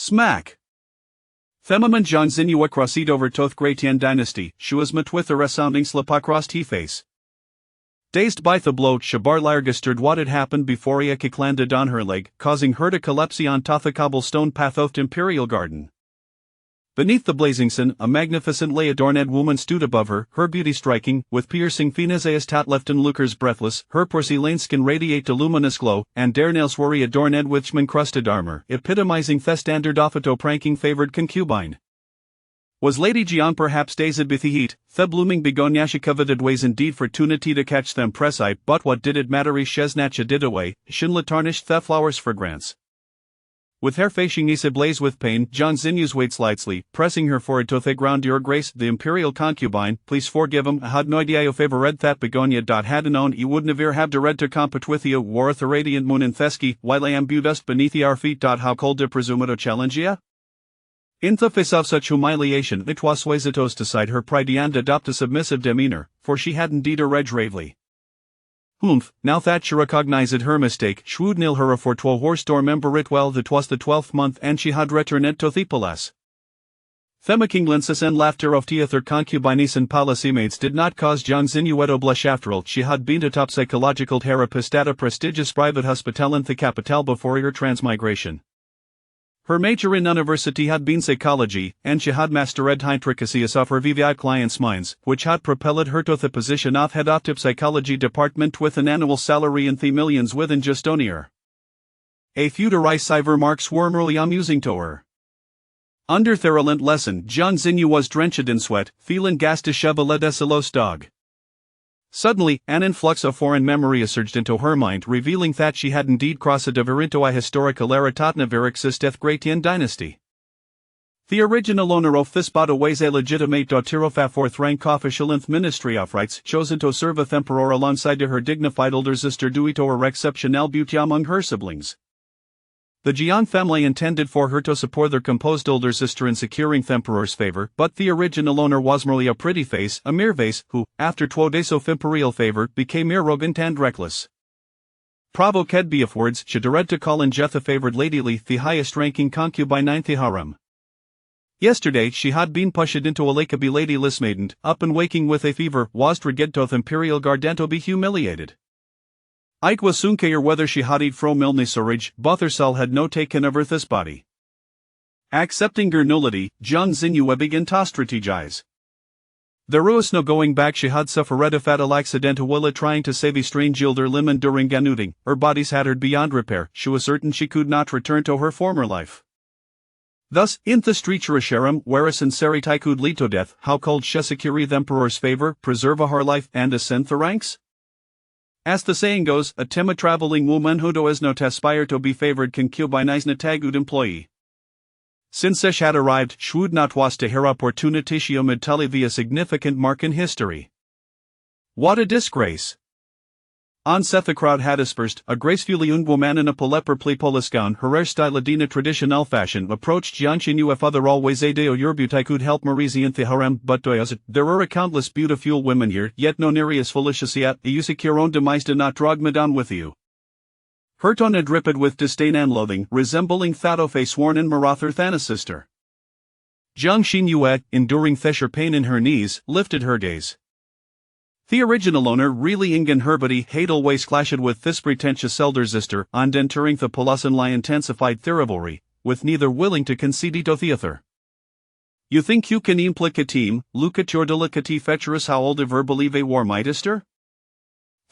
Smack! Themaman Zhang Zinyu acrosit over Toth Great Tian Dynasty, Shuas with a resounding slip across face. Dazed by the blow, Shabar Largestered what had happened before Iaka landed on her leg, causing her to collapse on the cobblestone path of the imperial garden. Beneath the blazing sun, a magnificently adorned woman stood above her, her beauty striking, with piercing finazeas tat left and lookers breathless, her porcelain skin radiate a luminous glow, and dare nails worry adorned with crusted armor, epitomizing the standard ofito pranking favored concubine. Was Lady Jian perhaps dazed by the heat, the blooming begonia she coveted ways indeed fortunity to catch them pressite, but what did it matter Sheznacha did away, shinla tarnished the flowers fragrance. With hair facing is ablaze with pain, John Zinyu's weight slightly, pressing her forward to the ground. Your grace, the imperial concubine, please forgive him. I had no idea if ever read that begonia. Had known he wouldn't have have to read to compet with you, warth the radiant moon in Theski, while I am dust beneath our feet. How cold de presumato challenge ya? In the face of such humiliation, it was wazitos to cite her pride and adopt a submissive demeanor, for she had indeed a reg ravely. Humph, now that she recognized her mistake, shwood nil her for 12 horse door member it well that 'twas the 12th month and she had returned to the palace. Thema kinglensis and laughter of theather concubines and policymates did not cause John Zinueto blush after all. She had been a top psychological therapist at a prestigious private hospital in the capital before her transmigration. Her major in university had been psychology, and she had mastered intricacies of her VVI clients' minds, which had propelled her to the position of head of the psychology department with an annual salary in the millions within just a year. A few derisive remarks were merely amusing to her. Under Theralent lesson, John Zinyu was drenched in sweat, feeling gas to chevalier desilos dog. Suddenly, an influx of foreign memory surged into her mind, revealing that she had indeed crossed over into a historical era Totnavirix's Death Great Tian Dynasty. The original owner of this bought was a legitimate daughter of a fourth-rank official in the Ministry of Rights, chosen to serve the emperor alongside her dignified older sister due to her exceptional beauty among her siblings. The Jian family intended for her to support their composed older sister in securing the emperor's favor, but the original owner was merely a pretty face, a mere vase, who, after 2 days of imperial favor, became arrogant and reckless. Provoked by affords, she dared to call in Jetha favored ladily the highest-ranking concubine in the harem. Yesterday she had been pushed into a lake be ladyless maiden, up and waking with a fever, was rigid to the imperial garden to be humiliated. Ike was soon clear whether she had eat from milny sorage, Bothersal had no taken over this body. Accepting her nullity, John Zinyu began to strategize. There was no going back. She had suffered a fatal accident while trying to save a strange elder limb during ganuding, her body's shattered beyond repair, she was certain she could not return to her former life. Thus, in the street harem, where a sincerity could lead to death, how could she secure the emperor's favor, preserve her life, and ascend the ranks? As the saying goes, a timid traveling woman who does not aspire to be favored concubine is not a good employee. Since she had arrived, shwood not was to her opportunity she omid via a significant mark in history. What a disgrace! On Seth the crowd had dispersed, a gracefully young woman in a poleper polis gown, her hairstyle Adina traditional fashion, approached Jian Xinyu if other always a deo your beauty could help Marisi in the harem, but there are countless beautiful women here, yet no nearly as foolish as yet, you seek your own demise do not drag me down with you. Her tone had dripped with disdain and loathing, resembling that of a sworn-in Marather Thana's sister. Jiang Xinyu, enduring thesher pain in her knees, lifted her gaze. The original owner really ingen herbity had always clashed with this pretentious elder sister, and entering the Palasanli intensified their rivalry, with neither willing to concede to the other. You think you can implicate look at your delicate features how old ever believe a war mightister?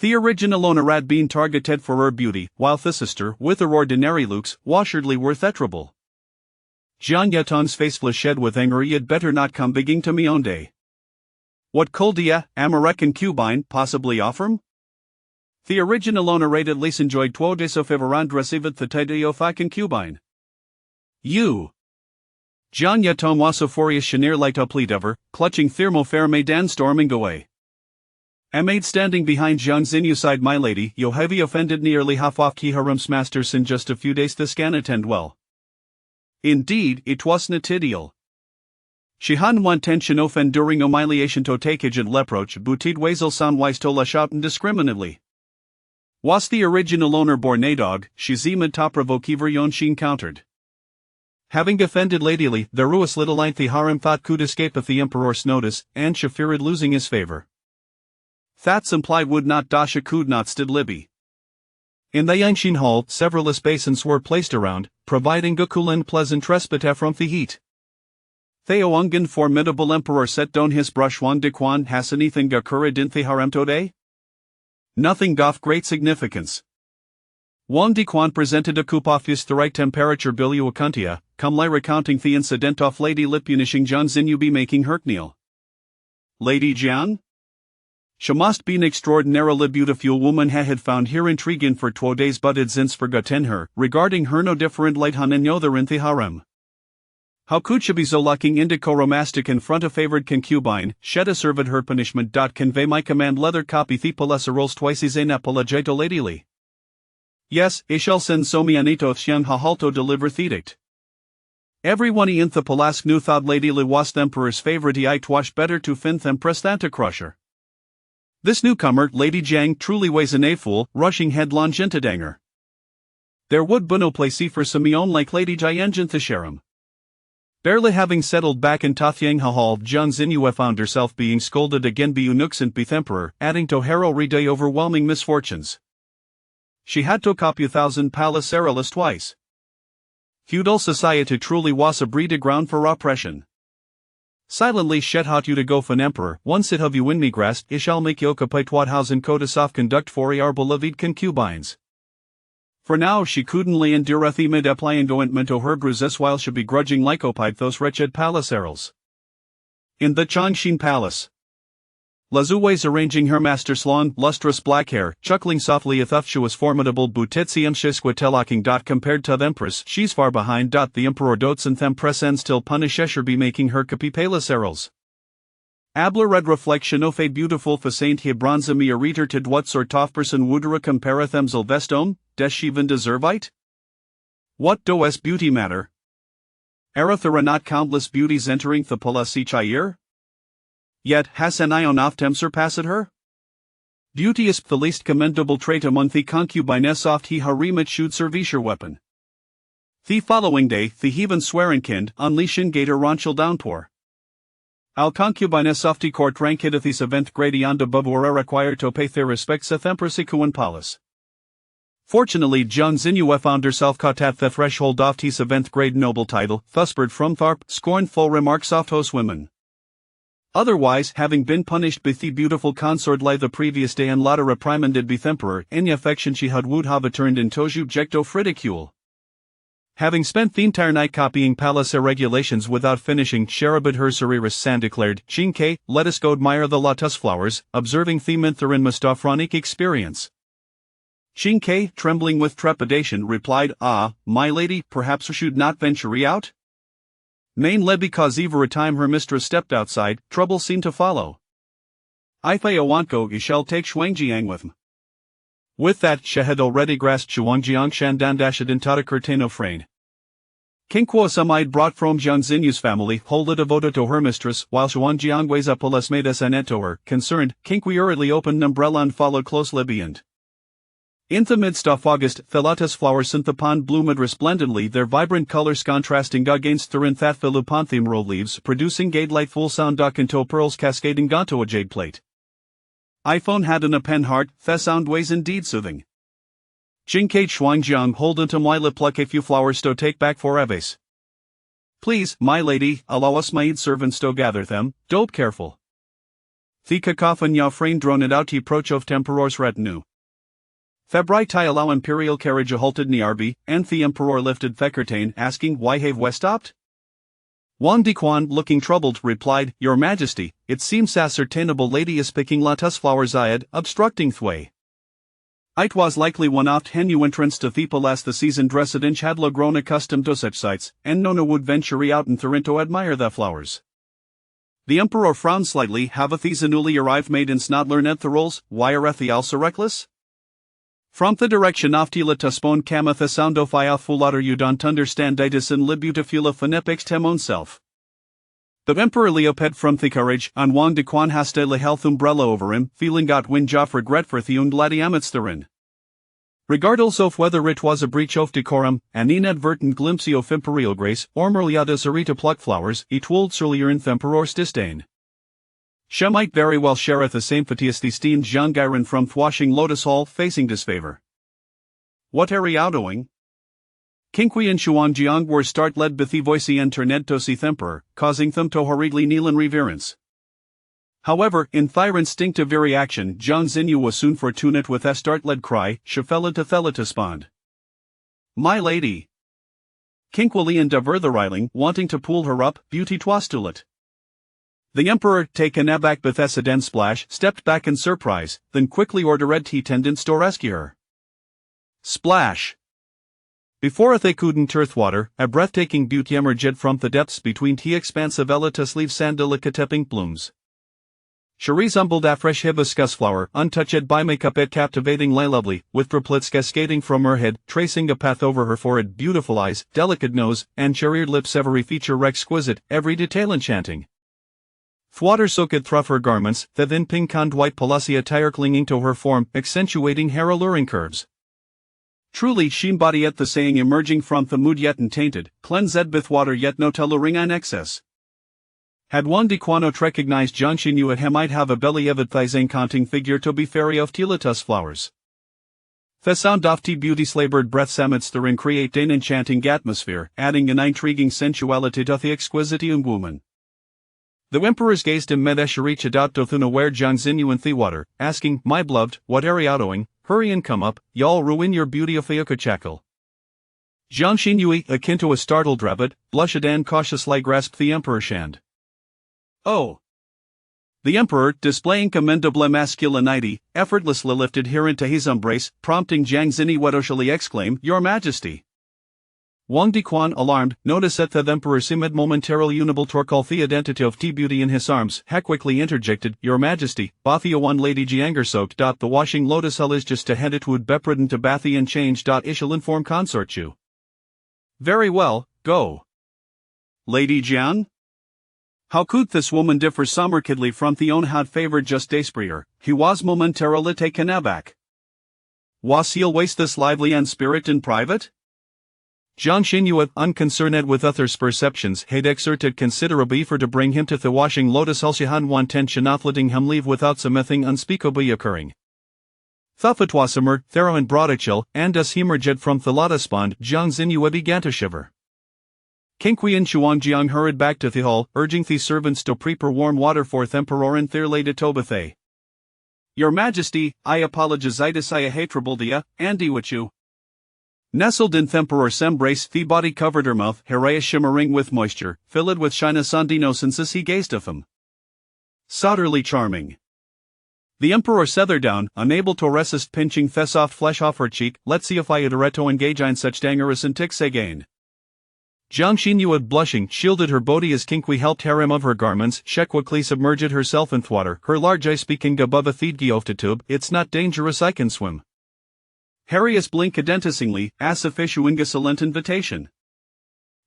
The original owner had been targeted for her beauty, while the sister, with her ordinary looks, washardly were thetrable. Jian Yaton's face flashed with anger. You'd better not come begging to me on day. What could the American concubine possibly offer him? The original owner at least enjoyed 2 days of everand received the title of a concubine. You! John Yaton was a furious shenir like a plead ever, clutching thermofair maidan storming away. A maid standing behind Jiang Zinyu side my lady, yo heavy offended nearly half of ki harem's masters in just a few days this can attend well. Indeed, it was not ideal. She han one tension of enduring humiliation to take agent leproach butid wazel sound wise to lash out indiscriminately. Was the original owner born a dog, she zemed top provokiver yon sheen countered. Having defended ladily, the ruas little the harem thought could escape of the emperor's notice, and she feared losing his favor. That's implied would not dasha could not stid libby. In the Yangshin hall, several basins were placed around, providing Gukulin pleasant respite from the heat. Theo Ungen formidable emperor set down his brush Wang Diquan has anything occurred in the harem today? Nothing of great significance. Wang Diquan presented a coup office the right temperature bilu akuntia, come lie recounting the incident of Lady Lip punishing Jiang Xinyu be making Herkneal. Lady Jiang? She must be an extraordinarily beautiful woman had found here intriguing for 2 days but had since forgotten her, regarding her no different light hun and yother in the harem. How could she be so looking indico romastic in front of favored concubine, shed a servant her punishment. Convey my command leather copy the palesa rolls twice is an apologeto ladily. Yes, I shall send somi anito xiang hahalto deliver edict. Everyone in the palace knew thought Lady Li was the emperor's favorite it wash better to fin Empress than to crush her. This newcomer, Lady Jiang, truly weighs an a-fool, rushing headlong into danger. There would be no place for Simeon like Lady Jiang the Sherem. Barely having settled back in Tathyang Hall, Jiang Xinyu found herself being scolded again by Unuxant be emperor, adding to heraldry overwhelming misfortunes. She had to copy 1,000 palace aerialist twice. Feudal society truly was a breed of ground for oppression. Silently shed hot you to go for an emperor, once it have you win me grasp, I shall make you occupy twat and code soft conduct for our beloved concubines. For now she couldn't lay endure the mid applying ointment to her bruises while she begrudging lycopide those wretched palace aerials. In the Changshin Palace. Lazuwe's arranging her master's long, lustrous black hair, chuckling softly as if she was formidable butitsi and shisquatelocking. Compared to the empress, she's far behind. The emperor dotes and Empress and still punish Escher be making her capipala serals. Abler red reflection of a beautiful fasaint he bronze me a reader to what sort of person woodera compareth them vestom, des even deserve it? What does beauty matter? Areth there are not countless beauties entering the palace each year? Yet has an ion oft surpassed her? Beauty is the least commendable trait among the concubines oft he haremet should servisher weapon. The following day, the heathen swearenkind, unleashing gator ronchal downpour. Al concubines oft the court ranked these event gradianda bavora required to pay their respects at Empressicuan palace. Fortunately Jiang Xinyu found herself caught at the threshold oft his event grade noble title, thusbird from Tharp, scornful remarks oft host women. Otherwise, having been punished by the beautiful consort lie the previous day and latter reprimanded by the emperor, any affection she had would have turned into jecto ridicule. Having spent the entire night copying palace regulations without finishing, Sherabid her Cereris San declared, Chinke, let us go admire the lotus flowers, observing the Mintherin Mustafronic experience. Chinke, trembling with trepidation, replied, Ah, my lady, perhaps we should not venture out? Mainly because every time her mistress stepped outside, trouble seemed to follow. I Wanko shall take Shuangjiang with him. With that, she had already grasped Shuangjiang Shandan Dashad in Tata Curteno Frain. Kinkwo Samide brought from Jiang Xinyu's family, wholly devoted to her mistress, while Shuangjiang weighs up Alas made us an to her, concerned, Kinkwi hurriedly opened an umbrella and followed close Libyan. In the midst of August, the lotus flowers in the pond bloomed resplendently, their vibrant colors contrasting against the Rinthaphilupantheme roll leaves, producing gay lightful sound into pearls cascading onto a jade plate. iPhone had in a pen heart, the sound ways indeed soothing. Jinkate Shuangjiang hold into my lip pluck a few flowers to take back for Eves. Please, my lady, allow us maid servants to gather them, dope careful. The cacophon frame drone it out to approach of temporor's retinue. Febritai allow imperial carriage halted Niarbi, and the emperor lifted Theckertain, asking why have we stopped? Wang Diquan, looking troubled, replied, Your Majesty, it seems ascertainable lady is picking lotus flowers ayad, obstructing thway. It was likely one oft hen you entrance to the palace the season dressed in had lo grown accustomed to such sights, and nona would venture out in Therinto admire the flowers. The emperor frowned slightly, haveth these a newly arrived maidens not learned at the rolls, why are the also reckless? From the direction of Tila Tuspon Kamath a sound of Iafulater you don't understand itis and libutafula phonetics temon self. The emperor Leoped from the courage, on Wang de Quan haste le health umbrella over him, feeling got wind Joff regret for the und ladiamits therein. Regardless of whether it was a breach of decorum, an inadvertent glimpse of imperial grace, or merely a desire to pluck flowers, it would surely earn the emperor's disdain. She might very well share the sympathy as the esteemed Jiang Gairen from Thwashing Lotus Hall facing disfavor. What are you doing? Qingqi and Xuanjiang were start led by the voice and turned to see the emperor, causing them to hurriedly kneel in reverence. However, in their instinctive reaction, Jiang Xinyu was soon fortunate with a start-led cry, "Shafela to spond." My lady! Qingqi and Divertheriling, wanting to pull her up, beauty twastulet. The emperor, taken aback by the sudden splash, stepped back in surprise, then quickly ordered his attendants to rescue her. Splash! Before they couldn't earth water, a breathtaking beauty emerged from the depths between the expansive elatus leaves and delicate pink blooms. She resembled a fresh hibiscus flower, untouched by makeup yet captivatingly lovely, with droplets cascading from her head, tracing a path over her forehead, beautiful eyes, delicate nose, and cherried lips, every feature exquisite, every detail enchanting. Water soaked through her garments, the thin pink and white pelusy attire clinging to her form, accentuating her alluring curves. Truly she embodied the saying emerging from the mood yet untainted, cleansed with water yet not alluring in excess. Had one Dequanot recognized Jiang Xinyu, he might have a belly of it thighs encanting figure to be fairy of Teletus flowers. The sound of tea beauty's labored breaths amidst the ring create an enchanting atmosphere, adding an intriguing sensuality to the exquisite young woman. The emperor's gazed him medesh reached out to unaware Jiang Xinyu in the water, asking, "My beloved, what are you doing? Hurry and come up, y'all ruin your beauty of the Yucachakal." Jiang Xinyu, akin to a startled rabbit, blushed and cautiously grasped the emperor's hand. Oh! The emperor, displaying commendable masculinity, effortlessly lifted her into his embrace, prompting Jiang Xinyu to exclaim, "Your Majesty!" Wang Dequan, alarmed, noticed that the emperor seemed momentarily unable to recall the identity of the beauty in his arms, he quickly interjected, "Your Majesty, Bathia one lady Jianger soaked. The washing lotus hell is just ahead, it would bepriden to Bathi and change. Ishall inform consort you." Very well, go. Lady Jiang? How could this woman differ so markedly from the own had favored just Desprier? He was momentarily taken aback. Was he'll waste this lively and spirit in private? Jiang Xinyu, unconcerned with others' perceptions, had exerted considerable effort to bring him to the washing lotus Elshihan one tension not letting him leave without something unspeakably occurring. Thufatwasimer, Thero and Brodachil, and as he emerged from the lotus pond, Jiang Xinyu began to shiver. Qingqi and Xuanjiang hurried back to the hall, urging the servants to prepare warm water for the emperor and their lady Tobathe. Your Majesty, I apologize I hateable dia, Andy with you. Nestled in the emperor's embrace, the body covered her mouth, her eyes shimmering with moisture, filled with shyness and innocence as he gazed at him. Solderly charming. The emperor sat her down, unable to resist pinching the soft flesh off her cheek. Let's see if I had to engage in such dangerous antics again. Jiang Xinyu, blushing, shielded her body as Qingqi helped harem of her garments. She quickly submerged herself in water, her large eye speaking above a theed of the tube. It's not dangerous, I can swim. Harrius blinked cadenticingly, as if issuing a silent invitation.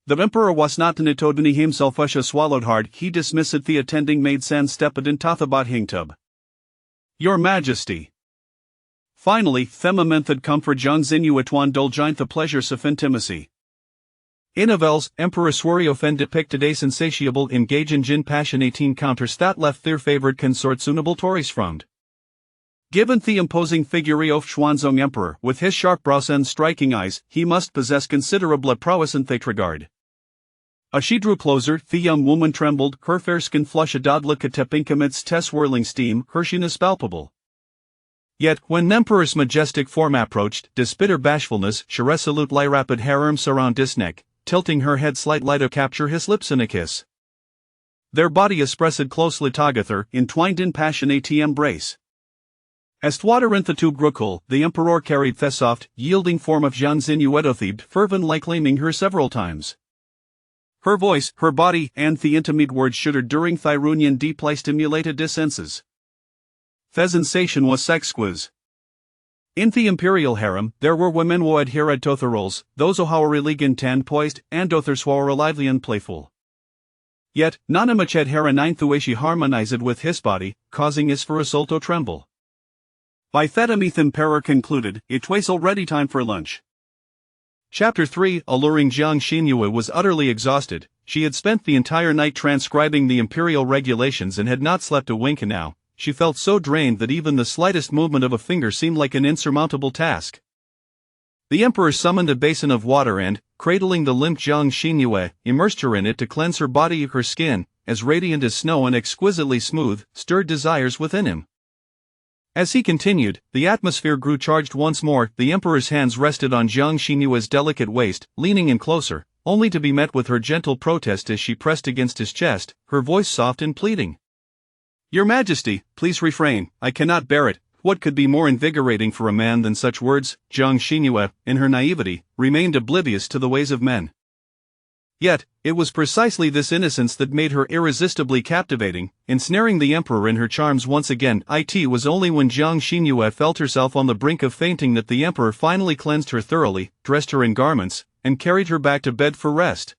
The emperor was not in a todini himself as swallowed hard, he dismissed the attending maid sans stepped in Tathabat Hingtub. Your Majesty. Finally, Thema menthod come for Jiang Xinyu at one dolgiant the pleasures of intimacy. In Avels, Emperor Swariofen depicted a insatiable engage in Jin passionate encounters that left their favored consort Sunable Tories frowned. Given the imposing figure of Xuanzong Emperor, with his sharp brows and striking eyes, he must possess considerable prowess in that regard. As she drew closer, the young woman trembled, her fair skin flushed like a tepink amidst swirling steam, her shyness palpable. Yet, when Emperor's majestic form approached, despite her bashfulness, she resolutely rapid her arms around his neck, tilting her head slightly to capture his lips in a kiss. Their body expressed closely together, entwined in passionate embrace. As water in the tube grew, the emperor carried the soft, yielding form of Jiang Xinyu ethibed, fervently claiming her several times. Her voice, her body, and the intimate words shuddered during the reunion deeply stimulated his senses. The sensation was exquisite. In the imperial harem, there were women who adhered to the roles, those who were elegant and poised, and others who were lively and playful. Yet, none of much adhered the way she harmonized with his body, causing his for soul to tremble. By Thetamith Emperor concluded, it was already time for lunch. Chapter 3. Alluring Jiang Xinyue was utterly exhausted. She had spent the entire night transcribing the imperial regulations and had not slept a wink, and now she felt so drained that even the slightest movement of a finger seemed like an insurmountable task. The emperor summoned a basin of water and, cradling the limp Jiang Xinyue, immersed her in it to cleanse her body. Her skin, as radiant as snow and exquisitely smooth, stirred desires within him. As he continued, the atmosphere grew charged once more. The emperor's hands rested on Jiang Xinyue's delicate waist, leaning in closer, only to be met with her gentle protest as she pressed against his chest, her voice soft and pleading. "Your Majesty, please refrain, I cannot bear it." What could be more invigorating for a man than such words? Jiang Xinyue, in her naivety, remained oblivious to the ways of men. Yet, it was precisely this innocence that made her irresistibly captivating, ensnaring the emperor in her charms once again. It was only when Jiang Xinyue felt herself on the brink of fainting that the emperor finally cleansed her thoroughly, dressed her in garments, and carried her back to bed for rest.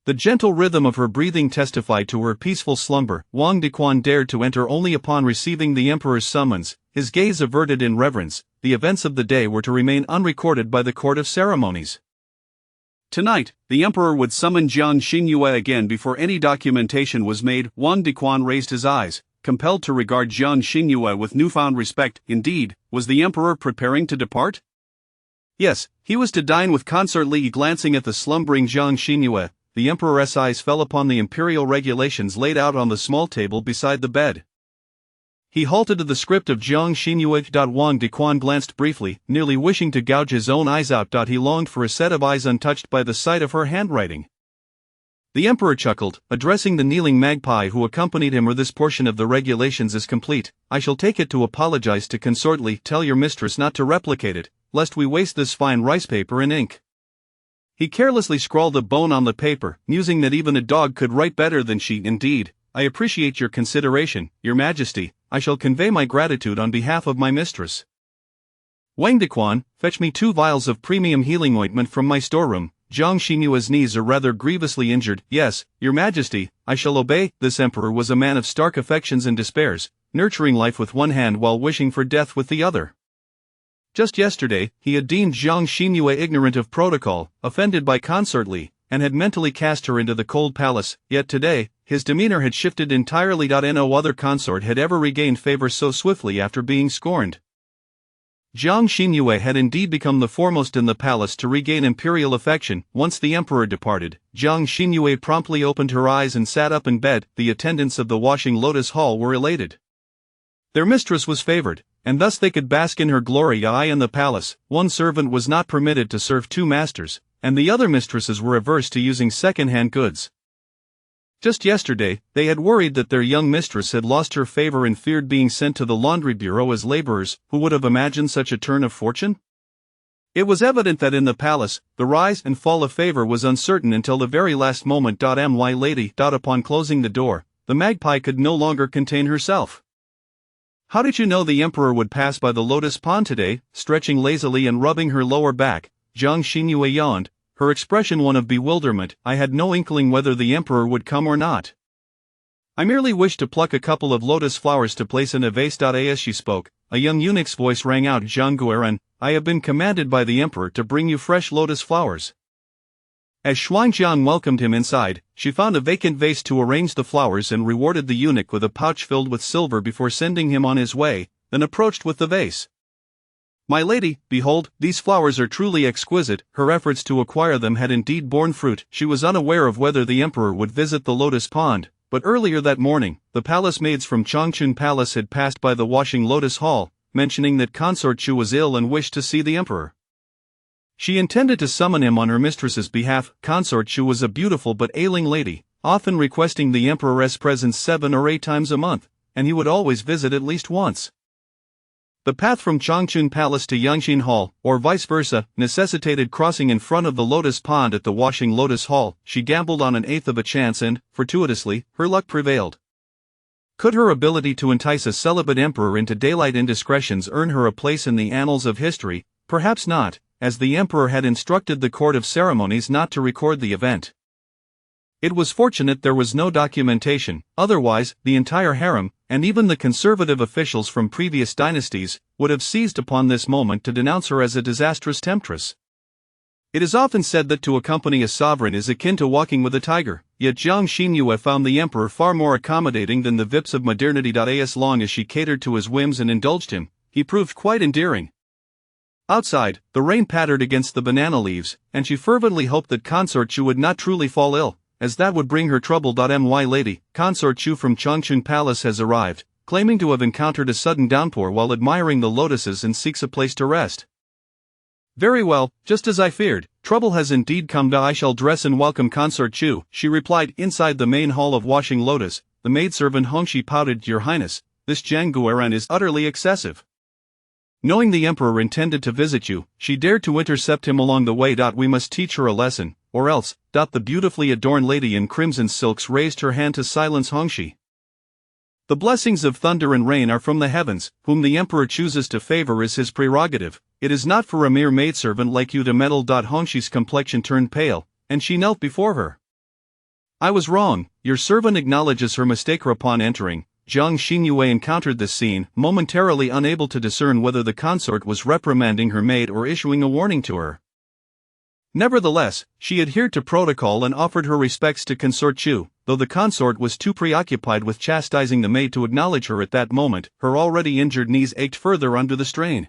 The gentle rhythm of her breathing testified to her peaceful slumber. Wang Dequan dared to enter only upon receiving the emperor's summons, his gaze averted in reverence. The events of the day were to remain unrecorded by the court of ceremonies. Tonight, the emperor would summon Jiang Xinyue again before any documentation was made. Wang Dequan raised his eyes, compelled to regard Jiang Xinyue with newfound respect. Indeed, was the emperor preparing to depart? Yes, he was to dine with consort Li. Glancing at the slumbering Jiang Xinyue, the emperor's eyes fell upon the imperial regulations laid out on the small table beside the bed. He halted to the script of Jiang Xinyue. Wang Dequan glanced briefly, nearly wishing to gouge his own eyes out. He longed for a set of eyes untouched by the sight of her handwriting. The emperor chuckled, addressing the kneeling magpie who accompanied him. "This portion of the regulations is complete. I shall take it to apologize to consort Li. Tell your mistress not to replicate it, lest we waste this fine rice paper and ink." He carelessly scrawled a bone on the paper, musing that even a dog could write better than she. "Indeed, I appreciate your consideration, Your Majesty. I shall convey my gratitude on behalf of my mistress." "Wang Dequan, fetch me 2 vials of premium healing ointment from my storeroom. Jiang Xinyue's knees are rather grievously injured." "Yes, Your Majesty, I shall obey." This emperor was a man of stark affections and despairs, nurturing life with one hand while wishing for death with the other. Just yesterday, he had deemed Jiang Xinyue ignorant of protocol, offended by consort Li, and had mentally cast her into the cold palace. Yet today, his demeanor had shifted entirely. No other consort had ever regained favor so swiftly after being scorned. Jiang Xinyue had indeed become the foremost in the palace to regain imperial affection. Once the emperor departed, Jiang Xinyue promptly opened her eyes and sat up in bed. The attendants of the washing lotus hall were elated. Their mistress was favored, and thus they could bask in her glory. In the palace, one servant was not permitted to serve 2 masters, and the other mistresses were averse to using second-hand goods. Just yesterday, they had worried that their young mistress had lost her favor and feared being sent to the laundry bureau as laborers. Who would have imagined such a turn of fortune? It was evident that in the palace, the rise and fall of favor was uncertain until the very last moment. My lady. Upon closing the door, the magpie could no longer contain herself. "How did you know the emperor would pass by the lotus pond today?" Stretching lazily and rubbing her lower back, Jiang Xinyue yawned, her expression one of bewilderment. "I had no inkling whether the emperor would come or not. I merely wished to pluck a couple of lotus flowers to place in a vase." As she spoke, a young eunuch's voice rang out. "Zhangguoren, I have been commanded by the emperor to bring you fresh lotus flowers." As Xuanjiang welcomed him inside, she found a vacant vase to arrange the flowers and rewarded the eunuch with a pouch filled with silver before sending him on his way, then approached with the vase. "My lady, behold, these flowers are truly exquisite." Her efforts to acquire them had indeed borne fruit. She was unaware of whether the emperor would visit the lotus pond, but earlier that morning, the palace maids from Changchun Palace had passed by the washing lotus hall, mentioning that consort Chu was ill and wished to see the emperor. She intended to summon him on her mistress's behalf. Consort Chu was a beautiful but ailing lady, often requesting the emperor's presence 7 or 8 times a month, and he would always visit at least once. The path from Changchun Palace to Yangxin Hall, or vice versa, necessitated crossing in front of the lotus pond at the washing lotus hall. She gambled on 1/8 of a chance and, fortuitously, her luck prevailed. Could her ability to entice a celibate emperor into daylight indiscretions earn her a place in the annals of history? Perhaps not, as the emperor had instructed the court of ceremonies not to record the event. It was fortunate there was no documentation, otherwise, the entire harem, and even the conservative officials from previous dynasties would have seized upon this moment to denounce her as a disastrous temptress. It is often said that to accompany a sovereign is akin to walking with a tiger, yet Jiang Xinyue found the emperor far more accommodating than the vips of modernity. As long as she catered to his whims and indulged him, he proved quite endearing. Outside, the rain pattered against the banana leaves, and she fervently hoped that Consort Chu would not truly fall ill, as that would bring her trouble. My lady, Consort Chu from Changchun Palace has arrived, claiming to have encountered a sudden downpour while admiring the lotuses and seeks a place to rest. Very well, just as I feared, trouble has indeed come. I shall dress and welcome Consort Chu, she replied. Inside the main hall of Washing Lotus, the maidservant Hongxi pouted. Your Highness, this Jiang Guoran is utterly excessive. Knowing the emperor intended to visit you, she dared to intercept him along the way. We must teach her a lesson, or else. The beautifully adorned lady in crimson silks raised her hand to silence Hongxi. The blessings of thunder and rain are from the heavens, whom the emperor chooses to favor is his prerogative. It is not for a mere maidservant like you to meddle. Hongxi's complexion turned pale, and she knelt before her. I was wrong, your servant acknowledges her mistake. Upon entering, Jiang Xinyue encountered this scene, momentarily unable to discern whether the consort was reprimanding her maid or issuing a warning to her. Nevertheless, she adhered to protocol and offered her respects to Consort Chu, though the consort was too preoccupied with chastising the maid to acknowledge her at that moment. Her already injured knees ached further under the strain.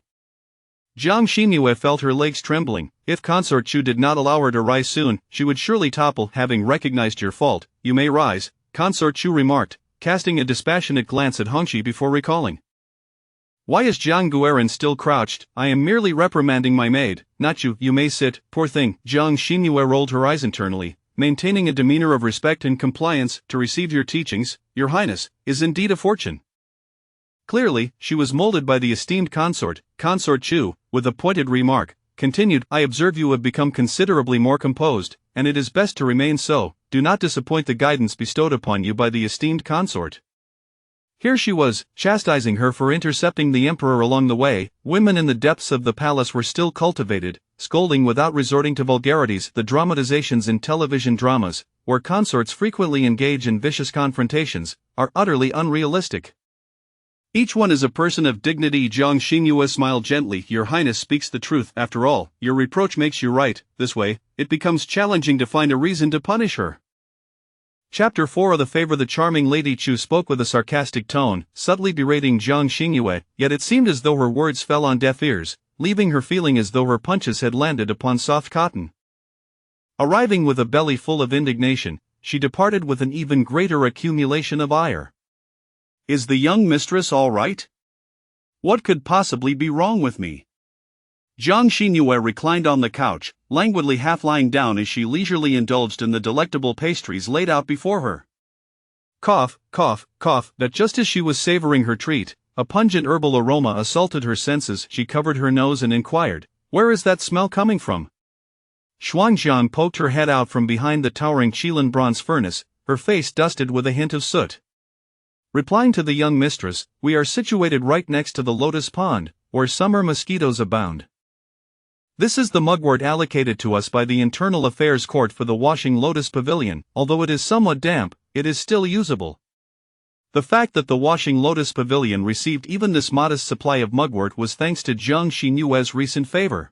Jiang Xinyue felt her legs trembling. If Consort Chu did not allow her to rise soon, she would surely topple. Having recognized your fault, you may rise, Consort Chu remarked, casting a dispassionate glance at Hongxi before recalling. Why is Jiang Guoran still crouched? I am merely reprimanding my maid, not you. You may sit, poor thing. Jiang Xinyue rolled her eyes internally, maintaining a demeanor of respect and compliance. To receive your teachings, your highness, is indeed a fortune. Clearly, she was molded by the esteemed consort. Consort Chu, with a pointed remark, continued, I observe you have become considerably more composed, and it is best to remain so. Do not disappoint the guidance bestowed upon you by the esteemed consort. Here she was, chastising her for intercepting the emperor along the way. Women in the depths of the palace were still cultivated, scolding without resorting to vulgarities. The dramatizations in television dramas, where consorts frequently engage in vicious confrontations, are utterly unrealistic. Each one is a person of dignity. Jiang Xinyue smiled gently. Your highness speaks the truth. After all, your reproach makes you right. This way, it becomes challenging to find a reason to punish her. Chapter 4 of the favor. The charming Lady Chu spoke with a sarcastic tone, subtly berating Jiang Xinyue, yet it seemed as though her words fell on deaf ears, leaving her feeling as though her punches had landed upon soft cotton. Arriving with a belly full of indignation, she departed with an even greater accumulation of ire. Is the young mistress all right? What could possibly be wrong with me? Jiang Xinyue reclined on the couch, languidly half lying down as she leisurely indulged in the delectable pastries laid out before her. Cough, cough, cough. But just as she was savoring her treat, a pungent herbal aroma assaulted her senses. She covered her nose and inquired, where is that smell coming from? Xuanjian poked her head out from behind the towering Qilin bronze furnace, her face dusted with a hint of soot. Replying to the young mistress, we are situated right next to the lotus pond, where summer mosquitoes abound. This is the mugwort allocated to us by the Internal Affairs Court for the Washing Lotus Pavilion. Although it is somewhat damp, it is still usable. The fact that the Washing Lotus Pavilion received even this modest supply of mugwort was thanks to Jiang Xinyue's recent favor.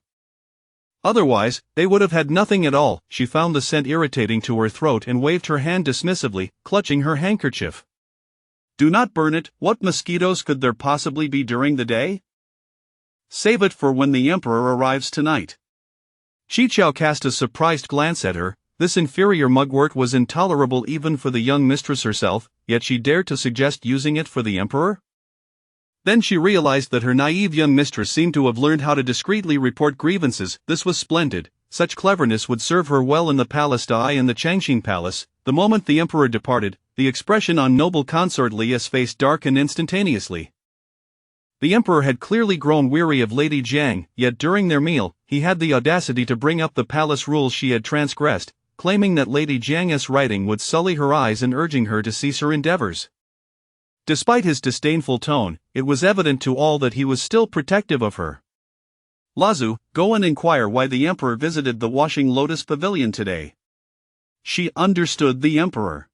Otherwise, they would have had nothing at all. She found the scent irritating to her throat and waved her hand dismissively, clutching her handkerchief. Do not burn it. What mosquitoes could there possibly be during the day? Save it for when the emperor arrives tonight. Qichao cast a surprised glance at her. This inferior mugwort was intolerable even for the young mistress herself, yet she dared to suggest using it for the emperor? Then she realized that her naive young mistress seemed to have learned how to discreetly report grievances. This was splendid. Such cleverness would serve her well in the palace in the Changxing Palace. The moment the emperor departed, the expression on noble consort Lia's face darkened instantaneously. The emperor had clearly grown weary of Lady Jiang, yet during their meal, he had the audacity to bring up the palace rules she had transgressed, claiming that Lady Jiang's writing would sully her eyes and urging her to cease her endeavors. Despite his disdainful tone, it was evident to all that he was still protective of her. Lazu, go and inquire why the emperor visited the Washing Lotus Pavilion today. She understood the emperor.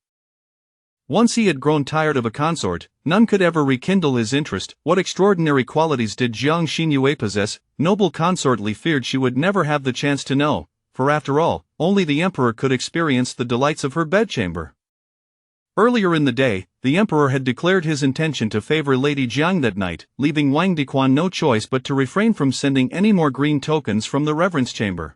Once he had grown tired of a consort, none could ever rekindle his interest. What extraordinary qualities did Jiang Xinyue possess? Noble consort Li feared she would never have the chance to know, for after all, only the emperor could experience the delights of her bedchamber. Earlier in the day, the emperor had declared his intention to favor Lady Jiang that night, leaving Wang Diquan no choice but to refrain from sending any more green tokens from the reverence chamber.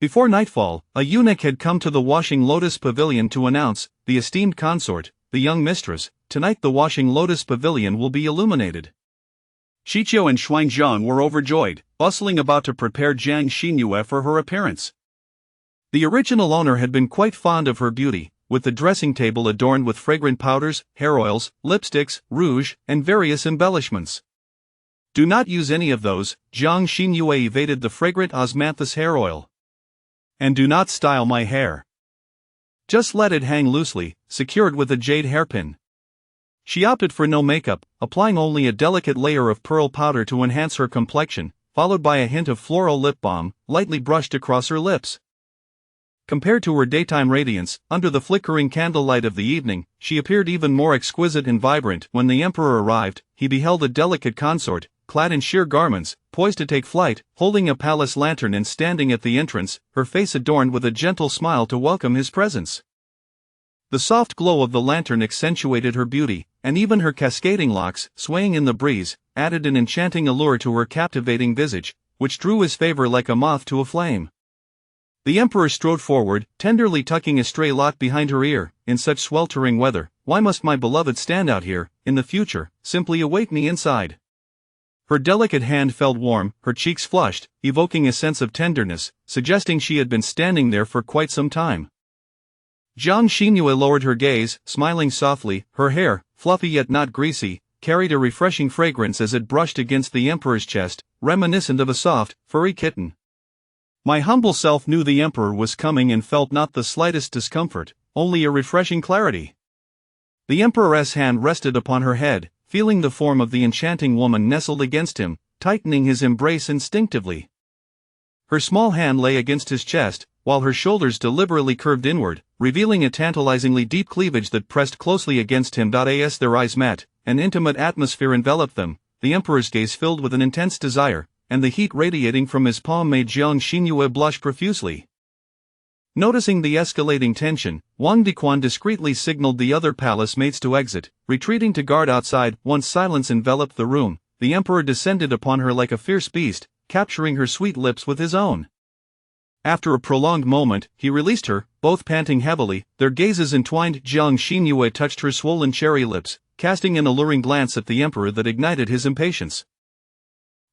Before nightfall, a eunuch had come to the washing lotus pavilion to announce, "The esteemed consort, the young mistress, tonight the washing lotus pavilion will be illuminated." Shiqiu and Xuanzang were overjoyed, bustling about to prepare Jiang Xinyue for her appearance. The original owner had been quite fond of her beauty, with the dressing table adorned with fragrant powders, hair oils, lipsticks, rouge, and various embellishments. "Do not use any of those," Jiang Xinyue evaded the fragrant osmanthus hair oil. "And do not style my hair. Just let it hang loosely, secured with a jade hairpin." She opted for no makeup, applying only a delicate layer of pearl powder to enhance her complexion, followed by a hint of floral lip balm, lightly brushed across her lips. Compared to her daytime radiance, under the flickering candlelight of the evening, she appeared even more exquisite and vibrant. When the emperor arrived, he beheld a delicate consort, clad in sheer garments, poised to take flight, holding a palace lantern and standing at the entrance, her face adorned with a gentle smile to welcome his presence. The soft glow of the lantern accentuated her beauty, and even her cascading locks, swaying in the breeze, added an enchanting allure to her captivating visage, which drew his favor like a moth to a flame. The emperor strode forward, tenderly tucking a stray lock behind her ear. "In such sweltering weather, why must my beloved stand out here? In the future, simply await me inside." Her delicate hand felt warm, her cheeks flushed, evoking a sense of tenderness, suggesting she had been standing there for quite some time. Jiang Xinyue lowered her gaze, smiling softly. Her hair, fluffy yet not greasy, carried a refreshing fragrance as it brushed against the emperor's chest, reminiscent of a soft, furry kitten. My humble self knew the emperor was coming and felt not the slightest discomfort, only a refreshing clarity. The emperor's hand rested upon her head, feeling the form of the enchanting woman nestled against him, tightening his embrace instinctively. Her small hand lay against his chest, while her shoulders deliberately curved inward, revealing a tantalizingly deep cleavage that pressed closely against him. As their eyes met, an intimate atmosphere enveloped them, the emperor's gaze filled with an intense desire, and the heat radiating from his palm made Jiang Xinyue blush profusely. Noticing the escalating tension, Wang Diquan discreetly signaled the other palace mates to exit, retreating to guard outside. Once silence enveloped the room, the emperor descended upon her like a fierce beast, capturing her sweet lips with his own. After a prolonged moment, he released her, both panting heavily, their gazes entwined. Jiang Xinyue touched her swollen cherry lips, casting an alluring glance at the emperor that ignited his impatience.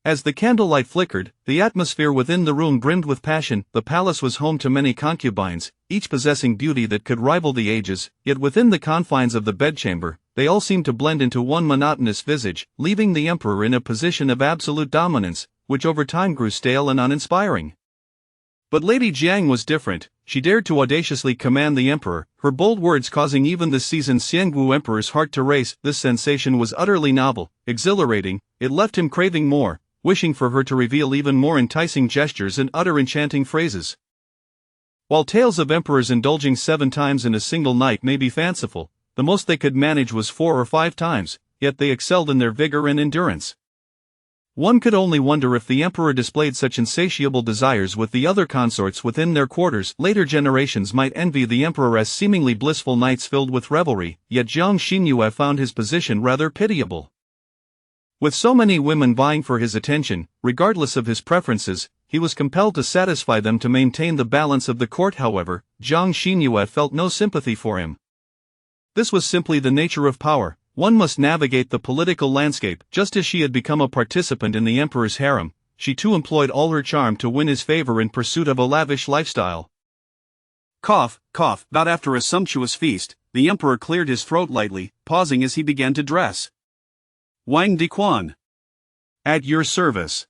As the candlelight flickered, the atmosphere within the room brimmed with passion. The palace was home to many concubines, each possessing beauty that could rival the ages, yet within the confines of the bedchamber, they all seemed to blend into one monotonous visage, leaving the emperor in a position of absolute dominance, which over time grew stale and uninspiring. But Lady Jiang was different. She dared to audaciously command the emperor, her bold words causing even the seasoned Xiangwu emperor's heart to race. This sensation was utterly novel, exhilarating, it left him craving more, wishing for her to reveal even more enticing gestures and utter enchanting phrases. While tales of emperors indulging 7 times in a single night may be fanciful, the most they could manage was 4 or 5 times, yet they excelled in their vigor and endurance. One could only wonder if the emperor displayed such insatiable desires with the other consorts within their quarters. Later generations might envy the emperor's seemingly blissful nights filled with revelry, yet Jiang Xinyue found his position rather pitiable. With so many women vying for his attention, regardless of his preferences, he was compelled to satisfy them to maintain the balance of the court. However, Jiang Xinyue felt no sympathy for him. This was simply the nature of power. One must navigate the political landscape. Just as she had become a participant in the emperor's harem, she too employed all her charm to win his favor in pursuit of a lavish lifestyle. Cough, cough. Not after a sumptuous feast, the emperor cleared his throat lightly, pausing as he began to dress. Wang Diquan. At your service.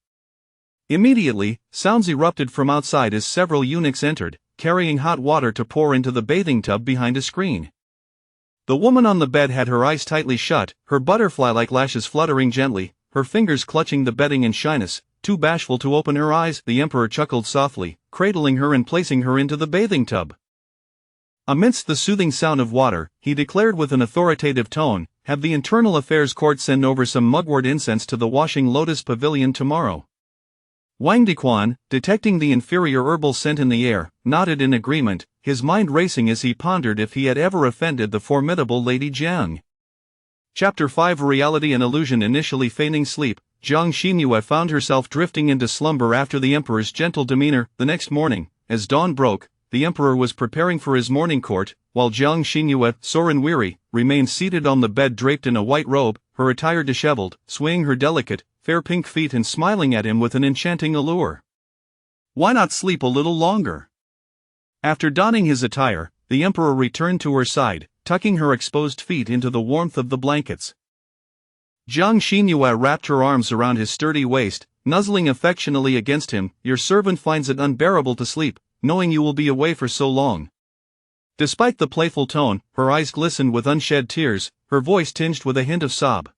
Immediately, sounds erupted from outside as several eunuchs entered, carrying hot water to pour into the bathing tub behind a screen. The woman on the bed had her eyes tightly shut, her butterfly-like lashes fluttering gently, her fingers clutching the bedding in shyness, too bashful to open her eyes. The emperor chuckled softly, cradling her and placing her into the bathing tub. Amidst the soothing sound of water, he declared with an authoritative tone, "Have the Internal Affairs Court send over some mugwort incense to the Washing Lotus Pavilion tomorrow." Wang Dequan, detecting the inferior herbal scent in the air, nodded in agreement, his mind racing as he pondered if he had ever offended the formidable Lady Jiang. Chapter 5 Reality and Illusion. Initially feigning sleep, Jiang Xinyue found herself drifting into slumber after the emperor's gentle demeanor. The next morning, as dawn broke, the emperor was preparing for his morning court, while Jiang Xinyue, sore and weary, remained seated on the bed draped in a white robe, her attire disheveled, swaying her delicate, fair pink feet and smiling at him with an enchanting allure. Why not sleep a little longer? After donning his attire, the emperor returned to her side, tucking her exposed feet into the warmth of the blankets. Jiang Xinyue wrapped her arms around his sturdy waist, nuzzling affectionately against him. "Your servant finds it unbearable to sleep, knowing you will be away for so long." Despite the playful tone, her eyes glistened with unshed tears, her voice tinged with a hint of sob.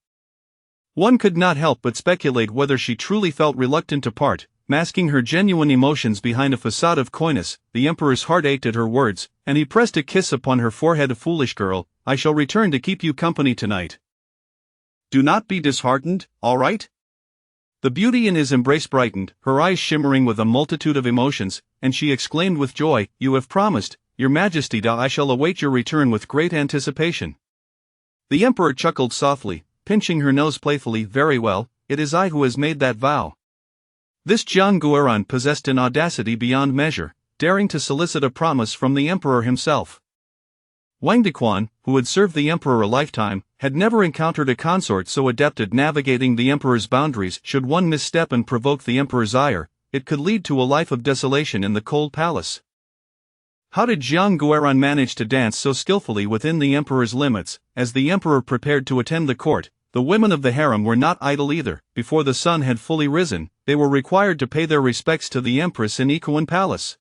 One could not help but speculate whether she truly felt reluctant to part, masking her genuine emotions behind a facade of coyness. The emperor's heart ached at her words, and he pressed a kiss upon her forehead. "Foolish girl, I shall return to keep you company tonight. Do not be disheartened, all right?" The beauty in his embrace brightened, her eyes shimmering with a multitude of emotions, and she exclaimed with joy, "You have promised, Your Majesty. I shall await your return with great anticipation." The emperor chuckled softly, pinching her nose playfully. "Very well, it is I who has made that vow." This Jiang Guoran possessed an audacity beyond measure, daring to solicit a promise from the emperor himself. Wang Dequan, who had served the emperor a lifetime, had never encountered a consort so adept at navigating the emperor's boundaries. Should one misstep and provoke the emperor's ire, it could lead to a life of desolation in the cold palace. How did Jiang Guoran manage to dance so skillfully within the emperor's limits? As the emperor prepared to attend the court, the women of the harem were not idle either. Before the sun had fully risen, they were required to pay their respects to the empress in Ikuan Palace.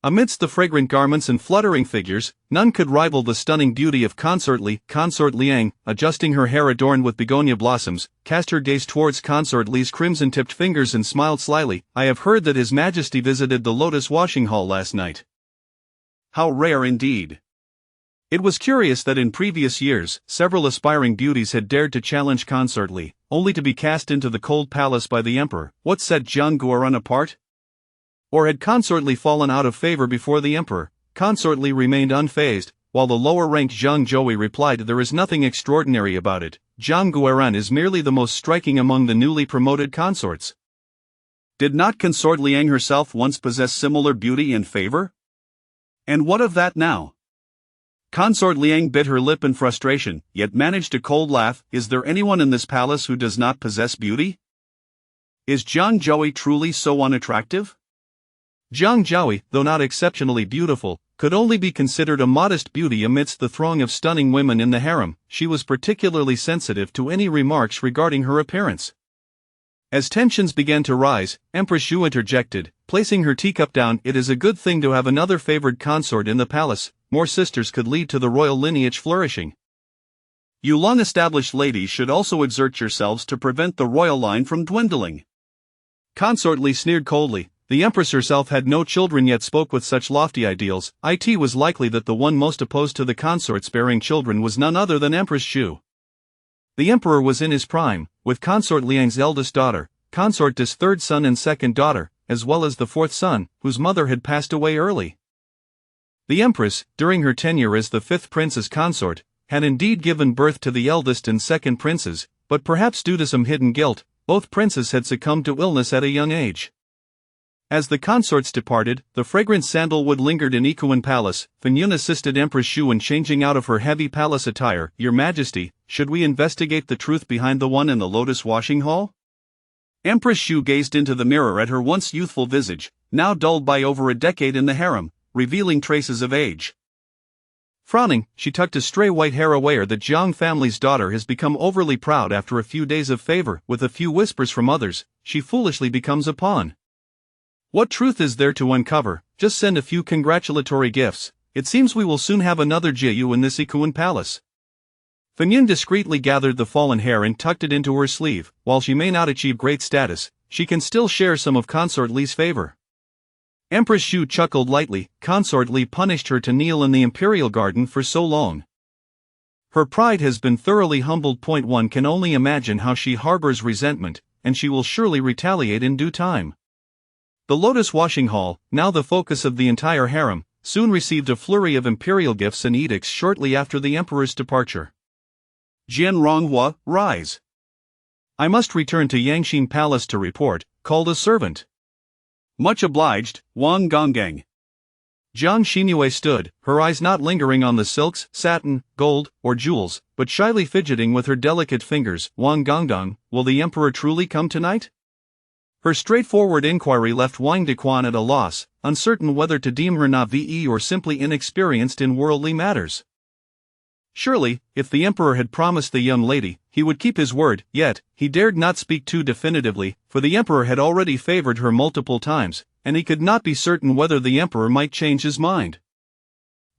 Amidst the fragrant garments and fluttering figures, none could rival the stunning beauty of Consort Li. Consort Liang, adjusting her hair adorned with begonia blossoms, cast her gaze towards Consort Li's crimson-tipped fingers and smiled slyly. "I have heard that His Majesty visited the Lotus Washing Hall last night." How rare indeed. It was curious that in previous years, several aspiring beauties had dared to challenge Consort Li, only to be cast into the cold palace by the emperor. What set Jiang Guoran apart? Or had Consort Li fallen out of favor before the emperor? Consort Li remained unfazed, while the lower-ranked Zhang Zhouyi replied, "There is nothing extraordinary about it. Jiang Guoran is merely the most striking among the newly promoted consorts." Did not Consort Liang herself once possess similar beauty and favor? And what of that now? Consort Liang bit her lip in frustration, yet managed a cold laugh. "Is there anyone in this palace who does not possess beauty? Is Zhang Zhouyi truly so unattractive?" Zhang Zhouyi, though not exceptionally beautiful, could only be considered a modest beauty amidst the throng of stunning women in the harem. She was particularly sensitive to any remarks regarding her appearance. As tensions began to rise, Empress Zhu interjected, placing her teacup down. "It is a good thing to have another favored consort in the palace. More sisters could lead to the royal lineage flourishing. You long-established ladies should also exert yourselves to prevent the royal line from dwindling." Consort Li sneered coldly. The empress herself had no children yet spoke with such lofty ideals. It was likely that the one most opposed to the consorts bearing children was none other than Empress Zhu. The emperor was in his prime, with Consort Liang's eldest daughter, Consort Dis' third son and second daughter, as well as the fourth son, whose mother had passed away early. The empress, during her tenure as the fifth prince's consort, had indeed given birth to the eldest and second princes, but perhaps due to some hidden guilt, both princes had succumbed to illness at a young age. As the consorts departed, the fragrant sandalwood lingered in Ikuan Palace. Fenyun assisted Empress Zhu in changing out of her heavy palace attire. "Your Majesty, should we investigate the truth behind the one in the Lotus Washing Hall?" Empress Zhu gazed into the mirror at her once youthful visage, now dulled by over a decade in the harem, revealing traces of age. Frowning, she tucked a stray white hair aware that Jiang family's daughter has become overly proud after a few days of favor. With a few whispers from others, she foolishly becomes a pawn. What truth is there to uncover? Just send a few congratulatory gifts. It seems we will soon have another Jiu in this Ikuan Palace. Fenyun discreetly gathered the fallen hair and tucked it into her sleeve. While she may not achieve great status, she can still share some of Consort Li's favor. Empress Shu chuckled lightly. Consort Li punished her to kneel in the imperial garden for so long. Her pride has been thoroughly humbled. One can only imagine how she harbors resentment, and she will surely retaliate in due time. The Lotus Washing Hall, now the focus of the entire harem, soon received a flurry of imperial gifts and edicts shortly after the emperor's departure. Jian Ronghua, rise. I must return to Yangxin Palace to report, called a servant. Much obliged, Wang Gonggang. Jiang Xinyue stood, her eyes not lingering on the silks, satin, gold, or jewels, but shyly fidgeting with her delicate fingers. Wang Gonggang, will the emperor truly come tonight? Her straightforward inquiry left Wang Dequan at a loss, uncertain whether to deem her naïve or simply inexperienced in worldly matters. Surely, if the emperor had promised the young lady, he would keep his word, yet, he dared not speak too definitively, for the emperor had already favored her multiple times, and he could not be certain whether the emperor might change his mind.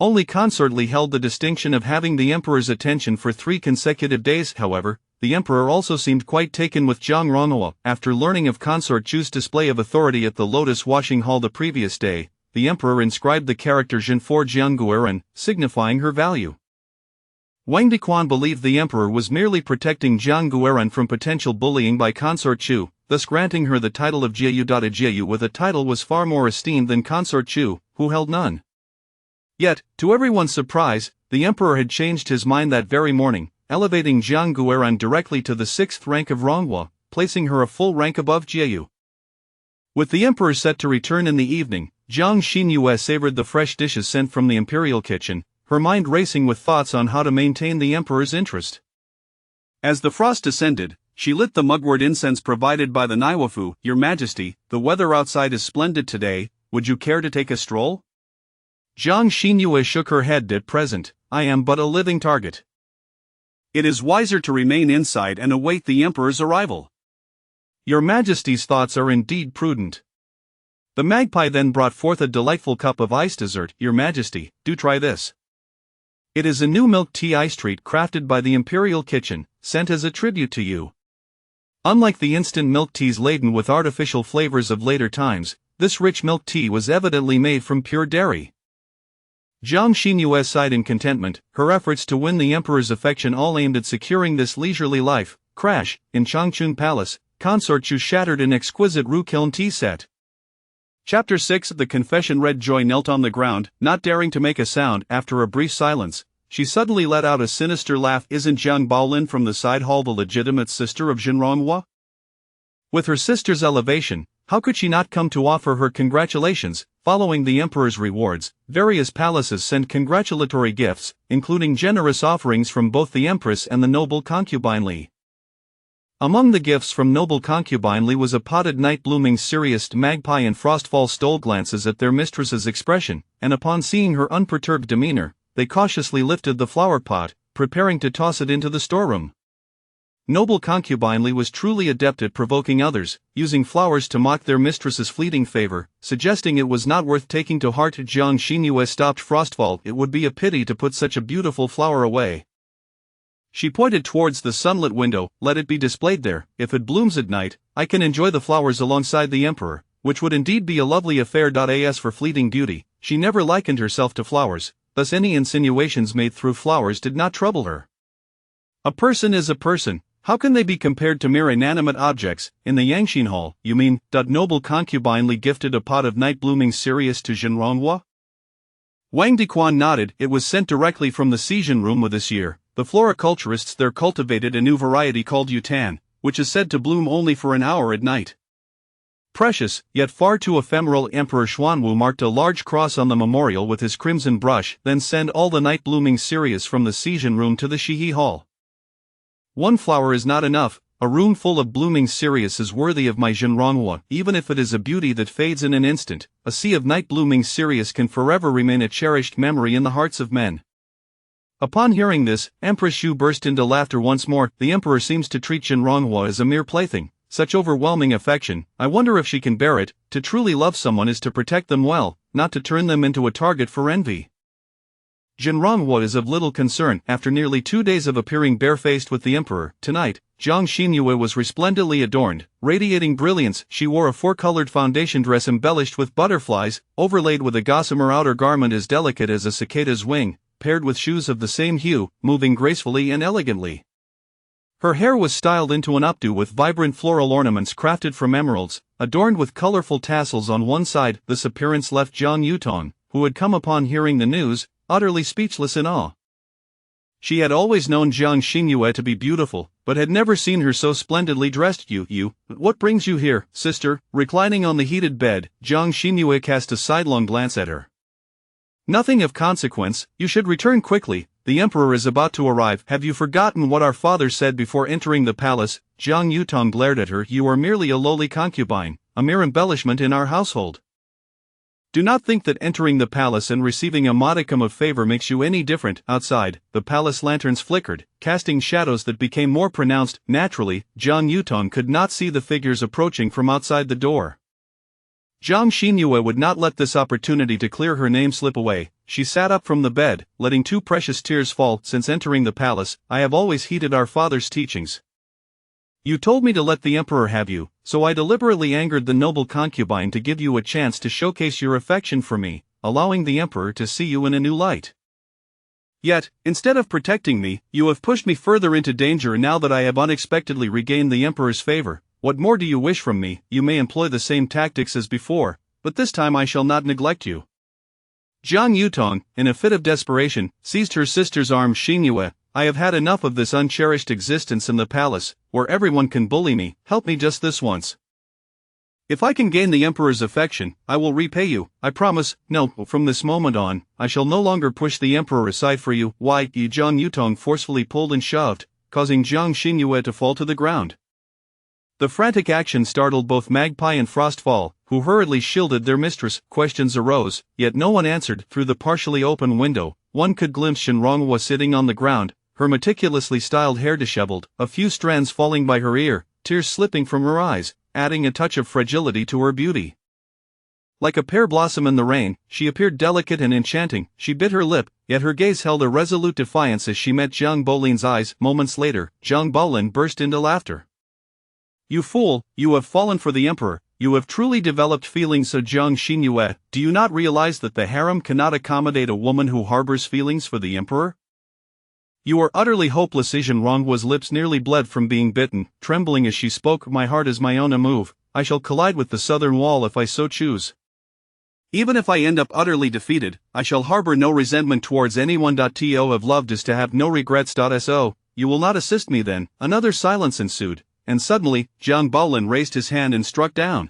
Only Consort Li held the distinction of having the emperor's attention for 3 consecutive days. However, the emperor also seemed quite taken with Jiang Ronghua. After learning of Consort Chu's display of authority at the Lotus Washing Hall the previous day, the emperor inscribed the character Jin for Jiang Guoran, signifying her value. Wang Dequan believed the emperor was merely protecting Jiang Guoran from potential bullying by Consort Chu, thus granting her the title of Jieyu. Jieyu with a title was far more esteemed than Consort Chu, who held none. Yet, to everyone's surprise, the emperor had changed his mind that very morning, elevating Jiang Guoran directly to the 6th rank of Ronghua, placing her a full rank above Jieyu. With the emperor set to return in the evening, Jiang Xinyue savored the fresh dishes sent from the imperial kitchen, her mind racing with thoughts on how to maintain the emperor's interest. As the frost descended, she lit the mugwort incense provided by the Naiwafu. Your Majesty, the weather outside is splendid today, would you care to take a stroll? Jiang Xinyue shook her head. At present, I am but a living target. It is wiser to remain inside and await the emperor's arrival. Your Majesty's thoughts are indeed prudent. The magpie then brought forth a delightful cup of ice dessert. Your Majesty, do try this. It is a new milk tea ice treat crafted by the imperial kitchen, sent as a tribute to you. Unlike the instant milk teas laden with artificial flavors of later times, this rich milk tea was evidently made from pure dairy. Jiang Xinyue sighed in contentment, her efforts to win the emperor's affection all aimed at securing this leisurely life. Crash, in Changchun Palace, Consort Chu shattered an exquisite roux-kiln tea set. Chapter 6. The Confession. Red Joy knelt on the ground, not daring to make a sound. After a brief silence, she suddenly let out a sinister laugh. Isn't Jiang Baolin from the side hall the legitimate sister of Jin Ronghua? With her sister's elevation, how could she not come to offer her congratulations? Following the emperor's rewards, various palaces sent congratulatory gifts, including generous offerings from both the empress and the noble concubine Li. Among the gifts from noble concubine Li was a potted night-blooming Sirius magpie, and Frostfall stole glances at their mistress's expression, and upon seeing her unperturbed demeanor, they cautiously lifted the flower pot, preparing to toss it into the storeroom. Noble concubine Li was truly adept at provoking others, using flowers to mock their mistress's fleeting favor, suggesting it was not worth taking to heart. Jiang Xinyue stopped Frostfall. It would be a pity to put such a beautiful flower away. She pointed towards the sunlit window. Let it be displayed there. If it blooms at night, I can enjoy the flowers alongside the emperor, which would indeed be a lovely affair. As for fleeting beauty, she never likened herself to flowers, thus any insinuations made through flowers did not trouble her. A person is a person. How can they be compared to mere inanimate objects? In the Yangxin Hall, you mean, noble concubine Li gifted a pot of night-blooming Sirius to Jin Ronghua? Wang Dequan nodded. It was sent directly from the Sijin room with this year. The floriculturists there cultivated a new variety called Yutan, which is said to bloom only for an hour at night. Precious, yet far too ephemeral. Emperor Xuanwu marked a large cross on the memorial with his crimson brush, then send all the night-blooming Sirius from the Sijin room to the Shihi Hall. One flower is not enough. A room full of blooming Sirius is worthy of my Jin Ronghua. Even if it is a beauty that fades in an instant, a sea of night-blooming Sirius can forever remain a cherished memory in the hearts of men. Upon hearing this, Empress Shu burst into laughter once more. The emperor seems to treat Jin Ronghua as a mere plaything. Such overwhelming affection, I wonder if she can bear it. To truly love someone is to protect them well, not to turn them into a target for envy. Jin Ronghua is of little concern. After nearly 2 days of appearing barefaced with the emperor, tonight, Jiang Xinyue was resplendently adorned, radiating brilliance. She wore a four-colored foundation dress embellished with butterflies, overlaid with a gossamer outer garment as delicate as a cicada's wing, paired with shoes of the same hue, moving gracefully and elegantly. Her hair was styled into an updo with vibrant floral ornaments crafted from emeralds, adorned with colorful tassels on one side. This appearance left Jiang Yutong, who had come upon hearing the news, utterly speechless in awe. She had always known Jiang Xinyue to be beautiful, but had never seen her so splendidly dressed. What brings you here, sister? Reclining on the heated bed, Jiang Xinyue cast a sidelong glance at her. Nothing of consequence. You should return quickly. The emperor is about to arrive. Have you forgotten what our father said before entering the palace? Jiang Yutong glared at her. You are merely a lowly concubine, a mere embellishment in our household. Do not think that entering the palace and receiving a modicum of favor makes you any different. Outside, the palace lanterns flickered, casting shadows that became more pronounced. Naturally, Jiang Yutong could not see the figures approaching from outside the door. Jiang Xinyue would not let this opportunity to clear her name slip away. She sat up from the bed, letting two precious tears fall. Since entering the palace, I have always heeded our father's teachings. You told me to let the emperor have you, so I deliberately angered the noble concubine to give you a chance to showcase your affection for me, allowing the emperor to see you in a new light. Yet, instead of protecting me, you have pushed me further into danger. Now that I have unexpectedly regained the emperor's favor, what more do you wish from me? You may employ the same tactics as before, but this time I shall not neglect you. Jiang Yutong, in a fit of desperation, seized her sister's arm. Xinyue, I have had enough of this uncherished existence in the palace, where everyone can bully me. Help me just this once. If I can gain the emperor's affection, I will repay you, I promise. No, from this moment on, I shall no longer push the emperor aside for you. Why? Jiang Yutong forcefully pulled and shoved, causing Jiang Xinyue to fall to the ground. The frantic action startled both Magpie and Frostfall, who hurriedly shielded their mistress. Questions arose, yet no one answered. Through the partially open window, one could glimpse Shenronghua sitting on the ground, her meticulously styled hair disheveled, a few strands falling by her ear, tears slipping from her eyes, adding a touch of fragility to her beauty. Like a pear blossom in the rain, she appeared delicate and enchanting. She bit her lip, yet her gaze held a resolute defiance as she met Zhang Bolin's eyes. Moments later, Zhang Bolin burst into laughter. You fool, you have fallen for the emperor. You have truly developed feelings. So Jiang Xinyue, do you not realize that the harem cannot accommodate a woman who harbors feelings for the emperor? You are utterly hopeless. Shenronghua's lips nearly bled from being bitten, trembling as she spoke. My heart is my own move. I shall collide with the southern wall if I so choose. Even if I end up utterly defeated, I shall harbor no resentment towards anyone. To have loved is to have no regrets. So, you will not assist me then? Another silence ensued, and suddenly, Zhang Bolin raised his hand and struck down.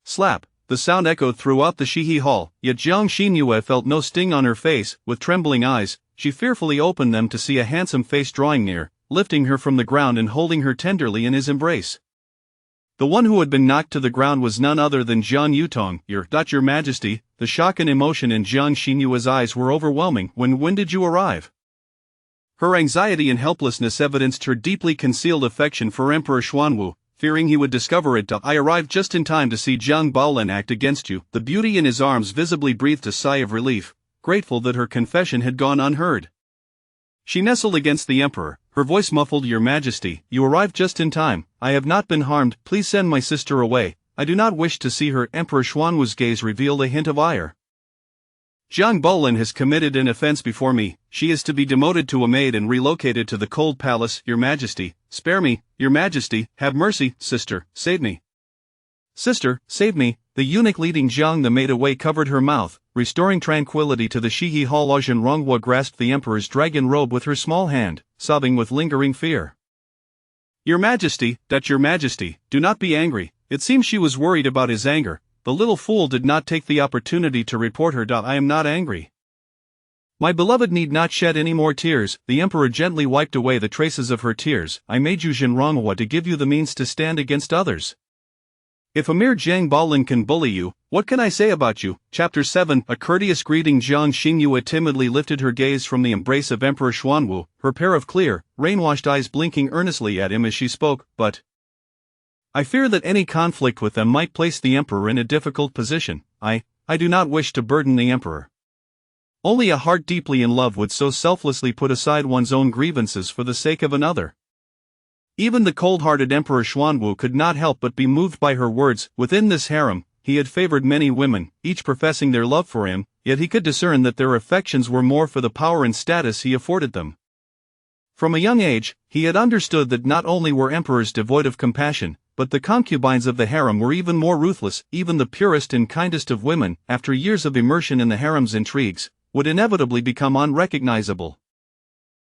Slap! The sound echoed throughout the Shihi hall, yet Jiang Xinyue felt no sting on her face. With trembling eyes, she fearfully opened them to see a handsome face drawing near, lifting her from the ground and holding her tenderly in his embrace. The one who had been knocked to the ground was none other than Jiang Yutong. Your Majesty. The shock and emotion in Jiang Xinyue's eyes were overwhelming. When did you arrive? Her anxiety and helplessness evidenced her deeply concealed affection for Emperor Xuanwu. Fearing he would discover it, I arrived just in time to see Zhang Bolin act against you. The beauty in his arms visibly breathed a sigh of relief, grateful that her confession had gone unheard. She nestled against the emperor, her voice muffled. Your Majesty, you arrived just in time. I have not been harmed. Please send my sister away. I do not wish to see her. Emperor Xuanwu's gaze revealed a hint of ire. Zhang Bolin has committed an offense before me. She is to be demoted to a maid and relocated to the cold palace. Your Majesty, spare me. Your Majesty, have mercy. Sister, save me. Sister, save me. The eunuch leading Zhang the maid away covered her mouth, restoring tranquility to the Shihi hall. Shenronghua grasped the emperor's dragon robe with her small hand, sobbing with lingering fear. Your Majesty, Your Majesty, do not be angry. It seems she was worried about his anger. The little fool did not take the opportunity to report her. I am not angry. My beloved need not shed any more tears. The emperor gently wiped away the traces of her tears. I made you Shenronghua to give you the means to stand against others. If a mere Zhang Bolin can bully you, what can I say about you? Chapter 7. A courteous greeting. Jiang Xinyue timidly lifted her gaze from the embrace of Emperor Xuanwu, her pair of clear, rain-washed eyes blinking earnestly at him as she spoke. But I fear that any conflict with them might place the emperor in a difficult position. I do not wish to burden the emperor. Only a heart deeply in love would so selflessly put aside one's own grievances for the sake of another. Even the cold-hearted Emperor Xuanwu could not help but be moved by her words. Within this harem, he had favored many women, each professing their love for him, yet he could discern that their affections were more for the power and status he afforded them. From a young age, he had understood that not only were emperors devoid of compassion, but the concubines of the harem were even more ruthless. Even the purest and kindest of women, after years of immersion in the harem's intrigues, would inevitably become unrecognizable.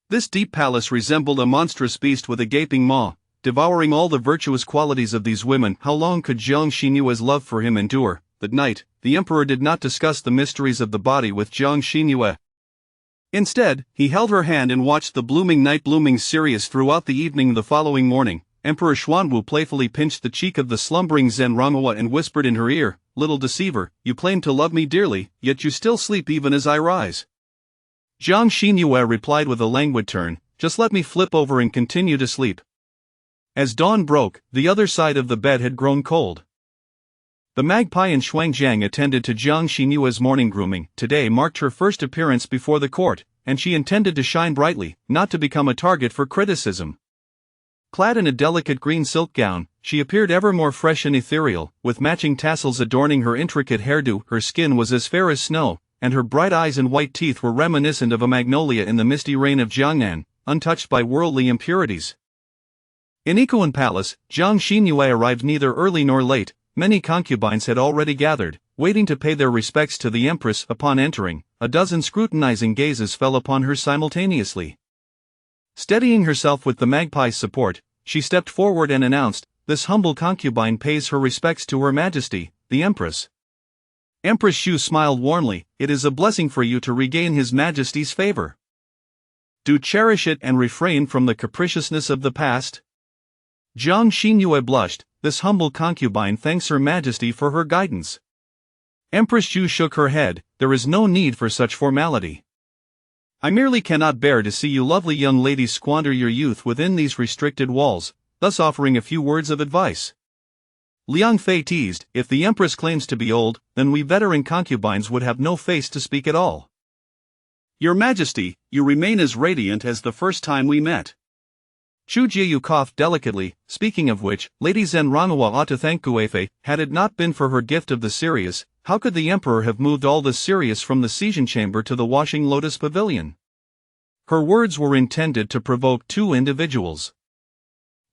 This deep palace resembled a monstrous beast with a gaping maw, devouring all the virtuous qualities of these women. How long could Jiang Xinyue's love for him endure? That night, the emperor did not discuss the mysteries of the body with Jiang Xinyue. Instead, he held her hand and watched the blooming night blooming serious throughout the evening. The following morning, Emperor Xuanwu playfully pinched the cheek of the slumbering Zhen Ronghua and whispered in her ear, "Little deceiver, you claim to love me dearly, yet you still sleep even as I rise." Jiang Xinyue replied with a languid turn, "Just let me flip over and continue to sleep." As dawn broke, the other side of the bed had grown cold. The magpie and Xuangjiang attended to Jiang Xinyue's morning grooming. Today marked her first appearance before the court, and she intended to shine brightly, not to become a target for criticism. Clad in a delicate green silk gown, she appeared ever more fresh and ethereal, with matching tassels adorning her intricate hairdo. Her skin was as fair as snow, and her bright eyes and white teeth were reminiscent of a magnolia in the misty rain of Jiangnan, untouched by worldly impurities. In Ikuan Palace, Jiang Xinyue arrived neither early nor late. Many concubines had already gathered, waiting to pay their respects to the Empress. Upon entering, a dozen scrutinizing gazes fell upon her simultaneously. Steadying herself with the magpie's support, she stepped forward and announced, "This humble concubine pays her respects to Her Majesty, the Empress." Empress Xu smiled warmly, "It is a blessing for you to regain His Majesty's favor. Do cherish it and refrain from the capriciousness of the past." Jiang Xinyue blushed. "This humble concubine thanks Her Majesty for her guidance." Empress Xu shook her head, "There is no need for such formality. I merely cannot bear to see you lovely young ladies squander your youth within these restricted walls," thus offering a few words of advice. Liang Fei teased, "If the Empress claims to be old, then we veteran concubines would have no face to speak at all." "Your Majesty, you remain as radiant as the first time we met." Chu Jiu coughed delicately, "Speaking of which, Lady Zhen Ronghua ought to thank Guifei. Had it not been for her gift of the Sirius, how could the Emperor have moved all the Sirius from the Season Chamber to the Washing Lotus Pavilion?" Her words were intended to provoke two individuals.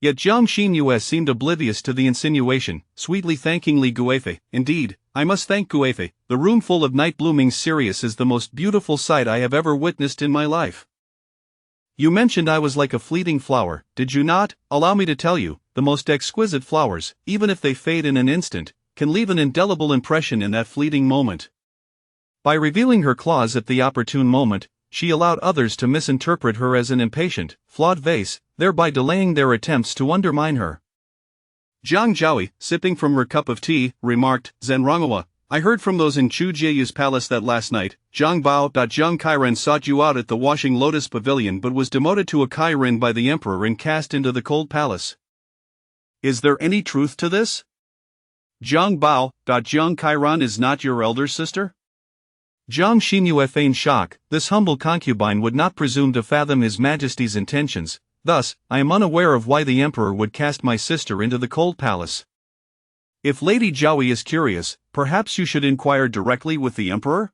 Yet Jiang Xinyue seemed oblivious to the insinuation, sweetly thanking Li Guifei. "Indeed, I must thank Guifei. The room full of night-blooming Sirius is the most beautiful sight I have ever witnessed in my life." "You mentioned I was like a fleeting flower, did you not? Allow me to tell you, the most exquisite flowers, even if they fade in an instant, can leave an indelible impression in that fleeting moment." By revealing her claws at the opportune moment, she allowed others to misinterpret her as an impatient, flawed vase, thereby delaying their attempts to undermine her. Jiang Zhaoi, sipping from her cup of tea, remarked, "Zhen Ronghua, I heard from those in Chu Jieyu's palace that last night, Zhang Kairen sought you out at the Washing Lotus Pavilion but was demoted to a Kairen by the Emperor and cast into the cold palace. Is there any truth to this? Zhang Kairen is not your elder sister?" Jiang Xinyue feigned shock. This humble concubine would not presume to fathom His Majesty's intentions, thus, I am unaware of why the Emperor would cast my sister into the cold palace. If Lady Zhaoi is curious, perhaps you should inquire directly with the Emperor?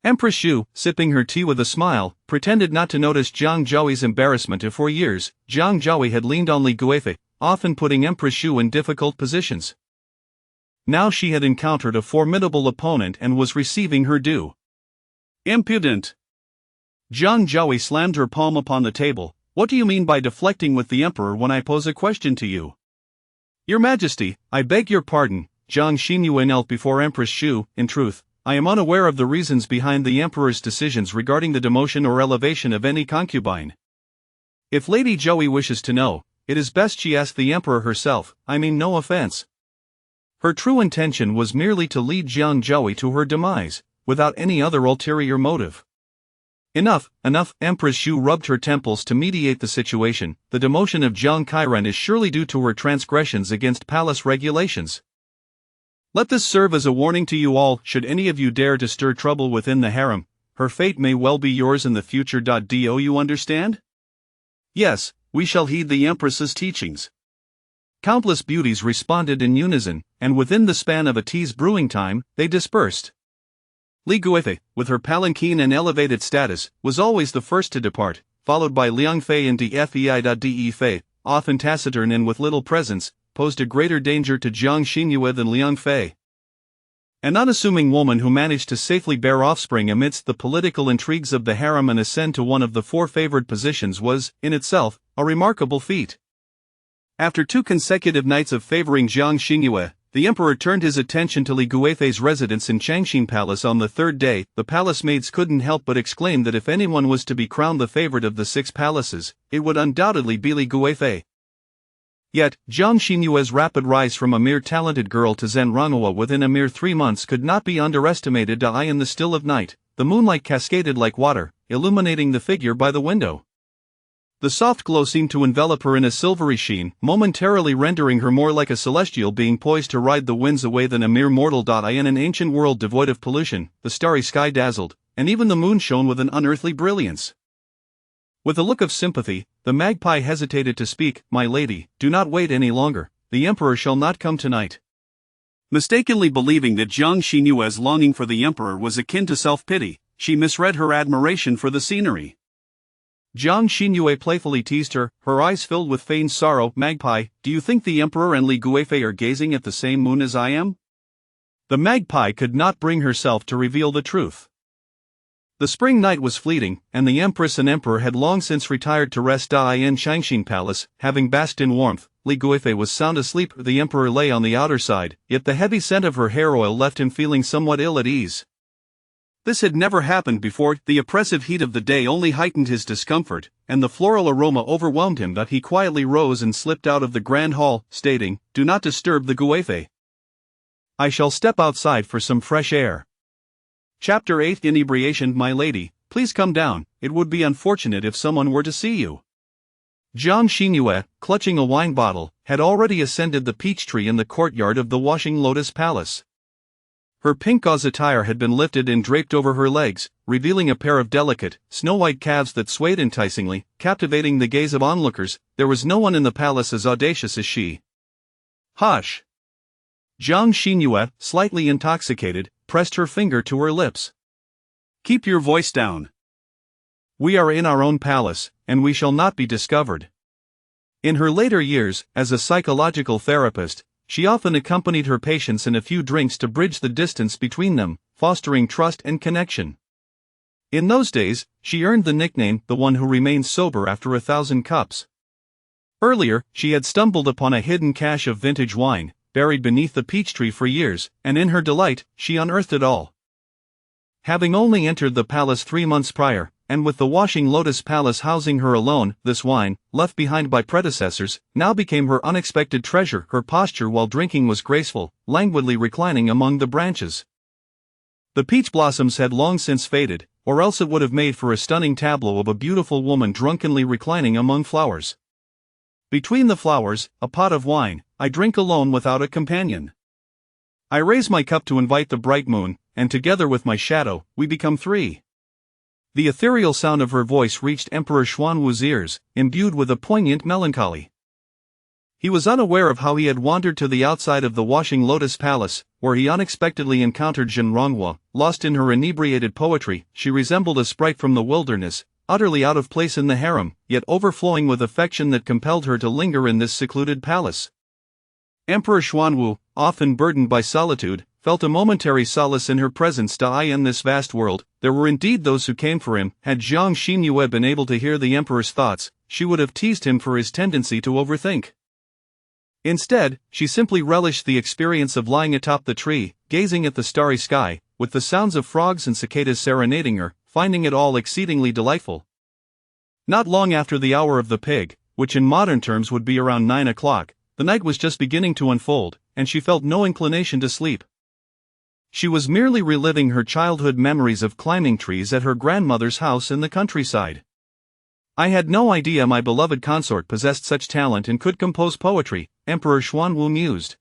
Empress Xu, sipping her tea with a smile, pretended not to notice Jiang Zhaoi's embarrassment. For years, Jiang Zhaoi had leaned on Li Guifei, often putting Empress Xu in difficult positions. Now she had encountered a formidable opponent and was receiving her due. "Impudent!" Jiang Zhaoi slammed her palm upon the table. "What do you mean by deflecting with the Emperor when I pose a question to you?" "Your Majesty, I beg your pardon." Jiang Xinyue knelt before Empress Xu. "In truth, I am unaware of the reasons behind the Emperor's decisions regarding the demotion or elevation of any concubine. If Lady Zhaoi wishes to know, it is best she ask the Emperor herself. I mean no offense." Her true intention was merely to lead Jiang Zhaoi to her demise, without any other ulterior motive. Enough. Empress Xu rubbed her temples to mediate the situation. "The demotion of Zhang Kairen is surely due to her transgressions against palace regulations. Let this serve as a warning to you all. Should any of you dare to stir trouble within the harem, her fate may well be yours in the future. Do you understand?" "Yes, we shall heed the Empress's teachings." Countless beauties responded in unison, and within the span of a tea's brewing time, they dispersed. Li Guifei, with her palanquin and elevated status, was always the first to depart, followed by Liang Fei and De Fei, often taciturn and with little presence, posed a greater danger to Jiang Xinyue than Liang Fei. An unassuming woman who managed to safely bear offspring amidst the political intrigues of the harem and ascend to one of the four favored positions was, in itself, a remarkable feat. After 2 consecutive nights of favoring Jiang Xinyue, the emperor turned his attention to Li Guifei's residence in Changxin Palace on the third day. The palace maids couldn't help but exclaim that if anyone was to be crowned the favorite of the 6 palaces, it would undoubtedly be Li Guifei. Yet, Jiang Xinyue's rapid rise from a mere talented girl to Zhenrongwa within a mere 3 months could not be underestimated. In the still of night, the moonlight cascaded like water, illuminating the figure by the window. The soft glow seemed to envelop her in a silvery sheen, momentarily rendering her more like a celestial being poised to ride the winds away than a mere mortal. In an ancient world devoid of pollution, the starry sky dazzled, and even the moon shone with an unearthly brilliance. With a look of sympathy, the magpie hesitated to speak. "My lady, do not wait any longer, the emperor shall not come tonight." Mistakenly believing that Jiang Xinyue's longing for the emperor was akin to self-pity, she misread her admiration for the scenery. Jiang Xinyue playfully teased her, her eyes filled with feigned sorrow. "Magpie, do you think the emperor and Li Guifei are gazing at the same moon as I am?" The magpie could not bring herself to reveal the truth. The spring night was fleeting, and the empress and emperor had long since retired to rest. In Changxin Palace, having basked in warmth, Li Guifei was sound asleep. The emperor lay on the outer side, yet the heavy scent of her hair oil left him feeling somewhat ill at ease. This had never happened before. The oppressive heat of the day only heightened his discomfort, and the floral aroma overwhelmed him. But he quietly rose and slipped out of the grand hall, stating, "Do not disturb the Guifei. I shall step outside for some fresh air." Chapter 8 Inebriation. "My lady, please come down, it would be unfortunate if someone were to see you." Jiang Xinyue, clutching a wine bottle, had already ascended the peach tree in the courtyard of the Washing Lotus Palace. Her pink gauze attire had been lifted and draped over her legs, revealing a pair of delicate, snow-white calves that swayed enticingly, captivating the gaze of onlookers. There was no one in the palace as audacious as she. "Hush!" Jiang Xinyue, slightly intoxicated, pressed her finger to her lips. "Keep your voice down. We are in our own palace, and we shall not be discovered." In her later years, as a psychological therapist, she often accompanied her patients in a few drinks to bridge the distance between them, fostering trust and connection. In those days, she earned the nickname, "the one who remains sober after 1,000 cups." Earlier, she had stumbled upon a hidden cache of vintage wine, buried beneath the peach tree for years, and in her delight, she unearthed it all. Having only entered the palace 3 months prior, and with the Washing Lotus Palace housing her alone, this wine, left behind by predecessors, now became her unexpected treasure. Her posture while drinking was graceful, languidly reclining among the branches. The peach blossoms had long since faded, or else it would have made for a stunning tableau of a beautiful woman drunkenly reclining among flowers. Between the flowers, a pot of wine, I drink alone without a companion. I raise my cup to invite the bright moon, and together with my shadow, we become 3. The ethereal sound of her voice reached Emperor Xuanwu's ears, imbued with a poignant melancholy. He was unaware of how he had wandered to the outside of the Washing Lotus Palace, where he unexpectedly encountered Zhenrongwa. Lost in her inebriated poetry, she resembled a sprite from the wilderness, utterly out of place in the harem, yet overflowing with affection that compelled her to linger in this secluded palace. Emperor Xuanwu, often burdened by solitude, felt a momentary solace in her presence. In this vast world, there were indeed those who came for him. Had Jiang Xinyue been able to hear the emperor's thoughts, she would have teased him for his tendency to overthink. Instead, she simply relished the experience of lying atop the tree, gazing at the starry sky, with the sounds of frogs and cicadas serenading her, finding it all exceedingly delightful. Not long after the hour of the pig, which in modern terms would be around 9 o'clock, the night was just beginning to unfold, and she felt no inclination to sleep. She was merely reliving her childhood memories of climbing trees at her grandmother's house in the countryside. "I had no idea my beloved consort possessed such talent and could compose poetry," Emperor Xuanwu mused.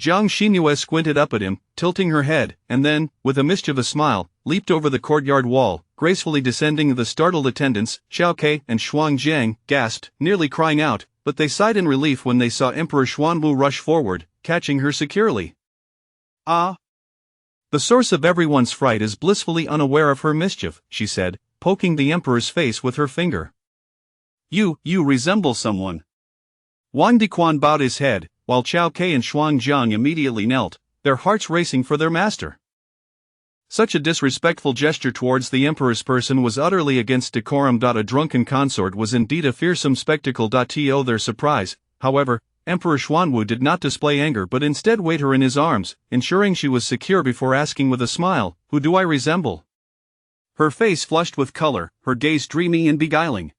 Jiang Xinyue squinted up at him, tilting her head, and then, with a mischievous smile, leaped over the courtyard wall, gracefully descending the startled attendants. Xiao Ke and Shuang Jiang gasped, nearly crying out, but they sighed in relief when they saw Emperor Xuanwu rush forward, catching her securely. Ah! The source of everyone's fright is blissfully unaware of her mischief, she said, poking the emperor's face with her finger. You resemble someone. Wang Diquan bowed his head, while Qiao Ke and Shuang Jiang immediately knelt, their hearts racing for their master. Such a disrespectful gesture towards the emperor's person was utterly against decorum. A drunken consort was indeed a fearsome spectacle. To their surprise, however, Emperor Xuanwu did not display anger but instead weighed her in his arms, ensuring she was secure before asking with a smile, "Who do I resemble?" Her face flushed with color, her gaze dreamy and beguiling.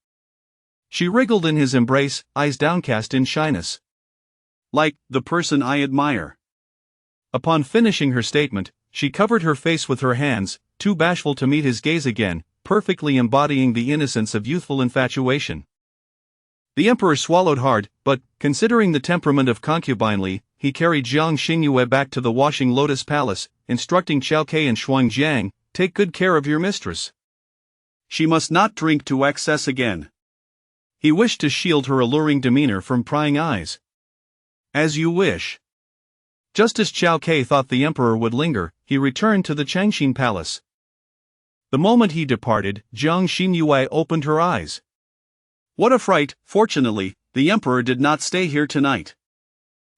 She wriggled in his embrace, eyes downcast in shyness. "Like the person I admire." Upon finishing her statement, she covered her face with her hands, too bashful to meet his gaze again, perfectly embodying the innocence of youthful infatuation. The emperor swallowed hard, but, considering the temperament of concubine Li, he carried Jiang Xingyue back to the Washing Lotus Palace, instructing Qiao Ke and Shuang Jiang, "Take good care of your mistress. She must not drink to excess again." He wished to shield her alluring demeanor from prying eyes. "As you wish." Just as Qiao Ke thought the emperor would linger, he returned to the Changxin Palace. The moment he departed, Jiang Xingyue opened her eyes. What a fright! Fortunately, the emperor did not stay here tonight.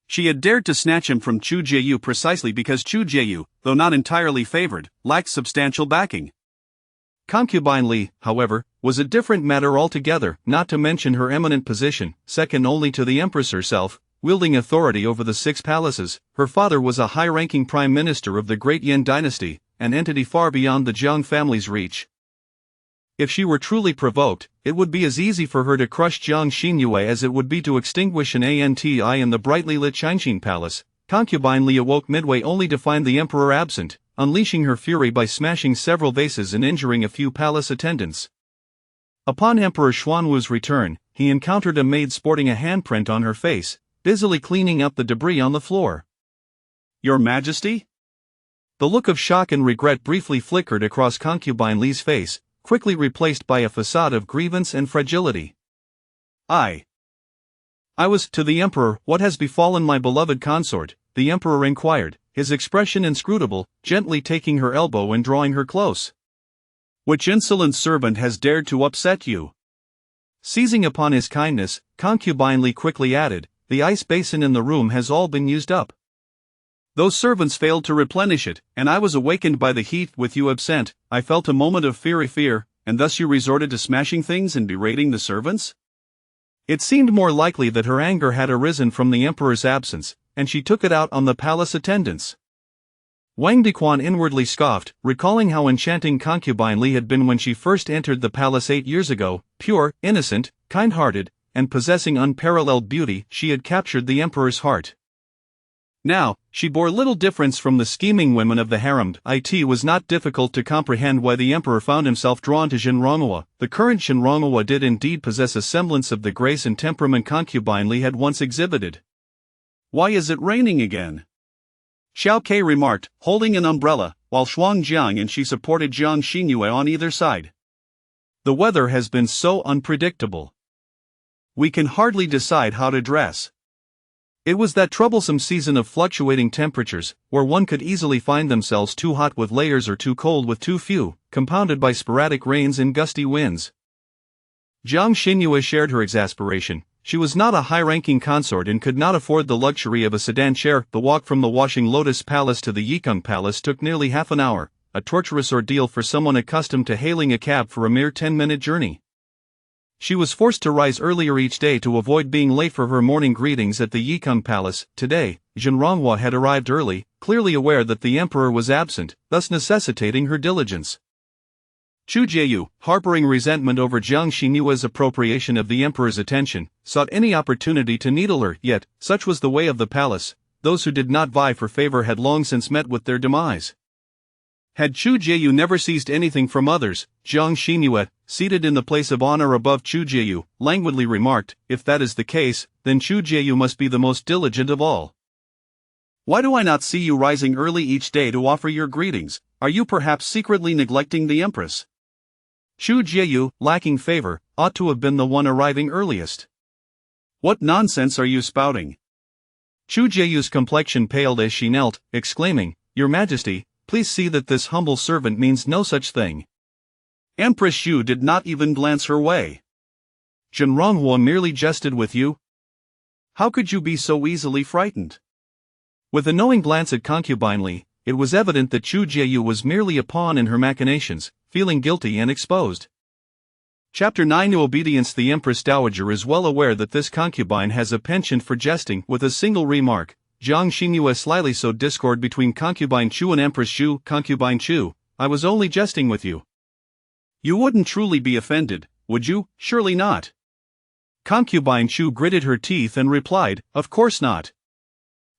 She had dared to snatch him from Chu Jieyu precisely because Chu Jieyu, though not entirely favored, lacked substantial backing. Concubine Li, however, was a different matter altogether, not to mention her eminent position, second only to the Empress herself, wielding authority over the 6 palaces. Her father was a high-ranking prime minister of the Great Yin dynasty, an entity far beyond the Jiang family's reach. If she were truly provoked, it would be as easy for her to crush Jiang Xingyue as it would be to extinguish an anti in the brightly lit Changxin Palace. Concubine Li awoke midway only to find the emperor absent, unleashing her fury by smashing several vases and injuring a few palace attendants. Upon Emperor Xuanwu's return, he encountered a maid sporting a handprint on her face, busily cleaning up the debris on the floor. "Your Majesty?" The look of shock and regret briefly flickered across Concubine Li's face, quickly replaced by a facade of grievance and fragility. I was to the emperor. "What has befallen my beloved consort?" the emperor inquired, his expression inscrutable, gently taking her elbow and drawing her close. "Which insolent servant has dared to upset you?" Seizing upon his kindness, Concubine Li quickly added, "The ice basin in the room has all been used up. Those servants failed to replenish it, and I was awakened by the heat. With you absent, I felt a moment of fear, and thus you resorted to smashing things and berating the servants?" It seemed more likely that her anger had arisen from the emperor's absence, and she took it out on the palace attendants. Wang Diquan inwardly scoffed, recalling how enchanting Concubine Li had been when she first entered the palace 8 years ago. Pure, innocent, kind-hearted, and possessing unparalleled beauty, she had captured the emperor's heart. Now, she bore little difference from the scheming women of the harem. It was not difficult to comprehend why the emperor found himself drawn to Shenronghua. The current Shenronghua did indeed possess a semblance of the grace and temperament Concubine Li had once exhibited. "Why is it raining again?" Xiao Ke remarked, holding an umbrella, while Shuang Jiang and she supported Jiang Xingyue on either side. "The weather has been so unpredictable. We can hardly decide how to dress." It was that troublesome season of fluctuating temperatures, where one could easily find themselves too hot with layers or too cold with too few, compounded by sporadic rains and gusty winds. Jiang Xingyue shared her exasperation. She was not a high-ranking consort and could not afford the luxury of a sedan chair. The walk from the Washing Lotus Palace to the Yikeng Palace took nearly half an hour, a torturous ordeal for someone accustomed to hailing a cab for a mere 10-minute journey. She was forced to rise earlier each day to avoid being late for her morning greetings at the Yikeng Palace. Today, Shenronghua had arrived early, clearly aware that the emperor was absent, thus necessitating her diligence. Chu Jieyu, harboring resentment over Jiang Xinyue's appropriation of the emperor's attention, sought any opportunity to needle her. Yet, such was the way of the palace, those who did not vie for favor had long since met with their demise. Had Chu Jieyu never seized anything from others, Jiang Xingyue, seated in the place of honor above Chu Jieyu, languidly remarked, "If that is the case, then Chu Jieyu must be the most diligent of all. Why do I not see you rising early each day to offer your greetings? Are you perhaps secretly neglecting the Empress?" Chu Jieyu, lacking favor, ought to have been the one arriving earliest. What nonsense are you spouting? Chu Jieyu's complexion paled as she knelt, exclaiming, Your Majesty, please see that this humble servant means no such thing. Empress Xu did not even glance her way. Zhenronghua merely jested with you? How could you be so easily frightened? With a knowing glance at concubine Li, it was evident that Chu Jieyu was merely a pawn in her machinations, feeling guilty and exposed. Chapter 9 Obedience. The Empress Dowager is well aware that this concubine has a penchant for jesting. With a single remark, Jiang Xingyue slyly sowed discord between concubine Chu and Empress Xu. Concubine Chu, I was only jesting with you. You wouldn't truly be offended, would you? Surely not. Concubine Chu gritted her teeth and replied, Of course not.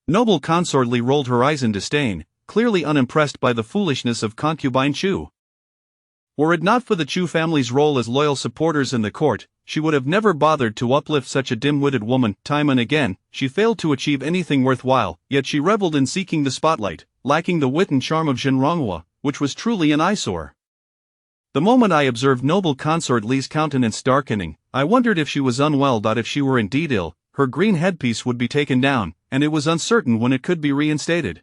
Noble consort Li rolled her eyes in disdain, clearly unimpressed by the foolishness of concubine Chu. Were it not for the Chu family's role as loyal supporters in the court, she would have never bothered to uplift such a dim-witted woman. Time and again, she failed to achieve anything worthwhile, yet she reveled in seeking the spotlight, lacking the wit and charm of Zhenronghua, which was truly an eyesore. The moment I observed noble consort Li's countenance darkening, I wondered if she was unwell. If she were indeed ill, her green headpiece would be taken down, and it was uncertain when it could be reinstated.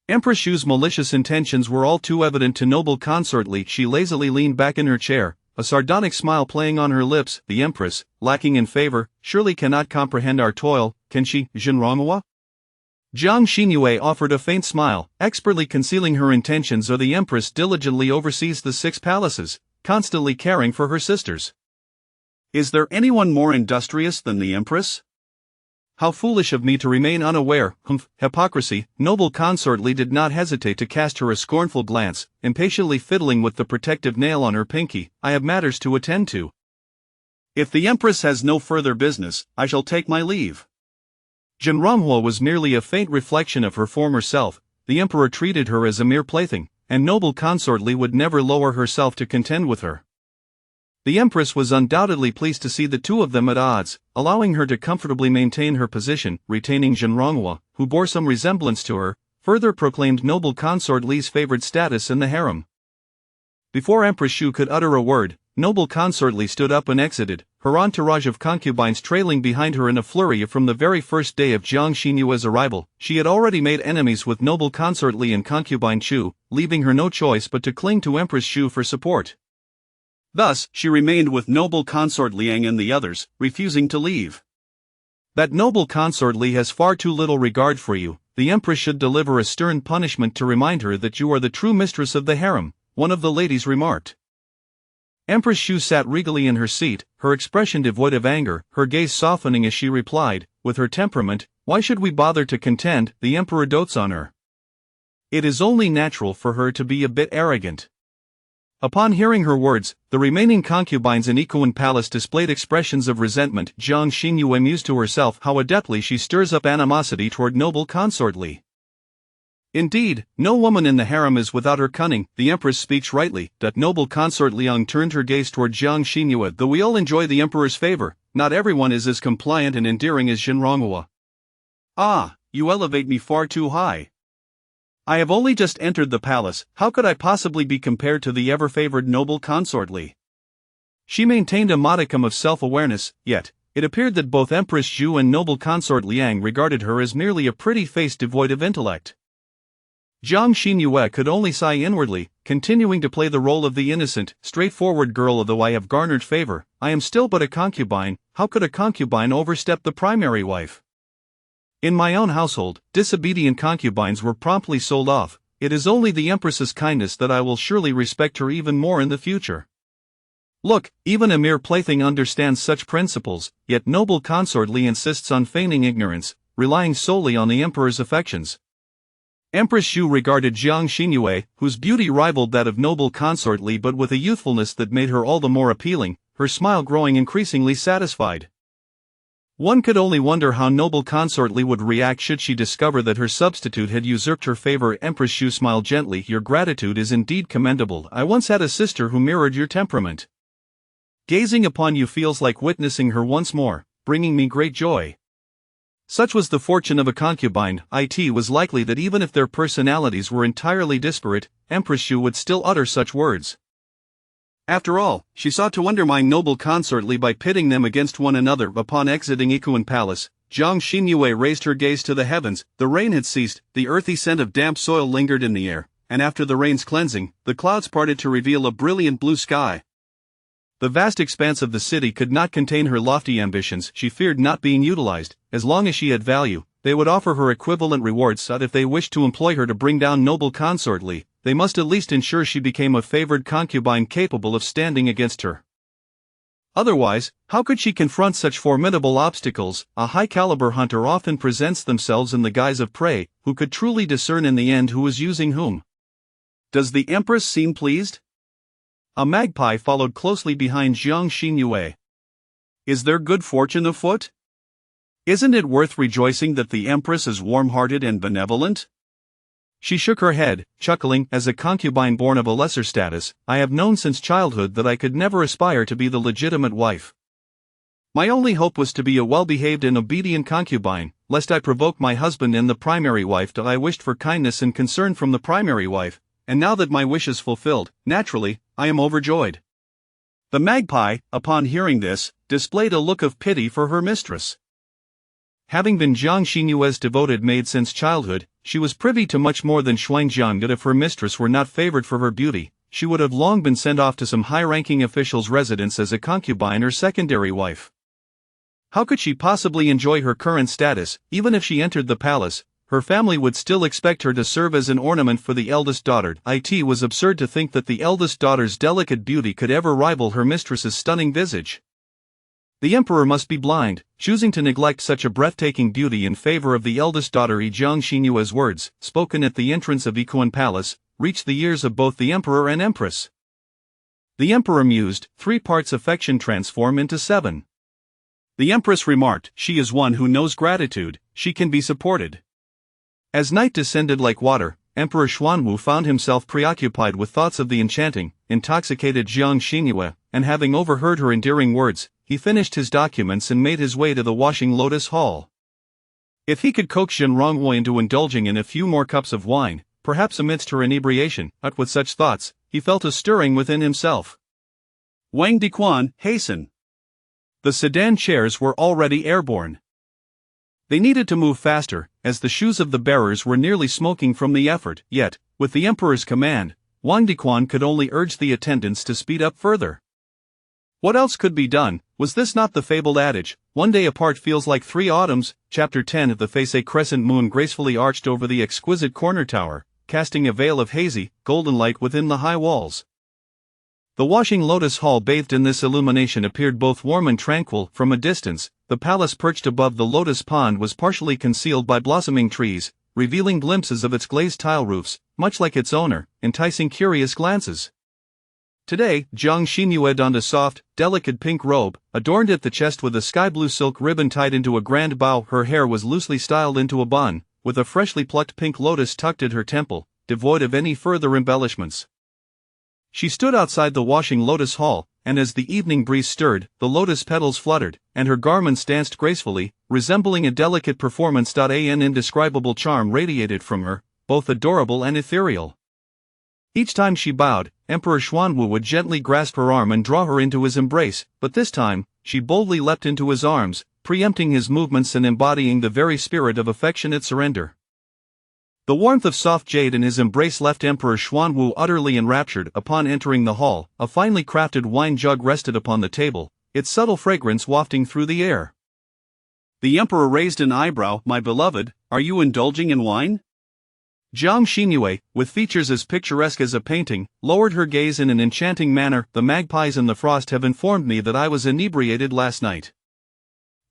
Empress Xu's malicious intentions were all too evident to noble consort Li. She lazily leaned back in her chair, a sardonic smile playing on her lips. The Empress, lacking in favor, surely cannot comprehend our toil, can she, Zhenronghua? Jiang Xingyue offered a faint smile, expertly concealing her intentions. The Empress diligently oversees the 6 palaces, constantly caring for her sisters. Is there anyone more industrious than the Empress? How foolish of me to remain unaware. Hypocrisy. Noble consort Li did not hesitate to cast her a scornful glance, impatiently fiddling with the protective nail on her pinky. I have matters to attend to. If the Empress has no further business, I shall take my leave. Zhenronghua was merely a faint reflection of her former self. The Emperor treated her as a mere plaything, and noble consort Li would never lower herself to contend with her. The Empress was undoubtedly pleased to see the two of them at odds, allowing her to comfortably maintain her position. Retaining Zhenronghua, who bore some resemblance to her, further proclaimed noble consort Li's favored status in the harem. Before Empress Xu could utter a word, noble consort Li stood up and exited, her entourage of concubines trailing behind her in a flurry. From the very first day of Jiang Xinyue's arrival, she had already made enemies with noble consort Li and concubine Chu, leaving her no choice but to cling to Empress Xu for support. Thus, she remained with noble consort Liang and the others, refusing to leave. That noble consort Li has far too little regard for you. The Empress should deliver a stern punishment to remind her that you are the true mistress of the harem, one of the ladies remarked. Empress Xu sat regally in her seat, her expression devoid of anger, her gaze softening as she replied, with her temperament, Why should we bother to contend? The Emperor dotes on her. It is only natural for her to be a bit arrogant. Upon hearing her words, the remaining concubines in Ikuan Palace displayed expressions of resentment. Jiang Xinyue mused to herself how adeptly she stirs up animosity toward noble consort Li. Indeed, no woman in the harem is without her cunning. The Empress speaks rightly. Noble consort Liang turned her gaze toward Jiang Xinyue. Though we all enjoy the Emperor's favor, not everyone is as compliant and endearing as Zhenronghua. Ah, you elevate me far too high. I have only just entered the palace, how could I possibly be compared to the ever-favored noble consort Li? She maintained a modicum of self-awareness, yet, it appeared that both Empress Xu and noble consort Liang regarded her as merely a pretty face devoid of intellect. Jiang Xinyue could only sigh inwardly, continuing to play the role of the innocent, straightforward girl. Although I have garnered favor, I am still but a concubine. How could a concubine overstep the primary wife? In my own household, disobedient concubines were promptly sold off. It is only the Empress's kindness that I will surely respect her even more in the future. Look, even a mere plaything understands such principles, yet noble consort Li insists on feigning ignorance, relying solely on the Emperor's affections. Empress Xu regarded Jiang Xinyue, whose beauty rivaled that of noble consort Li, but with a youthfulness that made her all the more appealing, her smile growing increasingly satisfied. One could only wonder how noble consort Li would react should she discover that her substitute had usurped her favor. Empress Xu smiled gently. Your gratitude is indeed commendable. I once had a sister who mirrored your temperament. Gazing upon you feels like witnessing her once more, bringing me great joy. Such was the fortune of a concubine. It was likely that even if their personalities were entirely disparate, Empress Xu would still utter such words. After all, she sought to undermine noble consort Li by pitting them against one another. Upon exiting Ikuan Palace, Jiang Xinyue raised her gaze to the heavens. The rain had ceased, the earthy scent of damp soil lingered in the air, and after the rain's cleansing, the clouds parted to reveal a brilliant blue sky. The vast expanse of the city could not contain her lofty ambitions. She feared not being utilized. As long as she had value, they would offer her equivalent rewards. But if they wished to employ her to bring down noble consort Li, they must at least ensure she became a favored concubine capable of standing against her. Otherwise, how could she confront such formidable obstacles? A high-caliber hunter often presents themselves in the guise of prey, who could truly discern in the end who is using whom. Does the Empress seem pleased? A magpie followed closely behind Jiang Xinyue. Is there good fortune afoot? Isn't it worth rejoicing that the Empress is warm-hearted and benevolent? She shook her head, chuckling. As a concubine born of a lesser status, I have known since childhood that I could never aspire to be the legitimate wife. My only hope was to be a well-behaved and obedient concubine, lest I provoke my husband and the primary wife. Till I wished for kindness and concern from the primary wife, and now that my wish is fulfilled, naturally, I am overjoyed. The magpie, upon hearing this, displayed a look of pity for her mistress. Having been Jiang Xinyue's devoted maid since childhood, she was privy to much more than Xuanjiang. That if her mistress were not favored for her beauty, she would have long been sent off to some high-ranking official's residence as a concubine or secondary wife. How could she possibly enjoy her current status? Even if she entered the palace, her family would still expect her to serve as an ornament for the eldest daughter. It was absurd to think that the eldest daughter's delicate beauty could ever rival her mistress's stunning visage. The emperor must be blind, choosing to neglect such a breathtaking beauty in favor of the eldest daughter. Jiang Xinyue's words, spoken at the entrance of Ikuan Palace, reached the ears of both the emperor and empress. The emperor mused, 3 parts affection transform into 7. The empress remarked, she is one who knows gratitude, she can be supported. As night descended like water, Emperor Xuanwu found himself preoccupied with thoughts of the enchanting, intoxicated Jiang Xinyue, and having overheard her endearing words, he finished his documents and made his way to the washing lotus hall. If he could coax Zhen Ronghui into indulging in a few more cups of wine, perhaps amidst her inebriation, but with such thoughts, he felt a stirring within himself. Wang Diquan, hasten! The sedan chairs were already airborne. They needed to move faster, as the shoes of the bearers were nearly smoking from the effort. Yet, with the emperor's command, Wang Diquan could only urge the attendants to speed up further. What else could be done? Was this not the fabled adage, one day apart feels like 3 autumns? Chapter 10. The face a crescent moon gracefully arched over the exquisite corner tower, casting a veil of hazy, golden light within the high walls. The washing lotus hall bathed in this illumination appeared both warm and tranquil. From a distance, the palace perched above the lotus pond was partially concealed by blossoming trees, revealing glimpses of its glazed tile roofs, much like its owner, enticing curious glances. Today, Jiang Xinyue donned a soft, delicate pink robe, adorned at the chest with a sky-blue silk ribbon tied into a grand bow. Her hair was loosely styled into a bun, with a freshly plucked pink lotus tucked at her temple, devoid of any further embellishments. She stood outside the washing lotus hall, and as the evening breeze stirred, the lotus petals fluttered, and her garments danced gracefully, resembling a delicate performance. An indescribable charm radiated from her, both adorable and ethereal. Each time she bowed, Emperor Xuanwu would gently grasp her arm and draw her into his embrace, but this time, she boldly leapt into his arms, preempting his movements and embodying the very spirit of affectionate surrender. The warmth of soft jade in his embrace left Emperor Xuanwu utterly enraptured. Upon entering the hall, a finely crafted wine jug rested upon the table, its subtle fragrance wafting through the air. The emperor raised an eyebrow. My beloved, are you indulging in wine? Jiang Xinyue, with features as picturesque as a painting, lowered her gaze in an enchanting manner. The magpies in the frost have informed me that I was inebriated last night.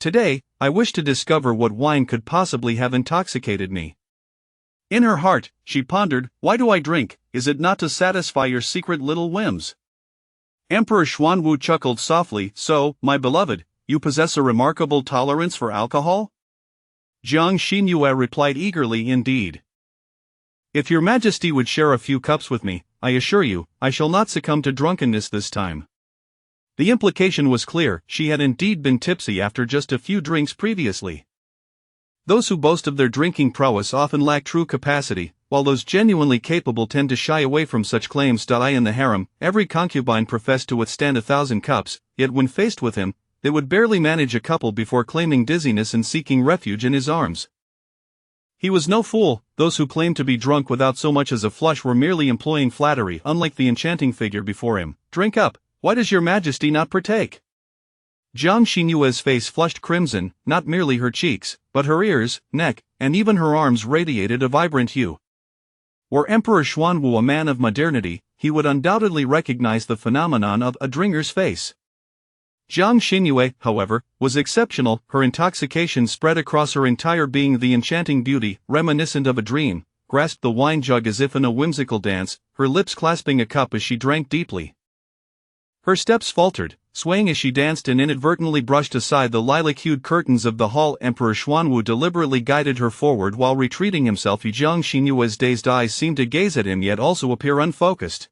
Today, I wish to discover what wine could possibly have intoxicated me. In her heart, she pondered, why do I drink? Is it not to satisfy your secret little whims? Emperor Xuanwu chuckled softly. So, my beloved, you possess a remarkable tolerance for alcohol? Jiang Xinyue replied eagerly. Indeed. If your majesty would share a few cups with me, I assure you, I shall not succumb to drunkenness this time. The implication was clear, she had indeed been tipsy after just a few drinks previously. Those who boast of their drinking prowess often lack true capacity, while those genuinely capable tend to shy away from such claims. In the harem, every concubine professed to withstand 1,000 cups, yet when faced with him, they would barely manage a couple before claiming dizziness and seeking refuge in his arms. He was no fool. Those who claimed to be drunk without so much as a flush were merely employing flattery. Unlike the enchanting figure before him. Drink up, why does your majesty not partake? Jiang Xinyue's face flushed crimson, not merely her cheeks, but her ears, neck, and even her arms radiated a vibrant hue. Were Emperor Xuanwu a man of modernity, he would undoubtedly recognize the phenomenon of a drinker's face. Jiang Xinyue, however, was exceptional. Her intoxication spread across her entire being. The enchanting beauty, reminiscent of a dream, grasped the wine jug as if in a whimsical dance, her lips clasping a cup as she drank deeply. Her steps faltered, swaying as she danced and inadvertently brushed aside the lilac-hued curtains of the hall. Emperor Xuanwu deliberately guided her forward while retreating himself. Jiang Xinyue's dazed eyes seemed to gaze at him yet also appear unfocused.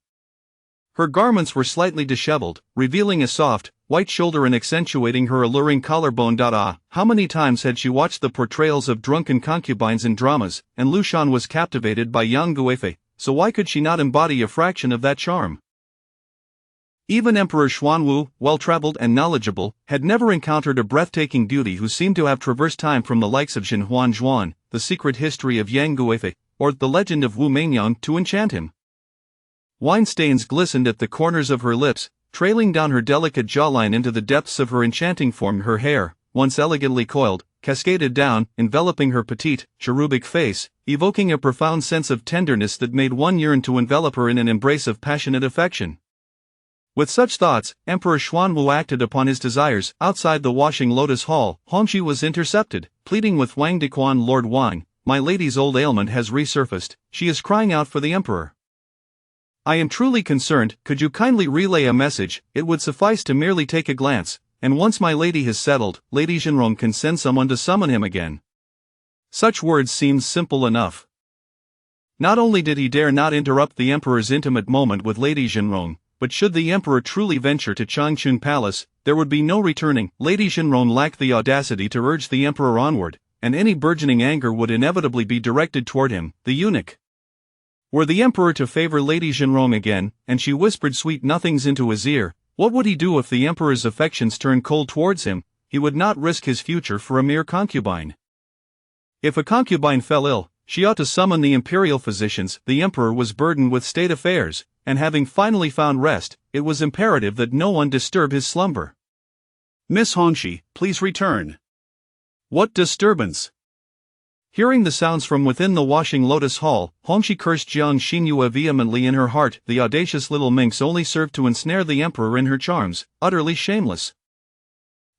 Her garments were slightly disheveled, revealing a soft, white shoulder and accentuating her alluring collarbone. How many times had she watched the portrayals of drunken concubines in dramas, and Lu Shan was captivated by Yang Guifei, so why could she not embody a fraction of that charm? Even Emperor Xuanwu, well-traveled and knowledgeable, had never encountered a breathtaking beauty who seemed to have traversed time from the likes of Xin Huanzhuan, The Secret History of Yang Guifei, or The Legend of Wu Mengniang to enchant him. Wine stains glistened at the corners of her lips, trailing down her delicate jawline into the depths of her enchanting form. Her hair, once elegantly coiled, cascaded down, enveloping her petite, cherubic face, evoking a profound sense of tenderness that made one yearn to envelop her in an embrace of passionate affection. With such thoughts, Emperor Xuanwu acted upon his desires. Outside the washing lotus hall, Hongxi was intercepted, pleading with Wang Dequan. Lord Wang, my lady's old ailment has resurfaced, she is crying out for the emperor. I am truly concerned, could you kindly relay a message? It would suffice to merely take a glance, and once my lady has settled, Lady Zhenrong can send someone to summon him again. Such words seemed simple enough. Not only did he dare not interrupt the emperor's intimate moment with Lady Zhenrong, but should the emperor truly venture to Changchun Palace, there would be no returning. Lady Zhenrong lacked the audacity to urge the emperor onward, and any burgeoning anger would inevitably be directed toward him, the eunuch. Were the emperor to favor Lady Zhenrong again, and she whispered sweet nothings into his ear, what would he do if the emperor's affections turned cold towards him? He would not risk his future for a mere concubine. If a concubine fell ill, she ought to summon the imperial physicians. The emperor was burdened with state affairs, and having finally found rest, it was imperative that no one disturb his slumber. Miss Hongxi, please return. What disturbance? Hearing the sounds from within the washing lotus hall, Hongxi cursed Jiang Xinyue vehemently in her heart. The audacious little minx only served to ensnare the emperor in her charms, utterly shameless.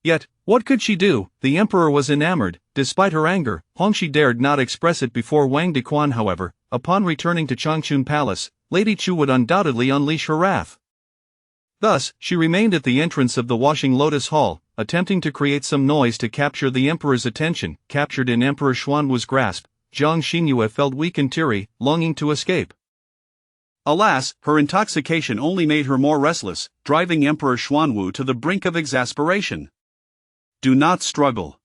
Yet, what could she do? The emperor was enamored. Despite her anger, Hongxi dared not express it before Wang Dequan. However, upon returning to Changchun Palace, Lady Chu would undoubtedly unleash her wrath. Thus, she remained at the entrance of the washing lotus hall, attempting to create some noise to capture the emperor's attention. Captured in Emperor Xuanwu's grasp, Jiang Xinyue felt weak and teary, longing to escape. Alas, her intoxication only made her more restless, driving Emperor Xuanwu to the brink of exasperation. Do not struggle.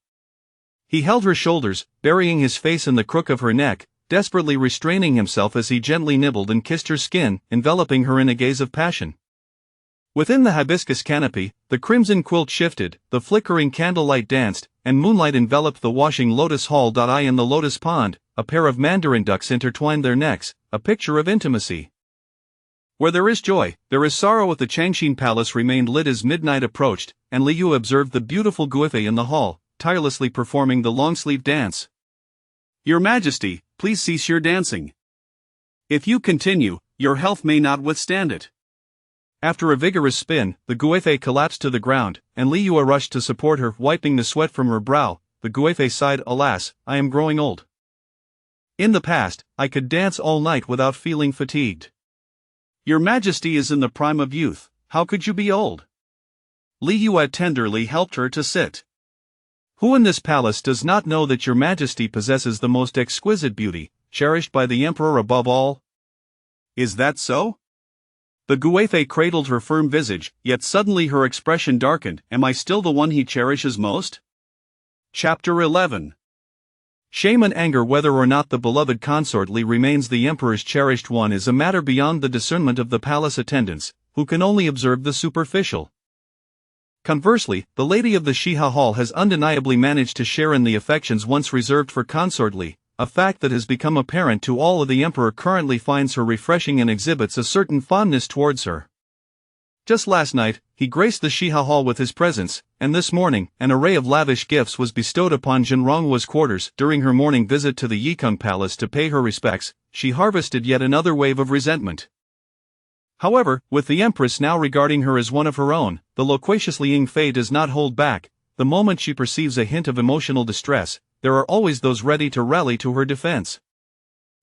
He held her shoulders, burying his face in the crook of her neck, desperately restraining himself as he gently nibbled and kissed her skin, enveloping her in a gaze of passion. Within the hibiscus canopy, the crimson quilt shifted, the flickering candlelight danced, and moonlight enveloped the washing lotus hall. In the lotus pond, a pair of mandarin ducks intertwined their necks, a picture of intimacy. Where there is joy, there is sorrow. At the Changxin Palace remained lit as midnight approached, and Li Yu observed the beautiful Guifei in the hall, tirelessly performing the long-sleeve dance. Your Majesty, please cease your dancing. If you continue, your health may not withstand it. After a vigorous spin, the Guifei collapsed to the ground, and Li Yu rushed to support her, wiping the sweat from her brow. The Guifei sighed, alas, I am growing old. In the past, I could dance all night without feeling fatigued. Your Majesty is in the prime of youth, how could you be old? Li Yu tenderly helped her to sit. Who in this palace does not know that your Majesty possesses the most exquisite beauty, cherished by the emperor above all? Is that so? The Guifei cradled her firm visage, yet suddenly her expression darkened. Am I still the one he cherishes most? Chapter 11. Shame and anger whether or not the beloved consort Li remains the emperor's cherished one is a matter beyond the discernment of the palace attendants, who can only observe the superficial. Conversely, the lady of the Shiha Hall has undeniably managed to share in the affections once reserved for consort Li, a fact that has become apparent to all. The emperor currently finds her refreshing and exhibits a certain fondness towards her. Just last night, he graced the Shiha Hall with his presence, and this morning, an array of lavish gifts was bestowed upon Jinronghua's quarters. During her morning visit to the Yikeng Palace to pay her respects, she harvested yet another wave of resentment. However, with the Empress now regarding her as one of her own, the loquacious Li Yingfei does not hold back. The moment she perceives a hint of emotional distress, there are always those ready to rally to her defense.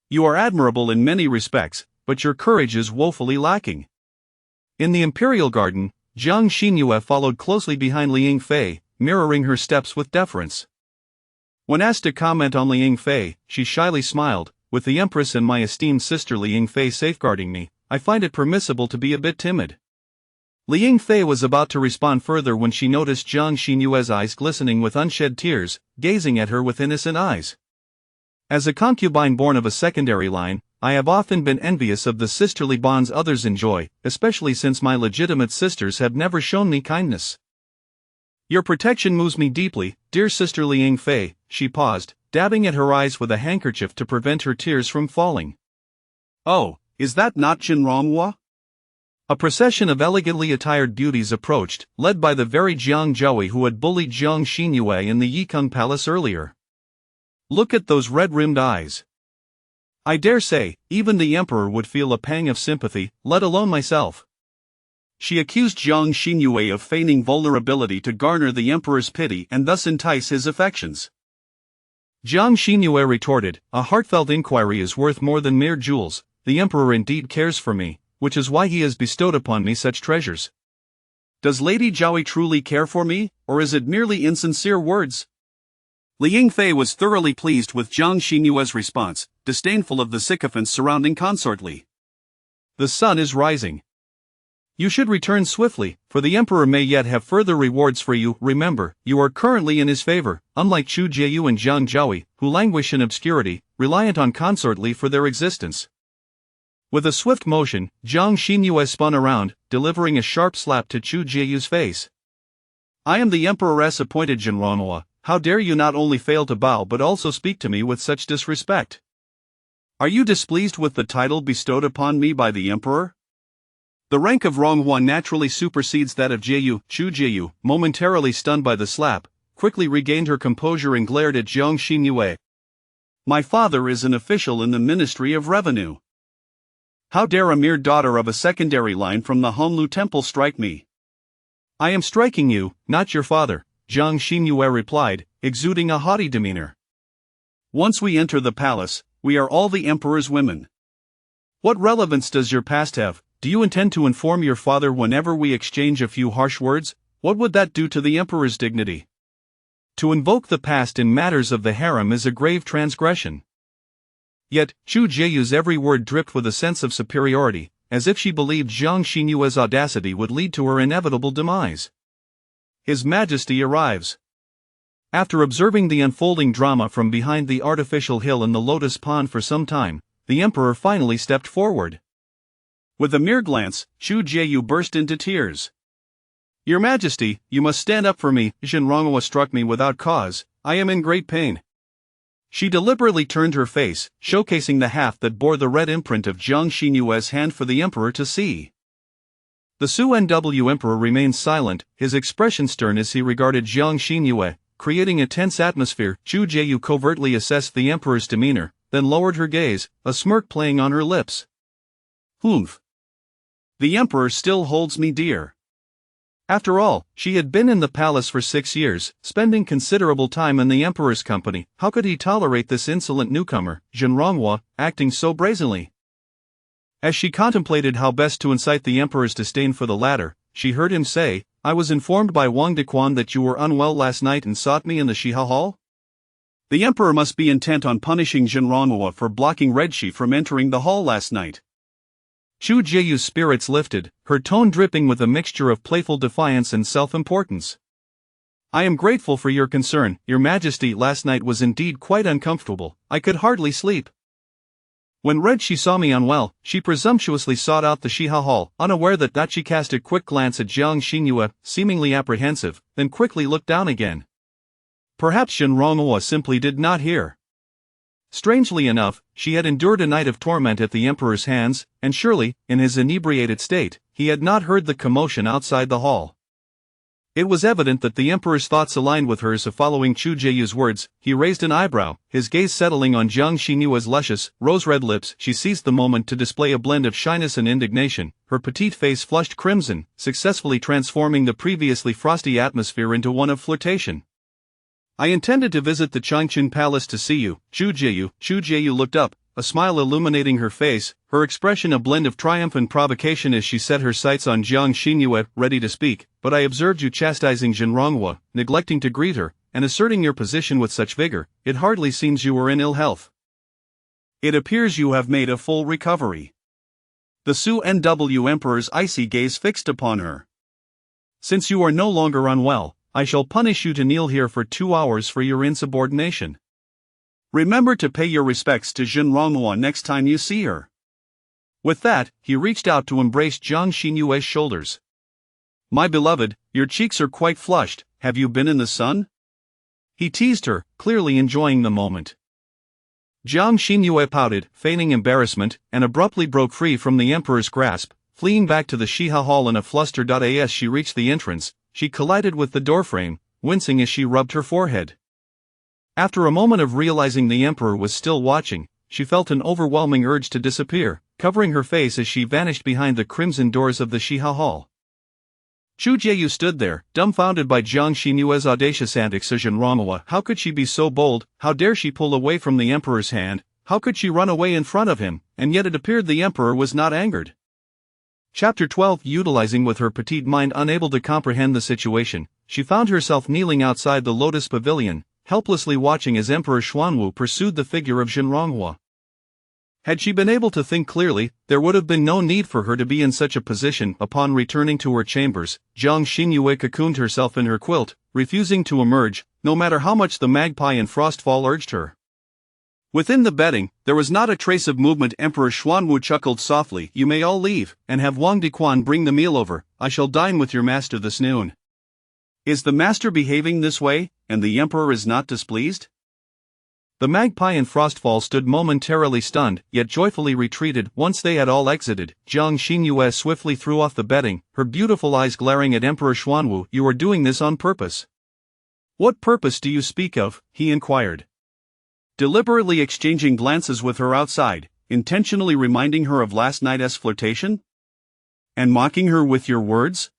You are admirable in many respects, but your courage is woefully lacking. In the imperial garden, Jiang Xinyue followed closely behind Li Yingfei, mirroring her steps with deference. When asked to comment on Li Yingfei, she shyly smiled, "With the Empress and my esteemed sister Li Yingfei safeguarding me, I find it permissible to be a bit timid." Li Yingfei was about to respond further when she noticed Jiang Xinyue's eyes glistening with unshed tears, gazing at her with innocent eyes. As a concubine born of a secondary line, I have often been envious of the sisterly bonds others enjoy, especially since my legitimate sisters have never shown me kindness. Your protection moves me deeply, dear sister Li Yingfei. She paused, dabbing at her eyes with a handkerchief to prevent her tears from falling. "Oh, is that not Jinronghua?" A procession of elegantly attired beauties approached, led by the very Jiang Zhaohui who had bullied Jiang Xinyue in the Yikeng Palace earlier. Look at those red-rimmed eyes. I dare say, even the emperor would feel a pang of sympathy, let alone myself. She accused Jiang Xinyue of feigning vulnerability to garner the emperor's pity and thus entice his affections. Jiang Xinyue retorted, "A heartfelt inquiry is worth more than mere jewels. The emperor indeed cares for me, which is why he has bestowed upon me such treasures. Does Lady Zhaohui truly care for me, or is it merely insincere words?" Li Yingfei was thoroughly pleased with Jiang Xinyue's response, disdainful of the sycophants surrounding consort Li. "The sun is rising. You should return swiftly, for the emperor may yet have further rewards for you. Remember, you are currently in his favor, unlike Chu Jieyu and Jiang Zhaohui, who languish in obscurity, reliant on consort Li for their existence." With a swift motion, Jiang Xinyue spun around, delivering a sharp slap to Chu Jieyu's face. "I am the emperoress appointed Jinronghua. How dare you not only fail to bow but also speak to me with such disrespect? Are you displeased with the title bestowed upon me by the emperor?" The rank of Ronghua naturally supersedes that of Jieyu. Chu Jieyu, momentarily stunned by the slap, quickly regained her composure and glared at Jiang Xinyue. "My father is an official in the Ministry of Revenue. How dare a mere daughter of a secondary line from the Honlu Temple strike me?" "I am striking you, not your father," Jiang Xinyue replied, exuding a haughty demeanor. "Once we enter the palace, we are all the emperor's women. What relevance does your past have? Do you intend to inform your father whenever we exchange a few harsh words? What would that do to the emperor's dignity? To invoke the past in matters of the harem is a grave transgression." Yet, Chu Jieyu's every word dripped with a sense of superiority, as if she believed Jiang Xinyue's audacity would lead to her inevitable demise. His Majesty arrives. After observing the unfolding drama from behind the artificial hill in the lotus pond for some time, the emperor finally stepped forward. With a mere glance, Chu Jieyu burst into tears. "Your Majesty, you must stand up for me. Jinronghua struck me without cause. I am in great pain." She deliberately turned her face, showcasing the half that bore the red imprint of Jiang Xinyue's hand for the emperor to see. The Su-Nw emperor remained silent, his expression stern as he regarded Jiang Xinyue, creating a tense atmosphere. Chu Jieyu covertly assessed the emperor's demeanor, then lowered her gaze, a smirk playing on her lips. "Humph. The emperor still holds me dear." After all, she had been in the palace for 6 years, spending considerable time in the emperor's company. How could he tolerate this insolent newcomer, Jinronghua, acting so brazenly? As she contemplated how best to incite the emperor's disdain for the latter, she heard him say, "I was informed by Wang Dequan that you were unwell last night and sought me in the Shiha Hall?" The emperor must be intent on punishing Jinronghua for blocking Redshi from entering the hall last night. Chu Jieyu's spirits lifted, her tone dripping with a mixture of playful defiance and self-importance. I am grateful for your concern, Your Majesty. Last night was indeed quite uncomfortable, I could hardly sleep. When read she saw me unwell, she presumptuously sought out the Shiha hall, unaware that she cast a quick glance at Jiang Xinyue, seemingly apprehensive, then quickly looked down again. Perhaps Zhenronghua simply did not hear. Strangely enough, she had endured a night of torment at the emperor's hands, and surely, in his inebriated state, he had not heard the commotion outside the hall. It was evident that the emperor's thoughts aligned with hers. Following Chu Jieyu's words, he raised an eyebrow, his gaze settling on Jiang Xinyue's luscious, rose-red lips. She seized the moment to display a blend of shyness and indignation, her petite face flushed crimson, successfully transforming the previously frosty atmosphere into one of flirtation. I intended to visit the Changchun Palace to see you, Chu Jieyu. Chu Jieyu looked up, a smile illuminating her face, her expression a blend of triumph and provocation as she set her sights on Jiang Xinyue, ready to speak. But I observed you chastising Zhenronghua, neglecting to greet her, and asserting your position with such vigor. It hardly seems you were in ill health. It appears you have made a full recovery. The Su Nw Emperor's icy gaze fixed upon her. Since you are no longer unwell, I shall punish you to kneel here for 2 hours for your insubordination. Remember to pay your respects to Zhenronghua next time you see her. With that, he reached out to embrace Jiang Xinyue's shoulders. My beloved, your cheeks are quite flushed, have you been in the sun? He teased her, clearly enjoying the moment. Jiang Xinyue pouted, feigning embarrassment, and abruptly broke free from the emperor's grasp, fleeing back to the Shiha hall in a fluster. As she reached the entrance, she collided with the doorframe, wincing as she rubbed her forehead. After a moment of realizing the emperor was still watching, she felt an overwhelming urge to disappear, covering her face as she vanished behind the crimson doors of the Shiha hall. Chu Jieyu stood there, dumbfounded by Jiang Xinyue's audacious antics. Zhenronghua, how could she be so bold? How dare she pull away from the emperor's hand? How could she run away in front of him? And yet it appeared the emperor was not angered. Chapter 12. Utilizing with her petite mind unable to comprehend the situation, she found herself kneeling outside the Lotus Pavilion, helplessly watching as Emperor Xuanwu pursued the figure of Zhenronghua. Had she been able to think clearly, there would have been no need for her to be in such a position. Upon returning to her chambers, Jiang Xinyue cocooned herself in her quilt, refusing to emerge, no matter how much the magpie and Frostfall urged her. Within the bedding, there was not a trace of movement. Emperor Xuanwu chuckled softly. You may all leave, and have Wang Diquan bring the meal over. I shall dine with your master this noon. Is the master behaving this way, and the emperor is not displeased? The magpie and Frostfall stood momentarily stunned, yet joyfully retreated. Once they had all exited, Jiang Xinyue swiftly threw off the bedding, her beautiful eyes glaring at Emperor Xuanwu. You are doing this on purpose. What purpose do you speak of? He inquired. Deliberately exchanging glances with her outside, intentionally reminding her of last night's flirtation? And mocking her with your words?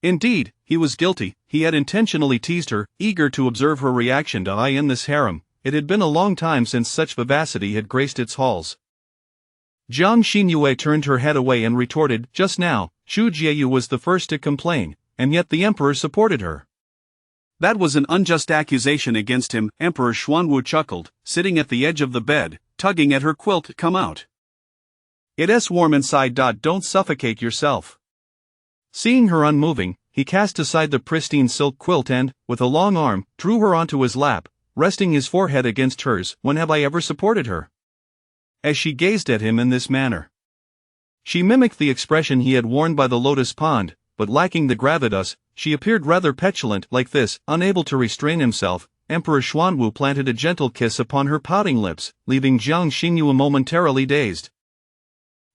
Indeed, he was guilty. He had intentionally teased her, eager to observe her reaction to I in this harem. It had been a long time since such vivacity had graced its halls. Jiang Xinyue turned her head away and retorted, just now, Chu Jieyu was the first to complain, and yet the emperor supported her. That was an unjust accusation against him. Emperor Xuanwu chuckled, sitting at the edge of the bed, tugging at her quilt. Come out. It's warm inside. Don't suffocate yourself. Seeing her unmoving, he cast aside the pristine silk quilt and, with a long arm, drew her onto his lap, resting his forehead against hers. When have I ever supported her? As she gazed at him in this manner, she mimicked the expression he had worn by the lotus pond, but lacking the gravitas, she appeared rather petulant. Like this, unable to restrain himself, Emperor Xuanwu planted a gentle kiss upon her pouting lips, leaving Jiang Xinyue momentarily dazed.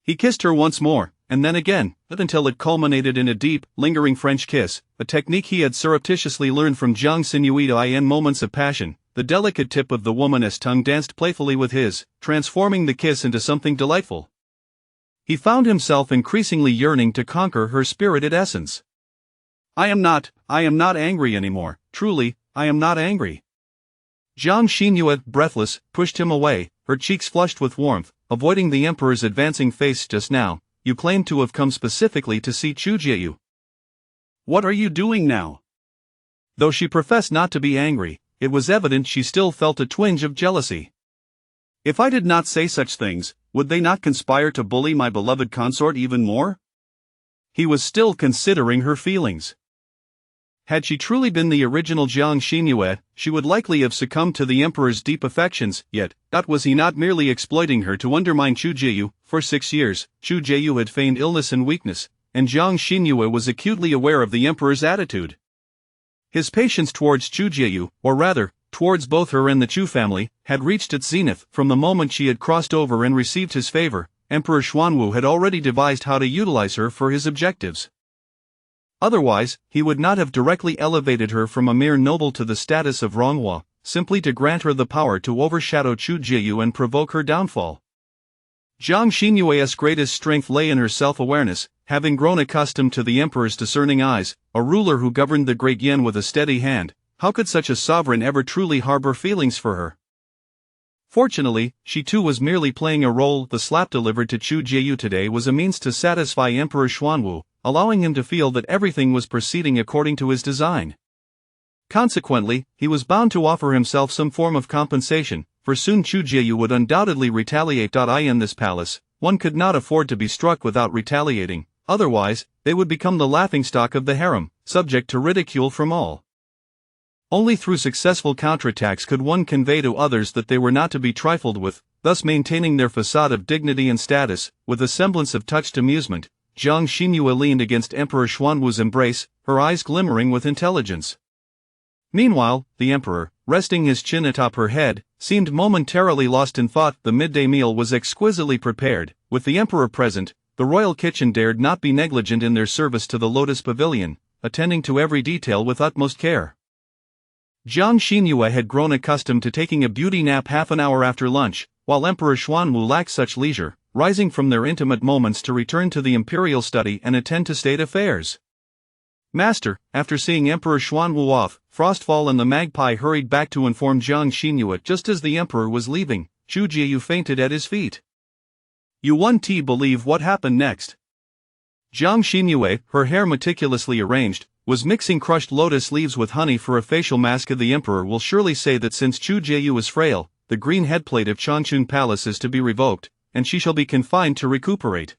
He kissed her once more, and then again, until it culminated in a deep, lingering French kiss, a technique he had surreptitiously learned from Jiang Xinyue. In moments of passion, the delicate tip of the woman's tongue danced playfully with his, transforming the kiss into something delightful. He found himself increasingly yearning to conquer her spirited essence. I am not angry anymore. Truly, I am not angry. Jiang Xinyue, breathless, pushed him away, her cheeks flushed with warmth, avoiding the emperor's advancing face. Just now, you claimed to have come specifically to see Chu Jieyu. What are you doing now? Though she professed not to be angry, it was evident she still felt a twinge of jealousy. If I did not say such things, would they not conspire to bully my beloved consort even more? He was still considering her feelings. Had she truly been the original Jiang Xinyue, she would likely have succumbed to the emperor's deep affections, yet, was he not merely exploiting her to undermine Chu Jieyu? For 6 years, Chu Jieyu had feigned illness and weakness, and Jiang Xinyue was acutely aware of the emperor's attitude. His patience towards Chu Jieyu, or rather, towards both her and the Chu family, had reached its zenith from the moment she had crossed over and received his favor. Emperor Xuanwu had already devised how to utilize her for his objectives. Otherwise, he would not have directly elevated her from a mere noble to the status of Ronghua, simply to grant her the power to overshadow Chu Jieyu and provoke her downfall. Jiang Xinyue's greatest strength lay in her self-awareness, having grown accustomed to the emperor's discerning eyes, a ruler who governed the great Yin with a steady hand. How could such a sovereign ever truly harbor feelings for her? Fortunately, she too was merely playing a role. The slap delivered to Chu Jieyu today was a means to satisfy Emperor Xuanwu, allowing him to feel that everything was proceeding according to his design. Consequently, he was bound to offer himself some form of compensation, for soon Chu Jieyu would undoubtedly retaliate. In this palace, one could not afford to be struck without retaliating, otherwise, they would become the laughingstock of the harem, subject to ridicule from all. Only through successful counterattacks could one convey to others that they were not to be trifled with, thus maintaining their facade of dignity and status. With a semblance of touched amusement, Jiang Xinyue leaned against Emperor Xuanwu's embrace, her eyes glimmering with intelligence. Meanwhile, the emperor, resting his chin atop her head, seemed momentarily lost in thought. The midday meal was exquisitely prepared. With the emperor present, the royal kitchen dared not be negligent in their service to the Lotus Pavilion, attending to every detail with utmost care. Jiang Xinyue had grown accustomed to taking a beauty nap half an hour after lunch, while Emperor Xuanwu lacked such leisure, rising from their intimate moments to return to the imperial study and attend to state affairs. Master, after seeing Emperor Xuanwu off, Frostfall and the magpie hurried back to inform Jiang Xinyue. Just as the emperor was leaving, Chu Jieyu fainted at his feet. You won't believe what happened next. Jiang Xinyue, her hair meticulously arranged, was mixing crushed lotus leaves with honey for a facial mask. The emperor will surely say that since Chu Jieyu is frail, the green headplate of Changchun Palace is to be revoked, and she shall be confined to recuperate.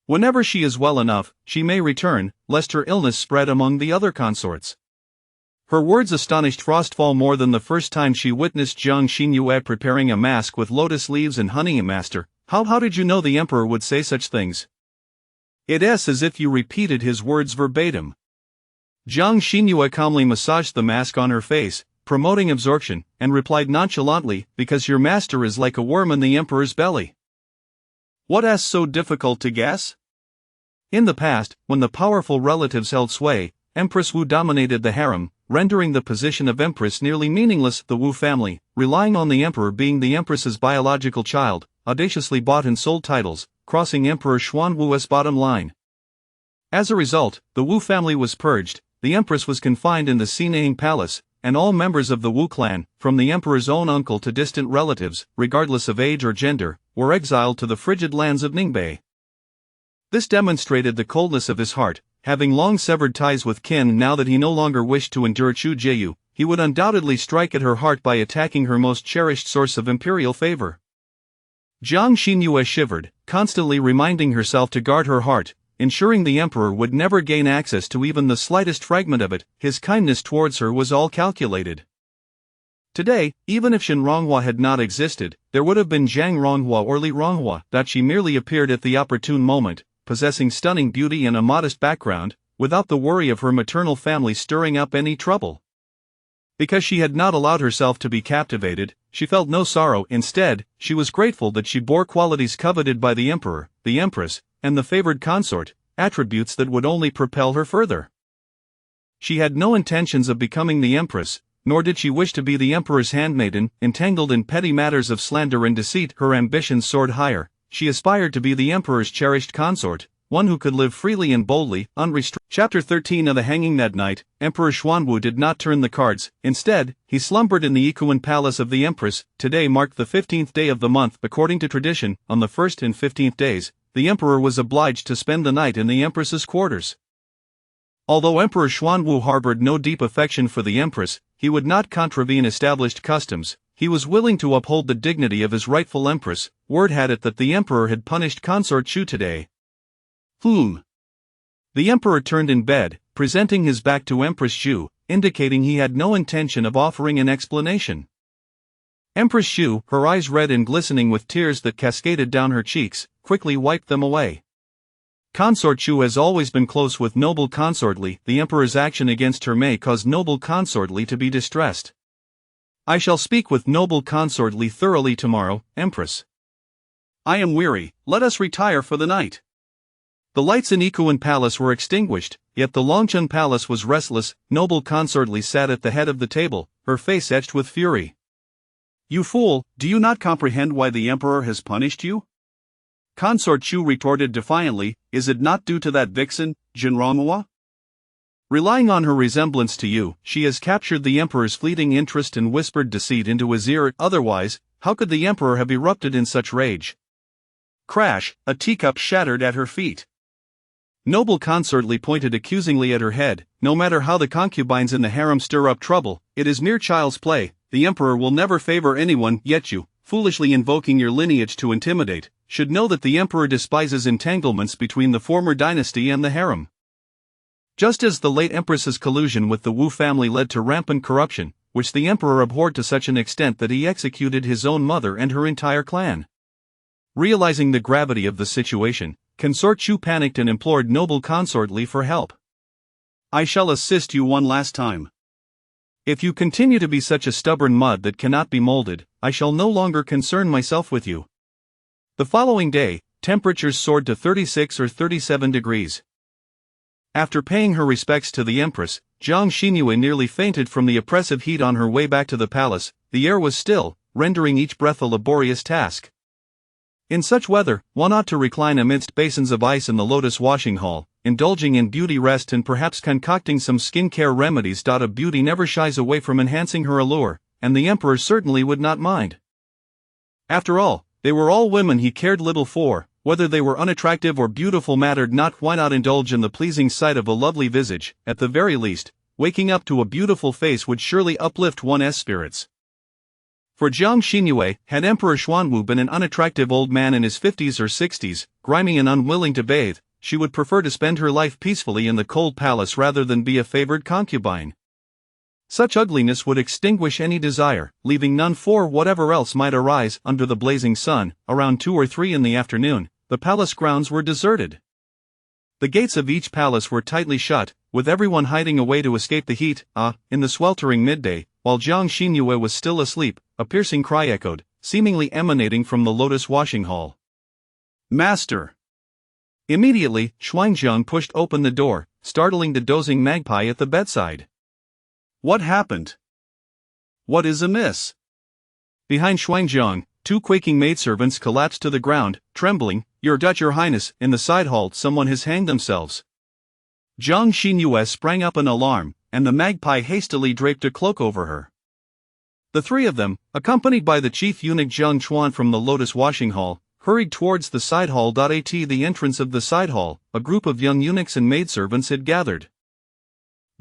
Whenever she is well enough, she may return, lest her illness spread among the other consorts. Her words astonished Frostfall more than the first time she witnessed Jiang Xinyue preparing a mask with lotus leaves and honey. Master, how did you know the emperor would say such things? It's as if you repeated his words verbatim. Jiang Xinyue calmly massaged the mask on her face, promoting absorption, and replied nonchalantly, because your master is like a worm in the emperor's belly. What's so difficult to guess? In the past, when the powerful relatives held sway, Empress Wu dominated the harem, rendering the position of Empress nearly meaningless. The Wu family, relying on the emperor being the Empress's biological child, audaciously bought and sold titles, crossing Emperor Xuanwu's bottom line. As a result, the Wu family was purged, the Empress was confined in the Xinang Palace, and all members of the Wu clan, from the emperor's own uncle to distant relatives, regardless of age or gender, were exiled to the frigid lands of Ningbei. This demonstrated the coldness of his heart. Having long severed ties with kin, now that he no longer wished to endure Chu Jieyu, he would undoubtedly strike at her heart by attacking her most cherished source of imperial favor. Jiang Xinyue shivered, constantly reminding herself to guard her heart, ensuring the emperor would never gain access to even the slightest fragment of it. His kindness towards her was all calculated. Today, even if Shen Ronghua had not existed, there would have been Zhang Ronghua or Li Ronghua. That she merely appeared at the opportune moment, possessing stunning beauty and a modest background, without the worry of her maternal family stirring up any trouble. Because she had not allowed herself to be captivated, she felt no sorrow. Instead, she was grateful that she bore qualities coveted by the emperor, the empress, and the favored consort, attributes that would only propel her further. She had no intentions of becoming the empress, nor did she wish to be the emperor's handmaiden, entangled in petty matters of slander and deceit. Her ambitions soared higher. She aspired to be the emperor's cherished consort, one who could live freely and boldly, unrestricted. Chapter 13 of The Hanging. That night, Emperor Xuanwu did not turn the cards. Instead, he slumbered in the Ikuan Palace of the Empress. Today marked the 15th day of the month. According to tradition, on the 1st and 15th days, the emperor was obliged to spend the night in the empress's quarters. Although Emperor Xuanwu harbored no deep affection for the empress, he would not contravene established customs. He was willing to uphold the dignity of his rightful empress. Word had it that the emperor had punished consort Chu today. The emperor turned in bed, presenting his back to Empress Xu, indicating he had no intention of offering an explanation. Empress Xu, her eyes red and glistening with tears that cascaded down her cheeks, quickly wiped them away. Consort Xu has always been close with noble consort Li. The emperor's action against her may cause noble consort Li to be distressed. I shall speak with noble consort Li thoroughly tomorrow, Empress. I am weary, let us retire for the night. The lights in Ikuan Palace were extinguished, yet the Longchun Palace was restless. Noble consort Li sat at the head of the table, her face etched with fury. You fool, do you not comprehend why the emperor has punished you? Consort Xu retorted defiantly, is it not due to that vixen, Jinramua? Relying on her resemblance to you, she has captured the emperor's fleeting interest and whispered deceit into his ear. Otherwise, how could the emperor have erupted in such rage? Crash, a teacup shattered at her feet. Noble consort Li pointed accusingly at her head. No matter how the concubines in the harem stir up trouble, it is mere child's play. The emperor will never favor anyone, yet you, foolishly invoking your lineage to intimidate, should know that the emperor despises entanglements between the former dynasty and the harem. Just as the late empress's collusion with the Wu family led to rampant corruption, which the emperor abhorred to such an extent that he executed his own mother and her entire clan. Realizing the gravity of the situation, Consort Xu panicked and implored noble consort Li for help. I shall assist you one last time. If you continue to be such a stubborn mud that cannot be molded, I shall no longer concern myself with you. The following day, temperatures soared to 36 or 37 degrees. After paying her respects to the empress, Jiang Xinyue nearly fainted from the oppressive heat on her way back to the palace. The air was still, rendering each breath a laborious task. In such weather, one ought to recline amidst basins of ice in the lotus washing hall, indulging in beauty rest and perhaps concocting some skincare remedies. A beauty never shies away from enhancing her allure, and the emperor certainly would not mind. After all, they were all women he cared little for, whether they were unattractive or beautiful mattered not. Why not indulge in the pleasing sight of a lovely visage? At the very least, waking up to a beautiful face would surely uplift one's spirits. For Jiang Xinyue, had Emperor Xuanwu been an unattractive old man in his 50s or 60s, grimy and unwilling to bathe, she would prefer to spend her life peacefully in the cold palace rather than be a favored concubine. Such ugliness would extinguish any desire, leaving none for whatever else might arise. Under the blazing sun, around 2 or 3 in the afternoon, the palace grounds were deserted. The gates of each palace were tightly shut, with everyone hiding away to escape the heat. In the sweltering midday, while Jiang Xinyue was still asleep, a piercing cry echoed, seemingly emanating from the lotus washing hall. Master! Immediately, Xuanzhang pushed open the door, startling the dozing magpie at the bedside. What happened? What is amiss? Behind Xuanzhang, 2 quaking maidservants collapsed to the ground, trembling. Your Highness, in the side hall someone has hanged themselves. Jiang Xinyue sprang up in alarm, and the magpie hastily draped a cloak over her. The 3 of them, accompanied by the chief eunuch Zhang Chuan from the lotus washing hall, hurried towards the side hall. At the entrance of the side hall, a group of young eunuchs and maidservants had gathered.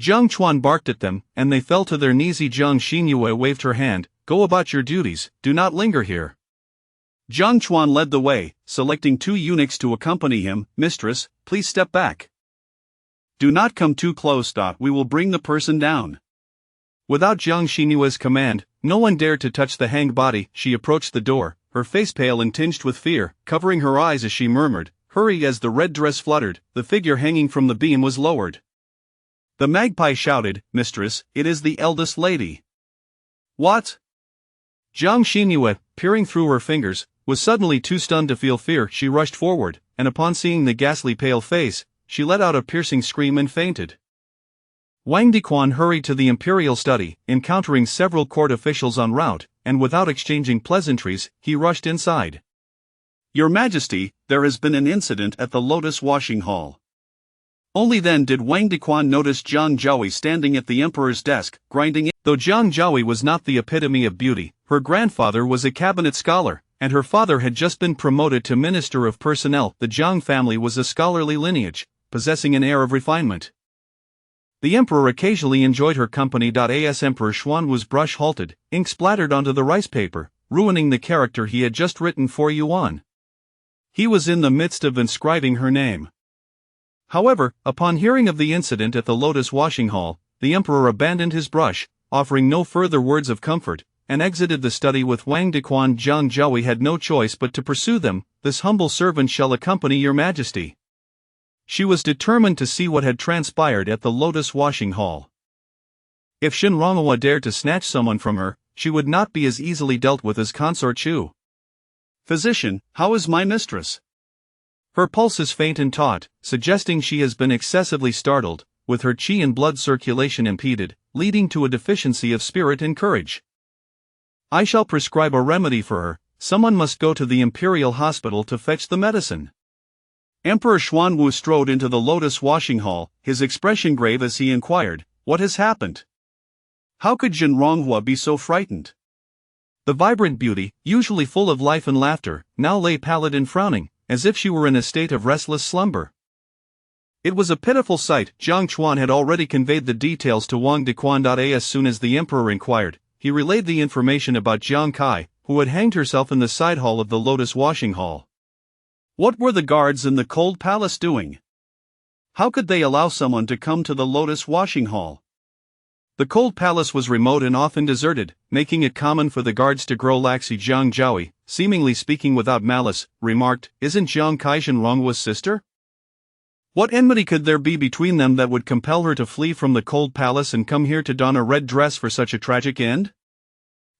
Zhang Chuan barked at them, and they fell to their knees. Jiang Xinyue waved her hand, go about your duties, do not linger here. Zhang Chuan led the way, selecting 2 eunuchs to accompany him. Mistress, please step back. Do not come too close. We will bring the person down. Without Jiang Xinyue's command, no one dared to touch the hanged body. She approached the door, her face pale and tinged with fear, covering her eyes as she murmured, hurry. As the red dress fluttered, the figure hanging from the beam was lowered. The magpie shouted, Mistress, it is the eldest lady. What? Jiang Xinyue, peering through her fingers, was suddenly too stunned to feel fear. She rushed forward, and upon seeing the ghastly pale face, she let out a piercing scream and fainted. Wang Diquan hurried to the imperial study, encountering several court officials en route, and without exchanging pleasantries, he rushed inside. Your Majesty, there has been an incident at the lotus washing hall. Only then did Wang Diquan notice Zhang Zhaoyi standing at the emperor's desk, grinding it. Though Zhang Zhaoyi was not the epitome of beauty, her grandfather was a cabinet scholar, and her father had just been promoted to Minister of Personnel. The Zhang family was a scholarly lineage, possessing an air of refinement. The emperor occasionally enjoyed her company. As Emperor Xuanwu's brush halted, ink splattered onto the rice paper, ruining the character he had just written for Yuan. He was in the midst of inscribing her name. However, upon hearing of the incident at the Lotus Washing Hall, the emperor abandoned his brush, offering no further words of comfort, and exited the study with Wang Dequan. Zhang Zhaohui had no choice but to pursue them. This humble servant shall accompany your majesty. She was determined to see what had transpired at the Lotus Washing Hall. If Shen Ronghua dared to snatch someone from her, she would not be as easily dealt with as consort Chu. Physician, how is my mistress? Her pulse is faint and taut, suggesting she has been excessively startled, with her qi and blood circulation impeded, leading to a deficiency of spirit and courage. I shall prescribe a remedy for her. Someone must go to the imperial hospital to fetch the medicine. Emperor Xuanwu strode into the Lotus Washing Hall, his expression grave as he inquired, "What has happened? How could Zhen Ronghua be so frightened?" The vibrant beauty, usually full of life and laughter, now lay pallid and frowning, as if she were in a state of restless slumber. It was a pitiful sight. Jiang Chuan had already conveyed the details to Wang Dequan. As soon as the emperor inquired, he relayed the information about Jiang Kai, who had hanged herself in the side hall of the Lotus Washing Hall. What were the guards in the cold palace doing? How could they allow someone to come to the Lotus Washing Hall? The cold palace was remote and often deserted, making it common for the guards to grow lax. Zhang Zhaohui, seemingly speaking without malice, remarked, "Isn't Jiang Kai Zhen Ronghua's sister? What enmity could there be between them that would compel her to flee from the cold palace and come here to don a red dress for such a tragic end?"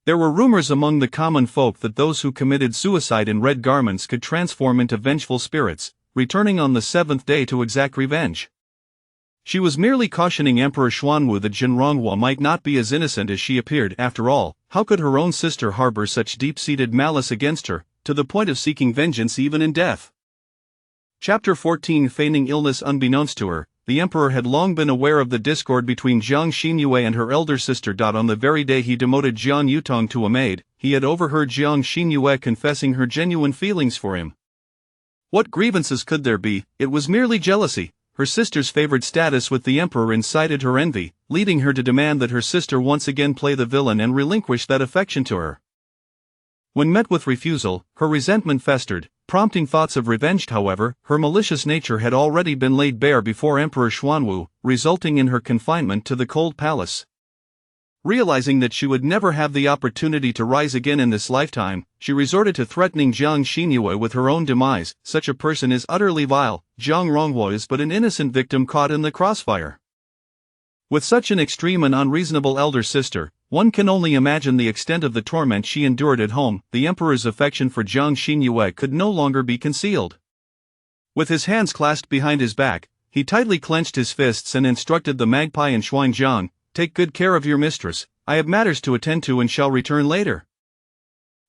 There were rumors among the common folk that those who committed suicide in red garments could transform into vengeful spirits, returning on the seventh day to exact revenge. She was merely cautioning Emperor Xuanwu that Zhen Ronghua might not be as innocent as she appeared. After all, how could her own sister harbor such deep-seated malice against her, to the point of seeking vengeance even in death? Chapter 14. Feigning illness. Unbeknownst to her, the emperor had long been aware of the discord between Jiang Xinyue and her elder sister. On the very day he demoted Jiang Yutong to a maid, he had overheard Jiang Xinyue confessing her genuine feelings for him. What grievances could there be? It was merely jealousy. Her sister's favored status with the emperor incited her envy, leading her to demand that her sister once again play the villain and relinquish that affection to her. When met with refusal, her resentment festered, prompting thoughts of revenge. However, her malicious nature had already been laid bare before Emperor Xuanwu, resulting in her confinement to the cold palace. Realizing that she would never have the opportunity to rise again in this lifetime, she resorted to threatening Jiang Xinyue with her own demise. Such a person is utterly vile. Jiang Ronghua is but an innocent victim caught in the crossfire. With such an extreme and unreasonable elder sister, one can only imagine the extent of the torment she endured at home. The emperor's affection for Jiang Xinyue could no longer be concealed. With his hands clasped behind his back, he tightly clenched his fists and instructed the magpie and Xuanzhang, "Take good care of your mistress. I have matters to attend to and shall return later.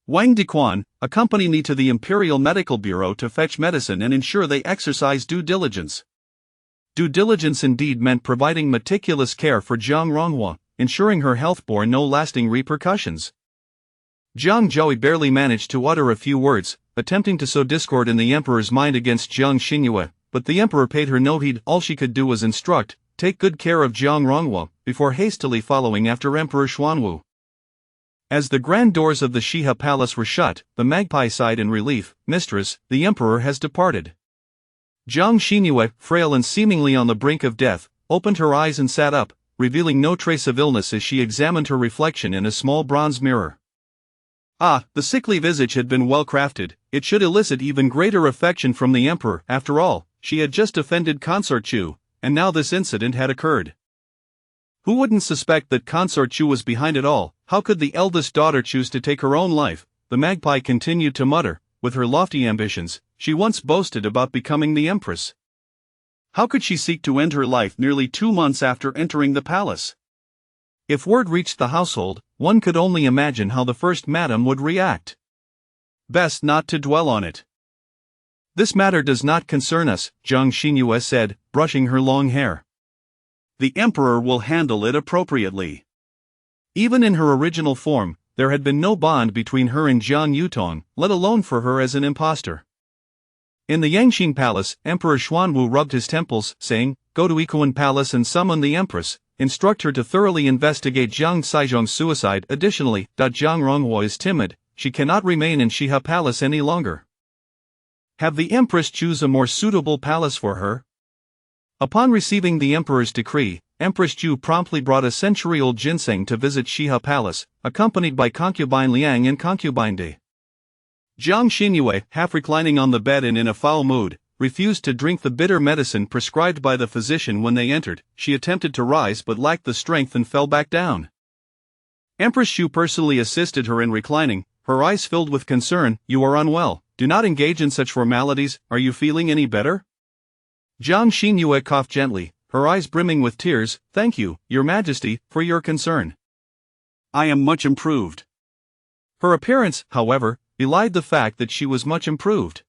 Wang Dequan, accompany me to the Imperial Medical Bureau to fetch medicine and ensure they exercise due diligence." Due diligence indeed meant providing meticulous care for Jiang Ronghua, ensuring her health bore no lasting repercussions. Zhang Zhaohui barely managed to utter a few words, attempting to sow discord in the emperor's mind against Jiang Xinyue, but the emperor paid her no heed. All she could do was instruct, "Take good care of Jiang Ronghua," before hastily following after Emperor Xuanwu. As the grand doors of the Shiha Palace were shut, the magpie sighed in relief. "Mistress, the emperor has departed." Jiang Xinyue, frail and seemingly on the brink of death, opened her eyes and sat up, revealing no trace of illness as she examined her reflection in a small bronze mirror. The sickly visage had been well crafted. It should elicit even greater affection from the emperor. After all, she had just offended consort Chu, and now this incident had occurred. Who wouldn't suspect that consort Chu was behind it all? How could the eldest daughter choose to take her own life? The magpie continued to mutter. With her lofty ambitions, she once boasted about becoming the Empress. How could she seek to end her life nearly 2 months after entering the palace? If word reached the household, one could only imagine how the first madam would react. Best not to dwell on it. "This matter does not concern us," Jiang Xinyue said, brushing her long hair. "The emperor will handle it appropriately." Even in her original form, there had been no bond between her and Jiang Yutong, let alone for her as an impostor. In the Yangxing Palace, Emperor Xuanwu rubbed his temples, saying, "Go to Ikuan Palace and summon the Empress. Instruct her to thoroughly investigate Jiang Saizhong's suicide." Additionally, Jiang Ronghua is timid. She cannot remain in Shiha Palace any longer. Have the Empress choose a more suitable palace for her? Upon receiving the emperor's decree, Empress Ju promptly brought a century-old ginseng to visit Shiha Palace, accompanied by concubine Liang and concubine De. Jiang Xinyue, half reclining on the bed and in a foul mood, refused to drink the bitter medicine prescribed by the physician when they entered. She attempted to rise but lacked the strength and fell back down. Empress Ju personally assisted her in reclining, her eyes filled with concern. "You are unwell. Do not engage in such formalities. Are you feeling any better?" Jiang Xinyue coughed gently, her eyes brimming with tears. "Thank you, Your Majesty, for your concern. I am much improved." Her appearance, however, belied the fact that she was much improved.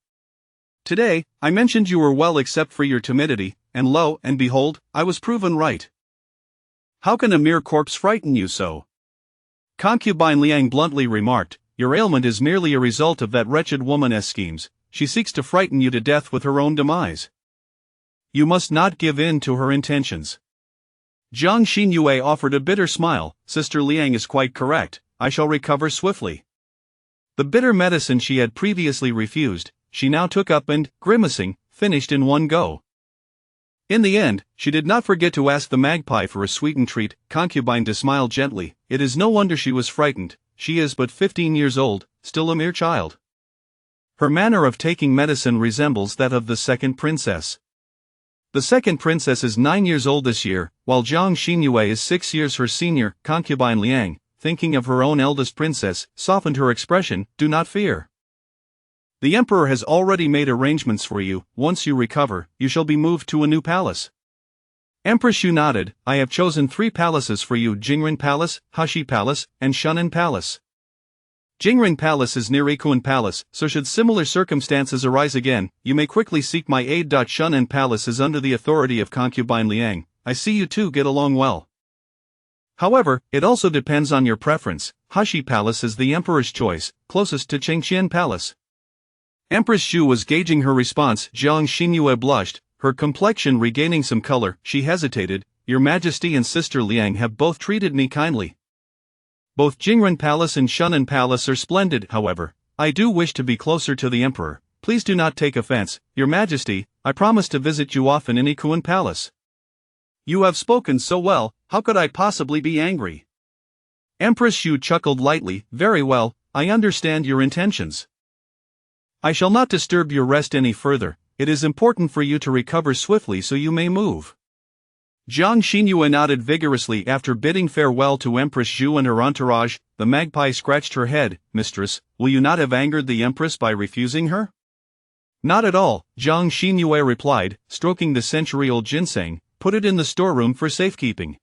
"Today, I mentioned you were well except for your timidity, and lo and behold, I was proven right. How can a mere corpse frighten you so?" Concubine Liang bluntly remarked, "Your ailment is merely a result of that wretched woman's schemes. She seeks to frighten you to death with her own demise. You must not give in to her intentions." Jiang Xinyue offered a bitter smile. "Sister Liang is quite correct. I shall recover swiftly." The bitter medicine she had previously refused, she now took up and, grimacing, finished in one go. In the end, she did not forget to ask the magpie for a sweetened treat. Concubine De smiled gently. It is no wonder she was frightened. She is but 15 years old, still a mere child. Her manner of taking medicine resembles that of the second princess. The second princess is 9 years old this year, while Jiang Xinyue is 6 years her senior. Concubine Liang, thinking of her own eldest princess, softened her expression. "Do not fear. The emperor has already made arrangements for you. Once you recover, you shall be moved to a new palace." Empress Yu nodded. "I have chosen 3 palaces for you: Jingren Palace, Hashi Palace, and Shunan Palace. Jingren Palace is near Ikuan Palace, so should similar circumstances arise again, you may quickly seek my aid. Shunan Palace is under the authority of concubine Liang. I see you two get along well. However, it also depends on your preference. Hashi Palace is the emperor's choice, closest to Chengqian Palace." Empress Xu was gauging her response. Jiang Xinyue blushed, her complexion regaining some color. She hesitated. "Your Majesty and Sister Liang have both treated me kindly. Both Jingren Palace and Shunan Palace are splendid. However, I do wish to be closer to the emperor. Please do not take offense, Your Majesty. I promise to visit you often in Ikuan Palace." "You have spoken so well, how could I possibly be angry?" Empress Xu chuckled lightly. "Very well, I understand your intentions. I shall not disturb your rest any further. It is important for you to recover swiftly so you may move." Jiang Xinyue nodded vigorously after bidding farewell to Empress Xu and her entourage. The magpie scratched her head. "Mistress, will you not have angered the Empress by refusing her?" "Not at all," Jiang Xinyue replied, stroking the century-old ginseng. "Put it in the storeroom for safekeeping.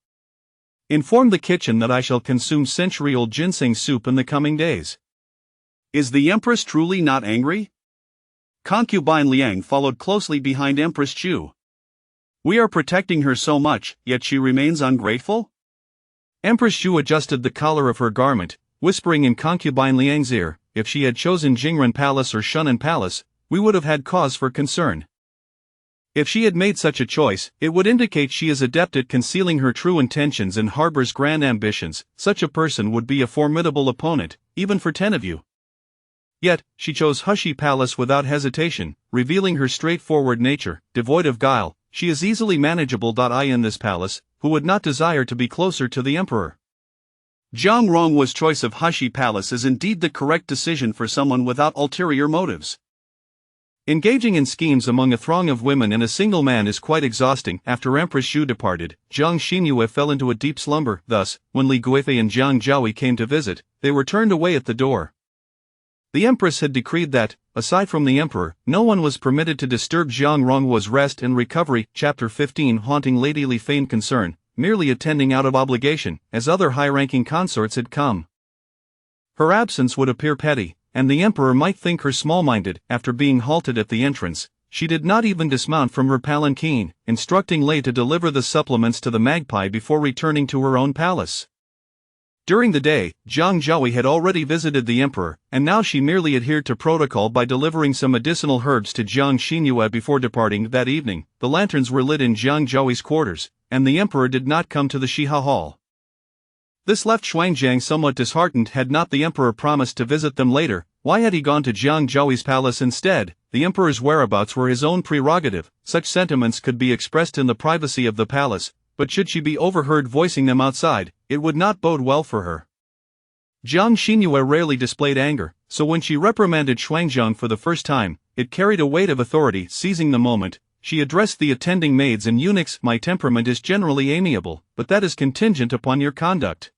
Inform the kitchen that I shall consume century-old ginseng soup in the coming days." "Is the Empress truly not angry?" Concubine Liang followed closely behind Empress Chu. "We are protecting her so much, yet she remains ungrateful?" Empress Chu adjusted the collar of her garment, whispering in concubine Liang's ear, "If she had chosen Jingren Palace or Shunan Palace, we would have had cause for concern. If she had made such a choice, it would indicate she is adept at concealing her true intentions and harbors grand ambitions. Such a person would be a formidable opponent, even for 10 of you. Yet, she chose Hashi Palace without hesitation, revealing her straightforward nature, devoid of guile. She is easily manageable. I in this palace, who would not desire to be closer to the emperor?" Zhang Ronghua's choice of Hashi Palace is indeed the correct decision for someone without ulterior motives. Engaging in schemes among a throng of women and a single man is quite exhausting. After Empress Xu departed, Jiang Xinyue fell into a deep slumber. Thus, when Li Guifei and Jiang Zhaoi came to visit, they were turned away at the door. The Empress had decreed that, aside from the Emperor, no one was permitted to disturb Zhang Ronghua's rest and recovery. Chapter 15. Haunting Lady Li feigned concern, merely attending out of obligation, as other high-ranking consorts had come. Her absence would appear petty, and the Emperor might think her small-minded. After being halted at the entrance, she did not even dismount from her palanquin, instructing Lei to deliver the supplements to the magpie before returning to her own palace. During the day, Jiang Zhaoi had already visited the emperor, and now she merely adhered to protocol by delivering some medicinal herbs to Jiang Xinyue before departing. That evening, the lanterns were lit in Jiang Zhaoi's quarters, and the emperor did not come to the Shiha Hall. This left Xuanzang somewhat disheartened. Had not the emperor promised to visit them later, Why had he gone to Jiang Zhaoi's palace instead? The emperor's whereabouts were his own prerogative. Such sentiments could be expressed in the privacy of the palace, but should she be overheard voicing them outside, it would not bode well for her. Jiang Xinyue rarely displayed anger, so when she reprimanded Xuanzang for the first time, it carried a weight of authority. Seizing the moment, she addressed the attending maids and eunuchs. My temperament is generally amiable, but that is contingent upon your conduct.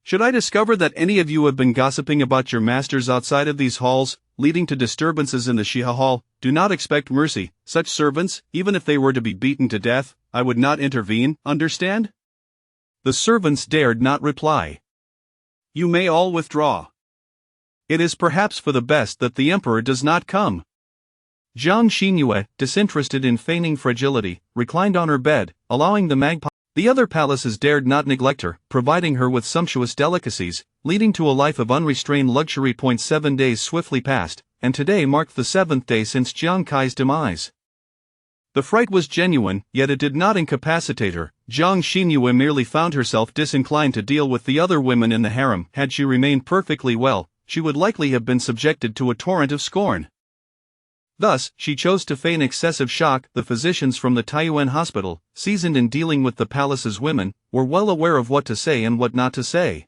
Should I discover that any of you have been gossiping about your masters outside of these halls, leading to disturbances in the Shiha hall, do not expect mercy. Such servants, even if they were to be beaten to death, I would not intervene, understand? The servants dared not reply. You may all withdraw. It is perhaps for the best that the emperor does not come. Jiang Xinyue, disinterested in feigning fragility, reclined on her bed, allowing the magpie. The other palaces dared not neglect her, providing her with sumptuous delicacies, leading to a life of unrestrained luxury. 7 days swiftly passed, and today marked the 7th day since Jiang Kai's demise. The fright was genuine, yet it did not incapacitate her. Jiang Xinyue merely found herself disinclined to deal with the other women in the harem. Had she remained perfectly well, she would likely have been subjected to a torrent of scorn. Thus, she chose to feign excessive shock. The physicians from the Taiyuan hospital, seasoned in dealing with the palace's women, were well aware of what to say and what not to say.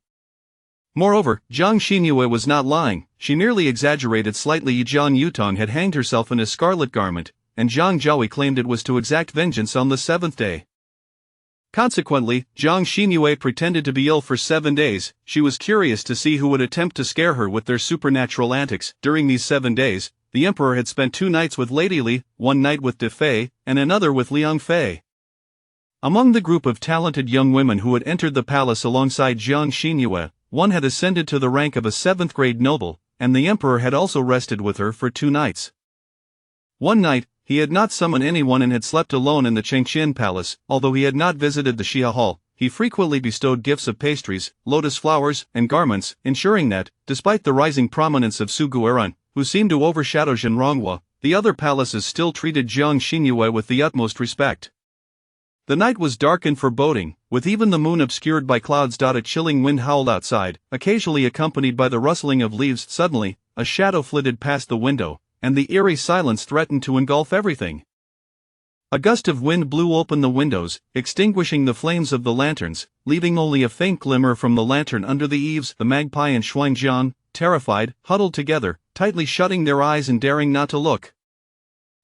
Moreover, Jiang Xinyue was not lying. She merely exaggerated slightly. Jiang Yutong had hanged herself in a scarlet garment, and Jiang Zhaoi claimed it was to exact vengeance on the 7th day. Consequently, Jiang Xinyue pretended to be ill for 7 days. She was curious to see who would attempt to scare her with their supernatural antics. During these 7 days, the emperor had spent 2 nights with Lady Li, 1 night with De Fei, and another with Liang Fei. Among the group of talented young women who had entered the palace alongside Jiang Xinyue, one had ascended to the rank of a 7th-grade noble, and the emperor had also rested with her for 2 nights. One night, he had not summoned anyone and had slept alone in the Chengqian palace. Although he had not visited the Xia hall, he frequently bestowed gifts of pastries, lotus flowers, and garments, ensuring that, despite the rising prominence of Su Guoran, who seemed to overshadow Zhenronghua, the other palaces still treated Jiang Xinyue with the utmost respect. The night was dark and foreboding, with even the moon obscured by clouds. A chilling wind howled outside, occasionally accompanied by the rustling of leaves. Suddenly, a shadow flitted past the window, and the eerie silence threatened to engulf everything. A gust of wind blew open the windows, extinguishing the flames of the lanterns, leaving only a faint glimmer from the lantern under the eaves. The magpie and Xuanzang, terrified, huddled together, tightly shutting their eyes and daring not to look.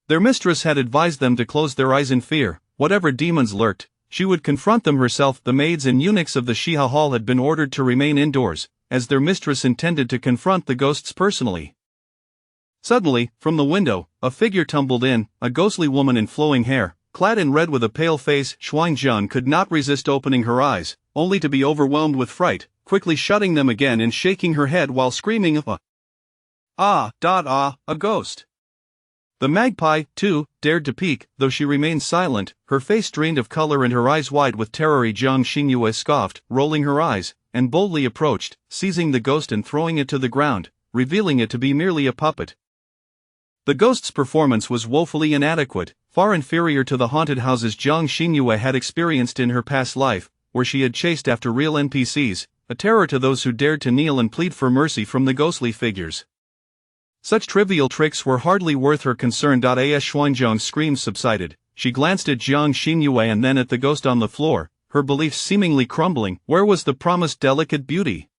Their mistress had advised them to close their eyes in fear. Whatever demons lurked, she would confront them herself. The maids and eunuchs of the Shiha hall had been ordered to remain indoors, as their mistress intended to confront the ghosts personally. Suddenly, from the window, a figure tumbled in, a ghostly woman in flowing hair, clad in red with a pale face. Xuanzang could not resist opening her eyes, only to be overwhelmed with fright, quickly shutting them again and shaking her head while screaming, a ghost. The magpie, too, dared to peek, though she remained silent, her face drained of color and her eyes wide with terror. Jiang Xinyue scoffed, rolling her eyes, and boldly approached, seizing the ghost and throwing it to the ground, revealing it to be merely a puppet. The ghost's performance was woefully inadequate, far inferior to the haunted houses Jiang Xinyue had experienced in her past life, where she had chased after real NPCs, a terror to those who dared to kneel and plead for mercy from the ghostly figures. Such trivial tricks were hardly worth her concern. As Xuanzang's screams subsided, she glanced at Jiang Xinyue and then at the ghost on the floor, her beliefs seemingly crumbling. Where was the promised delicate beauty?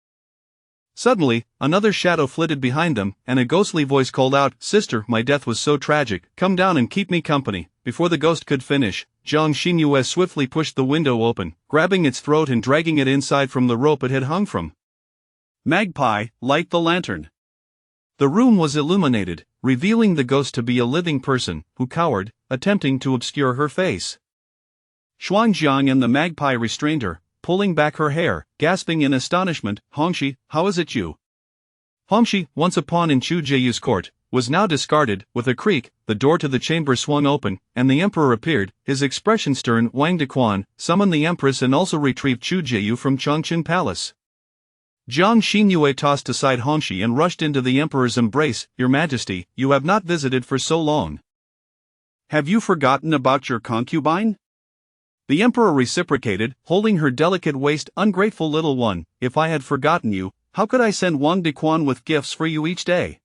Suddenly, another shadow flitted behind them, and a ghostly voice called out, "Sister, my death was so tragic, come down and keep me company." Before the ghost could finish, Jiang Xinyue swiftly pushed the window open, grabbing its throat and dragging it inside from the rope it had hung from. Magpie, light the lantern. The room was illuminated, revealing the ghost to be a living person, who cowered, attempting to obscure her face. Xuanzang and the magpie restrained her, pulling back her hair, gasping in astonishment. "Hongxi, how is it you?" Hongxi, once a pawn in Chu Jieyu's court, was now discarded. With a creak, the door to the chamber swung open, and the emperor appeared, his expression stern. Wang Dequan summoned the empress and also retrieved Chu Jieyu from Chongqing Palace. Jiang Xinyue tossed aside Hongxi and rushed into the emperor's embrace. "Your Majesty, you have not visited for so long. Have you forgotten about your concubine?" The emperor reciprocated, holding her delicate waist. "Ungrateful little one, if I had forgotten you, how could I send Wang Dequan with gifts for you each day?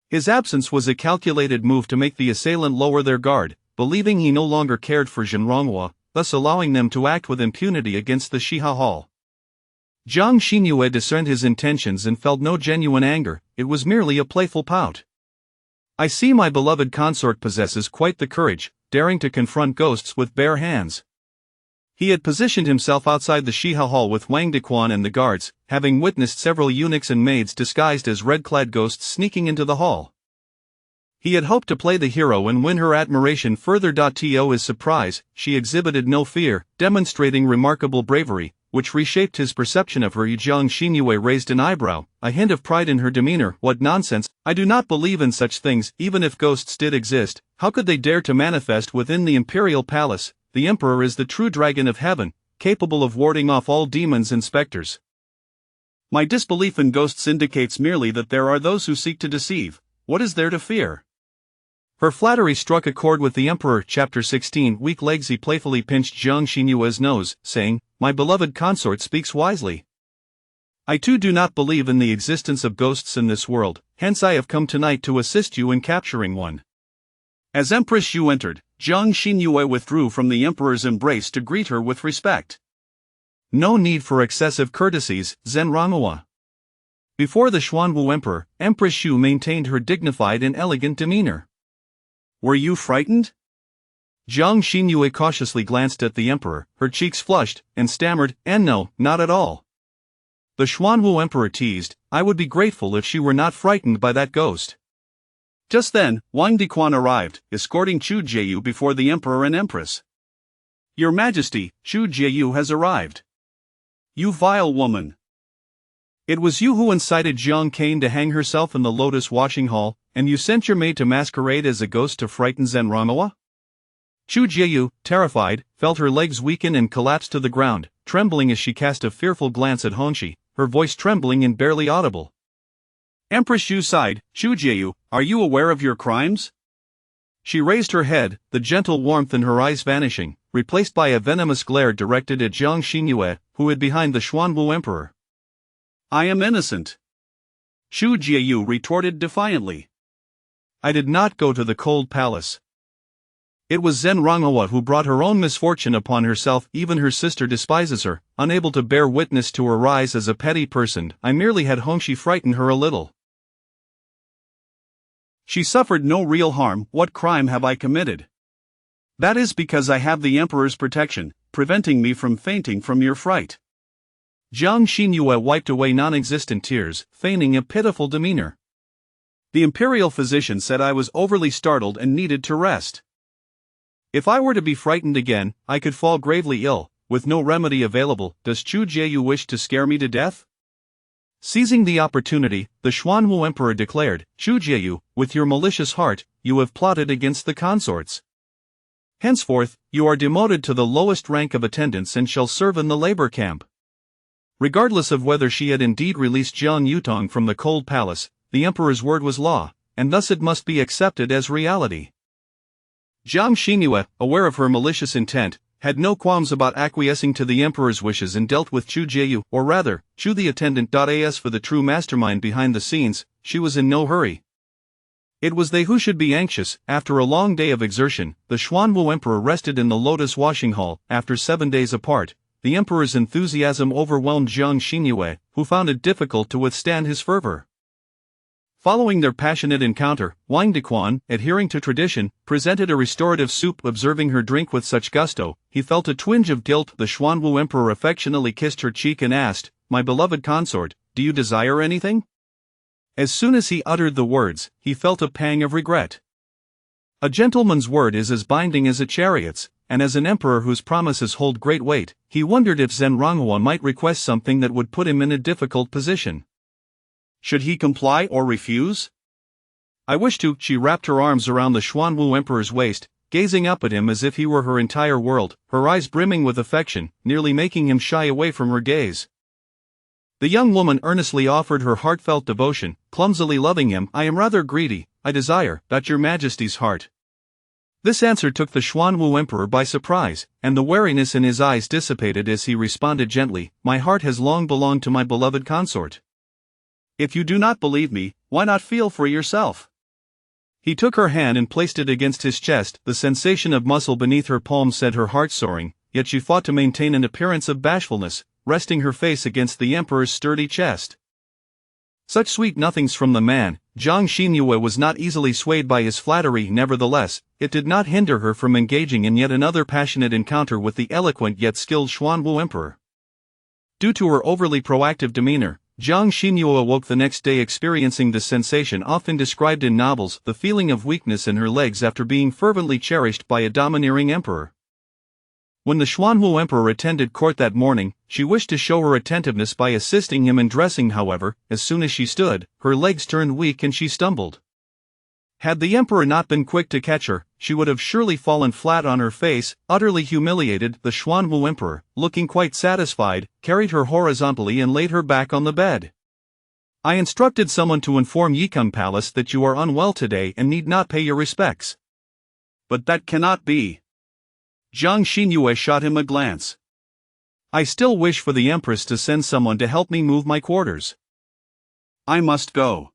His absence was a calculated move to make the assailant lower their guard, believing he no longer cared for Zhenronghua, thus allowing them to act with impunity against the Shiha Hall. Jiang Xinyue discerned his intentions and felt no genuine anger, it was merely a playful pout. I see my beloved consort possesses quite the courage, daring to confront ghosts with bare hands. He had positioned himself outside the Shiha Hall with Wang Dequan and the guards, having witnessed several eunuchs and maids disguised as red-clad ghosts sneaking into the hall. He had hoped to play the hero and win her admiration further. To his surprise, she exhibited no fear, demonstrating remarkable bravery, which reshaped his perception of her. Jiang Xinyue raised an eyebrow, a hint of pride in her demeanor. What nonsense, I do not believe in such things. Even if ghosts did exist, how could they dare to manifest within the imperial palace? The emperor is the true dragon of heaven, capable of warding off all demons and specters. My disbelief in ghosts indicates merely that there are those who seek to deceive. What is there to fear? Her flattery struck a chord with the emperor. Chapter 16. Weak legs. He playfully pinched Jiang Xinyue's nose, saying, "My beloved consort speaks wisely. I too do not believe in the existence of ghosts in this world, hence I have come tonight to assist you in capturing one." As Empress Yu entered, Jiang Xinyue withdrew from the emperor's embrace to greet her with respect. No need for excessive courtesies, Zhenronghua. Before the Xuanwu emperor, Empress Yu maintained her dignified and elegant demeanor. Were you frightened? Jiang Xinyue cautiously glanced at the emperor, her cheeks flushed, and stammered, "And no, not at all." The Xuanwu emperor teased, "I would be grateful if she were not frightened by that ghost." Just then, Wang Dequan arrived, escorting Chu Jieyu before the emperor and empress. "Your Majesty, Chu Jieyu has arrived." "You vile woman! It was you who incited Jiang Kane to hang herself in the lotus washing hall, and you sent your maid to masquerade as a ghost to frighten Zhenronghua?" Chu Jieyu, terrified, felt her legs weaken and collapse to the ground, trembling as she cast a fearful glance at Hongxi, her voice trembling and barely audible. Empress Yu sighed, "Chu Jieyu, are you aware of your crimes?" She raised her head, the gentle warmth in her eyes vanishing, replaced by a venomous glare directed at Jiang Xinyue, who hid behind the Xuanwu emperor. "I am innocent," Chu Jieyu retorted defiantly. "I did not go to the cold palace. It was Zhenronghua who brought her own misfortune upon herself. Even her sister despises her, unable to bear witness to her rise as a petty person. I merely had Hongxi frighten her a little. She suffered no real harm. What crime have I committed? That is because I have the emperor's protection, preventing me from fainting from your fright." Jiang Xinyue wiped away non-existent tears, feigning a pitiful demeanor. "The imperial physician said I was overly startled and needed to rest. If I were to be frightened again, I could fall gravely ill, with no remedy available. Does Chu Jieyu wish to scare me to death?" Seizing the opportunity, the Xuanwu emperor declared, "Chu Jieyu, with your malicious heart, you have plotted against the consorts. Henceforth, you are demoted to the lowest rank of attendants and shall serve in the labor camp." Regardless of whether she had indeed released Jiang Yutong from the cold palace, the emperor's word was law, and thus it must be accepted as reality. Jiang Xinyue, aware of her malicious intent, had no qualms about acquiescing to the emperor's wishes and dealt with Chu Jieyu, or rather, Chu the attendant. As for the true mastermind behind the scenes, she was in no hurry. It was they who should be anxious. After a long day of exertion, the Xuanwu emperor rested in the lotus washing hall. After 7 days apart, the emperor's enthusiasm overwhelmed Jiang Xinyue, who found it difficult to withstand his fervor. Following their passionate encounter, Wang Dequan, adhering to tradition, presented a restorative soup. Observing her drink with such gusto, he felt a twinge of guilt. The Xuanwu emperor affectionately kissed her cheek and asked, "My beloved consort, do you desire anything?" As soon as he uttered the words, he felt a pang of regret. A gentleman's word is as binding as a chariot's, and as an emperor whose promises hold great weight, he wondered if Zhenronghua might request something that would put him in a difficult position. Should he comply or refuse? "I wish to." She wrapped her arms around the Xuanwu emperor's waist, gazing up at him as if he were her entire world, her eyes brimming with affection, nearly making him shy away from her gaze. The young woman earnestly offered her heartfelt devotion, clumsily loving him. "I am rather greedy. I desire that your Majesty's heart." This answer took the Xuanwu emperor by surprise, and the wariness in his eyes dissipated as he responded gently, "My heart has long belonged to my beloved consort. If you do not believe me, why not feel for yourself? He took her hand and placed it against his chest. The sensation of muscle beneath her palm set her heart soaring, yet she fought to maintain an appearance of bashfulness, resting her face against the emperor's sturdy chest. Such sweet nothings from the man, Jiang Xinyue was not easily swayed by his flattery. Nevertheless, it did not hinder her from engaging in yet another passionate encounter with the eloquent yet skilled Xuanwu emperor. Due to her overly proactive demeanor, Jiang Xinyue awoke the next day experiencing the sensation often described in novels, the feeling of weakness in her legs after being fervently cherished by a domineering emperor. When the Xuanwu emperor attended court that morning, she wished to show her attentiveness by assisting him in dressing. However, as soon as she stood, her legs turned weak and she stumbled. Had the emperor not been quick to catch her, she would have surely fallen flat on her face, utterly humiliated. The Xuanwu emperor, looking quite satisfied, carried her horizontally and laid her back on the bed. I instructed someone to inform Yikeng Palace that you are unwell today and need not pay your respects. But that cannot be. Jiang Xinyue shot him a glance. I still wish for the Empress to send someone to help me move my quarters. I must go.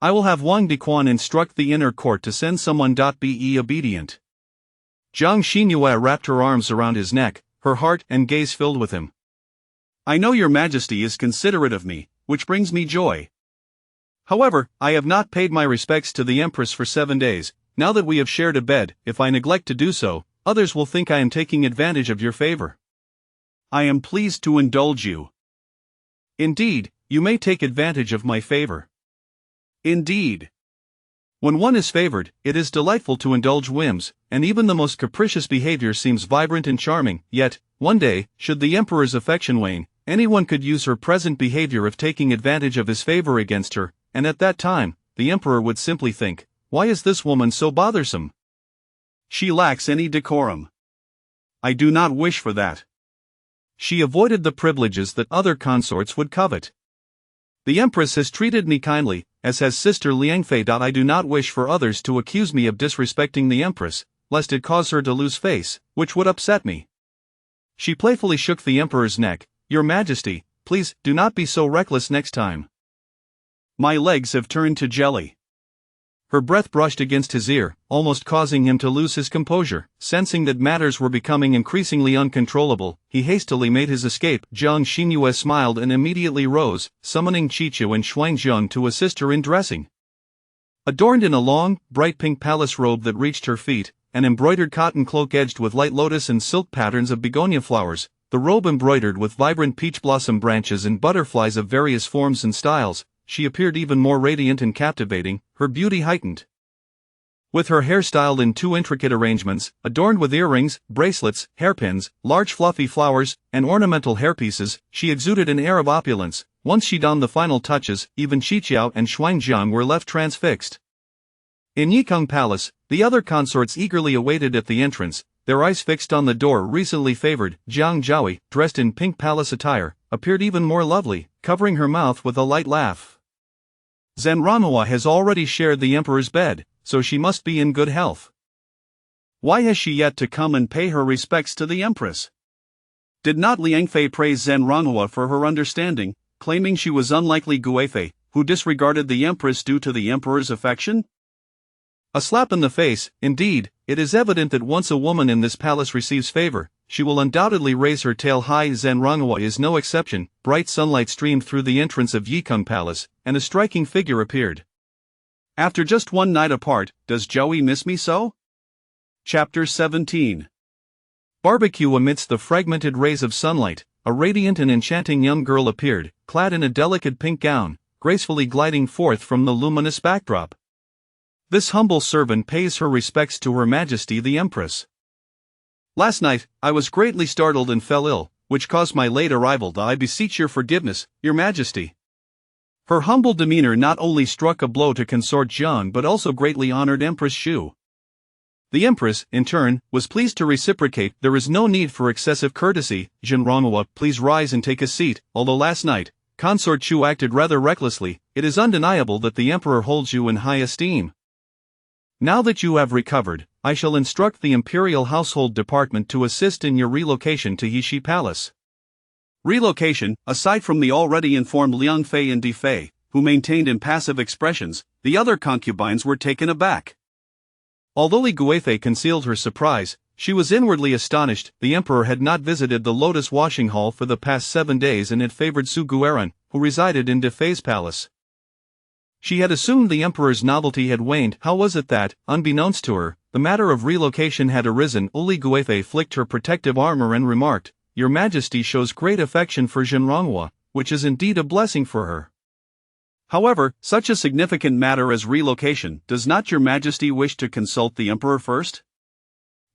I will have Wang Dequan instruct the inner court to send someone. Be obedient. Jiang Xinyue wrapped her arms around his neck, her heart and gaze filled with him. I know your majesty is considerate of me, which brings me joy. However, I have not paid my respects to the Empress for 7 days. Now that we have shared a bed, if I neglect to do so, others will think I am taking advantage of your favor. I am pleased to indulge you. Indeed, you may take advantage of my favor. Indeed. When one is favored, it is delightful to indulge whims, and even the most capricious behavior seems vibrant and charming. Yet, one day, should the emperor's affection wane, anyone could use her present behavior of taking advantage of his favor against her, and at that time, the emperor would simply think, why is this woman so bothersome? She lacks any decorum. I do not wish for that. She avoided the privileges that other consorts would covet. The Empress has treated me kindly, as has Sister Liangfei. I do not wish for others to accuse me of disrespecting the Empress, lest it cause her to lose face, which would upset me. She playfully shook the Emperor's neck. Your Majesty, please, do not be so reckless next time. My legs have turned to jelly. Her breath brushed against his ear, almost causing him to lose his composure. Sensing that matters were becoming increasingly uncontrollable, he hastily made his escape. Jiang Xinyue smiled and immediately rose, summoning Chichu and Xuanzheng to assist her in dressing. Adorned in a long, bright pink palace robe that reached her feet, an embroidered cotton cloak edged with light lotus and silk patterns of begonia flowers, the robe embroidered with vibrant peach blossom branches and butterflies of various forms and styles, she appeared even more radiant and captivating, her beauty heightened. With her hair styled in 2 intricate arrangements, adorned with earrings, bracelets, hairpins, large fluffy flowers, and ornamental hairpieces, she exuded an air of opulence. Once she donned the final touches, even Qiqiao and Xuanzhang were left transfixed. In Yikeng Palace, the other consorts eagerly awaited at the entrance, their eyes fixed on the door. Recently favored, Jiang Zhaoi, dressed in pink palace attire, appeared even more lovely, covering her mouth with a light laugh. Zenranhua has already shared the emperor's bed, so she must be in good health. Why has she yet to come and pay her respects to the empress? Did not Liangfei praise Zenranhua for her understanding, claiming she was unlike Li Guifei, who disregarded the empress due to the emperor's affection? A slap in the face. Indeed, it is evident that once a woman in this palace receives favor, she will undoubtedly raise her tail high. Zenranhua is no exception. Bright sunlight streamed through the entrance of Yikeng Palace, and a striking figure appeared. After just one night apart, does Zhaoi miss me so? Chapter 17. Barbecue. Amidst the fragmented rays of sunlight, a radiant and enchanting young girl appeared, clad in a delicate pink gown, gracefully gliding forth from the luminous backdrop. This humble servant pays her respects to Her Majesty the Empress. Last night, I was greatly startled and fell ill, which caused my late arrival. I beseech your forgiveness, Your Majesty. Her humble demeanor not only struck a blow to Consort Zhang but also greatly honored Empress Xu. The Empress, in turn, was pleased to reciprocate. There is no need for excessive courtesy. Zenranhua, please rise and take a seat. Although last night, Consort Xu acted rather recklessly, it is undeniable that the Emperor holds you in high esteem. Now that you have recovered, I shall instruct the Imperial Household Department to assist in your relocation to Yishi Palace. Relocation, aside from the already informed Liangfei and Difei, who maintained impassive expressions. The other concubines were taken aback. Although Li Guifei concealed her surprise, she was inwardly astonished. The emperor had not visited the lotus washing hall for the past 7 days and had favored Su Guoran, who resided in Defei's palace. She had assumed the emperor's novelty had waned. How was it that, unbeknownst to her, the matter of relocation had arisen? Li Guifei flicked her protective armor and remarked, "Your Majesty shows great affection for Zhenronghua, which is indeed a blessing for her. However, such a significant matter as relocation, does not your Majesty wish to consult the emperor first?"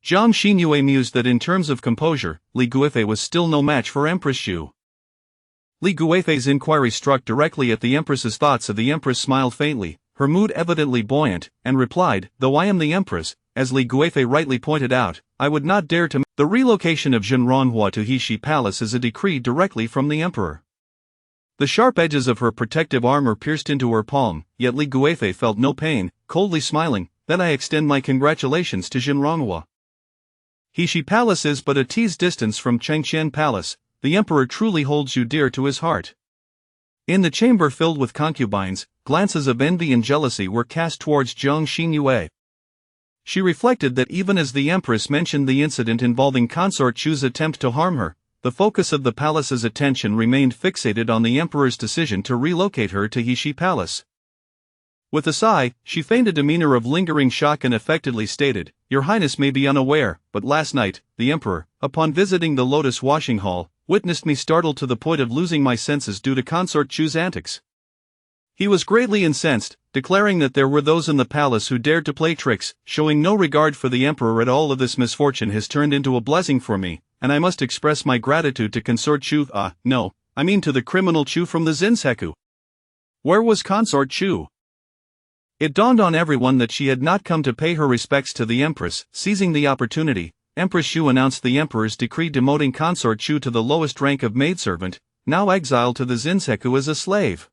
Zhang Xinyue mused that in terms of composure, Li Guifei was still no match for Empress Xu. Li Guifei's inquiry struck directly at the Empress's thoughts. The Empress smiled faintly, her mood evidently buoyant, and replied, "Though I am the Empress, as Li Guifei rightly pointed out, I would not dare to. The relocation of Zhenronghua to Heshi Palace is a decree directly from the Emperor." The sharp edges of her protective armor pierced into her palm, yet Li Guifei felt no pain, coldly smiling. "Then I extend my congratulations to Zhenronghua. Heshi Palace is but a tea's distance from Chengqian Palace. The Emperor truly holds you dear to his heart." In the chamber filled with concubines, glances of envy and jealousy were cast towards Zhang Xinyue. She reflected that even as the Empress mentioned the incident involving consort Chu's attempt to harm her, the focus of the palace's attention remained fixated on the Emperor's decision to relocate her to Heshi Palace. With a sigh, she feigned a demeanor of lingering shock and affectedly stated, "Your Highness may be unaware, but last night, the Emperor, upon visiting the lotus washing hall, witnessed me startled to the point of losing my senses due to consort Chu's antics. He was greatly incensed, declaring that there were those in the palace who dared to play tricks, showing no regard for the Emperor at all. Of this misfortune has turned into a blessing for me, and I must express my gratitude to consort Chu. No, I mean to the criminal Chu from the Zinseku." Where was consort Chu? It dawned on everyone that she had not come to pay her respects to the Empress. Seizing the opportunity, Empress Xu announced the Emperor's decree demoting consort Chu to the lowest rank of maidservant, now exiled to the Zinseku as a slave.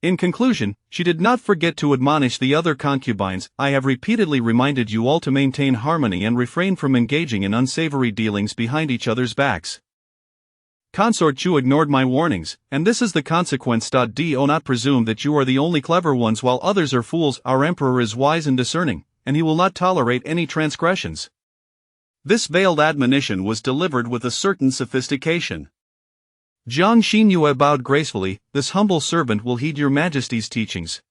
In conclusion, she did not forget to admonish the other concubines, "I have repeatedly reminded you all to maintain harmony and refrain from engaging in unsavory dealings behind each other's backs. Consort Chu ignored my warnings, and this is the consequence. Do not presume that you are the only clever ones while others are fools. Our Emperor is wise and discerning, and he will not tolerate any transgressions." This veiled admonition was delivered with a certain sophistication. Zhang Xinyue bowed gracefully, "This humble servant will heed your Majesty's teachings."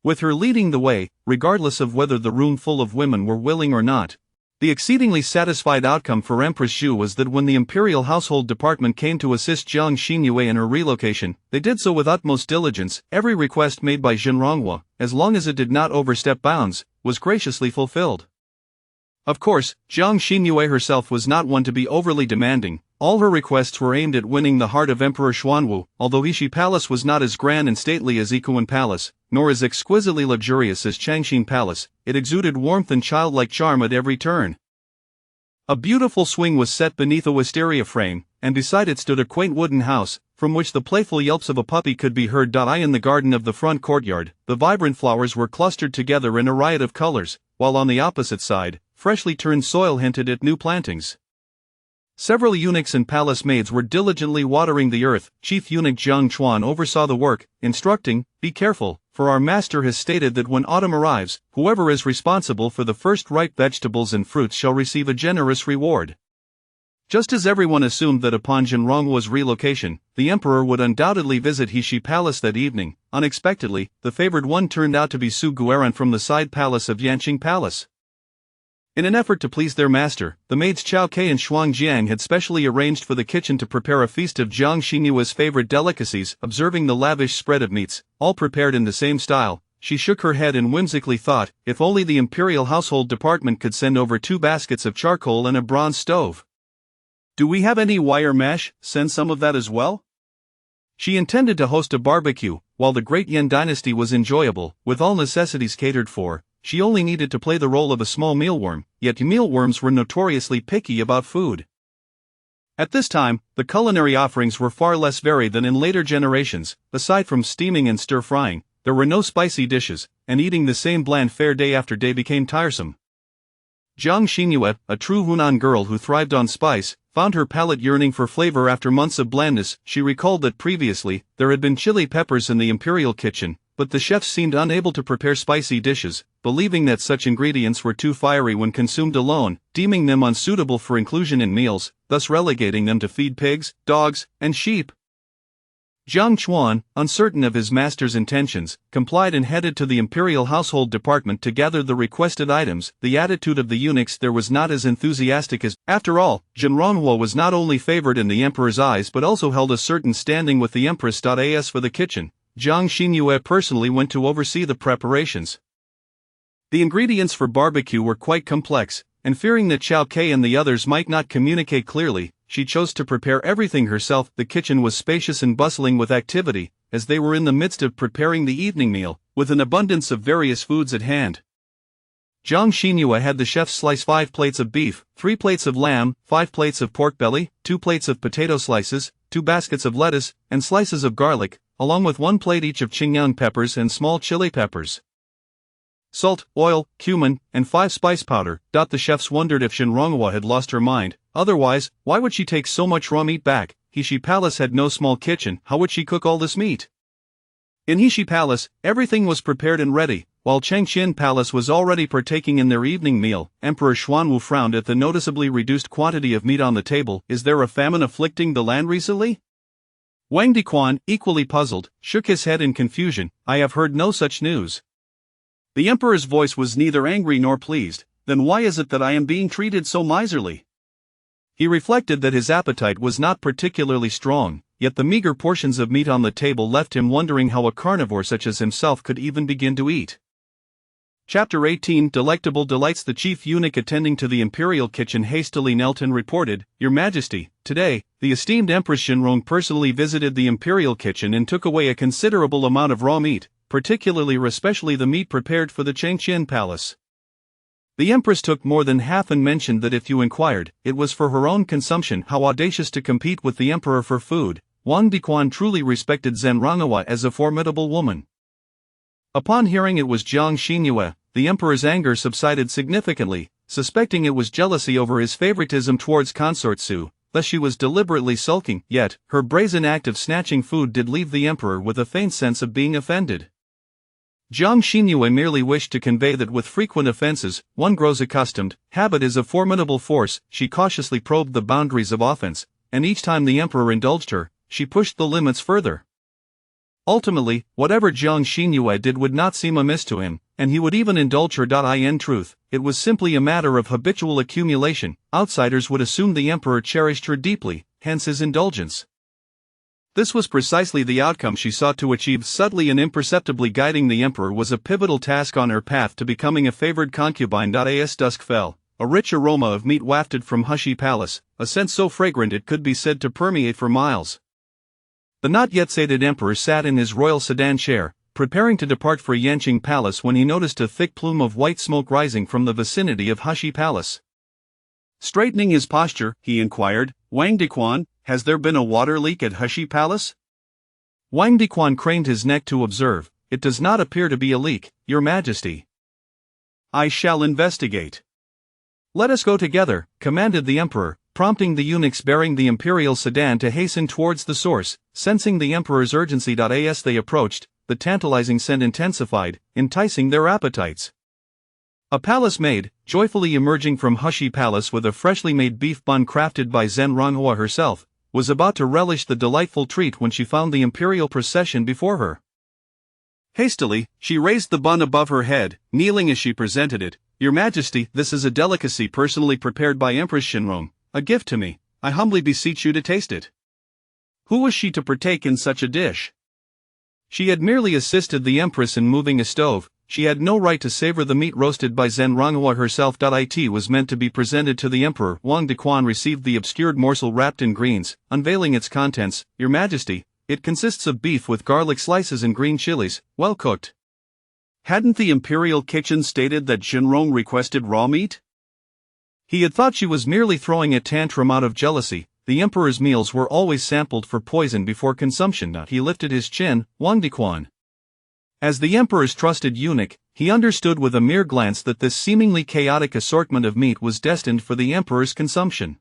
With her leading the way, regardless of whether the room full of women were willing or not, the exceedingly satisfied outcome for Empress Xu was that when the Imperial Household Department came to assist Zhang Xinyue in her relocation, they did so with utmost diligence. Every request made by Zhenronghua, as long as it did not overstep bounds, was graciously fulfilled. Of course, Zhang Xinyue herself was not one to be overly demanding. All her requests were aimed at winning the heart of Emperor Xuanwu. Although Heshi Palace was not as grand and stately as Ikuan Palace, nor as exquisitely luxurious as Changxin Palace, it exuded warmth and childlike charm at every turn. A beautiful swing was set beneath a wisteria frame, and beside it stood a quaint wooden house, from which the playful yelps of a puppy could be heard. In the garden of the front courtyard, the vibrant flowers were clustered together in a riot of colors, while on the opposite side, freshly turned soil hinted at new plantings. Several eunuchs and palace maids were diligently watering the earth. Chief eunuch Zhang Chuan oversaw the work, instructing, "Be careful, for our master has stated that when autumn arrives, whoever is responsible for the first ripe vegetables and fruits shall receive a generous reward." Just as everyone assumed that upon Zhenronghua's relocation, the emperor would undoubtedly visit Heshi Palace that evening, unexpectedly, the favored one turned out to be Su Guoran from the side palace of Yanqing Palace. In an effort to please their master, the maids Chao Kei and Shuang Jiang had specially arranged for the kitchen to prepare a feast of Zhang Xinyue's favorite delicacies. Observing the lavish spread of meats, all prepared in the same style, she shook her head and whimsically thought, if only the Imperial Household Department could send over 2 baskets of charcoal and a bronze stove. "Do we have any wire mesh? Send some of that as well?" She intended to host a barbecue. While the Great Yan dynasty was enjoyable, with all necessities catered for, she only needed to play the role of a small mealworm, yet mealworms were notoriously picky about food. At this time, the culinary offerings were far less varied than in later generations. Aside from steaming and stir-frying, there were no spicy dishes, and eating the same bland fare day after day became tiresome. Zhang Xinyue, a true Hunan girl who thrived on spice, found her palate yearning for flavor after months of blandness. She recalled that previously, there had been chili peppers in the imperial kitchen, but the chefs seemed unable to prepare spicy dishes, believing that such ingredients were too fiery when consumed alone, deeming them unsuitable for inclusion in meals, thus relegating them to feed pigs, dogs, and sheep. Jiang Chuan, uncertain of his master's intentions, complied and headed to the imperial household department to gather the requested items. The attitude of the eunuchs there was not as enthusiastic as, after all, Jin Ronghua was not only favored in the emperor's eyes but also held a certain standing with the Empress. As for the kitchen, Jiang Xinyue personally went to oversee the preparations. The ingredients for barbecue were quite complex, and fearing that Xiao Ke and the others might not communicate clearly, she chose to prepare everything herself. The kitchen was spacious and bustling with activity, as they were in the midst of preparing the evening meal, with an abundance of various foods at hand. Jiang Xinyue had the chefs slice 5 plates of beef, 3 plates of lamb, 5 plates of pork belly, 2 plates of potato slices, 2 baskets of lettuce, and slices of garlic, along with 1 plate each of Qingyang peppers and small chili peppers. Salt, oil, cumin, and 5 spice powder. The chefs wondered if Jin Ronghua had lost her mind. Otherwise, why would she take so much raw meat back? Heshi Palace had no small kitchen. How would she cook all this meat? In Heshi Palace, everything was prepared and ready. While Changqin Palace was already partaking in their evening meal, Emperor Xuanwu frowned at the noticeably reduced quantity of meat on the table. Is there a famine afflicting the land recently? Wang Diquan, equally puzzled, shook his head in confusion. I have heard no such news. The emperor's voice was neither angry nor pleased. Then why is it that I am being treated so miserly? He reflected that his appetite was not particularly strong, yet the meager portions of meat on the table left him wondering how a carnivore such as himself could even begin to eat. Chapter 18 Delectable Delights. The chief eunuch attending to the imperial kitchen hastily knelt and reported, Your Majesty, today, the esteemed Empress Shinrong personally visited the imperial kitchen and took away a considerable amount of raw meat, particularly or especially the meat prepared for the Changqin Palace. The Empress took more than half and mentioned that if you inquired, it was for her own consumption. How audacious to compete with the emperor for food. Wang Diquan truly respected Zhen Ranghua as a formidable woman. Upon hearing it was Jiang Xinyue, the emperor's anger subsided significantly, suspecting it was jealousy over his favoritism towards consort Su, thus she was deliberately sulking. Yet, her brazen act of snatching food did leave the emperor with a faint sense of being offended. Jiang Xinyue merely wished to convey that with frequent offenses, one grows accustomed. Habit is a formidable force. She cautiously probed the boundaries of offense, and each time the emperor indulged her, she pushed the limits further. Ultimately, whatever Jiang Xinyue did would not seem amiss to him, and he would even indulge her. In truth, it was simply a matter of habitual accumulation. Outsiders would assume the emperor cherished her deeply, hence his indulgence. This was precisely the outcome she sought to achieve. Subtly and imperceptibly guiding the emperor was a pivotal task on her path to becoming a favored concubine. As dusk fell, a rich aroma of meat wafted from Heshi Palace, a scent so fragrant it could be said to permeate for miles. The not yet sated emperor sat in his royal sedan chair, preparing to depart for Yanqing Palace when he noticed a thick plume of white smoke rising from the vicinity of Heshi Palace. Straightening his posture, he inquired, Wang Diquan, has there been a water leak at Heshi Palace? Wang Diquan craned his neck to observe. It does not appear to be a leak, Your Majesty. I shall investigate. Let us go together, commanded the emperor, prompting the eunuchs bearing the imperial sedan to hasten towards the source. Sensing the emperor's urgency. As they approached, the tantalizing scent intensified, enticing their appetites. A palace maid, joyfully emerging from Heshi Palace with a freshly made beef bun crafted by Zhen Ranghua herself, was about to relish the delightful treat when she found the imperial procession before her. Hastily, she raised the bun above her head, kneeling as she presented it. Your Majesty, this is a delicacy personally prepared by Empress Shinrong, a gift to me. I humbly beseech you to taste it. Who was she to partake in such a dish? She had merely assisted the Empress in moving a stove. She had no right to savor the meat roasted by Zhen Ranghua herself. It was meant to be presented to the emperor. Wang Diquan received the obscured morsel wrapped in greens, unveiling its contents. Your Majesty, it consists of beef with garlic slices and green chilies, well cooked. Hadn't the imperial kitchen stated that Shinrong requested raw meat? He had thought she was merely throwing a tantrum out of jealousy. The emperor's meals were always sampled for poison before consumption. He lifted his chin. Wang Diquan. As the emperor's trusted eunuch, he understood with a mere glance that this seemingly chaotic assortment of meat was destined for the emperor's consumption.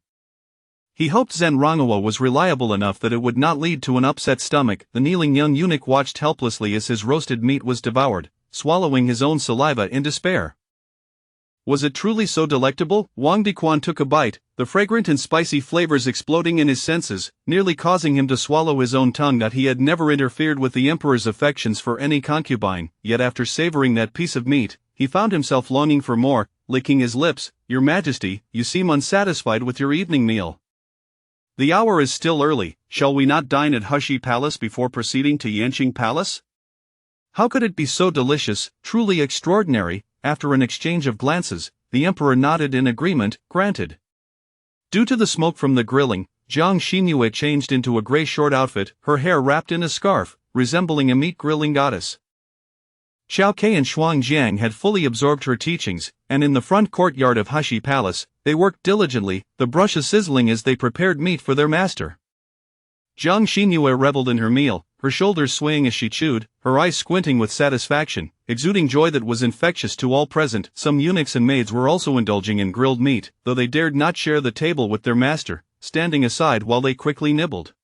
He hoped Zenrangawa was reliable enough that it would not lead to an upset stomach. The kneeling young eunuch watched helplessly as his roasted meat was devoured, swallowing his own saliva in despair. Was it truly so delectable? Wang Diquan took a bite, the fragrant and spicy flavors exploding in his senses, nearly causing him to swallow his own tongue. That he had never interfered with the emperor's affections for any concubine, yet after savoring that piece of meat, he found himself longing for more, licking his lips. Your Majesty, you seem unsatisfied with your evening meal. The hour is still early. Shall we not dine at Hushi Palace before proceeding to Yanqing Palace? How could it be so delicious, truly extraordinary? After an exchange of glances, the emperor nodded in agreement. Granted. Due to the smoke from the grilling, Jiang Xingyue changed into a gray short outfit, her hair wrapped in a scarf, resembling a meat grilling goddess. Xiao Kei and Shuang Jiang had fully absorbed her teachings, and in the front courtyard of Hushi Palace, they worked diligently, the brushes sizzling as they prepared meat for their master. Jiang Xingyue reveled in her meal, her shoulders swaying as she chewed, her eyes squinting with satisfaction, exuding joy that was infectious to all present. Some eunuchs and maids were also indulging in grilled meat, though they dared not share the table with their master, standing aside while they quickly nibbled.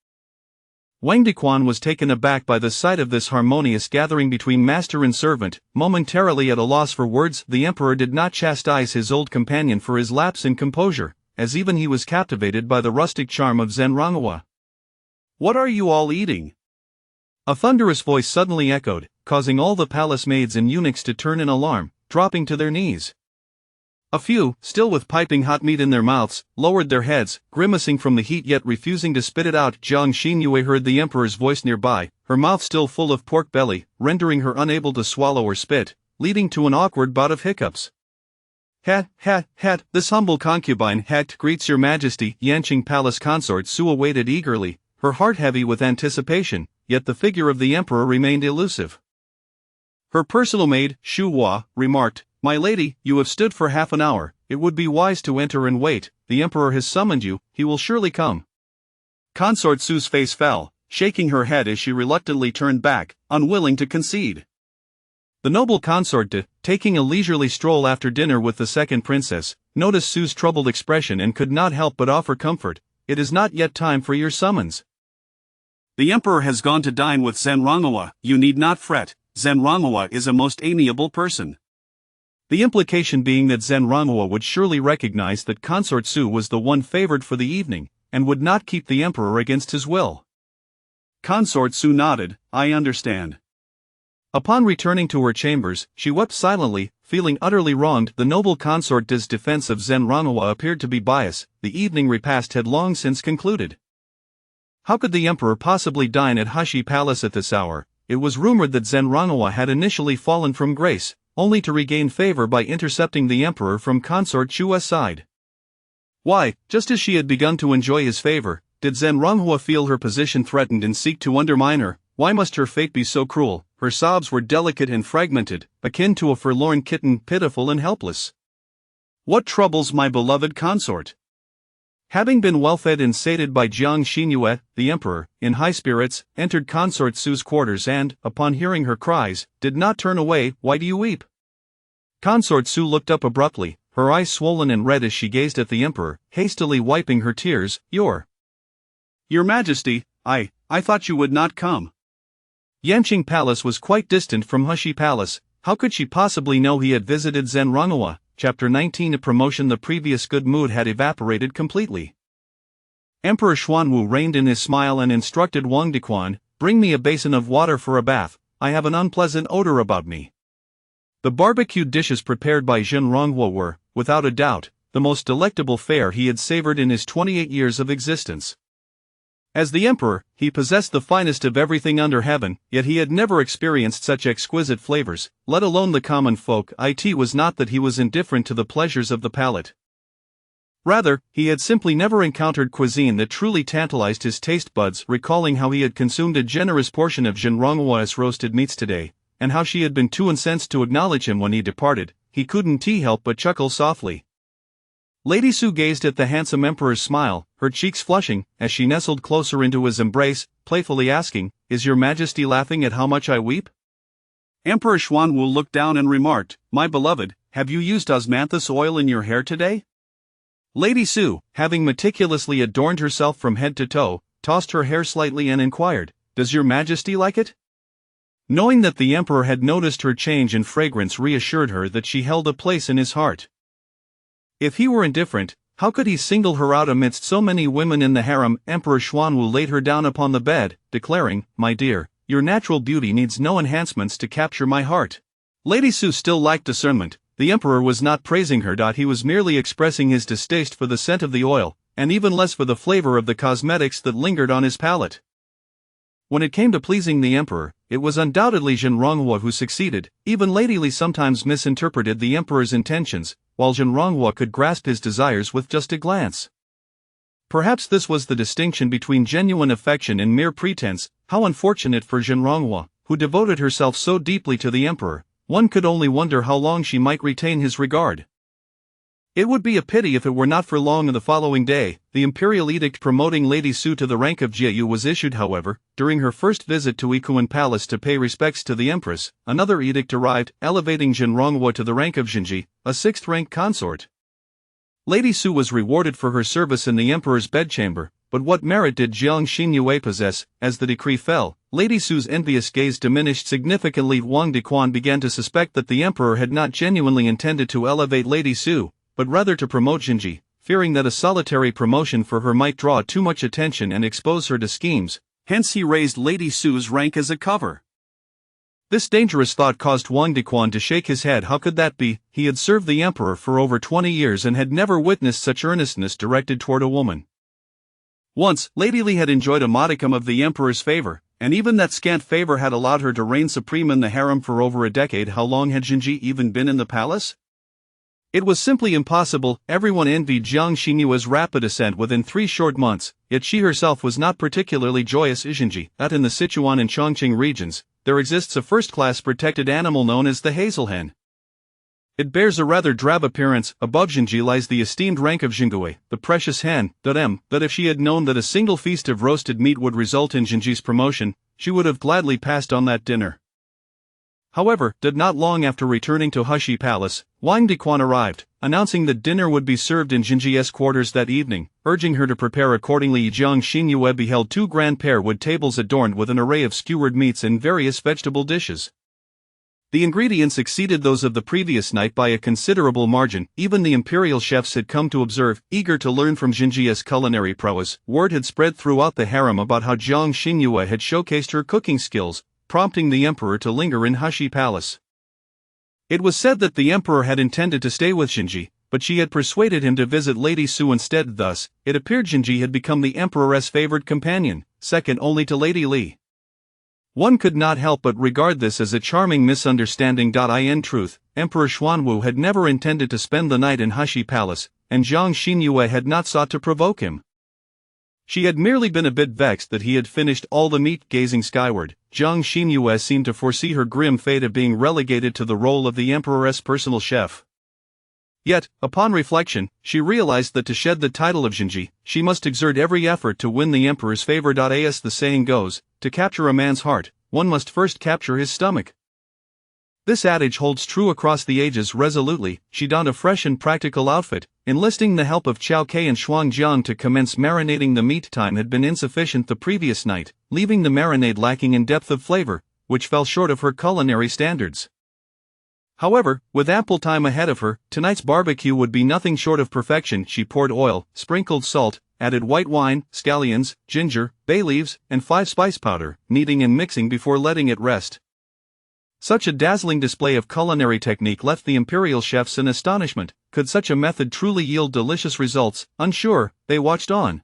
Wang Diquan was taken aback by the sight of this harmonious gathering between master and servant. Momentarily at a loss for words, the emperor did not chastise his old companion for his lapse in composure, as even he was captivated by the rustic charm of Zenrangawa. What are you all eating? A thunderous voice suddenly echoed, causing all the palace maids and eunuchs to turn in alarm, dropping to their knees. A few, still with piping hot meat in their mouths, lowered their heads, grimacing from the heat yet refusing to spit it out. Jiang Xingyue heard the emperor's voice nearby, her mouth still full of pork belly, rendering her unable to swallow or spit, leading to an awkward bout of hiccups. "Hat, this humble concubine greets your Majesty." Yanqing Palace consort Su awaited eagerly, her heart heavy with anticipation, yet the figure of the emperor remained elusive. Her personal maid, Shu Hua, remarked, "My lady, you have stood for half an hour, it would be wise to enter and wait. The emperor has summoned you, he will surely come." Consort Su's face fell, shaking her head as she reluctantly turned back, unwilling to concede. The noble consort, taking a leisurely stroll after dinner with the second princess, noticed Su's troubled expression and could not help but offer comfort. "It is not yet time for your summons. The emperor has gone to dine with Zenrangawa. You need not fret, Zenrangawa is a most amiable person." The implication being that Zenrangawa would surely recognize that Consort Su was the one favored for the evening, and would not keep the emperor against his will. Consort Su nodded, "I understand." Upon returning to her chambers, she wept silently, feeling utterly wronged. The noble consort's defense of Zenrangawa appeared to be biased. The evening repast had long since concluded. How could the emperor possibly dine at Hushi Palace at this hour? It was rumored that Zenrangawa had initially fallen from grace, only to regain favor by intercepting the emperor from Consort Shu's side. Why, just as she had begun to enjoy his favor, did Zenrangawa feel her position threatened and seek to undermine her? Why must her fate be so cruel? Her sobs were delicate and fragmented, akin to a forlorn kitten, pitiful and helpless. What troubles my beloved consort? Having been well-fed and sated by Jiang Xingyue, the emperor, in high spirits, entered Consort Su's quarters and, upon hearing her cries, did not turn away. "Why do you weep?" Consort Su looked up abruptly, her eyes swollen and red as she gazed at the emperor, hastily wiping her tears. Your Majesty, I thought you would not come." Yanqing Palace was quite distant from Hushi Palace. How could she possibly know he had visited Zenrangawa? Chapter 19. A promotion. The previous good mood had evaporated completely. Emperor Xuanwu reined in his smile and instructed Wang Diquan, "Bring me a basin of water for a bath, I have an unpleasant odor about me." The barbecued dishes prepared by Zenrangawa were, without a doubt, the most delectable fare he had savored in his 28 years of existence. As the emperor, he possessed the finest of everything under heaven, yet he had never experienced such exquisite flavors, let alone the common folk. It was not that he was indifferent to the pleasures of the palate. Rather, he had simply never encountered cuisine that truly tantalized his taste buds. Recalling how he had consumed a generous portion of Zenrangawa's roasted meats today, and how she had been too incensed to acknowledge him when he departed, he couldn't help but chuckle softly. Lady Su gazed at the handsome emperor's smile, her cheeks flushing, as she nestled closer into his embrace, playfully asking, "Is your Majesty laughing at how much I weep?" Emperor Xuanwu looked down and remarked, "My beloved, have you used osmanthus oil in your hair today?" Lady Su, having meticulously adorned herself from head to toe, tossed her hair slightly and inquired, "Does your Majesty like it?" Knowing that the Emperor had noticed her change in fragrance reassured her that she held a place in his heart. If he were indifferent, how could he single her out amidst so many women in the harem? Emperor Xuanwu laid her down upon the bed, declaring, "My dear, your natural beauty needs no enhancements to capture my heart." Lady Su still lacked discernment. The Emperor was not praising her. He was merely expressing his distaste for the scent of the oil, and even less for the flavor of the cosmetics that lingered on his palate. When it came to pleasing the Emperor, it was undoubtedly Zhenronghua who succeeded. Even Lady Li sometimes misinterpreted the Emperor's intentions, while Zhenronghua could grasp his desires with just a glance. Perhaps this was the distinction between genuine affection and mere pretense. How unfortunate for Zhenronghua, who devoted herself so deeply to the Emperor. One could only wonder how long she might retain his regard. It would be a pity if it were not for long. The following day, the imperial edict promoting Lady Su to the rank of Jieyu was issued. However, during her first visit to Ikuan Palace to pay respects to the Empress, another edict arrived, elevating Zhenronghua to the rank of Jinji, a sixth-rank consort. Lady Su was rewarded for her service in the Emperor's bedchamber, but what merit did Jiang Xinyue possess? As the decree fell, Lady Su's envious gaze diminished significantly. Wang Dequan began to suspect that the Emperor had not genuinely intended to elevate Lady Su, but rather to promote Jinji, fearing that a solitary promotion for her might draw too much attention and expose her to schemes. Hence he raised Lady Su's rank as a cover. This dangerous thought caused Wang Dequan to shake his head. How could that be? He had served the Emperor for over 20 years and had never witnessed such earnestness directed toward a woman. Once, Lady Li had enjoyed a modicum of the Emperor's favor, and even that scant favor had allowed her to reign supreme in the harem for over a decade. How long had Jinji even been in the palace? It was simply impossible. Everyone envied Jiang Xinyue's rapid ascent within 3 short months, yet she herself was not particularly joyous. Jinji, that in the Sichuan and Chongqing regions, there exists a first-class protected animal known as the hazel hen. It bears a rather drab appearance. Above Jinji lies the esteemed rank of Jingui, the precious hen. That if she had known that a single feast of roasted meat would result in Jinji's promotion, she would have gladly passed on that dinner. However, not long after returning to Hushi Palace, Wang Dequan arrived, announcing that dinner would be served in Jinji's quarters that evening, urging her to prepare accordingly. Jiang Xinyue beheld 2 grand pear wood tables adorned with an array of skewered meats and various vegetable dishes. The ingredients exceeded those of the previous night by a considerable margin. Even the imperial chefs had come to observe, eager to learn from Jinji's culinary prowess. Word had spread throughout the harem about how Jiang Xinyue had showcased her cooking skills, prompting the Emperor to linger in Hushi Palace. It was said that the Emperor had intended to stay with Jinji, but she had persuaded him to visit Lady Su instead. Thus, it appeared Jinji had become the Emperor's favored companion, second only to Lady Li. One could not help but regard this as a charming misunderstanding. In truth, Emperor Xuanwu had never intended to spend the night in Hushi Palace, and Jiang Xinyue had not sought to provoke him. She had merely been a bit vexed that he had finished all the meat. Gazing skyward, Jiang Xinyue seemed to foresee her grim fate of being relegated to the role of the Emperor's personal chef. Yet, upon reflection, she realized that to shed the title of Jinji, she must exert every effort to win the Emperor's favor. As the saying goes, to capture a man's heart, one must first capture his stomach. This adage holds true across the ages. Resolutely, she donned a fresh and practical outfit, enlisting the help of Chao Kai and Shuang Jiang to commence marinating the meat. Time had been insufficient the previous night, leaving the marinade lacking in depth of flavor, which fell short of her culinary standards. However, with ample time ahead of her, tonight's barbecue would be nothing short of perfection. She poured oil, sprinkled salt, added white wine, scallions, ginger, bay leaves, and 5 spice powder, kneading and mixing before letting it rest. Such a dazzling display of culinary technique left the imperial chefs in astonishment. Could such a method truly yield delicious results? Unsure, they watched on.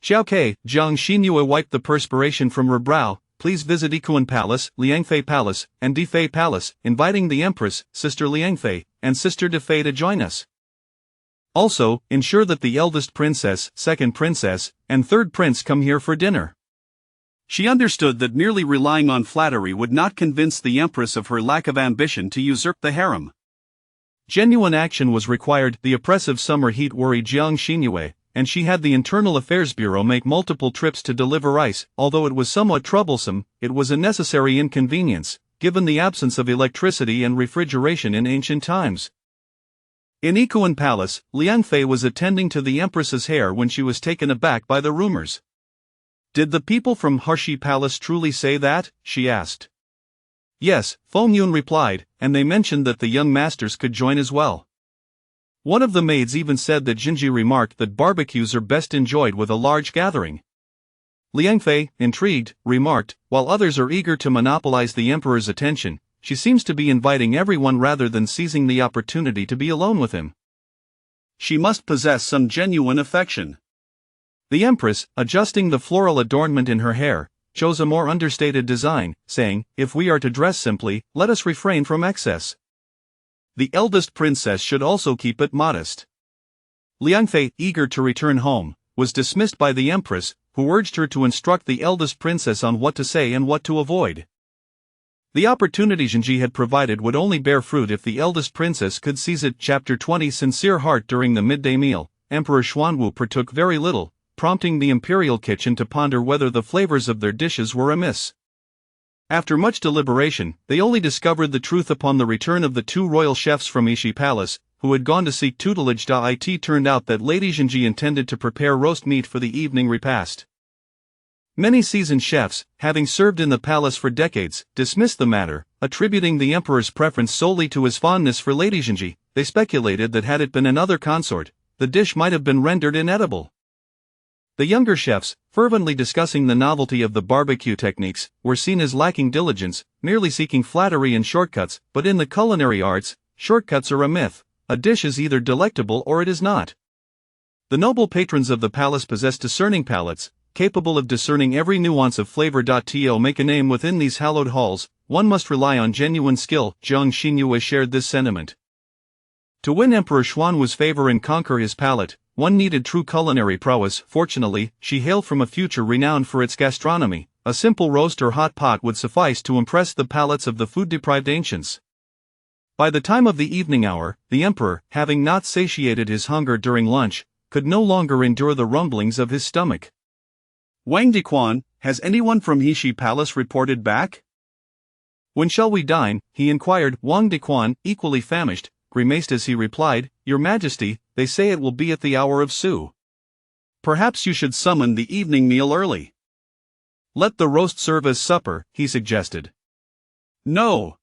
Xiao Kai, Jiang Xinyue wiped the perspiration from her brow. Please visit Ikuan Palace, Liangfei Palace, and Defei Palace, inviting the Empress, Sister Liangfei, and Sister Defei to join us. Also, ensure that the eldest princess, second princess, and third prince come here for dinner. She understood that merely relying on flattery would not convince the Empress of her lack of ambition to usurp the harem. Genuine action was required. The oppressive summer heat worried Jiang Xinyue, and she had the Internal Affairs Bureau make multiple trips to deliver ice. Although it was somewhat troublesome, it was a necessary inconvenience, given the absence of electricity and refrigeration in ancient times. In Ikuan Palace, Liang Fei was attending to the Empress's hair when she was taken aback by the rumors. "Did the people from Harshi Palace truly say that?" she asked. "Yes," Feng Yun replied, "and they mentioned that the young masters could join as well." One of the maids even said that Jinji remarked that barbecues are best enjoyed with a large gathering. Liang Fei, intrigued, remarked, "While others are eager to monopolize the emperor's attention, she seems to be inviting everyone rather than seizing the opportunity to be alone with him. She must possess some genuine affection." The Empress, adjusting the floral adornment in her hair, chose a more understated design, saying, "If we are to dress simply, let us refrain from excess. The eldest princess should also keep it modest." Liang Fei, eager to return home, was dismissed by the Empress, who urged her to instruct the eldest princess on what to say and what to avoid. The opportunity Jinji had provided would only bear fruit if the eldest princess could seize it. Chapter 20 Sincere Heart. During the midday meal, Emperor Xuanwu partook very little, prompting the imperial kitchen to ponder whether the flavors of their dishes were amiss. After much deliberation, they only discovered the truth upon the return of the two royal chefs from Ishi Palace, who had gone to seek tutelage. It turned out that Lady Jinji intended to prepare roast meat for the evening repast. Many seasoned chefs, having served in the palace for decades, dismissed the matter, attributing the emperor's preference solely to his fondness for Lady Jinji. They speculated that had it been another consort, the dish might have been rendered inedible. The younger chefs, fervently discussing the novelty of the barbecue techniques, were seen as lacking diligence, merely seeking flattery and shortcuts. But in the culinary arts, shortcuts are a myth. A dish is either delectable or it is not. The noble patrons of the palace possess discerning palates, capable of discerning every nuance of flavor. To make a name within these hallowed halls, one must rely on genuine skill. Jiang Xinyue shared this sentiment. To win Emperor Xuanwu's favor and conquer his palate, one needed true culinary prowess. Fortunately, she hailed from a future renowned for its gastronomy. A simple roast or hot pot would suffice to impress the palates of the food-deprived ancients. By the time of the evening hour, the emperor, having not satiated his hunger during lunch, could no longer endure the rumblings of his stomach. "Wang Diquan, has anyone from Heshi Palace reported back? When shall we dine?" he inquired. Wang Diquan, equally famished, grimaced as he replied, "Your Majesty, they say it will be at the hour of Su. Perhaps you should summon the evening meal early. Let the roast serve as supper," he suggested. "No."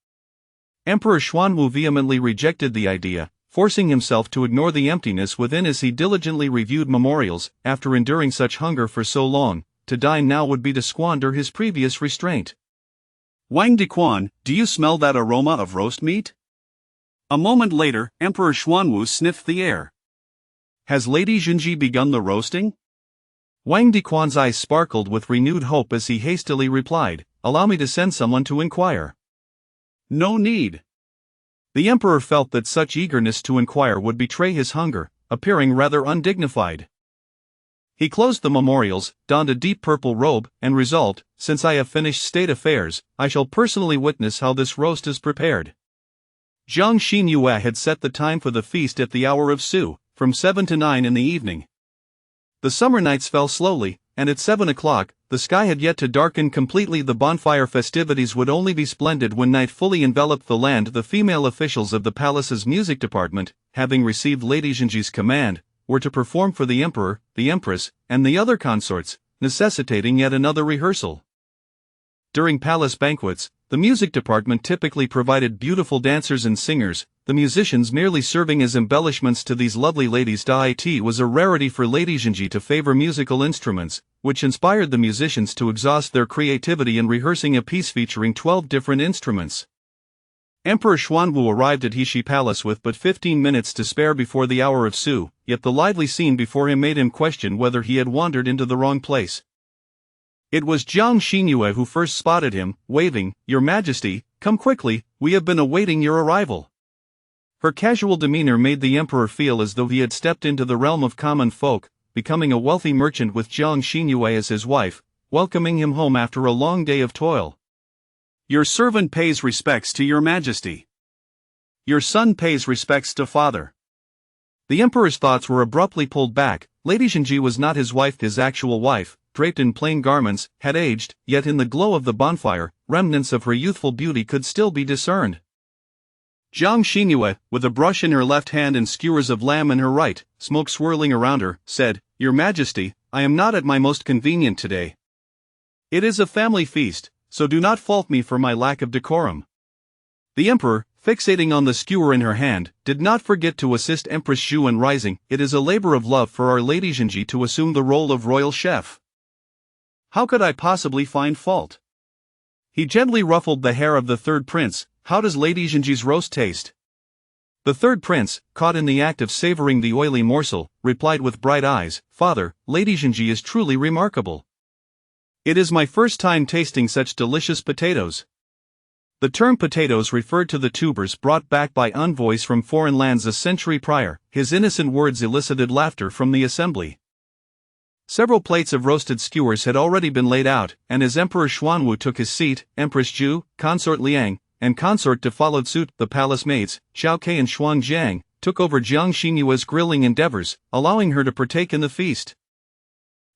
Emperor Xuanwu vehemently rejected the idea, forcing himself to ignore the emptiness within as he diligently reviewed memorials. After enduring such hunger for so long, to dine now would be to squander his previous restraint. "Wang Diquan, do you smell that aroma of roast meat?" A moment later, Emperor Xuanwu sniffed the air. "Has Lady Jinji begun the roasting?" Wang Diquan's eyes sparkled with renewed hope as he hastily replied, "Allow me to send someone to inquire." "No need." The emperor felt that such eagerness to inquire would betray his hunger, appearing rather undignified. He closed the memorials, donned a deep purple robe, and resolved, "Since I have finished state affairs, I shall personally witness how this roast is prepared." Jiang Xinyue had set the time for the feast at the hour of Su, from 7 to 9 in the evening. The summer nights fell slowly, and at 7 o'clock, the sky had yet to darken completely. The bonfire festivities would only be splendid when night fully enveloped the land. The female officials of the palace's music department, having received Lady Jinji's command, were to perform for the emperor, the empress, and the other consorts, necessitating yet another rehearsal. During palace banquets, the music department typically provided beautiful dancers and singers, the musicians merely serving as embellishments to these lovely ladies. It was a rarity for Lady Jinji to favor musical instruments, which inspired the musicians to exhaust their creativity in rehearsing a piece featuring 12 different instruments. Emperor Xuanwu arrived at Heshi Palace with but 15 minutes to spare before the hour of Su, yet the lively scene before him made him question whether he had wandered into the wrong place. It was Jiang Xinyue who first spotted him, waving, "Your Majesty, come quickly, we have been awaiting your arrival." Her casual demeanor made the emperor feel as though he had stepped into the realm of common folk, becoming a wealthy merchant with Jiang Xinyue as his wife, welcoming him home after a long day of toil. "Your servant pays respects to your Majesty. Your son pays respects to father." The emperor's thoughts were abruptly pulled back. Lady Jinji was not his wife. His actual wife, draped in plain garments, had aged, yet in the glow of the bonfire, remnants of her youthful beauty could still be discerned. Jiang Xinhua, with a brush in her left hand and skewers of lamb in her right, smoke swirling around her, said, "Your Majesty, I am not at my most convenient today. It is a family feast, so do not fault me for my lack of decorum." The emperor, fixating on the skewer in her hand, did not forget to assist Empress Zhu in rising. "It is a labor of love for our Lady Zhenji to assume the role of royal chef. How could I possibly find fault?" He gently ruffled the hair of the third prince. "How does Lady Zhenji's roast taste?" The third prince, caught in the act of savoring the oily morsel, replied with bright eyes, "Father, Lady Zhenji is truly remarkable. It is my first time tasting such delicious potatoes." The term potatoes referred to the tubers brought back by envoys from foreign lands a century prior. His innocent words elicited laughter from the assembly. Several plates of roasted skewers had already been laid out, and as Emperor Xuanwu took his seat, Empress Zhu, Consort Liang, and Consort De followed suit. The palace maids, Xiao Ke and Xuan Jiang, took over Jiang Xinhua's grilling endeavors, allowing her to partake in the feast.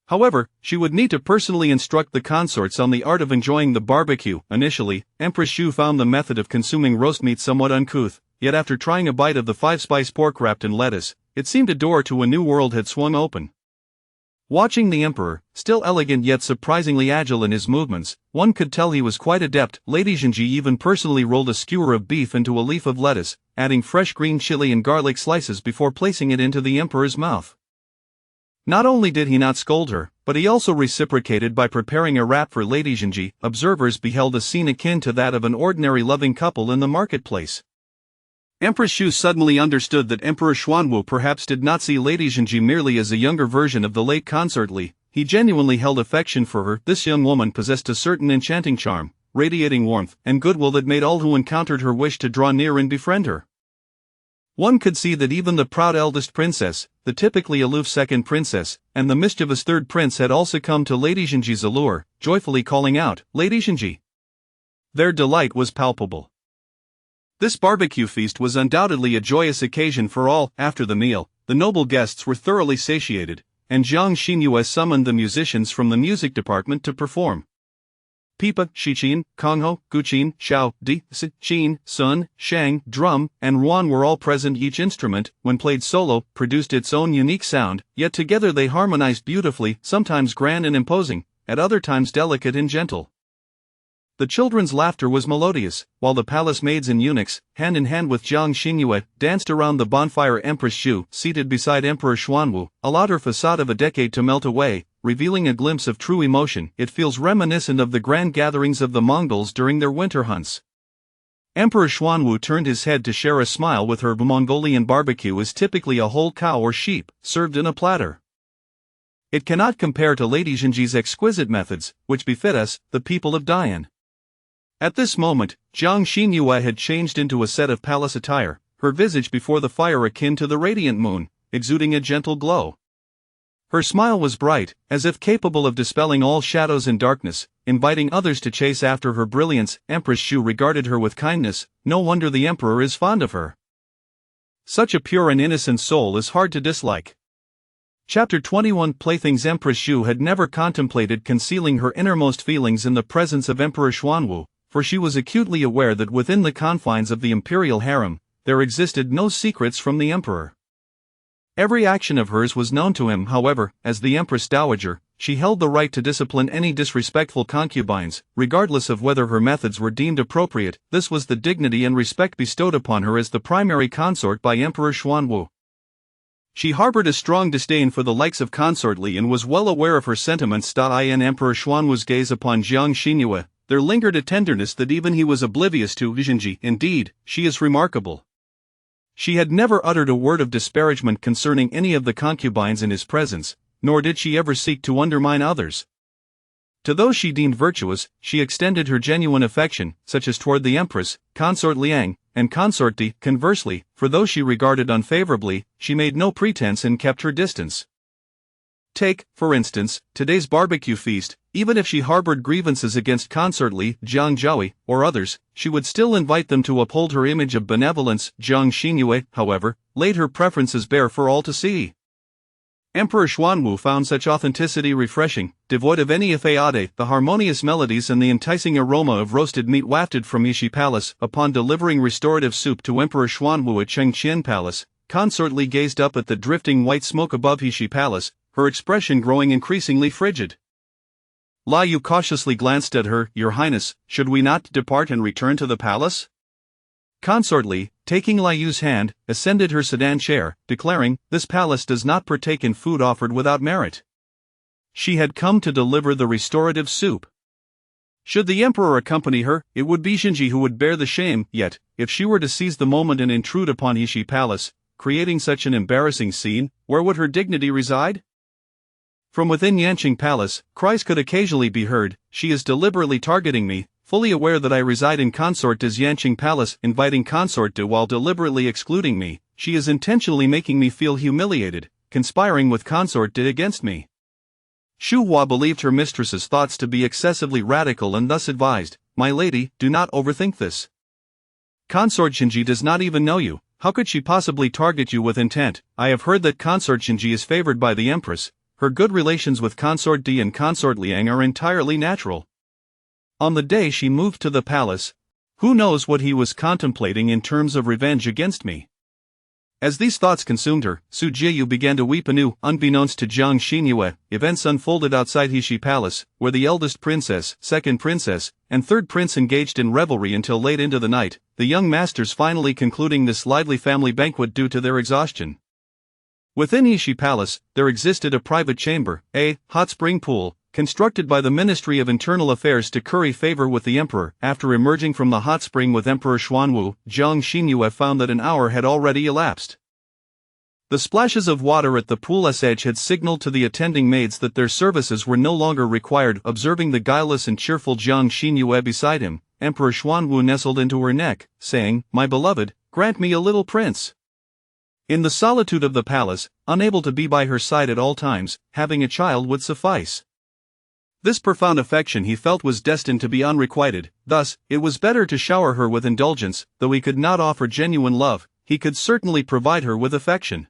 However, she would need to personally instruct the consorts on the art of enjoying the barbecue. Initially, Empress Zhu found the method of consuming roast meat somewhat uncouth, yet after trying a bite of the 5-spice pork wrapped in lettuce, it seemed a door to a new world had swung open. Watching the emperor, still elegant yet surprisingly agile in his movements, one could tell he was quite adept. Lady Zhenji even personally rolled a skewer of beef into a leaf of lettuce, adding fresh green chili and garlic slices before placing it into the emperor's mouth. Not only did he not scold her, but he also reciprocated by preparing a wrap for Lady Zhenji. Observers beheld a scene akin to that of an ordinary loving couple in the marketplace. Empress Zhu suddenly understood that Emperor Xuanwu perhaps did not see Lady Zhenji merely as a younger version of the late consort Li. He genuinely held affection for her. This young woman possessed a certain enchanting charm, radiating warmth and goodwill that made all who encountered her wish to draw near and befriend her. One could see that even the proud eldest princess, the typically aloof second princess, and the mischievous third prince had all succumbed to Lady Zhenji's allure, joyfully calling out, "Lady Zhenji!" Their delight was palpable. This barbecue feast was undoubtedly a joyous occasion for all. After the meal, the noble guests were thoroughly satiated, and Jiang Xinhua summoned the musicians from the music department to perform. Pipa, Shiqin, Kongho, Guqin, Xiao, Di, Si, Qin, Sun, Shang, Drum, and Ruan were all present. Each instrument, when played solo, produced its own unique sound, yet together they harmonized beautifully, sometimes grand and imposing, at other times delicate and gentle. The children's laughter was melodious, while the palace maids and eunuchs, hand in hand with Jiang Xinhua, danced around the bonfire. Empress Zhu, seated beside Emperor Xuanwu, allowed her facade of a decade to melt away, revealing a glimpse of true emotion. It feels reminiscent of the grand gatherings of the Mongols during their winter hunts. Emperor Xuanwu turned his head to share a smile with her. Mongolian barbecue is typically a whole cow or sheep, served in a platter. It cannot compare to Lady Zhenji's exquisite methods, which befit us, the people of Dian. At this moment, Jiang Xinhua had changed into a set of palace attire, her visage before the fire akin to the radiant moon, exuding a gentle glow. Her smile was bright, as if capable of dispelling all shadows and darkness, inviting others to chase after her brilliance. Empress Zhu regarded her with kindness. No wonder the emperor is fond of her. Such a pure and innocent soul is hard to dislike. Chapter 21 Playthings. Empress Zhu had never contemplated concealing her innermost feelings in the presence of Emperor Xuanwu, for she was acutely aware that within the confines of the imperial harem, there existed no secrets from the emperor. Every action of hers was known to him. However, as the Empress Dowager, she held the right to discipline any disrespectful concubines, regardless of whether her methods were deemed appropriate. This was the dignity and respect bestowed upon her as the primary consort by Emperor Xuanwu. She harbored a strong disdain for the likes of Consort Li and was well aware of her sentiments. In Emperor Xuanwu's gaze upon Jiang Xinhua, there lingered a tenderness that even he was oblivious to. Zhenji, indeed, she is remarkable. She had never uttered a word of disparagement concerning any of the concubines in his presence, nor did she ever seek to undermine others. To those she deemed virtuous, she extended her genuine affection, such as toward the Empress, Consort Liang, and Consort Di. Conversely, for those she regarded unfavorably, she made no pretense and kept her distance. Take, for instance, today's barbecue feast. Even if she harbored grievances against Consort Li, Jiang Zhaoi, or others, she would still invite them to uphold her image of benevolence. Jiang Xinhua, however, laid her preferences bare for all to see. Emperor Xuanwu found such authenticity refreshing, devoid of any ifeade. The harmonious melodies and the enticing aroma of roasted meat wafted from Yishi Palace. Upon delivering restorative soup to Emperor Xuanwu at Chengqian Palace, Consort Li gazed up at the drifting white smoke above Yishi Palace, her expression growing increasingly frigid. Lai Yu cautiously glanced at her. "Your Highness, should we not depart and return to the palace?" Consort Li, taking Lai Yu's hand, ascended her sedan chair, declaring, "This palace does not partake in food offered without merit." She had come to deliver the restorative soup. Should the emperor accompany her, it would be Xinji who would bear the shame. Yet, if she were to seize the moment and intrude upon Yishi Palace, creating such an embarrassing scene, where would her dignity reside? From within Yanqing Palace, cries could occasionally be heard, "She is deliberately targeting me, fully aware that I reside in Consort De's Yanqing Palace, inviting Consort De while deliberately excluding me. She is intentionally making me feel humiliated, conspiring with Consort De against me." Xu Hua believed her mistress's thoughts to be excessively radical and thus advised, "My lady, do not overthink this. Consort Xinji does not even know you. How could she possibly target you with intent? I have heard that Consort Xinji is favored by the Empress. Her good relations with Consort D and Consort Liang are entirely natural. On the day she moved to the palace, who knows what he was contemplating in terms of revenge against me?" As these thoughts consumed her, Su Jiayu began to weep anew. Unbeknownst to Jiang Xinyue, events unfolded outside Yishi Palace, where the eldest princess, second princess, and third prince engaged in revelry until late into the night, the young masters finally concluding this lively family banquet due to their exhaustion. Within Yishi Palace, there existed a private chamber, a hot spring pool, constructed by the Ministry of Internal Affairs to curry favor with the emperor. After emerging from the hot spring with Emperor Xuanwu, Jiang Xinyue found that an hour had already elapsed. The splashes of water at the pool's edge had signaled to the attending maids that their services were no longer required. Observing the guileless and cheerful Jiang Xinyue beside him, Emperor Xuanwu nestled into her neck, saying, "My beloved, grant me a little prince." In the solitude of the palace, unable to be by her side at all times, having a child would suffice. This profound affection he felt was destined to be unrequited. Thus, it was better to shower her with indulgence. Though he could not offer genuine love, he could certainly provide her with affection.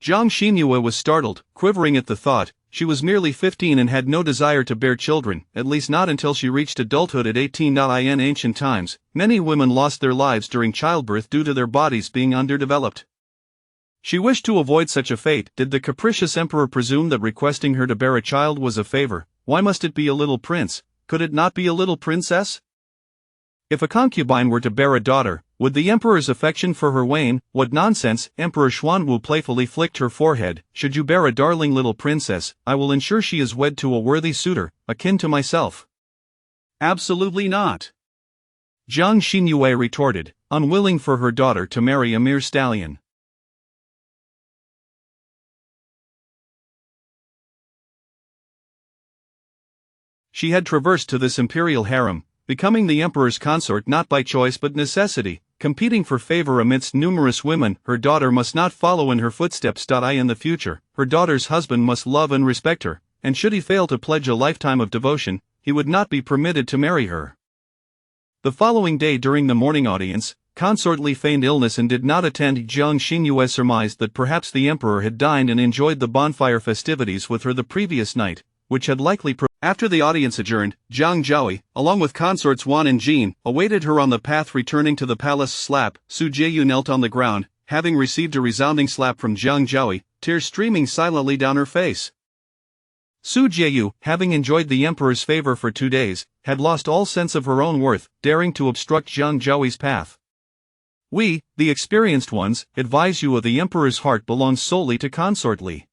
Jiang Xinyue was startled, quivering at the thought. She was merely 15 and had no desire to bear children, at least not until she reached adulthood at 18. In ancient times, many women lost their lives during childbirth due to their bodies being underdeveloped. She wished to avoid such a fate. Did the capricious emperor presume that requesting her to bear a child was a favor? Why must it be a little prince? Could it not be a little princess? If a concubine were to bear a daughter, would the emperor's affection for her wane? What nonsense! Emperor Xuanwu playfully flicked her forehead. "Should you bear a darling little princess, I will ensure she is wed to a worthy suitor, akin to myself." "Absolutely not," Jiang Xinyue retorted, unwilling for her daughter to marry a mere stallion. She had traversed to this imperial harem, becoming the emperor's consort not by choice but necessity, competing for favor amidst numerous women. Her daughter must not follow in her footsteps. In the future, her daughter's husband must love and respect her, and should he fail to pledge a lifetime of devotion, he would not be permitted to marry her. The following day during the morning audience, Consort Li feigned illness and did not attend. Jiang Xinyue surmised that perhaps the emperor had dined and enjoyed the bonfire festivities with her the previous night, which had likely After the audience adjourned, Zhang Zhaoi, along with consorts Wan and Jin, awaited her on the path returning to the palace. Su Jiayu knelt on the ground, having received a resounding slap from Zhang Zhaoi, tears streaming silently down her face. Su Jiayu, having enjoyed the emperor's favor for 2 days, had lost all sense of her own worth, daring to obstruct Zhang Zhaoi's path. "We, the experienced ones, advise you the emperor's heart belongs solely to Consort Li.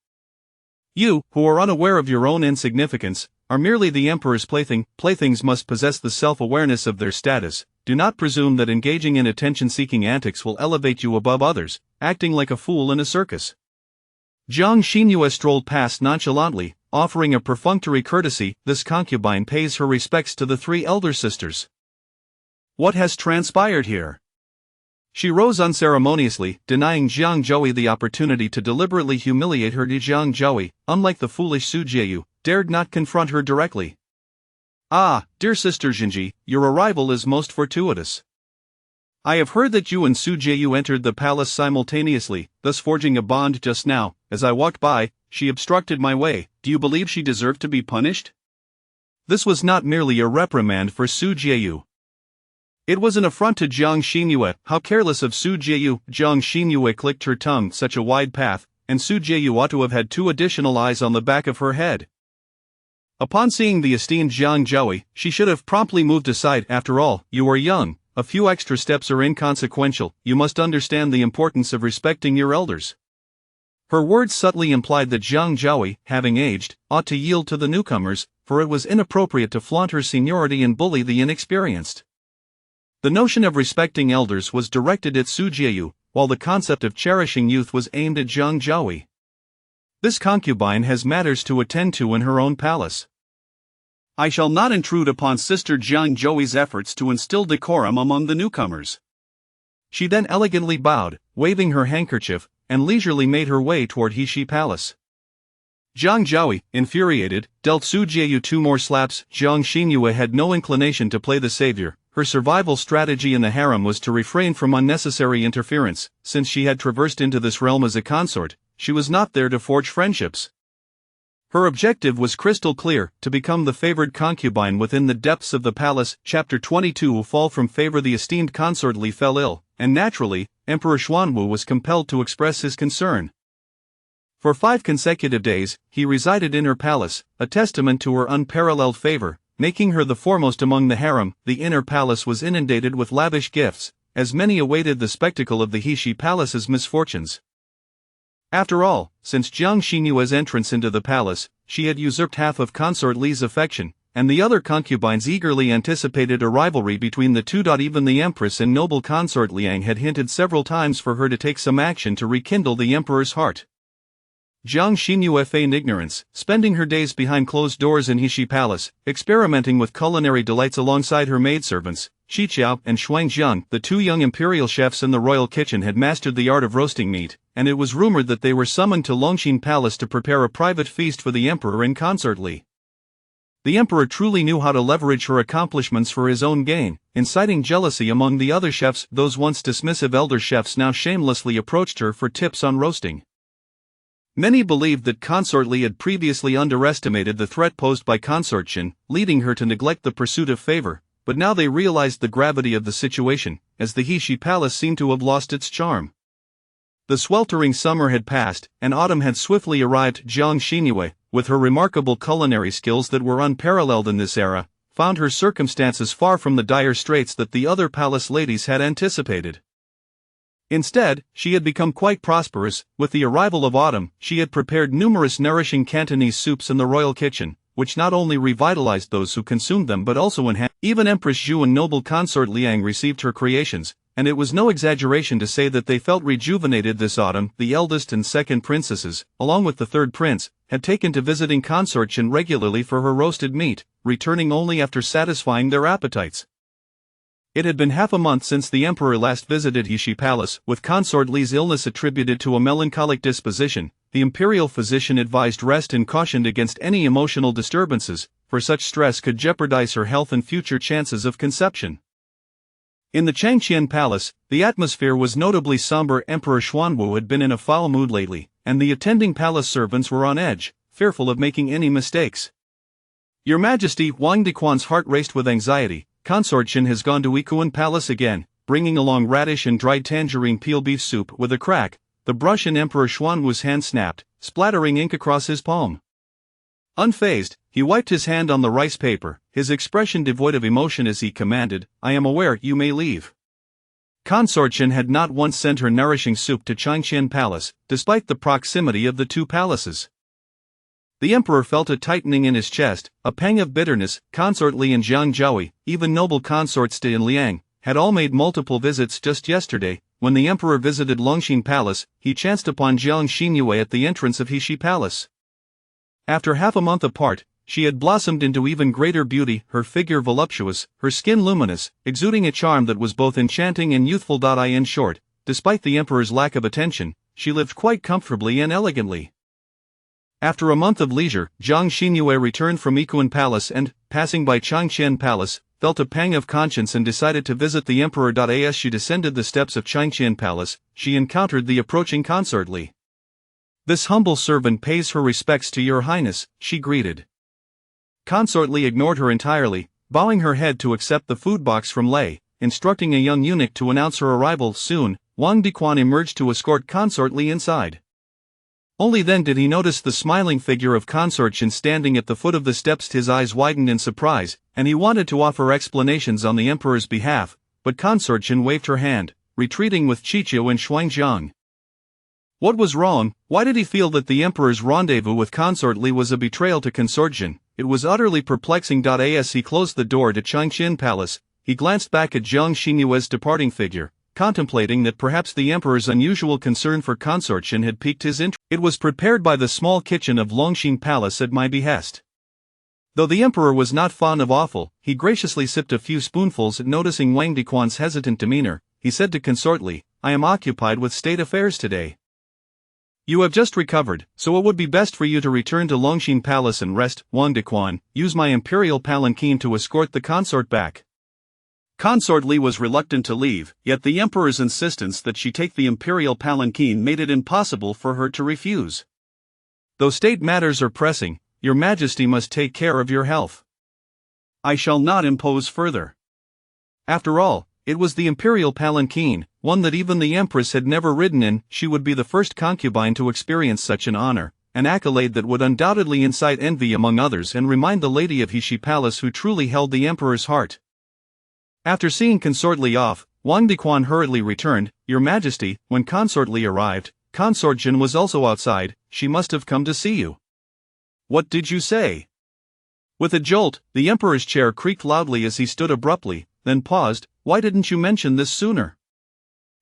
You, who are unaware of your own insignificance, are merely the emperor's plaything. Playthings must possess the self-awareness of their status. Do not presume that engaging in attention-seeking antics will elevate you above others, acting like a fool in a circus." Jiang Xinyue strolled past nonchalantly, offering a perfunctory courtesy. This concubine pays her respects to the 3 elder sisters. What has transpired here? She rose unceremoniously, denying Jiang Zhaoi the opportunity to deliberately humiliate her. Jiang Zhaoi, unlike the foolish Su Jiayu, dared not confront her directly. "Ah, dear sister Jinji, your arrival is most fortuitous. I have heard that you and Su Jieyu entered the palace simultaneously, thus forging a bond just now. As I walked by, she obstructed my way. Do you believe she deserved to be punished? This was not merely a reprimand for Su Jieyu. It was an affront to Jiang Xinyue. How careless of Su Jieyu. Jiang Xinyue clicked her tongue. Such a wide path, and Su Jieyu ought to have had 2 additional eyes on the back of her head. Upon seeing the esteemed Jiang Zhaoi, she should have promptly moved aside. After all, you are young. A few extra steps are inconsequential. You must understand the importance of respecting your elders. Her words subtly implied that Jiang Zhaoi, having aged, ought to yield to the newcomers, for it was inappropriate to flaunt her seniority and bully the inexperienced. The notion of respecting elders was directed at Su Jieyu, while the concept of cherishing youth was aimed at Jiang Zhaoi. This concubine has matters to attend to in her own palace. I shall not intrude upon Sister Jiang Zhaoi's efforts to instill decorum among the newcomers. She then elegantly bowed, waving her handkerchief, and leisurely made her way toward Heshi Palace. Jiang Zhaoi, infuriated, dealt Su Jieyu 2 more slaps. Jiang Xinyue had no inclination to play the savior. Her survival strategy in the harem was to refrain from unnecessary interference. Since she had traversed into this realm as a consort, she was not there to forge friendships. Her objective was crystal clear: to become the favored concubine within the depths of the palace. Chapter 22. Fall from favor. The esteemed consort Li fell ill, and naturally, Emperor Xuanwu was compelled to express his concern. For 5 consecutive days, he resided in her palace, a testament to her unparalleled favor, making her the foremost among the harem. The inner palace was inundated with lavish gifts, as many awaited the spectacle of the Heshi Palace's misfortunes. After all, since Jiang Xinyue's entrance into the palace, she had usurped half of consort Li's affection, and the other concubines eagerly anticipated a rivalry between the two. Even the Empress and noble consort Liang had hinted several times for her to take some action to rekindle the emperor's heart. Jiang Xinyue feigned ignorance, spending her days behind closed doors in Heshi Palace, experimenting with culinary delights alongside her maidservants. Qiqiao and Shuangjiang, the 2 young imperial chefs in the royal kitchen, had mastered the art of roasting meat, and it was rumored that they were summoned to Longxin Palace to prepare a private feast for the emperor and consort Li. The emperor truly knew how to leverage her accomplishments for his own gain, inciting jealousy among the other chefs. Those once dismissive elder chefs now shamelessly approached her for tips on roasting. Many believed that consort Li had previously underestimated the threat posed by consort Qin, leading her to neglect the pursuit of favor, but now they realized the gravity of the situation, as the Heshi Palace seemed to have lost its charm. The sweltering summer had passed, and autumn had swiftly arrived. Jiang Xinyue, with her remarkable culinary skills that were unparalleled in this era, found her circumstances far from the dire straits that the other palace ladies had anticipated. Instead, she had become quite prosperous. With the arrival of autumn, she had prepared numerous nourishing Cantonese soups in the royal kitchen, which not only revitalized those who consumed them but also enhanced. Even Empress Zhu and noble consort Liang received her creations, and it was no exaggeration to say that they felt rejuvenated this autumn. The eldest and second princesses, along with the third prince, had taken to visiting consort Qin regularly for her roasted meat, returning only after satisfying their appetites. It had been half a month since the emperor last visited Heshi Palace. With consort Li's illness attributed to a melancholic disposition, the imperial physician advised rest and cautioned against any emotional disturbances, for such stress could jeopardize her health and future chances of conception. In the Changqian Palace, the atmosphere was notably somber. Emperor Xuanwu had been in a foul mood lately, and the attending palace servants were on edge, fearful of making any mistakes. Your Majesty, Wang Dequan's heart raced with anxiety. Consort Qin has gone to Ikuan Palace again, bringing along radish and dried tangerine peel beef soup. With a crack, the brush in Emperor Xuanwu's hand snapped, splattering ink across his palm. Unfazed, he wiped his hand on the rice paper, his expression devoid of emotion as he commanded, "I am aware, you may leave." Consort Qin had not once sent her nourishing soup to Changqian Palace, despite the proximity of the 2 palaces. The emperor felt a tightening in his chest, a pang of bitterness. Consort Li and Jiang Zhaoi, even noble consorts De and Liang, had all made multiple visits. Just yesterday, when the emperor visited Longxin Palace, he chanced upon Jiang Xinyue at the entrance of Heshi Palace. After half a month apart, she had blossomed into even greater beauty, her figure voluptuous, her skin luminous, exuding a charm that was both enchanting and youthful. In short, despite the emperor's lack of attention, she lived quite comfortably and elegantly. After a month of leisure, Jiang Xingyue returned from Ikuan Palace and, passing by Changqian Palace, felt a pang of conscience and decided to visit the emperor. As she descended the steps of Changqian Palace, she encountered the approaching consort Li. "This humble servant pays her respects to your highness," she greeted. Consort Li ignored her entirely, bowing her head to accept the food box from Lei, instructing a young eunuch to announce her arrival. Soon, Wang Diquan emerged to escort Consort Li inside. Only then did he notice the smiling figure of Consort Shen standing at the foot of the steps. His eyes widened in surprise, and he wanted to offer explanations on the emperor's behalf, but Consort Shen waved her hand, retreating with Qiqiu and Xuanzang. What was wrong? Why did he feel that the emperor's rendezvous with Consort Li was a betrayal to Consort Shen? It was utterly perplexing. As he closed the door to Changqian Palace, he glanced back at Jiang Xinyue's departing figure, contemplating that perhaps the emperor's unusual concern for Consort Shen had piqued his interest. It was prepared by the small kitchen of Longxing Palace at my behest. Though the emperor was not fond of offal, he graciously sipped a few spoonfuls. Noticing Wang Diquan's hesitant demeanor, he said to Consort Li, "I am occupied with state affairs today. You have just recovered, so it would be best for you to return to Longxing Palace and rest. Wang Diquan, use my imperial palanquin to escort the consort back." Consort Li was reluctant to leave, yet the emperor's insistence that she take the imperial palanquin made it impossible for her to refuse. "Though state matters are pressing, your majesty must take care of your health. I shall not impose further." After all, it was the imperial palanquin, one that even the Empress had never ridden in. She would be the first concubine to experience such an honor, an accolade that would undoubtedly incite envy among others and remind the lady of Heshi Palace who truly held the emperor's heart. After seeing Consort Li off, Wang Diquan hurriedly returned, "Your Majesty." When Consort Li arrived, Consort Shen was also outside. "She must have come to see you." "What did you say?" With a jolt, the emperor's chair creaked loudly as he stood abruptly, then paused. "Why didn't you mention this sooner?"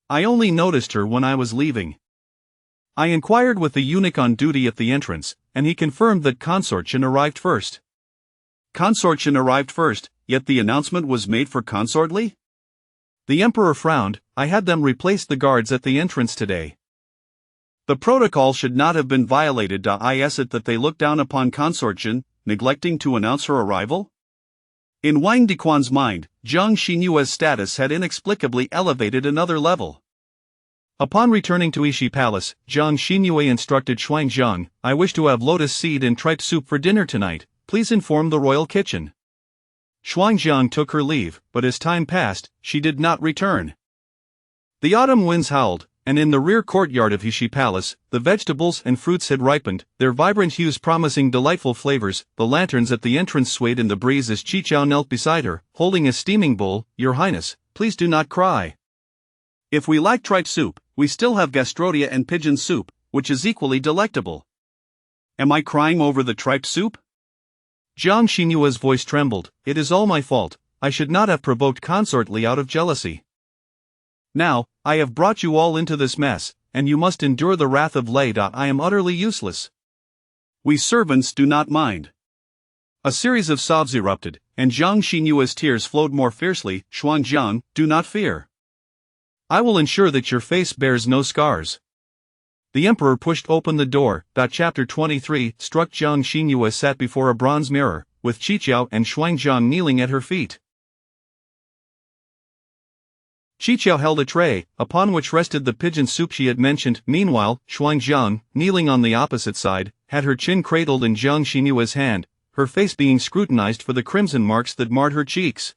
"I only noticed her when I was leaving." I inquired with the eunuch on duty at the entrance, and he confirmed that Consort Shen arrived first. Consort Shen arrived first, yet the announcement was made for Consort Li? The emperor frowned. "I had them replace the guards at the entrance today. The protocol should not have been violated. Is it that they look down upon Consort Shen, neglecting to announce her arrival?" In Wang Diquan's mind, Jiang Xinyue's status had inexplicably elevated another level. Upon returning to Heshi Palace, Jiang Xinyue instructed Xuanzang, "I wish to have lotus seed and tripe soup for dinner tonight. Please inform the royal kitchen." Xuanzang took her leave, but as time passed, she did not return. The autumn winds howled, and in the rear courtyard of Heshi Palace, the vegetables and fruits had ripened, their vibrant hues promising delightful flavors. The lanterns at the entrance swayed in the breeze as Qiqiu knelt beside her, holding a steaming bowl. "Your Highness, please do not cry. If we lack tripe soup, we still have gastrodia and pigeon soup, which is equally delectable." "Am I crying over the tripe soup?" Jiang Xinyue's voice trembled. "It is all my fault. I should not have provoked Consort Li out of jealousy. Now, I have brought you all into this mess, and you must endure the wrath of Lei. I am utterly useless. We servants do not mind." A series of sobs erupted, and Jiang Xinyue's tears flowed more fiercely. "Xuanzang, do not fear. I will ensure that your face bears no scars." The emperor pushed open the door. Chapter 23 struck. Jiang Xinyue sat before a bronze mirror, with Qiqiu and Xuanzang kneeling at her feet. Qiqiu held a tray, upon which rested the pigeon soup she had mentioned. Meanwhile, Xuanzang, kneeling on the opposite side, had her chin cradled in Jiang Xinyue's hand, her face being scrutinized for the crimson marks that marred her cheeks.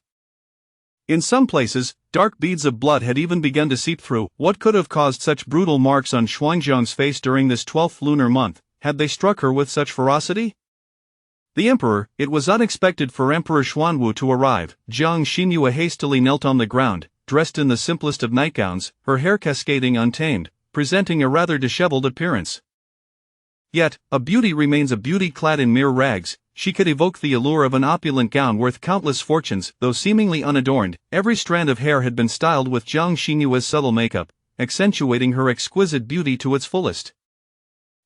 In some places, dark beads of blood had even begun to seep through. What could have caused such brutal marks on Xuanzang's face during this 12th lunar month? Had they struck her with such ferocity? The emperor. It was unexpected for Emperor Xuanwu to arrive. Jiang Xinyue hastily knelt on the ground, dressed in the simplest of nightgowns, her hair cascading untamed, presenting a rather disheveled appearance. Yet, a beauty remains a beauty. Clad in mere rags, she could evoke the allure of an opulent gown worth countless fortunes. Though seemingly unadorned, every strand of hair had been styled with Jiang Xinyue's subtle makeup, accentuating her exquisite beauty to its fullest.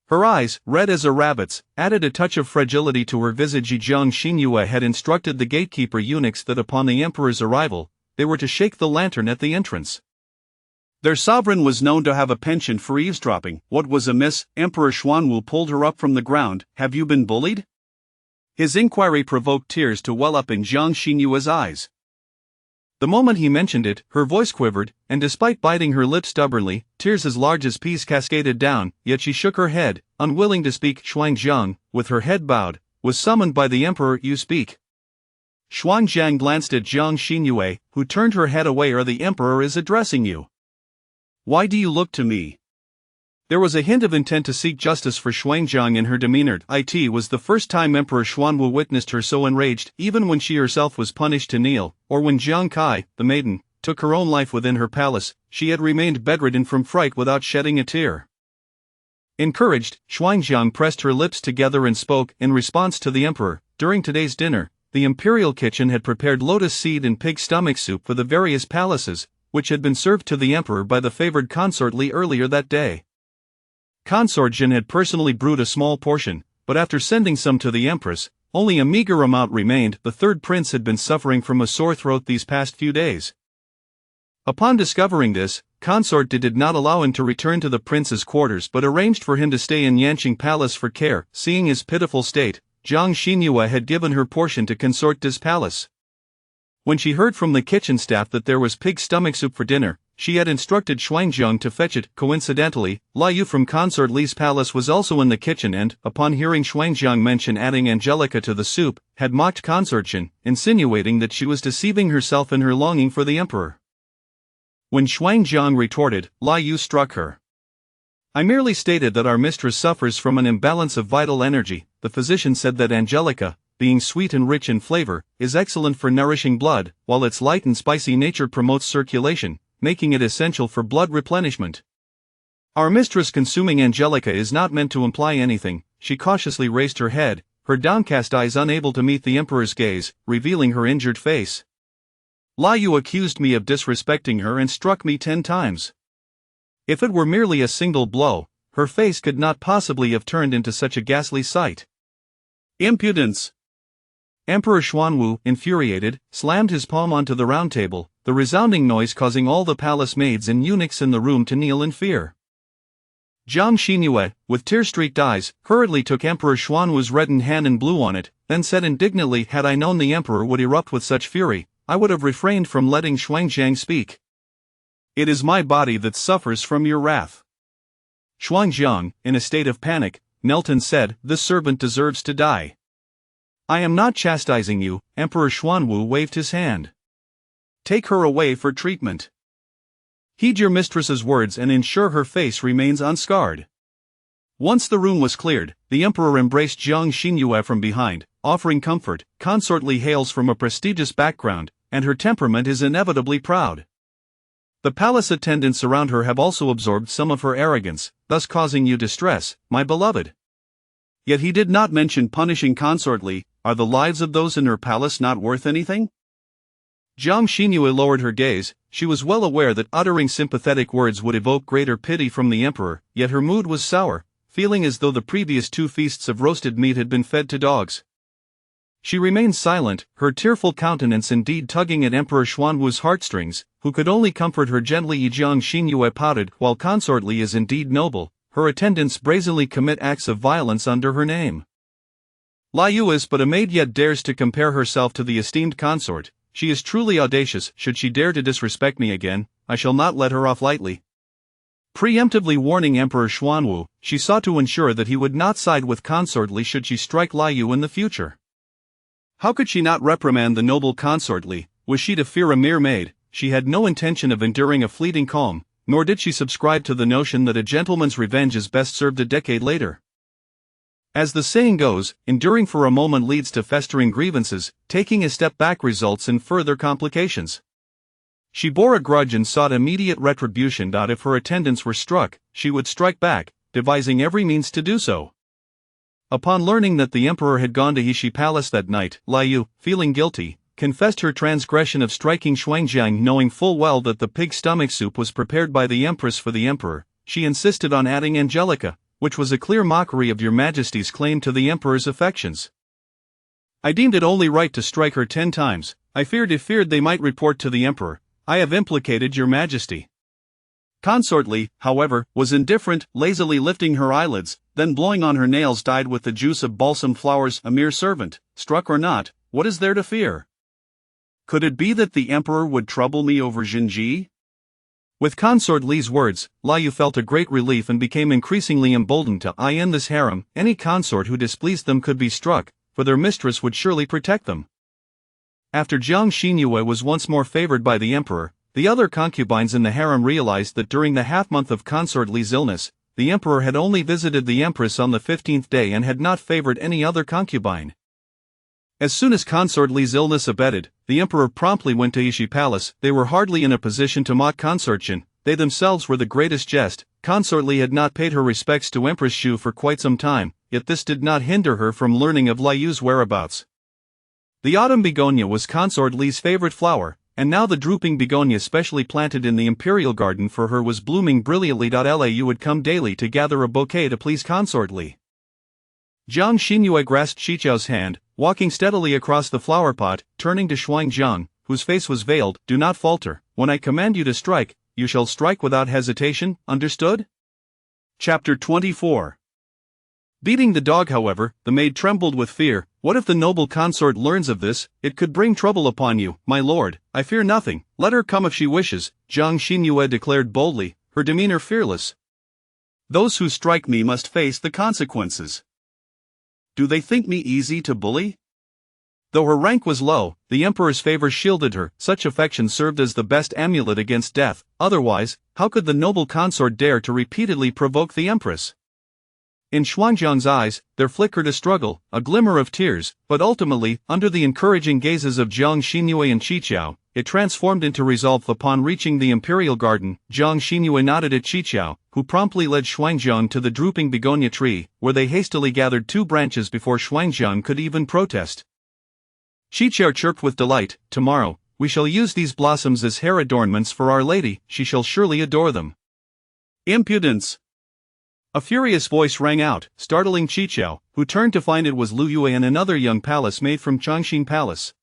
Her eyes, red as a rabbit's, added a touch of fragility to her visage. Jiang Xinyue had instructed the gatekeeper eunuchs that upon the emperor's arrival, they were to shake the lantern at the entrance. Their sovereign was known to have a penchant for eavesdropping. What was amiss? Emperor Xuanwu pulled her up from the ground. Have you been bullied? His inquiry provoked tears to well up in Jiang Xinyue's eyes. The moment he mentioned it, her voice quivered, and despite biting her lip stubbornly, tears as large as peas cascaded down, yet she shook her head, unwilling to speak. Xuanzang, with her head bowed, was summoned by the emperor. You speak. Xuanzang glanced at Jiang Xinyue, who turned her head away. The emperor is addressing you. Why do you look to me? There was a hint of intent to seek justice for Xuanzang in her demeanor. It was the first time Emperor Xuanwu witnessed her so enraged, even when she herself was punished to kneel, or when Jiang Kai, the maiden, took her own life within her palace. She had remained bedridden from fright without shedding a tear. Encouraged, Xuanzang pressed her lips together and spoke. In response to the emperor, during today's dinner, the imperial kitchen had prepared lotus seed and pig stomach soup for the various palaces, which had been served to the emperor by the favored consort Li earlier that day. Consort Jin had personally brewed a small portion, but after sending some to the Empress, only a meager amount remained. The third prince had been suffering from a sore throat these past few days. Upon discovering this, Consort did not allow him to return to the prince's quarters but arranged for him to stay in Yanqing Palace for care. Seeing his pitiful state, Jiang Xinyue had given her portion to consort this palace. When she heard from the kitchen staff that there was pig stomach soup for dinner, she had instructed Xuanzang to fetch it. Coincidentally, Liu from Consort Li's palace was also in the kitchen and, upon hearing Xuanzang mention adding Angelica to the soup, had mocked Consort Jin, insinuating that she was deceiving herself in her longing for the emperor. When Xuanzang retorted, Liu struck her. I merely stated that our mistress suffers from an imbalance of vital energy. The physician said that Angelica, being sweet and rich in flavor, is excellent for nourishing blood, while its light and spicy nature promotes circulation, making it essential for blood replenishment. Our mistress consuming Angelica is not meant to imply anything. She cautiously raised her head, her downcast eyes unable to meet the emperor's gaze, revealing her injured face. Liu accused me of disrespecting her and struck me 10 times. If it were merely a single blow, her face could not possibly have turned into such a ghastly sight. Impudence! Emperor Xuanwu, infuriated, slammed his palm onto the round table, the resounding noise causing all the palace maids and eunuchs in the room to kneel in fear. Jiang Xinyue, with tear-streaked eyes, hurriedly took Emperor Xuanwu's reddened hand and blew on it, then said indignantly, had I known the emperor would erupt with such fury, I would have refrained from letting Xuanzang speak. It is my body that suffers from your wrath. Xuanzang, in a state of panic, knelt and said, this servant deserves to die. I am not chastising you. Emperor Xuanwu waved his hand. Take her away for treatment. Heed your mistress's words and ensure her face remains unscarred. Once the room was cleared, the emperor embraced Jiang Xinyue from behind, offering comfort. Consort Li hails from a prestigious background, and her temperament is inevitably proud. The palace attendants around her have also absorbed some of her arrogance, thus causing you distress, my beloved. Yet he did not mention punishing Consort Li. Are the lives of those in her palace not worth anything? Jiang Xinyue lowered her gaze. She was well aware that uttering sympathetic words would evoke greater pity from the emperor, yet her mood was sour, feeling as though the previous 2 feasts of roasted meat had been fed to dogs. She remained silent, her tearful countenance indeed tugging at Emperor Xuanwu's heartstrings, who could only comfort her gently. Jiang Xinyue pouted, while Consort Li is indeed noble, her attendants brazenly commit acts of violence under her name. Liu is but a maid yet dares to compare herself to the esteemed consort. She is truly audacious. Should she dare to disrespect me again, I shall not let her off lightly. Preemptively warning Emperor Xuanwu, she sought to ensure that he would not side with Consort Li should she strike Liu in the future. How could she not reprimand the noble Consort Li? Was she to fear a mere maid? She had no intention of enduring a fleeting calm, nor did she subscribe to the notion that a gentleman's revenge is best served a decade later. As the saying goes, enduring for a moment leads to festering grievances, taking a step back results in further complications. She bore a grudge and sought immediate retribution. If her attendants were struck, she would strike back, devising every means to do so. Upon learning that the emperor had gone to Heshi Palace that night, Liu, feeling guilty, confessed her transgression of striking Xuanzang. Knowing full well that the pig stomach soup was prepared by the Empress for the emperor, she insisted on adding Angelica, which was a clear mockery of your majesty's claim to the emperor's affections. I deemed it only right to strike her 10 times, I feared they might report to the emperor, I have implicated your majesty. Consort Li, however, was indifferent, lazily lifting her eyelids, then blowing on her nails dyed with the juice of balsam flowers. A mere servant, struck or not, what is there to fear? Could it be that the emperor would trouble me over Jinji? With Consort Li's words, Liu felt a great relief and became increasingly emboldened to eye in this harem. Any consort who displeased them could be struck, for their mistress would surely protect them. After Jiang Xinyue was once more favored by the emperor, the other concubines in the harem realized that during the half-month of Consort Li's illness, the emperor had only visited the empress on the 15th day and had not favored any other concubine. As soon as Consort Li's illness abated, the emperor promptly went to Yishi Palace. They were hardly in a position to mock Consort Jin, they themselves were the greatest jest. Consort Li had not paid her respects to Empress Shu for quite some time, yet this did not hinder her from learning of Liu's whereabouts. The autumn begonia was Consort Li's favorite flower, and now the drooping begonia specially planted in the imperial garden for her was blooming brilliantly. Liu would come daily to gather a bouquet to please Consort Li. Jiang Xinyue grasped Xiqiao's hand, walking steadily across the flower pot, turning to Xuanzang, whose face was veiled. Do not falter. When I command you to strike, you shall strike without hesitation, understood? Chapter 24. Beating the dog, however, the maid trembled with fear. What if the noble consort learns of this? It could bring trouble upon you, my lord. I fear nothing. Let her come if she wishes, Jiang Xinyue declared boldly, her demeanor fearless. Those who strike me must face the consequences. Do they think me easy to bully? Though her rank was low, the emperor's favor shielded her. Such affection served as the best amulet against death. Otherwise, how could the noble consort dare to repeatedly provoke the empress? In Xuanzang's eyes, there flickered a struggle, a glimmer of tears, but ultimately, under the encouraging gazes of Jiang Xinyue and Qiqiao, it transformed into resolve. Upon reaching the imperial garden, Jiang Xinyue nodded at Qiqiao, who promptly led Xuanzang to the drooping begonia tree, where they hastily gathered 2 branches before Xuanzang could even protest. Qiqiao chirped with delight, tomorrow, we shall use these blossoms as hair adornments for Our Lady, she shall surely adore them. Impudence! A furious voice rang out, startling Qiqiao, who turned to find it was Lu Yue and another young palace maid from Changxing Palace.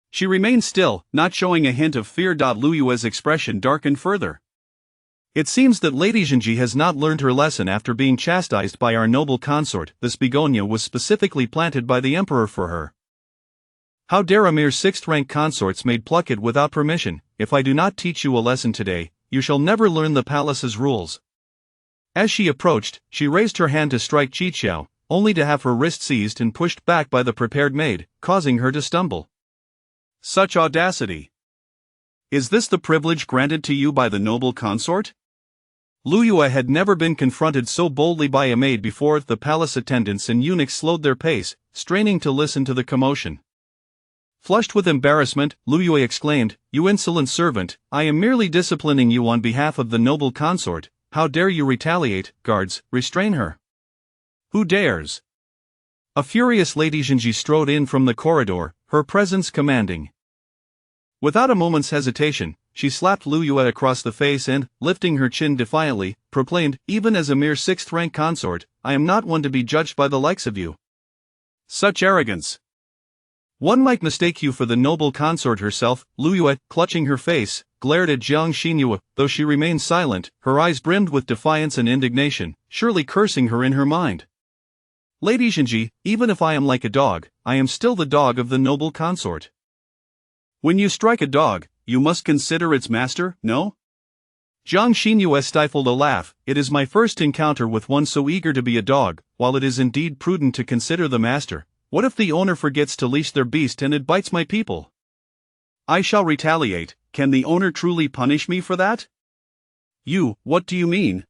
She remained still, not showing a hint of fear. Lu Yue's expression darkened further. It seems that Lady Jinji has not learned her lesson after being chastised by our noble consort. This begonia was specifically planted by the emperor for her. How dare a mere 6th-rank consort's maid pluck it without permission? If I do not teach you a lesson today, you shall never learn the palace's rules. As she approached, she raised her hand to strike Qiqiao, only to have her wrist seized and pushed back by the prepared maid, causing her to stumble. Such audacity! Is this the privilege granted to you by the noble consort? Lu Yue had never been confronted so boldly by a maid before. The palace attendants and eunuchs slowed their pace, straining to listen to the commotion. Flushed with embarrassment, Lu Yue exclaimed, "You insolent servant, I am merely disciplining you on behalf of the noble consort. How dare you retaliate? Guards, restrain her." Who dares? A furious Lady Jinji strode in from the corridor, her presence commanding. Without a moment's hesitation, she slapped Lu Yue across the face and, lifting her chin defiantly, proclaimed, "Even as a mere 6th-rank consort, I am not one to be judged by the likes of you. Such arrogance! One might mistake you for the noble consort herself." Lu Yue, clutching her face, glared at Jiang Xinyue. Though she remained silent, her eyes brimmed with defiance and indignation, surely cursing her in her mind. "Lady Jinji, even if I am like a dog, I am still the dog of the noble consort. When you strike a dog, you must consider its master, no?" Jiang Xinyue stifled a laugh. "It is my first encounter with one so eager to be a dog. While it is indeed prudent to consider the master, what if the owner forgets to leash their beast and it bites my people? I shall retaliate. Can the owner truly punish me for that?" "You, what do you mean?"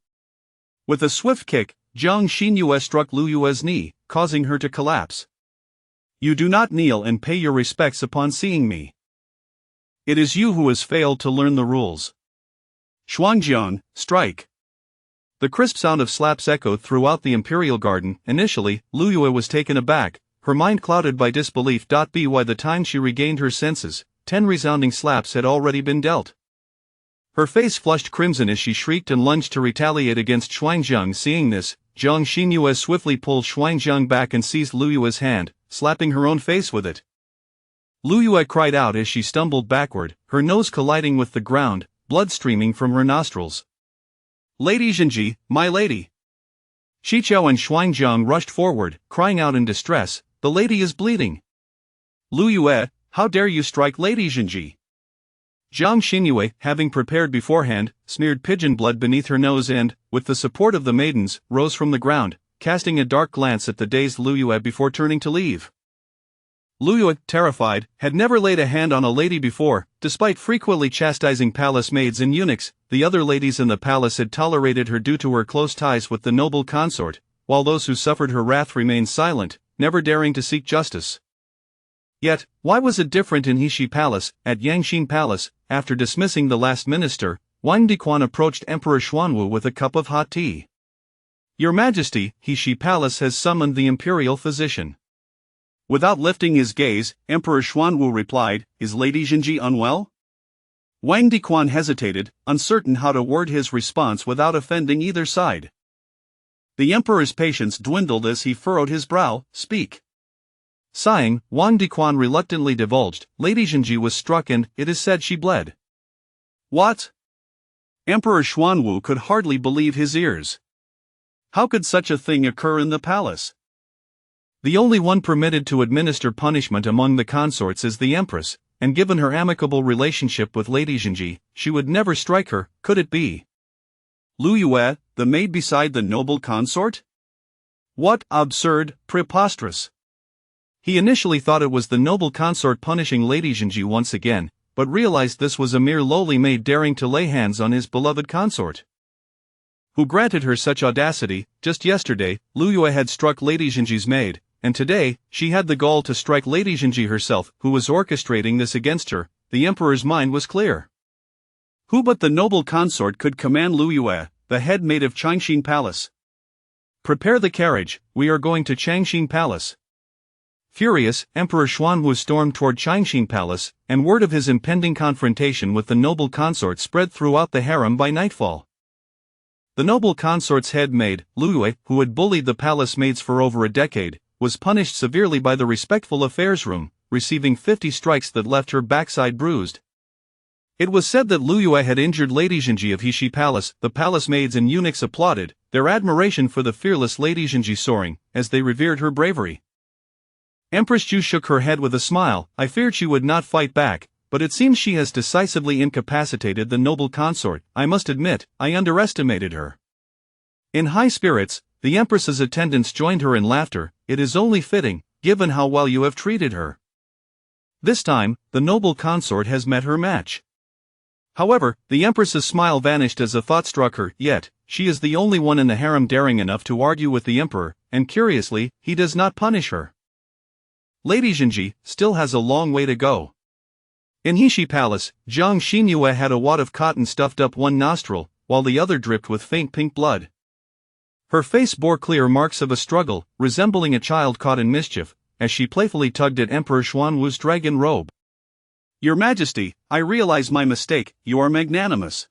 With a swift kick, Jiang Xinyue struck Lu Yue's knee, causing her to collapse. "You do not kneel and pay your respects upon seeing me. It is you who has failed to learn the rules. Xuanzang, strike!" The crisp sound of slaps echoed throughout the imperial garden. Initially, Lu Yue was taken aback, her mind clouded by disbelief. By the time she regained her senses, 10 resounding slaps had already been dealt. Her face flushed crimson as she shrieked and lunged to retaliate against Xuanzang. Seeing this, Jiang Xinyue swiftly pulled Xuanzang back and seized Lu Yue's hand, slapping her own face with it. Lu Yue cried out as she stumbled backward, her nose colliding with the ground, blood streaming from her nostrils. Lady Zhenji, my lady! Xiqiao and Xuanjiang rushed forward, crying out in distress, the lady is bleeding. Lu Yue, how dare you strike Lady Zhenji? Jiang Xingyue, having prepared beforehand, smeared pigeon blood beneath her nose and, with the support of the maidens, rose from the ground, casting a dark glance at the dazed Lu Yue before turning to leave. Lu Yue, terrified, had never laid a hand on a lady before. Despite frequently chastising palace maids and eunuchs, the other ladies in the palace had tolerated her due to her close ties with the noble consort, while those who suffered her wrath remained silent, never daring to seek justice. Yet, why was it different in Heshi Palace? At Yangxin Palace, after dismissing the last minister, Wang Diquan approached Emperor Xuanwu with a cup of hot tea. Your Majesty, Heshi Palace has summoned the imperial physician. Without lifting his gaze, Emperor Xuanwu replied, is Lady Zhenji unwell? Wang Diquan hesitated, uncertain how to word his response without offending either side. The emperor's patience dwindled as he furrowed his brow. Speak. Sighing, Wang Diquan reluctantly divulged, Lady Zhenji was struck and, it is said she bled. What? Emperor Xuanwu could hardly believe his ears. How could such a thing occur in the palace? The only one permitted to administer punishment among the consorts is the Empress, and given her amicable relationship with Lady Zhenji, she would never strike her, could it be? Lu Yue, the maid beside the noble consort? What absurd, preposterous! He initially thought it was the noble consort punishing Lady Zhenji once again, but realized this was a mere lowly maid daring to lay hands on his beloved consort. Who granted her such audacity? Just yesterday, Lu Yue had struck Lady Zhenji's maid, and today, she had the gall to strike Lady Zhenji herself, who was orchestrating this against her. The emperor's mind was clear. Who but the noble consort could command Lu Yue, the head maid of Changxin Palace? Prepare the carriage, we are going to Changxin Palace. Furious, Emperor Xuanwu stormed toward Changxin Palace, and word of his impending confrontation with the noble consort spread throughout the harem by nightfall. The noble consort's head maid, Lu Yue, who had bullied the palace maids for over a decade, was punished severely by the respectful affairs room, receiving 50 strikes that left her backside bruised. It was said that Lu Yue had injured Lady Zhenji of Heshi Palace. The palace maids and eunuchs applauded, their admiration for the fearless Lady Zhenji soaring, as they revered her bravery. Empress Ju shook her head with a smile. I feared she would not fight back, but it seems she has decisively incapacitated the noble consort. I must admit, I underestimated her. In high spirits, the Empress's attendants joined her in laughter. It is only fitting, given how well you have treated her. This time, the noble consort has met her match. However, the Empress's smile vanished as a thought struck her. Yet, she is the only one in the harem daring enough to argue with the emperor, and curiously, he does not punish her. Lady Zhenji still has a long way to go. In Heshi Palace, Jiang Xingyue had a wad of cotton stuffed up one nostril, while the other dripped with faint pink blood. Her face bore clear marks of a struggle, resembling a child caught in mischief, as she playfully tugged at Emperor Xuanwu's dragon robe. Your Majesty, I realize my mistake. You are magnanimous.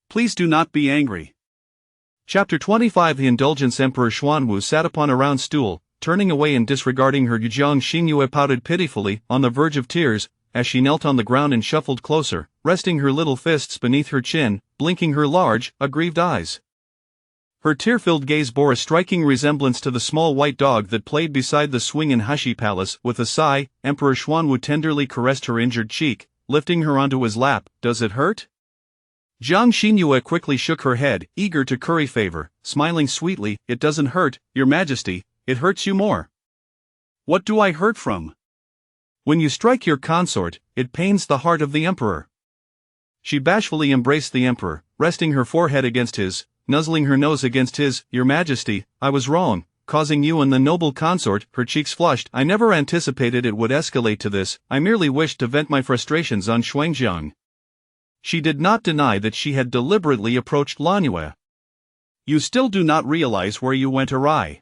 Please do not be angry. Chapter 25. The Indulgence. Emperor Xuanwu sat upon a round stool, turning away and disregarding her. Jiang Xingyue pouted pitifully, on the verge of tears, as she knelt on the ground and shuffled closer, resting her little fists beneath her chin, blinking her large, aggrieved eyes. Her tear-filled gaze bore a striking resemblance to the small white dog that played beside the swing in Heshi Palace. With a sigh, Emperor Xuanwu tenderly caressed her injured cheek, lifting her onto his lap. Does it hurt? Jiang Xingyue quickly shook her head, eager to curry favor, smiling sweetly. It doesn't hurt, Your Majesty, it hurts you more. What do I hurt from? When you strike your consort, it pains the heart of the emperor. She bashfully embraced the emperor, resting her forehead against his, nuzzling her nose against his. Your Majesty, I was wrong, causing you and the noble consort. Her cheeks flushed. I never anticipated it would escalate to this. I merely wished to vent my frustrations on Xuanjiang. She did not deny that she had deliberately approached Lan Yue. You still do not realize where you went awry.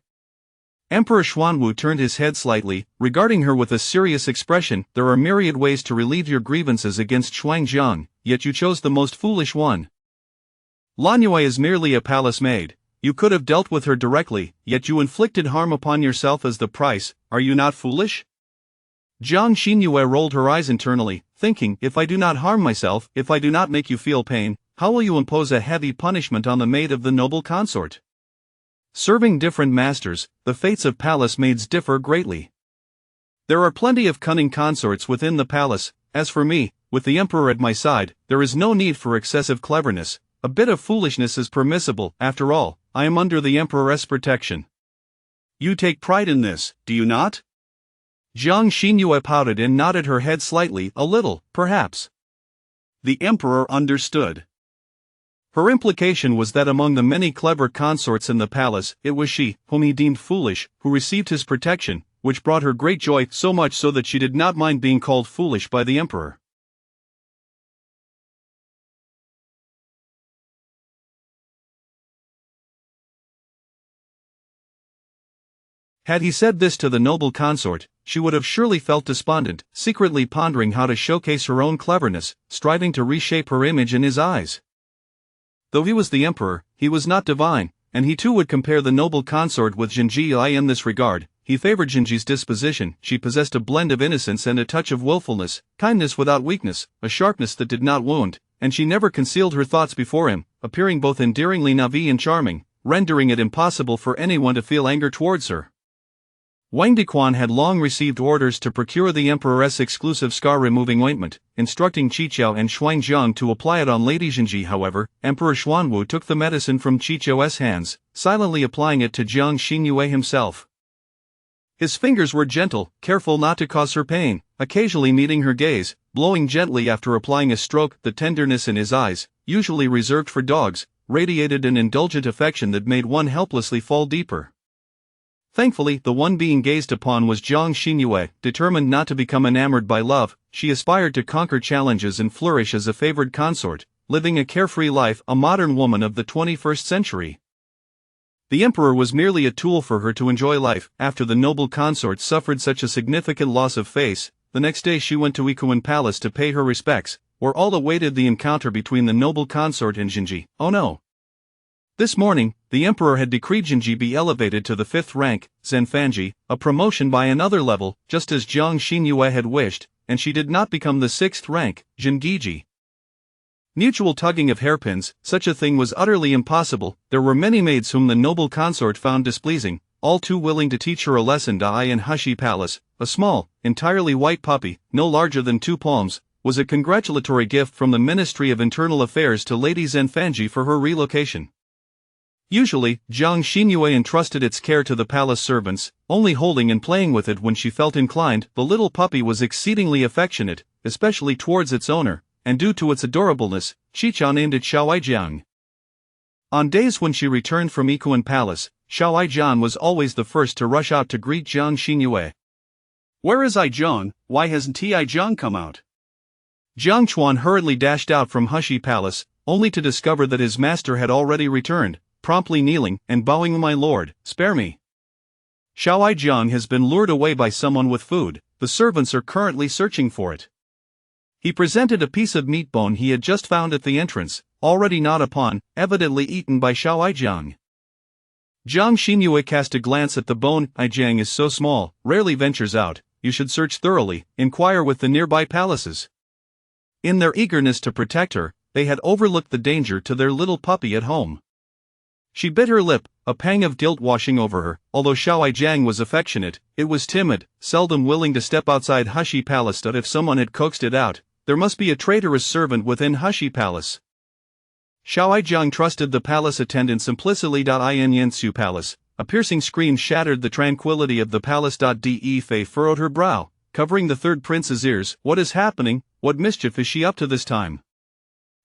Emperor Xuanwu turned his head slightly, regarding her with a serious expression. There are myriad ways to relieve your grievances against Xuanjiang, yet you chose the most foolish one. Lan Yue is merely a palace maid. You could have dealt with her directly, yet you inflicted harm upon yourself as the price. Are you not foolish? Jiang Xingyue rolled her eyes internally, thinking, if I do not harm myself, if I do not make you feel pain, how will you impose a heavy punishment on the maid of the noble consort? Serving different masters, the fates of palace maids differ greatly. There are plenty of cunning consorts within the palace. As for me, with the emperor at my side, there is no need for excessive cleverness. A bit of foolishness is permissible. After all, I am under the emperor's protection. You take pride in this, do you not? Jiang Xinyue pouted and nodded her head slightly, a little, perhaps. The emperor understood. Her implication was that among the many clever consorts in the palace, it was she, whom he deemed foolish, who received his protection, which brought her great joy, so much so that she did not mind being called foolish by the emperor. Had he said this to the noble consort, she would have surely felt despondent, secretly pondering how to showcase her own cleverness, striving to reshape her image in his eyes. Though he was the emperor, he was not divine, and he too would compare the noble consort with Jinji in this regard. He favored Jinji's disposition. She possessed a blend of innocence and a touch of willfulness, kindness without weakness, a sharpness that did not wound, and she never concealed her thoughts before him, appearing both endearingly naïve and charming, rendering it impossible for anyone to feel anger towards her. Wang Dequan had long received orders to procure the emperor's exclusive scar-removing ointment, instructing Qiqiao and Xuanzang to apply it on Lady Jinji. However, Emperor Xuanwu took the medicine from Qiqiao's hands, silently applying it to Jiang Xinyue himself. His fingers were gentle, careful not to cause her pain, occasionally meeting her gaze, blowing gently after applying a stroke. The tenderness in his eyes, usually reserved for dogs, radiated an indulgent affection that made one helplessly fall deeper. Thankfully, the one being gazed upon was Jiang Xinyue. Determined not to become enamored by love, she aspired to conquer challenges and flourish as a favored consort, living a carefree life, a modern woman of the 21st century. The emperor was merely a tool for her to enjoy life. After the noble consort suffered such a significant loss of face, the next day she went to Ikuan Palace to pay her respects, where all awaited the encounter between the noble consort and Jinji. Oh no! This morning, the emperor had decreed Jinji be elevated to the 5th rank, Zenfanji, a promotion by another level, just as Jiang Xinyue had wished, and she did not become the 6th rank, Jingiji. Mutual tugging of hairpins, such a thing was utterly impossible. There were many maids whom the noble consort found displeasing, all too willing to teach her a lesson. In Hushi Palace, a small, entirely white puppy, no larger than 2 palms, was a congratulatory gift from the Ministry of Internal Affairs to Lady Zenfanji for her relocation. Usually, Jiang Xinyue entrusted its care to the palace servants, only holding and playing with it when she felt inclined. The little puppy was exceedingly affectionate, especially towards its owner, and due to its adorableness, Qiqiao named it Xiaoaijiang. On days when she returned from Ikuan Palace, Xiaoaijiang was always the first to rush out to greet Jiang Xinyue. "Where is Aijiang? Why hasn't Aijiang come out?" Jiang Chuan hurriedly dashed out from Hushi Palace, only to discover that his master had already returned, promptly kneeling and bowing. "My lord, spare me. Xiaoaijiang has been lured away by someone with food. The servants are currently searching for it." He presented a piece of meat bone he had just found at the entrance, already gnawed upon, evidently eaten by Xiaoaijiang. Jiang Xinyue cast a glance at the bone. "Aijiang is so small, rarely ventures out. You should search thoroughly, inquire with the nearby palaces." In their eagerness to protect her, they had overlooked the danger to their little puppy at home. She bit her lip, a pang of guilt washing over her. Although Xiaoaijiang was affectionate, it was timid, seldom willing to step outside Hushi Palace. That if someone had coaxed it out, there must be a traitorous servant within Hushi Palace. Xiaoaijiang trusted the palace attendants implicitly. In Yansu Palace, a piercing scream shattered the tranquility of the palace. De Fei furrowed her brow, covering the 3rd prince's ears. "What is happening? What mischief is she up to this time?"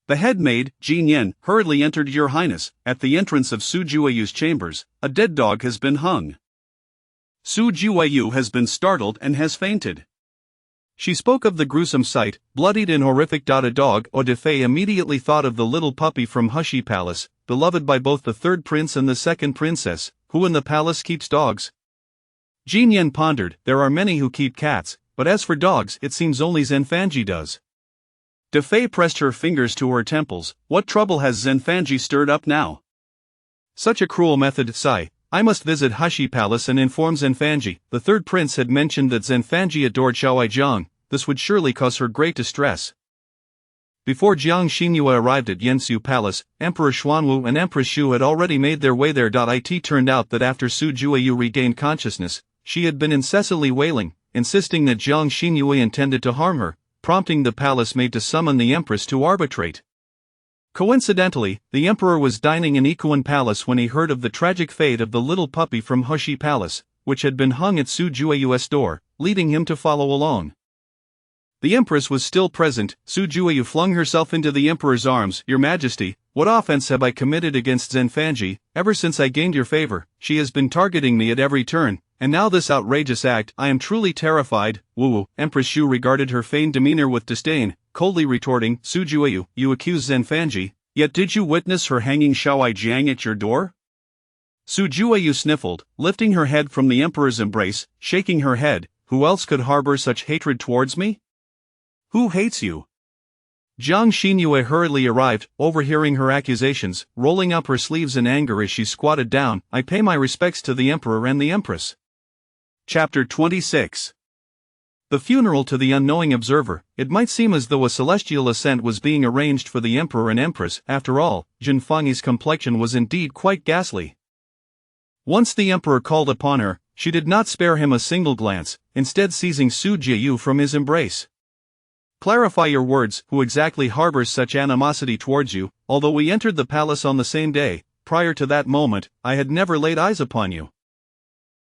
The head maid, Jin Yen, hurriedly entered. "Your Highness, at the entrance of Su Jueyu's chambers, a dead dog has been hung. Su Jueyu has been startled and has fainted." She spoke of the gruesome sight, bloodied and horrific. A dog. De Fei immediately thought of the little puppy from Hushi Palace, beloved by both the 3rd prince and the 2nd princess. Who in the palace keeps dogs? Jin Yen pondered. "There are many who keep cats, but as for dogs, it seems only Zenfanji does." De Fei pressed her fingers to her temples. "What trouble has Zenfanji stirred up now?" "Such a cruel method. Sigh. I must visit Hushi Palace and inform Zenfanji." The 3rd prince had mentioned that Zenfanji adored Xiaoaijiang. This would surely cause her great distress. Before Jiang Xinhua arrived at Yansu Palace, Emperor Xuanwu and Empress Xu had already made their way there. It turned out that after Su Jueyu regained consciousness, she had been incessantly wailing, insisting that Jiang Xinhua intended to harm her, prompting the palace maid to summon the Empress to arbitrate. Coincidentally, the emperor was dining in Ikuan Palace when he heard of the tragic fate of the little puppy from Hushi Palace, which had been hung at Su Jueyu's door, leading him to follow along. The Empress was still present. Su Jueyu flung herself into the Emperor's arms. "Your Majesty, what offense have I committed against Zhenfanji? Ever since I gained your favor, she has been targeting me at every turn, and now this outrageous act. I am truly terrified." Wu. Empress Xu regarded her feigned demeanor with disdain, coldly retorting, "Su Jueyu, you accuse Zhenfanji, yet did you witness her hanging Xiaoi Jiang at your door?" Su Jueyu sniffled, lifting her head from the Emperor's embrace, shaking her head. "Who else could harbor such hatred towards me? Who hates you?" Jiang Xinhua hurriedly arrived, overhearing her accusations, rolling up her sleeves in anger as she squatted down. "I pay my respects to the Emperor and the Empress." Chapter 26. The funeral. To the unknowing observer, it might seem as though a celestial ascent was being arranged for the Emperor and Empress. After all, Zhenfanyi's complexion was indeed quite ghastly. Once the Emperor called upon her, she did not spare him a single glance, instead seizing Su Jueyu from his embrace. "Clarify your words. Who exactly harbors such animosity towards you? Although we entered the palace on the same day, prior to that moment, I had never laid eyes upon you.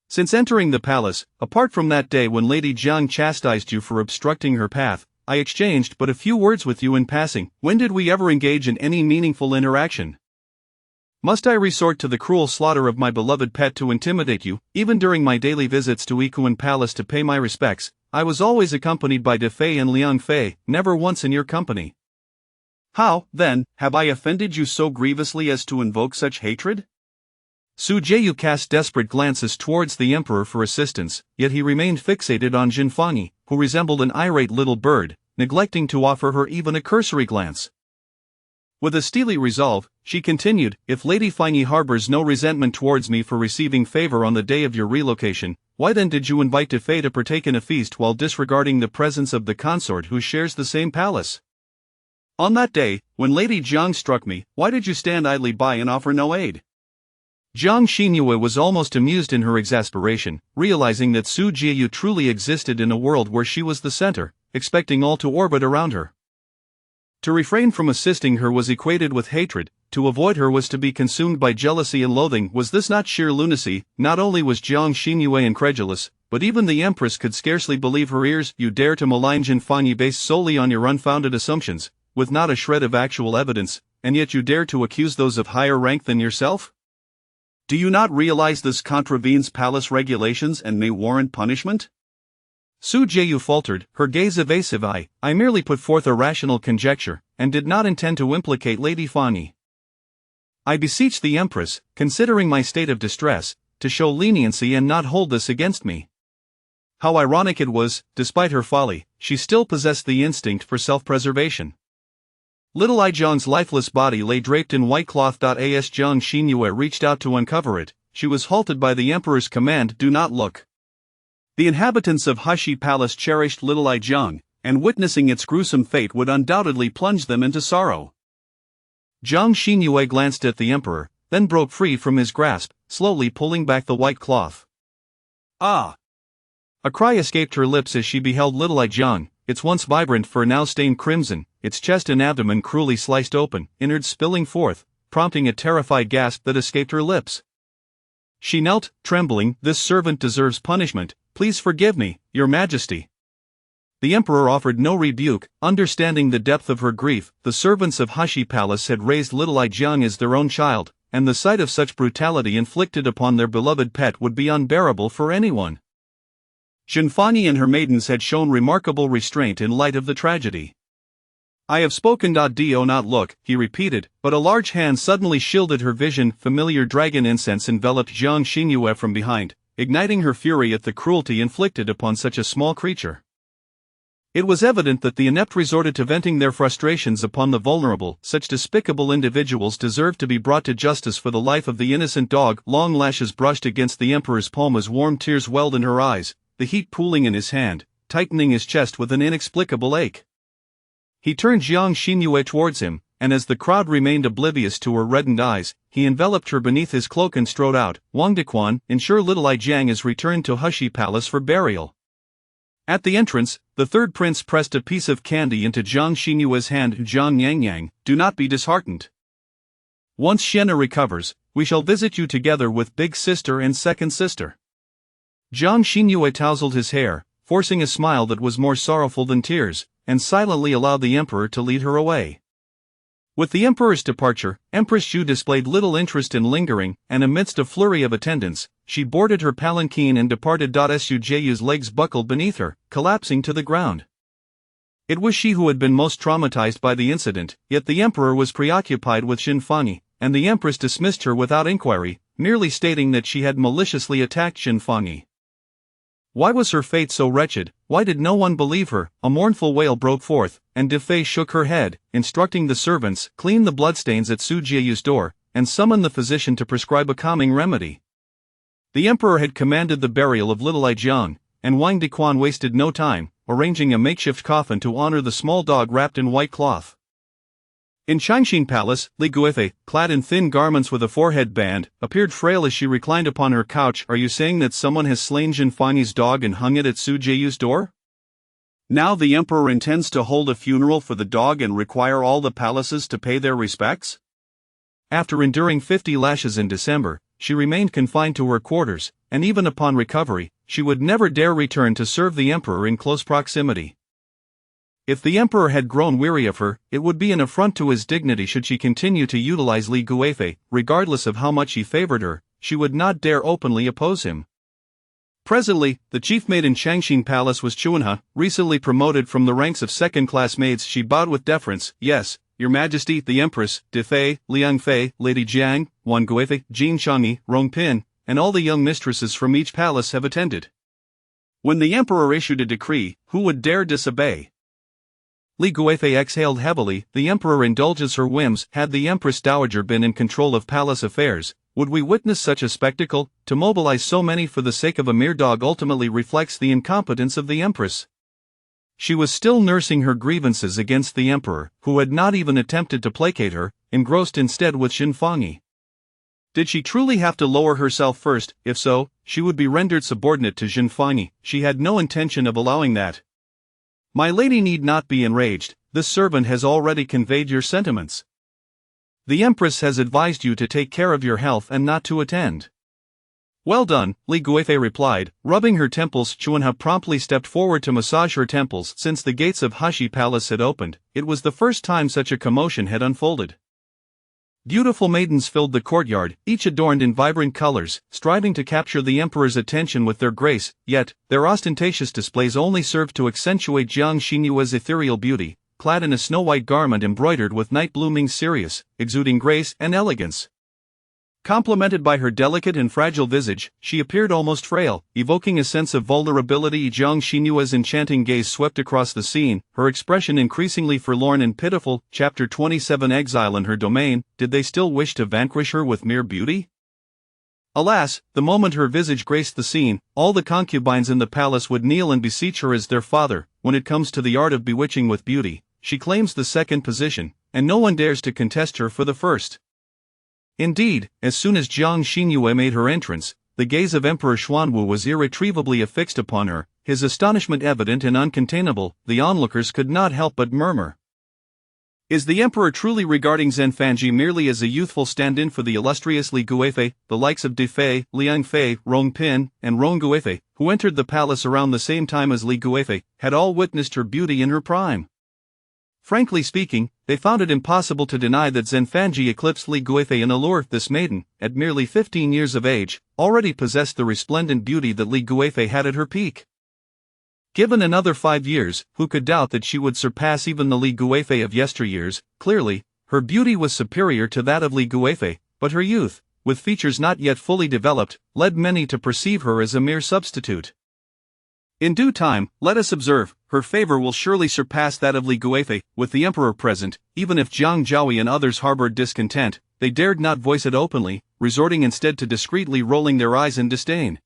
Since entering the palace, apart from that day when Lady Jiang chastised you for obstructing her path, I exchanged but a few words with you in passing. When did we ever engage in any meaningful interaction? Must I resort to the cruel slaughter of my beloved pet to intimidate you? Even during my daily visits to Ikuan Palace to pay my respects, I was always accompanied by De Fei and Liang Fei, never once in your company. How, then, have I offended you so grievously as to invoke such hatred?" Su Jueyu cast desperate glances towards the Emperor for assistance, yet he remained fixated on Zhenfanyi, who resembled an irate little bird, neglecting to offer her even a cursory glance. With a steely resolve, she continued, "If Lady Fanyi harbors no resentment towards me for receiving favor on the day of your relocation, why then did you invite De Fei to partake in a feast while disregarding the presence of the consort who shares the same palace? On that day, when Lady Jiang struck me, why did you stand idly by and offer no aid?" Jiang Xinhua was almost amused in her exasperation, realizing that Su Jueyu truly existed in a world where she was the center, expecting all to orbit around her. To refrain from assisting her was equated with hatred, to avoid her was to be consumed by jealousy and loathing. Was this not sheer lunacy? Not only was Jiang Xinhua incredulous, but even the Empress could scarcely believe her ears. "You dare to malign Zhenfanyi based solely on your unfounded assumptions, with not a shred of actual evidence, and yet you dare to accuse those of higher rank than yourself? Do you not realize this contravenes palace regulations and may warrant punishment?" Su Jueyu faltered, her gaze evasive. I merely put forth a rational conjecture, and did not intend to implicate Lady Fanyi. I beseech the Empress, considering my state of distress, to show leniency and not hold this against me." How ironic it was, despite her folly, she still possessed the instinct for self-preservation. Little Jiang's lifeless body lay draped in white cloth. As Jiang Xinhua reached out to uncover it, she was halted by the Emperor's command, "Do not look." The inhabitants of Hushi Palace cherished little Jiang, and witnessing its gruesome fate would undoubtedly plunge them into sorrow. Jiang Xinhua glanced at the Emperor, then broke free from his grasp, slowly pulling back the white cloth. "Ah!" A cry escaped her lips as she beheld little Jiang, its once vibrant fur now stained crimson, its chest and abdomen cruelly sliced open, innards spilling forth, prompting a terrified gasp that escaped her lips. She knelt, trembling. "This servant deserves punishment. Please forgive me, Your Majesty." The Emperor offered no rebuke, understanding the depth of her grief. The servants of Hushi Palace had raised little Jiang as their own child, and the sight of such brutality inflicted upon their beloved pet would be unbearable for anyone. Zhenfanyi and her maidens had shown remarkable restraint in light of the tragedy. "I have spoken. Do not look," he repeated, but a large hand suddenly shielded her vision. Familiar dragon incense enveloped Jiang Xinhua from behind, igniting her fury at the cruelty inflicted upon such a small creature. It was evident that the inept resorted to venting their frustrations upon the vulnerable. Such despicable individuals deserved to be brought to justice for the life of the innocent dog. Long lashes brushed against the Emperor's palm as warm tears welled in her eyes, the heat pooling in his hand, tightening his chest with an inexplicable ache. He turned Jiang Xinyue towards him, and as the crowd remained oblivious to her reddened eyes, he enveloped her beneath his cloak and strode out. Wang Dequan, ensure little I Jiang is returned to Hushi Palace for burial. At the entrance, the third prince pressed a piece of candy into Jiang Xinyue's hand. Jiang Yangyang, do not be disheartened. Once Xiena recovers, we shall visit you together with big sister and second sister. Jiang Xinyue tousled his hair, forcing a smile that was more sorrowful than tears, and silently allowed the emperor to lead her away. With the emperor's departure, Empress Zhu displayed little interest in lingering, and amidst a flurry of attendants, she boarded her palanquin and departed. Suju's legs buckled beneath her, collapsing to the ground. It was she who had been most traumatized by the incident, yet the emperor was preoccupied with Xinfangyi, and the empress dismissed her without inquiry, merely stating that she had maliciously attacked Xinfangyi. Why was her fate so wretched? Why did no one believe her? A mournful wail broke forth, and De Fei shook her head, instructing the servants, clean the bloodstains at Su Jieyu's door, and summon the physician to prescribe a calming remedy. The emperor had commanded the burial of little I Jiang, and Wang Dequan wasted no time, arranging a makeshift coffin to honor the small dog wrapped in white cloth. In Changxin Palace, Li Guifei, clad in thin garments with a forehead band, appeared frail as she reclined upon her couch. Are you saying that someone has slain Xinfangyi's dog and hung it at Su Jieyu's door? Now the emperor intends to hold a funeral for the dog and require all the palaces to pay their respects? After enduring 50 lashes in December, she remained confined to her quarters, and even upon recovery, she would never dare return to serve the emperor in close proximity. If the emperor had grown weary of her, it would be an affront to his dignity should she continue to utilize Li Guifei. Regardless of how much he favored her, she would not dare openly oppose him. Presently, the chief maid in Changxin Palace was Chuanhe, recently promoted from the ranks of second-class maids. She bowed with deference. Yes, Your Majesty, the Empress, De Fei, Liang Fei, Lady Jiang, Wan Guifei, Jin Changyi, Rong Pin, and all the young mistresses from each palace have attended. When the emperor issued a decree, who would dare disobey? Li Guifei exhaled heavily. The emperor indulges her whims. Had the Empress Dowager been in control of palace affairs, would we witness such a spectacle? To mobilize so many for the sake of a mere dog ultimately reflects the incompetence of the Empress. She was still nursing her grievances against the emperor, who had not even attempted to placate her, engrossed instead with Xinfangyi. Did she truly have to lower herself first? If so, she would be rendered subordinate to Xinfangyi. She had no intention of allowing that. My lady need not be enraged, this servant has already conveyed your sentiments. The Empress has advised you to take care of your health and not to attend. Well done, Li Guifei replied, rubbing her temples. Chuanhe promptly stepped forward to massage her temples. Since the gates of Hushi Palace had opened, it was the first time such a commotion had unfolded. Beautiful maidens filled the courtyard, each adorned in vibrant colors, striving to capture the emperor's attention with their grace, yet, their ostentatious displays only served to accentuate Jiang Xinyue's ethereal beauty, clad in a snow-white garment embroidered with night-blooming cereus, exuding grace and elegance. Complemented by her delicate and fragile visage, she appeared almost frail, evoking a sense of vulnerability. Jiang Xinyue's enchanting gaze swept across the scene, her expression increasingly forlorn and pitiful. Chapter 27 Exile in her domain. Did they still wish to vanquish her with mere beauty? Alas, the moment her visage graced the scene, all the concubines in the palace would kneel and beseech her as their father. When it comes to the art of bewitching with beauty, she claims the second position, and no one dares to contest her for the first. Indeed, as soon as Jiang Xinyue made her entrance, the gaze of Emperor Xuanwu was irretrievably affixed upon her, his astonishment evident and uncontainable. The onlookers could not help but murmur. Is the emperor truly regarding Xinfangyi merely as a youthful stand-in for the illustrious Li Guifei? The likes of De Fei, Liang Fei, Rong Pin, and Rong Guifei, who entered the palace around the same time as Li Guifei, had all witnessed her beauty in her prime. Frankly speaking, they found it impossible to deny that Xinfangyi eclipsed Li Guifei in allure. This maiden, at merely 15 years of age, already possessed the resplendent beauty that Li Guifei had at her peak. Given another 5 years, who could doubt that she would surpass even the Li Guifei of yesteryears? Clearly, her beauty was superior to that of Li Guifei, but her youth, with features not yet fully developed, led many to perceive her as a mere substitute. In due time, let us observe, her favor will surely surpass that of Li Guifei. With the emperor present, even if Jiang Zhaoyi and others harbored discontent, they dared not voice it openly, resorting instead to discreetly rolling their eyes in disdain.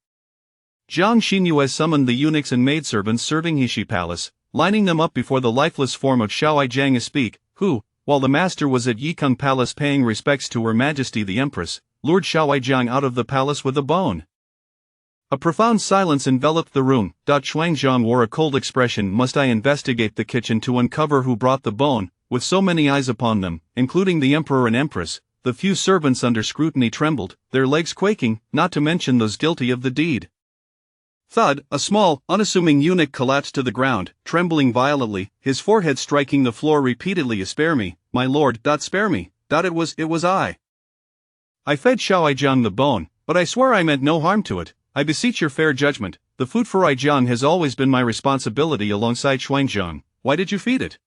Jiang Xinyue summoned the eunuchs and maidservants serving Hushi Palace, lining them up before the lifeless form of Xiao Aijiang Speak, who, while the master was at Yikeng Palace paying respects to Her Majesty the Empress, lured Xiao Aijiang out of the palace with a bone. A profound silence enveloped the room. Xuanzang wore a cold expression. Must I investigate the kitchen to uncover who brought the bone? With so many eyes upon them, including the Emperor and Empress, the few servants under scrutiny trembled, their legs quaking, not to mention those guilty of the deed. Thud, a small, unassuming eunuch collapsed to the ground, trembling violently, his forehead striking the floor repeatedly. Spare me, my lord, spare me, it was I. I fed Xiao Aijiang the bone, but I swear I meant no harm to it. I beseech your fair judgment. The food for Aijiang has always been my responsibility alongside Xuanzang. Why did you feed it?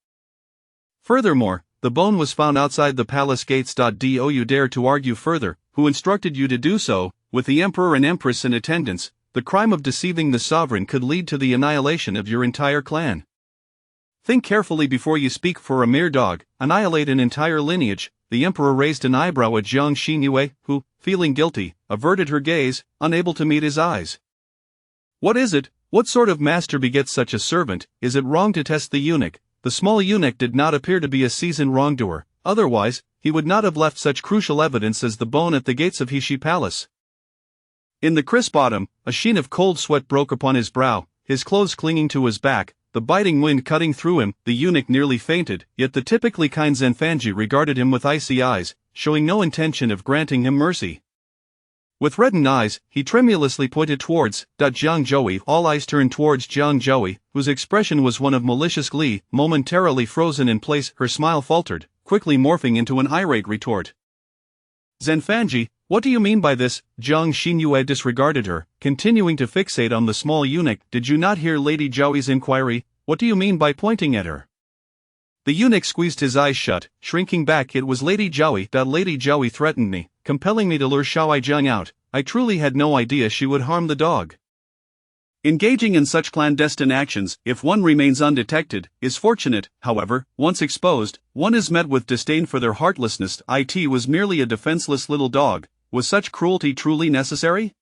Furthermore, the bone was found outside the palace gates. Do you dare to argue further? Who instructed you to do so? With the Emperor and Empress in attendance, the crime of deceiving the sovereign could lead to the annihilation of your entire clan. Think carefully before you speak. For a mere dog, annihilate an entire lineage. The Emperor raised an eyebrow at Jiang Xinyue, who, feeling guilty, averted her gaze, unable to meet his eyes. What is it? What sort of master begets such a servant? Is it wrong to test the eunuch? The small eunuch did not appear to be a seasoned wrongdoer, otherwise, he would not have left such crucial evidence as the bone at the gates of Heshi Palace. In the crisp autumn, a sheen of cold sweat broke upon his brow, his clothes clinging to his back, the biting wind cutting through him. The eunuch nearly fainted, yet the typically kind Zenfanji regarded him with icy eyes, showing no intention of granting him mercy. With reddened eyes, he tremulously pointed towards Jiang Zhou. All eyes turned towards Jiang Zhou, whose expression was one of malicious glee. Momentarily frozen in place, her smile faltered, quickly morphing into an irate retort. Zenfanji, what do you mean by this? Jiang Xinyue disregarded her, continuing to fixate on the small eunuch. Did you not hear Lady Zhou's inquiry? What do you mean by pointing at her? The eunuch squeezed his eyes shut, shrinking back. It was Lady Zhou. Lady Zhou threatened me, compelling me to lure Xiao Aijiang out. I truly had no idea she would harm the dog. Engaging in such clandestine actions, if one remains undetected, is fortunate. However, once exposed, one is met with disdain for their heartlessness. It was merely a defenseless little dog. Was such cruelty truly necessary?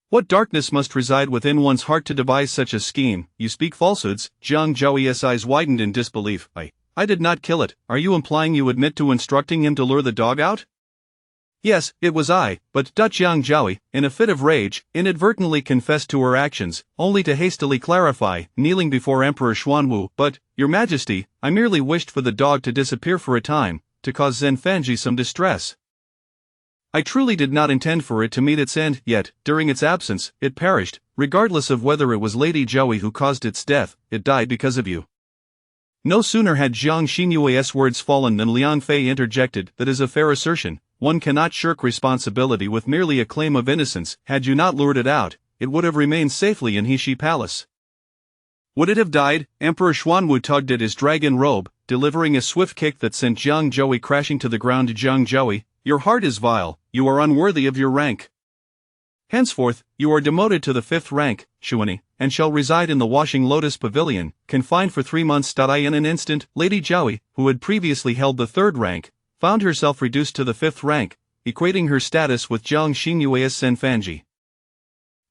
What darkness must reside within one's heart to devise such a scheme? You speak falsehoods. Jiang Zhou's eyes widened in disbelief. I did not kill it. Are you implying you admit to instructing him to lure the dog out? Yes, it was I, but Jiang Zhou, in a fit of rage, inadvertently confessed to her actions, only to hastily clarify, kneeling before Emperor Xuanwu. But, Your Majesty, I merely wished for the dog to disappear for a time, to cause Zenfanji some distress. I truly did not intend for it to meet its end, yet, during its absence, it perished. Regardless of whether it was Lady Zhou who caused its death, it died because of you. No sooner had Jiang Xinyue's words fallen than Liang Fei interjected. That is a fair assertion. One cannot shirk responsibility with merely a claim of innocence. Had you not lured it out, it would have remained safely in Heshi Palace. Would it have died? Emperor Xuanwu tugged at his dragon robe, delivering a swift kick that sent Jiang Zhou crashing to the ground. Jiang Zhou, your heart is vile, you are unworthy of your rank. Henceforth, you are demoted to the 5th rank, Xuani, and shall reside in the Washing Lotus Pavilion, confined for 3 months. In an instant, Lady Zhou, who had previously held the 3rd rank, found herself reduced to the 5th rank, equating her status with Jiang Xinyue's Zenfanji.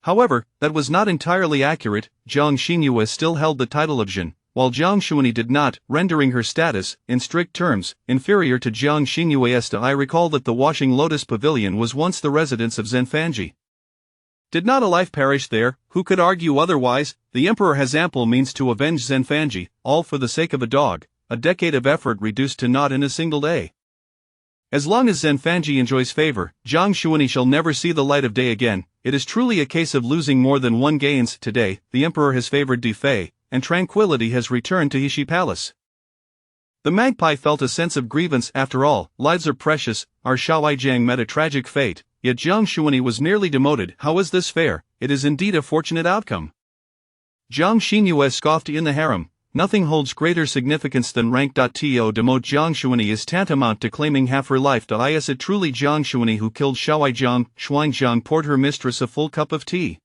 However, that was not entirely accurate. Jiang Xinyue still held the title of Jin, while Jiang Xuani did not, rendering her status, in strict terms, inferior to Jiang Xinyue's. I recall that the Washing Lotus Pavilion was once the residence of Zenfanji. Did not a life perish there? Who could argue otherwise? The Emperor has ample means to avenge Zenfanji, all for the sake of a dog, a decade of effort reduced to naught in a single day. As long as Zenfanji enjoys favor, Jiang Xuani shall never see the light of day again. It is truly a case of losing more than one gains. Today, the Emperor has favored Di Fei, and tranquility has returned to Heshi Palace. The magpie felt a sense of grievance. After all, lives are precious. Our Xiao Aijiang met a tragic fate, yet Jiang Xuani was merely demoted. How is this fair? It is indeed a fortunate outcome. Jiang Xinyue scoffed. In the harem, nothing holds greater significance than rank. To demote Jiang Xuani is tantamount to claiming half her life. Is it truly Jiang Xuani who killed Xiao Aijiang? Xuanzang poured her mistress a full cup of tea.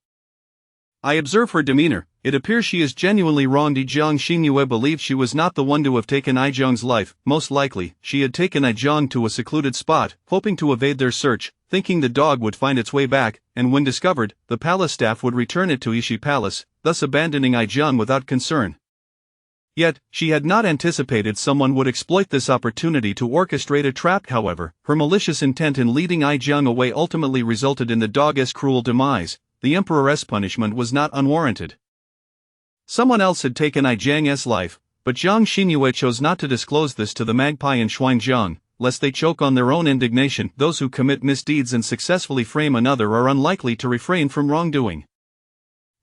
I observe her demeanor. It appears she is genuinely wronged. Jiang Xinyue believed she was not the one to have taken Aijiang's life. Most likely, she had taken Aijiang to a secluded spot, hoping to evade their search, thinking the dog would find its way back, and when discovered, the palace staff would return it to Heshi Palace, thus abandoning Aijiang without concern. Yet, she had not anticipated someone would exploit this opportunity to orchestrate a trap. However, her malicious intent in leading Ai Jiang away ultimately resulted in the dog's cruel demise. The emperor's punishment was not unwarranted. Someone else had taken Ai Jiang's life, but Jiang Xinyue chose not to disclose this to the magpie and Xuanzang, lest they choke on their own indignation. Those who commit misdeeds and successfully frame another are unlikely to refrain from wrongdoing.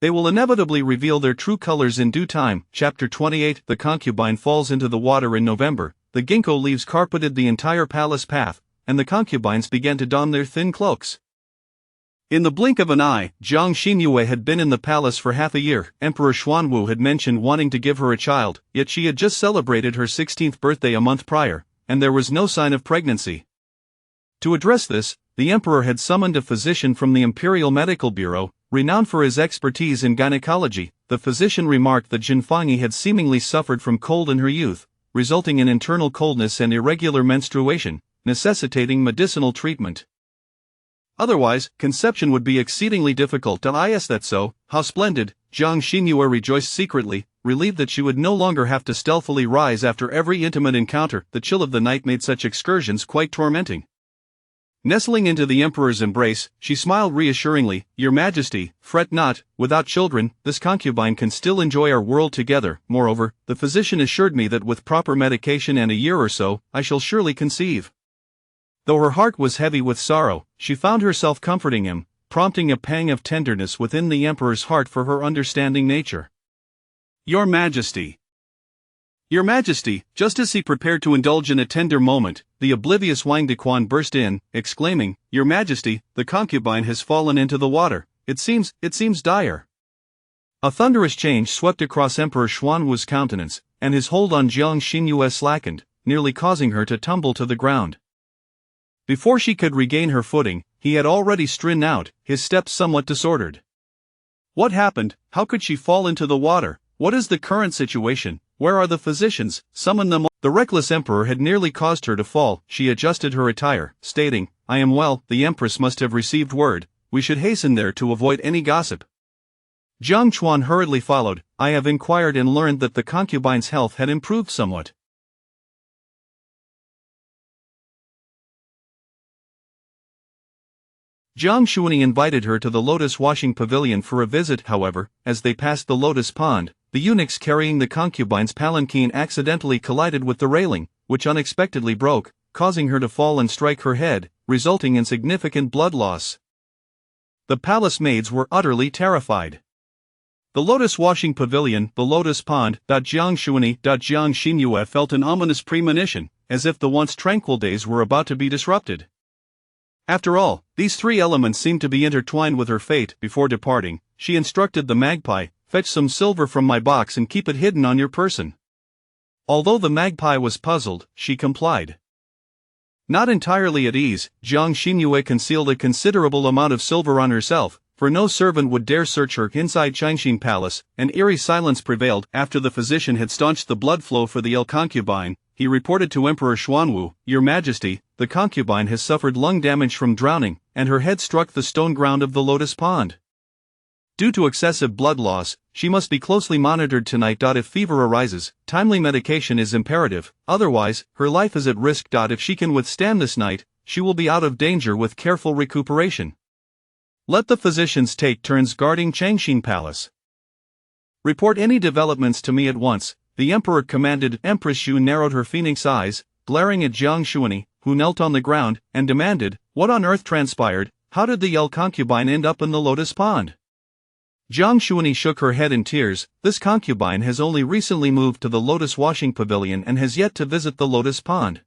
They will inevitably reveal their true colors in due time. Chapter 28. The concubine falls into the water in November. The ginkgo leaves carpeted the entire palace path, and the concubines began to don their thin cloaks. In the blink of an eye, Jiang Xinyue had been in the palace for half a year. Emperor Xuanwu had mentioned wanting to give her a child, yet she had just celebrated her 16th birthday a month prior, and there was no sign of pregnancy. To address this, the emperor had summoned a physician from the Imperial Medical Bureau, renowned for his expertise in gynecology. The physician remarked that Jinfangi had seemingly suffered from cold in her youth, resulting in internal coldness and irregular menstruation, necessitating medicinal treatment. Otherwise, conception would be exceedingly difficult. Is that so? How splendid! Jiang Xinyue rejoiced secretly, relieved that she would no longer have to stealthily rise after every intimate encounter. The chill of the night made such excursions quite tormenting. Nestling into the emperor's embrace, she smiled reassuringly. Your Majesty, fret not, without children, this concubine can still enjoy our world together. Moreover, the physician assured me that with proper medication and a year or so, I shall surely conceive. Though her heart was heavy with sorrow, she found herself comforting him, prompting a pang of tenderness within the emperor's heart for her understanding nature. Your Majesty! Your Majesty! Just as he prepared to indulge in a tender moment, the oblivious Wang Dequan burst in, exclaiming, Your Majesty, the concubine has fallen into the water. It seems dire. A thunderous change swept across Emperor Xuanwu's countenance, and his hold on Jiang Xinyue slackened, nearly causing her to tumble to the ground. Before she could regain her footing, he had already stricken out, his steps somewhat disordered. What happened? How could she fall into the water? What is the current situation? Where are the physicians? Summon them all. The reckless emperor had nearly caused her to fall. She adjusted her attire, stating, I am well. The Empress must have received word. We should hasten there to avoid any gossip. Jiang Chuan hurriedly followed. I have inquired and learned that the concubine's health had improved somewhat. Jiang Xuani invited her to the lotus washing pavilion for a visit. However, as they passed the lotus pond, the eunuchs carrying the concubine's palanquin accidentally collided with the railing, which unexpectedly broke, causing her to fall and strike her head, resulting in significant blood loss. The palace maids were utterly terrified. The lotus washing pavilion, the lotus pond. Jiang Xinyue felt an ominous premonition, as if the once tranquil days were about to be disrupted. After all, these three elements seemed to be intertwined with her fate. Before departing, she instructed the magpie, fetch some silver from my box and keep it hidden on your person. Although the magpie was puzzled, she complied. Not entirely at ease, Jiang Xinyue concealed a considerable amount of silver on herself, for no servant would dare search her inside Changxin Palace. An eerie silence prevailed. After the physician had staunched the blood flow for the ill concubine, he reported to Emperor Xuanwu, Your Majesty, the concubine has suffered lung damage from drowning, and her head struck the stone ground of the lotus pond. Due to excessive blood loss, she must be closely monitored tonight. If fever arises, timely medication is imperative, otherwise, her life is at risk. If she can withstand this night, she will be out of danger with careful recuperation. Let the physicians take turns guarding Changxin Palace. Report any developments to me at once, the emperor commanded. Empress Xu narrowed her phoenix eyes, glaring at Jiang Xuani, who knelt on the ground, and demanded, What on earth transpired? How did the ill concubine end up in the lotus pond? Jiang Xuani shook her head in tears. This concubine has only recently moved to the lotus washing pavilion and has yet to visit the lotus pond.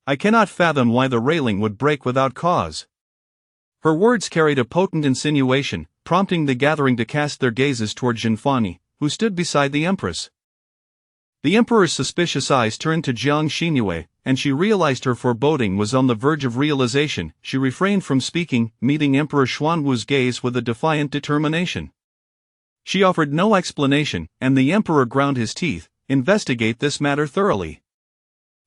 I cannot fathom why the railing would break without cause. Her words carried a potent insinuation, prompting the gathering to cast their gazes toward Jinfangi, who stood beside the empress. The emperor's suspicious eyes turned to Jiang Xinyue, and she realized her foreboding was on the verge of realization. She refrained from speaking, meeting Emperor Xuanwu's gaze with a defiant determination. She offered no explanation, and the emperor ground his teeth. Investigate this matter thoroughly.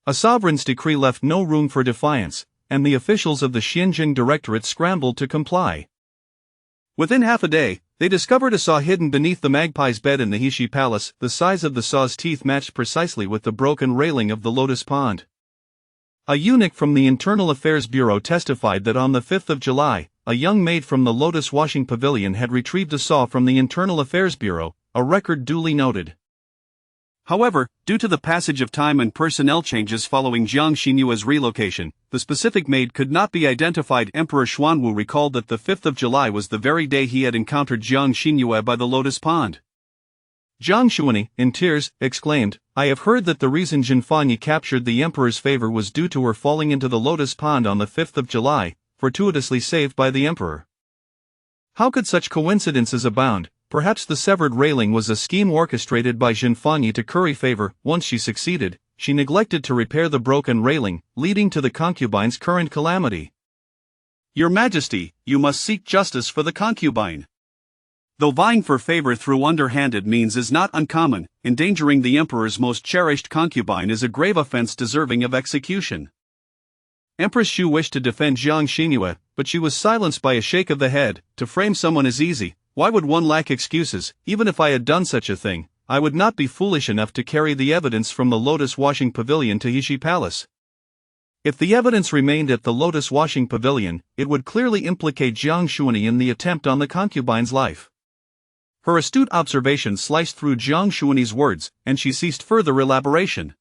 A sovereign's decree left no room for defiance, and the officials of the Xinjiang Directorate scrambled to comply. Within half a day, they discovered a saw hidden beneath the magpie's bed in the Hishi Palace. The size of the saw's teeth matched precisely with the broken railing of the lotus pond. A eunuch from the Internal Affairs Bureau testified that on the 5th of July, a young maid from the lotus washing pavilion had retrieved a saw from the Internal Affairs Bureau, a record duly noted. However, due to the passage of time and personnel changes following Jiang Xinyue's relocation, the specific maid could not be identified. Emperor Xuanwu recalled that the 5th of July was the very day he had encountered Jiang Xinyue by the lotus pond. Jiang Xuanyi, in tears, exclaimed, "I have heard that the reason Jinfanyi captured the emperor's favor was due to her falling into the lotus pond on the 5th of July, fortuitously saved by the emperor. How could such coincidences abound? Perhaps the severed railing was a scheme orchestrated by Jinfanyi to curry favor. Once she succeeded, she neglected to repair the broken railing, leading to the concubine's current calamity. Your Majesty, you must seek justice for the concubine. Though vying for favor through underhanded means is not uncommon, endangering the emperor's most cherished concubine is a grave offense deserving of execution." Empress Xu wished to defend Jiang Xinyue, but she was silenced by a shake of the head. "To frame someone is easy. Why would one lack excuses? Even if I had done such a thing, I would not be foolish enough to carry the evidence from the lotus washing pavilion to Hishi Palace. If the evidence remained at the lotus washing pavilion, it would clearly implicate Jiang Xuanyi in the attempt on the concubine's life." Her astute observation sliced through Jiang Xuanyi's words, and she ceased further elaboration.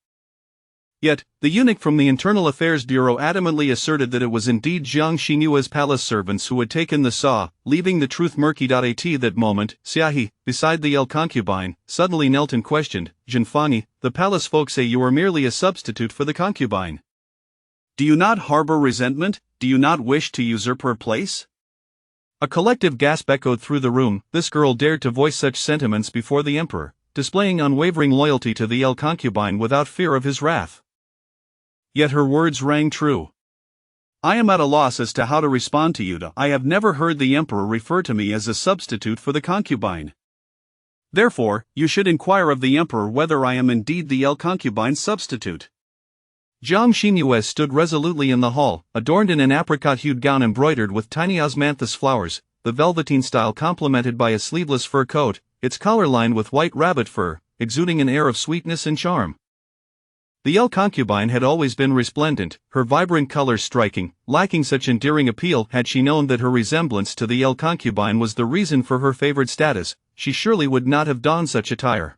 Yet, the eunuch from the Internal Affairs Bureau adamantly asserted that it was indeed Jiang Xinyue's palace servants who had taken the saw, leaving the truth murky. At that moment, Xiaohe, beside the concubine, suddenly knelt and questioned, "Jinfanyi, the palace folk say you are merely a substitute for the concubine. Do you not harbor resentment? Do you not wish to usurp her place?" A collective gasp echoed through the room. This girl dared to voice such sentiments before the emperor, displaying unwavering loyalty to the concubine without fear of his wrath. Yet her words rang true. "I am at a loss as to how to respond to you. I have never heard the emperor refer to me as a substitute for the concubine. Therefore, you should inquire of the emperor whether I am indeed the concubine's substitute." Jiang Xinyue stood resolutely in the hall, adorned in an apricot-hued gown embroidered with tiny osmanthus flowers, the velveteen style complemented by a sleeveless fur coat, its collar lined with white rabbit fur, exuding an air of sweetness and charm. The concubine had always been resplendent, her vibrant colors striking, lacking such endearing appeal. Had she known that her resemblance to the concubine was the reason for her favored status, she surely would not have donned such attire.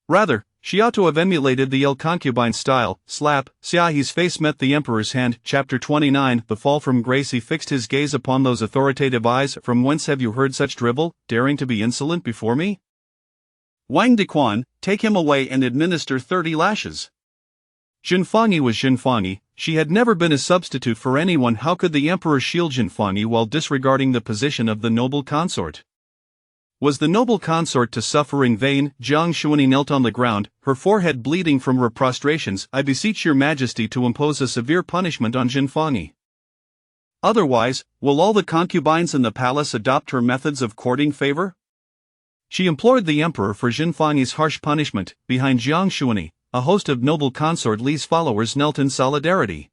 Rather, she ought to have emulated the concubine's style. Slap, Xiaohe's face met the emperor's hand. Chapter 29. The fall from grace. He fixed his gaze upon those authoritative eyes. "From whence have you heard such drivel, daring to be insolent before me? Wang Dequan, take him away and administer 30 lashes." Jinfanyi was Jinfanyi. She had never been a substitute for anyone. How could the emperor shield Jinfanyi while disregarding the position of the noble consort? Was the noble consort to suffer in vain? Jiang Xuanyi knelt on the ground, her forehead bleeding from her prostrations. "I beseech your majesty to impose a severe punishment on Jinfanyi. Otherwise, will all the concubines in the palace adopt her methods of courting favor?" She implored the emperor for Jinfanyi's harsh punishment. Behind Jiang Xuanyi, a host of noble consort Li's followers knelt in solidarity.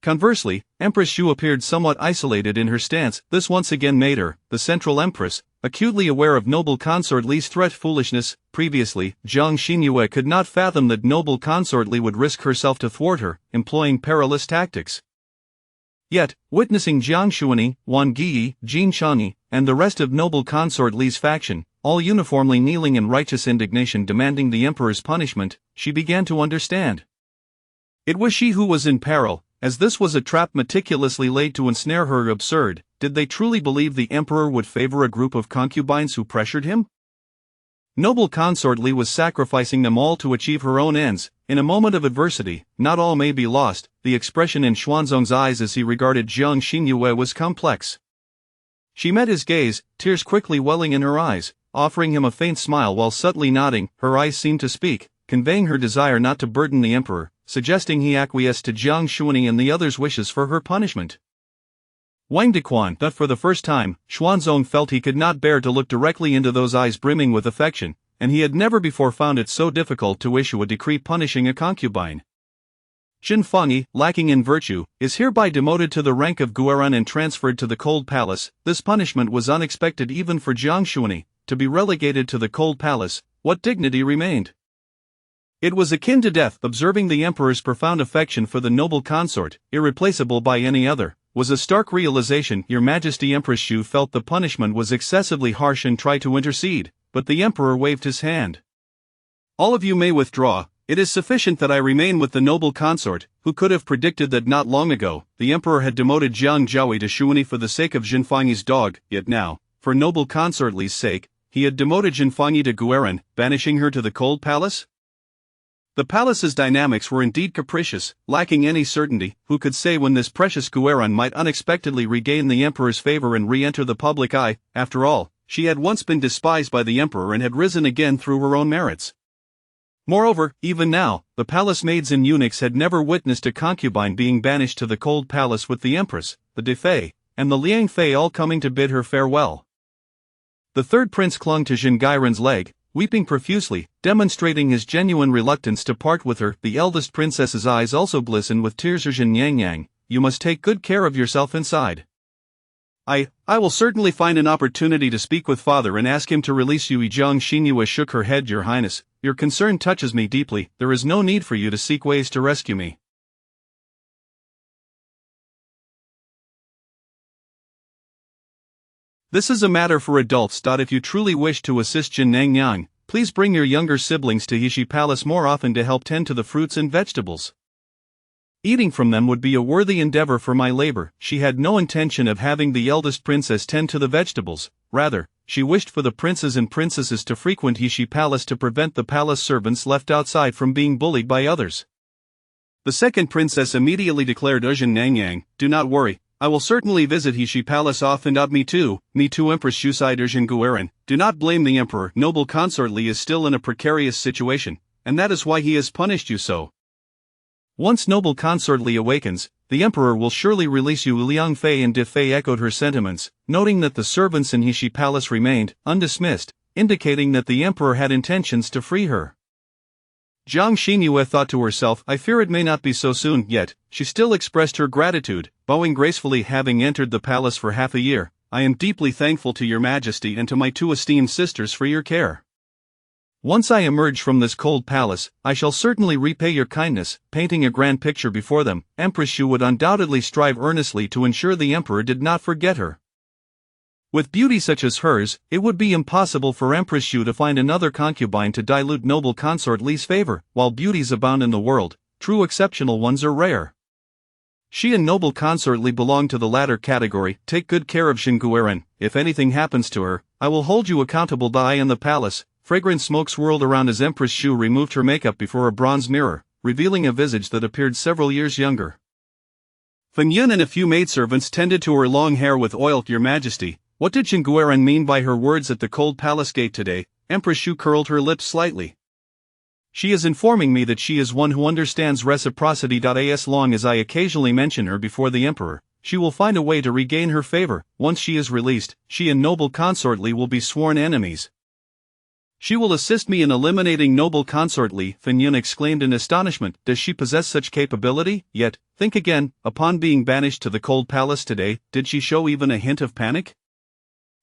Conversely, Empress Xu appeared somewhat isolated in her stance. This once again made her, the central empress, acutely aware of noble consort Li's threat. Foolishness. Previously, Jiang Xinyue could not fathom that noble consort Li would risk herself to thwart her, employing perilous tactics. Yet, witnessing Jiang Xuanyi, Wang Giyi, Jin Changyi, and the rest of noble consort Li's faction, all uniformly kneeling in righteous indignation demanding the emperor's punishment, she began to understand. It was she who was in peril, as this was a trap meticulously laid to ensnare her. Absurd. Did they truly believe the emperor would favor a group of concubines who pressured him? Noble consort Li was sacrificing them all to achieve her own ends. In a moment of adversity, not all may be lost. The expression in Xuanzong's eyes as he regarded Jiang Xinyue was complex. She met his gaze, tears quickly welling in her eyes, offering him a faint smile while subtly nodding. Her eyes seemed to speak, conveying her desire not to burden the emperor, suggesting he acquiesced to Jiang Xuanyi and the others' wishes for her punishment. Wang Dequan, but for the first time, Xuanzong felt he could not bear to look directly into those eyes brimming with affection, and he had never before found it so difficult to issue a decree punishing a concubine. Jinfanyi, lacking in virtue, is hereby demoted to the rank of Gueran and transferred to the Cold Palace. This punishment was unexpected even for Jiang Xuanyi. To be relegated to the Cold Palace, what dignity remained? It was akin to death. Observing the emperor's profound affection for the noble consort, irreplaceable by any other, was a stark realization. Your Majesty, Empress Shu felt the punishment was excessively harsh and tried to intercede, but the emperor waved his hand. All of you may withdraw. It is sufficient that I remain with the noble consort. Who could have predicted that not long ago, the emperor had demoted Jiang Zhaoyi to Xuanyi for the sake of Jinfanyi's dog, yet now, for noble consort Li's sake, he had demoted Jinfanyi to Gueran, banishing her to the Cold Palace? The palace's dynamics were indeed capricious, lacking any certainty. Who could say when this precious Gueran might unexpectedly regain the emperor's favor and re-enter the public eye? After all, she had once been despised by the emperor and had risen again through her own merits. Moreover, even now, the palace maids and eunuchs had never witnessed a concubine being banished to the Cold Palace with the Empress, the Defei, and the Liang Fei all coming to bid her farewell. The third prince clung to Zhen Gairan's leg, weeping profusely, demonstrating his genuine reluctance to part with her. The eldest princess's eyes also glistened with tears. Zhen Yangyang, you must take good care of yourself inside. I will certainly find an opportunity to speak with father and ask him to release you. Jiang Xinyue shook her head. Your Highness, your concern touches me deeply. There is no need for you to seek ways to rescue me. This is a matter for adults. If you truly wish to assist Jin Nangyang, please bring your younger siblings to Yishi Palace more often to help tend to the fruits and vegetables. Eating from them would be a worthy endeavor for my labor. She had no intention of having the eldest princess tend to the vegetables. Rather, she wished for the princes and princesses to frequent Yishi Palace to prevent the palace servants left outside from being bullied by others. The second princess immediately declared, Zhen Nangyang, do not worry, I will certainly visit Yishi Palace often. Me too, Empress Shu sighed. Zhen Gueran, do not blame the emperor. Noble consort Li is still in a precarious situation, and that is why he has punished you so. Once noble consort Li awakens, the emperor will surely release you. Liang Fei and Defei echoed her sentiments, noting that the servants in Yishi Palace remained undismissed, indicating that the emperor had intentions to free her. Jiang Xinyue thought to herself, I fear it may not be so soon. Yet, she still expressed her gratitude, bowing gracefully. Having entered the palace for half a year, I am deeply thankful to your Majesty and to my two esteemed sisters for your care. Once I emerge from this cold palace, I shall certainly repay your kindness. Painting a grand picture before them, Empress Shu would undoubtedly strive earnestly to ensure the emperor did not forget her. With beauty such as hers, it would be impossible for Empress Shu to find another concubine to dilute noble consort Li's favor. While beauties abound in the world, true exceptional ones are rare. She and noble consort Li belong to the latter category. Take good care of Zhen Gueran. If anything happens to her, I will hold you accountable. I in the palace. Fragrant smoke swirled around as Empress Shu removed her makeup before a bronze mirror, revealing a visage that appeared several years younger. Fan Yun and a few maidservants tended to her long hair with oil. Your Majesty, what did Zhen Gueran mean by her words at the cold palace gate today? Empress Shu curled her lips slightly. She is informing me that she is one who understands reciprocity. As long as I occasionally mention her before the emperor, she will find a way to regain her favor. Once she is released, she and noble consort Li will be sworn enemies. She will assist me in eliminating noble consort Li, Fan Yun exclaimed in astonishment. Does she possess such capability? Yet, think again, upon being banished to the cold palace today, did she show even a hint of panic?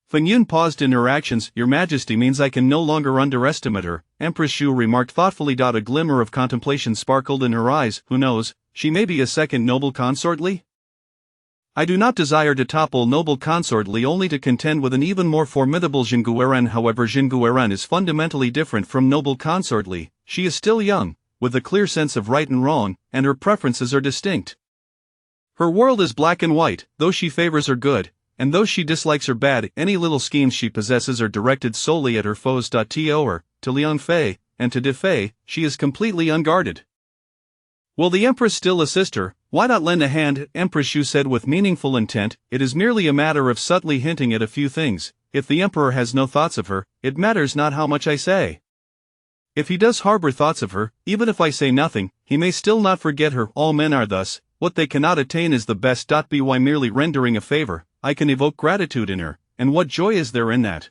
Fan Yun paused in her actions. Your Majesty means I can no longer underestimate her, Empress Shu remarked thoughtfully. A glimmer of contemplation sparkled in her eyes. Who knows, she may be a second noble consort Li? I do not desire to topple noble consort Li only to contend with an even more formidable Zhen Gueran. However, Zhen Gueran is fundamentally different from noble consort Li. She is still young, with a clear sense of right and wrong, and her preferences are distinct. Her world is black and white, those she favors are good, and those she dislikes are bad. Any little schemes she possesses are directed solely at her foes. To her, to Liang Fei, and to Defei, she is completely unguarded. Will the Empress still assist her? Why not lend a hand? Empress Shu said with meaningful intent. It is merely a matter of subtly hinting at a few things. If the Emperor has no thoughts of her, it matters not how much I say. If he does harbor thoughts of her, even if I say nothing, he may still not forget her. All men are thus. What they cannot attain is the best. By merely rendering a favor, I can evoke gratitude in her, and what joy is there in that?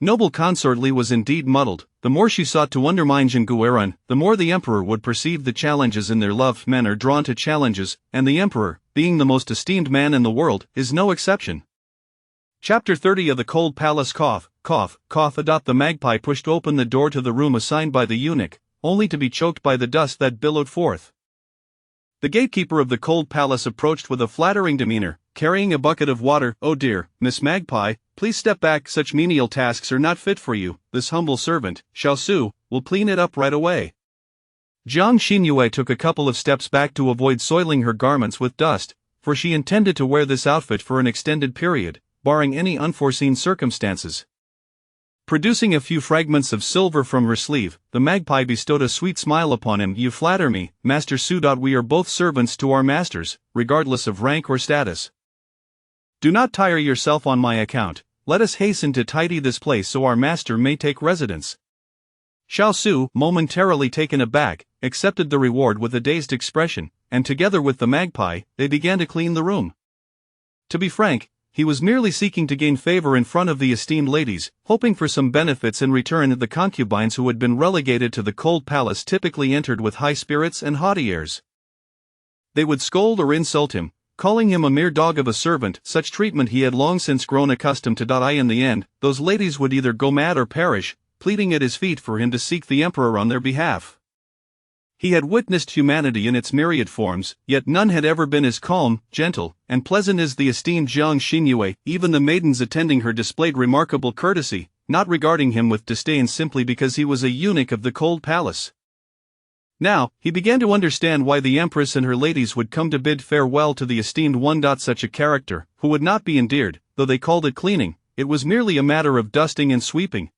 Noble consort Li was indeed muddled. The more she sought to undermine Jin Guiran, the more the emperor would perceive the challenges in their love. Men are drawn to challenges, and the emperor, being the most esteemed man in the world, is no exception. Chapter 30 of the Cold Palace. Cough, cough, cough. The magpie pushed open the door to the room assigned by the eunuch, only to be choked by the dust that billowed forth. The gatekeeper of the Cold Palace approached with a flattering demeanor, carrying a bucket of water. "Oh dear, Miss Magpie, please step back. Such menial tasks are not fit for you. This humble servant, Xiao Su, will clean it up right away." Jiang Xinyue took a couple of steps back to avoid soiling her garments with dust, for she intended to wear this outfit for an extended period, barring any unforeseen circumstances. Producing a few fragments of silver from her sleeve, the magpie bestowed a sweet smile upon him. "You flatter me, Master Su. We are both servants to our masters, regardless of rank or status. Do not tire yourself on my account. Let us hasten to tidy this place so our master may take residence." Xiao Su, momentarily taken aback, accepted the reward with a dazed expression, and together with the magpie, they began to clean the room. To be frank, he was merely seeking to gain favor in front of the esteemed ladies, hoping for some benefits in return. The concubines who had been relegated to the Cold Palace typically entered with high spirits and haughty airs. They would scold or insult him, calling him a mere dog of a servant. Such treatment he had long since grown accustomed to. In the end, those ladies would either go mad or perish, pleading at his feet for him to seek the emperor on their behalf. He had witnessed humanity in its myriad forms, yet none had ever been as calm, gentle, and pleasant as the esteemed Jiang Xinyue. Even the maidens attending her displayed remarkable courtesy, not regarding him with disdain simply because he was a eunuch of the Cold Palace. Now, he began to understand why the Empress and her ladies would come to bid farewell to the esteemed one. Such a character, who would not be endeared, though they called it cleaning, it was merely a matter of dusting and sweeping.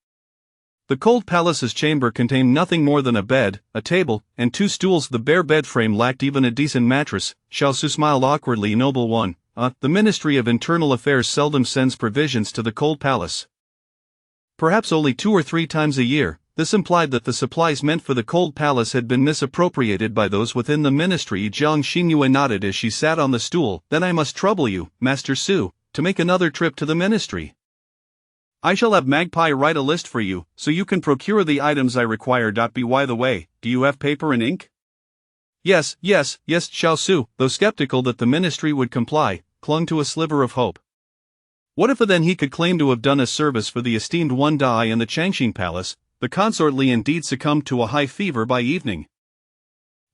The Cold Palace's chamber contained nothing more than a bed, a table, and 2 stools. The bare bed frame lacked even a decent mattress. Xiao Su smiled awkwardly. "Noble one, the Ministry of Internal Affairs seldom sends provisions to the Cold Palace. Perhaps only 2 or 3 times a year." This implied that the supplies meant for the Cold Palace had been misappropriated by those within the ministry. Jiang Xinyue nodded as she sat on the stool. "Then I must trouble you, Master Su, to make another trip to the ministry. I shall have Magpie write a list for you, so you can procure the items I require. By the way, do you have paper and ink?" Yes, Xiao Su, though skeptical that the ministry would comply, clung to a sliver of hope. What if then he could claim to have done a service for the esteemed one Dai in the Changxing Palace? The consort Li indeed succumbed to a high fever by evening.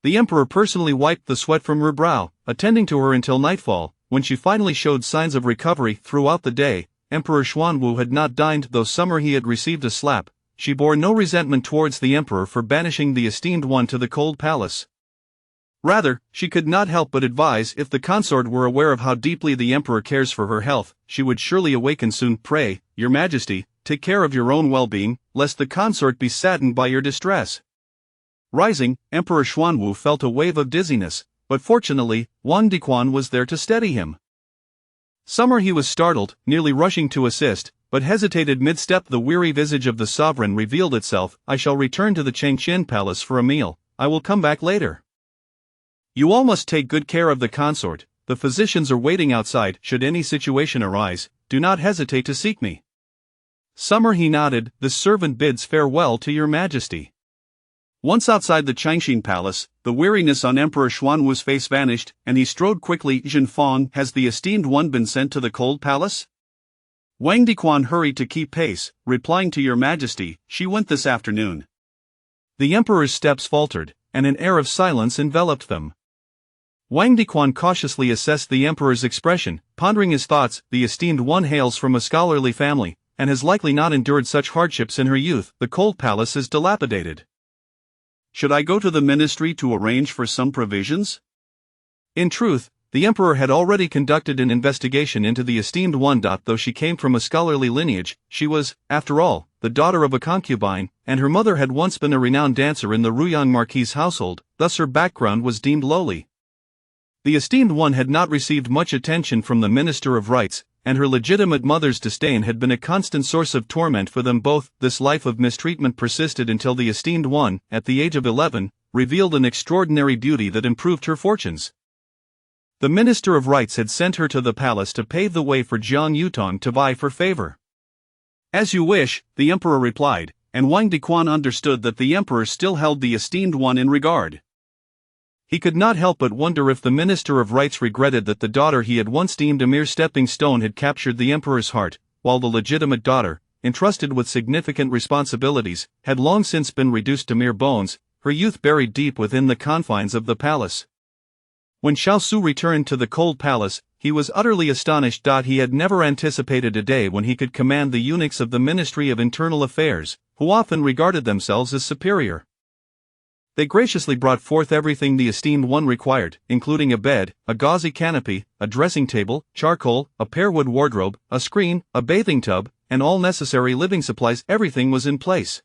The emperor personally wiped the sweat from her brow, attending to her until nightfall, when she finally showed signs of recovery. Throughout the day, Emperor Xuanwu had not dined. Though summer he had received a slap, she bore no resentment towards the emperor for banishing the esteemed one to the Cold Palace. Rather, she could not help but advise, if the consort were aware of how deeply the emperor cares for her health, she would surely awaken soon. "Pray, your majesty, take care of your own well-being, lest the consort be saddened by your distress." Rising, Emperor Xuanwu felt a wave of dizziness, but fortunately, Wang Diquan was there to steady him. Summer he was startled, nearly rushing to assist, but hesitated mid-step. The weary visage of the sovereign revealed itself. "I shall return to the Changqian Palace for a meal. I will come back later. You all must take good care of the consort. The physicians are waiting outside. Should any situation arise, do not hesitate to seek me." Summer he nodded. "This servant bids farewell to your majesty." Once outside the Changxing Palace, the weariness on Emperor Xuanwu's face vanished, and he strode quickly. "Jin Fong, has the esteemed one been sent to the Cold Palace?" Wang Diquan hurried to keep pace, replying, "To your majesty, she went this afternoon." The emperor's steps faltered, and an air of silence enveloped them. Wang Diquan cautiously assessed the emperor's expression, pondering his thoughts. The esteemed one hails from a scholarly family, and has likely not endured such hardships in her youth. The Cold Palace is dilapidated. Should I go to the ministry to arrange for some provisions? In truth, the emperor had already conducted an investigation into the esteemed one. Though she came from a scholarly lineage, she was, after all, the daughter of a concubine, and her mother had once been a renowned dancer in the Ruyang Marquis' household, thus her background was deemed lowly. The esteemed one had not received much attention from the Minister of Rites, and her legitimate mother's disdain had been a constant source of torment for them both. This life of mistreatment persisted until the esteemed one, at the age of 11, revealed an extraordinary beauty that improved her fortunes. The Minister of Rites had sent her to the palace to pave the way for Jiang Yutong to vie for favor. As you wish, the emperor replied, and Wang Dequan understood that the emperor still held the esteemed one in regard. He could not help but wonder if the Minister of Rights regretted that the daughter he had once deemed a mere stepping stone had captured the emperor's heart, while the legitimate daughter, entrusted with significant responsibilities, had long since been reduced to mere bones, her youth buried deep within the confines of the palace. When Xiao Su returned to the cold palace, he was utterly astonished. He had never anticipated a day when he could command the eunuchs of the Ministry of Internal Affairs, who often regarded themselves as superior. They graciously brought forth everything the esteemed one required, including a bed, a gauzy canopy, a dressing table, charcoal, a pearwood wardrobe, a screen, a bathing tub, and all necessary living supplies. Everything was in place.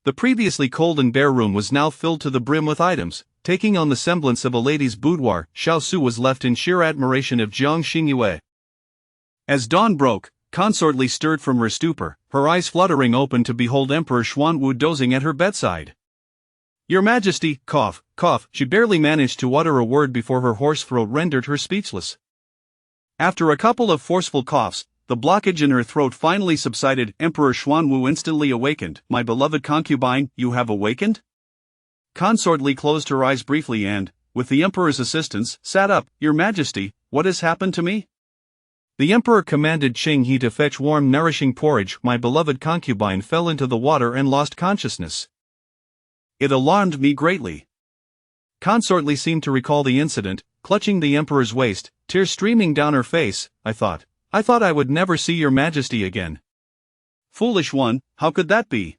The previously cold and bare room was now filled to the brim with items, taking on the semblance of a lady's boudoir. Xiao Su was left in sheer admiration of Jiang Xingyue. As dawn broke, Consort Li stirred from her stupor, her eyes fluttering open to behold Emperor Xuanwu dozing at her bedside. "Your Majesty," cough, cough, she barely managed to utter a word before her hoarse throat rendered her speechless. After a couple of forceful coughs, the blockage in her throat finally subsided. Emperor Xuanwu instantly awakened. "My beloved concubine, you have awakened?" Consort Li closed her eyes briefly and, with the emperor's assistance, sat up. "Your Majesty, what has happened to me?" The emperor commanded Qing He to fetch warm nourishing porridge. "My beloved concubine fell into the water and lost consciousness. It alarmed me greatly." Consort Li seemed to recall the incident, clutching the emperor's waist, tears streaming down her face. I thought I would never see your Majesty again." "Foolish one, how could that be?"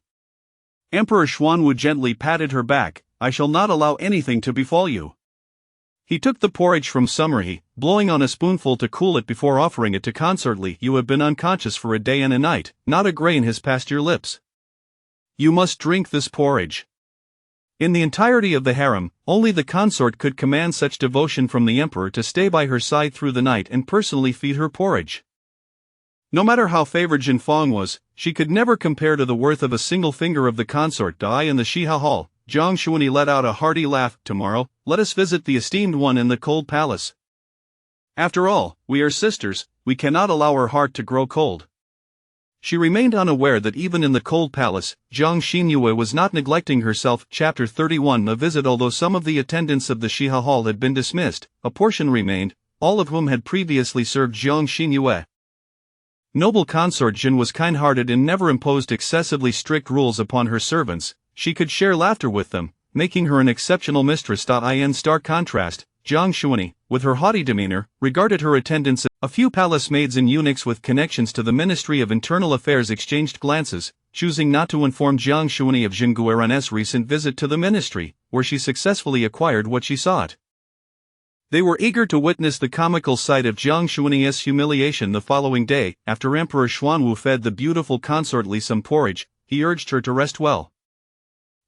Emperor Xuanwu gently patted her back. "I shall not allow anything to befall you." He took the porridge from Summerhe, blowing on a spoonful to cool it before offering it to Consort Li. "You have been unconscious for a day and a night, not a grain has passed your lips. You must drink this porridge." In the entirety of the harem, only the consort could command such devotion from the emperor to stay by her side through the night and personally feed her porridge. No matter how favored Jin Fong was, she could never compare to the worth of a single finger of the consort. In the Shiha hall, Jiang Xuanyi let out a hearty laugh. "Tomorrow, let us visit the esteemed one in the cold palace. After all, we are sisters, we cannot allow her heart to grow cold." She remained unaware that even in the cold palace, Jiang Xingyue was not neglecting herself. Chapter 31. A visit. Although some of the attendants of the Shiha hall had been dismissed, a portion remained, all of whom had previously served Jiang Xingyue. Noble consort Jin was kind-hearted and never imposed excessively strict rules upon her servants. She could share laughter with them, making her an exceptional mistress. In stark contrast, Jiang Xuanyi, with her haughty demeanor, regarded her attendants. A few palace maids and eunuchs with connections to the Ministry of Internal Affairs exchanged glances, choosing not to inform Jiang Xuanyi of Jin Gueren's recent visit to the ministry, where she successfully acquired what she sought. They were eager to witness the comical sight of Jiang Xuanyi's humiliation the following day. After Emperor Xuanwu fed the beautiful consort Li some porridge, he urged her to rest well.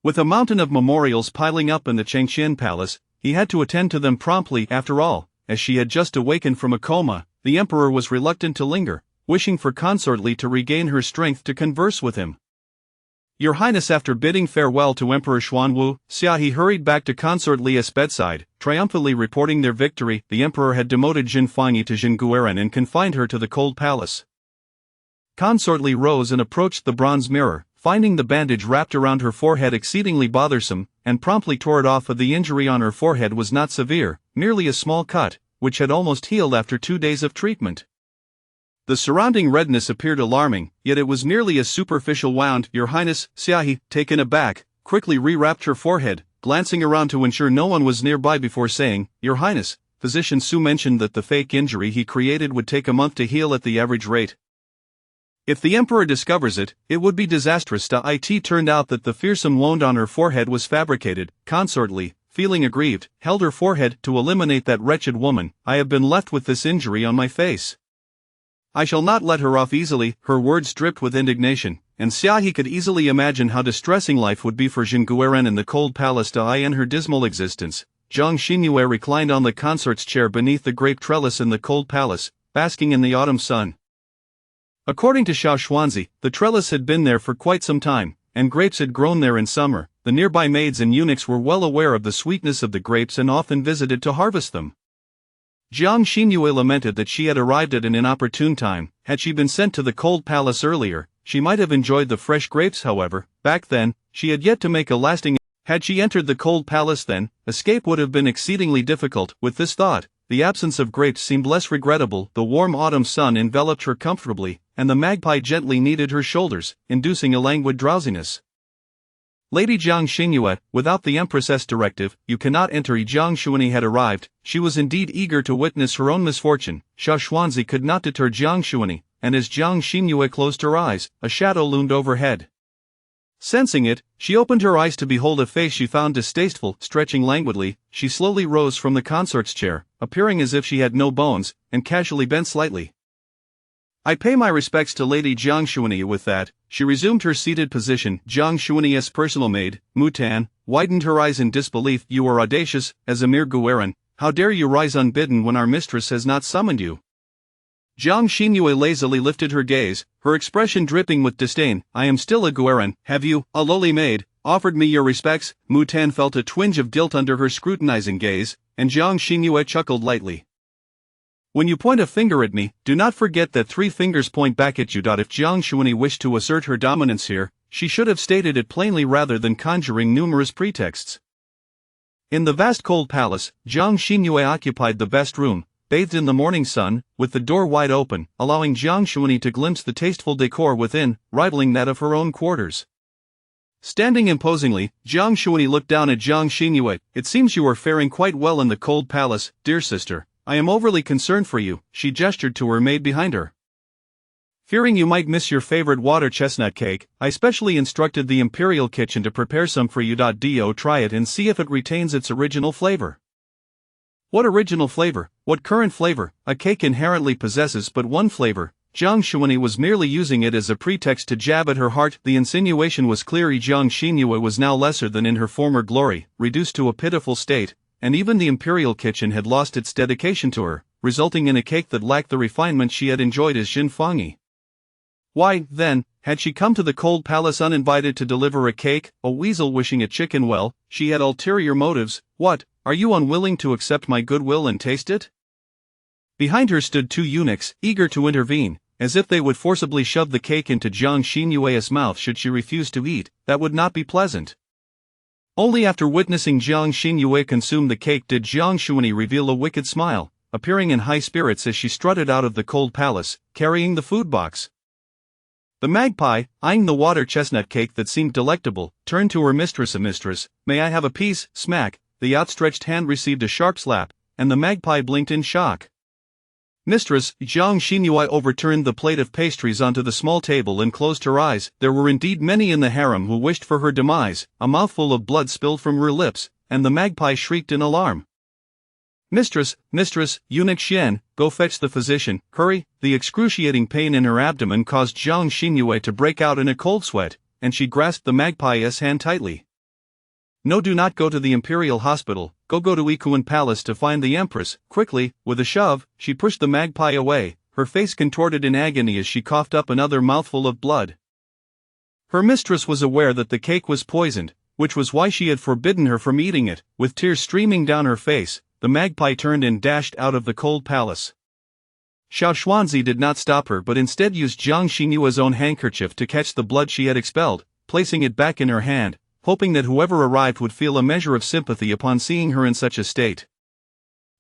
With a mountain of memorials piling up in the Chengxian palace, he had to attend to them promptly. After all, as she had just awakened from a coma, the emperor was reluctant to linger, wishing for Consort Li to regain her strength to converse with him. "Your Highness." After bidding farewell to Emperor Xuanwu, Xiaohe hurried back to Consort Li's bedside, triumphantly reporting their victory. The emperor had demoted Jin Fangyi to Jin Gueren and confined her to the cold palace. Consort Li rose and approached the bronze mirror, finding the bandage wrapped around her forehead exceedingly bothersome, and promptly tore it off. The injury on her forehead was not severe, merely a small cut, which had almost healed after 2 days of treatment. The surrounding redness appeared alarming, yet it was merely a superficial wound. "Your Highness." Xiaohe, taken aback, quickly rewrapped her forehead, glancing around to ensure no one was nearby before saying, "Your Highness, Physician Su mentioned that the fake injury he created would take a month to heal at the average rate. If the Emperor discovers it, it would be disastrous." It turned out that the fearsome wound on her forehead was fabricated. Consort Li, feeling aggrieved, held her forehead. "To eliminate that wretched woman, I have been left with this injury on my face. I shall not let her off easily." Her words dripped with indignation, and Xiaohe could easily imagine how distressing life would be for Jin Gueren in the cold palace. In her dismal existence, Jiang Xingyue reclined on the consort's chair beneath the grape trellis in the cold palace, basking in the autumn sun. According to Xiao Xuanzi, the trellis had been there for quite some time, and grapes had grown there in summer. The nearby maids and eunuchs were well aware of the sweetness of the grapes and often visited to harvest them. Jiang Xingyue lamented that she had arrived at an inopportune time. Had she been sent to the cold palace earlier, she might have enjoyed the fresh grapes. However, back then, she had yet to make a lasting. Had she entered the cold palace then, escape would have been exceedingly difficult. With this thought, the absence of grapes seemed less regrettable. The warm autumn sun enveloped her comfortably, and the magpie gently kneaded her shoulders, inducing a languid drowsiness. Lady Jiang Xingyue, without the Empress's directive, you cannot enter. Jiang Xuanyi had arrived. She was indeed eager to witness her own misfortune. Xia Xuanzi could not deter Jiang Xuanyi, and as Jiang Xingyue closed her eyes, a shadow loomed overhead. Sensing it, she opened her eyes to behold a face she found distasteful. Stretching languidly, she slowly rose from the consort's chair, appearing as if she had no bones, and casually bent slightly. I pay my respects to Lady Jiang Xuanyi. With that, she resumed her seated position. Jiang Xuanyi's personal maid, Mu Tan, widened her eyes in disbelief. You are audacious, as a mere Guerin. How dare you rise unbidden when our mistress has not summoned you? Jiang Xingyue lazily lifted her gaze, her expression dripping with disdain. I am still a Guerin. Have you, a lowly maid, offered me your respects? Mu Tan felt a twinge of guilt under her scrutinizing gaze, and Jiang Xingyue chuckled lightly. When you point a finger at me, do not forget that 3 fingers point back at you. If Jiang Xuanyi wished to assert her dominance here, she should have stated it plainly rather than conjuring numerous pretexts. In the vast cold palace, Jiang Xingyue occupied the best room, bathed in the morning sun, with the door wide open, allowing Jiang Xuanyi to glimpse the tasteful decor within, rivaling that of her own quarters. Standing imposingly, Jiang Xuanyi looked down at Jiang Xingyue. It seems you are faring quite well in the cold palace, dear sister. I am overly concerned for you. She gestured to her maid behind her. Fearing you might miss your favorite water chestnut cake, I specially instructed the imperial kitchen to prepare some for you. Do try it and see if it retains its original flavor. What original flavor? What current flavor? A cake inherently possesses but one flavor. Jiang Xuanyi was merely using it as a pretext to jab at her heart. The insinuation was clear. Jiang Xingyue was now lesser than in her former glory, reduced to a pitiful state, and even the imperial kitchen had lost its dedication to her, resulting in a cake that lacked the refinement she had enjoyed as Xin Fangyi. Why, then, had she come to the cold palace uninvited to deliver a cake? A weasel wishing a chicken well, she had ulterior motives. What, are you unwilling to accept my goodwill and taste it? Behind her stood 2 eunuchs, eager to intervene, as if they would forcibly shove the cake into Jiang Xinyue's mouth should she refuse to eat. That would not be pleasant. Only after witnessing Jiang Xinyue consume the cake did Jiang Xuanyi reveal a wicked smile, appearing in high spirits as she strutted out of the cold palace, carrying the food box. The magpie, eyeing the water chestnut cake that seemed delectable, turned to her mistress. A mistress, may I have a piece? Smack, the outstretched hand received a sharp slap, and the magpie blinked in shock. Mistress, Jiang Xinyu overturned the plate of pastries onto the small table and closed her eyes. There were indeed many in the harem who wished for her demise. A mouthful of blood spilled from her lips, and the magpie shrieked in alarm. Mistress, eunuch Xian, go fetch the physician, hurry. The excruciating pain in her abdomen caused Jiang Xinyu to break out in a cold sweat, and she grasped the magpie's hand tightly. No, do not go to the imperial hospital, go to Ikuan Palace to find the Empress. Quickly, with a shove, she pushed the magpie away, her face contorted in agony as she coughed up another mouthful of blood. Her mistress was aware that the cake was poisoned, which was why she had forbidden her from eating it. With tears streaming down her face, the magpie turned and dashed out of the cold palace. Xiao Xuanzi did not stop her but instead used Jiang Xinyue's own handkerchief to catch the blood she had expelled, placing it back in her hand, hoping that whoever arrived would feel a measure of sympathy upon seeing her in such a state.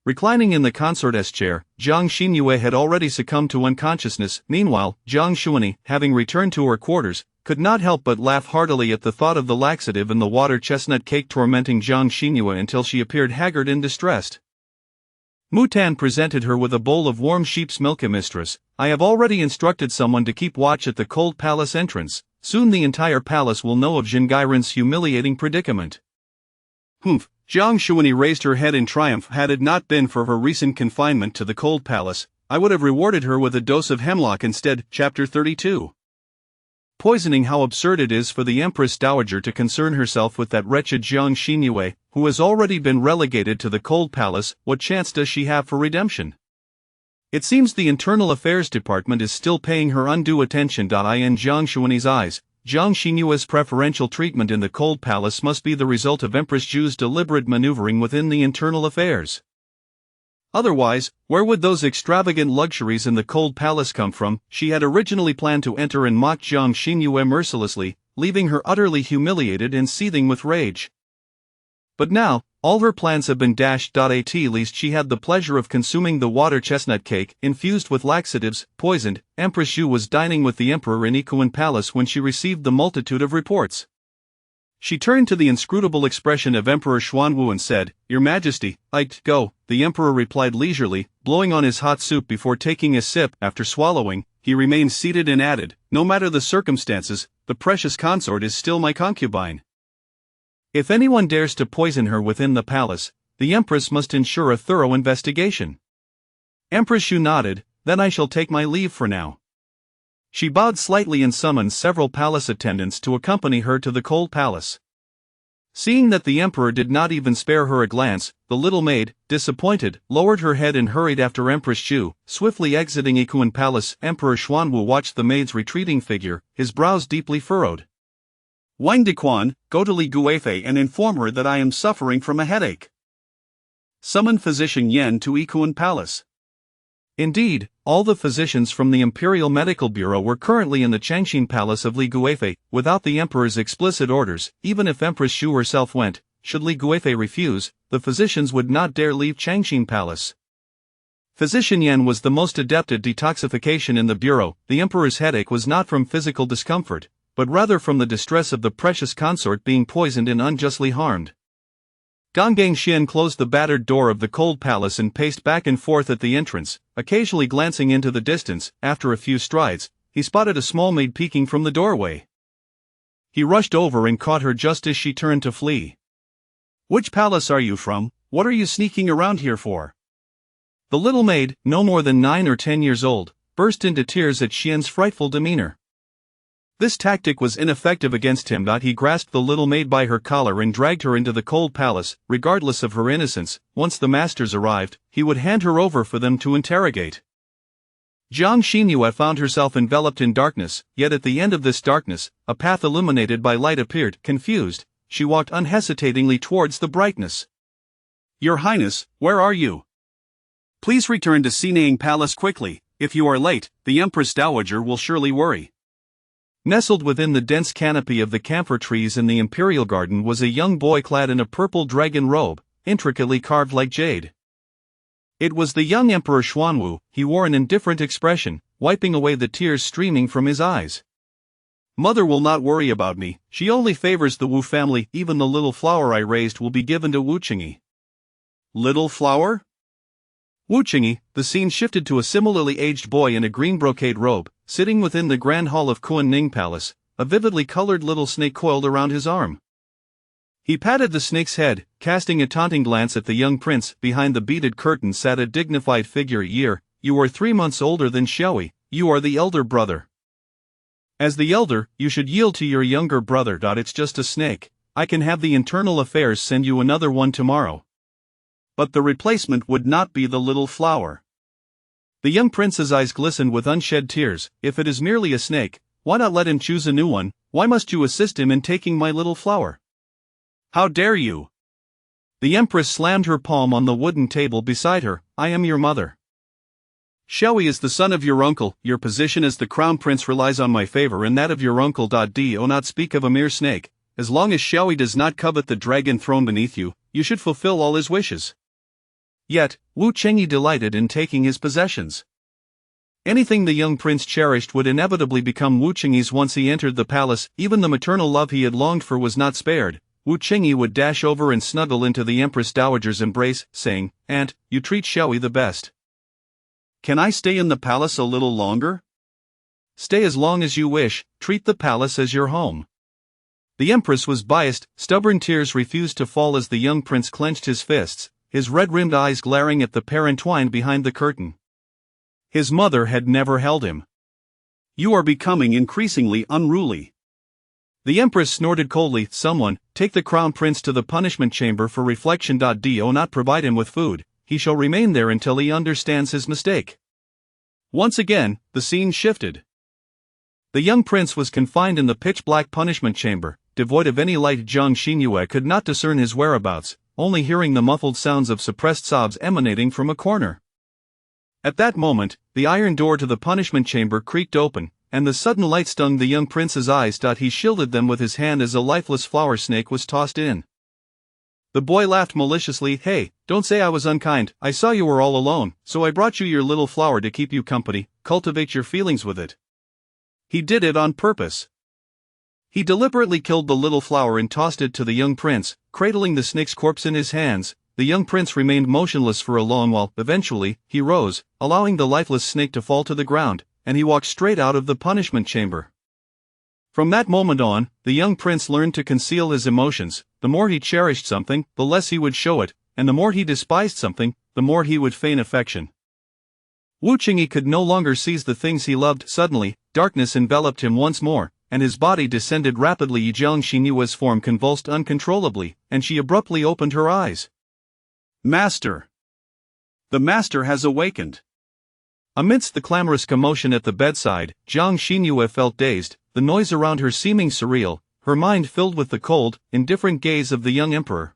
Reclining in the consort's chair, Jiang Xinyue had already succumbed to unconsciousness. Meanwhile, Jiang Xuanyi, having returned to her quarters, could not help but laugh heartily at the thought of the laxative in the water chestnut cake tormenting Jiang Xinyue until she appeared haggard and distressed. Mu Tan presented her with a bowl of warm sheep's milk. Mistress, I have already instructed someone to keep watch at the cold palace entrance. Soon the entire palace will know of Jinggairen's humiliating predicament. Humph! Jiang Xuanyi raised her head in triumph. Had it not been for her recent confinement to the cold palace, I would have rewarded her with a dose of hemlock instead. Chapter 32. Poisoning. How absurd it is for the Empress Dowager to concern herself with that wretched Jiang Xinyue, who has already been relegated to the cold palace. What chance does she have for redemption? It seems the Internal Affairs Department is still paying her undue attention. In Jiang Xuanyi's eyes, Jiang Xinyue's preferential treatment in the cold palace must be the result of Empress Ju's deliberate maneuvering within the internal affairs. Otherwise, where would those extravagant luxuries in the cold palace come from? She had originally planned to enter and mock Jiang Xinyue mercilessly, leaving her utterly humiliated and seething with rage. But now, all her plans have been dashed. At least she had the pleasure of consuming the water chestnut cake, infused with laxatives, poisoned. Empress Zhu was dining with the emperor in Ikuan Palace when she received the multitude of reports. She turned to the inscrutable expression of Emperor Xuanwu and said, "Your Majesty, I'd go." The emperor replied leisurely, blowing on his hot soup before taking a sip. After swallowing, he remained seated and added, "No matter the circumstances, the precious consort is still my concubine. If anyone dares to poison her within the palace, the empress must ensure a thorough investigation." Empress Zhu nodded, "Then I shall take my leave for now." She bowed slightly and summoned several palace attendants to accompany her to the cold palace. Seeing that the emperor did not even spare her a glance, the little maid, disappointed, lowered her head and hurried after Empress Zhu. Swiftly exiting Ikuan Palace, Emperor Xuanwu watched the maid's retreating figure, his brows deeply furrowed. "Wang Dequan, go to Li Guifei and inform her that I am suffering from a headache. Summon Physician Yan to Ikuan Palace." Indeed, all the physicians from the Imperial Medical Bureau were currently in the Changxin Palace of Li Guifei. Without the emperor's explicit orders, even if Empress Zhu herself went, should Li Guifei refuse, the physicians would not dare leave Changxin Palace. Physician Yan was the most adept at detoxification in the bureau. The emperor's headache was not from physical discomfort, but rather from the distress of the precious consort being poisoned and unjustly harmed. Gang Xian closed the battered door of the cold palace and paced back and forth at the entrance, occasionally glancing into the distance. After a few strides, he spotted a small maid peeking from the doorway. He rushed over and caught her just as she turned to flee. "Which palace are you from? What are you sneaking around here for?" The little maid, no more than 9 or 10 years old, burst into tears at Xian's frightful demeanor. This tactic was ineffective against him. He grasped the little maid by her collar and dragged her into the cold palace. Regardless of her innocence, once the masters arrived, he would hand her over for them to interrogate. Jiang Xinyue found herself enveloped in darkness, yet at the end of this darkness, a path illuminated by light appeared. Confused, she walked unhesitatingly towards the brightness. "Your Highness, where are you? Please return to Xinang Palace quickly. If you are late, the Empress Dowager will surely worry." Nestled within the dense canopy of the camphor trees in the imperial garden was a young boy clad in a purple dragon robe, intricately carved like jade. It was the young Emperor Xuanwu. He wore an indifferent expression, wiping away the tears streaming from his eyes. "Mother will not worry about me, she only favors the Wu family. Even the little flower I raised will be given to Wu Qingyi." "Little flower?" Wu Qingyi. The scene shifted to a similarly aged boy in a green brocade robe, sitting within the grand hall of Kuan-Ning Palace, a vividly colored little snake coiled around his arm. He patted the snake's head, casting a taunting glance at the young prince. Behind the beaded curtain sat a dignified figure. "You are 3 months older than Xiaoyi, you are the elder brother. As the elder, you should yield to your younger brother. It's just a snake, I can have the internal affairs send you another one tomorrow. But the replacement would not be the little flower." The young prince's eyes glistened with unshed tears. "If it is merely a snake, why not let him choose a new one? Why must you assist him in taking my little flower? How dare you?" The empress slammed her palm on the wooden table beside her. "I am your mother. Xiaoyi is the son of your uncle. Your position as the crown prince relies on my favor and that of your uncle. Do not speak of a mere snake. As long as Xiaoyi does not covet the dragon throne beneath you, you should fulfill all his wishes." Yet, Wu Qingyi delighted in taking his possessions. Anything the young prince cherished would inevitably become Wu Qingyi's once he entered the palace. Even the maternal love he had longed for was not spared. Wu Qingyi would dash over and snuggle into the Empress Dowager's embrace, saying, "Aunt, you treat Xiaoyi the best. Can I stay in the palace a little longer?" "Stay as long as you wish, treat the palace as your home." The empress was biased. Stubborn tears refused to fall as the young prince clenched his fists, his red-rimmed eyes glaring at the pair entwined behind the curtain. His mother had never held him. "You are becoming increasingly unruly." The empress snorted coldly. "Someone, take the crown prince to the punishment chamber for reflection. Do not provide him with food, he shall remain there until he understands his mistake." Once again, the scene shifted. The young prince was confined in the pitch-black punishment chamber, devoid of any light. Jiang Xinyue could not discern his whereabouts, only hearing the muffled sounds of suppressed sobs emanating from a corner. At that moment, the iron door to the punishment chamber creaked open, and the sudden light stung the young prince's eyes. He shielded them with his hand as a lifeless flower snake was tossed in. The boy laughed maliciously. "Hey, don't say I was unkind. I saw you were all alone, so I brought you your little flower to keep you company. Cultivate your feelings with it." He did it on purpose. He deliberately killed the little flower and tossed it to the young prince, cradling the snake's corpse in his hands. The young prince remained motionless for a long while. Eventually, he rose, allowing the lifeless snake to fall to the ground, and he walked straight out of the punishment chamber. From that moment on, the young prince learned to conceal his emotions. The more he cherished something, the less he would show it, and the more he despised something, the more he would feign affection. Wu Qingyi could no longer seize the things he loved. Suddenly, darkness enveloped him once more, and his body descended rapidly. Jiang Xinyue's form convulsed uncontrollably, and she abruptly opened her eyes. "Master! The master has awakened!" Amidst the clamorous commotion at the bedside, Jiang Xinyue felt dazed, the noise around her seeming surreal, her mind filled with the cold, indifferent gaze of the young emperor.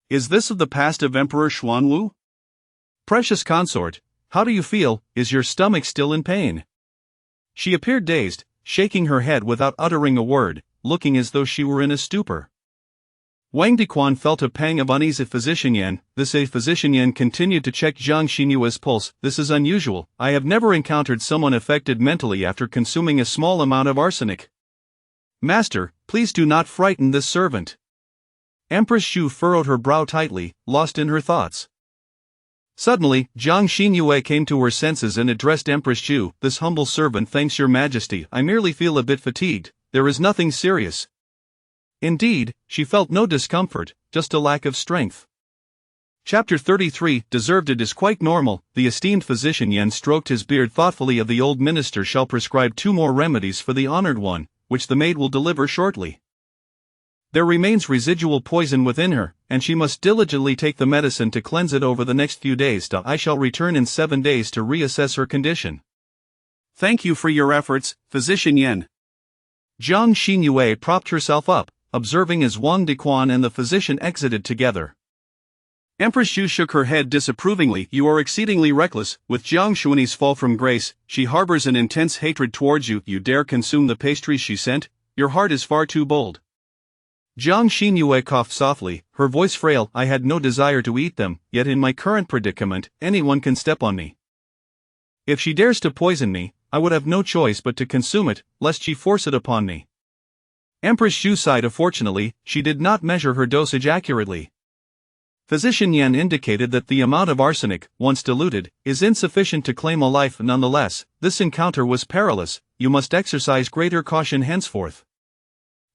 "Is this of the past of Emperor Xuanwu? Precious consort, how do you feel? Is your stomach still in pain?" She appeared dazed, shaking her head without uttering a word, looking as though she were in a stupor. Wang Dequan felt a pang of unease. Physician Yan continued to check Jiang Xinyue's pulse. "This is unusual. I have never encountered someone affected mentally after consuming a small amount of arsenic." "Master, please do not frighten this servant." Empress Xu furrowed her brow tightly, lost in her thoughts. Suddenly, Jiang Xinyue came to her senses and addressed Empress Xu. "This humble servant thanks your majesty. I merely feel a bit fatigued. There is nothing serious." Indeed, she felt no discomfort, just a lack of strength. Chapter 33, Deserved. It is quite normal. The esteemed physician Yan stroked his beard thoughtfully. Of the old minister shall prescribe 2 more remedies for the honored one, which the maid will deliver shortly. There remains residual poison within her, and she must diligently take the medicine to cleanse it over the next few days. I shall return in 7 days to reassess her condition. Thank you for your efforts, Physician Yan. Jiang Xinyue propped herself up, observing as Wang Dequan and the physician exited together. Empress Xu shook her head disapprovingly. "You are exceedingly reckless. With Jiang Xuani's fall from grace, she harbors an intense hatred towards you. You dare consume the pastries she sent? Your heart is far too bold." Jiang Xinyue coughed softly, her voice frail. "I had no desire to eat them, yet in my current predicament, anyone can step on me. If she dares to poison me, I would have no choice but to consume it, lest she force it upon me." Empress Xu sighed. Unfortunately, she did not measure her dosage accurately. Physician Yan indicated that the amount of arsenic, once diluted, is insufficient to claim a life. Nonetheless, this encounter was perilous. You must exercise greater caution henceforth.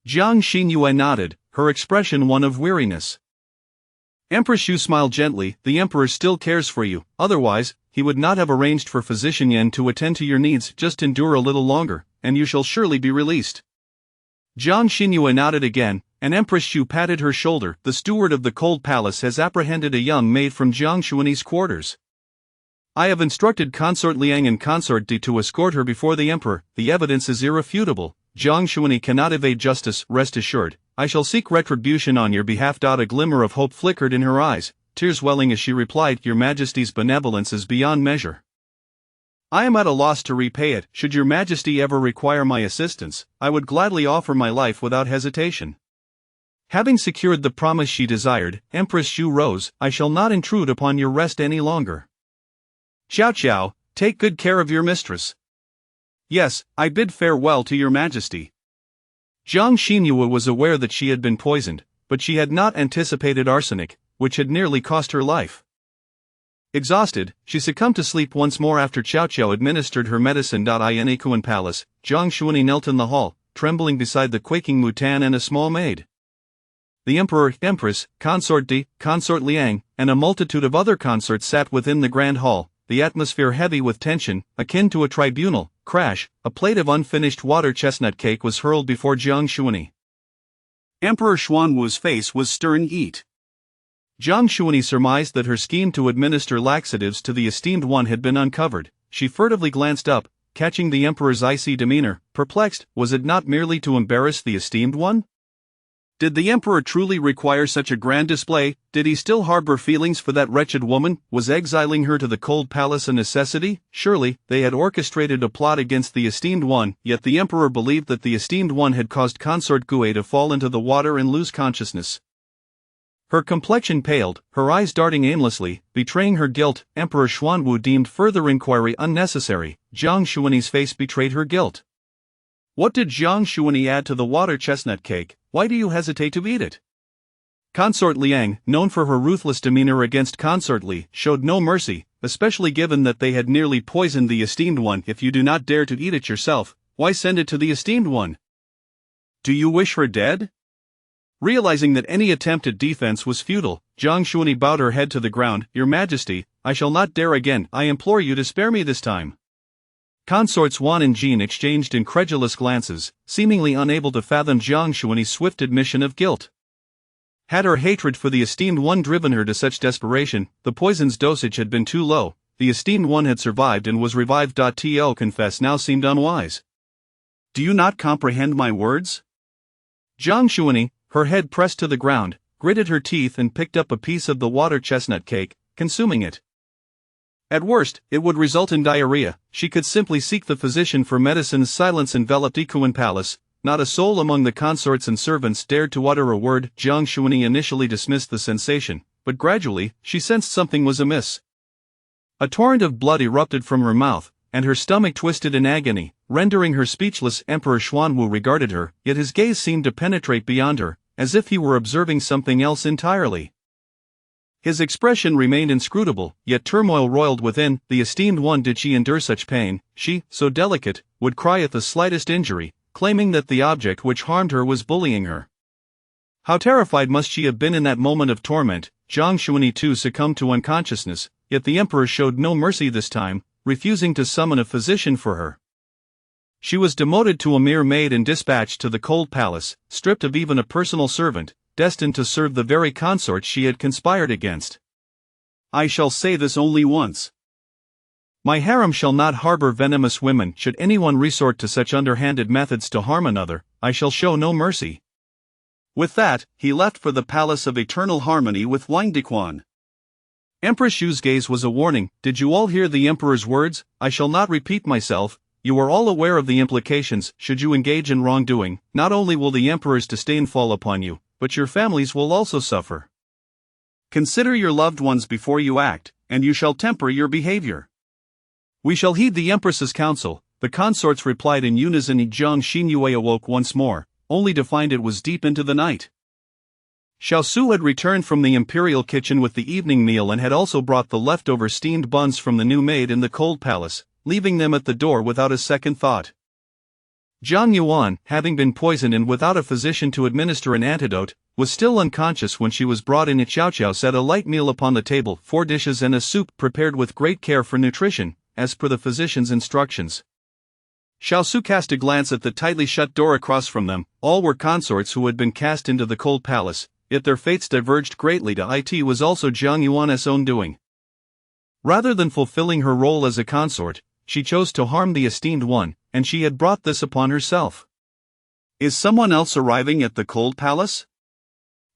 Jiang Xinyue nodded, her expression one of weariness. Empress Xu smiled gently. "The emperor still cares for you, otherwise, he would not have arranged for Physician Yan to attend to your needs. Just endure a little longer, and you shall surely be released." Jiang Xinyue nodded again, and Empress Xu patted her shoulder. "The steward of the cold palace has apprehended a young maid from Jiang Xuani's quarters. I have instructed Consort Liang and Consort Di to escort her before the emperor. The evidence is irrefutable. Jiang Xuani cannot evade justice. Rest assured, I shall seek retribution on your behalf." A glimmer of hope flickered in her eyes, tears welling as she replied, "Your Majesty's benevolence is beyond measure. I am at a loss to repay it. Should your Majesty ever require my assistance, I would gladly offer my life without hesitation." Having secured the promise she desired, Empress Xu rose. "I shall not intrude upon your rest any longer. Xiao Qiao, take good care of your mistress." "Yes, I bid farewell to your Majesty." Jiang Xinyue was aware that she had been poisoned, but she had not anticipated arsenic, which had nearly cost her life. Exhausted, she succumbed to sleep once more after Xiao Qiao administered her medicine. In Ikuan Palace, Jiang Xuani knelt in the hall, trembling beside the quaking Mutan and a small maid. The emperor, Empress, Consort Di, Consort Liang, and a multitude of other consorts sat within the grand hall, the atmosphere heavy with tension, akin to a tribunal. Crash, a plate of unfinished water chestnut cake was hurled before Jiang Xuani. Emperor Xuanwu's face was stern. "Eat." Jiang Xuani surmised that her scheme to administer laxatives to the esteemed one had been uncovered. She furtively glanced up, catching the emperor's icy demeanor, perplexed. Was it not merely to embarrass the esteemed one? Did the emperor truly require such a grand display? Did he still harbor feelings for that wretched woman? Was exiling her to the cold palace a necessity? Surely, they had orchestrated a plot against the esteemed one, yet the emperor believed that the esteemed one had caused consort Gue to fall into the water and lose consciousness. Her complexion paled, her eyes darting aimlessly, betraying her guilt. Emperor Xuanwu deemed further inquiry unnecessary. Jiang Xuani's face betrayed her guilt. What did Jiang Xuani add to the water chestnut cake? Why do you hesitate to eat it? Consort Liang, known for her ruthless demeanor against Consort Li, showed no mercy, especially given that they had nearly poisoned the esteemed one. If you do not dare to eat it yourself, why send it to the esteemed one? Do you wish her dead? Realizing that any attempt at defense was futile, Jiang Xuani bowed her head to the ground. Your Majesty, I shall not dare again. I implore you to spare me this time. Consorts Wan and Jin exchanged incredulous glances, seemingly unable to fathom Jiang Xuani's swift admission of guilt. Had her hatred for the esteemed one driven her to such desperation? The poison's dosage had been too low. The esteemed one had survived and was revived. To confess now seemed unwise. Do you not comprehend my words? Jiang Xuani, her head pressed to the ground, gritted her teeth and picked up a piece of the water chestnut cake, consuming it. At worst, it would result in diarrhea. She could simply seek the physician for medicine. Silence enveloped Ikuan Palace. Not a soul among the consorts and servants dared to utter a word. Jiang Xuani initially dismissed the sensation, but gradually, she sensed something was amiss. A torrent of blood erupted from her mouth, and her stomach twisted in agony, rendering her speechless. Emperor Xuanwu regarded her, yet his gaze seemed to penetrate beyond her, as if he were observing something else entirely. His expression remained inscrutable, yet turmoil roiled within. The esteemed one, did she endure such pain? She, so delicate, would cry at the slightest injury, claiming that the object which harmed her was bullying her. How terrified must she have been in that moment of torment? Jiang Xuani too succumbed to unconsciousness, yet the emperor showed no mercy this time, refusing to summon a physician for her. She was demoted to a mere maid and dispatched to the cold palace, stripped of even a personal servant, destined to serve the very consort she had conspired against. I shall say this only once. My harem shall not harbor venomous women. Should anyone resort to such underhanded methods to harm another, I shall show no mercy. With that, he left for the palace of eternal harmony with Wang Diquan. Empress Yu's gaze was a warning. Did you all hear the emperor's words? I shall not repeat myself. You are all aware of the implications. Should you engage in wrongdoing, not only will the emperor's disdain fall upon you, but your families will also suffer. Consider your loved ones before you act, and you shall temper your behavior. We shall heed the Empress's counsel. The consorts replied in unison. Jiang Xinyue awoke once more, only to find it was deep into the night. Xiao Su had returned from the imperial kitchen with the evening meal and had also brought the leftover steamed buns from the new maid in the cold palace, leaving them at the door without a second thought. Zhang Yuan, having been poisoned and without a physician to administer an antidote, was still unconscious when she was brought in. Xiao Qiao set a light meal upon the table, 4 dishes and a soup prepared with great care for nutrition, as per the physician's instructions. Xiao Su cast a glance at the tightly shut door across from them. All were consorts who had been cast into the cold palace, yet their fates diverged greatly. It was also Zhang Yuan's own doing. Rather than fulfilling her role as a consort, she chose to harm the esteemed one, and she had brought this upon herself. Is someone else arriving at the cold palace?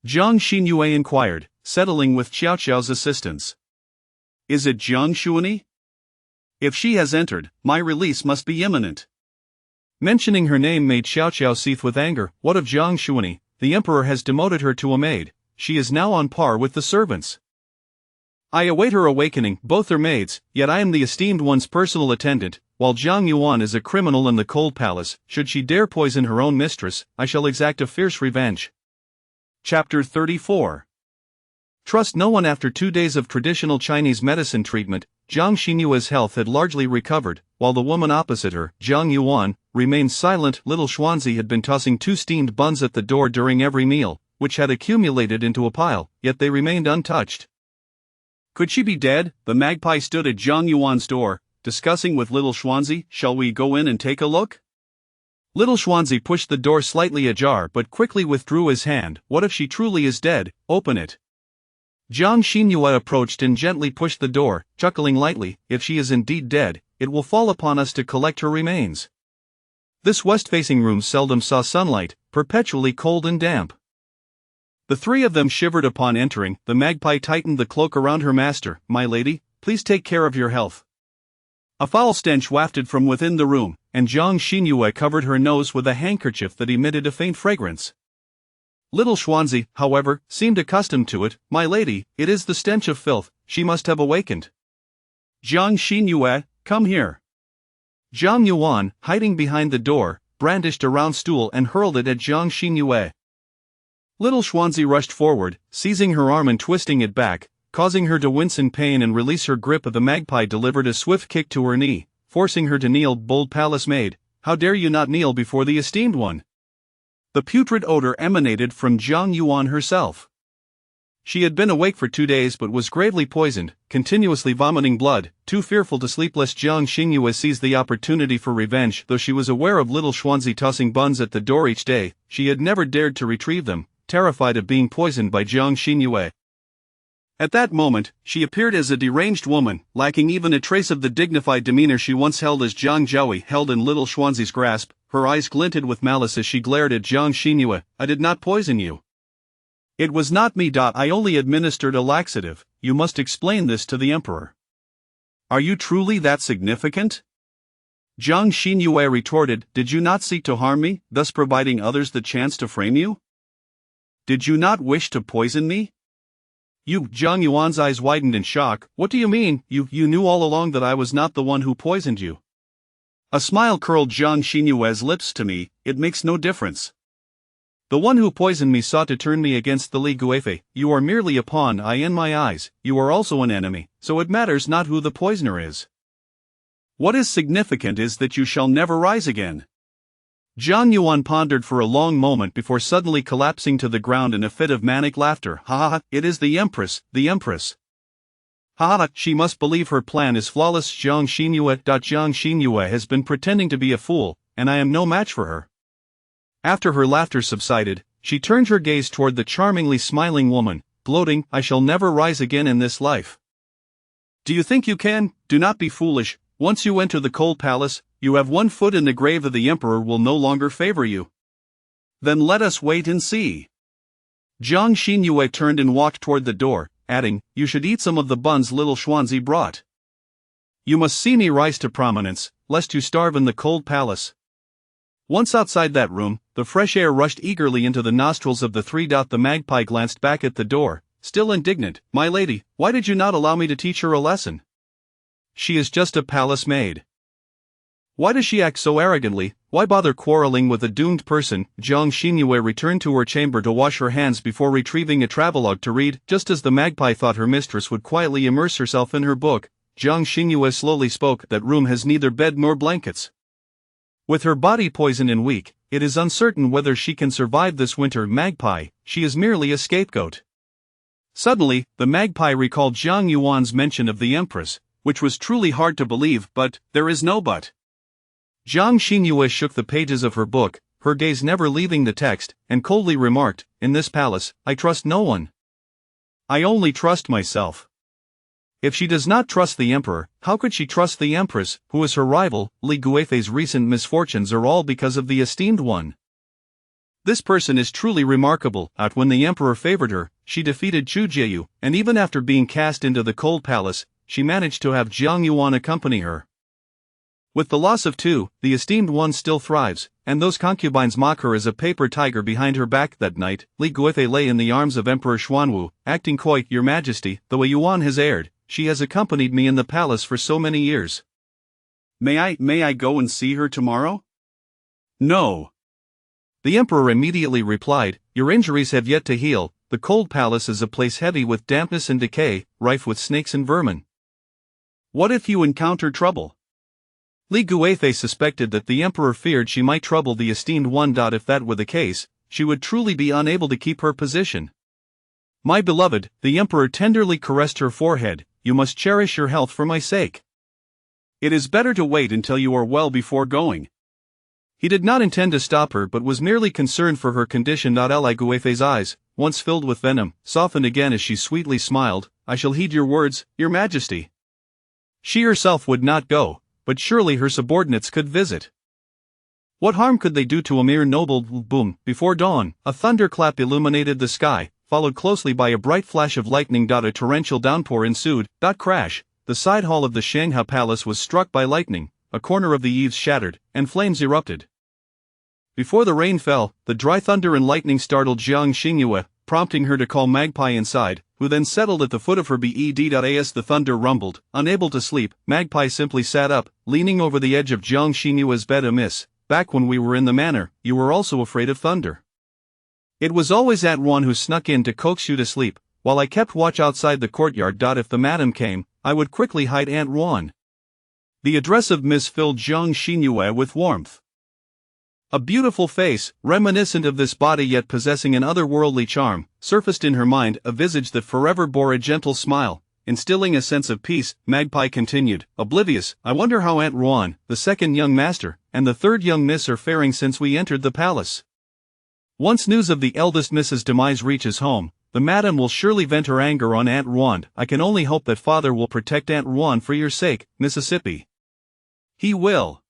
Jiang Xinyue inquired, settling with Xiao Qiao's assistance. Is it Jiang Xuani? If she has entered, my release must be imminent. Mentioning her name made Xiao Qiao seethe with anger. What of Jiang Xuani? The emperor has demoted her to a maid. She is now on par with the servants. I await her awakening. Both are maids, yet I am the esteemed one's personal attendant, while Zhang Yuan is a criminal in the cold palace. Should she dare poison her own mistress, I shall exact a fierce revenge. Chapter 34. Trust no one. After 2 days of traditional Chinese medicine treatment, Jiang Xinyue's health had largely recovered, while the woman opposite her, Zhang Yuan, remained silent. Little Xuanzi had been tossing 2 steamed buns at the door during every meal, which had accumulated into a pile, yet they remained untouched. Could she be dead? The magpie stood at Zhang Yuan's door, discussing with little Xuanzi. Shall we go in and take a look? Little Xuanzi pushed the door slightly ajar but quickly withdrew his hand. What if she truly is dead? Open it. Jiang Xinyue approached and gently pushed the door, chuckling lightly. If she is indeed dead, it will fall upon us to collect her remains. This west-facing room seldom saw sunlight, perpetually cold and damp. The three of them shivered upon entering. The magpie tightened the cloak around her master. "My lady, please take care of your health." A foul stench wafted from within the room, and Jiang Xinyue covered her nose with a handkerchief that emitted a faint fragrance. Little Xuanzi, however, seemed accustomed to it. "My lady, it is the stench of filth, she must have awakened." "Jiang Xinyue, come here." Jiang Yuan, hiding behind the door, brandished a round stool and hurled it at Jiang Xinyue. Little Xuanzi rushed forward, seizing her arm and twisting it back, causing her to wince in pain and release her grip. Of the magpie delivered a swift kick to her knee, forcing her to kneel. "Bold palace maid, how dare you not kneel before the esteemed one?" The putrid odor emanated from Jiang Yuan herself. She had been awake for 2 days but was gravely poisoned, continuously vomiting blood. Too fearful to sleep lest Jiang Xinyue seized the opportunity for revenge. Though she was aware of little Xuanzi tossing buns at the door each day, she had never dared to retrieve them, terrified of being poisoned by Jiang Xinyue. At that moment, she appeared as a deranged woman, lacking even a trace of the dignified demeanor she once held as Jiang Zhaoyi held in little Xuanzi's grasp. Her eyes glinted with malice as she glared at Jiang Xinyue. "I did not poison you. It was not me. I only administered a laxative. You must explain this to the emperor." "Are you truly that significant?" Jiang Xinyue retorted. "Did you not seek to harm me, thus providing others the chance to frame you? Did you not wish to poison me?" Jiang Yuan's eyes widened in shock. "What do you mean? You knew all along that I was not the one who poisoned you." A smile curled Jiang Xinyue's lips. "To me, it makes no difference. The one who poisoned me sought to turn me against the Li Guifei. You are merely a pawn. In my eyes, you are also an enemy, so it matters not who the poisoner is. What is significant is that you shall never rise again." Jiang Yuan pondered for a long moment before suddenly collapsing to the ground in a fit of manic laughter. "Ha ha ha, it is the Empress, the Empress. Ha ha ha, she must believe her plan is flawless. Jiang Xinyue has been pretending to be a fool, and I am no match for her." After her laughter subsided, she turned her gaze toward the charmingly smiling woman, gloating. "I shall never rise again in this life." "Do you think you can? Do not be foolish. Once you enter the cold palace, you have one foot in the grave. Of the emperor will no longer favor you. Then let us wait and see." Jiang Xinyue turned and walked toward the door, adding, "You should eat some of the buns little Xuanzi brought. You must see me rise to prominence, lest you starve in the cold palace." Once outside that room, the fresh air rushed eagerly into the nostrils of the three. The magpie glanced back at the door, still indignant. "My lady, why did you not allow me to teach her a lesson? She is just a palace maid. Why does she act so arrogantly? Why bother quarreling with a doomed person?" Jiang Xinyue returned to her chamber to wash her hands before retrieving a travelogue to read. Just as the magpie thought her mistress would quietly immerse herself in her book, Jiang Xinyue slowly spoke. "That room has neither bed nor blankets. With her body poisoned and weak, it is uncertain whether she can survive this winter. Magpie, she is merely a scapegoat." Suddenly, the magpie recalled Jiang Yuan's mention of the Empress, which was truly hard to believe. "But, there is no but." Jiang Xinyue shook the pages of her book, her gaze never leaving the text, and coldly remarked, "In this palace, I trust no one. I only trust myself." If she does not trust the emperor, how could she trust the empress, who is her rival? Li Guifei's recent misfortunes are all because of the esteemed one. This person is truly remarkable. When the emperor favored her, she defeated Chu Jieyu, and even after being cast into the cold palace, she managed to have Jiang Yuan accompany her. With the loss of two, the esteemed one still thrives, and those concubines mock her as a paper tiger behind her back. That night, Li Guifei lay in the arms of Emperor Xuanwu, acting coy. "Your Majesty, though a Yuan has erred, she has accompanied me in the palace for so many years. May I go and see her tomorrow?" "No." The emperor immediately replied, "Your injuries have yet to heal. The cold palace is a place heavy with dampness and decay, rife with snakes and vermin. What if you encounter trouble?" Li Guifei suspected that the emperor feared she might trouble the esteemed one. If that were the case, she would truly be unable to keep her position. "My beloved," the emperor tenderly caressed her forehead, "you must cherish your health for my sake. It is better to wait until you are well before going." He did not intend to stop her but was merely concerned for her condition. Li Guifei's eyes, once filled with venom, softened again as she sweetly smiled. "I shall heed your words, Your Majesty." She herself would not go, but surely her subordinates could visit. What harm could they do to a mere noble? Boom, before dawn, a thunderclap illuminated the sky, followed closely by a bright flash of lightning. A torrential downpour ensued. Crash, the side hall of the Shanghai Palace was struck by lightning, a corner of the eaves shattered, and flames erupted. Before the rain fell, the dry thunder and lightning startled Jiang Xingyue, prompting her to call Magpie inside, who then settled at the foot of her bed. As the thunder rumbled, unable to sleep, Magpie simply sat up, leaning over the edge of Jiang Xinyue's bed. Back when we were in the manor, you were also afraid of thunder. It was always Aunt Wan who snuck in to coax you to sleep, while I kept watch outside the courtyard. If the madam came, I would quickly hide Aunt Wan. The address of Miss filled Jiang Xinyue with warmth. A beautiful face, reminiscent of this body yet possessing an otherworldly charm, surfaced in her mind, a visage that forever bore a gentle smile, instilling a sense of peace. Magpie continued, oblivious, I wonder how Aunt Wan, the second young master, and the third young miss are faring since we entered the palace. Once news of the eldest Miss's demise reaches home, the madam will surely vent her anger on Aunt Wan. I can only hope that father will protect Aunt Wan for your sake, Mississippi. He will.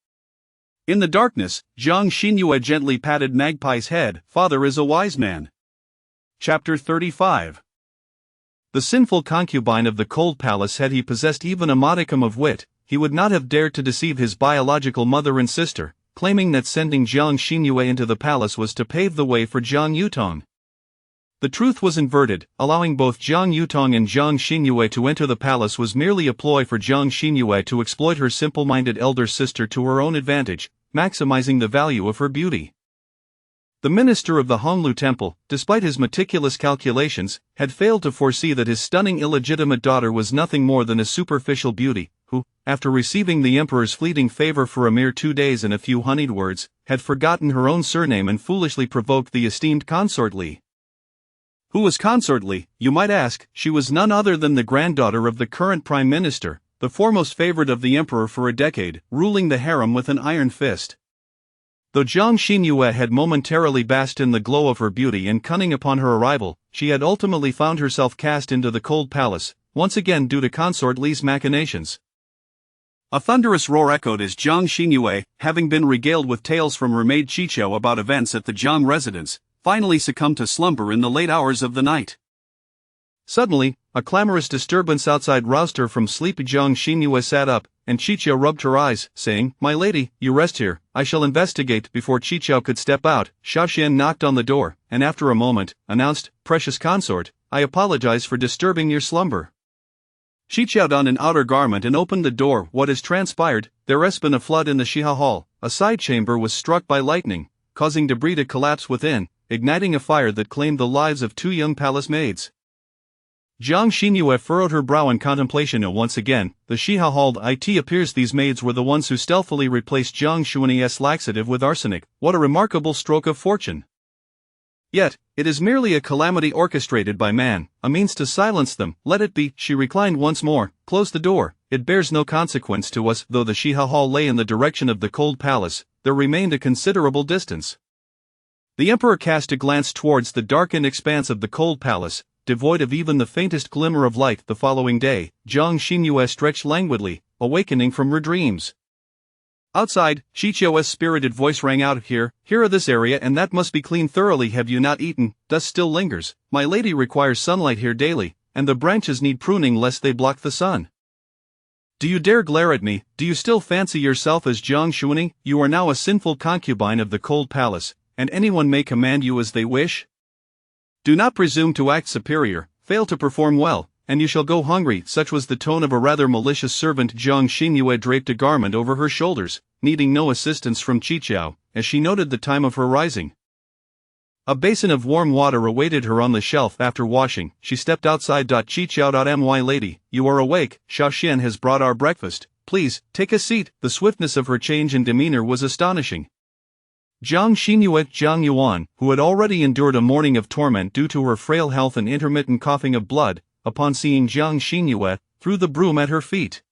In the darkness, Jiang Xinyue gently patted Magpie's head. Father is a wise man. Chapter 35. The sinful concubine of the cold palace. Had he possessed even a modicum of wit, he would not have dared to deceive his biological mother and sister, claiming that sending Jiang Xinyue into the palace was to pave the way for Jiang Yutong. The truth was inverted. Allowing both Jiang Yutong and Jiang Xinyue to enter the palace was merely a ploy for Jiang Xinyue to exploit her simple-minded elder sister to her own advantage, maximizing the value of her beauty. The minister of the Honglu Temple, despite his meticulous calculations, had failed to foresee that his stunning illegitimate daughter was nothing more than a superficial beauty, who, after receiving the emperor's fleeting favor for a mere 2 days and a few honeyed words, had forgotten her own surname and foolishly provoked the esteemed consort Li. Who was consort Li, you might ask? She was none other than the granddaughter of the current prime minister, the foremost favorite of the emperor for a decade, ruling the harem with an iron fist. Though Jiang Xinyue had momentarily basked in the glow of her beauty and cunning upon her arrival, she had ultimately found herself cast into the cold palace, once again due to consort Li's machinations. A thunderous roar echoed as Jiang Xinyue, having been regaled with tales from her maid Chicho about events at the Jiang residence, finally succumbed to slumber in the late hours of the night. Suddenly, a clamorous disturbance outside roused her from sleep. Jiang Xinyue sat up, and Chicho rubbed her eyes, saying, My lady, you rest here, I shall investigate. Before Chicho could step out, Xiaoxian knocked on the door, and after a moment, announced, Precious consort, I apologize for disturbing your slumber. Chicho donned an outer garment and opened the door. What has transpired? There has been a flood in the Shiha Hall. A side chamber was struck by lightning, causing debris to collapse within, igniting a fire that claimed the lives of 2 young palace maids. Jiang Xinyue furrowed her brow in contemplation. Once again, the Shiha Hall. It appears these maids were the ones who stealthily replaced Jiang Xuan's laxative with arsenic. What a remarkable stroke of fortune! Yet, it is merely a calamity orchestrated by man, a means to silence them. Let it be. She reclined once more, closed the door. It bears no consequence to us. Though the Shiha Hall lay in the direction of the cold palace, there remained a considerable distance. The emperor cast a glance towards the darkened expanse of the cold palace, devoid of even the faintest glimmer of light. The following day, Jiang Xinyue stretched languidly, awakening from her dreams. Outside, Chicho's spirited voice rang out, Here are this area and that must be cleaned thoroughly. Have you not eaten? Dust still lingers. My lady requires sunlight here daily, and the branches need pruning lest they block the sun. Do you dare glare at me? Do you still fancy yourself as Jiang Xuani? You are now a sinful concubine of the cold palace, and anyone may command you as they wish? Do not presume to act superior, fail to perform well, and you shall go hungry. Such was the tone of a rather malicious servant. Jiang Xinyue draped a garment over her shoulders, needing no assistance from Chichao, as she noted the time of her rising. A basin of warm water awaited her on the shelf. After washing, she stepped outside. Chichao. My lady, you are awake. Xiaoxian has brought our breakfast. Please, take a seat. The swiftness of her change in demeanor was astonishing. Jiang Xinyue, Jiang Yuan, who had already endured a morning of torment due to her frail health and intermittent coughing of blood, upon seeing Jiang Xinyue, threw the broom at her feet.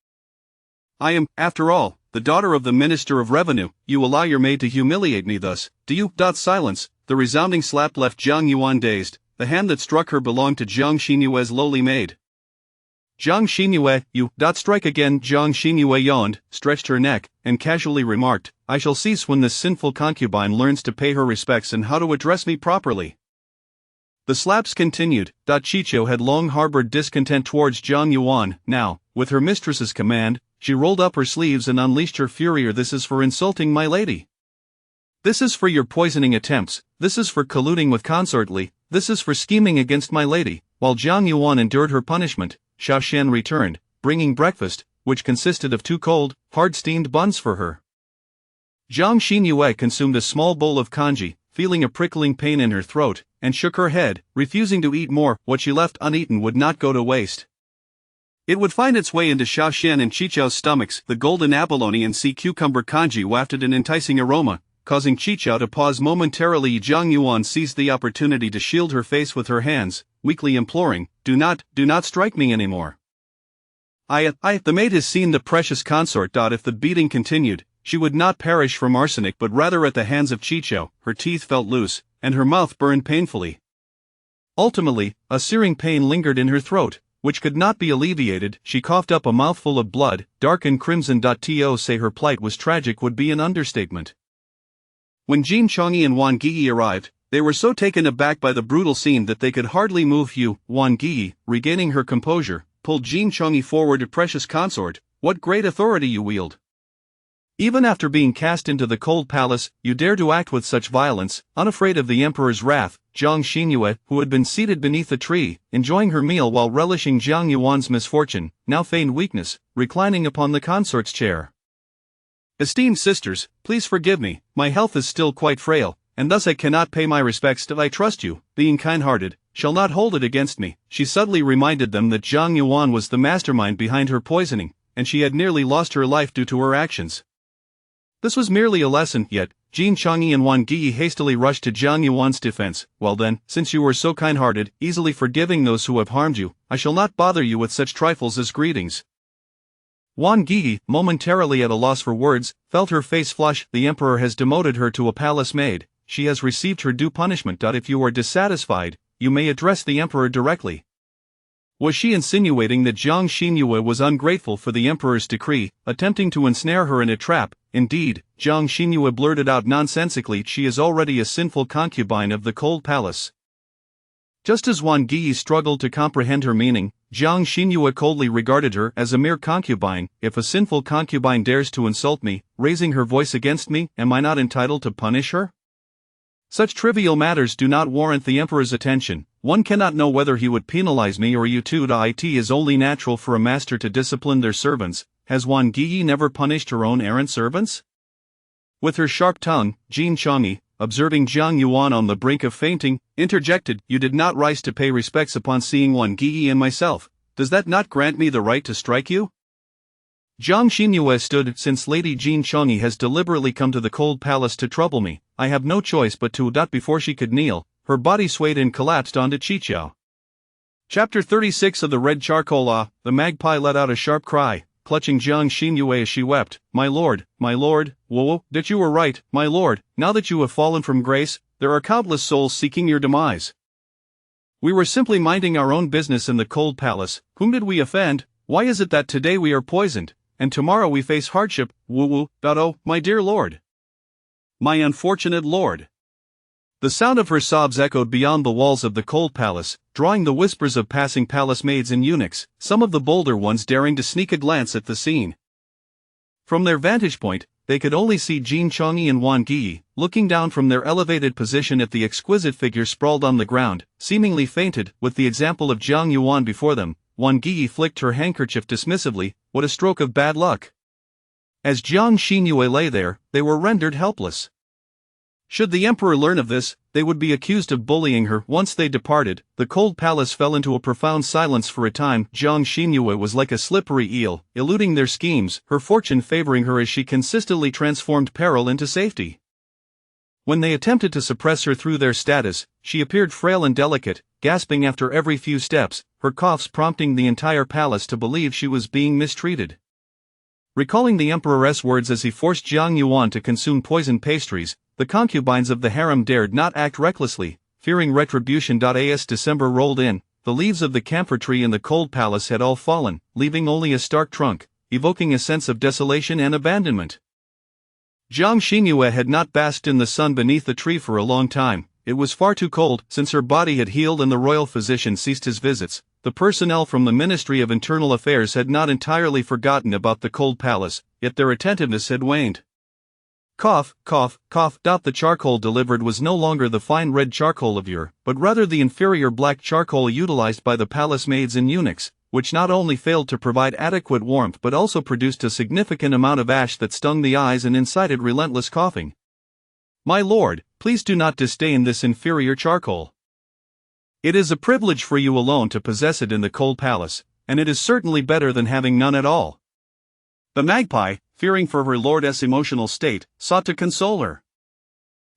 I am, after all, the daughter of the Minister of Revenue. You allow your maid to humiliate me thus, do you? Silence. The resounding slap left Jiang Yuan dazed. The hand that struck her belonged to Jiang Xinyue's lowly maid. Jiang Xinyue, you, strike again. Jiang Xinyue yawned, stretched her neck, and casually remarked, I shall cease when this sinful concubine learns to pay her respects and how to address me properly. The slaps continued. Chicho had long harbored discontent towards Jiang Yuan. Now, with her mistress's command, she rolled up her sleeves and unleashed her fury. This is for insulting my lady. This is for your poisoning attempts. This is for colluding with consort Li. This is for scheming against my lady. While Jiang Yuan endured her punishment, Xiao Shen returned, bringing breakfast, which consisted of 2 cold, hard-steamed buns for her. Jiang Xinyue consumed a small bowl of congee, feeling a prickling pain in her throat, and shook her head, refusing to eat more. What she left uneaten would not go to waste. It would find its way into Xiao Shen and Chicho's stomachs. The golden abalone and sea cucumber congee wafted an enticing aroma, causing Chicho to pause momentarily. Jiang Yuan seized the opportunity to shield her face with her hands, weakly imploring, do not strike me anymore. The maid has seen the precious consort. If the beating continued, she would not perish from arsenic but rather at the hands of Chicho. Her teeth felt loose, and her mouth burned painfully. Ultimately, a searing pain lingered in her throat, which could not be alleviated. She coughed up a mouthful of blood, dark and crimson. To say her plight was tragic would be an understatement. When Jin Chongyi and Wang Yi arrived, they were so taken aback by the brutal scene that they could hardly move. Wang Yi, regaining her composure, pulled Jin Chongyi forward. Precious consort, what great authority you wield. Even after being cast into the cold palace, you dare to act with such violence, unafraid of the emperor's wrath. Jiang Xinyue, who had been seated beneath a tree, enjoying her meal while relishing Jiang Yuan's misfortune, now feigned weakness, reclining upon the consort's chair. Esteemed sisters, please forgive me, my health is still quite frail, and thus I cannot pay my respects to I trust you, being kind-hearted, shall not hold it against me. She subtly reminded them that Jiang Yuan was the mastermind behind her poisoning, and she had nearly lost her life due to her actions. This was merely a lesson, yet, Jin Chongyi and Wang Yi hastily rushed to Jiang Yuan's defense. Well then, since you were so kind-hearted, easily forgiving those who have harmed you, I shall not bother you with such trifles as greetings. Wang Yi, momentarily at a loss for words, felt her face flush. The emperor has demoted her to a palace maid. She has received her due punishment. If you are dissatisfied, you may address the emperor directly. Was she insinuating that Jiang Xinyue was ungrateful for the emperor's decree, attempting to ensnare her in a trap? Indeed, Jiang Xinyue blurted out nonsensically, she is already a sinful concubine of the cold palace. Just as Wang Yi struggled to comprehend her meaning, Jiang Xinyue coldly regarded her as a mere concubine. If a sinful concubine dares to insult me, raising her voice against me, am I not entitled to punish her? Such trivial matters do not warrant the emperor's attention. One cannot know whether he would penalize me or you too. It is only natural for a master to discipline their servants. Has Wang Yi never punished her own errant servants? With her sharp tongue, Jin Chongyi, observing Jiang Yuan on the brink of fainting, interjected, you did not rise to pay respects upon seeing Wang Yi and myself. Does that not grant me the right to strike you? Jiang Xinyue stood. Since Lady Jin Chongyi has deliberately come to the cold palace to trouble me, I have no choice but to. Before she could kneel, her body swayed and collapsed onto Chicho. Chapter 36 of the Red Charcoal. The magpie let out a sharp cry, clutching Jiang Xinyue as she wept. My lord, whoa, that you were right, my lord, now that you have fallen from grace, there are countless souls seeking your demise. We were simply minding our own business in the cold palace. Whom did we offend? Why is it that today we are poisoned, and tomorrow we face hardship? Oh, my dear lord. My unfortunate lord. The sound of her sobs echoed beyond the walls of the cold palace, drawing the whispers of passing palace maids and eunuchs, some of the bolder ones daring to sneak a glance at the scene. From their vantage point, they could only see Jin Chongyi and Wang Yi, looking down from their elevated position at the exquisite figure sprawled on the ground, seemingly fainted. With the example of Jiang Yuan before them, Wang Yi flicked her handkerchief dismissively. What a stroke of bad luck. As Jiang Xinyue lay there, they were rendered helpless. Should the emperor learn of this, they would be accused of bullying her. Once they departed, the cold palace fell into a profound silence for a time. Jiang Xinyue was like a slippery eel, eluding their schemes, her fortune favoring her as she consistently transformed peril into safety. When they attempted to suppress her through their status, she appeared frail and delicate, gasping after every few steps, her coughs prompting the entire palace to believe she was being mistreated. Recalling the emperor's words as he forced Jiang Yuan to consume poisoned pastries, the concubines of the harem dared not act recklessly, fearing retribution. As December rolled in, the leaves of the camphor tree in the cold palace had all fallen, leaving only a stark trunk, evoking a sense of desolation and abandonment. Jiang Xingyue had not basked in the sun beneath the tree for a long time. It was far too cold. Since her body had healed and the royal physician ceased his visits, the personnel from the Ministry of Internal Affairs had not entirely forgotten about the cold palace, yet their attentiveness had waned. Cough, cough, cough. The charcoal delivered was no longer the fine red charcoal of yore, but rather the inferior black charcoal utilized by the palace maids and eunuchs, which not only failed to provide adequate warmth but also produced a significant amount of ash that stung the eyes and incited relentless coughing. My lord, please do not disdain this inferior charcoal. It is a privilege for you alone to possess it in the cold palace, and it is certainly better than having none at all. The magpie, fearing for her lord's emotional state, sought to console her.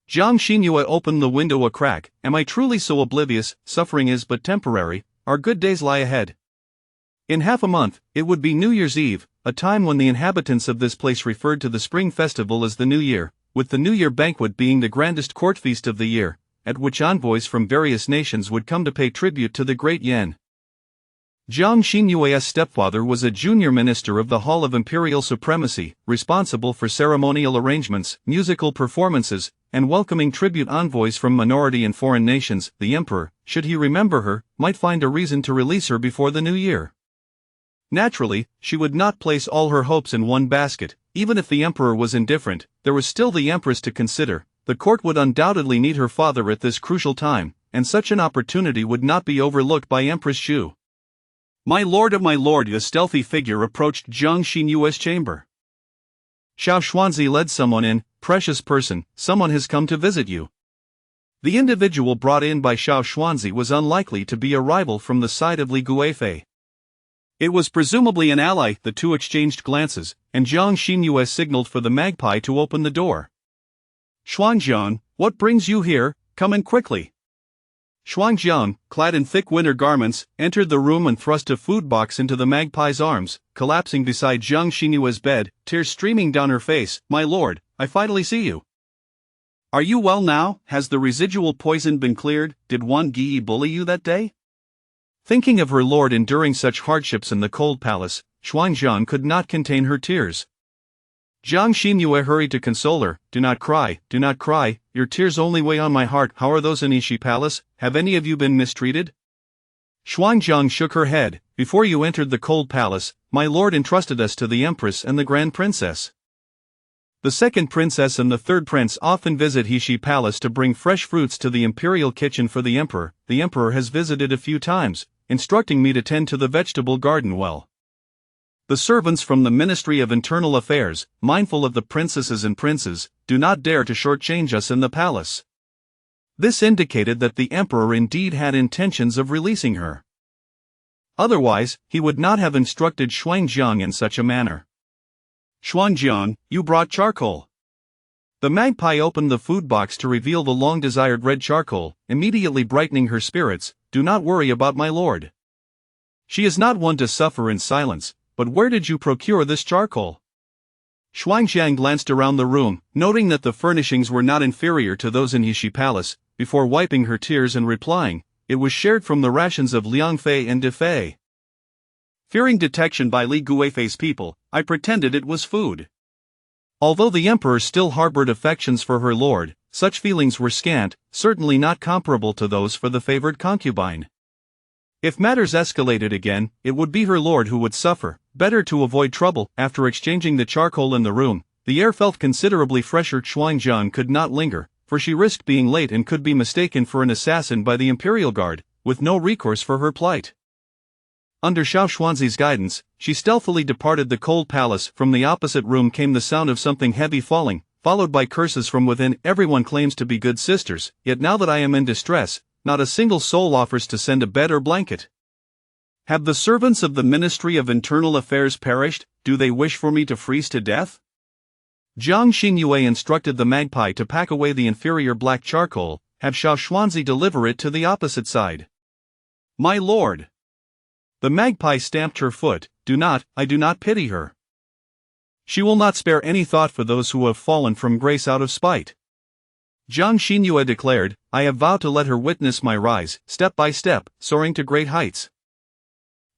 Jiang Xingyue opened the window a crack. Am I truly so oblivious? Suffering is but temporary, our good days lie ahead. In half a month, it would be New Year's Eve, a time when the inhabitants of this place referred to the spring festival as the New Year, with the New Year banquet being the grandest court feast of the year, at which envoys from various nations would come to pay tribute to the great Yan. Jiang Xinyue's stepfather was a junior minister of the Hall of Imperial Supremacy, responsible for ceremonial arrangements, musical performances, and welcoming tribute envoys from minority and foreign nations. The emperor, should he remember her, might find a reason to release her before the new year. Naturally, she would not place all her hopes in one basket. Even if the emperor was indifferent, there was still the empress to consider. The court would undoubtedly need her father at this crucial time, and such an opportunity would not be overlooked by Empress Xu. My lord, a stealthy figure approached Jiang Xinyue's chamber. Xiao Xuanzi led someone in. Precious person, someone has come to visit you. The individual brought in by Xiao Xuanzi was unlikely to be a rival from the side of Li Guifei. It was presumably an ally. The two exchanged glances, and Jiang Xinyue signaled for the magpie to open the door. Xuanjiang, what brings you here? Come in quickly. Xuanjiang, clad in thick winter garments, entered the room and thrust a food box into the magpie's arms, collapsing beside Jiang Xinyue's bed, tears streaming down her face. My lord, I finally see you. Are you well now? Has the residual poison been cleared? Did Wan Yi bully you that day? Thinking of her lord enduring such hardships in the cold palace, Xuanjiang could not contain her tears. Jiang Xinyue hurried to console her. Do not cry, your tears only weigh on my heart. How are those in Ishi Palace? Have any of you been mistreated? Xuanjiang shook her head. Before you entered the cold palace, my lord entrusted us to the Empress and the Grand Princess. The second princess and the third prince often visit Ishi Palace to bring fresh fruits to the imperial kitchen for the emperor. The emperor has visited a few times, instructing me to tend to the vegetable garden well. The servants from the Ministry of Internal Affairs, mindful of the princesses and princes, do not dare to shortchange us in the palace. This indicated that the emperor indeed had intentions of releasing her. Otherwise, he would not have instructed Xuanjiang in such a manner. Xuanjiang, you brought charcoal. The magpie opened the food box to reveal the long-desired red charcoal, immediately brightening her spirits. Do not worry about my lord. She is not one to suffer in silence, but where did you procure this charcoal? Xuanjiang glanced around the room, noting that the furnishings were not inferior to those in Ishi Palace, before wiping her tears and replying, it was shared from the rations of Liang Fei and De Fei. Fearing detection by Li Guifei's people, I pretended it was food. Although the emperor still harbored affections for her lord, such feelings were scant, certainly not comparable to those for the favored concubine. If matters escalated again, it would be her lord who would suffer. Better to avoid trouble. After exchanging the charcoal in the room, the air felt considerably fresher. Xuanjiang could not linger, for she risked being late and could be mistaken for an assassin by the imperial guard, with no recourse for her plight. Under Xiao Xuanzi's guidance, she stealthily departed the cold palace. From the opposite room came the sound of something heavy falling, followed by curses from within. Everyone claims to be good sisters, yet now that I am in distress, not a single soul offers to send a bed or blanket. Have the servants of the Ministry of Internal Affairs perished? Do they wish for me to freeze to death? Jiang Xinyue instructed the magpie to pack away the inferior black charcoal. Have Xiao Xuanzi deliver it to the opposite side. My lord. The magpie stamped her foot. I do not pity her. She will not spare any thought for those who have fallen from grace out of spite. Jiang Xinyue declared, I have vowed to let her witness my rise, step by step, soaring to great heights.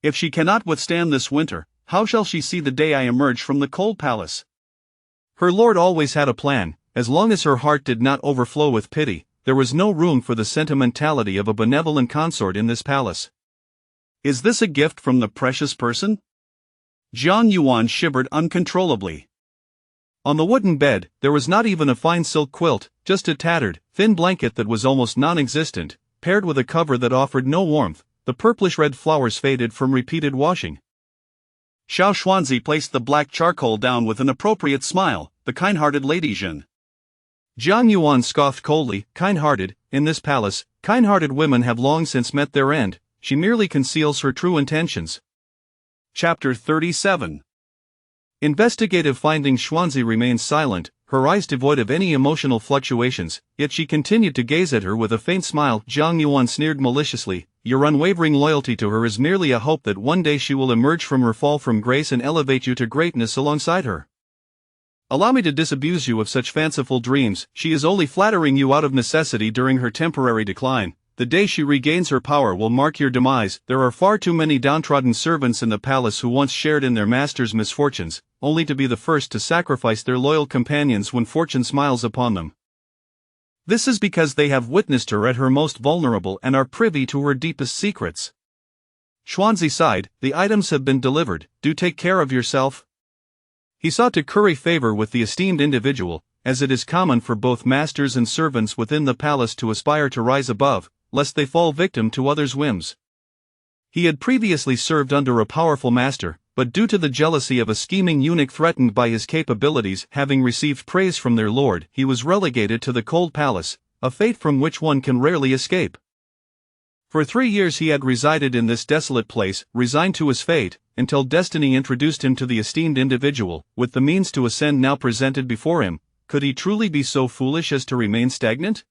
If she cannot withstand this winter, how shall she see the day I emerge from the cold palace? Her lord always had a plan. As long as her heart did not overflow with pity, there was no room for the sentimentality of a benevolent consort in this palace. Is this a gift from the precious person? Jiang Yuan shivered uncontrollably. On the wooden bed, there was not even a fine silk quilt, just a tattered, thin blanket that was almost non-existent, paired with a cover that offered no warmth. The purplish-red flowers faded from repeated washing. Xiao Xuanzi placed the black charcoal down with an appropriate smile, the kind-hearted Lady Zhen. Jiang Yuan scoffed coldly, kind-hearted, in this palace, kind-hearted women have long since met their end, she merely conceals her true intentions. Chapter 37. Investigative findings. Xuanzi remained silent, her eyes devoid of any emotional fluctuations, yet she continued to gaze at her with a faint smile. Jiang Yuan sneered maliciously, your unwavering loyalty to her is merely a hope that one day she will emerge from her fall from grace and elevate you to greatness alongside her. Allow me to disabuse you of such fanciful dreams. She is only flattering you out of necessity during her temporary decline. The day she regains her power will mark your demise. There are far too many downtrodden servants in the palace who once shared in their master's misfortunes, only to be the first to sacrifice their loyal companions when fortune smiles upon them. This is because they have witnessed her at her most vulnerable and are privy to her deepest secrets. Xuanzi sighed, the items have been delivered, do take care of yourself. He sought to curry favor with the esteemed individual, as it is common for both masters and servants within the palace to aspire to rise above, lest they fall victim to others' whims. He had previously served under a powerful master, but due to the jealousy of a scheming eunuch threatened by his capabilities having received praise from their lord, he was relegated to the cold palace, a fate from which one can rarely escape. For 3 years he had resided in this desolate place, resigned to his fate, until destiny introduced him to the esteemed individual. With the means to ascend now presented before him, could he truly be so foolish as to remain stagnant?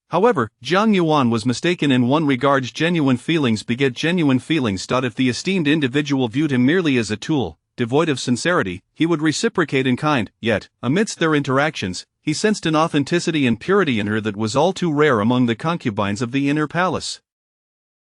However, Jiang Yuan was mistaken in one regard. Genuine feelings beget genuine feelings. If the esteemed individual viewed him merely as a tool, devoid of sincerity, he would reciprocate in kind, yet, amidst their interactions, he sensed an authenticity and purity in her that was all too rare among the concubines of the inner palace.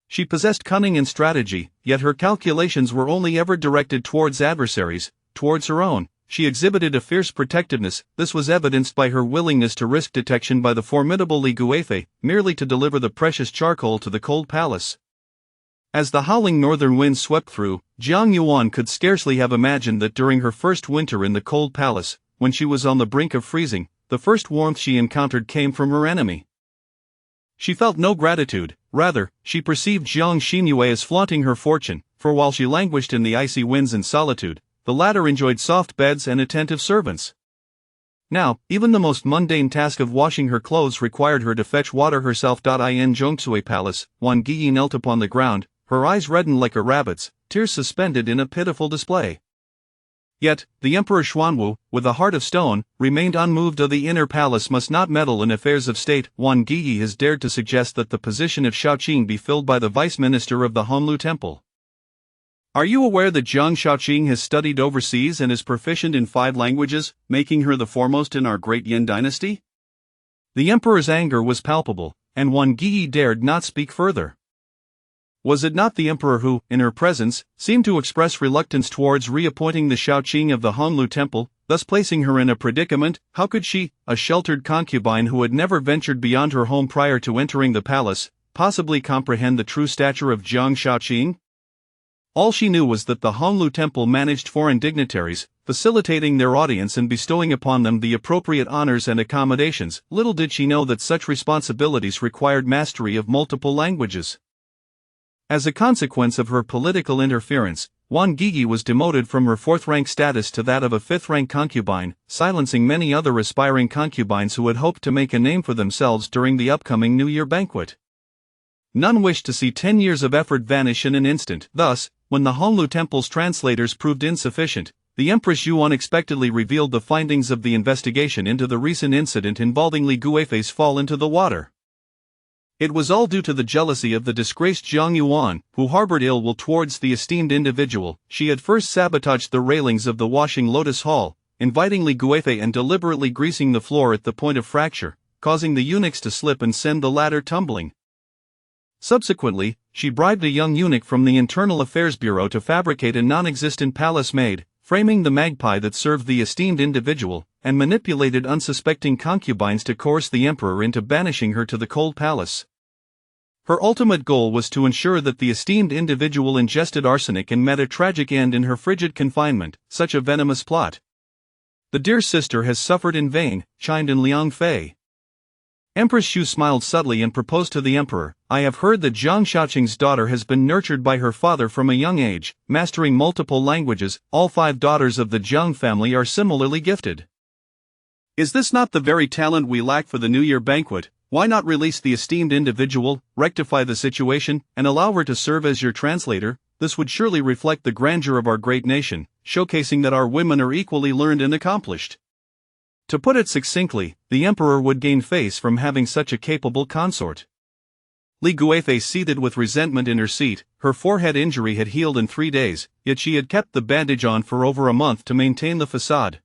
She possessed cunning and strategy, yet her calculations were only ever directed towards adversaries, towards her own. She exhibited a fierce protectiveness. This was evidenced by her willingness to risk detection by the formidable Li Guifei, merely to deliver the precious charcoal to the cold palace. As the howling northern wind swept through, Jiang Yuan could scarcely have imagined that during her first winter in the cold palace, when she was on the brink of freezing, the first warmth she encountered came from her enemy. She felt no gratitude, rather, she perceived Jiang Xinyue as flaunting her fortune, for while she languished in the icy winds and solitude, the latter enjoyed soft beds and attentive servants. Now, even the most mundane task of washing her clothes required her to fetch water herself. In Zhongsui Palace, Wang Yi knelt upon the ground, her eyes reddened like a rabbit's, tears suspended in a pitiful display. Yet, the Emperor Xuanwu, with a heart of stone, remained unmoved. The inner palace must not meddle in affairs of state. Wang Yi has dared to suggest that the position of Shaoqing be filled by the vice minister of the Honlu Temple. Are you aware that Jiang Shaoqing has studied overseas and is proficient in 5 languages, making her the foremost in our great Yin dynasty? The emperor's anger was palpable, and Wang Yi dared not speak further. Was it not the emperor who, in her presence, seemed to express reluctance towards reappointing the Shaoqing of the Honlu Temple, thus placing her in a predicament? How could she, a sheltered concubine who had never ventured beyond her home prior to entering the palace, possibly comprehend the true stature of Jiang Shaoqing? All she knew was that the Honlu Temple managed foreign dignitaries, facilitating their audience and bestowing upon them the appropriate honors and accommodations. Little did she know that such responsibilities required mastery of multiple languages. As a consequence of her political interference, Wang Yi was demoted from her 4th-rank status to that of a 5th-rank concubine, silencing many other aspiring concubines who had hoped to make a name for themselves during the upcoming New Year banquet. None wished to see 10 years of effort vanish in an instant. Thus, when the Honlu Temple's translators proved insufficient, the Empress Yu unexpectedly revealed the findings of the investigation into the recent incident involving Li Guifei's fall into the water. It was all due to the jealousy of the disgraced Jiang Yuan, who harbored ill will towards the esteemed individual. She had first sabotaged the railings of the washing lotus hall, inviting Li Guifei and deliberately greasing the floor at the point of fracture. causing the eunuchs to slip and send the latter tumbling. Subsequently, she bribed a young eunuch from the Internal Affairs Bureau to fabricate a non-existent palace maid, framing the magpie that served the esteemed individual, and manipulated unsuspecting concubines to coerce the emperor into banishing her to the cold palace. Her ultimate goal was to ensure that the esteemed individual ingested arsenic and met a tragic end in her frigid confinement. Such a venomous plot. The dear sister has suffered in vain, chimed in Liang Fei. Empress Xu smiled subtly and proposed to the emperor. I have heard that Jiang Shaoqing's daughter has been nurtured by her father from a young age, mastering multiple languages. All 5 daughters of the Jiang family are similarly gifted. Is this not the very talent we lack for the New Year banquet? Why not release the esteemed individual, rectify the situation, and allow her to serve as your translator? This would surely reflect the grandeur of our great nation, showcasing that our women are equally learned and accomplished. To put it succinctly, the emperor would gain face from having such a capable consort. Li Guifei seethed with resentment in her seat. Her forehead injury had healed in 3 days, yet she had kept the bandage on for over a month to maintain the facade.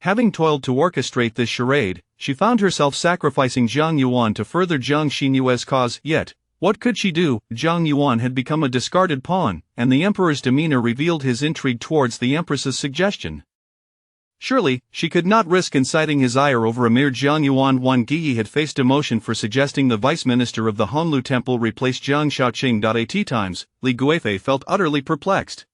Having toiled to orchestrate this charade, she found herself sacrificing Zhang Yuan to further Jiang Xinyue's cause. Yet, what could she do? Zhang Yuan had become a discarded pawn, and the emperor's demeanor revealed his intrigue towards the empress's suggestion. Surely, she could not risk inciting his ire over a mere Zhang Yuan. Wang Guiyi had faced demotion for suggesting the vice minister of the Honglu temple replace Jiang Shaoqing. At times, Li Guifei felt utterly perplexed.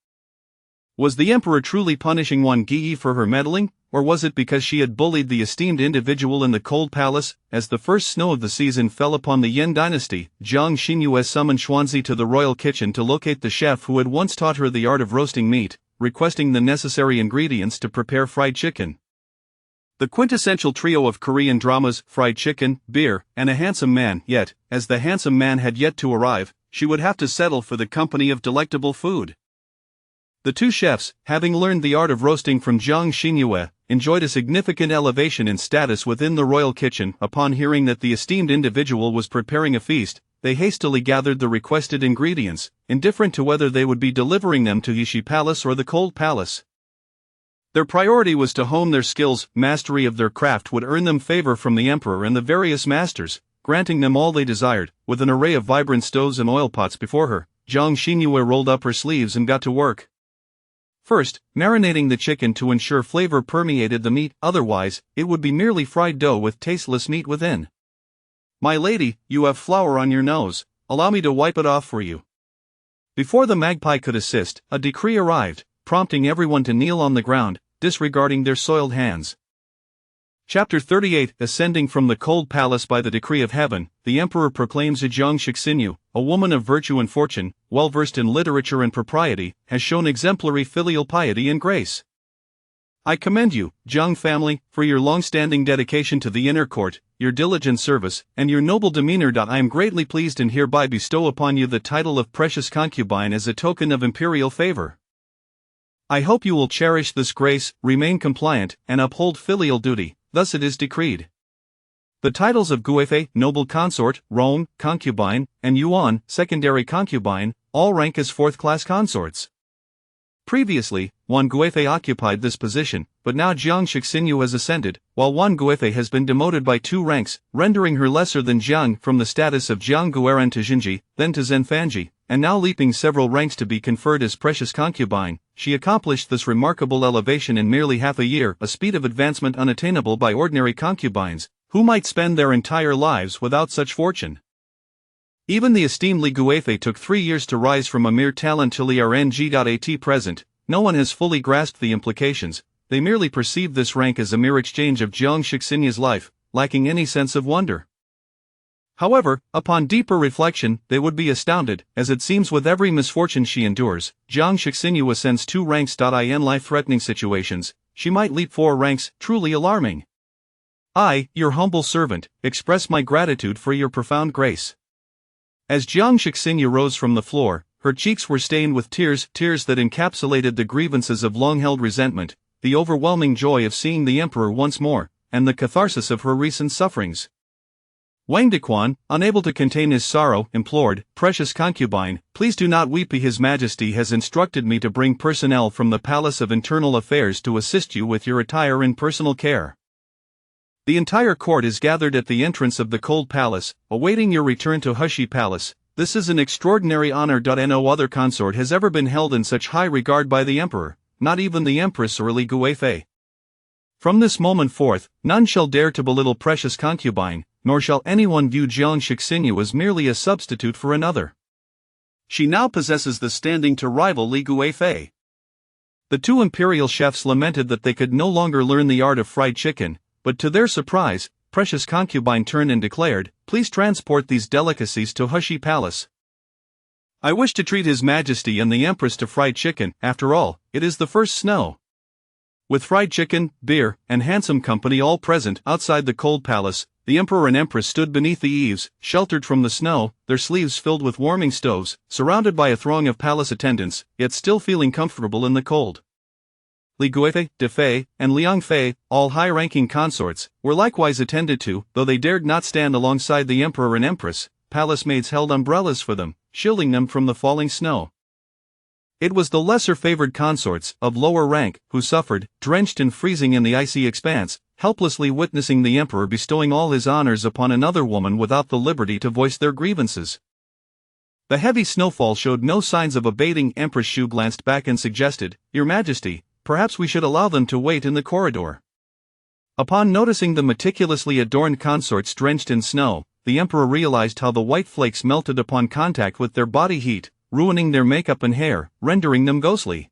Was the emperor truly punishing Wang Guiyi for her meddling, or was it because she had bullied the esteemed individual in the cold palace? As the first snow of the season fell upon the Yan dynasty, Jiang Xinyue summoned Xuanzi to the royal kitchen to locate the chef who had once taught her the art of roasting meat, requesting the necessary ingredients to prepare fried chicken. The quintessential trio of Korean dramas: fried chicken, beer, and a handsome man. Yet, as the handsome man had yet to arrive, she would have to settle for the company of delectable food. The 2 chefs, having learned the art of roasting from Jiang Xinyue, enjoyed a significant elevation in status within the royal kitchen. Upon hearing that the esteemed individual was preparing a feast, they hastily gathered the requested ingredients, indifferent to whether they would be delivering them to Yishi Palace or the Cold Palace. Their priority was to hone their skills. Mastery of their craft would earn them favor from the emperor and the various masters, granting them all they desired. With an array of vibrant stoves and oil pots before her, Jiang Xinyue rolled up her sleeves and got to work. First, marinating the chicken to ensure flavor permeated the meat, otherwise, it would be merely fried dough with tasteless meat within. My lady, you have flour on your nose, allow me to wipe it off for you. Before the magpie could assist, a decree arrived, prompting everyone to kneel on the ground, disregarding their soiled hands. Chapter 38. Ascending from the cold palace by the decree of heaven, the emperor proclaims Jiang Shixinyu, a woman of virtue and fortune, well-versed in literature and propriety, has shown exemplary filial piety and grace. I commend you, Jiang family, for your long-standing dedication to the inner court, your diligent service, and your noble demeanor. I am greatly pleased and hereby bestow upon you the title of precious concubine as a token of imperial favor. I hope you will cherish this grace, remain compliant, and uphold filial duty. Thus it is decreed. The titles of Guifei, noble consort, Rome, concubine, and Yuan, secondary concubine, all rank as 4th-class consorts. Previously, Wan Guifei occupied this position, but now Jiang Shixinyu has ascended, while Wan Guifei has been demoted by 2 ranks, rendering her lesser than Jiang from the status of Jiang Guoran to Jinji, then to Zhenfanji, and now leaping several ranks to be conferred as precious concubine. She accomplished this remarkable elevation in merely half a year, a speed of advancement unattainable by ordinary concubines, who might spend their entire lives without such fortune. Even the esteemed Li Guifei took 3 years to rise from a mere talent till At present. No one has fully grasped the implications. They merely perceive this rank as a mere exchange of Jiang Shixinyu's life, lacking any sense of wonder. However, upon deeper reflection, they would be astounded, as it seems with every misfortune she endures, Jiang Shixinyu ascends 2 ranks. In life-threatening situations, she might leap 4 ranks, truly alarming. I, your humble servant, express my gratitude for your profound grace. As Jiang Shixinyu rose from the floor, her cheeks were stained with tears that encapsulated the grievances of long-held resentment, the overwhelming joy of seeing the emperor once more, and the catharsis of her recent sufferings. Wang Dequan, unable to contain his sorrow, implored, "Precious concubine, please do not weep. His Majesty has instructed me to bring personnel from the Palace of Internal Affairs to assist you with your attire and personal care." The entire court is gathered at the entrance of the cold palace, awaiting your return to Hushi Palace. This is an extraordinary honor. No other consort has ever been held in such high regard by the emperor, not even the empress or Li Guifei. From this moment forth, none shall dare to belittle precious concubine, nor shall anyone view Jiang Shixinyu as merely a substitute for another. She now possesses the standing to rival Li Guifei. The two imperial chefs lamented that they could no longer learn the art of fried chicken, but to their surprise, precious concubine turned and declared, "Please transport these delicacies to Hushi Palace. I wish to treat His Majesty and the Empress to fried chicken. After all, it is the first snow." With fried chicken, beer, and handsome company all present outside the cold palace, the Emperor and Empress stood beneath the eaves, sheltered from the snow, their sleeves filled with warming stoves, surrounded by a throng of palace attendants, yet still feeling comfortable in the cold. Li Guifei, De Fei, and Liang Fei, all high-ranking consorts, were likewise attended to, though they dared not stand alongside the Emperor and Empress. Palace maids held umbrellas for them, shielding them from the falling snow. It was the lesser-favored consorts, of lower rank, who suffered, drenched and freezing in the icy expanse, helplessly witnessing the emperor bestowing all his honors upon another woman without the liberty to voice their grievances. The heavy snowfall showed no signs of abating. Empress Shu glanced back and suggested, "Your Majesty, perhaps we should allow them to wait in the corridor." Upon noticing the meticulously adorned consorts drenched in snow, the emperor realized how the white flakes melted upon contact with their body heat, ruining their makeup and hair, rendering them ghostly.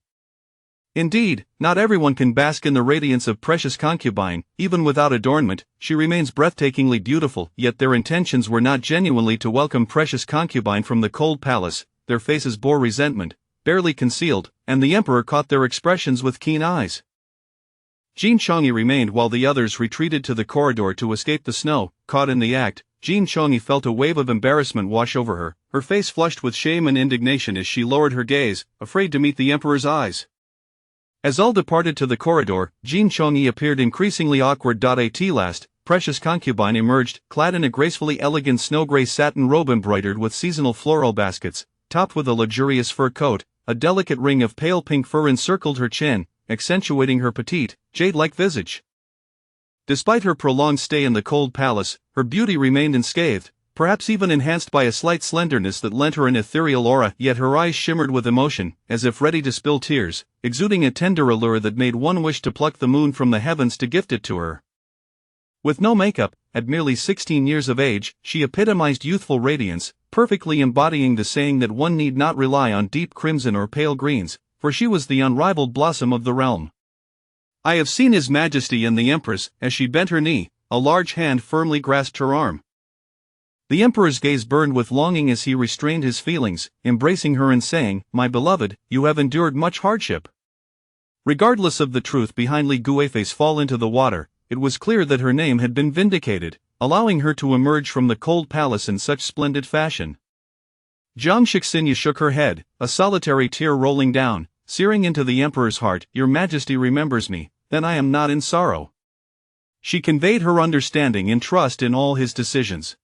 Indeed, not everyone can bask in the radiance of precious concubine. Even without adornment, she remains breathtakingly beautiful. Yet their intentions were not genuinely to welcome precious concubine from the cold palace. Their faces bore resentment, barely concealed, and the emperor caught their expressions with keen eyes. Jin Chongyi remained while the others retreated to the corridor to escape the snow. Caught in the act, Jin Chongyi felt a wave of embarrassment wash over her face flushed with shame and indignation as she lowered her gaze, afraid to meet the emperor's eyes. As all departed to the corridor, Jin Chongyi appeared increasingly awkward. At last, precious concubine emerged, clad in a gracefully elegant snow-gray satin robe embroidered with seasonal floral baskets, topped with a luxurious fur coat. A delicate ring of pale pink fur encircled her chin, accentuating her petite, jade-like visage. Despite her prolonged stay in the cold palace, her beauty remained unscathed, perhaps even enhanced by a slight slenderness that lent her an ethereal aura. Yet her eyes shimmered with emotion, as if ready to spill tears, exuding a tender allure that made one wish to pluck the moon from the heavens to gift it to her. With no makeup, at merely 16 years of age, she epitomized youthful radiance, perfectly embodying the saying that one need not rely on deep crimson or pale greens, for she was the unrivaled blossom of the realm. "I have seen His Majesty and the Empress." As she bent her knee, a large hand firmly grasped her arm. The emperor's gaze burned with longing as he restrained his feelings, embracing her and saying, "My beloved, you have endured much hardship." Regardless of the truth behind Li Guifei's fall into the water, it was clear that her name had been vindicated, allowing her to emerge from the cold palace in such splendid fashion. Jiang Shixinyu shook her head, a solitary tear rolling down, searing into the emperor's heart. "Your Majesty remembers me, then I am not in sorrow." She conveyed her understanding and trust in all his decisions.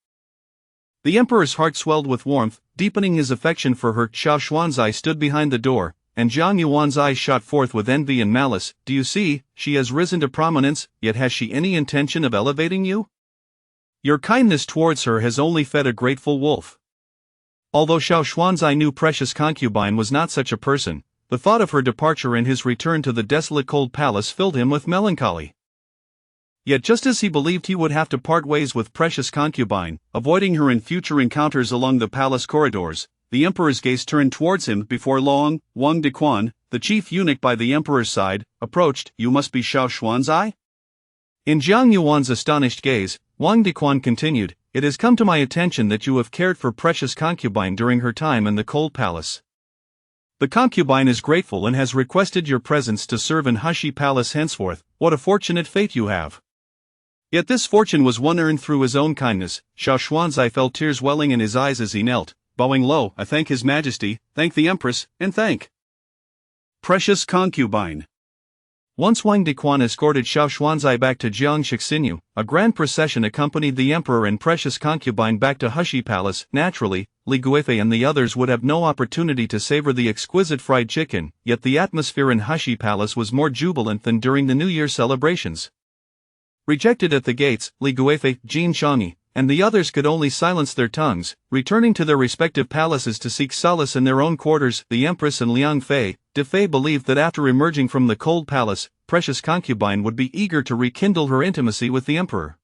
The emperor's heart swelled with warmth, deepening his affection for her. Xiao Xuanzai stood behind the door, and Zhang Yuan's eyes shot forth with envy and malice. "Do you see, she has risen to prominence, yet has she any intention of elevating you? Your kindness towards her has only fed a grateful wolf." Although Xiao Xuanzai knew precious concubine was not such a person, the thought of her departure and his return to the desolate cold palace filled him with melancholy. Yet just as he believed he would have to part ways with precious concubine, avoiding her in future encounters along the palace corridors, the emperor's gaze turned towards him. Before long, Wang Dequan, the chief eunuch by the emperor's side, approached. "You must be Xiao Xuanzai?" In Jiang Yuan's astonished gaze, Wang Dequan continued, "It has come to my attention that you have cared for precious concubine during her time in the cold palace. The concubine is grateful and has requested your presence to serve in Hushi Palace henceforth. What a fortunate fate you have." Yet this fortune was one earned through his own kindness. Xiao Xuanzai felt tears welling in his eyes as he knelt, bowing low. "I thank His Majesty, thank the Empress, and thank precious concubine." Once Wang Dequan escorted Xiao Xuanzai back to Jiang Shixinyu, a grand procession accompanied the emperor and precious concubine back to Hushi Palace. Naturally, Li Guifei and the others would have no opportunity to savor the exquisite fried chicken, yet the atmosphere in Hushi Palace was more jubilant than during the New Year celebrations. Rejected at the gates, Li Guifei, Jin Shangyi, and the others could only silence their tongues, returning to their respective palaces to seek solace in their own quarters. The Empress and Liang Fei, De Fei believed that after emerging from the cold palace, precious concubine would be eager to rekindle her intimacy with the emperor.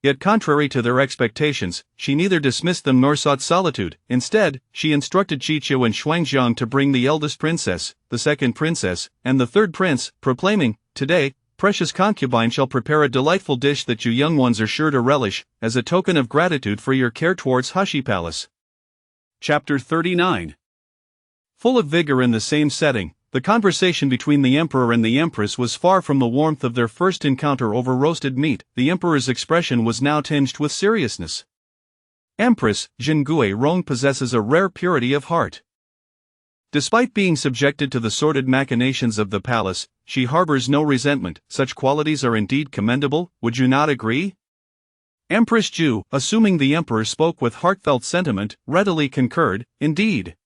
Yet contrary to their expectations, she neither dismissed them nor sought solitude. Instead, she instructed Qiqiu and Xuanzang to bring the eldest princess, the second princess, and the third prince, proclaiming, "Today, precious concubine shall prepare a delightful dish that you young ones are sure to relish, as a token of gratitude for your care towards Hushi Palace." Chapter 39. Full of vigor in the same setting, the conversation between the emperor and the empress was far from the warmth of their first encounter over roasted meat. The emperor's expression was now tinged with seriousness. Empress, Jingui Rong possesses a rare purity of heart. Despite being subjected to the sordid machinations of the palace, she harbors no resentment. Such qualities are indeed commendable, would you not agree? Empress Ju, assuming the emperor spoke with heartfelt sentiment, readily concurred, "Indeed.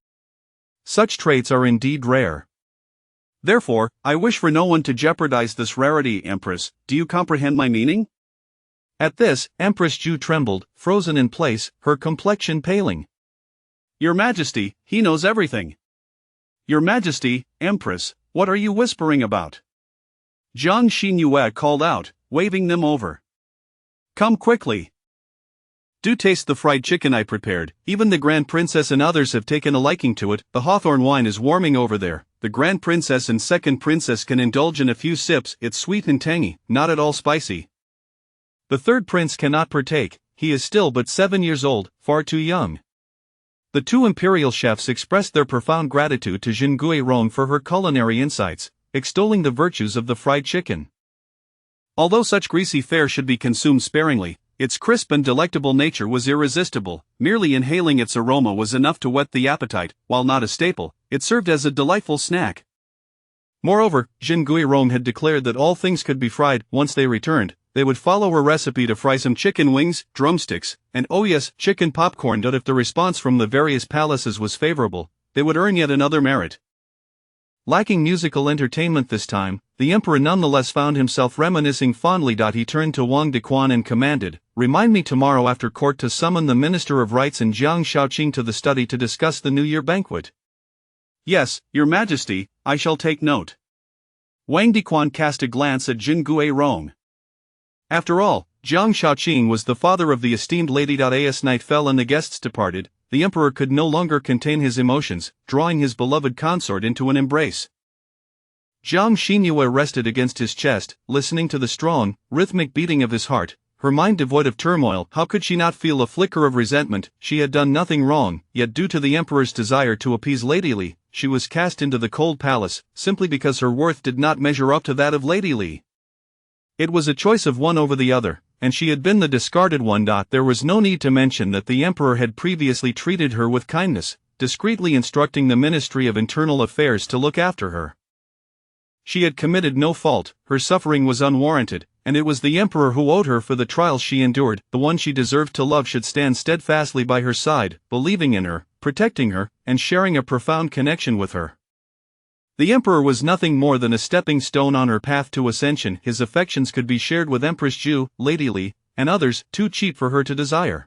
Such traits are indeed rare. Therefore, I wish for no one to jeopardize this rarity." Empress, do you comprehend my meaning? At this, Empress Ju trembled, frozen in place, her complexion paling. "Your Majesty, he knows everything." "Your Majesty, Empress, what are you whispering about?" Jiang Xinyue called out, waving them over. "Come quickly. Do taste the fried chicken I prepared. Even the Grand Princess and others have taken a liking to it. The hawthorn wine is warming over there. The Grand Princess and Second Princess can indulge in a few sips. It's sweet and tangy, not at all spicy. The third prince cannot partake, he is still but 7 years old, far too young." The two imperial chefs expressed their profound gratitude to Jingui Rong for her culinary insights, extolling the virtues of the fried chicken. Although such greasy fare should be consumed sparingly, its crisp and delectable nature was irresistible. Merely inhaling its aroma was enough to whet the appetite. While not a staple, it served as a delightful snack. Moreover, Jingui Rong had declared that all things could be fried. Once they returned, they would follow her recipe to fry some chicken wings, drumsticks, and oh yes, chicken popcorn. But if the response from the various palaces was favorable, they would earn yet another merit. Lacking musical entertainment this time, the emperor nonetheless found himself reminiscing fondly. He turned to Wang Dequan and commanded, "Remind me tomorrow after court to summon the Minister of Rites and Jiang Shaoqing to the study to discuss the New Year banquet." "Yes, Your Majesty, I shall take note." Wang Dequan cast a glance at Jingui Rong. After all, Jiang Shaoqing was the father of the esteemed lady. As night fell and the guests departed, the emperor could no longer contain his emotions, drawing his beloved consort into an embrace. Jiang Xinyue rested against his chest, listening to the strong, rhythmic beating of his heart, her mind devoid of turmoil. How could she not feel a flicker of resentment? She had done nothing wrong, yet due to the emperor's desire to appease Lady Li, she was cast into the cold palace, simply because her worth did not measure up to that of Lady Li. It was a choice of one over the other, and she had been the discarded one. There was no need to mention that the emperor had previously treated her with kindness, discreetly instructing the Ministry of Internal Affairs to look after her. She had committed no fault, her suffering was unwarranted, and it was the emperor who owed her for the trials she endured. The one she deserved to love should stand steadfastly by her side, believing in her, protecting her, and sharing a profound connection with her. The emperor was nothing more than a stepping stone on her path to ascension. His affections could be shared with Empress Ju, Lady Li, and others, too cheap for her to desire.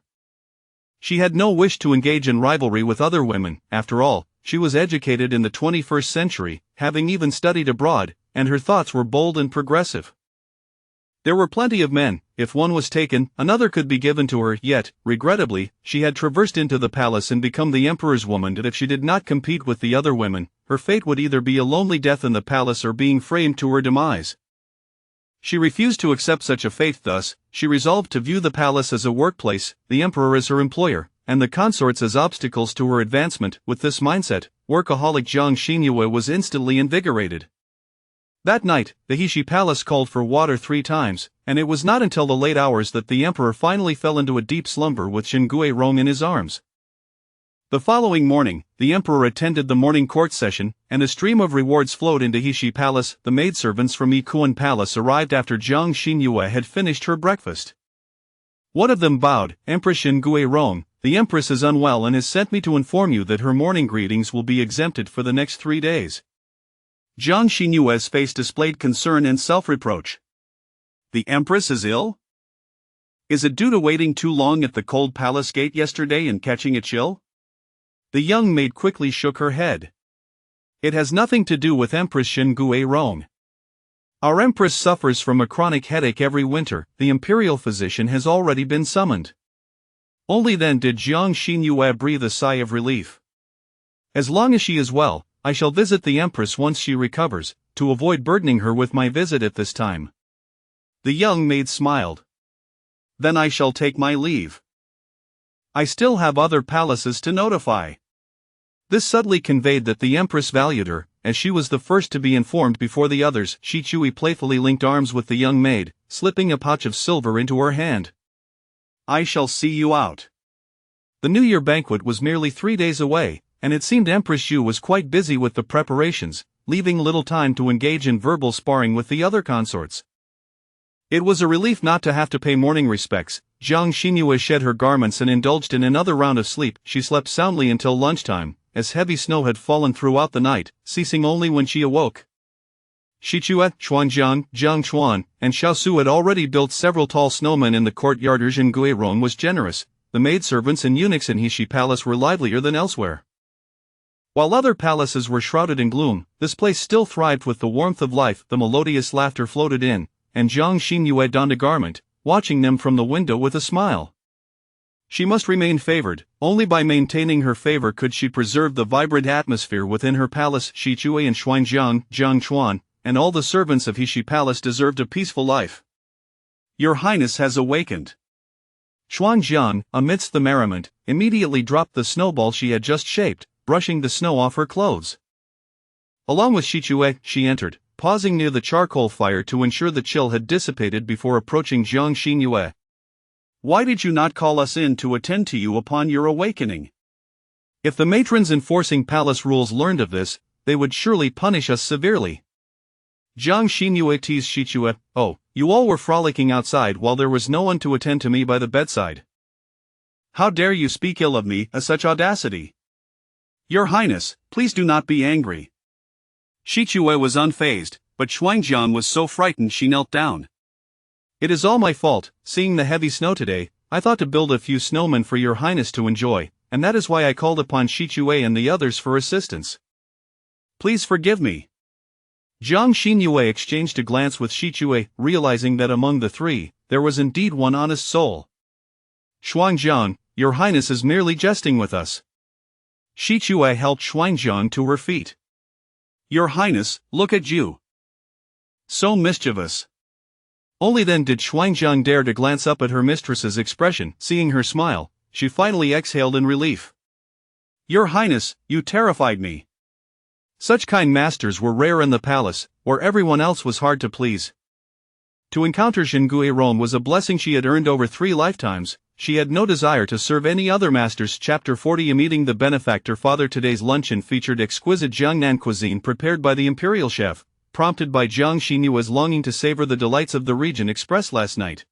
She had no wish to engage in rivalry with other women. After all, she was educated in the 21st century, having even studied abroad, and her thoughts were bold and progressive. There were plenty of men. If one was taken, another could be given to her. Yet, regrettably, she had traversed into the palace and become the emperor's woman. And if she did not compete with the other women, her fate would either be a lonely death in the palace or being framed to her demise. She refused to accept such a fate. Thus, she resolved to view the palace as a workplace, the emperor as her employer, and the consorts as obstacles to her advancement. With this mindset, workaholic Jiang Xinyue was instantly invigorated. That night, the Hishi Palace called for water 3 times, and it was not until the late hours that the emperor finally fell into a deep slumber with Jingui Rong in his arms. The following morning, the emperor attended the morning court session, and a stream of rewards flowed into Hishi Palace. The maidservants from Yikuan Palace arrived after Jiang Xinyue had finished her breakfast. One of them bowed, "Empress Jingui Rong, the empress is unwell and has sent me to inform you that her morning greetings will be exempted for the next 3 days. Jiang Xinyue's face displayed concern and self-reproach. The Empress is ill? Is it due to waiting too long at the cold palace gate yesterday and catching a chill? The young maid quickly shook her head. It has nothing to do with Empress Shingue Rong. Our Empress suffers from a chronic headache every winter. The imperial physician has already been summoned. Only then did Jiang Xinyue breathe a sigh of relief. As long as she is well, I shall visit the Empress once she recovers, to avoid burdening her with my visit at this time. The young maid smiled. Then I shall take my leave. I still have other palaces to notify. This subtly conveyed that the Empress valued her, as she was the first to be informed before the others. Shichui playfully linked arms with the young maid, slipping a pouch of silver into her hand. I shall see you out. The New Year banquet was merely 3 days away, and it seemed Empress Yu was quite busy with the preparations, leaving little time to engage in verbal sparring with the other consorts. It was a relief not to have to pay morning respects. Jiang Xinyue shed her garments and indulged in another round of sleep. She slept soundly until lunchtime, as heavy snow had fallen throughout the night, ceasing only when she awoke. Shichue, Chuanjiang, Jiang Chuan, and Xiaosu had already built several tall snowmen in the courtyard. Zhenguiron was generous. The maidservants and eunuchs in Heshi Palace were livelier than elsewhere. While other palaces were shrouded in gloom, this place still thrived with the warmth of life. The melodious laughter floated in, and Jiang Xinyue donned a garment, watching them from the window with a smile. She must remain favored. Only by maintaining her favor could she preserve the vibrant atmosphere within her palace. Shichue and Xuanjiang, Jiang Chuan, and all the servants of Heshi Palace deserved a peaceful life. Your Highness has awakened. Xuanjiang, amidst the merriment, immediately dropped the snowball she had just shaped, brushing the snow off her clothes. Along with Shichue, she entered, pausing near the charcoal fire to ensure the chill had dissipated before approaching Jiang Xinyue. Why did you not call us in to attend to you upon your awakening? If the matrons enforcing palace rules learned of this, they would surely punish us severely. Jiang Xinyue teased Shichue. Oh, you all were frolicking outside while there was no one to attend to me by the bedside. How dare you speak ill of me, such audacity? Your Highness, please do not be angry. Shichue was unfazed, but Xuanjiang was so frightened she knelt down. It is all my fault. Seeing the heavy snow today, I thought to build a few snowmen for your Highness to enjoy, and that is why I called upon Shichue and the others for assistance. Please forgive me. Jiang Xinyue exchanged a glance with Shichue, realizing that among the three, there was indeed one honest soul. Xuanjiang, your Highness is merely jesting with us. Shichue helped Xuanjiang to her feet. Your Highness, look at you. So mischievous. Only then did Xuanjiang dare to glance up at her mistress's expression. Seeing her smile, she finally exhaled in relief. Your Highness, you terrified me. Such kind masters were rare in the palace, where everyone else was hard to please. To encounter Zhenguiron was a blessing she had earned over 3 lifetimes. She had no desire to serve any other masters. Chapter 40 Meeting the Benefactor Father. Today's luncheon featured exquisite Jiangnan cuisine prepared by the imperial chef, prompted by Jiang Xinyue's longing to savor the delights of the region expressed last night.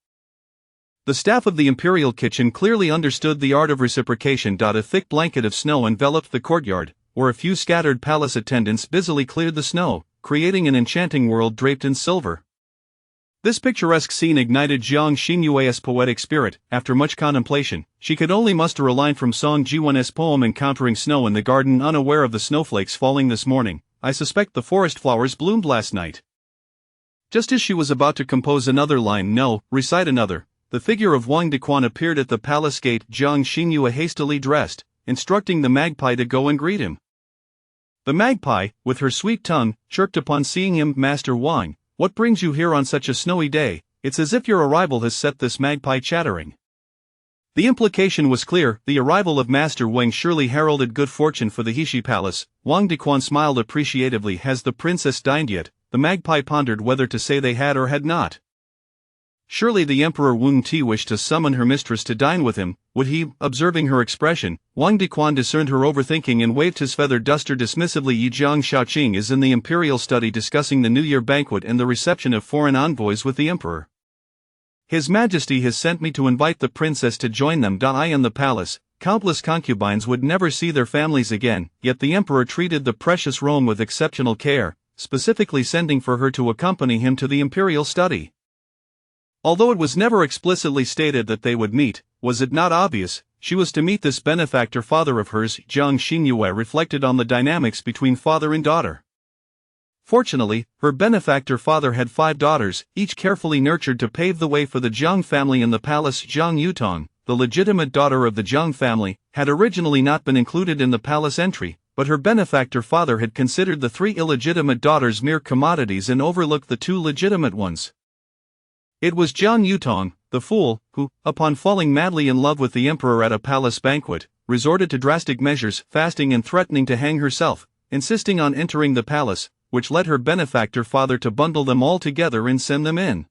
The staff of the imperial kitchen clearly understood the art of reciprocation. A thick blanket of snow enveloped the courtyard, where a few scattered palace attendants busily cleared the snow, creating an enchanting world draped in silver. This picturesque scene ignited Jiang Xinyue's poetic spirit. After much contemplation, she could only muster a line from Song Jiwen's poem Encountering Snow in the Garden. Unaware of the snowflakes falling this morning, I suspect the forest flowers bloomed last night. Just as she was about to compose another line, no, recite another, the figure of Wang Dequan appeared at the palace gate. Jiang Xinyue hastily dressed, instructing the magpie to go and greet him. The magpie, with her sweet tongue, chirped upon seeing him. Master Wang, what brings you here on such a snowy day? It's as if your arrival has set this magpie chattering. The implication was clear. The arrival of Master Wang surely heralded good fortune for the Heshi Palace. Wang Dequan smiled appreciatively. Has the princess dined yet? The magpie pondered whether to say they had or had not. Surely the Emperor Wen Ti wished to summon her mistress to dine with him. Would he? Observing her expression, Wang Dequan discerned her overthinking and waved his feather duster dismissively. Yi Jiang Shaoqing is in the imperial study discussing the New Year banquet and the reception of foreign envoys with the Emperor. His Majesty has sent me to invite the princess to join them. I in the palace, countless concubines would never see their families again, yet the Emperor treated the precious Rome with exceptional care, specifically sending for her to accompany him to the imperial study. Although it was never explicitly stated that they would meet, was it not obvious? She was to meet this benefactor father of hers. Jiang Xinyue reflected on the dynamics between father and daughter. Fortunately, her benefactor father had 5 daughters, each carefully nurtured to pave the way for the Jiang family in the palace. Jiang Yutong, the legitimate daughter of the Jiang family, had originally not been included in the palace entry, but her benefactor father had considered the 3 illegitimate daughters mere commodities and overlooked the 2 legitimate ones. It was Jiang Yutong, the fool, who, upon falling madly in love with the emperor at a palace banquet, resorted to drastic measures, fasting and threatening to hang herself, insisting on entering the palace, which led her benefactor father to bundle them all together and send them in.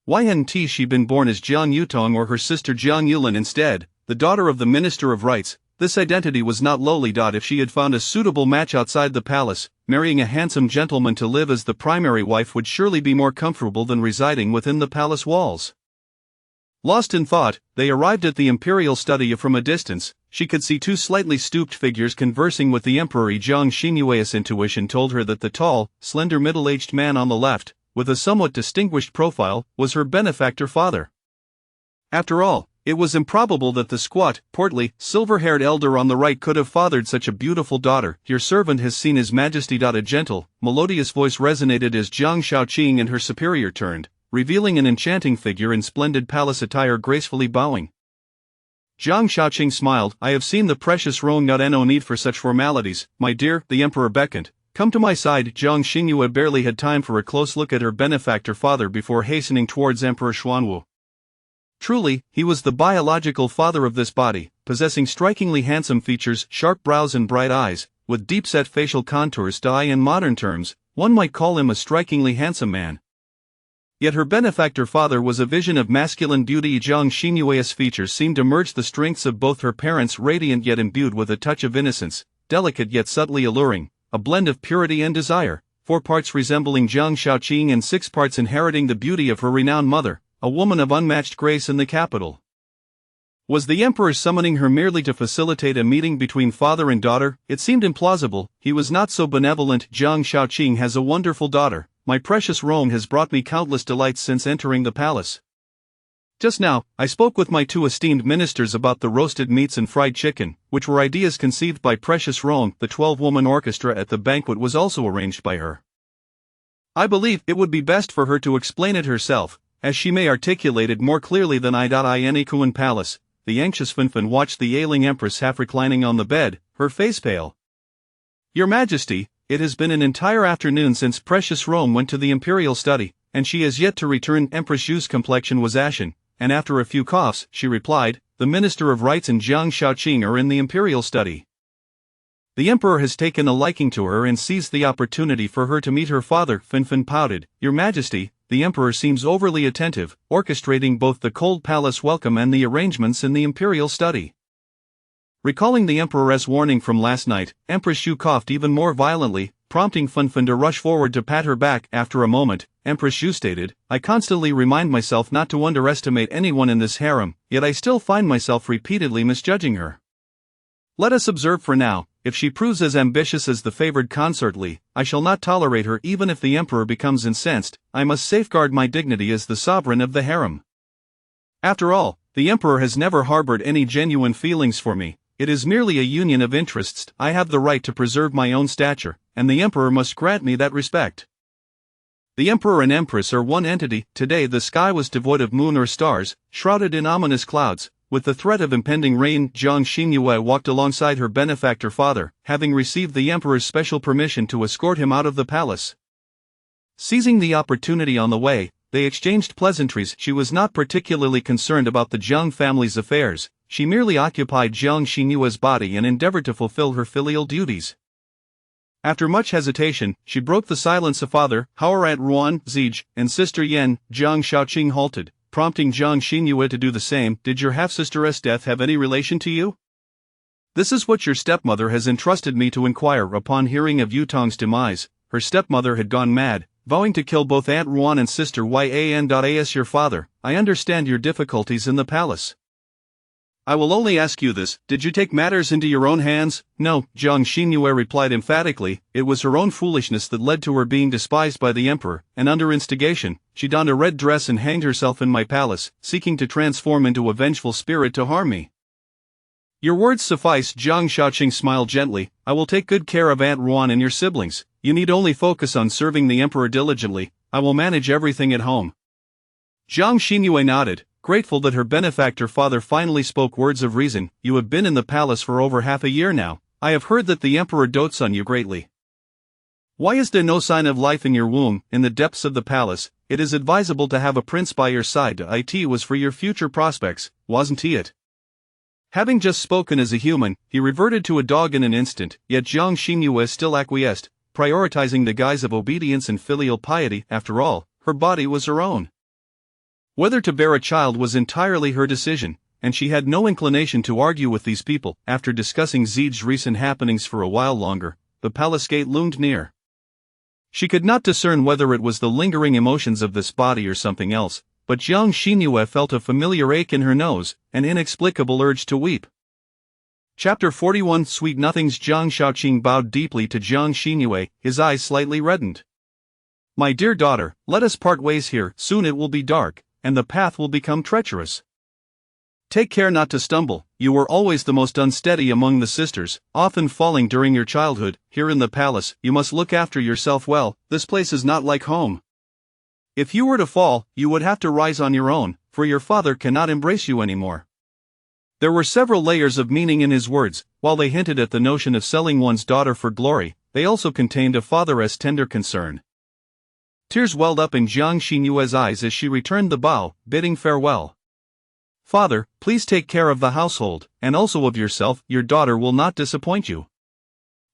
Why hadn't she been born as Jiang Yutong or her sister Jiang Yulin instead, the daughter of the Minister of Rites? This identity was not lowly. If she had found a suitable match outside the palace, marrying a handsome gentleman to live as the primary wife would surely be more comfortable than residing within the palace walls. Lost in thought, they arrived at the imperial study. From a distance, she could see 2 slightly stooped figures conversing with the emperor. Jiang Xinyue's intuition told her that the tall, slender middle-aged man on the left, with a somewhat distinguished profile, was her benefactor father. After all, it was improbable that the squat, portly, silver-haired elder on the right could have fathered such a beautiful daughter. Your servant has seen His Majesty. A gentle, melodious voice resonated as Jiang Shaoqing and her superior turned, revealing an enchanting figure in splendid palace attire gracefully bowing. Jiang Shaoqing smiled. I have seen the precious Rong. No need for such formalities, my dear, the emperor beckoned. Come to my side. Jiang Xinyue barely had time for a close look at her benefactor father before hastening towards Emperor Xuanwu. Truly, he was the biological father of this body, possessing strikingly handsome features, sharp brows and bright eyes, with deep-set facial contours. In modern terms, one might call him a strikingly handsome man. Yet her benefactor father was a vision of masculine beauty. Jiang Xinyue's features seemed to merge the strengths of both her parents, radiant yet imbued with a touch of innocence, delicate yet subtly alluring, a blend of purity and desire, 4 parts resembling Jiang Shaoqing and 6 parts inheriting the beauty of her renowned mother, a woman of unmatched grace in the capital. Was the emperor summoning her merely to facilitate a meeting between father and daughter? It seemed implausible. He was not so benevolent. Jiang Shaoqing has a wonderful daughter. My precious Rong has brought me countless delights since entering the palace. Just now, I spoke with my 2 esteemed ministers about the roasted meats and fried chicken, which were ideas conceived by precious Rong. The 12-woman orchestra at the banquet was also arranged by her. I believe it would be best for her to explain it herself, as she may articulate it more clearly than I. In Ikuan Palace, the anxious Fanfan watched the ailing empress half reclining on the bed, her face pale. Your Majesty, it has been an entire afternoon since precious Rome went to the imperial study, and she has yet to return. Empress Yu's complexion was ashen, and after a few coughs, she replied, the Minister of Rites and Jiang Shaoqing are in the imperial study. The emperor has taken a liking to her and seized the opportunity for her to meet her father. Fanfan pouted. Your Majesty, the emperor seems overly attentive, orchestrating both the cold palace welcome and the arrangements in the imperial study. Recalling the emperor's warning from last night, Empress Yu coughed even more violently, prompting Fanfan to rush forward to pat her back. After a moment, Empress Yu stated, I constantly remind myself not to underestimate anyone in this harem, yet I still find myself repeatedly misjudging her. Let us observe for now, if she proves as ambitious as the favored consort Li, I shall not tolerate her. Even if the emperor becomes incensed, I must safeguard my dignity as the sovereign of the harem. After all, the emperor has never harbored any genuine feelings for me. It is merely a union of interests. I have the right to preserve my own stature, and the emperor must grant me that respect. The emperor and empress are one entity. Today the sky was devoid of moon or stars, shrouded in ominous clouds. With the threat of impending rain, Jiang Xinyue walked alongside her benefactor father, having received the emperor's special permission to escort him out of the palace. Seizing the opportunity on the way, they exchanged pleasantries. She was not particularly concerned about the Jiang family's affairs. She merely occupied Jiang Xinyue's body and endeavored to fulfill her filial duties. After much hesitation, she broke the silence. Father, our Aunt Ruan, Zij, and Sister Yen. Jiang Shaoqing halted, prompting Jiang Xinyue to do the same. Did your half-sister's death have any relation to you? This is what your stepmother has entrusted me to inquire. Upon hearing of Yutong's demise, her stepmother had gone mad, vowing to kill both Aunt Ruan and Sister Yan. As your father, I understand your difficulties in the palace. I will only ask you this, did you take matters into your own hands? No, Jiang Xingyue replied emphatically, it was her own foolishness that led to her being despised by the emperor, and under instigation, she donned a red dress and hanged herself in my palace, seeking to transform into a vengeful spirit to harm me. Your words suffice, Jiang Shaoqing smiled gently, I will take good care of Aunt Ruan and your siblings, you need only focus on serving the emperor diligently, I will manage everything at home. Jiang Xingyue nodded, grateful that her benefactor father finally spoke words of reason. You have been in the palace for over half a year now. I have heard that the emperor dotes on you greatly. Why is there no sign of life in your womb? In the depths of the palace, it is advisable to have a prince by your side. It was for your future prospects, wasn't it? Having just spoken as a human, he reverted to a dog in an instant, yet Jiang Xingyue still acquiesced, prioritizing the guise of obedience and filial piety. After all, her body was her own. Whether to bear a child was entirely her decision, and she had no inclination to argue with these people. After discussing Zid's recent happenings for a while longer, the palace gate loomed near. She could not discern whether it was the lingering emotions of this body or something else, but Jiang Xingyue felt a familiar ache in her nose, an inexplicable urge to weep. Chapter 41 Sweet Nothings. Jiang Shaoqing bowed deeply to Jiang Xingyue, his eyes slightly reddened. My dear daughter, let us part ways here, soon it will be dark, and the path will become treacherous. Take care not to stumble, you were always the most unsteady among the sisters, often falling during your childhood. Here in the palace, you must look after yourself well, this place is not like home. If you were to fall, you would have to rise on your own, for your father cannot embrace you anymore. There were several layers of meaning in his words. While they hinted at the notion of selling one's daughter for glory, they also contained a father's tender concern. Tears welled up in Jiang Xinyue's eyes as she returned the bow, bidding farewell. Father, please take care of the household, and also of yourself, your daughter will not disappoint you.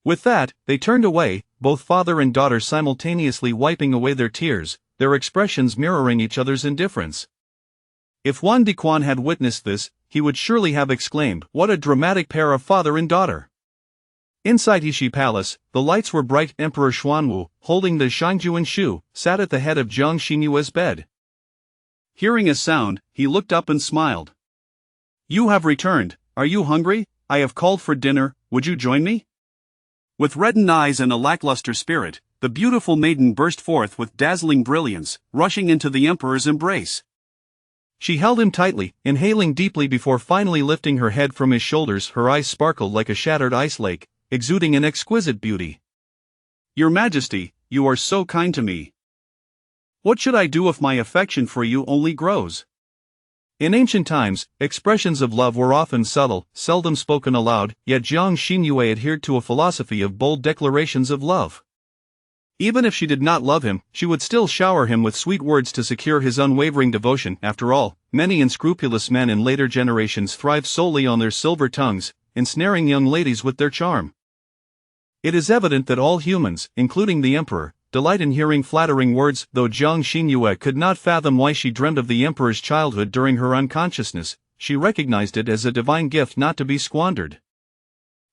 With that, they turned away, both father and daughter simultaneously wiping away their tears, their expressions mirroring each other's indifference. If Wan Diquan had witnessed this, he would surely have exclaimed, what a dramatic pair of father and daughter! Inside Yishi Palace, the lights were bright. Emperor Xuanwu, holding the Shangjuan Shu, sat at the head of Jiang Xinyue's bed. Hearing a sound, he looked up and smiled. You have returned, are you hungry? I have called for dinner, would you join me? With reddened eyes and a lackluster spirit, the beautiful maiden burst forth with dazzling brilliance, rushing into the emperor's embrace. She held him tightly, inhaling deeply before finally lifting her head from his shoulders. Her eyes sparkled like a shattered ice lake, exuding an exquisite beauty. Your Majesty, you are so kind to me. What should I do if my affection for you only grows? In ancient times, expressions of love were often subtle, seldom spoken aloud, yet Jiang Xinyue adhered to a philosophy of bold declarations of love. Even if she did not love him, she would still shower him with sweet words to secure his unwavering devotion. After all, many unscrupulous men in later generations thrived solely on their silver tongues, ensnaring young ladies with their charm. It is evident that all humans, including the emperor, delight in hearing flattering words. Though Jiang Xinyue could not fathom why she dreamed of the emperor's childhood during her unconsciousness, she recognized it as a divine gift not to be squandered.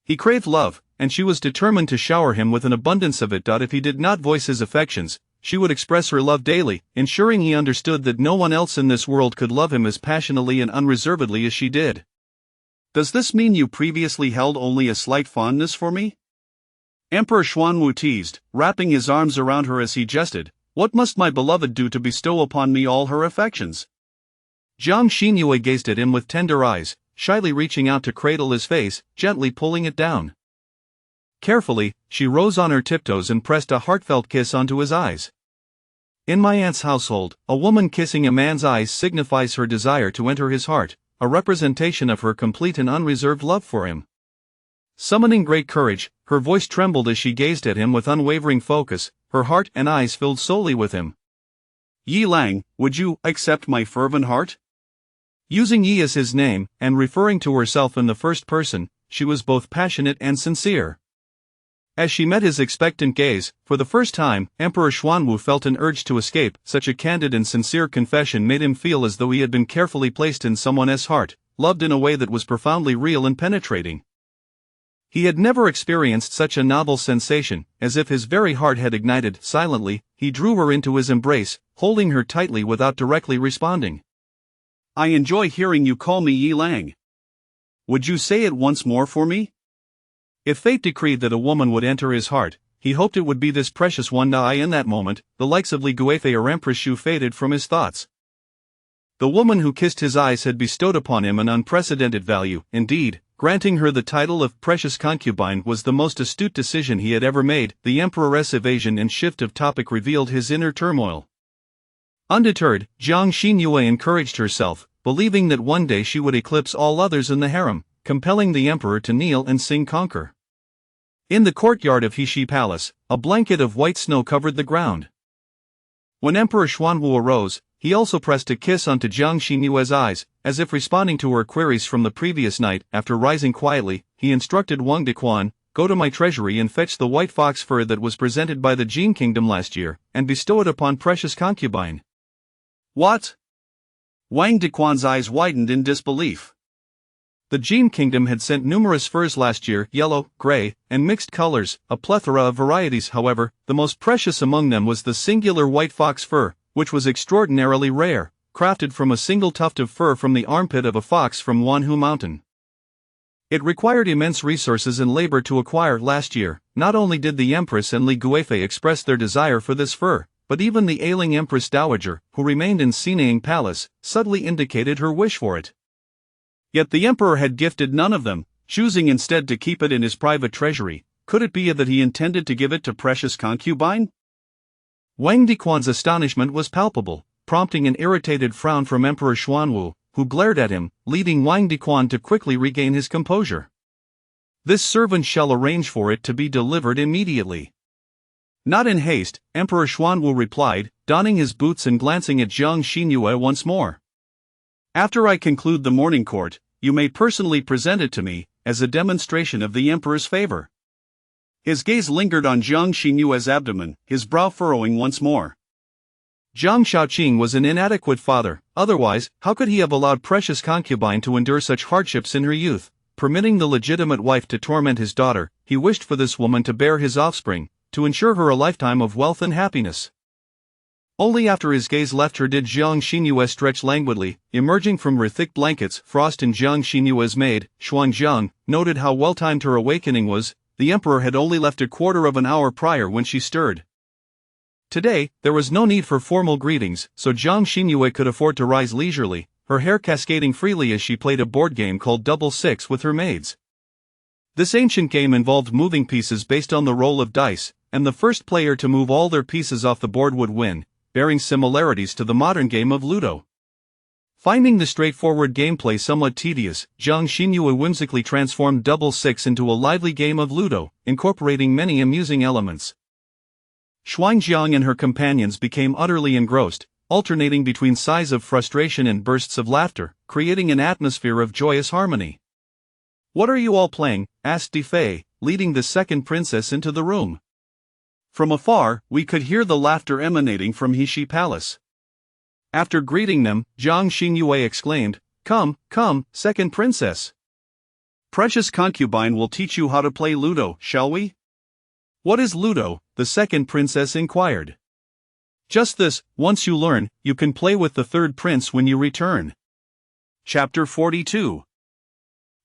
He craved love, and she was determined to shower him with an abundance of it. If he did not voice his affections, she would express her love daily, ensuring he understood that no one else in this world could love him as passionately and unreservedly as she did. Does this mean you previously held only a slight fondness for me? Emperor Xuanwu teased, wrapping his arms around her as he jested. What must my beloved do to bestow upon me all her affections? Jiang Xinyue gazed at him with tender eyes, shyly reaching out to cradle his face, gently pulling it down. Carefully, she rose on her tiptoes and pressed a heartfelt kiss onto his eyes. In my aunt's household, a woman kissing a man's eyes signifies her desire to enter his heart, a representation of her complete and unreserved love for him. Summoning great courage, her voice trembled as she gazed at him with unwavering focus, her heart and eyes filled solely with him. Yi Lang, would you accept my fervent heart? Using Yi as his name, and referring to herself in the first person, she was both passionate and sincere. As she met his expectant gaze, for the first time, Emperor Xuanwu felt an urge to escape. Such a candid and sincere confession made him feel as though he had been carefully placed in someone's heart, loved in a way that was profoundly real and penetrating. He had never experienced such a novel sensation, as if his very heart had ignited. Silently, he drew her into his embrace, holding her tightly without directly responding. I enjoy hearing you call me Yi Lang. Would you say it once more for me? If fate decreed that a woman would enter his heart, he hoped it would be this precious one. In that moment, the likes of Li Guifei or Empress Shu faded from his thoughts. The woman who kissed his eyes had bestowed upon him an unprecedented value. Indeed, granting her the title of precious concubine was the most astute decision he had ever made. The emperor's evasion and shift of topic revealed his inner turmoil. Undeterred, Jiang Xinyue encouraged herself, believing that one day she would eclipse all others in the harem, compelling the emperor to kneel and sing conquer. In the courtyard of Heshi Palace, a blanket of white snow covered the ground. When Emperor Xuanwu arose, he also pressed a kiss onto Jiang Xinyue's eyes, as if responding to her queries from the previous night. After rising quietly, he instructed Wang Dequan, "Go to my treasury and fetch the white fox fur that was presented by the Jin Kingdom last year, and bestow it upon precious concubine." What? Wang Dequan's eyes widened in disbelief. The Jin Kingdom had sent numerous furs last year, yellow, gray, and mixed colors, a plethora of varieties. However, the most precious among them was the singular white fox fur, which was extraordinarily rare, crafted from a single tuft of fur from the armpit of a fox from Wanhu Mountain. It required immense resources and labor to acquire. Last year, not only did the Empress and Li Guifei express their desire for this fur, but even the ailing Empress Dowager, who remained in Xinang Palace, subtly indicated her wish for it. Yet the emperor had gifted none of them, choosing instead to keep it in his private treasury. Could it be that he intended to give it to precious concubine? Wang Dequan's astonishment was palpable, prompting an irritated frown from Emperor Xuanwu, who glared at him, leading Wang Dequan to quickly regain his composure. "This servant shall arrange for it to be delivered immediately." Not in haste, Emperor Xuanwu replied, donning his boots and glancing at Jiang Xinyue once more. "After I conclude the morning court, you may personally present it to me, as a demonstration of the emperor's favor." His gaze lingered on Jiang Xinyue's abdomen, his brow furrowing once more. Jiang Shaoqing was an inadequate father, otherwise, how could he have allowed precious concubine to endure such hardships in her youth? Permitting the legitimate wife to torment his daughter, he wished for this woman to bear his offspring, to ensure her a lifetime of wealth and happiness. Only after his gaze left her did Jiang Xinyue stretch languidly. Emerging from her thick blankets, Frost and Jiang Xinyue's maid, Xuanzhang, noted how well-timed her awakening was. The emperor had only left a quarter of an hour prior when she stirred. Today, there was no need for formal greetings, so Jiang Xinyue could afford to rise leisurely, her hair cascading freely as she played a board game called Double Six with her maids. This ancient game involved moving pieces based on the roll of dice, and the first player to move all their pieces off the board would win, bearing similarities to the modern game of Ludo. Finding the straightforward gameplay somewhat tedious, Jiang Xinyue whimsically transformed Double Six into a lively game of Ludo, incorporating many amusing elements. Xuanzhang and her companions became utterly engrossed, alternating between sighs of frustration and bursts of laughter, creating an atmosphere of joyous harmony. "What are you all playing?" asked Defei, leading the second princess into the room. From afar, we could hear the laughter emanating from Heshi Palace. After greeting them, Jiang Xinyue exclaimed, "Come, come, second princess. Precious concubine will teach you how to play Ludo, shall we?" "What is Ludo?" the second princess inquired. "Just this, once you learn, you can play with the third prince when you return." Chapter 42.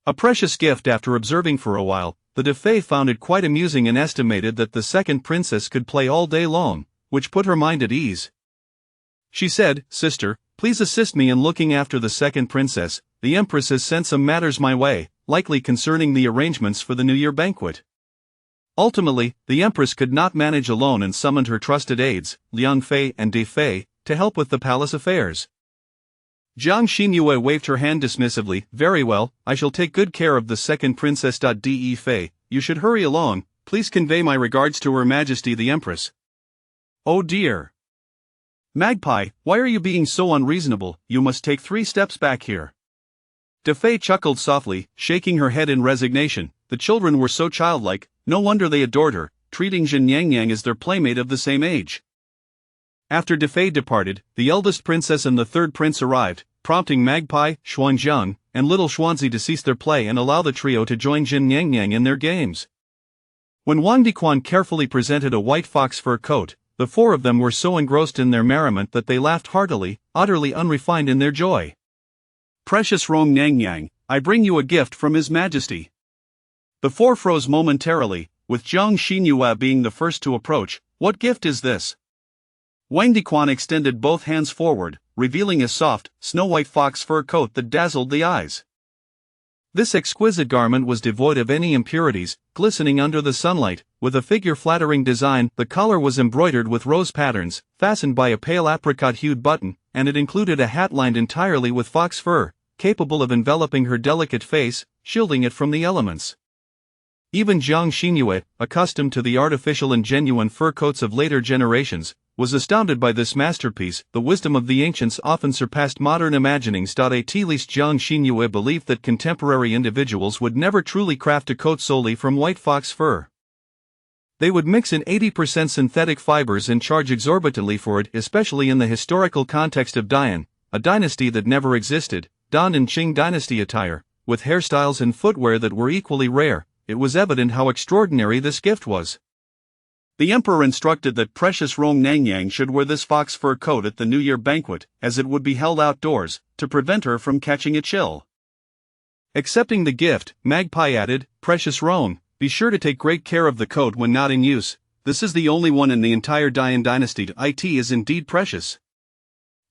A precious gift. After observing for a while, the Defei found it quite amusing and estimated that the second princess could play all day long, which put her mind at ease. She said, "Sister, please assist me in looking after the second princess. The Empress has sent some matters my way, likely concerning the arrangements for the New Year banquet." Ultimately, the Empress could not manage alone and summoned her trusted aides, Liang Fei and Defei, to help with the palace affairs. Jiang Xinyue waved her hand dismissively. "Very well, I shall take good care of the second princess. De Fei, you should hurry along. Please convey my regards to Her Majesty the Empress." "Oh dear. Magpie, why are you being so unreasonable? You must take 3 steps back here." Defei chuckled softly, shaking her head in resignation. The children were so childlike, no wonder they adored her, treating Jin Yangyang as their playmate of the same age. After Defei departed, the eldest princess and the third prince arrived, prompting Magpie, Xuanzhang, and little Xuanzi to cease their play and allow the trio to join Jin Yangyang in their games. When Wang Dequan carefully presented a white fox fur coat, the 4 of them were so engrossed in their merriment that they laughed heartily, utterly unrefined in their joy. "Precious Rong Yangyang, I bring you a gift from His Majesty. The four froze momentarily, with Zhang Xinyue being the first to approach. What gift is this? Wang Dequan extended both hands forward, revealing a soft, snow-white fox fur coat that dazzled the eyes. This exquisite garment was devoid of any impurities, glistening under the sunlight, with a figure-flattering design. The collar was embroidered with rose patterns, fastened by a pale apricot-hued button, and it included a hat lined entirely with fox fur, capable of enveloping her delicate face, shielding it from the elements. Even Zhang Xinyue, accustomed to the artificial and genuine fur coats of later generations, was astounded by this masterpiece. The wisdom of the ancients often surpassed modern imaginings. At least Zhang Xinyue believed that contemporary individuals would never truly craft a coat solely from white fox fur. They would mix in 80% synthetic fibers and charge exorbitantly for it, especially in the historical context of Dian, a dynasty that never existed, donned in Qing dynasty attire, with hairstyles and footwear that were equally rare. It was evident how extraordinary this gift was. The emperor instructed that Precious Rong Nangyang should wear this fox fur coat at the New Year banquet, as it would be held outdoors, to prevent her from catching a chill. Accepting the gift, Magpie added, "Precious Rong, be sure to take great care of the coat when not in use. This is the only one in the entire Dian dynasty. It is indeed precious."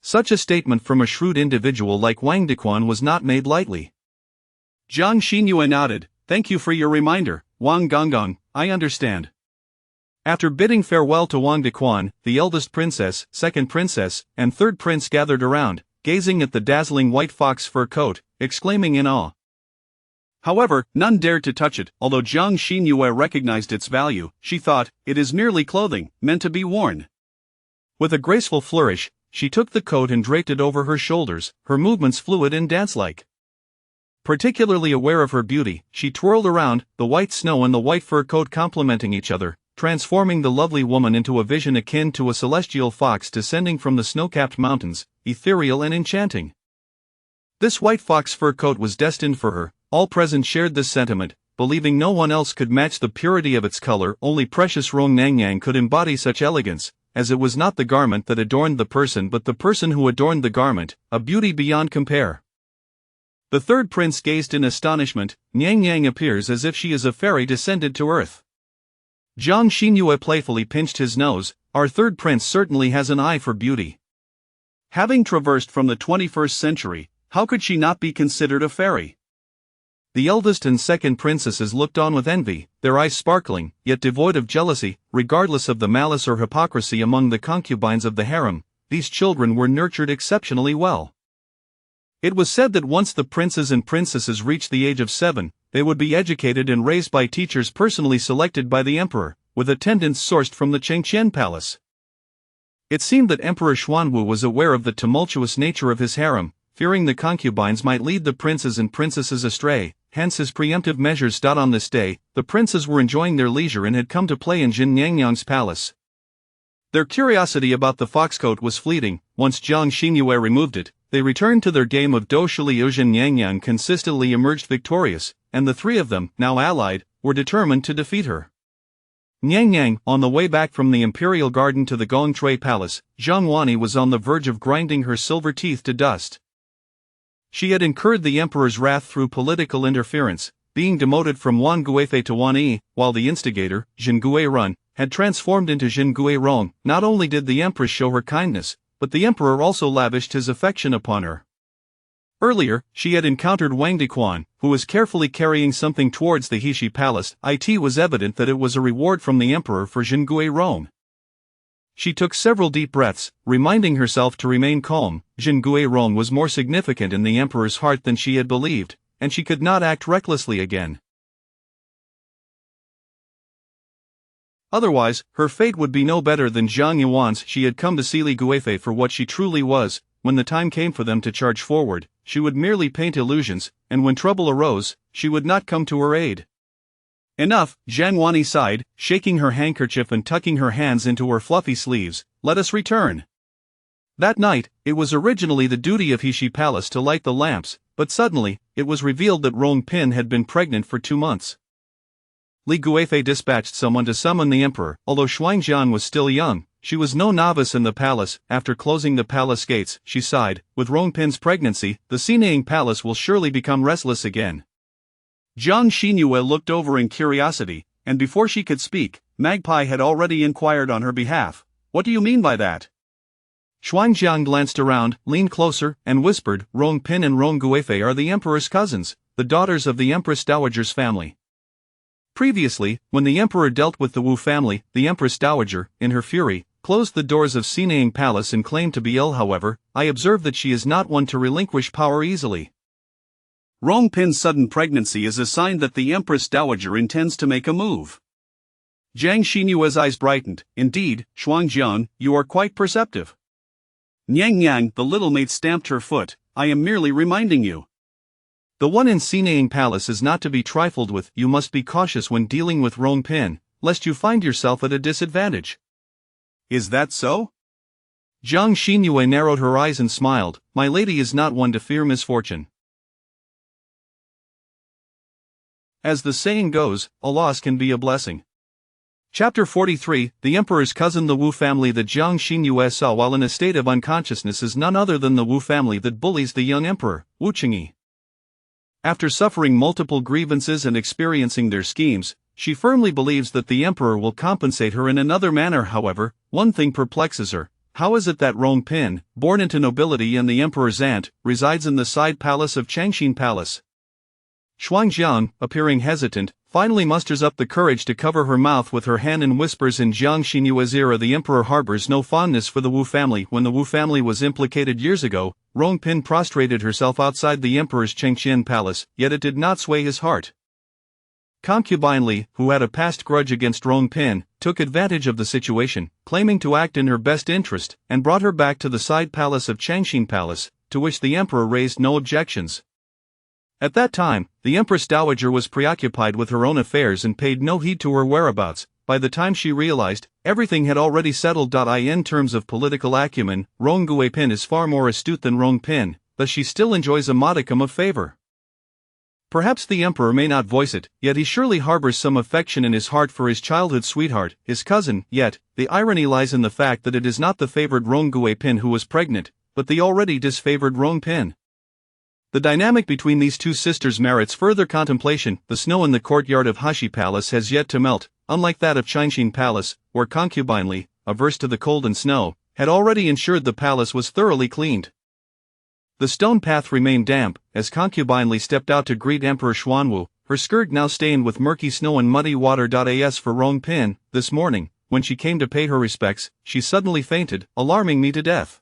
Such a statement from a shrewd individual like Wang Dequan was not made lightly. Zhang Xinyue nodded. "Thank you for your reminder, Wang Gonggong, I understand." After bidding farewell to Wang Dequan, the eldest princess, second princess, and third prince gathered around, gazing at the dazzling white fox fur coat, exclaiming in awe. However, none dared to touch it. Although Zhang Xinyue recognized its value, she thought, it is merely clothing, meant to be worn. With a graceful flourish, she took the coat and draped it over her shoulders, her movements fluid and dance-like. Particularly aware of her beauty, she twirled around, the white snow and the white fur coat complementing each other, transforming the lovely woman into a vision akin to a celestial fox descending from the snow-capped mountains, ethereal and enchanting. This white fox fur coat was destined for her. All present shared this sentiment, believing no one else could match the purity of its color. Only Precious Rong Nangyang could embody such elegance, as it was not the garment that adorned the person but the person who adorned the garment, a beauty beyond compare. The third prince gazed in astonishment. Nangyang appears as if she is a fairy descended to earth. Zhang Xinyue playfully pinched his nose. Our third prince certainly has an eye for beauty. Having traversed from the 21st century, how could she not be considered a fairy? The eldest and second princesses looked on with envy, their eyes sparkling, yet devoid of jealousy. Regardless of the malice or hypocrisy among the concubines of the harem, these children were nurtured exceptionally well. It was said that once the princes and princesses reached the age of 7, they would be educated and raised by teachers personally selected by the emperor, with attendants sourced from the Chengqian palace. It seemed that Emperor Xuanwu was aware of the tumultuous nature of his harem, fearing the concubines might lead the princes and princesses astray, hence his preemptive measures. On this day, the princes were enjoying their leisure and had come to play in Jin Nangyang's palace. Their curiosity about the foxcoat was fleeting. Once Zhang Xinyue removed it, they returned to their game of Do Shili. Jin Nangyang consistently emerged victorious, and the three of them, now allied, were determined to defeat her. Nangyang, on the way back from the imperial garden to the Gongchui palace, Zhang Wani was on the verge of grinding her silver teeth to dust. She had incurred the emperor's wrath through political interference, being demoted from Wan Guifei to Wan Yi, while the instigator, Jin Guirun, had transformed into Jin Guirong. Not only did the empress show her kindness, but the emperor also lavished his affection upon her. Earlier, she had encountered Wang Dequan, who was carefully carrying something towards the Heshi palace. It was evident that it was a reward from the emperor for Jin Guirong. She took several deep breaths, reminding herself to remain calm. Jin Guirong was more significant in the emperor's heart than she had believed, and she could not act recklessly again. Otherwise, her fate would be no better than Zhang Yuan's. She had come to see Li Guifei for what she truly was. When the time came for them to charge forward, she would merely paint illusions, and when trouble arose, she would not come to her aid. Enough, Zhang Wani sighed, shaking her handkerchief and tucking her hands into her fluffy sleeves. Let us return. That night, it was originally the duty of Heshi Palace to light the lamps, but suddenly, it was revealed that Rong Pin had been pregnant for 2 months. Li Guifei dispatched someone to summon the emperor. Although Xuanjian was still young, she was no novice in the palace. After closing the palace gates, she sighed, with Rongpin's pregnancy, the Sinang palace will surely become restless again. Jiang Xinyue looked over in curiosity, and before she could speak, Magpie had already inquired on her behalf. What do you mean by that? Xuanjiang glanced around, leaned closer, and whispered, Rongpin and Rongguifei are the emperor's cousins, the daughters of the Empress Dowager's family. Previously, when the emperor dealt with the Wu family, the Empress Dowager, in her fury, closed the doors of Sinang Palace and claimed to be ill. However, I observe that she is not one to relinquish power easily. Rongpin's sudden pregnancy is a sign that the Empress Dowager intends to make a move. Jiang Xinyue's eyes brightened. Indeed, Xuanjiang, you are quite perceptive. Nyang, the little maid stamped her foot. I am merely reminding you. The one in Sinang Palace is not to be trifled with. You must be cautious when dealing with Rongpin, lest you find yourself at a disadvantage. Is that so? Jiang Xinyue narrowed her eyes and smiled. My lady is not one to fear misfortune. As the saying goes, a loss can be a blessing. Chapter 43, The Emperor's cousin. The Wu family that Jiang Xinyue saw while in a state of unconsciousness is none other than the Wu family that bullies the young emperor, Wu Chengyi. After suffering multiple grievances and experiencing their schemes, she firmly believes that the emperor will compensate her in another manner. However, one thing perplexes her. How is it that Rongpin, born into nobility and the emperor's aunt, resides in the side palace of Changxin Palace? Xuanjiang, appearing hesitant, finally musters up the courage to cover her mouth with her hand and whispers in Jiang Xinyue's ear. The emperor harbors no fondness for the Wu family. When the Wu family was implicated years ago, Rongpin prostrated herself outside the emperor's Changxin Palace, yet it did not sway his heart. Concubine Li, who had a past grudge against Rongpin, took advantage of the situation, claiming to act in her best interest, and brought her back to the side palace of Changxin Palace, to which the emperor raised no objections. At that time, the Empress Dowager was preoccupied with her own affairs and paid no heed to her whereabouts. By the time she realized, everything had already settled. In terms of political acumen, Rongguifei is far more astute than Rongpin, thus she still enjoys a modicum of favor. Perhaps the emperor may not voice it, yet he surely harbors some affection in his heart for his childhood sweetheart, his cousin. Yet, the irony lies in the fact that it is not the favored Rongguifei who was pregnant, but the already disfavored Rongpin. The dynamic between these two sisters merits further contemplation. The snow in the courtyard of Hashi Palace has yet to melt, unlike that of Changxin Palace, where Concubine Li, averse to the cold and snow, had already ensured the palace was thoroughly cleaned. The stone path remained damp, as Concubine Li stepped out to greet Emperor Xuanwu, her skirt now stained with murky snow and muddy water. As for Rongpin, this morning, when she came to pay her respects, she suddenly fainted, alarming me to death.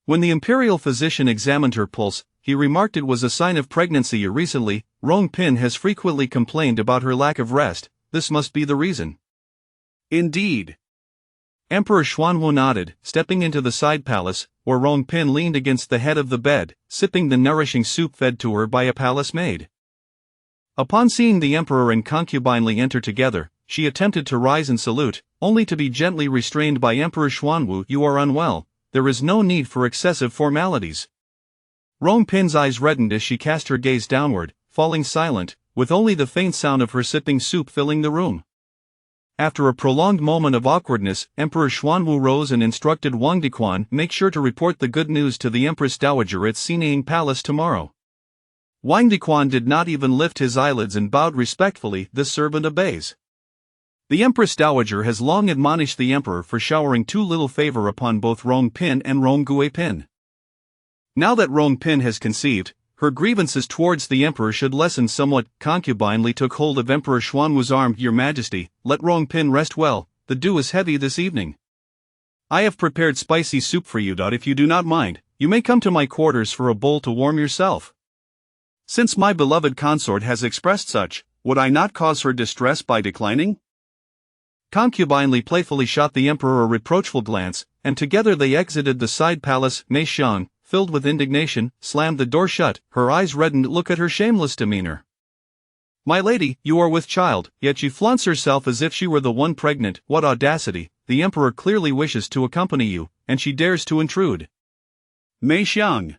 When the imperial physician examined her pulse, he remarked it was a sign of pregnancy. Recently, Rongpin has frequently complained about her lack of rest. This must be the reason. Indeed. Emperor Xuanwu nodded, stepping into the side palace, where Rongpin leaned against the head of the bed, sipping the nourishing soup fed to her by a palace maid. Upon seeing the emperor and Concubine Li enter together, she attempted to rise and salute, only to be gently restrained by Emperor Xuanwu. You are unwell. There is no need for excessive formalities. Rongpin's eyes reddened as she cast her gaze downward, falling silent, with only the faint sound of her sipping soup filling the room. After a prolonged moment of awkwardness, Emperor Xuanwu rose and instructed Wang Dequan, make sure to report the good news to the Empress Dowager at Sinang Palace tomorrow. Wang Dequan did not even lift his eyelids and bowed respectfully. The servant obeys. The Empress Dowager has long admonished the emperor for showering too little favor upon both Rongpin and Rongguifei. Now that Rongpin has conceived, her grievances towards the emperor should lessen somewhat. Concubine Li took hold of Emperor Xuanwu's arm. Your Majesty, let Rongpin rest well, the dew is heavy this evening. I have prepared spicy soup for you. If you do not mind, you may come to my quarters for a bowl to warm yourself. Since my beloved consort has expressed such, would I not cause her distress by declining? Concubine Li playfully shot the emperor a reproachful glance, and together they exited the side palace. Mei Xiang, filled with indignation, slammed the door shut. Her eyes reddened. Look at her shameless demeanor. My lady, you are with child, yet she flaunts herself as if she were the one pregnant. What audacity! The emperor clearly wishes to accompany you, and she dares to intrude. Mei Xiang.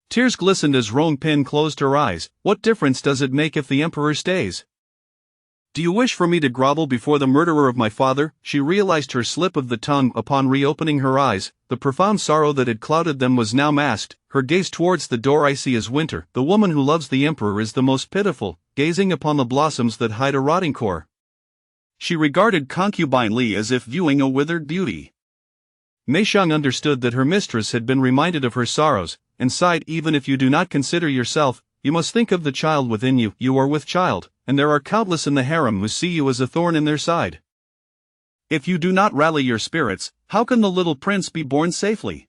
Tears glistened as Rongpin closed her eyes. What difference does it make if the emperor stays? Do you wish for me to grovel before the murderer of my father? She realized her slip of the tongue upon reopening her eyes. The profound sorrow that had clouded them was now masked, her gaze towards the door icy as winter. The woman who loves the emperor is the most pitiful, gazing upon the blossoms that hide a rotting core. She regarded concubine Li as if viewing a withered beauty. Mei Xiang understood that her mistress had been reminded of her sorrows, and sighed. Even if you do not consider yourself, you must think of the child within you. You are with child, and there are countless in the harem who see you as a thorn in their side. If you do not rally your spirits, how can the little prince be born safely?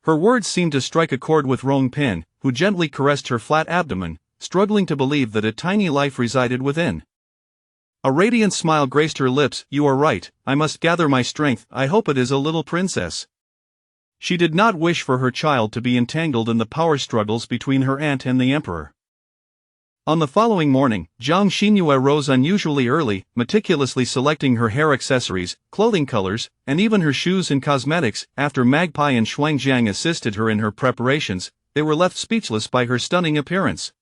Her words seemed to strike a chord with Rong Pin, who gently caressed her flat abdomen, struggling to believe that a tiny life resided within. A radiant smile graced her lips. You are right, I must gather my strength. I hope it is a little princess. She did not wish for her child to be entangled in the power struggles between her aunt and the emperor. On the following morning, Zhang Xinyue rose unusually early, meticulously selecting her hair accessories, clothing colors, and even her shoes and cosmetics. After Magpie and Xuangjiang assisted her in her preparations, they were left speechless by her stunning appearance.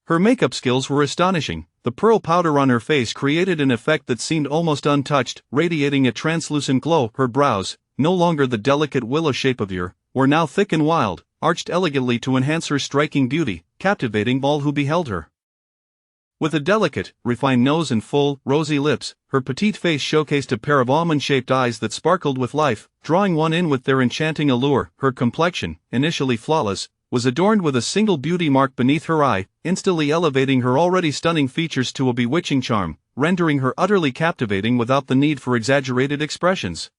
Her makeup skills were astonishing. The pearl powder on her face created an effect that seemed almost untouched, radiating a translucent glow. Her brows, no longer the delicate willow shape of yore, were now thick and wild, arched elegantly to enhance her striking beauty, captivating all who beheld her. With a delicate, refined nose and full, rosy lips, her petite face showcased a pair of almond-shaped eyes that sparkled with life, drawing one in with their enchanting allure. Her complexion, initially flawless, was adorned with a single beauty mark beneath her eye, instantly elevating her already stunning features to a bewitching charm, rendering her utterly captivating without the need for exaggerated expressions.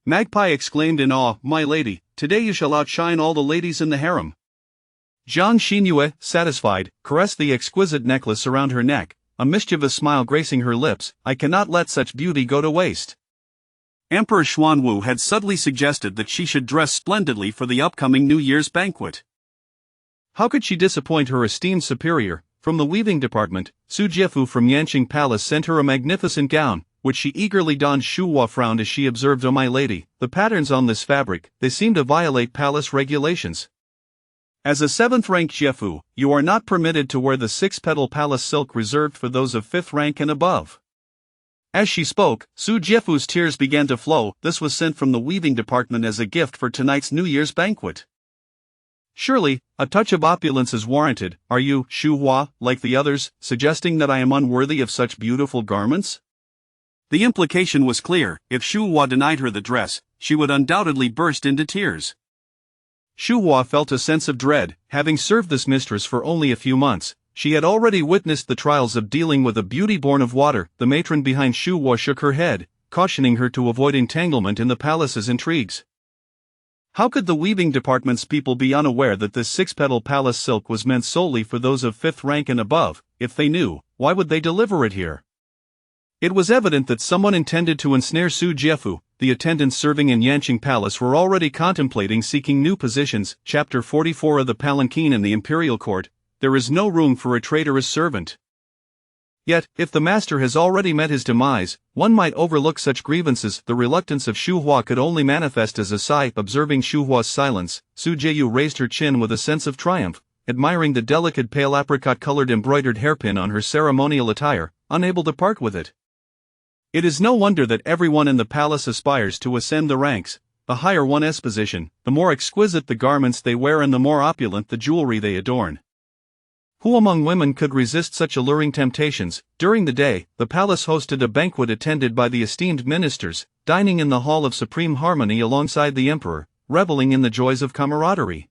Magpie exclaimed in awe, "My lady, today you shall outshine all the ladies in the harem." Zhang Xinyue, satisfied, caressed the exquisite necklace around her neck, a mischievous smile gracing her lips. I cannot let such beauty go to waste. Emperor Xuanwu had subtly suggested that she should dress splendidly for the upcoming New Year's banquet. How could she disappoint her esteemed superior? From the weaving department, Su Jiefu from Yanqing Palace sent her a magnificent gown, which she eagerly donned. Shu Hua frowned as she observed, "Oh my lady, the patterns on this fabric, they seem to violate palace regulations. As a 7th rank Jiefu, you are not permitted to wear the 6-petal palace silk reserved for those of 5th rank and above." As she spoke, Su Jiefu's tears began to flow. This was sent from the weaving department as a gift for tonight's New Year's banquet. Surely, a touch of opulence is warranted. Are you, Shu Hua, like the others, suggesting that I am unworthy of such beautiful garments? The implication was clear. If Shu Hua denied her the dress, she would undoubtedly burst into tears. Shu Hua felt a sense of dread. Having served this mistress for only a few months, she had already witnessed the trials of dealing with a beauty born of water. The matron behind Shu Hua shook her head, cautioning her to avoid entanglement in the palace's intrigues. How could the weaving department's people be unaware that this 6-petal palace silk was meant solely for those of 5th rank and above? If they knew, why would they deliver it here? It was evident that someone intended to ensnare Su Jiefu. The attendants serving in Yanqing Palace were already contemplating seeking new positions. Chapter 44 of the Palanquin in the Imperial Court. There is no room for a traitorous servant. Yet, if the master has already met his demise, one might overlook such grievances. The reluctance of Shu Hua could only manifest as a sigh. Observing Shu Hua's silence, Su Jieyu raised her chin with a sense of triumph, admiring the delicate pale apricot-colored embroidered hairpin on her ceremonial attire, unable to part with it. It is no wonder that everyone in the palace aspires to ascend the ranks. The higher one's position, the more exquisite the garments they wear and the more opulent the jewelry they adorn. Who among women could resist such alluring temptations? During the day, the palace hosted a banquet attended by the esteemed ministers, dining in the Hall of Supreme Harmony alongside the emperor, reveling in the joys of camaraderie.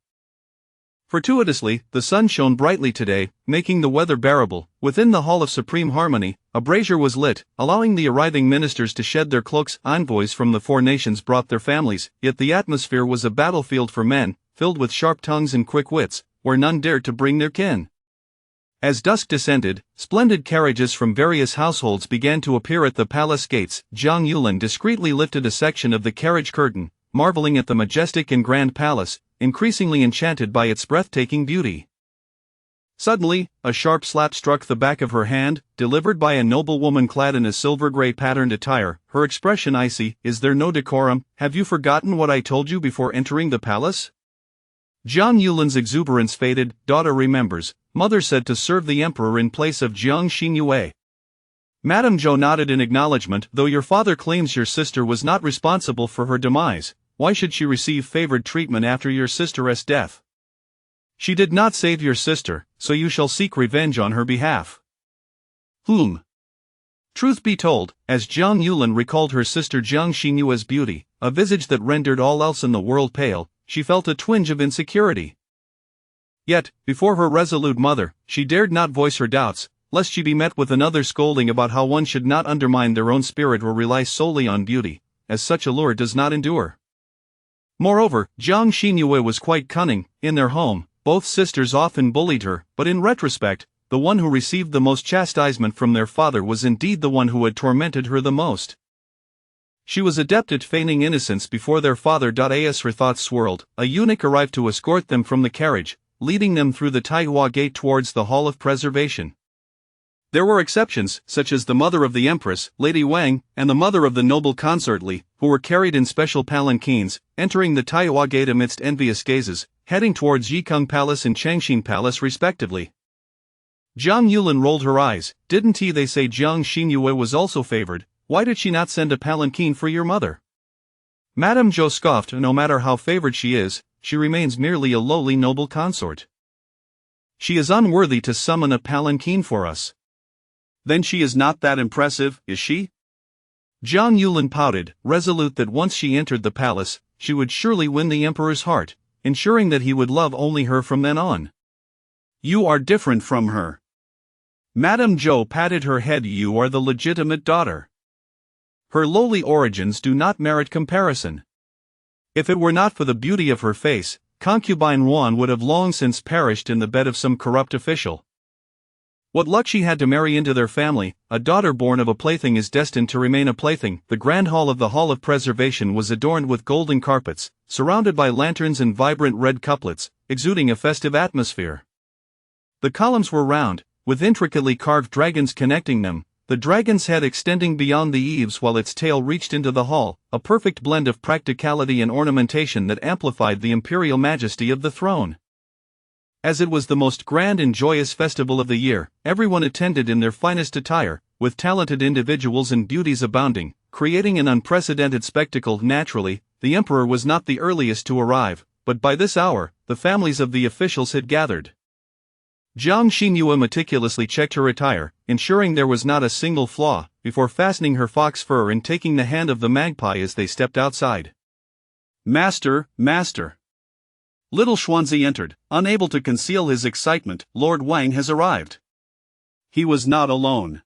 Fortuitously, the sun shone brightly today, making the weather bearable. Within the Hall of Supreme Harmony, a brazier was lit, allowing the arriving ministers to shed their cloaks. Envoys from the 4 nations brought their families, yet the atmosphere was a battlefield for men, filled with sharp tongues and quick wits, where none dared to bring their kin. As dusk descended, splendid carriages from various households began to appear at the palace gates. Zhang Yulin discreetly lifted a section of the carriage curtain, marveling at the majestic and grand palace, increasingly enchanted by its breathtaking beauty. Suddenly, a sharp slap struck the back of her hand, delivered by a noblewoman clad in a silver-gray patterned attire, her expression icy. Is there no decorum? Have you forgotten what I told you before entering the palace? Zhang Yulin's exuberance faded. Daughter remembers, mother said to serve the emperor in place of Zhang Xinyue. Madame Zhou nodded in acknowledgement. Though your father claims your sister was not responsible for her demise, why should she receive favored treatment after your sister's death? She did not save your sister, so you shall seek revenge on her behalf. Truth be told, as Jiang Yulin recalled her sister Jiang Xinyue's beauty, a visage that rendered all else in the world pale, she felt a twinge of insecurity. Yet, before her resolute mother, she dared not voice her doubts, lest she be met with another scolding about how one should not undermine their own spirit or rely solely on beauty, as such allure does not endure. Moreover, Jiang Xinyue was quite cunning. In their home, both sisters often bullied her, but in retrospect, the one who received the most chastisement from their father was indeed the one who had tormented her the most. She was adept at feigning innocence before their father. As her thoughts swirled, a eunuch arrived to escort them from the carriage, leading them through the Taihua gate towards the Hall of Preservation. There were exceptions, such as the mother of the Empress, Lady Wang, and the mother of the noble consort Li, who were carried in special palanquins, entering the Taihua gate amidst envious gazes, heading towards Yikeng Palace and Changxin Palace respectively. Jiang Yulin rolled her eyes. Didn't they say Jiang Xinyue was also favored? Why did she not send a palanquin for your mother? Madame Zhou scoffed. No matter how favored she is, she remains merely a lowly noble consort. She is unworthy to summon a palanquin for us. Then she is not that impressive, is she? Jiang Yulin pouted, resolute that once she entered the palace, she would surely win the emperor's heart, ensuring that he would love only her from then on. You are different from her. Madame Zhou patted her head. You are the legitimate daughter. Her lowly origins do not merit comparison. If it were not for the beauty of her face, concubine Ruan would have long since perished in the bed of some corrupt official. What luck she had to marry into their family. A daughter born of a plaything is destined to remain a plaything. The grand hall of the Hall of Preservation was adorned with golden carpets, surrounded by lanterns and vibrant red couplets, exuding a festive atmosphere. The columns were round, with intricately carved dragons connecting them, the dragon's head extending beyond the eaves while its tail reached into the hall, a perfect blend of practicality and ornamentation that amplified the imperial majesty of the throne. As it was the most grand and joyous festival of the year, everyone attended in their finest attire, with talented individuals and beauties abounding, creating an unprecedented spectacle. Naturally, the emperor was not the earliest to arrive, but by this hour, the families of the officials had gathered. Jiang Xinyue meticulously checked her attire, ensuring there was not a single flaw, before fastening her fox fur and taking the hand of the magpie as they stepped outside. Master, master! Little Xuanzi entered, unable to conceal his excitement. Lord Wang has arrived. He was not alone.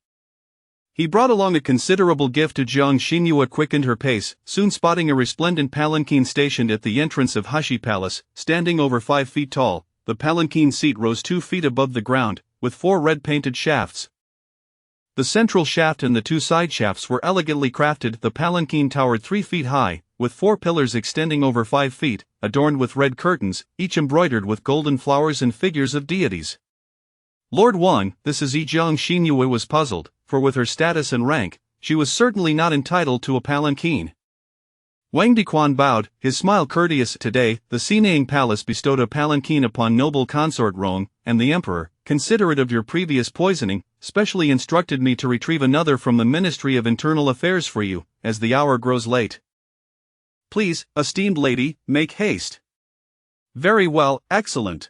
He brought along a considerable gift. To Jiang Xinyue quickened her pace, soon spotting a resplendent palanquin stationed at the entrance of Hushi Palace, standing over 5 feet tall. The palanquin seat rose 2 feet above the ground, with 4 red-painted shafts. The central shaft and the 2 side shafts were elegantly crafted. The palanquin towered 3 feet high, with 4 pillars extending over 5 feet, adorned with red curtains, each embroidered with golden flowers and figures of deities. Lord Wang, this is Jiang Xinyue was puzzled, for with her status and rank, she was certainly not entitled to a palanquin. Wang Diquan bowed, his smile courteous. Today, the Xinang Palace bestowed a palanquin upon noble consort Rong, and the emperor, considerate of your previous poisoning, specially instructed me to retrieve another from the Ministry of Internal Affairs for you, as the hour grows late. Please, esteemed lady, make haste. Very well, excellent.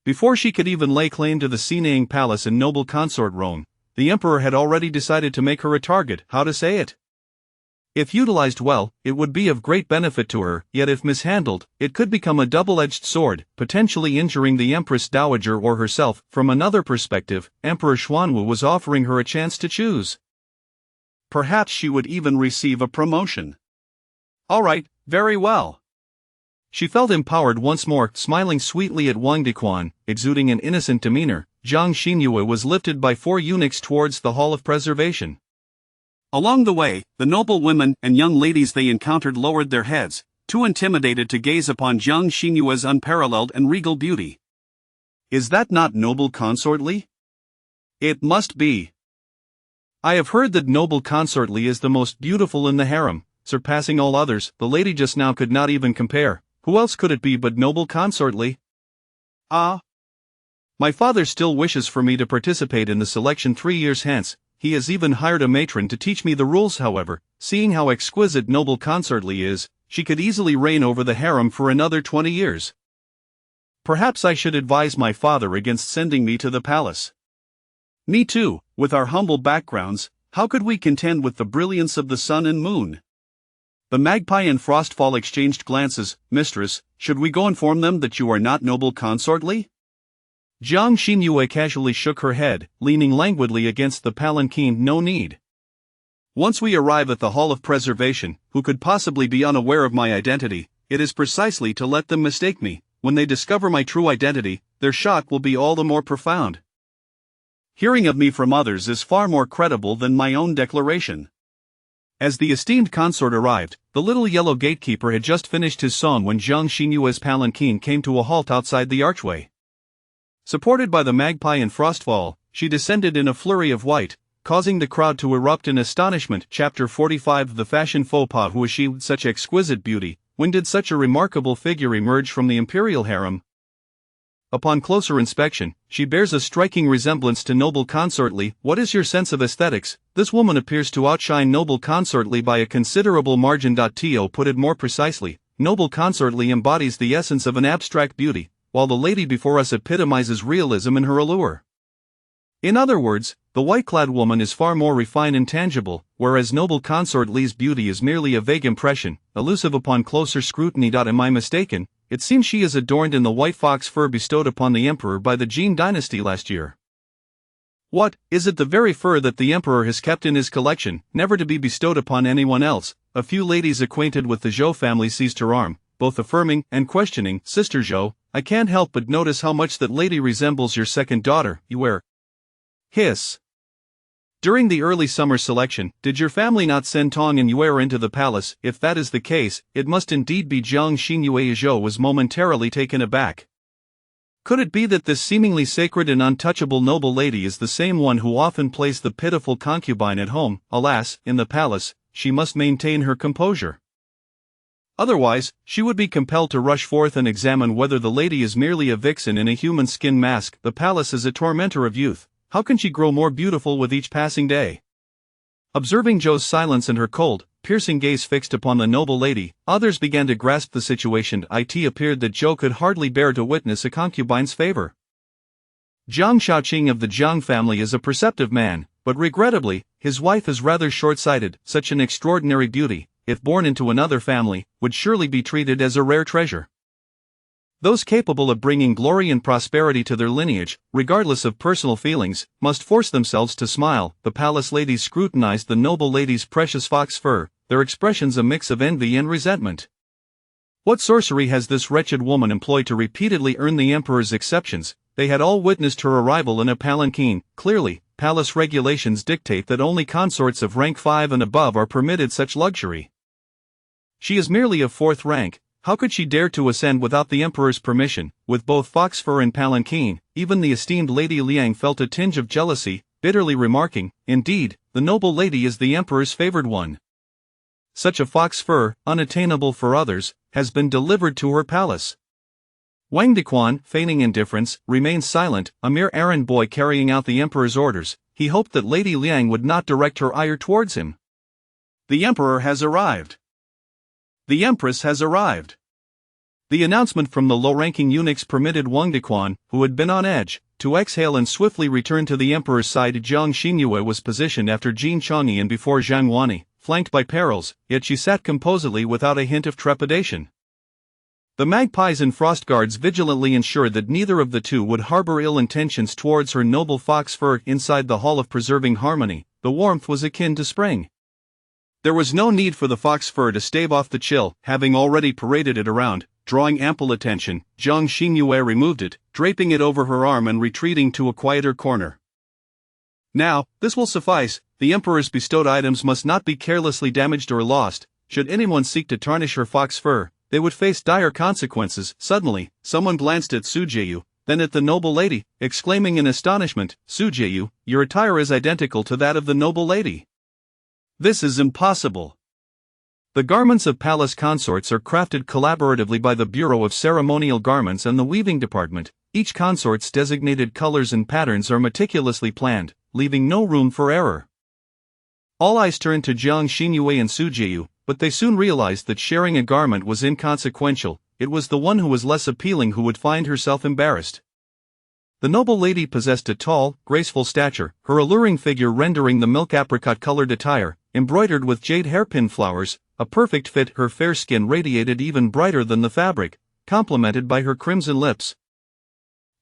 Before she could even lay claim to the Xinang Palace and noble consort Rong, the emperor had already decided to make her a target. How to say it? If utilized well, it would be of great benefit to her, yet if mishandled, it could become a double-edged sword, potentially injuring the Empress Dowager or herself. From another perspective, Emperor Xuanwu was offering her a chance to choose. Perhaps she would even receive a promotion. All right, very well. She felt empowered once more. Smiling sweetly at Wang Diquan, exuding an innocent demeanor, Jiang Xinyue was lifted by 4 eunuchs towards the Hall of Preservation. Along the way, the noble women and young ladies they encountered lowered their heads, too intimidated to gaze upon Jiang Xinyue's unparalleled and regal beauty. Is that not noble consort Li? It must be. I have heard that noble consort Li is the most beautiful in the harem, surpassing all others. The lady just now could not even compare. Who else could it be but noble consort Li? Ah. My father still wishes for me to participate in the selection 3 years hence. he has even hired a matron to teach me the rules. However, seeing how exquisite noble consort Li is, she could easily reign over the harem for another 20 years. Perhaps I should advise my father against sending me to the palace. Me too, with our humble backgrounds, how could we contend with the brilliance of the sun and moon? The magpie and Frostfall exchanged glances. Mistress, should we go inform them that you are not noble consort Li? Jiang Xinyue casually shook her head, leaning languidly against the palanquin. No need. Once we arrive at the Hall of Preservation, who could possibly be unaware of my identity? It is precisely to let them mistake me. When they discover my true identity, their shock will be all the more profound. Hearing of me from others is far more credible than my own declaration. As the esteemed consort arrived, the little yellow gatekeeper had just finished his song when Jiang Xinyue's palanquin came to a halt outside the archway. Supported by the magpie and Frostfall, she descended in a flurry of white, causing the crowd to erupt in astonishment. Chapter 45. The fashion faux pas. Who is she with such exquisite beauty? When did such a remarkable figure emerge from the imperial harem? Upon closer inspection, she bears a striking resemblance to noble consort Li. What is your sense of aesthetics? This woman appears to outshine noble consort Li by a considerable margin. To put it more precisely, noble consort Li embodies the essence of an abstract beauty, while the lady before us epitomizes realism in her allure. In other words, the white-clad woman is far more refined and tangible, whereas noble consort Li's beauty is merely a vague impression, elusive upon closer scrutiny. Am I mistaken? It seems she is adorned in the white fox fur bestowed upon the emperor by the Jin dynasty last year. What, is it the very fur that the emperor has kept in his collection, never to be bestowed upon anyone else? A few ladies acquainted with the Zhou family seized her arm, both affirming and questioning. Sister Zhou, I can't help but notice how much that lady resembles your second daughter. You wear. Hiss. During the early summer selection, did your family not send Tong and Yue into the palace? If that is the case, it must indeed be Jiang Xinyue. Zhou was momentarily taken aback. Could it be that this seemingly sacred and untouchable noble lady is the same one who often plays the pitiful concubine at home? Alas, in the palace, she must maintain her composure. Otherwise, she would be compelled to rush forth and examine whether the lady is merely a vixen in a human skin mask. The palace is a tormentor of youth. How can she grow more beautiful with each passing day? Observing Zhou's silence and her cold, piercing gaze fixed upon the noble lady, others began to grasp the situation. It appeared that Zhou could hardly bear to witness a concubine's favor. Jiang Shaoqing of the Jiang family is a perceptive man, but regrettably, his wife is rather short-sighted. Such an extraordinary beauty, if born into another family, would surely be treated as a rare treasure. Those capable of bringing glory and prosperity to their lineage, regardless of personal feelings, must force themselves to smile. The palace ladies scrutinized the noble lady's precious fox fur, their expressions a mix of envy and resentment. What sorcery has this wretched woman employed to repeatedly earn the emperor's exceptions? They had all witnessed her arrival in a palanquin. Clearly, palace regulations dictate that only consorts of rank 5 and above are permitted such luxury. She is merely of 4th rank. How could she dare to ascend without the emperor's permission? With both fox fur and palanquin, even the esteemed Lady Liang felt a tinge of jealousy, bitterly remarking, "Indeed, the noble lady is the emperor's favored one. Such a fox fur, unattainable for others, has been delivered to her palace." Wang Dequan, feigning indifference, remained silent, a mere errand boy carrying out the emperor's orders. He hoped that Lady Liang would not direct her ire towards him. The emperor has arrived. The Empress has arrived. The announcement from the low-ranking eunuchs permitted Wang Dequan, who had been on edge, to exhale and swiftly return to the emperor's side. Jiang Xinyue was positioned after Jin Changyi and before Zhang Wani, flanked by perils, yet she sat composedly without a hint of trepidation. The magpies and frost guards vigilantly ensured that neither of the two would harbor ill intentions towards her noble fox fur. Inside the Hall of Preserving Harmony, the warmth was akin to spring. There was no need for the fox fur to stave off the chill, having already paraded it around, drawing ample attention. Jiang Xinyue removed it, draping it over her arm and retreating to a quieter corner. Now, this will suffice. The emperor's bestowed items must not be carelessly damaged or lost. Should anyone seek to tarnish her fox fur, they would face dire consequences. Suddenly, someone glanced at Sujeyu, then at the noble lady, exclaiming in astonishment, "Sujeyu, your attire is identical to that of the noble lady. This is impossible." The garments of palace consorts are crafted collaboratively by the Bureau of Ceremonial Garments and the Weaving Department. Each consort's designated colors and patterns are meticulously planned, leaving no room for error. All eyes turned to Jiang Xinyue and Su Jieyu, but they soon realized that sharing a garment was inconsequential. It was the one who was less appealing who would find herself embarrassed. The noble lady possessed a tall, graceful stature, her alluring figure rendering the milk apricot-colored attire, embroidered with jade hairpin flowers, a perfect fit. Her fair skin radiated even brighter than the fabric, complemented by her crimson lips.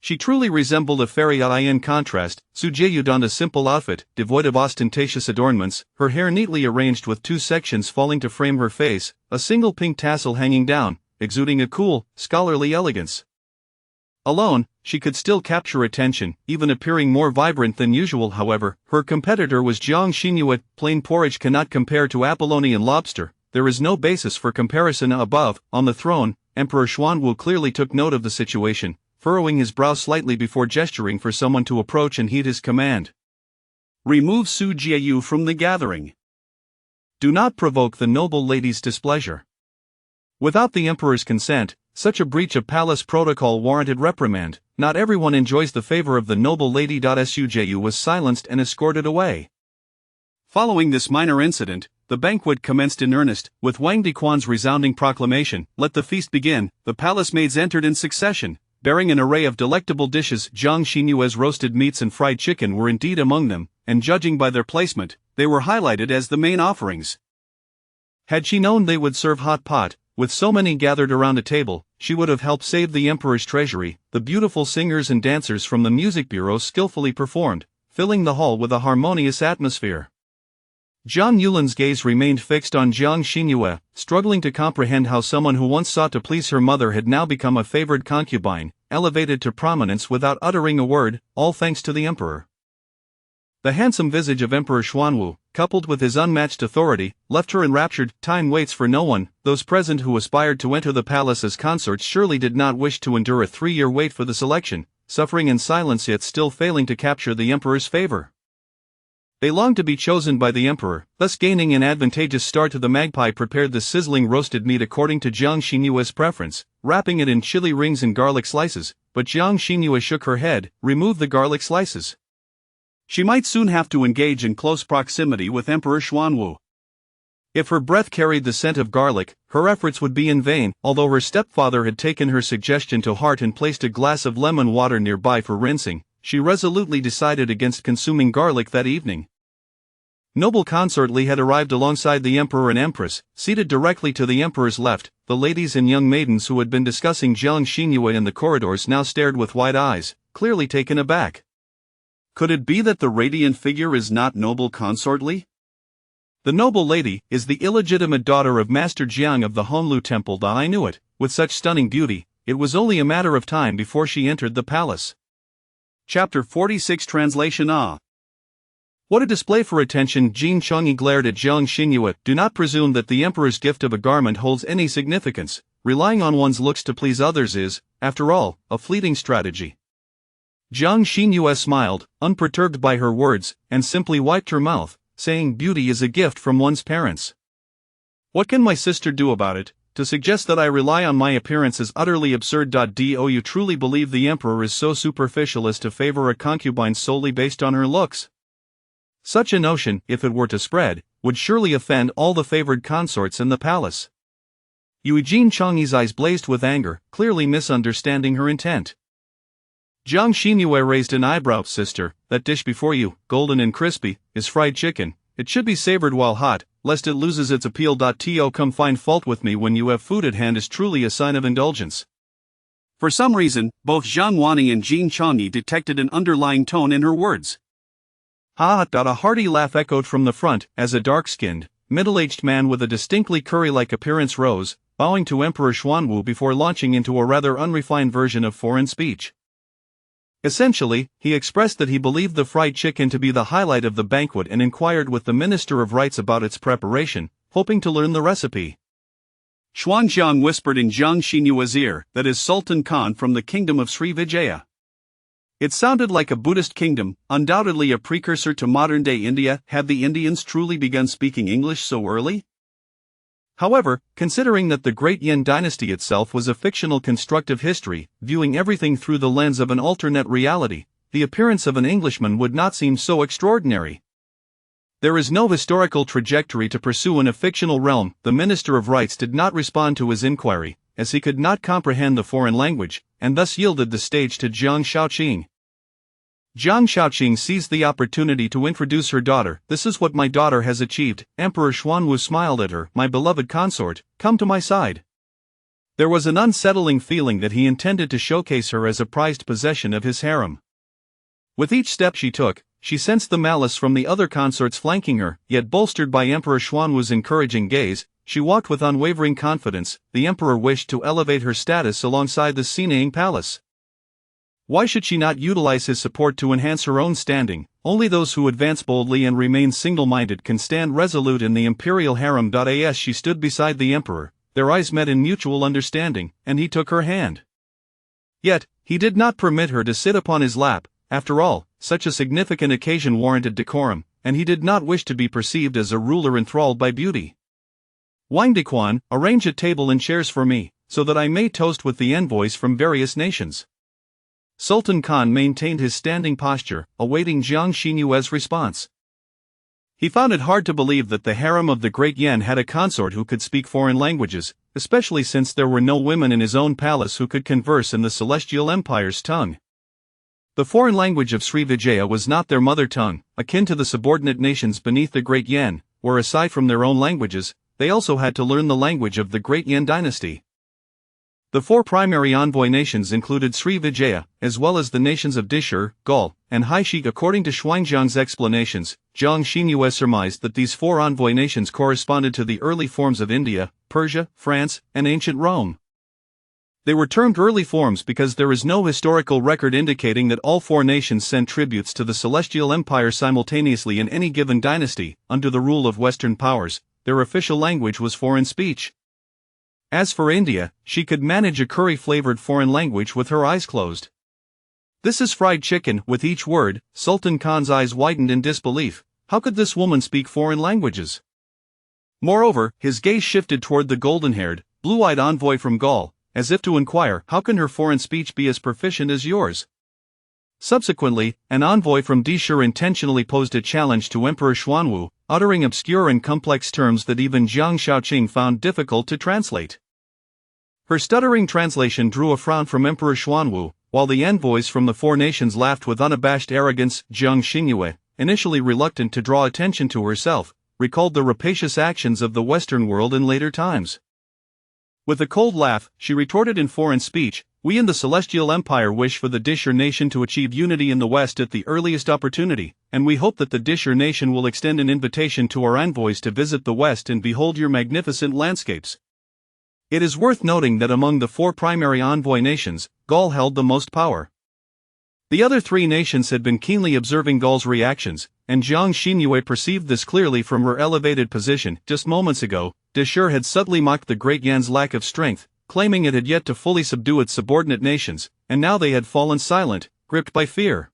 She truly resembled a fairy. In contrast, Su Jieyu donned a simple outfit, devoid of ostentatious adornments, her hair neatly arranged with two sections falling to frame her face, a single pink tassel hanging down, exuding a cool, scholarly elegance. Alone, she could still capture attention, even appearing more vibrant than usual. However, her competitor was Jiang Xinyue. Plain porridge cannot compare to abalone and lobster. There is no basis for comparison. Above, on the throne, Emperor Xuanwu clearly took note of the situation, furrowing his brow slightly before gesturing for someone to approach and heed his command. Remove Su Jieyu from the gathering. Do not provoke the noble lady's displeasure. Without the emperor's consent, such a breach of palace protocol warranted reprimand. Not everyone enjoys the favor of the noble lady. Su Jieyu was silenced and escorted away. Following this minor incident, the banquet commenced in earnest, with Wang Dequan's resounding proclamation, "Let the feast begin." The palace maids entered in succession, bearing an array of delectable dishes. Jiang Xinyue's roasted meats and fried chicken were indeed among them, and judging by their placement, they were highlighted as the main offerings. Had she known they would serve hot pot, with so many gathered around a table, she would have helped save the emperor's treasury. The beautiful singers and dancers from the music bureau skillfully performed, filling the hall with a harmonious atmosphere. Zhang Yulin's gaze remained fixed on Jiang Xinyue, struggling to comprehend how someone who once sought to please her mother had now become a favored concubine, elevated to prominence without uttering a word, all thanks to the emperor. The handsome visage of Emperor Xuanwu, coupled with his unmatched authority, left her enraptured. Time waits for no one. Those present who aspired to enter the palace as consorts surely did not wish to endure a 3-year wait for the selection, suffering in silence yet still failing to capture the emperor's favor. They longed to be chosen by the emperor, thus gaining an advantageous start. The magpie prepared the sizzling roasted meat according to Jiang Xinyue's preference, wrapping it in chili rings and garlic slices, but Jiang Xinyue shook her head. Remove the garlic slices. She might soon have to engage in close proximity with Emperor Xuanwu. If her breath carried the scent of garlic, her efforts would be in vain. Although her stepfather had taken her suggestion to heart and placed a glass of lemon water nearby for rinsing, she resolutely decided against consuming garlic that evening. Noble consort Li had arrived alongside the emperor and empress, seated directly to the emperor's left. The ladies and young maidens who had been discussing Jiang Xinyue in the corridors now stared with wide eyes, clearly taken aback. Could it be that the radiant figure is not noble consort Li? The noble lady is the illegitimate daughter of Master Jiang of the Honlu Temple. I knew it. With such stunning beauty, it was only a matter of time before she entered the palace. Chapter 46 Translation. What a display for attention! Jin Chongyi glared at Jiang Xinyue. Do not presume that the emperor's gift of a garment holds any significance. Relying on one's looks to please others is, after all, a fleeting strategy. Jiang Xinyue smiled, unperturbed by her words, and simply wiped her mouth, saying beauty is a gift from one's parents. What can my sister do about it? To suggest that I rely on my appearance is utterly absurd. Do you truly believe the emperor is so superficial as to favor a concubine solely based on her looks? Such a notion, if it were to spread, would surely offend all the favored consorts in the palace. Jin Chongyi's eyes blazed with anger, clearly misunderstanding her intent. Jiang Xinyue raised an eyebrow. Sister, that dish before you, golden and crispy, is fried chicken. It should be savored while hot, lest it loses its appeal. To come find fault with me when you have food at hand is truly a sign of indulgence. For some reason, both Zhang Wanni and Jin Chongyi detected an underlying tone in her words. Ha! A hearty laugh echoed from the front, as a dark-skinned, middle-aged man with a distinctly curry-like appearance rose, bowing to Emperor Xuanwu before launching into a rather unrefined version of foreign speech. Essentially, he expressed that he believed the fried chicken to be the highlight of the banquet and inquired with the Minister of Rites about its preparation, hoping to learn the recipe. Xuanzang whispered in Jiang Xinyue's ear, that is Sultan Khan from the kingdom of Sri Vijaya. It sounded like a Buddhist kingdom, undoubtedly a precursor to modern-day India. Had the Indians truly begun speaking English so early? However, considering that the Great Yin dynasty itself was a fictional constructive history, viewing everything through the lens of an alternate reality, the appearance of an Englishman would not seem so extraordinary. There is no historical trajectory to pursue in a fictional realm. The Minister of Rites did not respond to his inquiry, as he could not comprehend the foreign language, and thus yielded the stage to Jiang Shaoqing. Jiang Shaoqing seized the opportunity to introduce her daughter. "This is what my daughter has achieved." Emperor Xuanwu smiled at her. "My beloved consort, come to my side." There was an unsettling feeling that he intended to showcase her as a prized possession of his harem. With each step she took, she sensed the malice from the other consorts flanking her, yet bolstered by Emperor Xuanwu's encouraging gaze, she walked with unwavering confidence. The emperor wished to elevate her status alongside the Sinang palace. Why should she not utilize his support to enhance her own standing? Only those who advance boldly and remain single-minded can stand resolute in the imperial harem. As she stood beside the emperor, their eyes met in mutual understanding, and he took her hand. Yet, he did not permit her to sit upon his lap. After all, such a significant occasion warranted decorum, and he did not wish to be perceived as a ruler enthralled by beauty. "Wang Dequan, arrange a table and chairs for me, so that I may toast with the envoys from various nations." Sultan Khan maintained his standing posture, awaiting Jiang Xinyue's response. He found it hard to believe that the harem of the great Yan had a consort who could speak foreign languages, especially since there were no women in his own palace who could converse in the Celestial Empire's tongue. The foreign language of Srivijaya was not their mother tongue, akin to the subordinate nations beneath the great Yan, where aside from their own languages, they also had to learn the language of the great Yan dynasty. The four primary envoy nations included Srivijaya, as well as the nations of Dishur, Gaul, and Haixi. According to Xuanzhang's explanations, Jiang Xinyue surmised that these four envoy nations corresponded to the early forms of India, Persia, France, and ancient Rome. They were termed early forms because there is no historical record indicating that all four nations sent tributes to the Celestial Empire simultaneously in any given dynasty. Under the rule of Western powers, their official language was foreign speech. As for India, she could manage a curry-flavored foreign language with her eyes closed. "This is fried chicken." With each word, Sultan Khan's eyes widened in disbelief. How could this woman speak foreign languages? Moreover, his gaze shifted toward the golden-haired, blue-eyed envoy from Gaul, as if to inquire, "How can her foreign speech be as proficient as yours?" Subsequently, an envoy from Dishur intentionally posed a challenge to Emperor Xuanwu, uttering obscure and complex terms that even Jiang Shaoqing found difficult to translate. Her stuttering translation drew a frown from Emperor Xuanwu, while the envoys from the four nations laughed with unabashed arrogance. Jiang Xinyue, initially reluctant to draw attention to herself, recalled the rapacious actions of the Western world in later times. With a cold laugh, she retorted in foreign speech, "We in the Celestial Empire wish for the Dishur nation to achieve unity in the West at the earliest opportunity, and we hope that the Dishur nation will extend an invitation to our envoys to visit the West and behold your magnificent landscapes." It is worth noting that among the four primary envoy nations, Gaul held the most power. The other three nations had been keenly observing Gaul's reactions, and Jiang Xinyue perceived this clearly from her elevated position. Just moments ago, Dishur had subtly mocked the great Yan's lack of strength, claiming it had yet to fully subdue its subordinate nations, and now they had fallen silent, gripped by fear.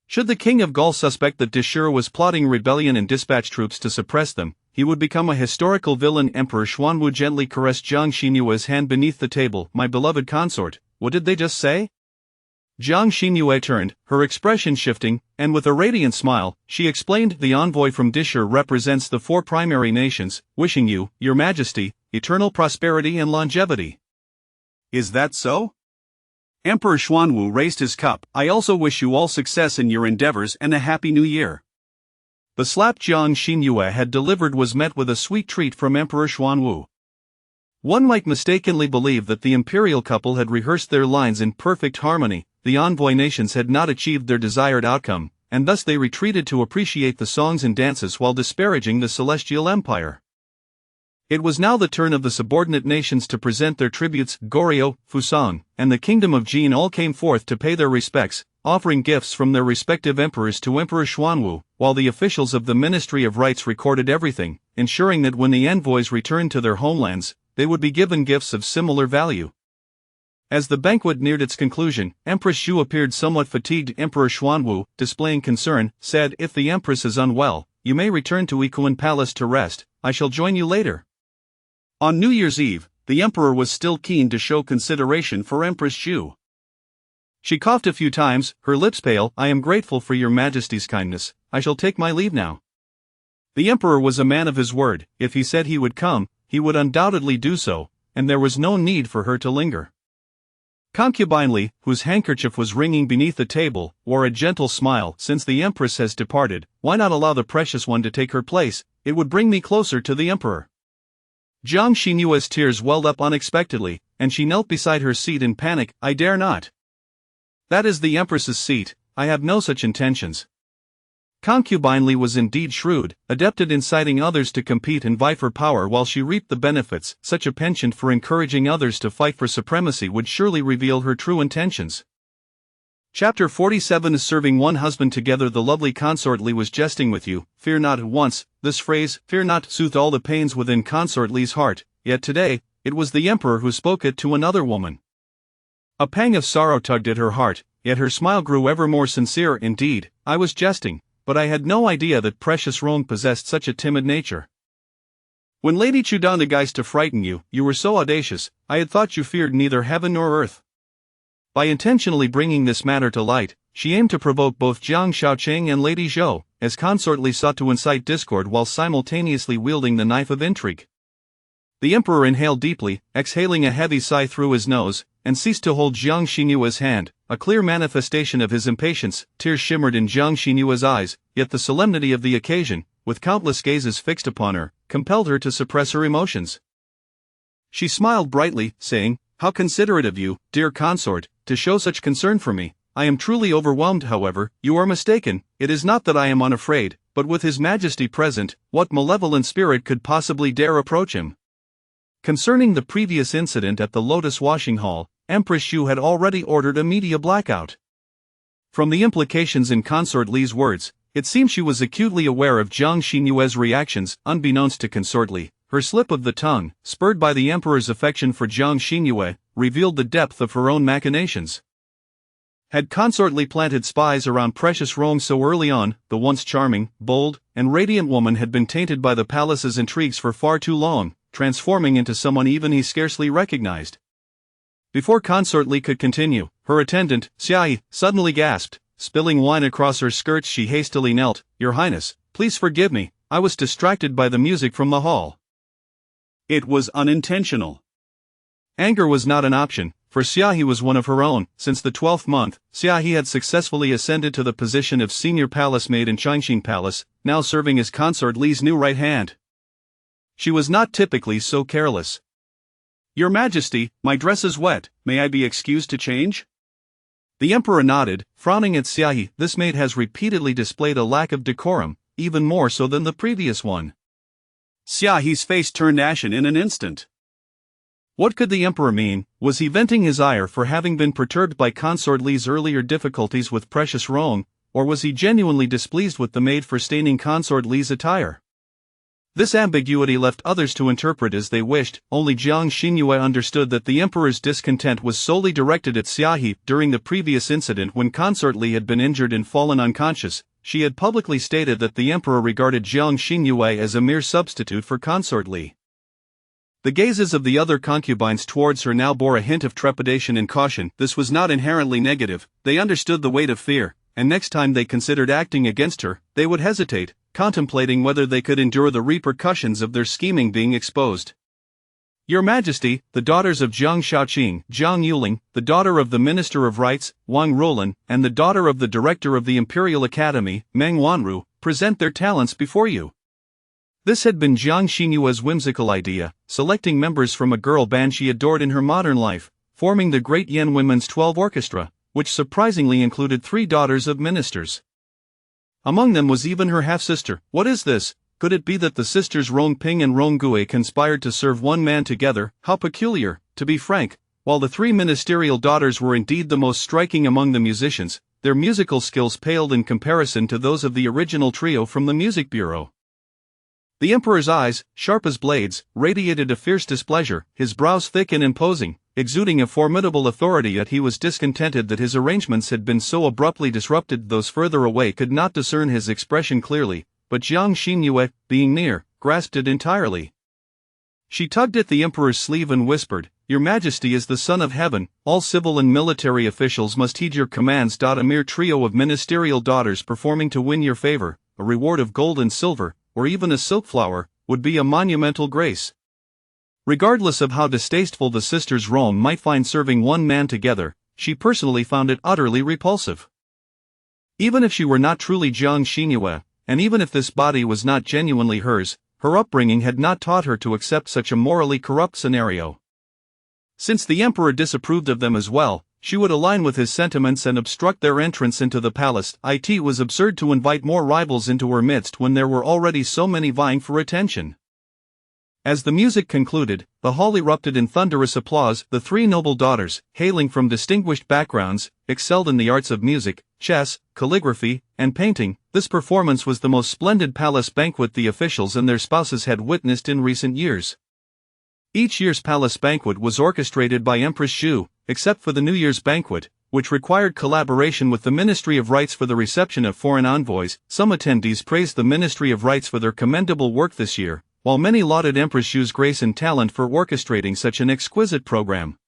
Should the king of Gaul suspect that Dishur was plotting rebellion and dispatch troops to suppress them, he would become a historical villain. Emperor Xuanwu gently caressed Jiang Xinyue's hand beneath the table. "My beloved consort, what did they just say?" Jiang Xinyue turned, her expression shifting, and with a radiant smile, she explained, "The envoy from Dishur represents the four primary nations, wishing you, your majesty, eternal prosperity and longevity." "Is that so?" Emperor Xuanwu raised his cup. "I also wish you all success in your endeavors and a happy new year." The slap Jiang Xinyue had delivered was met with a sweet treat from Emperor Xuanwu. One might mistakenly believe that the imperial couple had rehearsed their lines in perfect harmony. The envoy nations had not achieved their desired outcome, and thus they retreated to appreciate the songs and dances while disparaging the Celestial Empire. It was now the turn of the subordinate nations to present their tributes. Goryeo, Fusang, and the kingdom of Jin all came forth to pay their respects, offering gifts from their respective emperors to Emperor Xuanwu, while the officials of the Ministry of Rites recorded everything, ensuring that when the envoys returned to their homelands, they would be given gifts of similar value. As the banquet neared its conclusion, Empress Xu appeared somewhat fatigued. Emperor Xuanwu, displaying concern, said, "If the Empress is unwell, you may return to Ikuan Palace to rest. I shall join you later." On New Year's Eve, the Emperor was still keen to show consideration for Empress Xu. She coughed a few times, her lips pale. "I am grateful for your Majesty's kindness. I shall take my leave now." The emperor was a man of his word. If he said he would come, he would undoubtedly do so, and there was no need for her to linger. Concubine Li, whose handkerchief was ringing beneath the table, wore a gentle smile. Since the empress has departed, why not allow the precious one to take her place? It would bring me closer to the emperor. Jiang Xinyue's tears welled up unexpectedly, and she knelt beside her seat in panic. I dare not. That is the empress's seat. I have no such intentions. Concubine Li was indeed shrewd, adept at inciting others to compete and vie for power while she reaped the benefits. Such a penchant for encouraging others to fight for supremacy would surely reveal her true intentions. Chapter 47 is serving one husband together. The lovely consort Li was jesting with you, fear not. Once, this phrase, fear not, soothed all the pains within consort Li's heart, yet today, it was the emperor who spoke it to another woman. A pang of sorrow tugged at her heart, yet her smile grew ever more sincere. Indeed, I was jesting, but I had no idea that precious Rong possessed such a timid nature. When Lady Chudan devised to frighten you, you were so audacious, I had thought you feared neither heaven nor earth. By intentionally bringing this matter to light, she aimed to provoke both Jiang Shaoqing and Lady Zhou, as consort Li sought to incite discord while simultaneously wielding the knife of intrigue. The emperor inhaled deeply, exhaling a heavy sigh through his nose, and ceased to hold Jiang Xinyue's hand, a clear manifestation of his impatience. Tears shimmered in Jiang Xinyue's eyes, yet the solemnity of the occasion, with countless gazes fixed upon her, compelled her to suppress her emotions. She smiled brightly, saying, "How considerate of you, dear consort, to show such concern for me. I am truly overwhelmed. However, you are mistaken. It is not that I am unafraid, but with His Majesty present, what malevolent spirit could possibly dare approach him?" Concerning the previous incident at the Lotus Washing Hall, Empress Xu had already ordered a media blackout. From the implications in consort Li's words, it seemed she was acutely aware of Jiang Xinyue's reactions. Unbeknownst to consort Li, her slip of the tongue, spurred by the emperor's affection for Jiang Xinyue, revealed the depth of her own machinations. Had consort Li planted spies around precious Rong so early on, the once charming, bold, and radiant woman had been tainted by the palace's intrigues for far too long, transforming into someone even he scarcely recognized. Before consort Li could continue, her attendant, Xiayi, suddenly gasped. Spilling wine across her skirts, she hastily knelt. "Your Highness, please forgive me, I was distracted by the music from the hall." It was unintentional. Anger was not an option, for Xiayi was one of her own. Since the 12th month, Xiayi had successfully ascended to the position of senior palace maid in Changxing Palace, now serving as consort Li's new right hand. She was not typically so careless. "Your Majesty, my dress is wet, may I be excused to change?" The emperor nodded, frowning at Xiayi. This maid has repeatedly displayed a lack of decorum, even more so than the previous one. Xiayi's face turned ashen in an instant. What could the emperor mean? Was he venting his ire for having been perturbed by consort Li's earlier difficulties with precious Rong, or was he genuinely displeased with the maid for staining consort Li's attire? This ambiguity left others to interpret as they wished. Only Jiang Xinyue understood that the emperor's discontent was solely directed at Xiayi. During the previous incident when consort Li had been injured and fallen unconscious, she had publicly stated that the emperor regarded Jiang Xinyue as a mere substitute for consort Li. The gazes of the other concubines towards her now bore a hint of trepidation and caution. This was not inherently negative. They understood the weight of fear, and next time they considered acting against her, they would hesitate, contemplating whether they could endure the repercussions of their scheming being exposed. "Your Majesty, the daughters of Jiang Shaoqing, Jiang Yuling, the daughter of the Minister of Rites, Wang Rolan, and the daughter of the Director of the Imperial Academy, Meng Wanru, present their talents before you." This had been Jiang Xinyue's whimsical idea, selecting members from a girl band she adored in her modern life, forming the Great Yen Women's 12 Orchestra, which surprisingly included 3 daughters of ministers. Among them was even her half-sister. What is this? Could it be that the sisters Rong Ping and Rong Gue conspired to serve one man together? How peculiar. To be frank, while the 3 ministerial daughters were indeed the most striking among the musicians, their musical skills paled in comparison to those of the original trio from the music bureau. The emperor's eyes, sharp as blades, radiated a fierce displeasure, his brows thick and imposing, exuding a formidable authority. Yet he was discontented that his arrangements had been so abruptly disrupted. Those further away could not discern his expression clearly, but Jiang Xinyue, being near, grasped it entirely. She tugged at the emperor's sleeve and whispered, "Your Majesty is the Son of Heaven, all civil and military officials must heed your commands." A mere trio of ministerial daughters performing to win your favor, a reward of gold and silver, or even a silk flower, would be a monumental grace. Regardless of how distasteful the sisters Rome might find serving one man together, she personally found it utterly repulsive. Even if she were not truly Jiang Xinyue, and even if this body was not genuinely hers, her upbringing had not taught her to accept such a morally corrupt scenario. Since the emperor disapproved of them as well, she would align with his sentiments and obstruct their entrance into the palace. It was absurd to invite more rivals into her midst when there were already so many vying for attention. As the music concluded, the hall erupted in thunderous applause. The three noble daughters, hailing from distinguished backgrounds, excelled in the arts of music, chess, calligraphy, and painting. This performance was the most splendid palace banquet the officials and their spouses had witnessed in recent years. Each year's palace banquet was orchestrated by Empress Zhu, except for the New Year's banquet, which required collaboration with the Ministry of Rites for the reception of foreign envoys. Some attendees praised the Ministry of Rites for their commendable work this year, while many lauded Empress Zhu's grace and talent for orchestrating such an exquisite program.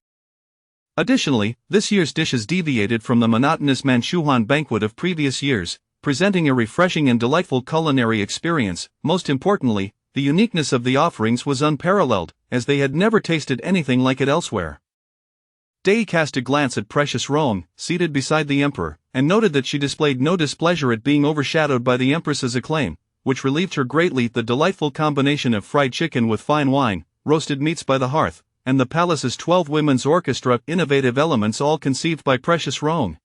Additionally, this year's dishes deviated from the monotonous Manchuan banquet of previous years, presenting a refreshing and delightful culinary experience. Most importantly, the uniqueness of the offerings was unparalleled, as they had never tasted anything like it elsewhere. Dai cast a glance at Precious Rome, seated beside the emperor, and noted that she displayed no displeasure at being overshadowed by the empress's acclaim, which relieved her greatly. The delightful combination of fried chicken with fine wine, roasted meats by the hearth, and the palace's 12 women's orchestra, innovative elements all conceived by Precious Rome.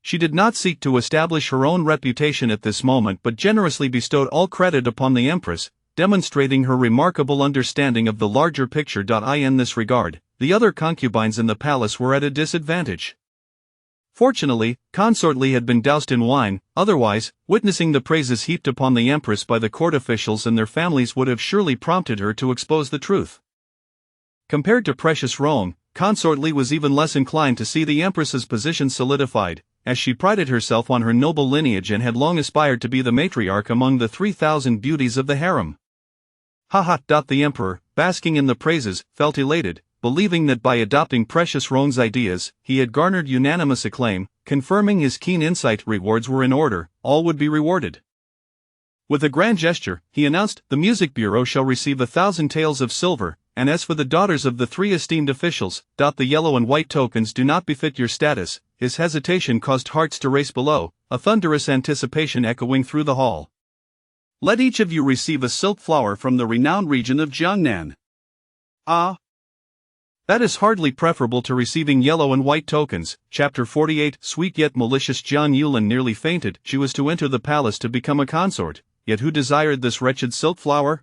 She did not seek to establish her own reputation at this moment but generously bestowed all credit upon the empress, demonstrating her remarkable understanding of the larger picture. In this regard, the other concubines in the palace were at a disadvantage. Fortunately, Consort Li had been doused in wine, otherwise, witnessing the praises heaped upon the empress by the court officials and their families would have surely prompted her to expose the truth. Compared to Precious Rome, Consort Li was even less inclined to see the empress's position solidified, as she prided herself on her noble lineage and had long aspired to be the matriarch among the 3,000 beauties of the harem. The emperor, basking in the praises, felt elated, believing that by adopting Precious Rome's ideas, he had garnered unanimous acclaim, confirming his keen insight. Rewards were in order, all would be rewarded. With a grand gesture, he announced, "The music bureau shall receive 1,000 taels of silver, and as for the daughters of the 3 esteemed officials, the yellow and white tokens do not befit your status." His hesitation caused hearts to race below, a thunderous anticipation echoing through the hall. "Let each of you receive a silk flower from the renowned region of Jiangnan." That is hardly preferable to receiving yellow and white tokens. Chapter 48. Sweet yet malicious Jiang Yulin nearly fainted. She was to enter the palace to become a consort, yet who desired this wretched silk flower?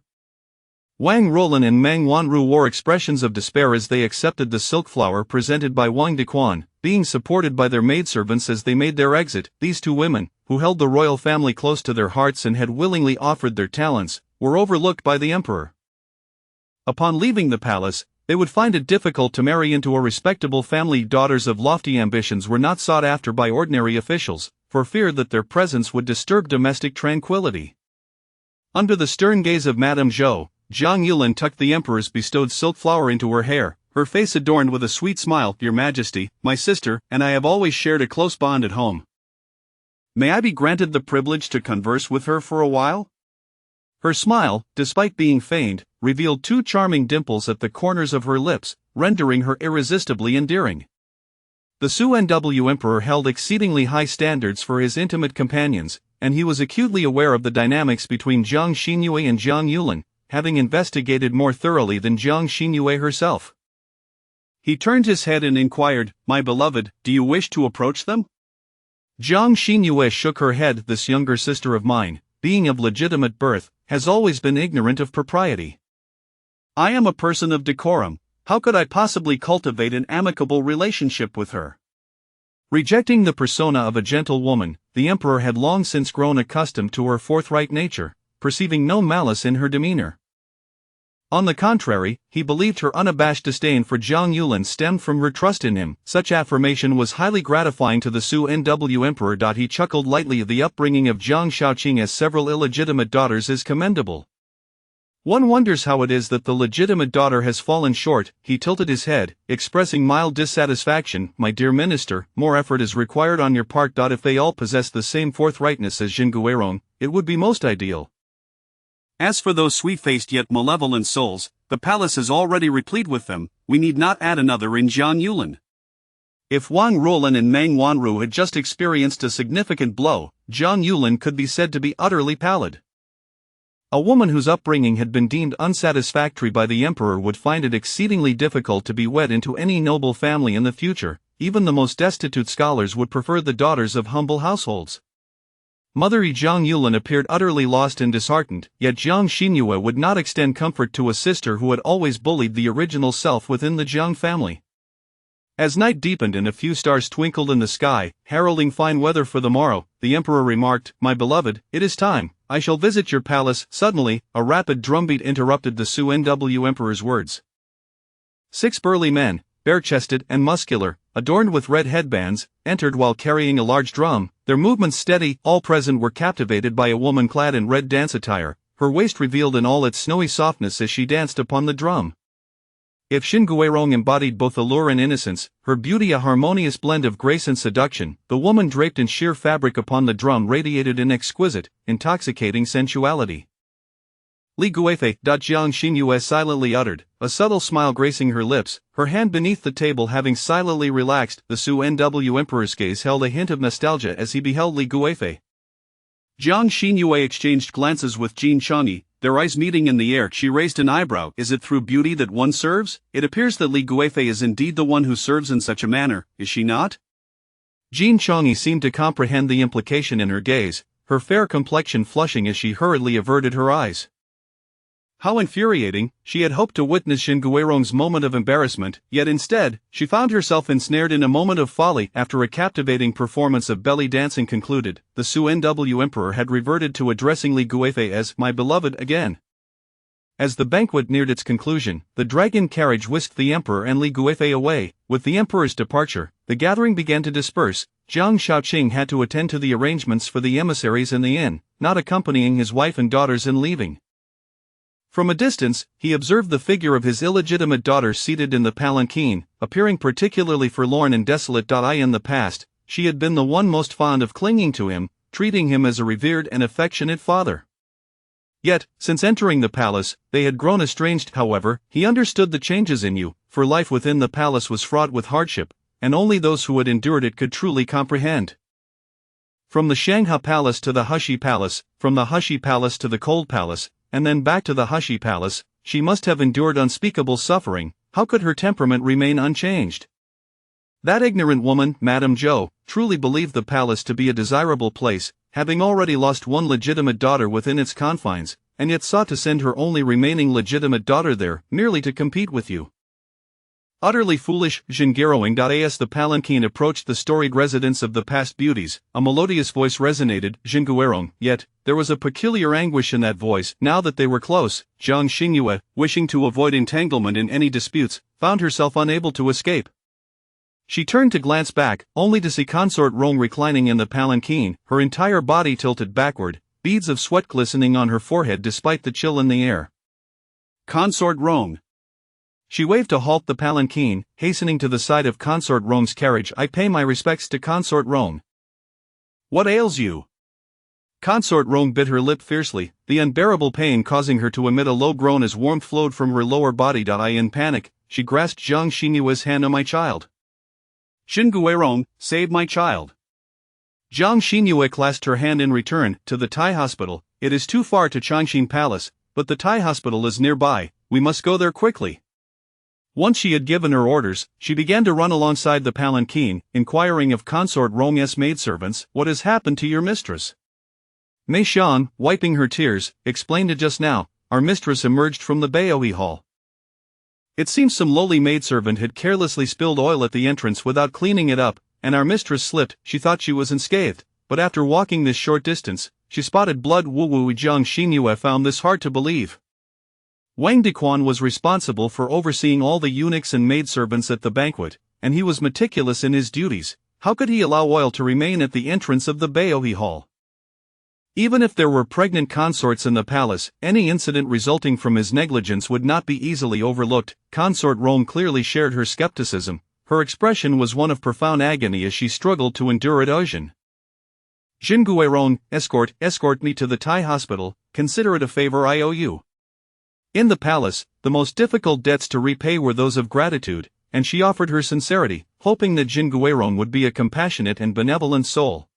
Wang Rolan and Meng Wanru wore expressions of despair as they accepted the silk flower presented by Wang Dequan, being supported by their maidservants as they made their exit. These two women, who held the royal family close to their hearts and had willingly offered their talents, were overlooked by the emperor. Upon leaving the palace, they would find it difficult to marry into a respectable family. Daughters of lofty ambitions were not sought after by ordinary officials, for fear that their presence would disturb domestic tranquility. Under the stern gaze of Madame Zhou, Jiang Yulin tucked the emperor's bestowed silk flower into her hair, her face adorned with a sweet smile. "Your Majesty, my sister, and I have always shared a close bond at home. May I be granted the privilege to converse with her for a while?" Her smile, despite being feigned, revealed 2 charming dimples at the corners of her lips, rendering her irresistibly endearing. The Su Nw emperor held exceedingly high standards for his intimate companions, and he was acutely aware of the dynamics between Jiang Xinyue and Jiang Yulin, having investigated more thoroughly than Jiang Xinyue herself. He turned his head and inquired, "My beloved, do you wish to approach them?" Jiang Xinyue shook her head. "This younger sister of mine, being of legitimate birth, has always been ignorant of propriety. I am a person of decorum, how could I possibly cultivate an amicable relationship with her?" Rejecting the persona of a gentlewoman, the emperor had long since grown accustomed to her forthright nature, perceiving no malice in her demeanor. On the contrary, he believed her unabashed disdain for Jiang Yulin stemmed from her trust in him. Such affirmation was highly gratifying to the Su Nw emperor. He chuckled lightly. The upbringing of Jiang Shaoqing as several illegitimate daughters is commendable. One wonders how it is that the legitimate daughter has fallen short. He tilted his head, expressing mild dissatisfaction. "My dear minister, more effort is required on your part. If they all possess the same forthrightness as Jin Guirong, it would be most ideal." As for those sweet-faced yet malevolent souls, the palace is already replete with them, we need not add another in Jiang Yulin. If Wang Ruolin and Meng Wanru had just experienced a significant blow, Jiang Yulin could be said to be utterly pallid. A woman whose upbringing had been deemed unsatisfactory by the emperor would find it exceedingly difficult to be wed into any noble family in the future. Even the most destitute scholars would prefer the daughters of humble households. Mother Jiang Yulin appeared utterly lost and disheartened, yet Jiang Xinyue would not extend comfort to a sister who had always bullied the original self within the Jiang family. As night deepened and a few stars twinkled in the sky, heralding fine weather for the morrow, the emperor remarked, "My beloved, it is time, I shall visit your palace." Suddenly, a rapid drumbeat interrupted the Su-Nw emperor's words. 6 burly men, bare-chested and muscular, adorned with red headbands, entered while carrying a large drum, their movements steady. All present were captivated by a woman clad in red dance attire, her waist revealed in all its snowy softness as she danced upon the drum. If Xin Guirong embodied both allure and innocence, her beauty a harmonious blend of grace and seduction, the woman draped in sheer fabric upon the drum radiated an exquisite, intoxicating sensuality. Li Guifei, Jiang Xinyue silently uttered, a subtle smile gracing her lips, her hand beneath the table having silently relaxed. The Su-Nw emperor's gaze held a hint of nostalgia as he beheld Li Guifei. Jiang Xinyue exchanged glances with Jin Changyi, their eyes meeting in the air. She raised an eyebrow. Is it through beauty that one serves? It appears that Li Guifei is indeed the one who serves in such a manner, is she not? Jin Changyi seemed to comprehend the implication in her gaze, her fair complexion flushing as she hurriedly averted her eyes. How infuriating! She had hoped to witness Xin Guirong's moment of embarrassment, yet instead, she found herself ensnared in a moment of folly. After a captivating performance of belly dancing concluded, the Su-Nw emperor had reverted to addressing Li Guifei as "my beloved" again. As the banquet neared its conclusion, the dragon carriage whisked the emperor and Li Guifei away. With the emperor's departure, the gathering began to disperse. Jiang Shaoqing had to attend to the arrangements for the emissaries in the inn, not accompanying his wife and daughters in leaving. From a distance, he observed the figure of his illegitimate daughter seated in the palanquin, appearing particularly forlorn and desolate. In the past, she had been the one most fond of clinging to him, treating him as a revered and affectionate father. Yet, since entering the palace, they had grown estranged. However, he understood the changes in you, for life within the palace was fraught with hardship, and only those who had endured it could truly comprehend. From the Shangha Palace to the Hushi Palace, from the Hushi Palace to the Cold Palace, and then back to the Hushi Palace, she must have endured unspeakable suffering. How could her temperament remain unchanged? That ignorant woman, Madame Zhou, truly believed the palace to be a desirable place, having already lost one legitimate daughter within its confines, and yet sought to send her only remaining legitimate daughter there, merely to compete with you. Utterly foolish. Xingiroing. As the palanquin approached the storied residence of the past beauties, a melodious voice resonated, Xinguerong. Yet, there was a peculiar anguish in that voice. Now that they were close, Jiang Xinyue, wishing to avoid entanglement in any disputes, found herself unable to escape. She turned to glance back, only to see consort Rong reclining in the palanquin, her entire body tilted backward, beads of sweat glistening on her forehead despite the chill in the air. Consort Rong. She waved to halt the palanquin, hastening to the side of consort Rong's carriage. I pay my respects to consort Rong. What ails you? Consort Rong bit her lip fiercely, the unbearable pain causing her to emit a low groan as warmth flowed from her lower body. In panic, she grasped Jiang Xinyue's hand. My child. Xin Guirong, save my child. Jiang Xinyue clasped her hand in return. To the Tai Hospital. It is too far to Changxin Palace, but the Tai Hospital is nearby, we must go there quickly. Once she had given her orders, she began to run alongside the palanquin, inquiring of consort Rong's maidservants, what has happened to your mistress? Mei Shan, wiping her tears, explained it just now, our mistress emerged from the Baohe hall. It seems some lowly maidservant had carelessly spilled oil at the entrance without cleaning it up, and our mistress slipped. She thought she was unscathed, but after walking this short distance, she spotted blood. Jiang Xinyue found this hard to believe. Wang Dequan was responsible for overseeing all the eunuchs and maidservants at the banquet, and he was meticulous in his duties. How could he allow oil to remain at the entrance of the Baohe hall? Even if there were pregnant consorts in the palace, any incident resulting from his negligence would not be easily overlooked. Consort Rong clearly shared her skepticism. Her expression was one of profound agony as she struggled to endure it. Xin Guirong, escort me to the Tai Hospital. consider it a favor I owe you. In the palace, the most difficult debts to repay were those of gratitude, and she offered her sincerity, hoping that Jin Guiron would be a compassionate and benevolent soul.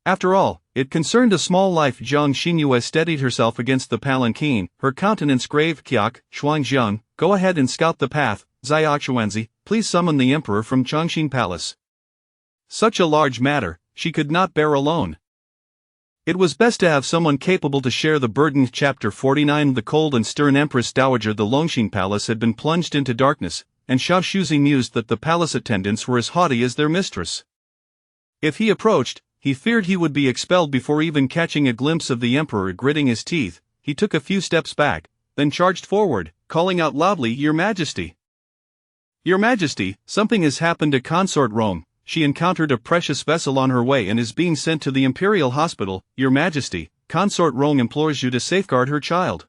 After all, it concerned a small life. Jiang Xinyue steadied herself against the palanquin, her countenance grave. Kiak, Xuanzhang, go ahead and scout the path. Xiaochuanzi, please summon the emperor from Chongqing Palace. Such a large matter, she could not bear alone. It was best to have someone capable to share the burden. Chapter 49. The cold and stern Empress Dowager. The Longxing Palace had been plunged into darkness, and Xiao Shuzi mused that the palace attendants were as haughty as their mistress. If he approached, he feared he would be expelled before even catching a glimpse of the emperor. Gritting his teeth, he took a few steps back, then charged forward, calling out loudly, "Your Majesty! Your Majesty, something has happened to Consort Rome. She encountered a precious vessel on her way and is being sent to the Imperial Hospital. Your Majesty, Consort Rome implores you to safeguard her child."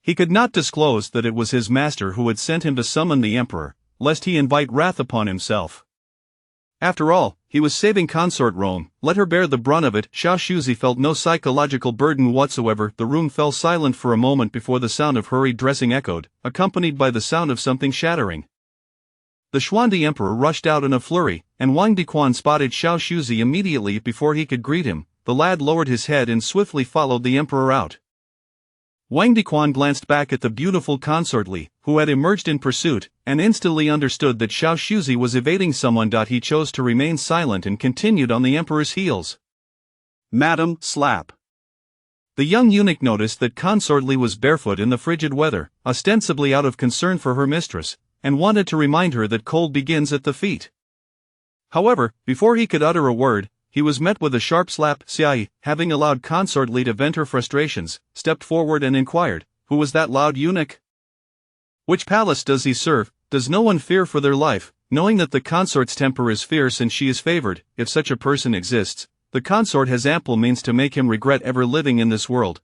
He could not disclose that it was his master who had sent him to summon the emperor, lest he invite wrath upon himself. After all, he was saving Consort Rome, let her bear the brunt of it. Xiao Shuzi felt no psychological burden whatsoever. The room fell silent for a moment before the sound of hurried dressing echoed, accompanied by the sound of something shattering. The Xuandi Emperor rushed out in a flurry, and Wang Diquan spotted Xiao Shuzi immediately before he could greet him. The lad lowered his head and swiftly followed the emperor out. Wang Diquan glanced back at the beautiful Consort Li, who had emerged in pursuit, and instantly understood that Xiao Shuzi was evading someone. He chose to remain silent and continued on the emperor's heels. "Madam, slap." The young eunuch noticed that Consort Li was barefoot in the frigid weather, ostensibly out of concern for her mistress, and wanted to remind her that cold begins at the feet. However, before he could utter a word, he was met with a sharp slap. Xiai, having allowed Consort Li to vent her frustrations, stepped forward and inquired, "Who was that loud eunuch? Which palace does he serve? Does no one fear for their life, knowing that the consort's temper is fierce and she is favored? If such a person exists, the consort has ample means to make him regret ever living in this world."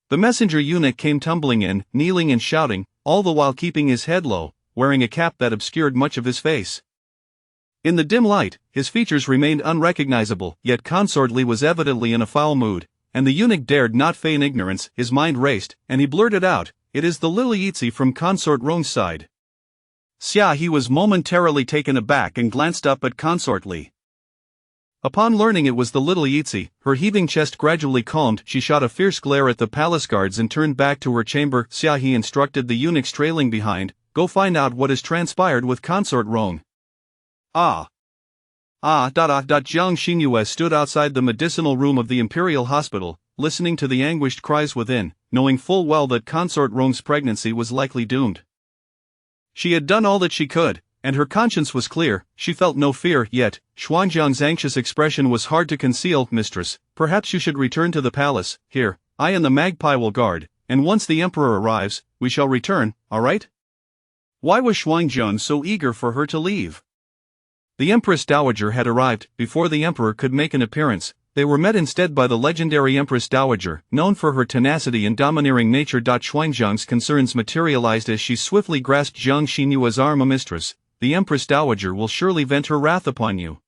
The messenger eunuch came tumbling in, kneeling and shouting, all the while keeping his head low, wearing a cap that obscured much of his face. In the dim light, his features remained unrecognizable, yet Consort Li was evidently in a foul mood, and the eunuch dared not feign ignorance. His mind raced, and he blurted out, "It is the Lily Yitzi from Consort Rome's side." He was momentarily taken aback and glanced up at Consort Li. Upon learning it was the little Yitzi, her heaving chest gradually calmed. She shot a fierce glare at the palace guards and turned back to her chamber. He instructed the eunuchs trailing behind, "Go find out what has transpired with Consort Rome." Jiang Xinyue stood outside the medicinal room of the Imperial Hospital, listening to the anguished cries within, knowing full well that Consort Rome's pregnancy was likely doomed. She had done all that she could, and her conscience was clear. She felt no fear, yet Xuanzhang's anxious expression was hard to conceal. "Mistress, perhaps you should return to the palace. Here, I and the magpie will guard, and once the emperor arrives, we shall return, all right?" Why was Xuanzhang so eager for her to leave? The Empress Dowager had arrived. Before the emperor could make an appearance, they were met instead by the legendary Empress Dowager, known for her tenacity and domineering nature. Xuanzhang's concerns materialized as she swiftly grasped Jiang Xinyue's arm. "Mistress, the Empress Dowager will surely vent her wrath upon you.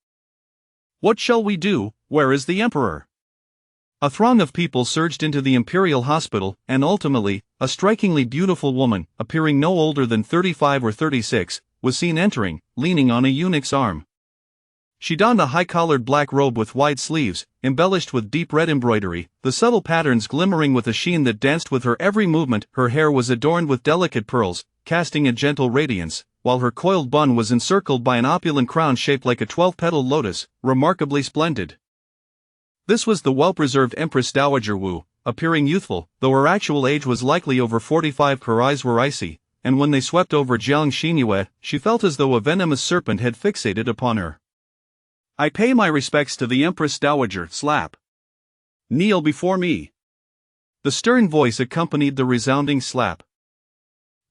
What shall we do? Where is the emperor?" A throng of people surged into the Imperial Hospital, and ultimately, a strikingly beautiful woman, appearing no older than 35 or 36, was seen entering, leaning on a eunuch's arm. She donned a high-collared black robe with wide sleeves, embellished with deep red embroidery, the subtle patterns glimmering with a sheen that danced with her every movement. Her hair was adorned with delicate pearls, casting a gentle radiance, while her coiled bun was encircled by an opulent crown shaped like a 12-petaled lotus, remarkably splendid. This was the well-preserved Empress Dowager Wu, appearing youthful, though her actual age was likely over 45. Her eyes were icy, and when they swept over Jiang Xinyue, she felt as though a venomous serpent had fixated upon her. "I pay my respects to the Empress Dowager. Slap. Kneel before me." The stern voice accompanied the resounding slap.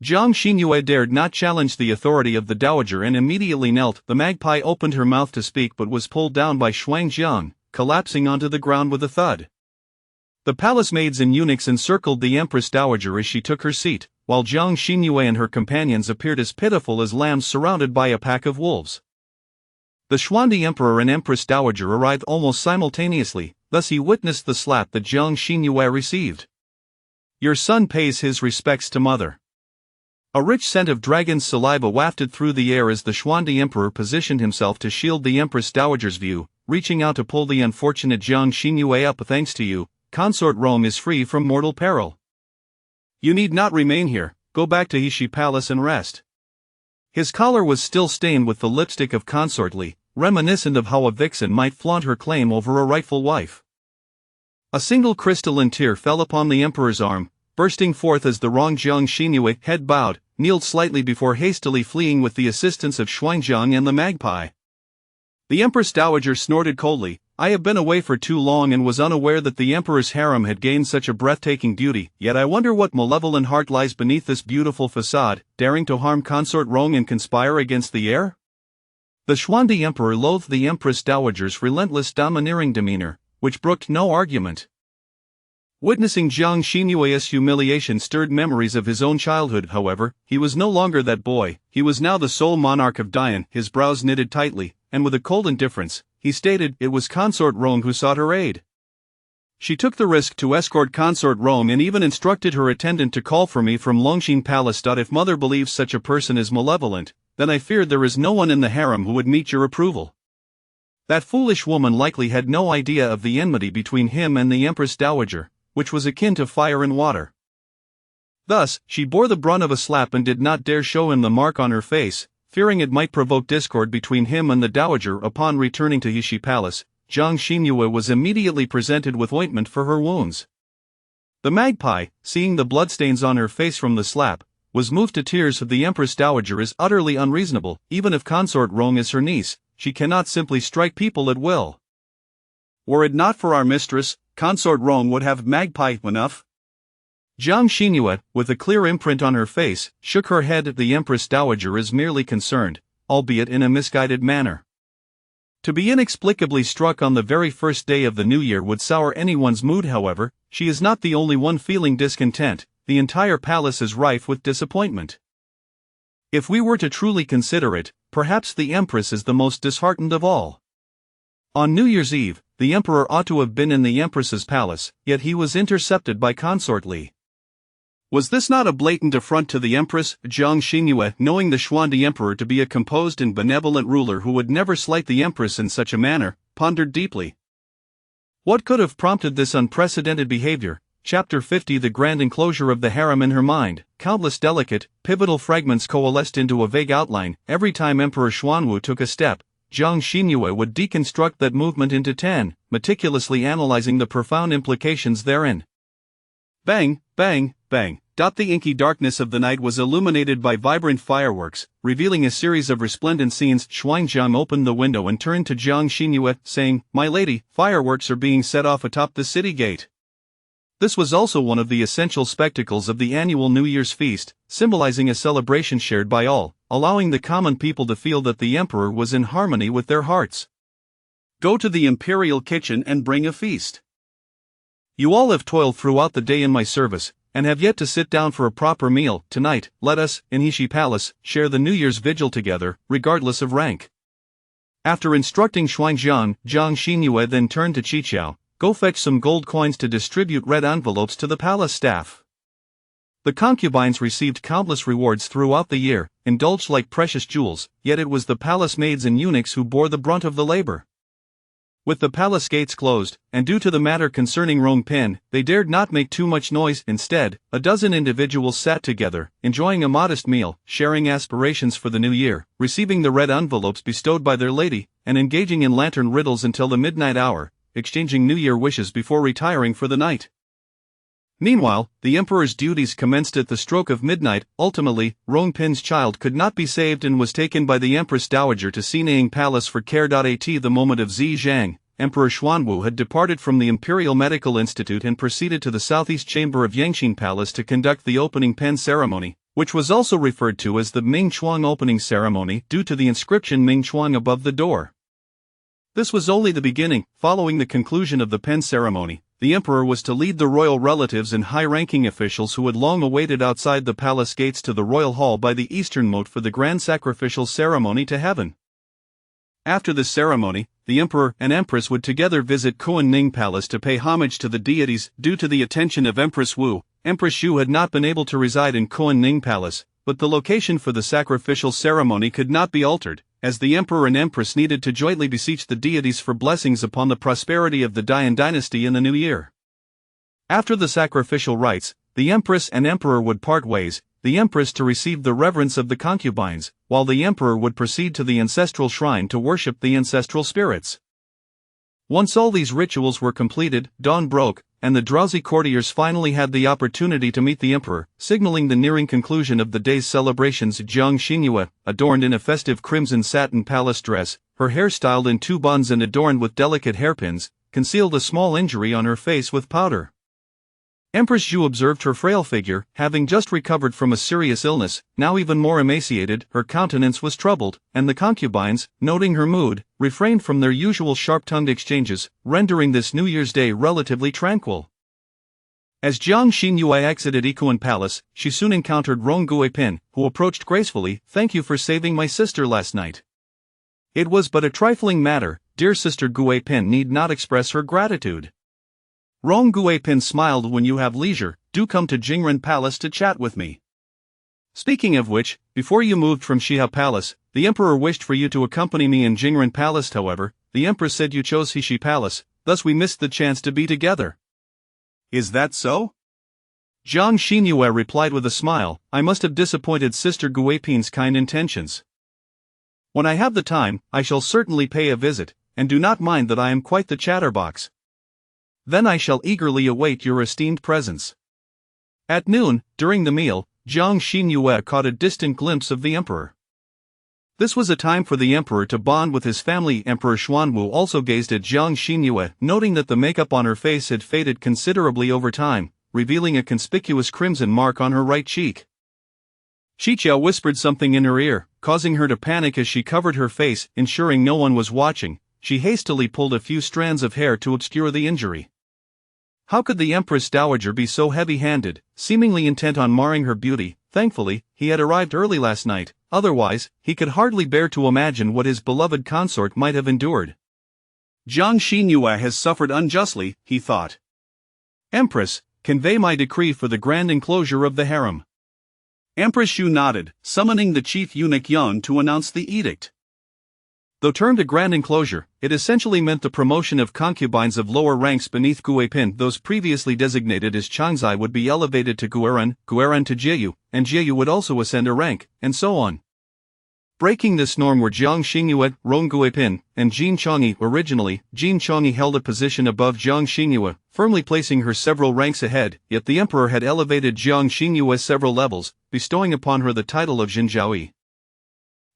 Jiang Xinyue dared not challenge the authority of the Dowager and immediately knelt. The magpie opened her mouth to speak but was pulled down by Xuanzhang, collapsing onto the ground with a thud. The palace maids and eunuchs encircled the Empress Dowager as she took her seat, while Jiang Xinyue and her companions appeared as pitiful as lambs surrounded by a pack of wolves. The Xuandi Emperor and Empress Dowager arrived almost simultaneously, thus he witnessed the slap that Jiang Xinyue received. Your son pays his respects to mother. A rich scent of dragon's saliva wafted through the air as the Xuandi Emperor positioned himself to shield the Empress Dowager's view, reaching out to pull the unfortunate Jiang Xinyue up. Thanks to you, consort Rome is free from mortal peril. You need not remain here, go back to Heishi Palace and rest. His collar was still stained with the lipstick of consort Li, reminiscent of how a vixen might flaunt her claim over a rightful wife. A single crystalline tear fell upon the emperor's arm, bursting forth as the wrong Jiang Xinyue, head bowed, kneeled slightly before hastily fleeing with the assistance of Xuanzang and the magpie. The Empress Dowager snorted coldly, I have been away for too long and was unaware that the emperor's harem had gained such a breathtaking beauty, yet I wonder what malevolent heart lies beneath this beautiful facade, daring to harm consort Rong and conspire against the heir? The Xuandi Emperor loathed the Empress Dowager's relentless domineering demeanor, which brooked no argument. Witnessing Jiang Xinyue's humiliation stirred memories of his own childhood. However, he was no longer that boy, he was now the sole monarch of Dian. His brows knitted tightly, and with a cold indifference, he stated it was consort Rong who sought her aid. She took the risk to escort consort Rong and even instructed her attendant to call for me from Longxin Palace. If mother believes such a person is malevolent, then I fear there is no one in the harem who would meet your approval. That foolish woman likely had no idea of the enmity between him and the Empress Dowager, which was akin to fire and water. Thus, she bore the brunt of a slap and did not dare show him the mark on her face, fearing it might provoke discord between him and the Dowager. Upon returning to Heishi Palace, Jiang Xinyue was immediately presented with ointment for her wounds. The magpie, seeing the bloodstains on her face from the slap, was moved to tears. The Empress Dowager is utterly unreasonable. Even if consort Rong is her niece, she cannot simply strike people at will. Were it not for our mistress, consort Rong would have magpie enough. Jiang Xinyue, with a clear imprint on her face, shook her head. The Empress Dowager is merely concerned, albeit in a misguided manner. To be inexplicably struck on the very first day of the new year would sour anyone's mood. However, she is not the only one feeling discontent, the entire palace is rife with disappointment. If we were to truly consider it, perhaps the Empress is the most disheartened of all. On New Year's Eve, the Emperor ought to have been in the Empress's palace, yet he was intercepted by consort Li. Was this not a blatant affront to the Empress? Jiang Xinyue, knowing the Xuandi Emperor to be a composed and benevolent ruler who would never slight the Empress in such a manner, pondered deeply. What could have prompted this unprecedented behavior? Chapter 50. The grand enclosure of the harem. In her mind, countless delicate, pivotal fragments coalesced into a vague outline. Every time Emperor Xuanwu took a step, Jiang Xinyue would deconstruct that movement into 10, meticulously analyzing the profound implications therein. Bang, bang, bang. The inky darkness of the night was illuminated by vibrant fireworks, revealing a series of resplendent scenes. Xuanzang opened the window and turned to Jiang Xinyue, saying, My lady, fireworks are being set off atop the city gate. This was also one of the essential spectacles of the annual New Year's feast, symbolizing a celebration shared by all, allowing the common people to feel that the emperor was in harmony with their hearts. Go to the imperial kitchen and bring a feast. You all have toiled throughout the day in my service, and have yet to sit down for a proper meal. Tonight, let us, in Heishi Palace, share the New Year's vigil together, regardless of rank. After instructing Xuanzang, Jiang Xinyue then turned to Qiqiao, go fetch some gold coins to distribute red envelopes to the palace staff. The concubines received countless rewards throughout the year, indulged like precious jewels, yet it was the palace maids and eunuchs who bore the brunt of the labor. With the palace gates closed, and due to the matter concerning Rong Pin, they dared not make too much noise. Instead, a dozen individuals sat together, enjoying a modest meal, sharing aspirations for the new year, receiving the red envelopes bestowed by their lady, and engaging in lantern riddles until the midnight hour, exchanging New Year wishes before retiring for the night. Meanwhile, the emperor's duties commenced at the stroke of midnight. Ultimately, Rong Pin's child could not be saved and was taken by the Empress Dowager to Xinang Palace for care. At the moment of Zi Zhang, Emperor Xuanwu had departed from the Imperial Medical Institute and proceeded to the southeast chamber of Yangqin Palace to conduct the opening pen ceremony, which was also referred to as the Ming Chuang opening ceremony due to the inscription Ming Chuang above the door. This was only the beginning. Following the conclusion of the pen ceremony, the emperor was to lead the royal relatives and high-ranking officials who had long awaited outside the palace gates to the royal hall by the eastern moat for the grand sacrificial ceremony to heaven. After this ceremony, the emperor and empress would together visit Kuan-Ning Palace to pay homage to the deities. Due to the attention of Empress Wu, Empress Xu had not been able to reside in Kuan-Ning Palace, but the location for the sacrificial ceremony could not be altered, as the emperor and empress needed to jointly beseech the deities for blessings upon the prosperity of the Dian dynasty in the new year. After the sacrificial rites, the empress and emperor would part ways, the empress to receive the reverence of the concubines, while the emperor would proceed to the ancestral shrine to worship the ancestral spirits. Once all these rituals were completed, dawn broke, and the drowsy courtiers finally had the opportunity to meet the emperor, signaling the nearing conclusion of the day's celebrations. Jiang Xinyue, adorned in a festive crimson satin palace dress, her hair styled in two buns and adorned with delicate hairpins, concealed a small injury on her face with powder. Empress Zhu observed her frail figure, having just recovered from a serious illness, now even more emaciated. Her countenance was troubled, and the concubines, noting her mood, refrained from their usual sharp-tongued exchanges, rendering this New Year's Day relatively tranquil. As Jiang Xinyue exited Ikuan Palace, she soon encountered Rong Guipin, who approached gracefully. "Thank you for saving my sister last night. It was but a trifling matter, dear sister Guipin need not express her gratitude. Rong Guipin smiled. When you have leisure, do come to Jingren Palace to chat with me. Speaking of which, before you moved from Xihao Palace, the emperor wished for you to accompany me in Jingren Palace. However, the empress said you chose Heshi Palace, thus we missed the chance to be together." "Is that so?" Jiang Xinyue replied with a smile. "I must have disappointed Sister Guipin's kind intentions. When I have the time, I shall certainly pay a visit, and do not mind that I am quite the chatterbox. Then I shall eagerly await your esteemed presence." At noon, during the meal, Jiang Xinyue caught a distant glimpse of the emperor. This was a time for the emperor to bond with his family. Emperor Xuanwu also gazed at Jiang Xinyue, noting that the makeup on her face had faded considerably over time, revealing a conspicuous crimson mark on her right cheek. Xiqiao whispered something in her ear, causing her to panic as she covered her face. Ensuring no one was watching, she hastily pulled a few strands of hair to obscure the injury. How could the Empress Dowager be so heavy-handed, seemingly intent on marring her beauty? Thankfully, he had arrived early last night, otherwise, he could hardly bear to imagine what his beloved consort might have endured. Jiang Xinyue has suffered unjustly, he thought. "Empress, convey my decree for the grand enclosure of the harem." Empress Xu nodded, summoning the chief eunuch Yan to announce the edict. Though termed a grand enclosure, it essentially meant the promotion of concubines of lower ranks beneath Guipin. Those previously designated as Changzai would be elevated to Gueran, Gueran to Jieyu, and Jieyu would also ascend a rank, and so on. Breaking this norm were Jiang Xinyue, Rong Guipin, and Jin Chongyi. Originally, Jin Chongyi held a position above Jiang Xinyue, firmly placing her several ranks ahead, yet the emperor had elevated Jiang Xinyue several levels, bestowing upon her the title of Jinjiaoyi.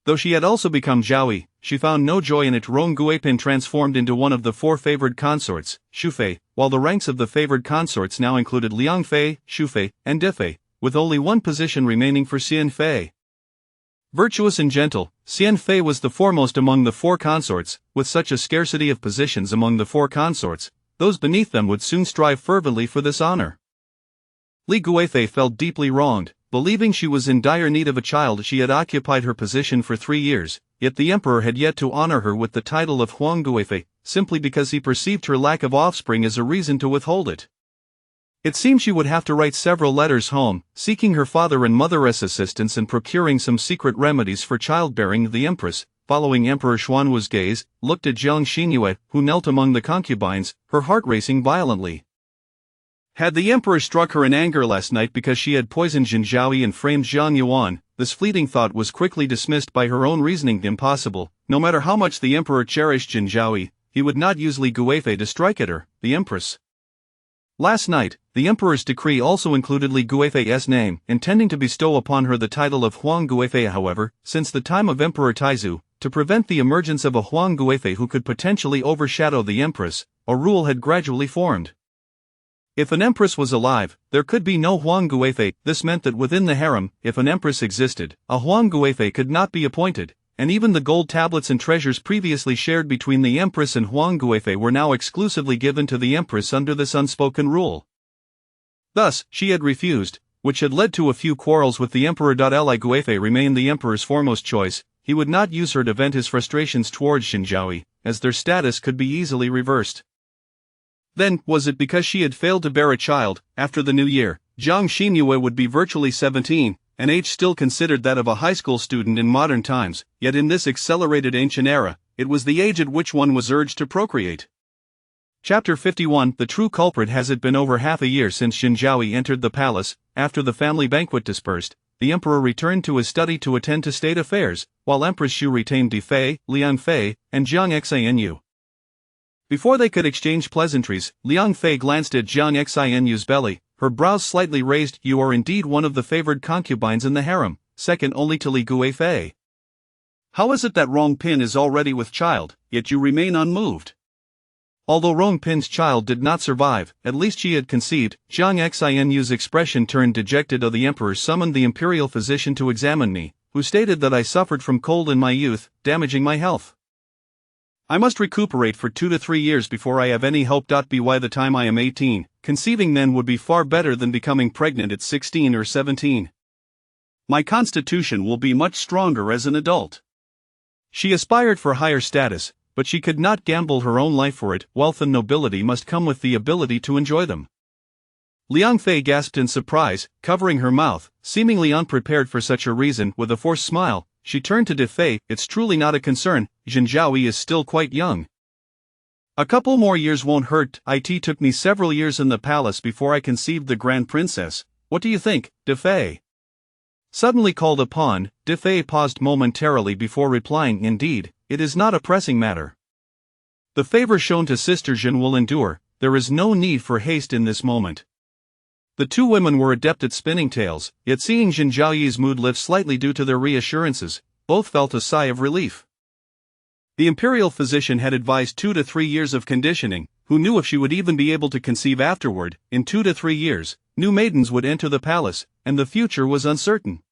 Though she had also become Zhaoyi, she found no joy in it. Rong Guipin transformed into one of the four favored consorts, Shufei, while the ranks of the favored consorts now included Liangfei, Shufei, and Defei, with only one position remaining for Xianfei. Virtuous and gentle, Xianfei was the foremost among the four consorts. With such a scarcity of positions among the four consorts, those beneath them would soon strive fervently for this honor. Li Guifei felt deeply wronged. Believing she was in dire need of a child, she had occupied her position for 3 years, yet the emperor had yet to honor her with the title of Huang Guifei, simply because he perceived her lack of offspring as a reason to withhold it. It seemed she would have to write several letters home, seeking her father and mother's assistance and procuring some secret remedies for childbearing. The empress, following Emperor Xuanwu's gaze, looked at Jiang Xinyue, who knelt among the concubines, her heart racing violently. Had the emperor struck her in anger last night because she had poisoned Jinjiaoyi and framed Zhang Yuan, this fleeting thought was quickly dismissed by her own reasoning. Impossible. No matter how much the emperor cherished Jinjiaoyi, he would not use Li Guifei to strike at her, the empress. Last night, the emperor's decree also included Li Guifei's name, intending to bestow upon her the title of Huang Guifei. However, since the time of Emperor Taizu, to prevent the emergence of a Huang Guifei who could potentially overshadow the empress, a rule had gradually formed. If an empress was alive, there could be no Huang Guifei. This meant that within the harem, if an empress existed, a Huang Guifei could not be appointed, and even the gold tablets and treasures previously shared between the empress and Huang Guifei were now exclusively given to the empress under this unspoken rule. Thus, she had refused, which had led to a few quarrels with the emperor. Li Guifei remained the emperor's foremost choice, he would not use her to vent his frustrations towards Xinjiao, as their status could be easily reversed. Then, was it because she had failed to bear a child? After the new year, Jiang Xinhua would be virtually 17, an age still considered that of a high school student in modern times, yet in this accelerated ancient era, it was the age at which one was urged to procreate. Chapter 51. The true culprit. Has it been over half a year since Xinjiao entered the palace? After the family banquet dispersed, the emperor returned to his study to attend to state affairs, while Empress Xu retained Di Fei, Liang Fei, and Jiang Xianyu. Before they could exchange pleasantries, Liang Fei glanced at Jiang Xianyu's belly, her brows slightly raised. You are indeed one of the favored concubines in the harem, second only to Li Guifei. How is it that Rong Pin is already with child, yet you remain unmoved? Although Rong Pin's child did not survive, at least she had conceived. Jiang Xianyu's expression turned dejected. The emperor summoned the imperial physician to examine me, who stated that I suffered from cold in my youth, damaging my health. I must recuperate for 2 to 3 years before I have any hope. By the time I am 18, conceiving then would be far better than becoming pregnant at 16 or 17. My constitution will be much stronger as an adult. She aspired for higher status, but she could not gamble her own life for it. Wealth and nobility must come with the ability to enjoy them. Liang Fei gasped in surprise, covering her mouth, seemingly unprepared for such a reason. With a forced smile, she turned to Di Fei. It's truly not a concern, Xinjiao is still quite young. A couple more years won't hurt. It took me several years in the palace before I conceived the grand princess. What do you think, Di Fei? Suddenly called upon, Di Fei paused momentarily before replying. Indeed, it is not a pressing matter. The favor shown to Sister Jin will endure. There is no need for haste in this moment. The two women were adept at spinning tales, yet seeing Xinjiao's mood lift slightly due to their reassurances, both felt a sigh of relief. The imperial physician had advised 2 to 3 years of conditioning. Who knew if she would even be able to conceive afterward? In 2 to 3 years, new maidens would enter the palace, and the future was uncertain.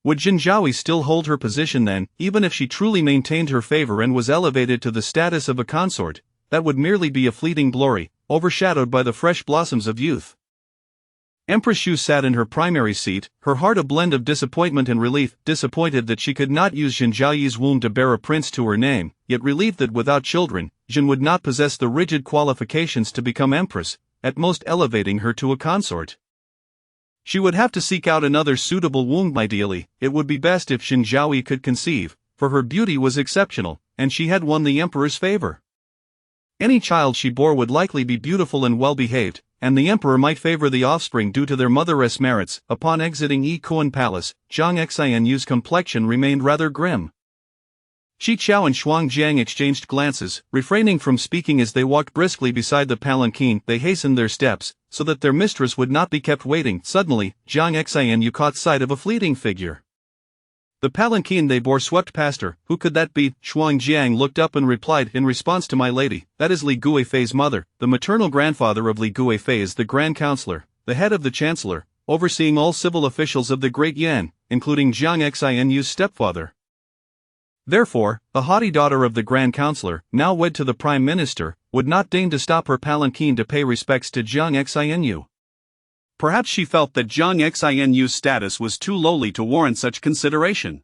Would Xinjiao still hold her position then? Even if she truly maintained her favor and was elevated to the status of a consort, that would merely be a fleeting glory, overshadowed by the fresh blossoms of youth. Empress Xu sat in her primary seat, her heart a blend of disappointment and relief, disappointed that she could not use Xinjiao's womb to bear a prince to her name, yet relieved that without children, Jin would not possess the rigid qualifications to become empress, at most elevating her to a consort. She would have to seek out another suitable womb. Ideally, it would be best if Xinjiao could conceive, for her beauty was exceptional, and she had won the emperor's favor. Any child she bore would likely be beautiful and well-behaved, and the emperor might favor the offspring due to their mother's merits. Upon exiting Koan Palace, Jiang Xianyu's complexion remained rather grim. Shi Qiao and Shuang Jiang exchanged glances, refraining from speaking as they walked briskly beside the palanquin. They hastened their steps, so that their mistress would not be kept waiting. Suddenly, Jiang Xianyu caught sight of a fleeting figure. The palanquin they bore swept past her. Who could that be? Shuang Jiang looked up and replied, in response to my lady, that is Li Guifei's mother. The maternal grandfather of Li Guifei is the Grand Counselor, the head of the Chancellor, overseeing all civil officials of the Great Yan, including Jiang Xianyu's stepfather. Therefore, the haughty daughter of the Grand Counselor, now wed to the Prime Minister, would not deign to stop her palanquin to pay respects to Jiang Xianyu. Perhaps she felt that Jiang Xianyu's status was too lowly to warrant such consideration.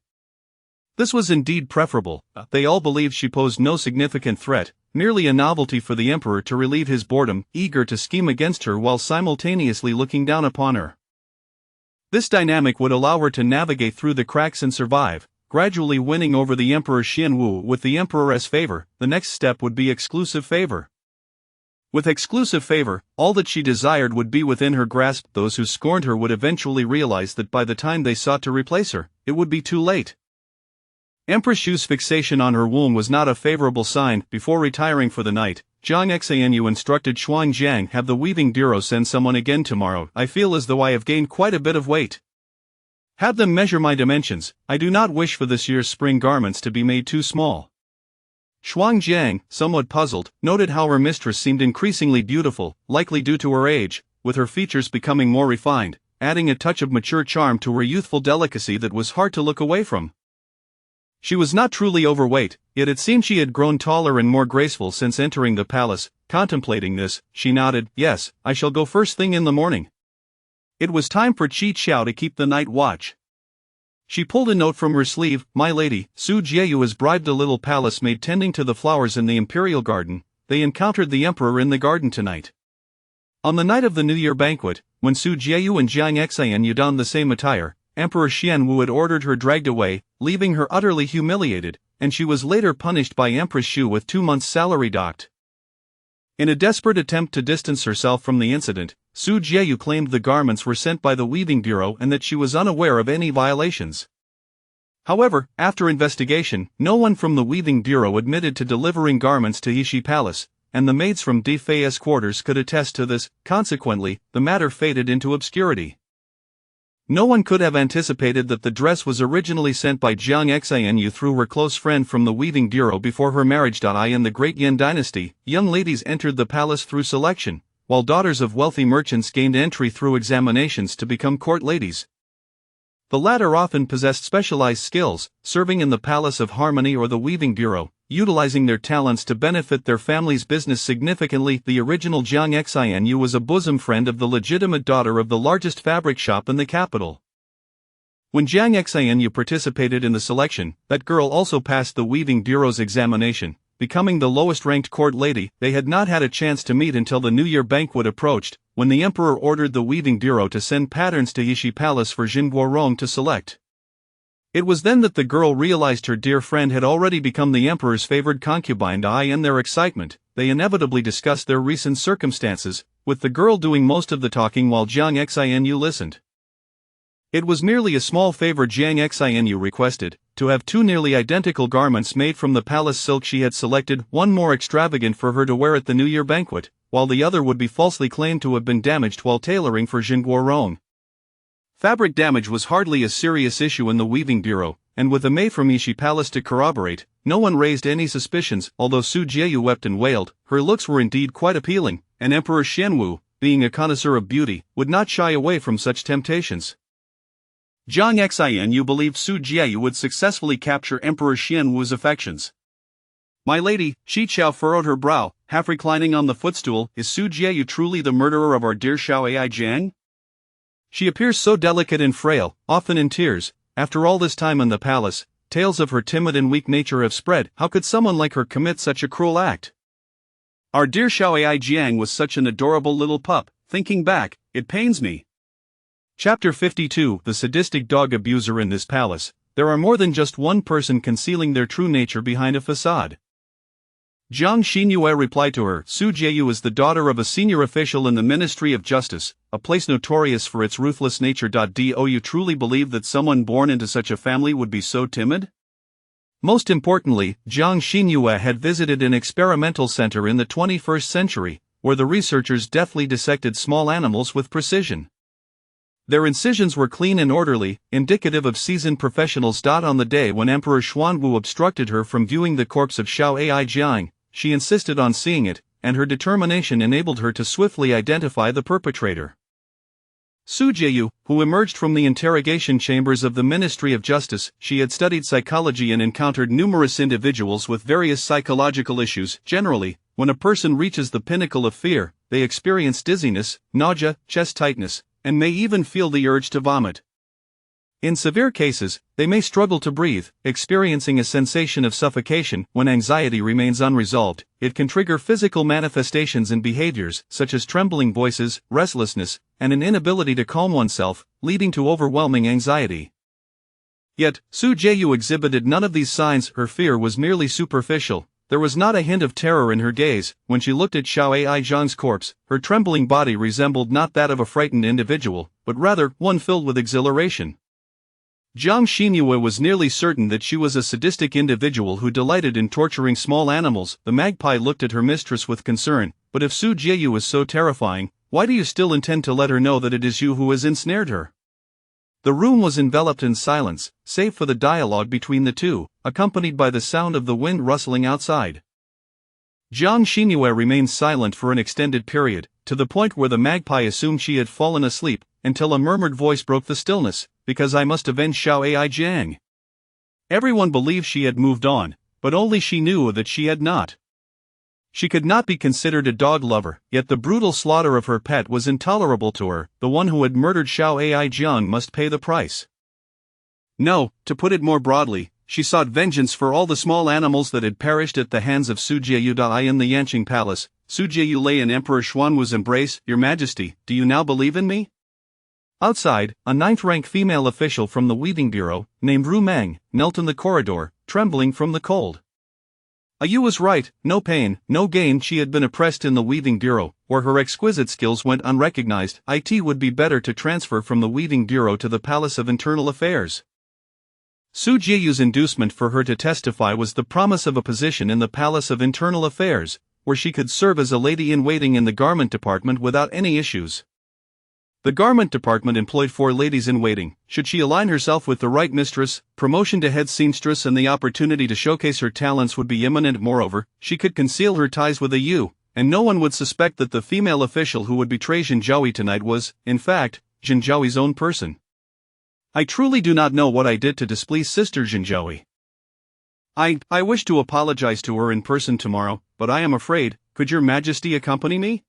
This was indeed preferable. They all believed she posed no significant threat, merely a novelty for the emperor to relieve his boredom, eager to scheme against her while simultaneously looking down upon her. This dynamic would allow her to navigate through the cracks and survive, gradually winning over the Emperor Xianwu. With the emperor's favor, the next step would be exclusive favor. With exclusive favor, all that she desired would be within her grasp. Those who scorned her would eventually realize that by the time they sought to replace her, it would be too late. Empress Xu's fixation on her womb was not a favorable sign. Before retiring for the night, Jiang Xianyu instructed Shuang Jiang, have the weaving bureau send someone again tomorrow. I feel as though I have gained quite a bit of weight. Have them measure my dimensions. I do not wish for this year's spring garments to be made too small. Shuang Jiang, somewhat puzzled, noted how her mistress seemed increasingly beautiful, likely due to her age, with her features becoming more refined, adding a touch of mature charm to her youthful delicacy that was hard to look away from. She was not truly overweight, yet it seemed she had grown taller and more graceful since entering the palace. Contemplating this, she nodded, yes, I shall go first thing in the morning. It was time for Qi Qiao to keep the night watch. She pulled a note from her sleeve. My lady, Su Jieyu has bribed a little palace maid tending to the flowers in the imperial garden. They encountered the emperor in the garden tonight. On the night of the New Year banquet, when Su Jieyu and Jiang Xianyu donned the same attire, Emperor Xianwu had ordered her dragged away, leaving her utterly humiliated, and she was later punished by Empress Xu with 2 months' salary docked. In a desperate attempt to distance herself from the incident, Su Jieyu claimed the garments were sent by the weaving bureau and that she was unaware of any violations. However, after investigation, no one from the weaving bureau admitted to delivering garments to Yishi Palace, and the maids from De Fay's quarters could attest to this. Consequently, the matter faded into obscurity. No one could have anticipated that the dress was originally sent by Jiang Xianyu through her close friend from the weaving bureau before her marriage. In the Great Yan dynasty, young ladies entered the palace through selection, while daughters of wealthy merchants gained entry through examinations to become court ladies. The latter often possessed specialized skills, serving in the Palace of Harmony or the Weaving Bureau, utilizing their talents to benefit their family's business significantly. The original Jiang Xianyu was a bosom friend of the legitimate daughter of the largest fabric shop in the capital. When Jiang Xianyu participated in the selection, that girl also passed the Weaving Bureau's examination, becoming the lowest-ranked court lady. They had not had a chance to meet until the New Year banquet approached, when the emperor ordered the Weaving Bureau to send patterns to Yishi Palace for Jin Guorong to select. It was then that the girl realized her dear friend had already become the emperor's favored concubine. In their excitement, they inevitably discussed their recent circumstances, with the girl doing most of the talking while Jiang Xianyu listened. It was merely a small favor Jiang Xianyu requested, to have 2 nearly identical garments made from the palace silk she had selected, one more extravagant for her to wear at the New Year banquet, while the other would be falsely claimed to have been damaged while tailoring for Jin Guorong. Fabric damage was hardly a serious issue in the Weaving Bureau, and with a maid from Yishi Palace to corroborate, no one raised any suspicions. Although Su Jieyu wept and wailed, her looks were indeed quite appealing, and Emperor Xianwu, being a connoisseur of beauty, would not shy away from such temptations. Jiang Xianyu believed Su Jieyu would successfully capture Emperor Xianwu's affections. My lady, Shi Chao furrowed her brow, half reclining on the footstool. Is Su Jieyu truly the murderer of our dear Xiao Ai Jiang? She appears so delicate and frail, often in tears. After all this time in the palace, tales of her timid and weak nature have spread. How could someone like her commit such a cruel act? Our dear Xiao Ai Jiang was such an adorable little pup. Thinking back, it pains me. Chapter 52. The sadistic dog abuser. In this palace, there are more than just one person concealing their true nature behind a facade. Jiang Xinyue replied to her. Su Jieyu is the daughter of a senior official in the Ministry of Justice, a place notorious for its ruthless nature. Do you truly believe that someone born into such a family would be so timid? Most importantly, Jiang Xinyue had visited an experimental center in the 21st century, where the researchers deftly dissected small animals with precision. Their incisions were clean and orderly, indicative of seasoned professionals. On the day when Emperor Xuanwu obstructed her from viewing the corpse of Xiao Ai Jiang, she insisted on seeing it, and her determination enabled her to swiftly identify the perpetrator. Su Jieyu, who emerged from the interrogation chambers of the Ministry of Justice, she had studied psychology and encountered numerous individuals with various psychological issues. Generally, when a person reaches the pinnacle of fear, they experience dizziness, nausea, chest tightness, and may even feel the urge to vomit. In severe cases, they may struggle to breathe, experiencing a sensation of suffocation. When anxiety remains unresolved, it can trigger physical manifestations and behaviors such as trembling voices, restlessness, and an inability to calm oneself, leading to overwhelming anxiety. Yet, Su Jieyu exhibited none of these signs. Her fear was merely superficial. There was not a hint of terror in her gaze. When she looked at Xiao Ai Jiang's corpse, her trembling body resembled not that of a frightened individual, but rather one filled with exhilaration. Jiang Xinyue was nearly certain that she was a sadistic individual who delighted in torturing small animals. The magpie looked at her mistress with concern. But if Su Jieyu is so terrifying, why do you still intend to let her know that it is you who has ensnared her? The room was enveloped in silence, save for the dialogue between the two, accompanied by the sound of the wind rustling outside. Jiang Xinyue remained silent for an extended period, to the point where the magpie assumed she had fallen asleep, until a murmured voice broke the stillness. Because I must avenge Xiao Ai Jiang. Everyone believed she had moved on, but only she knew that she had not. She could not be considered a dog lover, yet the brutal slaughter of her pet was intolerable to her. The one who had murdered Xiao Ai Jiang must pay the price. No, to put it more broadly, she sought vengeance for all the small animals that had perished at the hands of Su Jieyu. In the Yanqing Palace, Su Jieyu lay in Emperor Xuanwu's embrace. Your Majesty, do you now believe in me? Outside, a ninth-rank female official from the Weaving Bureau, named Ru Meng, knelt in the corridor, trembling from the cold. Yu was right, no pain, no gain. She had been oppressed in the Weaving Bureau, where her exquisite skills went unrecognized. It would be better to transfer from the Weaving Bureau to the Palace of Internal Affairs. Su Jieyu's inducement for her to testify was the promise of a position in the Palace of Internal Affairs, where she could serve as a lady-in-waiting in the garment department without any issues. The garment department employed 4 ladies-in-waiting. Should she align herself with the right mistress, promotion to head seamstress and the opportunity to showcase her talents would be imminent. Moreover, she could conceal her ties with Yu, and no one would suspect that the female official who would betray Zhenjiaoi tonight was, in fact, Zhenjiaoi's own person. I truly do not know what I did to displease Sister Zhenjiaoi. I wish to apologize to her in person tomorrow, but I am afraid, could your Majesty accompany me?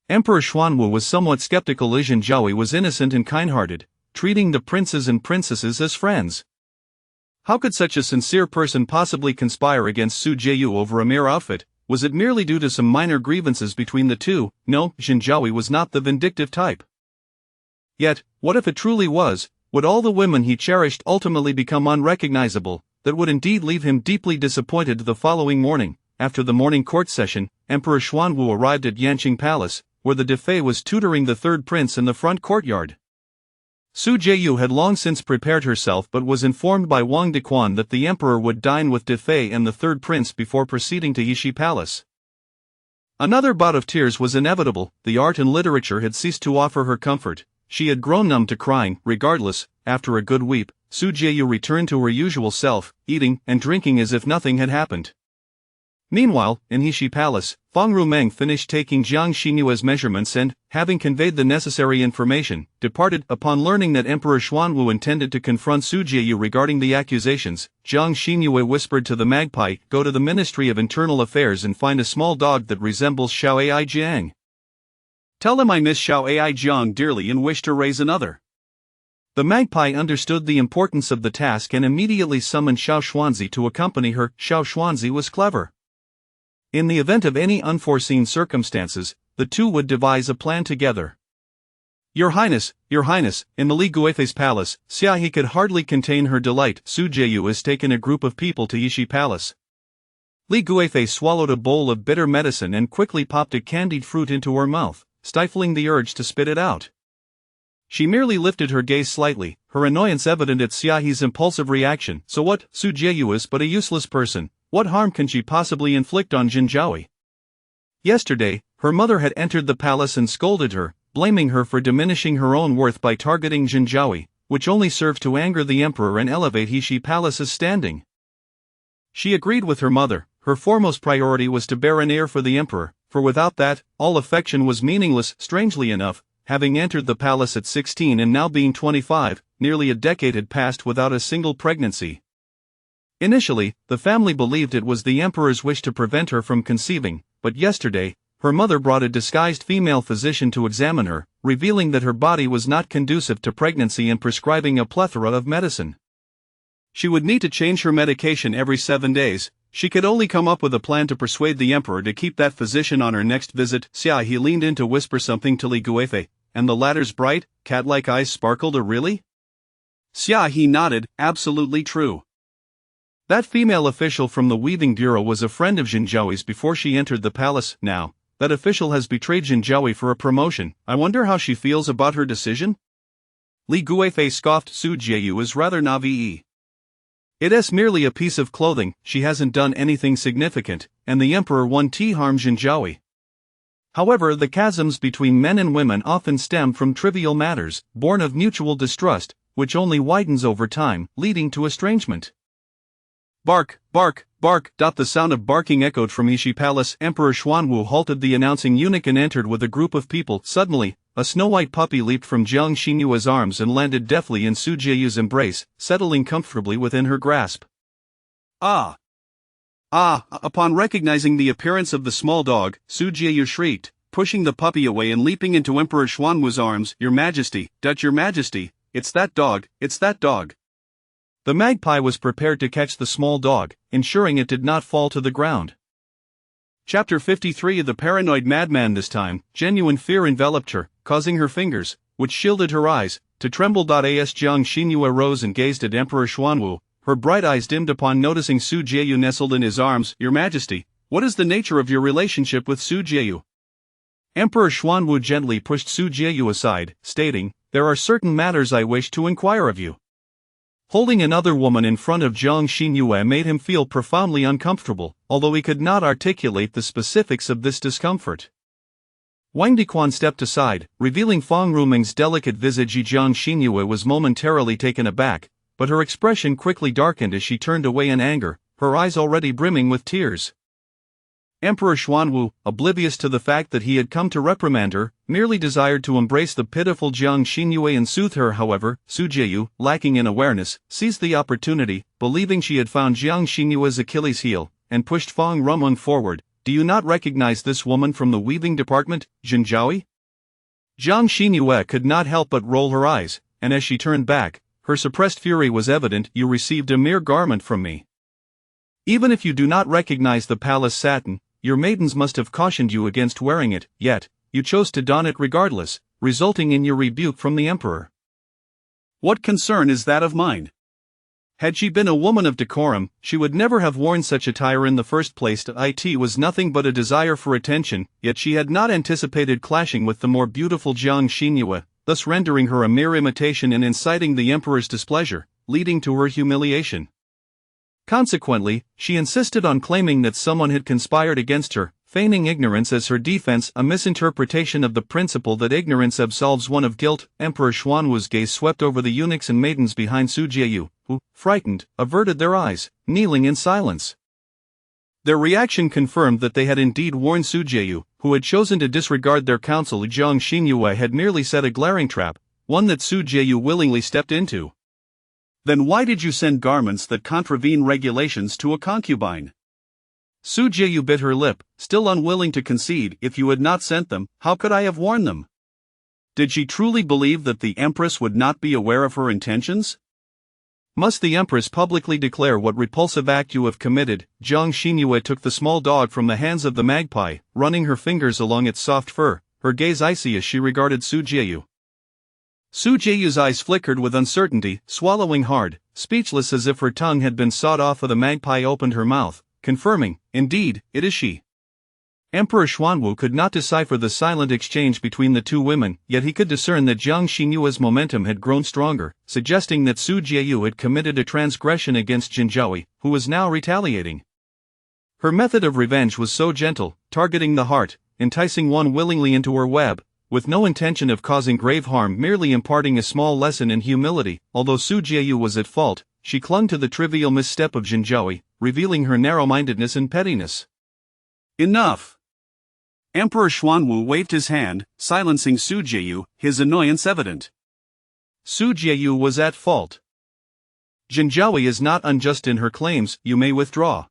Emperor Xuanwu was somewhat skeptical. Zhenjiaoi was innocent and kind-hearted, treating the princes and princesses as friends. How could such a sincere person possibly conspire against Su Jieyu over a mere outfit? Was it merely due to some minor grievances between the two? No, Zhenjiaoi was not the vindictive type. Yet, what if it truly was? Would all the women he cherished ultimately become unrecognizable? That would indeed leave him deeply disappointed. The following morning, after the morning court session, Emperor Xuanwu arrived at Yanqing Palace, where the Defei was tutoring the third prince in the front courtyard. Su Jieyu had long since prepared herself but was informed by Wang Dequan that the emperor would dine with Defei and the third prince before proceeding to Yishi Palace. Another bout of tears was inevitable. The art and literature had ceased to offer her comfort. She had grown numb to crying. Regardless, after a good weep, Su Jieyu returned to her usual self, eating and drinking as if nothing had happened. Meanwhile, in Yishi Palace, Feng Rumeng finished taking Jiang Xinyue's measurements and, having conveyed the necessary information, departed. Upon learning that Emperor Xuanwu intended to confront Su Jieyu regarding the accusations, Jiang Xinyue whispered to the magpie, "Go to the Ministry of Internal Affairs and find a small dog that resembles Xiao Ai Jiang. Tell him I miss Xiao Ai Jiang dearly and wish to raise another." The magpie understood the importance of the task and immediately summoned Xiao Xuanzi to accompany her. Xiao Xuanzi was clever. In the event of any unforeseen circumstances, the two would devise a plan together. Your Highness, in the Li Guifei's palace, Xia He could hardly contain her delight. Su Jieyu has taken a group of people to Yishi Palace. Li Guifei swallowed a bowl of bitter medicine and quickly popped a candied fruit into her mouth, stifling the urge to spit it out. She merely lifted her gaze slightly, her annoyance evident at Xia He's impulsive reaction. So what? Su Jieyu is but a useless person. What harm can she possibly inflict on Zhenjiaoi? Yesterday, her mother had entered the palace and scolded her, blaming her for diminishing her own worth by targeting Zhenjiaoi, which only served to anger the emperor and elevate Yishi Palace's standing. She agreed with her mother. Her foremost priority was to bear an heir for the emperor, for without that, all affection was meaningless. Strangely enough, having entered the palace at 16 and now being 25, nearly a decade had passed without a single pregnancy. Initially, the family believed it was the emperor's wish to prevent her from conceiving, but yesterday, her mother brought a disguised female physician to examine her, revealing that her body was not conducive to pregnancy and prescribing a plethora of medicine. She would need to change her medication every 7 days. She could only come up with a plan to persuade the emperor to keep that physician on her next visit. Xia He leaned in to whisper something to Li Guifei, and the latter's bright, cat-like eyes sparkled. Really? Xia He nodded, absolutely true. That female official from the Weaving Bureau was a friend of Zhenjiaoi's before she entered the palace. Now, that official has betrayed Zhenjiaoi for a promotion. I wonder how she feels about her decision? Li Guifei scoffed. Su Jieyu is rather naive. It's merely a piece of clothing. She hasn't done anything significant, and the emperor won't harm Zhenjiaoi. However, the chasms between men and women often stem from trivial matters, born of mutual distrust, which only widens over time, leading to estrangement. Bark, bark, bark. The sound of barking echoed from Yishi Palace. Emperor Xuanwu halted the announcing eunuch and entered with a group of people. Suddenly, a snow-white puppy leaped from Jiang Xinyue's arms and landed deftly in Su Jieyu's embrace, settling comfortably within her grasp. Ah! Upon recognizing the appearance of the small dog, Su Jieyu shrieked, pushing the puppy away and leaping into Emperor Xuanwu's arms. Your Majesty, your Majesty, it's that dog, it's that dog. The magpie was prepared to catch the small dog, ensuring it did not fall to the ground. Chapter 53. The paranoid madman. This time, genuine fear enveloped her, causing her fingers, which shielded her eyes, to tremble. As Jiang Xinyue rose and gazed at Emperor Xuanwu, her bright eyes dimmed upon noticing Su Jieyu nestled in his arms. Your Majesty, what is the nature of your relationship with Su Jieyu? Emperor Xuanwu gently pushed Su Jieyu aside, stating, there are certain matters I wish to inquire of you. Holding another woman in front of Jiang Xinyue made him feel profoundly uncomfortable, although he could not articulate the specifics of this discomfort. Wang Dequan stepped aside, revealing Fang Ruming's delicate visage. Jiang Xinyue was momentarily taken aback, but her expression quickly darkened as she turned away in anger, her eyes already brimming with tears. Emperor Xuanwu, oblivious to the fact that he had come to reprimand her, merely desired to embrace the pitiful Jiang Xinyue and soothe her. However, Su Jieyu, lacking in awareness, seized the opportunity, believing she had found Jiang Xinyue's Achilles heel, and pushed Fang Ruming forward. Do you not recognize this woman from the weaving department, Jinjiaoi? Jiang Xinyue could not help but roll her eyes, and as she turned back, her suppressed fury was evident. You received a mere garment from me. Even if you do not recognize the palace satin, your maidens must have cautioned you against wearing it, yet, you chose to don it regardless, resulting in your rebuke from the emperor. What concern is that of mine? Had she been a woman of decorum, she would never have worn such attire in the first place. It was nothing but a desire for attention, yet she had not anticipated clashing with the more beautiful Jiang Xinyue, thus rendering her a mere imitation and inciting the emperor's displeasure, leading to her humiliation. Consequently, she insisted on claiming that someone had conspired against her, feigning ignorance as her defense, a misinterpretation of the principle that ignorance absolves one of guilt. Emperor Xuanwu's gaze swept over the eunuchs and maidens behind Su Jieyu, who, frightened, averted their eyes, kneeling in silence. Their reaction confirmed that they had indeed warned Su Jieyu, who had chosen to disregard their counsel. Jiang Xinyue had merely set a glaring trap, one that Su Jieyu willingly stepped into. Then why did you send garments that contravene regulations to a concubine? Su Jieyu bit her lip, still unwilling to concede. If you had not sent them, how could I have worn them? Did she truly believe that the Empress would not be aware of her intentions? Must the Empress publicly declare what repulsive act you have committed? Jiang Xinyue took the small dog from the hands of the magpie, running her fingers along its soft fur, her gaze icy as she regarded Su Jieyu. Su Jieyu's eyes flickered with uncertainty, swallowing hard, speechless as if her tongue had been sawed off. The magpie opened her mouth, confirming, indeed, it is she. Emperor Xuanwu could not decipher the silent exchange between the two women, yet he could discern that Jiang Xinyue's momentum had grown stronger, suggesting that Su Jieyu had committed a transgression against Jinjiaoi, who was now retaliating. Her method of revenge was so gentle, targeting the heart, enticing one willingly into her web, with no intention of causing grave harm, merely imparting a small lesson in humility. Although Su Jieyu was at fault, she clung to the trivial misstep of Jinjiaoi, revealing her narrow-mindedness and pettiness. Enough! Emperor Xuanwu waved his hand, silencing Su Jieyu, his annoyance evident. Su Jieyu was at fault. Jinjiaoi is not unjust in her claims. You may withdraw.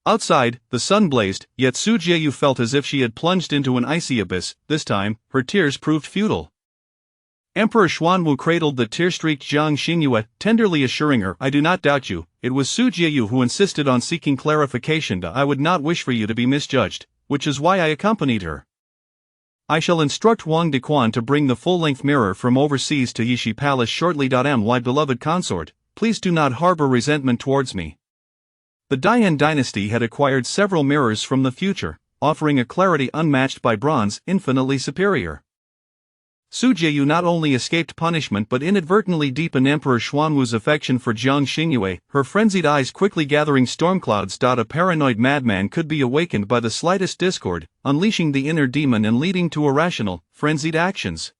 Outside, the sun blazed, yet Su Jieyu felt as if she had plunged into an icy abyss. This time, her tears proved futile. Emperor Xuanwu cradled the tear-streaked Jiang Xinyue, tenderly assuring her, I do not doubt you. It was Su Jieyu who insisted on seeking clarification. I would not wish for you to be misjudged, which is why I accompanied her. I shall instruct Wang Dequan to bring the full-length mirror from overseas to Yishi Palace shortly. My beloved consort, please do not harbor resentment towards me. The Dian dynasty had acquired several mirrors from the future, offering a clarity unmatched by bronze, infinitely superior. Su Jieyu not only escaped punishment but inadvertently deepened Emperor Xuanwu's affection for Jiang Xinyue, her frenzied eyes quickly gathering storm clouds. A paranoid madman could be awakened by the slightest discord, unleashing the inner demon and leading to irrational, frenzied actions.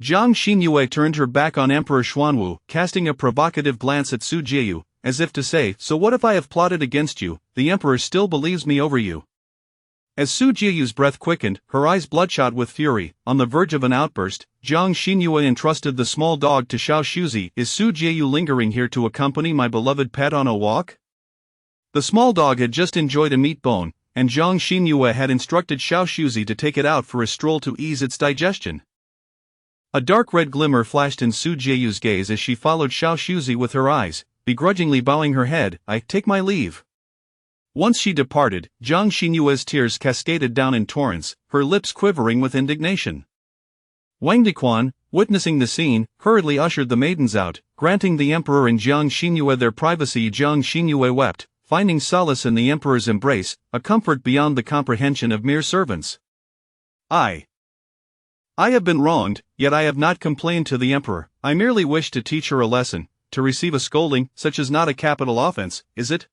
Jiang Xinyue turned her back on Emperor Xuanwu, casting a provocative glance at Su Jieyu, as if to say, so what if I have plotted against you? The emperor still believes me over you. As Su Jieyu's breath quickened, her eyes bloodshot with fury, on the verge of an outburst, Jiang Xinyue entrusted the small dog to Xiao Shuzi. Is Su Jieyu lingering here to accompany my beloved pet on a walk? The small dog had just enjoyed a meat bone, and Jiang Xinyue had instructed Xiao Shuzi to take it out for a stroll to ease its digestion. A dark red glimmer flashed in Su Jieyu's gaze as she followed Xiao Shuzi with her eyes, begrudgingly bowing her head. I take my leave. Once she departed, Jiang Xinyue's tears cascaded down in torrents, her lips quivering with indignation. Wang Dequan, witnessing the scene, hurriedly ushered the maidens out, granting the emperor and Jiang Xinyue their privacy. Jiang Xinyue wept, finding solace in the emperor's embrace, a comfort beyond the comprehension of mere servants. I have been wronged, yet I have not complained to the emperor. I merely wish to teach her a lesson. To receive a scolding, such is not a capital offense, is it?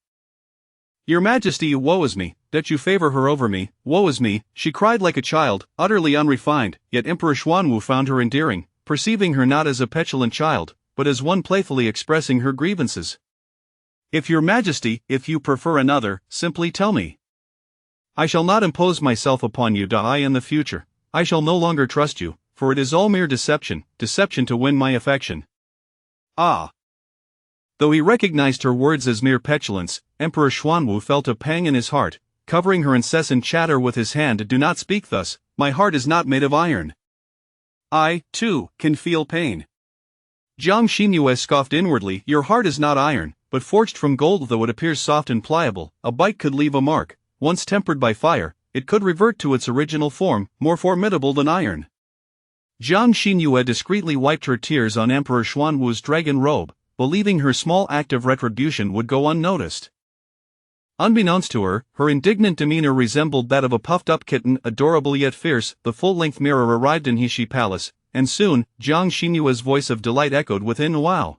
Your Majesty, woe is me, that you favor her over me, woe is me, she cried like a child, utterly unrefined, yet Emperor Xuanwu found her endearing, perceiving her not as a petulant child, but as one playfully expressing her grievances. If your Majesty, if you prefer another, simply tell me. I shall not impose myself upon you. In the future, I shall no longer trust you, for it is all mere deception to win my affection. Ah! Though he recognized her words as mere petulance, Emperor Xuanwu felt a pang in his heart, covering her incessant chatter with his hand. Do not speak thus, my heart is not made of iron. I, too, can feel pain. Jiang Xinyue scoffed inwardly. Your heart is not iron, but forged from gold. Though it appears soft and pliable, a bite could leave a mark. Once tempered by fire, it could revert to its original form, more formidable than iron. Jiang Xinyue discreetly wiped her tears on Emperor Xuanwu's dragon robe, believing her small act of retribution would go unnoticed. Unbeknownst to her, her indignant demeanor resembled that of a puffed-up kitten, adorable yet fierce. The full-length mirror arrived in Heshi Palace, and soon, Jiang Xinyue's voice of delight echoed within. Wow!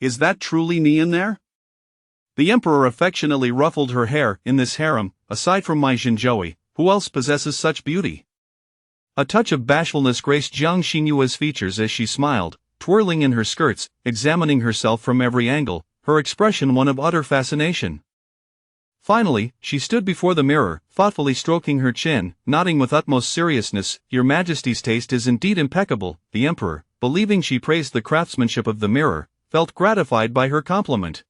Is that truly me in there? The emperor affectionately ruffled her hair. In this harem, aside from my Jinzhouyi, who else possesses such beauty? A touch of bashfulness graced Jiang Xinyue's features as she smiled, twirling in her skirts, examining herself from every angle, her expression one of utter fascination. Finally, she stood before the mirror, thoughtfully stroking her chin, nodding with utmost seriousness. Your Majesty's taste is indeed impeccable. The emperor, believing she praised the craftsmanship of the mirror, felt gratified by her compliment.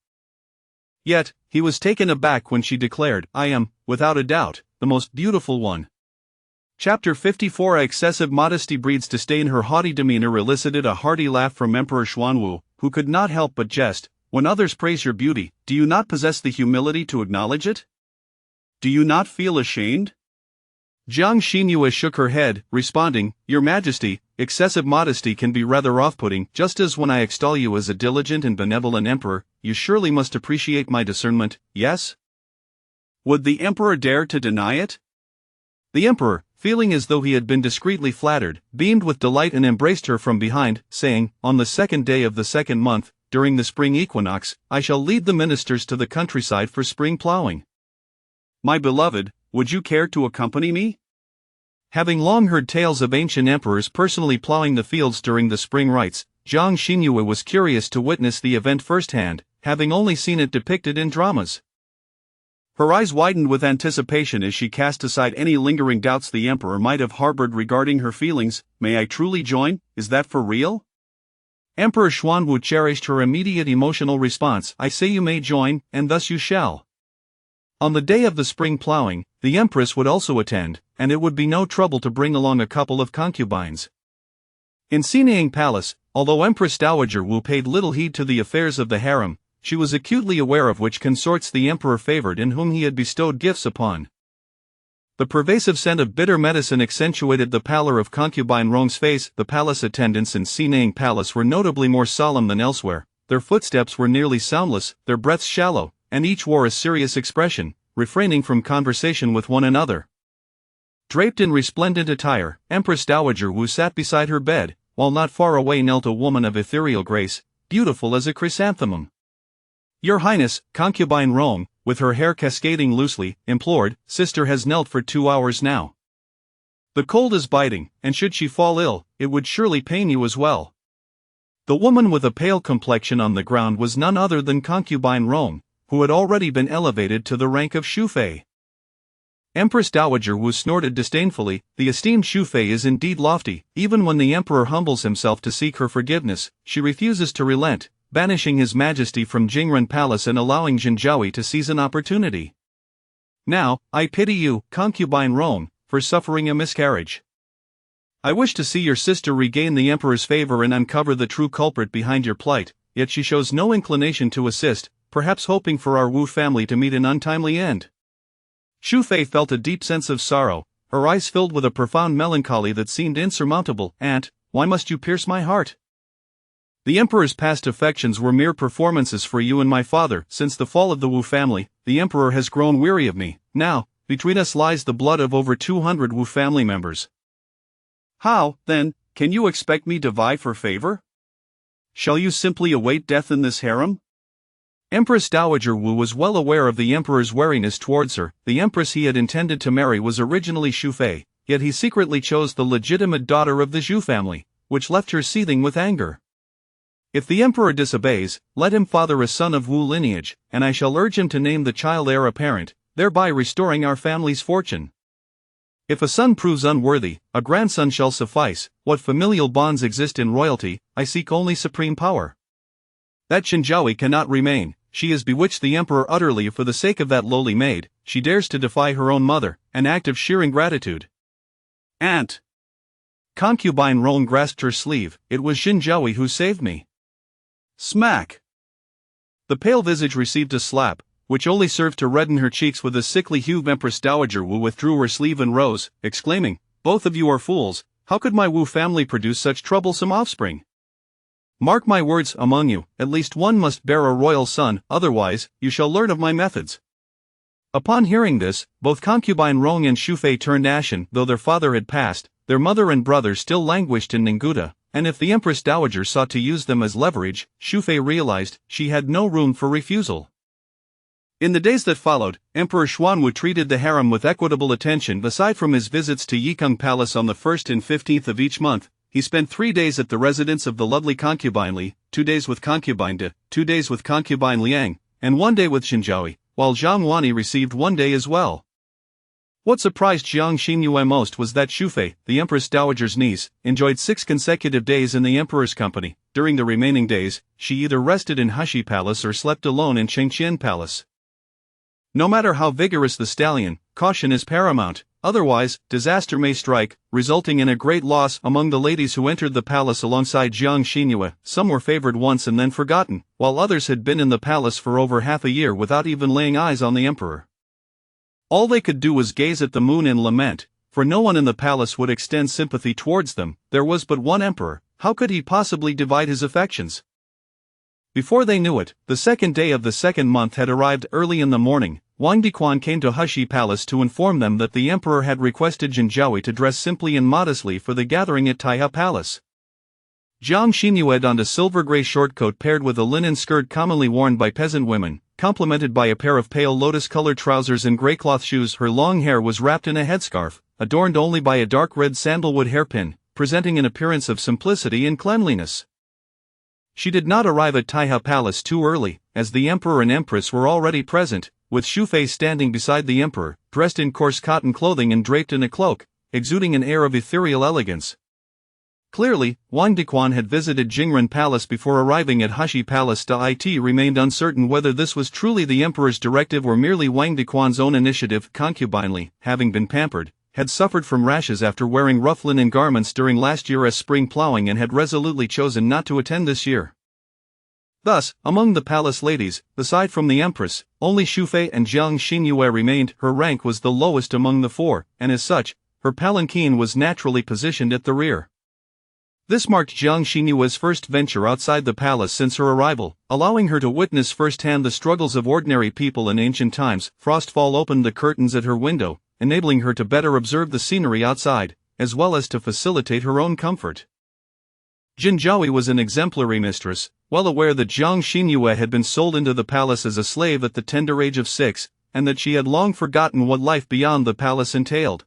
Yet, he was taken aback when she declared, I am, without a doubt, the most beautiful one. Chapter 54. Excessive modesty breeds disdain. Her haughty demeanor elicited a hearty laugh from Emperor Xuanwu, who could not help but jest. When others praise your beauty, do you not possess the humility to acknowledge it? Do you not feel ashamed? Jiang Xinyue shook her head, responding, Your Majesty, excessive modesty can be rather off-putting. Just as when I extol you as a diligent and benevolent emperor, you surely must appreciate my discernment, yes? Would the emperor dare to deny it? The emperor, feeling as though he had been discreetly flattered, beamed with delight and embraced her from behind, saying, On the 2nd day of the 2nd month, during the spring equinox, I shall lead the ministers to the countryside for spring plowing. My beloved, would you care to accompany me? Having long heard tales of ancient emperors personally plowing the fields during the spring rites, Jiang Xinyue was curious to witness the event firsthand, having only seen it depicted in dramas. Her eyes widened with anticipation as she cast aside any lingering doubts the emperor might have harbored regarding her feelings. May I truly join? Is that for real? Emperor Xuanwu cherished her immediate emotional response. I say you may join, and thus you shall. On the day of the spring plowing, the Empress would also attend, and it would be no trouble to bring along a couple of concubines. In Xinang Palace, although Empress Dowager Wu paid little heed to the affairs of the harem, she was acutely aware of which consorts the emperor favored and whom he had bestowed gifts upon. The pervasive scent of bitter medicine accentuated the pallor of concubine Rong's face. The palace attendants in Xinang Palace were notably more solemn than elsewhere. Their footsteps were nearly soundless, their breaths shallow, and each wore a serious expression, refraining from conversation with one another. Draped in resplendent attire, Empress Dowager Wu sat beside her bed, while not far away knelt a woman of ethereal grace, beautiful as a chrysanthemum. Your Highness, concubine Rong, with her hair cascading loosely, implored, Sister has knelt for 2 hours now. The cold is biting, and should she fall ill, it would surely pain you as well. The woman with a pale complexion on the ground was none other than concubine Rong, who had already been elevated to the rank of Shufei. Empress Dowager Wu snorted disdainfully. The esteemed Shufei is indeed lofty. Even when the emperor humbles himself to seek her forgiveness, she refuses to relent, banishing His Majesty from Jingren Palace and allowing Jinzhouyi to seize an opportunity. Now, I pity you, concubine Rong, for suffering a miscarriage. I wish to see your sister regain the emperor's favor and uncover the true culprit behind your plight, yet she shows no inclination to assist, perhaps hoping for our Wu family to meet an untimely end." Xu Fei felt a deep sense of sorrow, her eyes filled with a profound melancholy that seemed insurmountable. "Aunt, why must you pierce my heart? The emperor's past affections were mere performances for you and my father. Since the fall of the Wu family, the emperor has grown weary of me. Now, between us lies the blood of over 200 Wu family members. How, then, can you expect me to vie for favor? Shall you simply await death in this harem?" Empress Dowager Wu was well aware of the emperor's wariness towards her. The empress he had intended to marry was originally Xu Fei, yet he secretly chose the legitimate daughter of the Zhu family, which left her seething with anger. "If the emperor disobeys, let him father a son of Wu lineage, and I shall urge him to name the child heir apparent, thereby restoring our family's fortune. If a son proves unworthy, a grandson shall suffice. What familial bonds exist in royalty? I seek only supreme power. That Xinjiaoui cannot remain. She has bewitched the emperor utterly. For the sake of that lowly maid, she dares to defy her own mother, an act of sheer ingratitude." "Aunt!" Concubine Roan grasped her sleeve. "It was Xinjiaoui who saved me." Smack! The pale visage received a slap, which only served to redden her cheeks with a sickly hue. Empress Dowager Wu withdrew her sleeve and rose, exclaiming, "Both of you are fools. How could my Wu family produce such troublesome offspring? Mark my words, among you, at least one must bear a royal son, otherwise, you shall learn of my methods." Upon hearing this, both concubine Rong and Xu Fei turned ashen. Though their father had passed, their mother and brother still languished in Ninguda, and if the Empress Dowager sought to use them as leverage, Xu Fei realized she had no room for refusal. In the days that followed, Emperor Xuanwu treated the harem with equitable attention. Aside from his visits to Yikeng Palace on the 1st and 15th of each month, he spent 3 days at the residence of the lovely concubine Li, 2 days with concubine De, 2 days with concubine Liang, and 1 day with Xinjiaoui, while Zhang Wani received 1 day as well. What surprised Jiang Xinyue most was that Xu Fei, the Empress Dowager's niece, enjoyed 6 consecutive days in the emperor's company. During the remaining days, she either rested in Hushi Palace or slept alone in Chengqian Palace. No matter how vigorous the stallion, caution is paramount, otherwise, disaster may strike, resulting in a great loss. Among the ladies who entered the palace alongside Jiang Xinyue, some were favored once and then forgotten, while others had been in the palace for over half a year without even laying eyes on the emperor. All they could do was gaze at the moon and lament, for no one in the palace would extend sympathy towards them. There was but one emperor, how could he possibly divide his affections? Before they knew it, the 2nd day of the 2nd month had arrived. Early in the morning, Wang Diquan came to Hushi Palace to inform them that the emperor had requested Xinjiaoui to dress simply and modestly for the gathering at Taiha Palace. Jiang Xinyue donned a silver-gray short coat paired with a linen skirt commonly worn by peasant women, complemented by a pair of pale lotus-colored trousers and gray cloth shoes. Her long hair was wrapped in a headscarf, adorned only by a dark red sandalwood hairpin, presenting an appearance of simplicity and cleanliness. She did not arrive at Taiha Palace too early, as the emperor and empress were already present, with Xu Fei standing beside the emperor, dressed in coarse cotton clothing and draped in a cloak, exuding an air of ethereal elegance. Clearly, Wang Diquan had visited Jingren Palace before arriving at Hushi Palace. It remained uncertain whether this was truly the emperor's directive or merely Wang Diquan's own initiative. Concubine Li, having been pampered, had suffered from rashes after wearing rough linen garments during last year's spring plowing and had resolutely chosen not to attend this year. Thus, among the palace ladies, aside from the empress, only Xu Fei and Jiang Xinyue remained. Her rank was the lowest among the 4, and as such, her palanquin was naturally positioned at the rear. This marked Jiang Xinyue's first venture outside the palace since her arrival, allowing her to witness firsthand the struggles of ordinary people in ancient times. Frostfall opened the curtains at her window, enabling her to better observe the scenery outside, as well as to facilitate her own comfort. Xinjiaoui was an exemplary mistress, well aware that Jiang Xinyue had been sold into the palace as a slave at the tender age of 6, and that she had long forgotten what life beyond the palace entailed.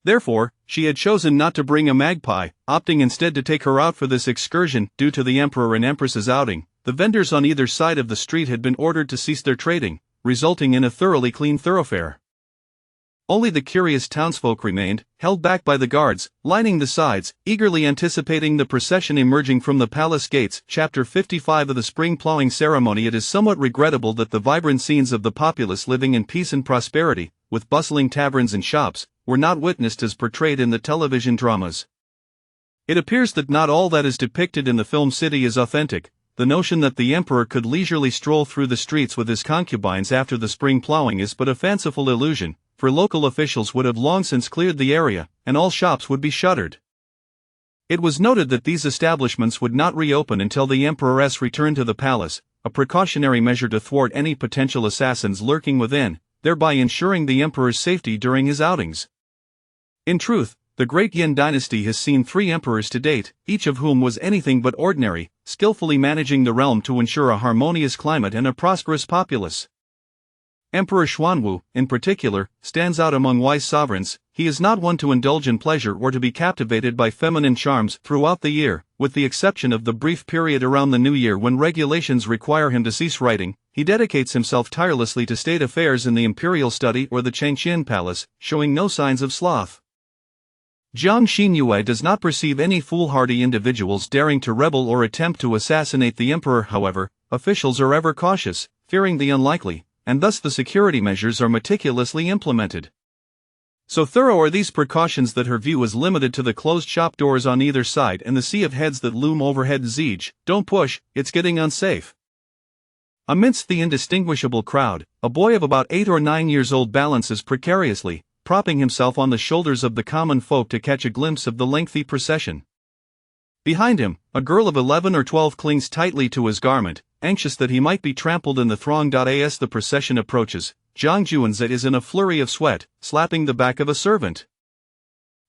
Therefore, she had chosen not to bring a magpie, opting instead to take her out for this excursion. Due to the emperor and empress's outing, the vendors on either side of the street had been ordered to cease their trading, resulting in a thoroughly clean thoroughfare. Only the curious townsfolk remained, held back by the guards, lining the sides, eagerly anticipating the procession emerging from the palace gates. Chapter 55 of the Spring Plowing Ceremony. It is somewhat regrettable that the vibrant scenes of the populace living in peace and prosperity, with bustling taverns and shops, were not witnessed as portrayed in the television dramas. It appears that not all that is depicted in the film city is authentic. The notion that the emperor could leisurely stroll through the streets with his concubines after the spring plowing is but a fanciful illusion, for local officials would have long since cleared the area, and all shops would be shuttered. It was noted that these establishments would not reopen until the empress returned to the palace, a precautionary measure to thwart any potential assassins lurking within, thereby ensuring the emperor's safety during his outings. In truth, the Great Yin dynasty has seen 3 emperors to date, each of whom was anything but ordinary, skillfully managing the realm to ensure a harmonious climate and a prosperous populace. Emperor Xuanwu, in particular, stands out among wise sovereigns. He is not one to indulge in pleasure or to be captivated by feminine charms throughout the year, with the exception of the brief period around the new year when regulations require him to cease writing. He dedicates himself tirelessly to state affairs in the imperial study or the Changqian palace, showing no signs of sloth. Jiang Xinyue does not perceive any foolhardy individuals daring to rebel or attempt to assassinate the emperor. However, officials are ever cautious, fearing the unlikely, and thus the security measures are meticulously implemented. So thorough are these precautions that her view is limited to the closed shop doors on either side and the sea of heads that loom overhead. Siege, don't push, it's getting unsafe. Amidst the indistinguishable crowd, a boy of about 8 or 9 years old balances precariously, propping himself on the shoulders of the common folk to catch a glimpse of the lengthy procession. Behind him, a girl of 11 or 12 clings tightly to his garment, anxious that he might be trampled in the throng. As the procession approaches, Zhang Juanze is in a flurry of sweat, slapping the back of a servant.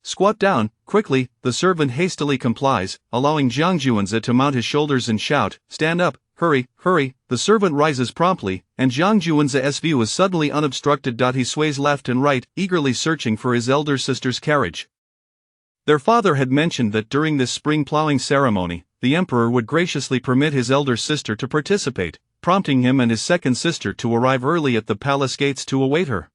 Squat down, quickly, the servant hastily complies, allowing Zhang Juanze to mount his shoulders and shout, "Stand up, hurry, hurry." The servant rises promptly, and Zhang Juanze's view is suddenly unobstructed. He sways left and right, eagerly searching for his elder sister's carriage. Their father had mentioned that during this spring plowing ceremony, the emperor would graciously permit his elder sister to participate, prompting him and his second sister to arrive early at the palace gates to await her.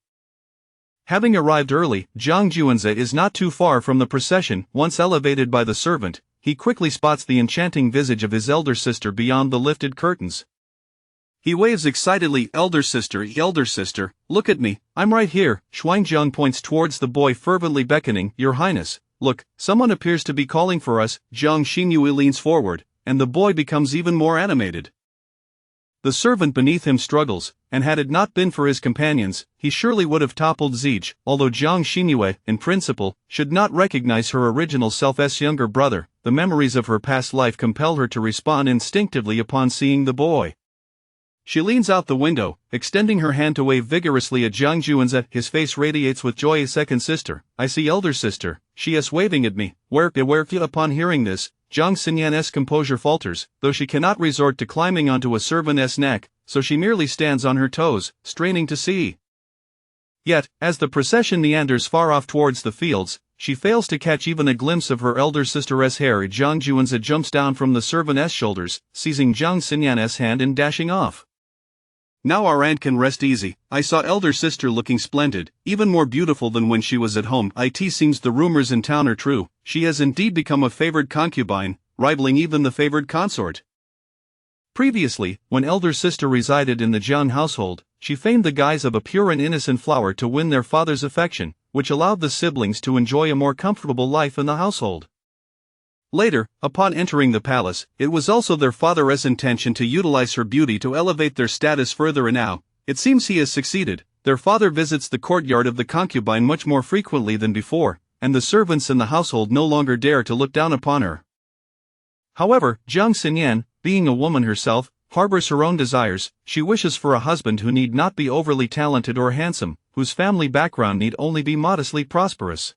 Having arrived early, Zhang Juanze is not too far from the procession. Once elevated by the servant, he quickly spots the enchanting visage of his elder sister beyond the lifted curtains. He waves excitedly, elder sister, look at me, I'm right here." Xuanzhang points towards the boy, fervently beckoning, "Your Highness, look, someone appears to be calling for us." Zhang Xinyue leans forward, and the boy becomes even more animated. The servant beneath him struggles, and had it not been for his companions, he surely would have toppled Siege. Although Zhang Xinyue, in principle, should not recognize her original self's younger brother, the memories of her past life compel her to respond instinctively upon seeing the boy. She leans out the window, extending her hand to wave vigorously at Zhang Juanze. His face radiates with joy. "Second sister, I see elder sister, she is waving at me." Where?" Upon hearing this, Zhang Xinyan's composure falters, though she cannot resort to climbing onto a servant's neck, so she merely stands on her toes, straining to see. Yet, as the procession meanders far off towards the fields, she fails to catch even a glimpse of her elder sister's hair. Zhang Juanze jumps down from the servant's shoulders, seizing Zhang Xinyan's hand and dashing off. "Now our aunt can rest easy. I saw elder sister looking splendid, even more beautiful than when she was at home. It seems the rumors in town are true. She has indeed become a favored concubine, rivaling even the favored consort." Previously, when elder sister resided in the Jiang household, she feigned the guise of a pure and innocent flower to win their father's affection, which allowed the siblings to enjoy a more comfortable life in the household. Later, upon entering the palace, it was also their father's intention to utilize her beauty to elevate their status further, and now, it seems he has succeeded. Their father visits the courtyard of the concubine much more frequently than before, and the servants in the household no longer dare to look down upon her. However, Zhang Xinyan, being a woman herself, harbors her own desires. She wishes for a husband who need not be overly talented or handsome, whose family background need only be modestly prosperous.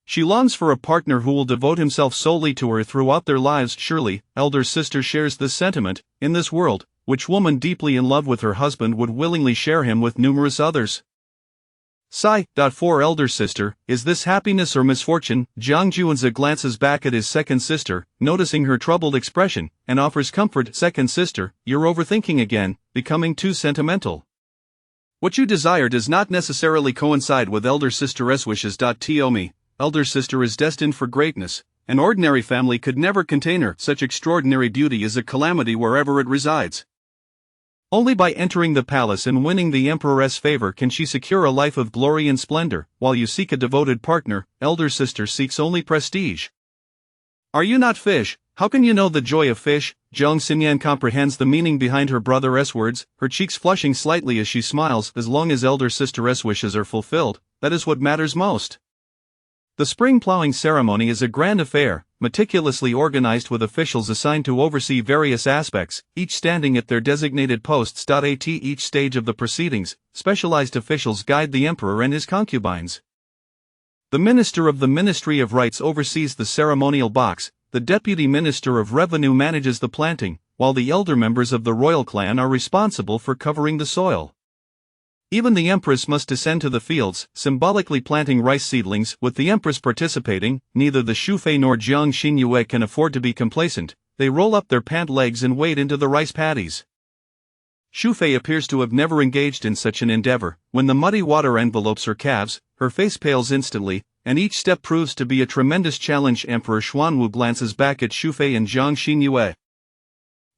She longs for a partner who will devote himself solely to her throughout their lives. Surely, elder sister shares this sentiment. In this world, which woman deeply in love with her husband would willingly share him with numerous others? Sigh. For elder sister, is this happiness or misfortune? Zhang Juanze glances back at his second sister, noticing her troubled expression, and offers comfort. "Second sister, you're overthinking again, becoming too sentimental. What you desire does not necessarily coincide with elder sister's wishes. Tomi, elder sister is destined for greatness. An ordinary family could never contain her. Such extraordinary beauty is a calamity wherever it resides." Only by entering the palace and winning the emperor's favor can she secure a life of glory and splendor. While you seek a devoted partner, elder sister seeks only prestige. Are you not fish? How can you know the joy of fish? Jiang Xinyan comprehends the meaning behind her brother's words, her cheeks flushing slightly as she smiles. As long as elder sister's wishes are fulfilled, that is what matters most. The spring plowing ceremony is a grand affair, meticulously organized with officials assigned to oversee various aspects, each standing at their designated posts. At each stage of the proceedings, specialized officials guide the emperor and his concubines. The minister of the Ministry of Rites oversees the ceremonial box, the deputy minister of revenue manages the planting, while the elder members of the royal clan are responsible for covering the soil. Even the Empress must descend to the fields, symbolically planting rice seedlings. With the Empress participating, neither the Shufei nor Jiang Xinyue can afford to be complacent. They roll up their pant legs and wade into the rice paddies. Shufei appears to have never engaged in such an endeavor. When the muddy water envelopes her calves, her face pales instantly, and each step proves to be a tremendous challenge. Emperor Xuanwu glances back at Shufei and Jiang Xinyue.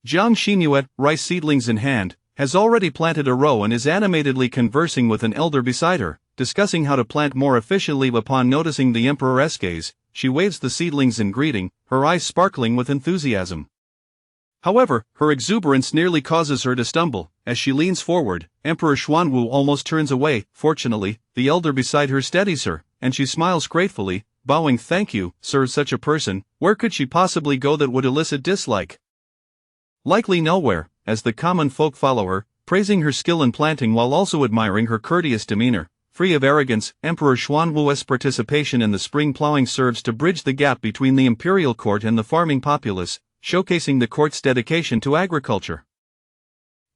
Jiang Xinyue, rice seedlings in hand, has already planted a row and is animatedly conversing with an elder beside her, discussing how to plant more efficiently. Upon noticing the emperor's gaze, she waves the seedlings in greeting, her eyes sparkling with enthusiasm. However, her exuberance nearly causes her to stumble. As she leans forward, Emperor Xuanwu almost turns away. Fortunately, the elder beside her steadies her, and she smiles gratefully, bowing. Thank you, sir. Such a person, where could she possibly go that would elicit dislike? Likely nowhere, as the common folk follow her, praising her skill in planting while also admiring her courteous demeanor. Free of arrogance, Emperor Xuanwu's participation in the spring plowing serves to bridge the gap between the imperial court and the farming populace, showcasing the court's dedication to agriculture.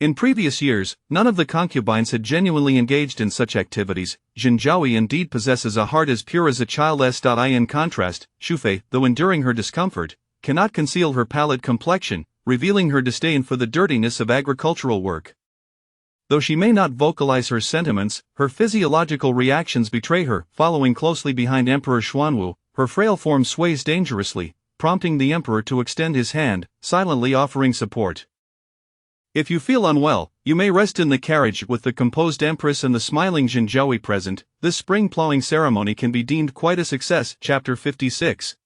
In previous years, none of the concubines had genuinely engaged in such activities. Jinzhaoyi indeed possesses a heart as pure as a child's. In contrast, Shufei, though enduring her discomfort, cannot conceal her pallid complexion, revealing her disdain for the dirtiness of agricultural work. Though she may not vocalize her sentiments, her physiological reactions betray her. Following closely behind Emperor Xuanwu, her frail form sways dangerously, prompting the emperor to extend his hand, silently offering support. If you feel unwell, you may rest in the carriage. With the composed Empress and the smiling Jinzhaoyi present, this spring plowing ceremony can be deemed quite a success. Chapter 56.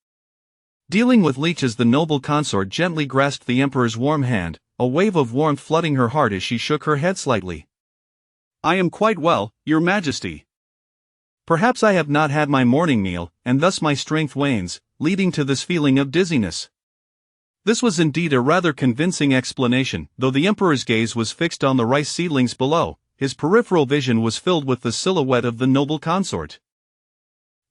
Dealing with leeches, the noble consort gently grasped the emperor's warm hand, a wave of warmth flooding her heart as she shook her head slightly. I am quite well, your majesty. Perhaps I have not had my morning meal, and thus my strength wanes, leading to this feeling of dizziness. This was indeed a rather convincing explanation. Though the emperor's gaze was fixed on the rice seedlings below, his peripheral vision was filled with the silhouette of the noble consort.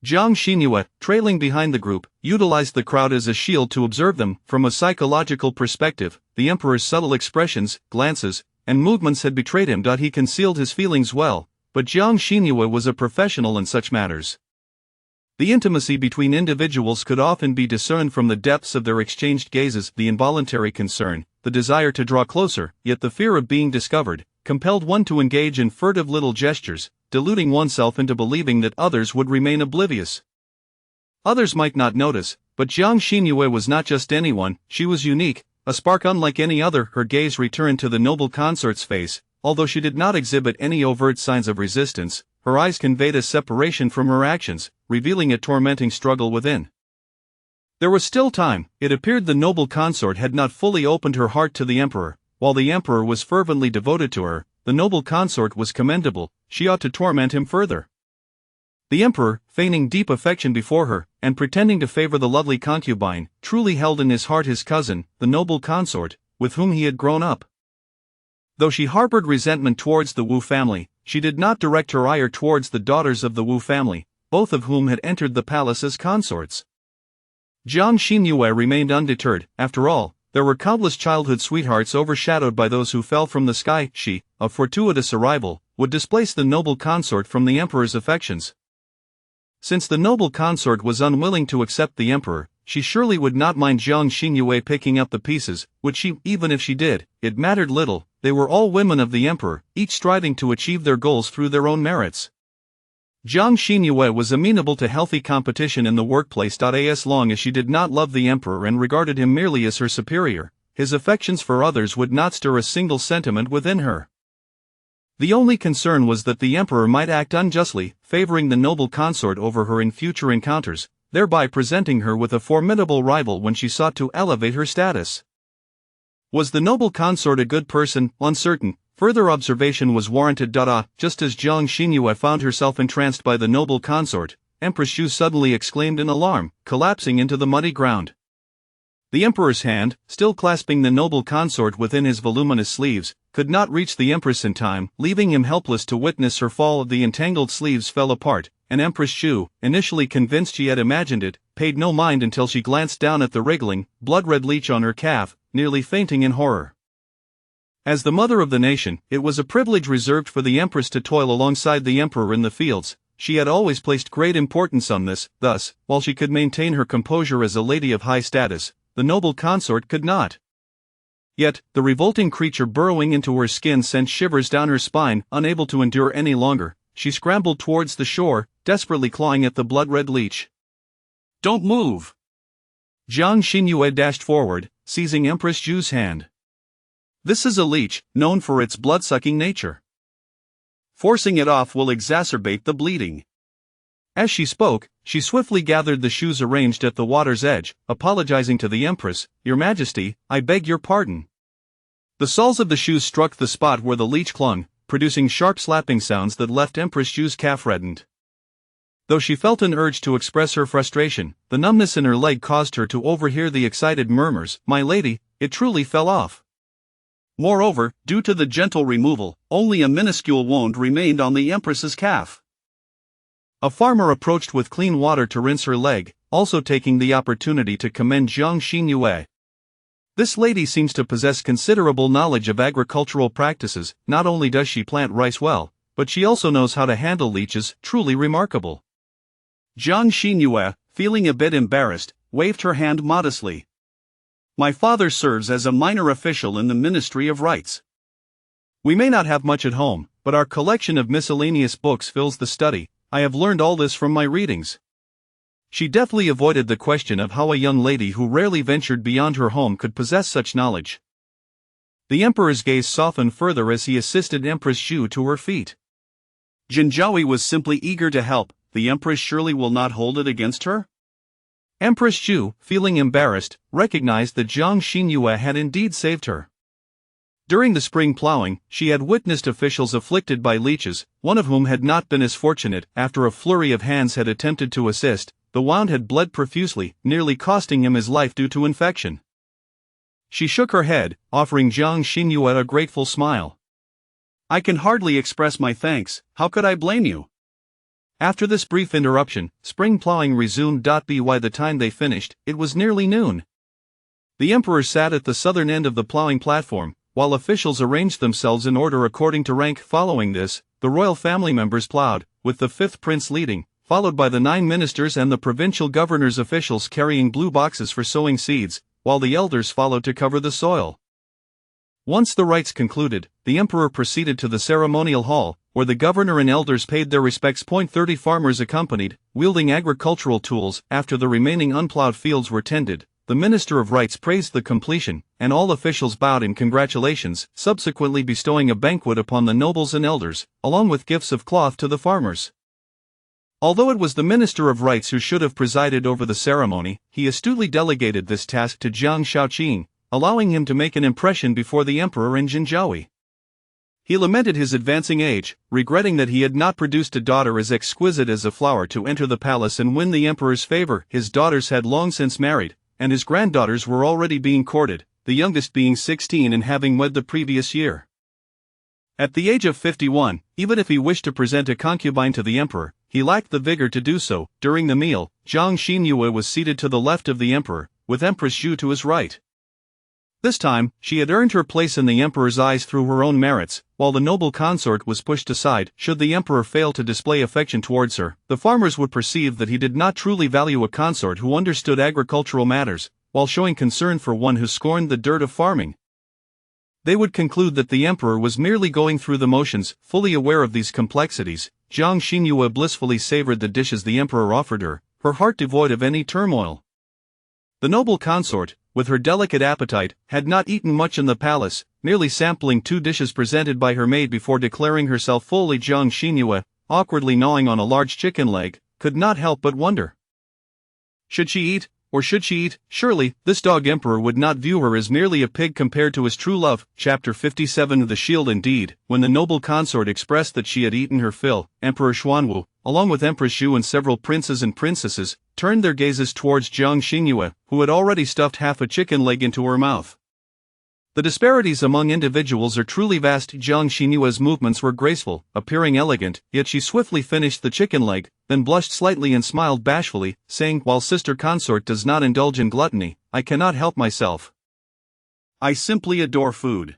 Jiang Xinyue, trailing behind the group, utilized the crowd as a shield to observe them. From a psychological perspective, the emperor's subtle expressions, glances, and movements had betrayed him. He concealed his feelings well, but Jiang Xinyue was a professional in such matters. The intimacy between individuals could often be discerned from the depths of their exchanged gazes. The involuntary concern, the desire to draw closer, yet the fear of being discovered, compelled one to engage in furtive little gestures, deluding oneself into believing that others would remain oblivious. Others might not notice, but Jiang Xinyue was not just anyone, she was unique, a spark unlike any other. Her gaze returned to the noble consort's face. Although she did not exhibit any overt signs of resistance, her eyes conveyed a separation from her actions, revealing a tormenting struggle within. There was still time. It appeared the noble consort had not fully opened her heart to the emperor. While the emperor was fervently devoted to her, the noble consort was commendable. She ought to torment him further. The emperor, feigning deep affection before her, and pretending to favor the lovely concubine, truly held in his heart his cousin, the noble consort, with whom he had grown up. Though she harbored resentment towards the Wu family, she did not direct her ire towards the daughters of the Wu family, both of whom had entered the palace as consorts. Jiang Xinyue remained undeterred. After all, there were countless childhood sweethearts overshadowed by those who fell from the sky. She, a fortuitous arrival, would displace the noble consort from the emperor's affections. Since the noble consort was unwilling to accept the emperor, she surely would not mind Jiang Xinyue picking up the pieces, which she, even if she did, it mattered little. They were all women of the emperor, each striving to achieve their goals through their own merits. Jiang Xinyue was amenable to healthy competition in the workplace. As long as she did not love the emperor and regarded him merely as her superior, his affections for others would not stir a single sentiment within her. The only concern was that the emperor might act unjustly, favoring the noble consort over her in future encounters, thereby presenting her with a formidable rival when she sought to elevate her status. Was the noble consort a good person? Uncertain. Further observation was warranted. Just as Jiang Xinyue found herself entranced by the noble consort, Empress Zhu suddenly exclaimed in alarm, collapsing into the muddy ground. The emperor's hand, still clasping the noble consort within his voluminous sleeves, could not reach the empress in time, leaving him helpless to witness her fall. The entangled sleeves fell apart, and Empress Zhu, initially convinced she had imagined it, paid no mind until she glanced down at the wriggling, blood-red leech on her calf, nearly fainting in horror. As the mother of the nation, it was a privilege reserved for the empress to toil alongside the emperor in the fields. She had always placed great importance on this. Thus, while she could maintain her composure as a lady of high status, the noble consort could not. Yet, the revolting creature burrowing into her skin sent shivers down her spine. Unable to endure any longer, she scrambled towards the shore, desperately clawing at the blood-red leech. "Don't move!" Jiang Xinyue dashed forward, seizing Empress Zhu's hand. "This is a leech, known for its blood-sucking nature. Forcing it off will exacerbate the bleeding." As she spoke, she swiftly gathered the shoes arranged at the water's edge, apologizing to the empress. "Your Majesty, I beg your pardon." The soles of the shoes struck the spot where the leech clung, producing sharp slapping sounds that left Empress Zhu's calf reddened. Though she felt an urge to express her frustration, the numbness in her leg caused her to overhear the excited murmurs. "My lady, it truly fell off." Moreover, due to the gentle removal, only a minuscule wound remained on the empress's calf. A farmer approached with clean water to rinse her leg, also taking the opportunity to commend Jiang Xinyue. "This lady seems to possess considerable knowledge of agricultural practices. Not only does she plant rice well, but she also knows how to handle leeches. Truly remarkable." Jiang Xinyue, feeling a bit embarrassed, waved her hand modestly. "My father serves as a minor official in the Ministry of Rites. We may not have much at home, but our collection of miscellaneous books fills the study. I have learned all this from my readings." She deftly avoided the question of how a young lady who rarely ventured beyond her home could possess such knowledge. The emperor's gaze softened further as he assisted Empress Zhu to her feet. "Jinzhaohui was simply eager to help. The empress surely will not hold it against her?" Empress Zhu, feeling embarrassed, recognized that Jiang Xinyue had indeed saved her. During the spring plowing, she had witnessed officials afflicted by leeches, one of whom had not been as fortunate. After a flurry of hands had attempted to assist, the wound had bled profusely, nearly costing him his life due to infection. She shook her head, offering Jiang Xinyue a grateful smile. "I can hardly express my thanks. How could I blame you?" After this brief interruption, spring plowing resumed. By the time they finished, it was nearly noon. The emperor sat at the southern end of the plowing platform, while officials arranged themselves in order according to rank. Following this, the royal family members plowed, with the fifth prince leading, followed by the 9 ministers and the provincial governor's officials carrying blue boxes for sowing seeds, while the elders followed to cover the soil. Once the rites concluded, the emperor proceeded to the ceremonial hall, where the governor and elders paid their respects. 30 farmers accompanied, wielding agricultural tools. After the remaining unplowed fields were tended, the Minister of Rites praised the completion, and all officials bowed in congratulations, subsequently bestowing a banquet upon the nobles and elders, along with gifts of cloth to the farmers. Although it was the Minister of Rites who should have presided over the ceremony, he astutely delegated this task to Jiang Shaoqing, allowing him to make an impression before the emperor in Jinzhaohui. He lamented his advancing age, regretting that he had not produced a daughter as exquisite as a flower to enter the palace and win the emperor's favor. His daughters had long since married, and his granddaughters were already being courted, the youngest being 16 and having wed the previous year. At the age of 51, even if he wished to present a concubine to the emperor, he lacked the vigor to do so. During the meal, Jiang Xinyue was seated to the left of the emperor, with Empress Zhu to his right. This time, she had earned her place in the emperor's eyes through her own merits, while the noble consort was pushed aside. Should the emperor fail to display affection towards her, the farmers would perceive that he did not truly value a consort who understood agricultural matters, while showing concern for one who scorned the dirt of farming. They would conclude that the emperor was merely going through the motions. Fully aware of these complexities, Jiang Xinyue blissfully savored the dishes the emperor offered her, her heart devoid of any turmoil. The noble consort, with her delicate appetite, had not eaten much in the palace, merely sampling 2 dishes presented by her maid before declaring herself fully Jiang Xinhua, awkwardly gnawing on a large chicken leg, could not help but wonder. Should she eat, or should she eat? Surely, this dog emperor would not view her as merely a pig compared to his true love. Chapter 57 of The Shield. Indeed, when the noble consort expressed that she had eaten her fill, Emperor Xuanwu, along with Empress Zhu and several princes and princesses, turned their gazes towards Jiang Xinhua, who had already stuffed half a chicken leg into her mouth. The disparities among individuals are truly vast. Jiang Xinhua's movements were graceful, appearing elegant, yet she swiftly finished the chicken leg, then blushed slightly and smiled bashfully, saying, "While sister consort does not indulge in gluttony, I cannot help myself. I simply adore food."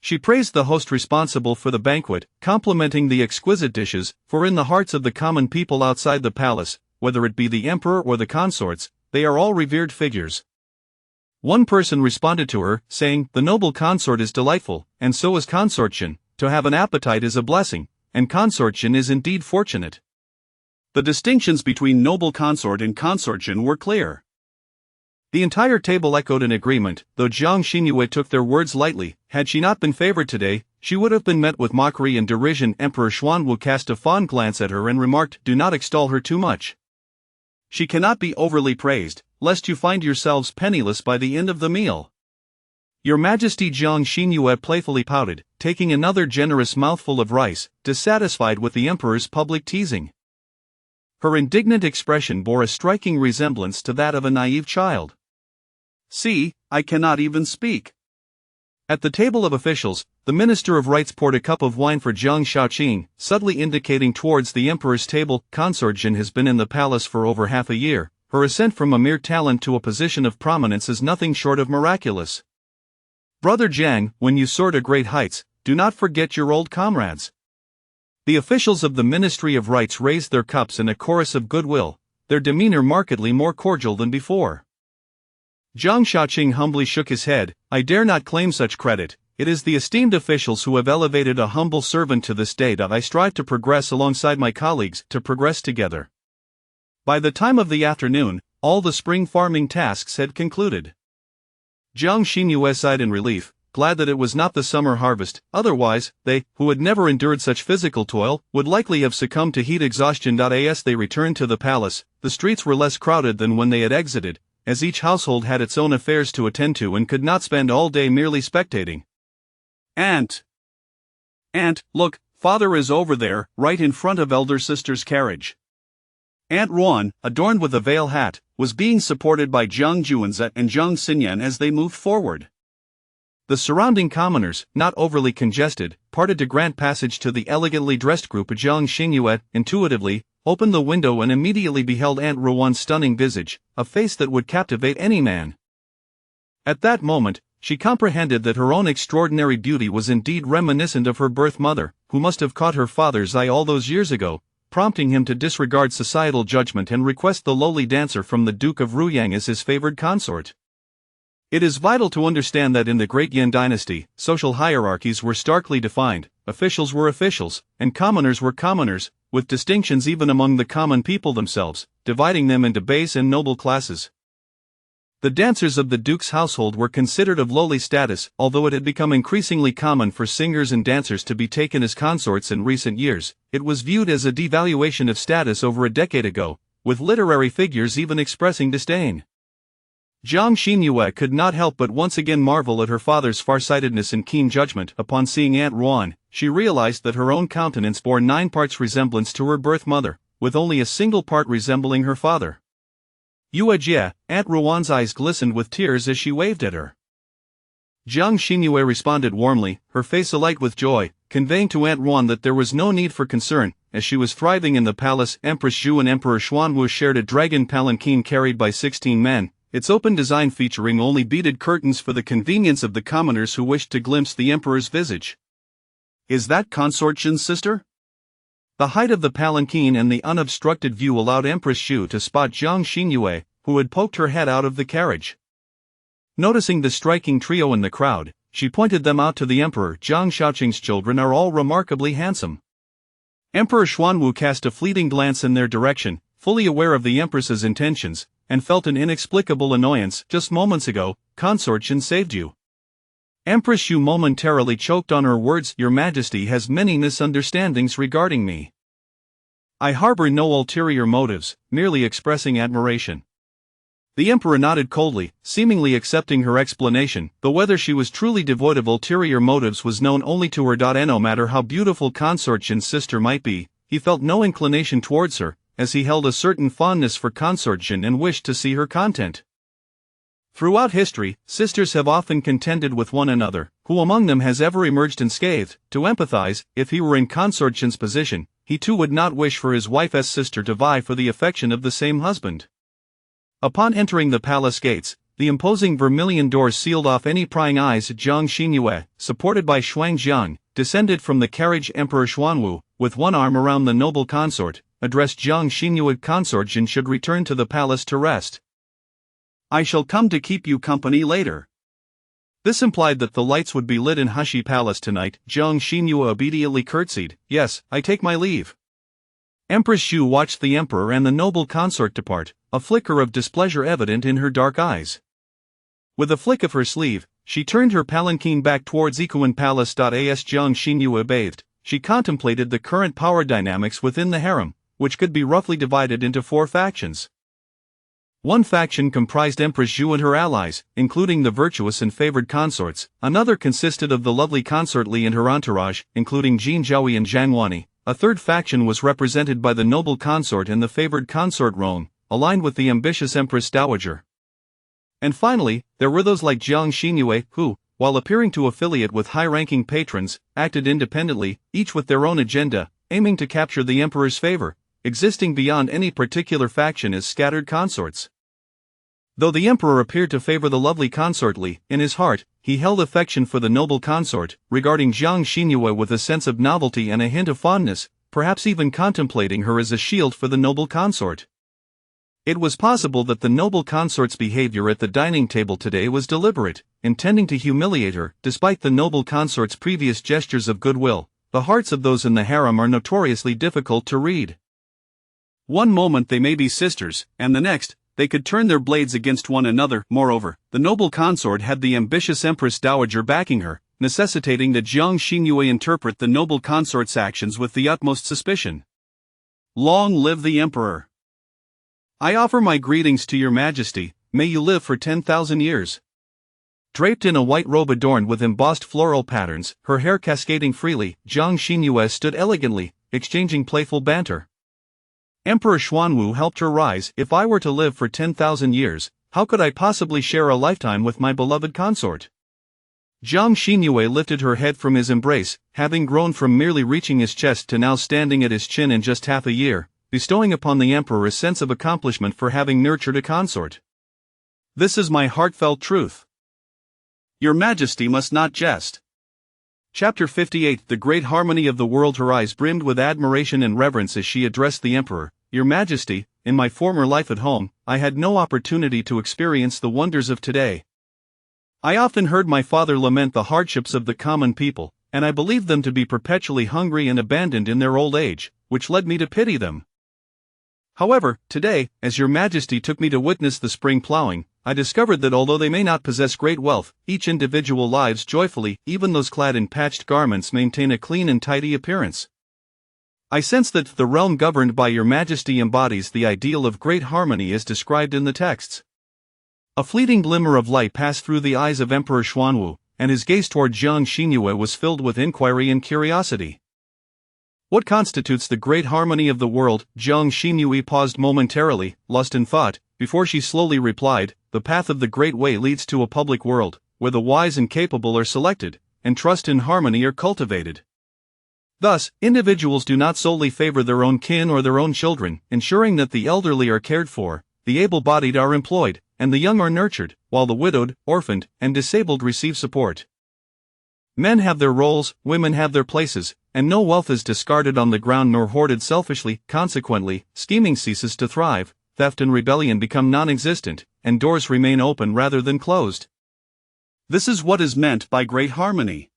She praised the host responsible for the banquet, complimenting the exquisite dishes, for in the hearts of the common people outside the palace, whether it be the emperor or the consorts, they are all revered figures. One person responded to her, saying, "The noble consort is delightful, and so is consortion. To have an appetite is a blessing, and consortion is indeed fortunate." The distinctions between noble consort and consortion were clear. The entire table echoed in agreement, though Jiang Xinhua took their words lightly. Had she not been favored today, she would have been met with mockery and derision. Emperor Xuanwu cast a fond glance at her and remarked, "Do not extol her too much. She cannot be overly praised, lest you find yourselves penniless by the end of the meal." "Your Majesty," Jiang Xinhua playfully pouted, taking another generous mouthful of rice, dissatisfied with the emperor's public teasing. Her indignant expression bore a striking resemblance to that of a naive child. "See, I cannot even speak." At the table of officials, the Minister of Rites poured a cup of wine for Jiang Shaoqing, subtly indicating towards the emperor's table. Consortion has been in the palace for over half a year. Her ascent from a mere talent to a position of prominence is nothing short of miraculous. Brother Jiang, when you soar to great heights, do not forget your old comrades. The officials of the Ministry of Rites raised their cups in a chorus of goodwill, their demeanor markedly more cordial than before. Jiang Shaoqing humbly shook his head. "I dare not claim such credit. It is the esteemed officials who have elevated a humble servant to this day that I strive to progress alongside my colleagues, to progress together." By the time of the afternoon, all the spring farming tasks had concluded. Jiang Xinhua sighed in relief, glad that it was not the summer harvest. Otherwise, they, who had never endured such physical toil, would likely have succumbed to heat exhaustion. As they returned to the palace, the streets were less crowded than when they had exited, as each household had its own affairs to attend to and could not spend all day merely spectating. Aunt, look, father is over there, right in front of elder sister's carriage." Aunt Ruan, adorned with a veil hat, was being supported by Jiang Juanzhe and Jiang Xinyan as they moved forward. The surrounding commoners, not overly congested, parted to grant passage to the elegantly dressed group. Jiang Xinhua, intuitively, opened the window and immediately beheld Aunt Ruan's stunning visage, a face that would captivate any man. At that moment, she comprehended that her own extraordinary beauty was indeed reminiscent of her birth mother, who must have caught her father's eye all those years ago, prompting him to disregard societal judgment and request the lowly dancer from the Duke of Ruyang as his favored consort. It is vital to understand that in the Great Yin dynasty, social hierarchies were starkly defined, officials were officials, and commoners were commoners, with distinctions even among the common people themselves, dividing them into base and noble classes. The dancers of the Duke's household were considered of lowly status, although it had become increasingly common for singers and dancers to be taken as consorts in recent years. It was viewed as a devaluation of status over a decade ago, with literary figures even expressing disdain. Jiang Xinhua could not help but once again marvel at her father's farsightedness and keen judgment. Upon seeing Aunt Ruan, she realized that her own countenance bore 9 parts resemblance to her birth mother, with only a single part resembling her father. "Yue Jie," Aunt Ruan's eyes glistened with tears as she waved at her. Jiang Xinhua responded warmly, her face alight with joy, conveying to Aunt Ruan that there was no need for concern, as she was thriving in the palace. Empress Zhu and Emperor Xuanwu shared a dragon palanquin carried by 16 men, its open design featuring only beaded curtains for the convenience of the commoners who wished to glimpse the emperor's visage. "Is that consortion's sister?" The height of the palanquin and the unobstructed view allowed Empress Zhu to spot Jiang Xinhua, who had poked her head out of the carriage. Noticing the striking trio in the crowd, she pointed them out to the emperor. "Jiang Shaoqing's children are all remarkably handsome." Emperor Xuanwu cast a fleeting glance in their direction, fully aware of the empress's intentions, and felt an inexplicable annoyance. Just moments ago, Consort Shin saved you. Empress Shu momentarily choked on her words. Your Majesty has many misunderstandings regarding me. I harbor no ulterior motives, merely expressing admiration. The Emperor nodded coldly, seemingly accepting her explanation, though whether she was truly devoid of ulterior motives was known only to her. No matter how beautiful Consort Shin's sister might be, he felt no inclination towards her, as he held a certain fondness for Consort Shin and wished to see her content. Throughout history, sisters have often contended with one another. Who among them has ever emerged unscathed? To empathize, if he were in Consort Shin's position, he too would not wish for his wife's sister to vie for the affection of the same husband. Upon entering the palace gates, the imposing vermilion doors sealed off any prying eyes. Jiang Xinyue, supported by Shuang Jiang, descended from the carriage. Emperor Xuanwu, with one arm around the noble consort, addressed Jiang Xinyue. Consort Shin should return to the palace to rest. I shall come to keep you company later. This implied that the lights would be lit in Hushi Palace tonight. Jiang Xinyue obediently curtsied. Yes, I take my leave. Empress Shu watched the emperor and the noble consort depart, a flicker of displeasure evident in her dark eyes. With a flick of her sleeve, she turned her palanquin back towards Ikuan Palace. As Jiang Xinyue bathed, she contemplated the current power dynamics within the harem, which could be roughly divided into 4 factions. One faction comprised Empress Zhu and her allies, including the virtuous and favored consorts. Another consisted of the lovely consort Li and her entourage, including Jin Zhaoyi and Zhang Wani. A third faction was represented by the noble consort and the favored consort Rong, aligned with the ambitious Empress Dowager. And finally, there were those like Jiang Xinyue, who, while appearing to affiliate with high-ranking patrons, acted independently, each with their own agenda, aiming to capture the emperor's favor, existing beyond any particular faction as scattered consorts. Though the emperor appeared to favor the lovely consort Li, in his heart, he held affection for the noble consort, regarding Jiang Xinyue with a sense of novelty and a hint of fondness, perhaps even contemplating her as a shield for the noble consort. It was possible that the noble consort's behavior at the dining table today was deliberate, intending to humiliate her. Despite the noble consort's previous gestures of goodwill, the hearts of those in the harem are notoriously difficult to read. One moment they may be sisters, and the next, they could turn their blades against one another. Moreover, the noble consort had the ambitious Empress Dowager backing her, necessitating that Jiang Xinyue interpret the noble consort's actions with the utmost suspicion. Long live the emperor! I offer my greetings to your majesty. May you live for 10,000 years. Draped in a white robe adorned with embossed floral patterns, her hair cascading freely, Jiang Xinyue stood elegantly, exchanging playful banter. Emperor Xuanwu helped her rise. If I were to live for 10,000 years, how could I possibly share a lifetime with my beloved consort? Jiang Xinyue lifted her head from his embrace, having grown from merely reaching his chest to now standing at his chin in just half a year, bestowing upon the emperor a sense of accomplishment for having nurtured a consort. This is my heartfelt truth. Your Majesty must not jest. Chapter 58 The Great Harmony of the World. Her eyes brimmed with admiration and reverence as she addressed the emperor. Your Majesty, in my former life at home, I had no opportunity to experience the wonders of today. I often heard my father lament the hardships of the common people, and I believed them to be perpetually hungry and abandoned in their old age, which led me to pity them. However, today, as your Majesty took me to witness the spring plowing, I discovered that although they may not possess great wealth, each individual lives joyfully. Even those clad in patched garments maintain a clean and tidy appearance. I sense that the realm governed by your Majesty embodies the ideal of great harmony as described in the texts. A fleeting glimmer of light passed through the eyes of Emperor Xuanwu, and his gaze toward Jiang Xinyue was filled with inquiry and curiosity. What constitutes the great harmony of the world? Jiang Xinyue paused momentarily, lost in thought, before she slowly replied, the path of the Great Way leads to a public world, where the wise and capable are selected, and trust and harmony are cultivated. Thus, individuals do not solely favor their own kin or their own children, ensuring that the elderly are cared for, the able-bodied are employed, and the young are nurtured, while the widowed, orphaned, and disabled receive support. Men have their roles, women have their places, and no wealth is discarded on the ground nor hoarded selfishly. Consequently, scheming ceases to thrive, theft and rebellion become non-existent, and doors remain open rather than closed. This is what is meant by great harmony.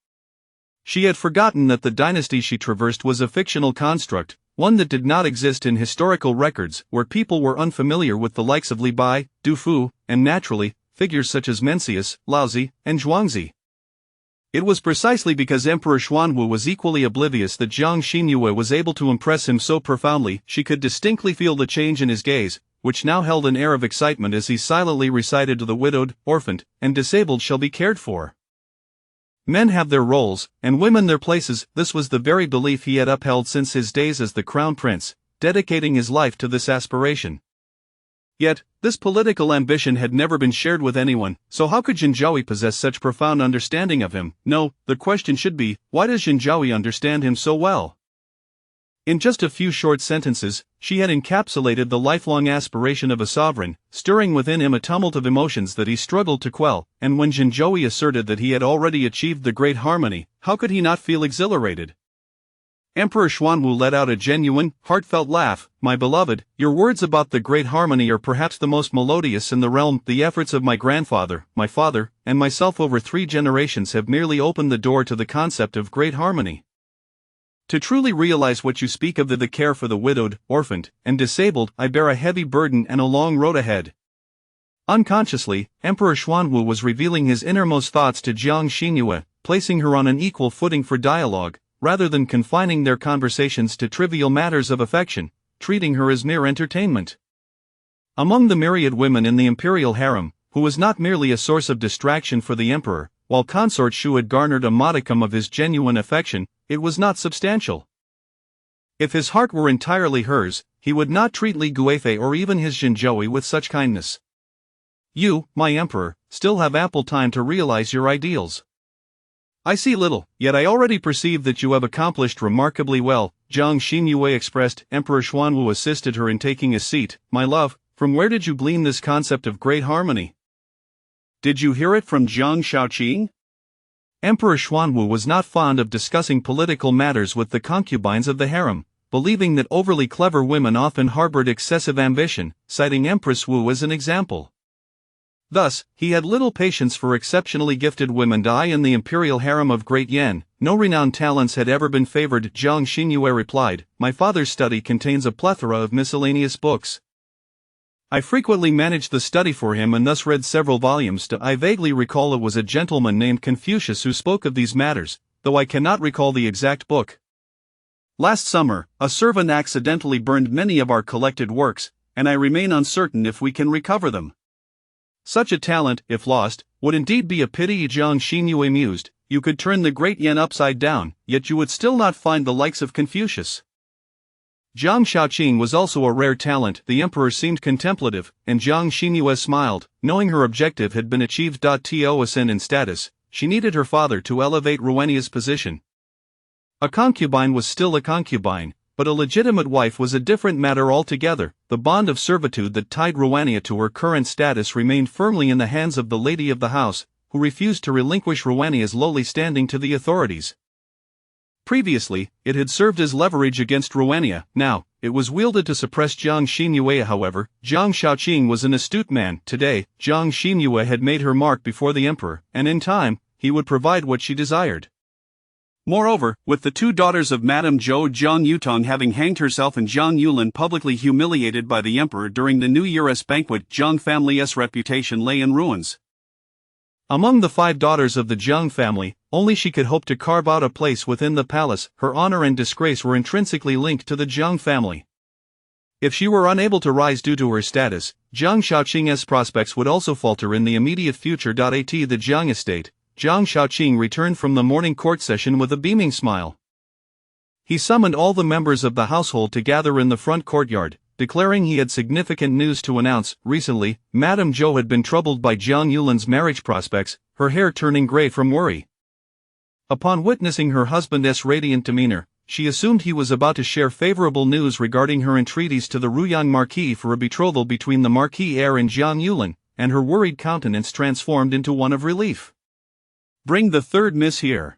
She had forgotten that the dynasty she traversed was a fictional construct, one that did not exist in historical records, where people were unfamiliar with the likes of Li Bai, Du Fu, and naturally, figures such as Mencius, Laozi, and Zhuangzi. It was precisely because Emperor Xuanwu was equally oblivious that Jiang Xinyue was able to impress him so profoundly. She could distinctly feel the change in his gaze, which now held an air of excitement as he silently recited to the widowed, orphaned, and disabled shall be cared for. Men have their roles, and women their places. This was the very belief he had upheld since his days as the crown prince, dedicating his life to this aspiration. Yet, this political ambition had never been shared with anyone, so how could Jinzhaoui possess such profound understanding of him? No, the question should be, why does Jinzhaoui understand him so well? In just a few short sentences, she had encapsulated the lifelong aspiration of a sovereign, stirring within him a tumult of emotions that he struggled to quell, and when Jinzhaoui asserted that he had already achieved the great harmony, how could he not feel exhilarated? Emperor Xuanwu let out a genuine, heartfelt laugh. My beloved, your words about the great harmony are perhaps the most melodious in the realm. The efforts of my grandfather, my father, and myself over 3 generations have merely opened the door to the concept of great harmony. To truly realize what you speak of the care for the widowed, orphaned, and disabled, I bear a heavy burden and a long road ahead. Unconsciously, Emperor Xuanwu was revealing his innermost thoughts to Jiang Xinyue, placing her on an equal footing for dialogue, rather than confining their conversations to trivial matters of affection, treating her as mere entertainment. Among the myriad women in the imperial harem, who was not merely a source of distraction for the emperor, while consort Shu had garnered a modicum of his genuine affection, it was not substantial. If his heart were entirely hers, he would not treat Li Guifei or even his Jinzhaoui with such kindness. You, my emperor, still have ample time to realize your ideals. I see little, yet I already perceive that you have accomplished remarkably well, Jiang Xinyue expressed. Emperor Xuanwu assisted her in taking a seat. My love, from where did you glean this concept of great harmony? Did you hear it from Jiang Shaoqing? Emperor Xuanwu was not fond of discussing political matters with the concubines of the harem, believing that overly clever women often harbored excessive ambition, citing Empress Wu as an example. Thus, he had little patience for exceptionally gifted women. In the imperial harem of Great Yan, no renowned talents had ever been favored. Jiang Xinyue replied, my father's study contains a plethora of miscellaneous books. I frequently managed the study for him and thus read several volumes. I vaguely recall it was a gentleman named Confucius who spoke of these matters, though I cannot recall the exact book. Last summer, a servant accidentally burned many of our collected works, and I remain uncertain if we can recover them. Such a talent, if lost, would indeed be a pity. Jiang Xinyue mused. You could turn the great Yan upside down, yet you would still not find the likes of Confucius. Jiang Shaoqing was also a rare talent. The emperor seemed contemplative, and Jiang Xinyue smiled, knowing her objective had been achieved. To ascend in status, she needed her father to elevate Rowenia's position. A concubine was still a concubine, but a legitimate wife was a different matter altogether. The bond of servitude that tied Rowenia to her current status remained firmly in the hands of the lady of the house, who refused to relinquish Rowenia's lowly standing to the authorities. Previously, it had served as leverage against Rowenia. Now, it was wielded to suppress Jiang Xinyue. However, Jiang Shaoqing was an astute man. Today, Jiang Xinyue had made her mark before the emperor, and in time, he would provide what she desired. Moreover, with the 2 daughters of Madame Zhou, Jiang Yutong having hanged herself and Jiang Yulin publicly humiliated by the emperor during the New Year's banquet, Jiang family's reputation lay in ruins. Among the 5 daughters of the Jiang family, only she could hope to carve out a place within the palace. Her honor and disgrace were intrinsically linked to the Jiang family. If she were unable to rise due to her status, Jiang Shaoqing's prospects would also falter in the immediate future. At the Jiang estate, Jiang Shaoqing returned from the morning court session with a beaming smile. He summoned all the members of the household to gather in the front courtyard, declaring he had significant news to announce. Recently, Madame Zhou had been troubled by Jiang Yulin's marriage prospects, her hair turning gray from worry. Upon witnessing her husband's radiant demeanor, she assumed he was about to share favorable news regarding her entreaties to the Ruyang Marquis for a betrothal between the Marquis heir and Jiang Yulin, and her worried countenance transformed into one of relief. Bring the 3rd miss here.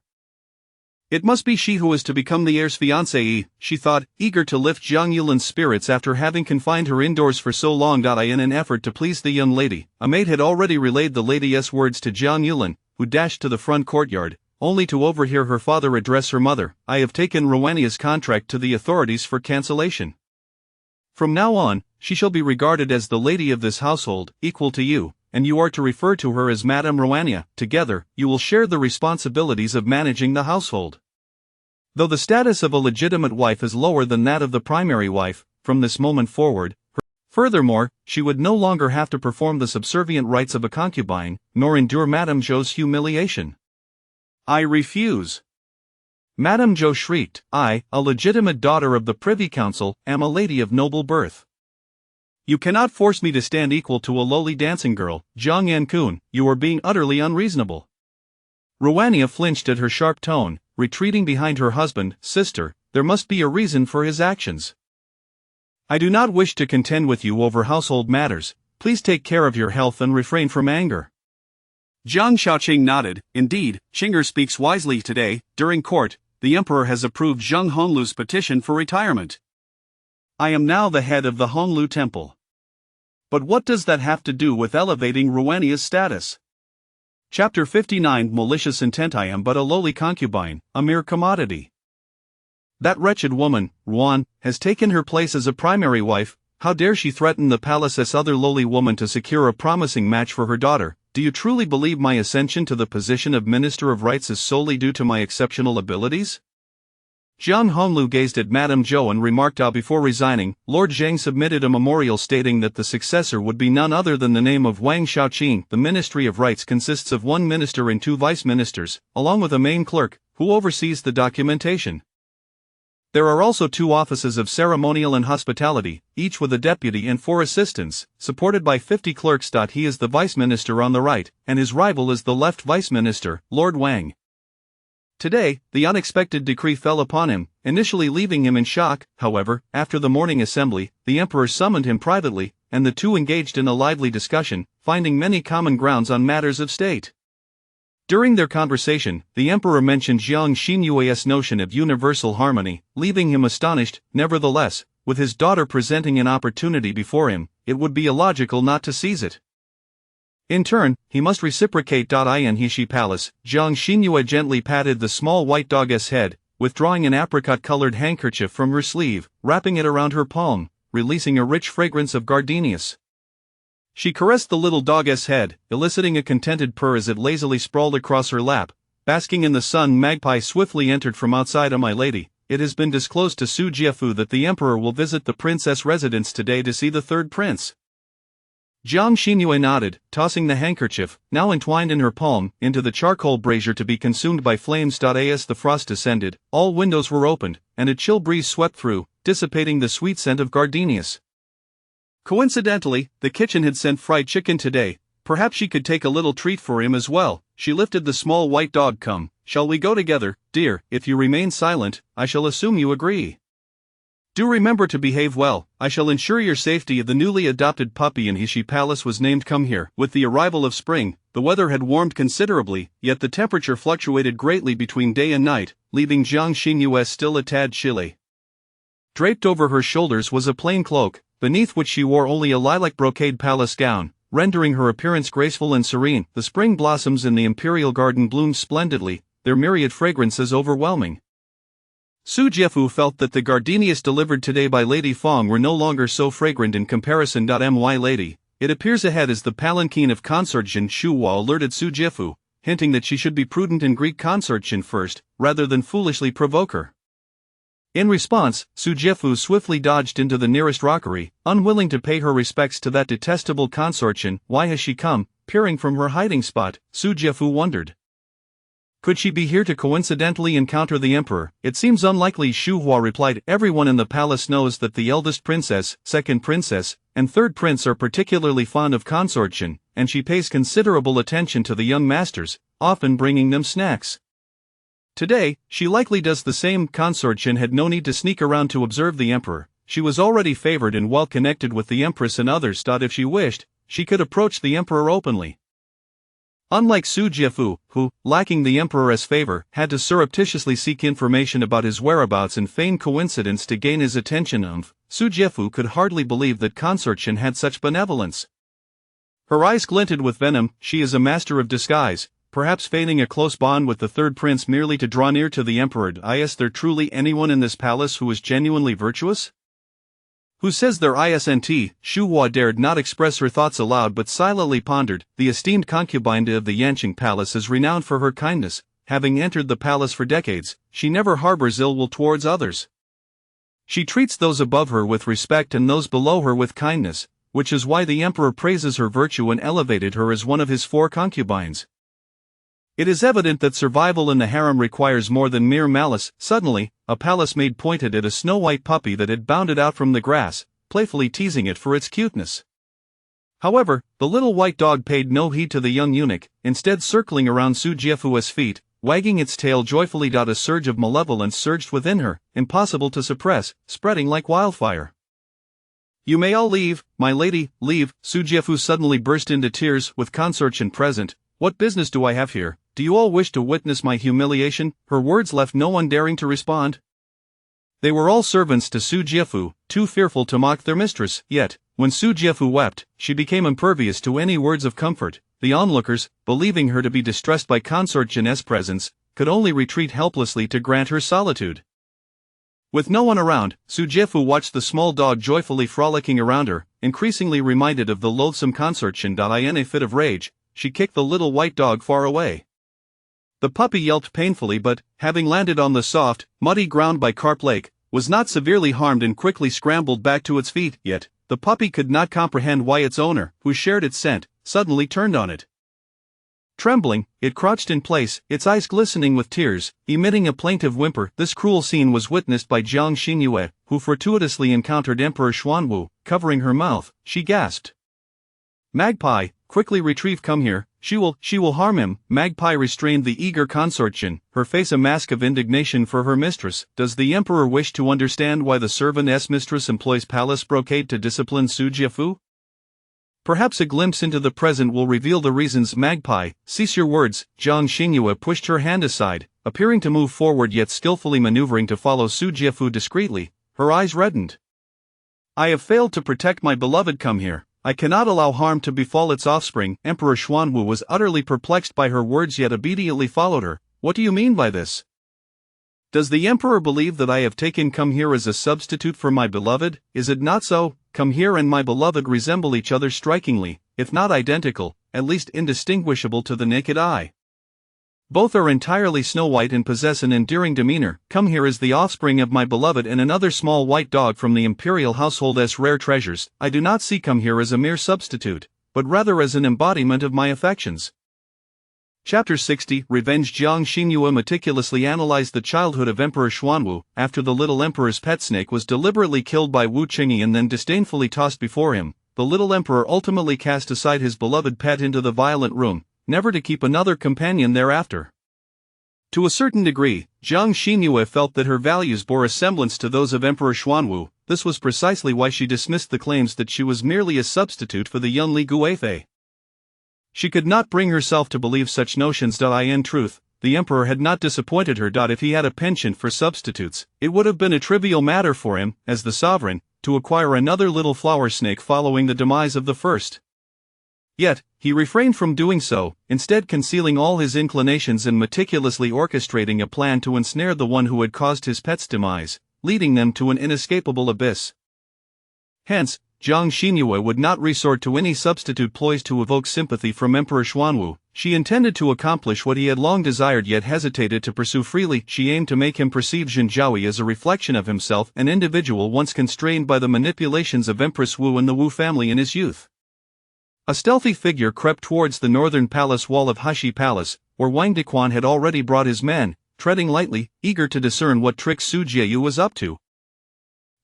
It must be she who is to become the heir's fiancée, she thought, eager to lift Jiang Yulin's spirits after having confined her indoors for so long. In an effort to please the young lady, a maid had already relayed the lady's words to Jiang Yulin, who dashed to the front courtyard, only to overhear her father address her mother, "I have taken Rowania's contract to the authorities for cancellation. From now on, she shall be regarded as the lady of this household, equal to you, and you are to refer to her as Madame Rowania. Together, you will share the responsibilities of managing the household." Though the status of a legitimate wife is lower than that of the primary wife, from this moment forward, furthermore, she would no longer have to perform the subservient rites of a concubine, nor endure Madame Jo's humiliation. "I refuse." Madame Jo shrieked, "I, a legitimate daughter of the Privy Council, am a lady of noble birth. You cannot force me to stand equal to a lowly dancing girl, Jiang Yan-kun, you are being utterly unreasonable." Rowania flinched at her sharp tone, retreating behind her husband. "Sister, there must be a reason for his actions. I do not wish to contend with you over household matters, please take care of your health and refrain from anger." Jiang Shaoqing nodded. "Indeed, Qinger speaks wisely today. During court, the emperor has approved Zheng Honglu's petition for retirement. I am now the head of the Honglu temple. But what does that have to do with elevating Rowania's status?" Chapter 59 Malicious intent. "I am but a lowly concubine, a mere commodity. That wretched woman, Ruan, has taken her place as a primary wife. How dare she threaten the palace as other lowly woman to secure a promising match for her daughter? Do you truly believe my ascension to the position of Minister of Rites is solely due to my exceptional abilities?" Zhang Honglu gazed at Madame Jo and remarked, before resigning, Lord Zhang submitted a memorial stating that the successor would be none other than the name of Wang Shaoqing. The Ministry of Rites consists of one minister and two vice-ministers, along with a main clerk, who oversees the documentation. There are also two offices of ceremonial and hospitality, each with a deputy and 4 assistants, supported by 50 clerks. He is the vice minister on the right, and his rival is the left vice minister, Lord Wang. Today, the unexpected decree fell upon him, initially leaving him in shock. However, after the morning assembly, the emperor summoned him privately, and the two engaged in a lively discussion, finding many common grounds on matters of state. During their conversation, the emperor mentioned Jiang Xinyue's notion of universal harmony, leaving him astonished. Nevertheless, with his daughter presenting an opportunity before him, it would be illogical not to seize it. In turn, he must reciprocate. In Hishi Palace, Jiang Xinyue gently patted the small white dog's head, withdrawing an apricot-colored handkerchief from her sleeve, wrapping it around her palm, releasing a rich fragrance of gardenias. She caressed the little dog's head, eliciting a contented purr as it lazily sprawled across her lap. Basking in the sun, Magpie swiftly entered from outside. "My lady, it has been disclosed to Su Jiefu that the emperor will visit the princess residence today to see the third prince." Jiang Xinyue nodded, tossing the handkerchief, now entwined in her palm, into the charcoal brazier to be consumed by flames. As the frost descended, all windows were opened, and a chill breeze swept through, dissipating the sweet scent of gardenias. Coincidentally, the kitchen had sent fried chicken today. Perhaps she could take a little treat for him as well. She lifted the small white dog. "Come, shall we go together, dear? If you remain silent, I shall assume you agree. Do remember to behave well, I shall ensure your safety." The newly adopted puppy in Hishi Palace was named Come Here. With the arrival of spring, the weather had warmed considerably, yet the temperature fluctuated greatly between day and night, leaving Jiang Xinyue still a tad chilly. Draped over her shoulders was a plain cloak, beneath which she wore only a lilac brocade palace gown, rendering her appearance graceful and serene. The spring blossoms in the imperial garden bloomed splendidly, their myriad fragrances overwhelming. Su Jiefu felt that the gardenias delivered today by Lady Fong were no longer so fragrant in comparison. My lady, it appears ahead is the palanquin of consort. Jin Shuhua alerted Su Jiefu, hinting that she should be prudent and greet consort Jin first, rather than foolishly provoke her. In response, Su Jiefu swiftly dodged into the nearest rockery, unwilling to pay her respects to that detestable consort Jin. Why has she come? Peering from her hiding spot, Su Jiefu wondered. Could she be here to coincidentally encounter the emperor? It seems unlikely. Shu Hua replied. Everyone in the palace knows that the eldest princess, second princess, and third prince are particularly fond of consort Jin, and she pays considerable attention to the young masters, often bringing them snacks. Today, she likely does the same. Consort Jin had no need to sneak around to observe the emperor. She was already favored and well connected with the empress and others. If she wished, she could approach the emperor openly. Unlike Su Jiefu, who, lacking the emperor's favor, had to surreptitiously seek information about his whereabouts and feign coincidence to gain his attention, Su Jiefu could hardly believe that consort Jin had such benevolence. Her eyes glinted with venom. She is a master of disguise. perhaps feigning a close bond with the third prince merely to draw near to the emperor. Is there truly anyone in this palace who is genuinely virtuous? Who says there isn't? Shu Hua dared not express her thoughts aloud but silently pondered. The esteemed concubine of the Yanqing Palace is renowned for her kindness. Having entered the palace for decades, she never harbors ill will towards others. She treats those above her with respect and those below her with kindness, which is why the emperor praises her virtue and elevated her as one of his 4 concubines. It is evident that survival in the harem requires more than mere malice. Suddenly, a palace maid pointed at a snow-white puppy that had bounded out from the grass, playfully teasing it for its cuteness. However, the little white dog paid no heed to the young eunuch, instead circling around Su Jiefu's feet, wagging its tail joyfully. A surge of malevolence surged within her, impossible to suppress, spreading like wildfire. "You may all leave, my lady, leave." Su Jiefu suddenly burst into tears. "With consortion present, what business do I have here? Do you all wish to witness my humiliation?" Her words left no one daring to respond. They were all servants to Su Jiefu, too fearful to mock their mistress. Yet, when Su Jiefu wept, she became impervious to any words of comfort. The onlookers, believing her to be distressed by consort Jin's presence, could only retreat helplessly to grant her solitude. With no one around, Su Jiefu watched the small dog joyfully frolicking around her, increasingly reminded of the loathsome consort Jin. In a fit of rage, she kicked the little white dog far away. The puppy yelped painfully but, having landed on the soft, muddy ground by Carp Lake, was not severely harmed and quickly scrambled back to its feet. Yet, the puppy could not comprehend why its owner, who shared its scent, suddenly turned on it. Trembling, it crouched in place, its eyes glistening with tears, emitting a plaintive whimper. This cruel scene was witnessed by Jiang Xinyue, who fortuitously encountered Emperor Xuanwu. Covering her mouth, she gasped, "Magpie, quickly retrieve, come here, she will harm him." Magpie restrained the eager consort Jin, her face a mask of indignation for her mistress. Does the emperor wish to understand why the servant's mistress employs palace brocade to discipline Su Jiefu? Perhaps a glimpse into the present will reveal the reasons. Magpie, cease your words. Jiang Xinyue pushed her hand aside, appearing to move forward yet skillfully maneuvering to follow Su Jiefu discreetly. Her eyes reddened. "I have failed to protect my beloved. Come here. I cannot allow harm to befall its offspring." Emperor Xuanwu was utterly perplexed by her words yet obediently followed her. "What do you mean by this? Does the emperor believe that I have taken come here as a substitute for my beloved? Is it not so? Come here and my beloved resemble each other strikingly, if not identical, at least indistinguishable to the naked eye. Both are entirely snow-white and possess an endearing demeanor. Come here is the offspring of my beloved and another small white dog from the imperial household's rare treasures. I do not see Come here as a mere substitute, but rather as an embodiment of my affections." Chapter 60 Revenge. Jiang Xinyue meticulously analyzed the childhood of Emperor Xuanwu. After the little emperor's pet snake was deliberately killed by Wu Qingyi and then disdainfully tossed before him, the little emperor ultimately cast aside his beloved pet into the violent room, never to keep another companion thereafter. To a certain degree, Jiang Xinyue felt that her values bore a semblance to those of Emperor Xuanwu. This was precisely why she dismissed the claims that she was merely a substitute for the young Li Guifei. She could not bring herself to believe such notions. In truth, the emperor had not disappointed her. If he had a penchant for substitutes, it would have been a trivial matter for him, as the sovereign, to acquire another little flower snake following the demise of the first. Yet, he refrained from doing so, instead concealing all his inclinations and meticulously orchestrating a plan to ensnare the one who had caused his pet's demise, leading them to an inescapable abyss. Hence, Jiang Xinyue would not resort to any substitute ploys to evoke sympathy from Emperor Xuanwu. She intended to accomplish what he had long desired yet hesitated to pursue freely. She aimed to make him perceive Jin Zhaoyi as a reflection of himself, an individual once constrained by the manipulations of Empress Wu and the Wu family in his youth. A stealthy figure crept towards the northern palace wall of Hashi Palace, where Wang Dequan had already brought his men, treading lightly, eager to discern what tricks Su Jieyu was up to.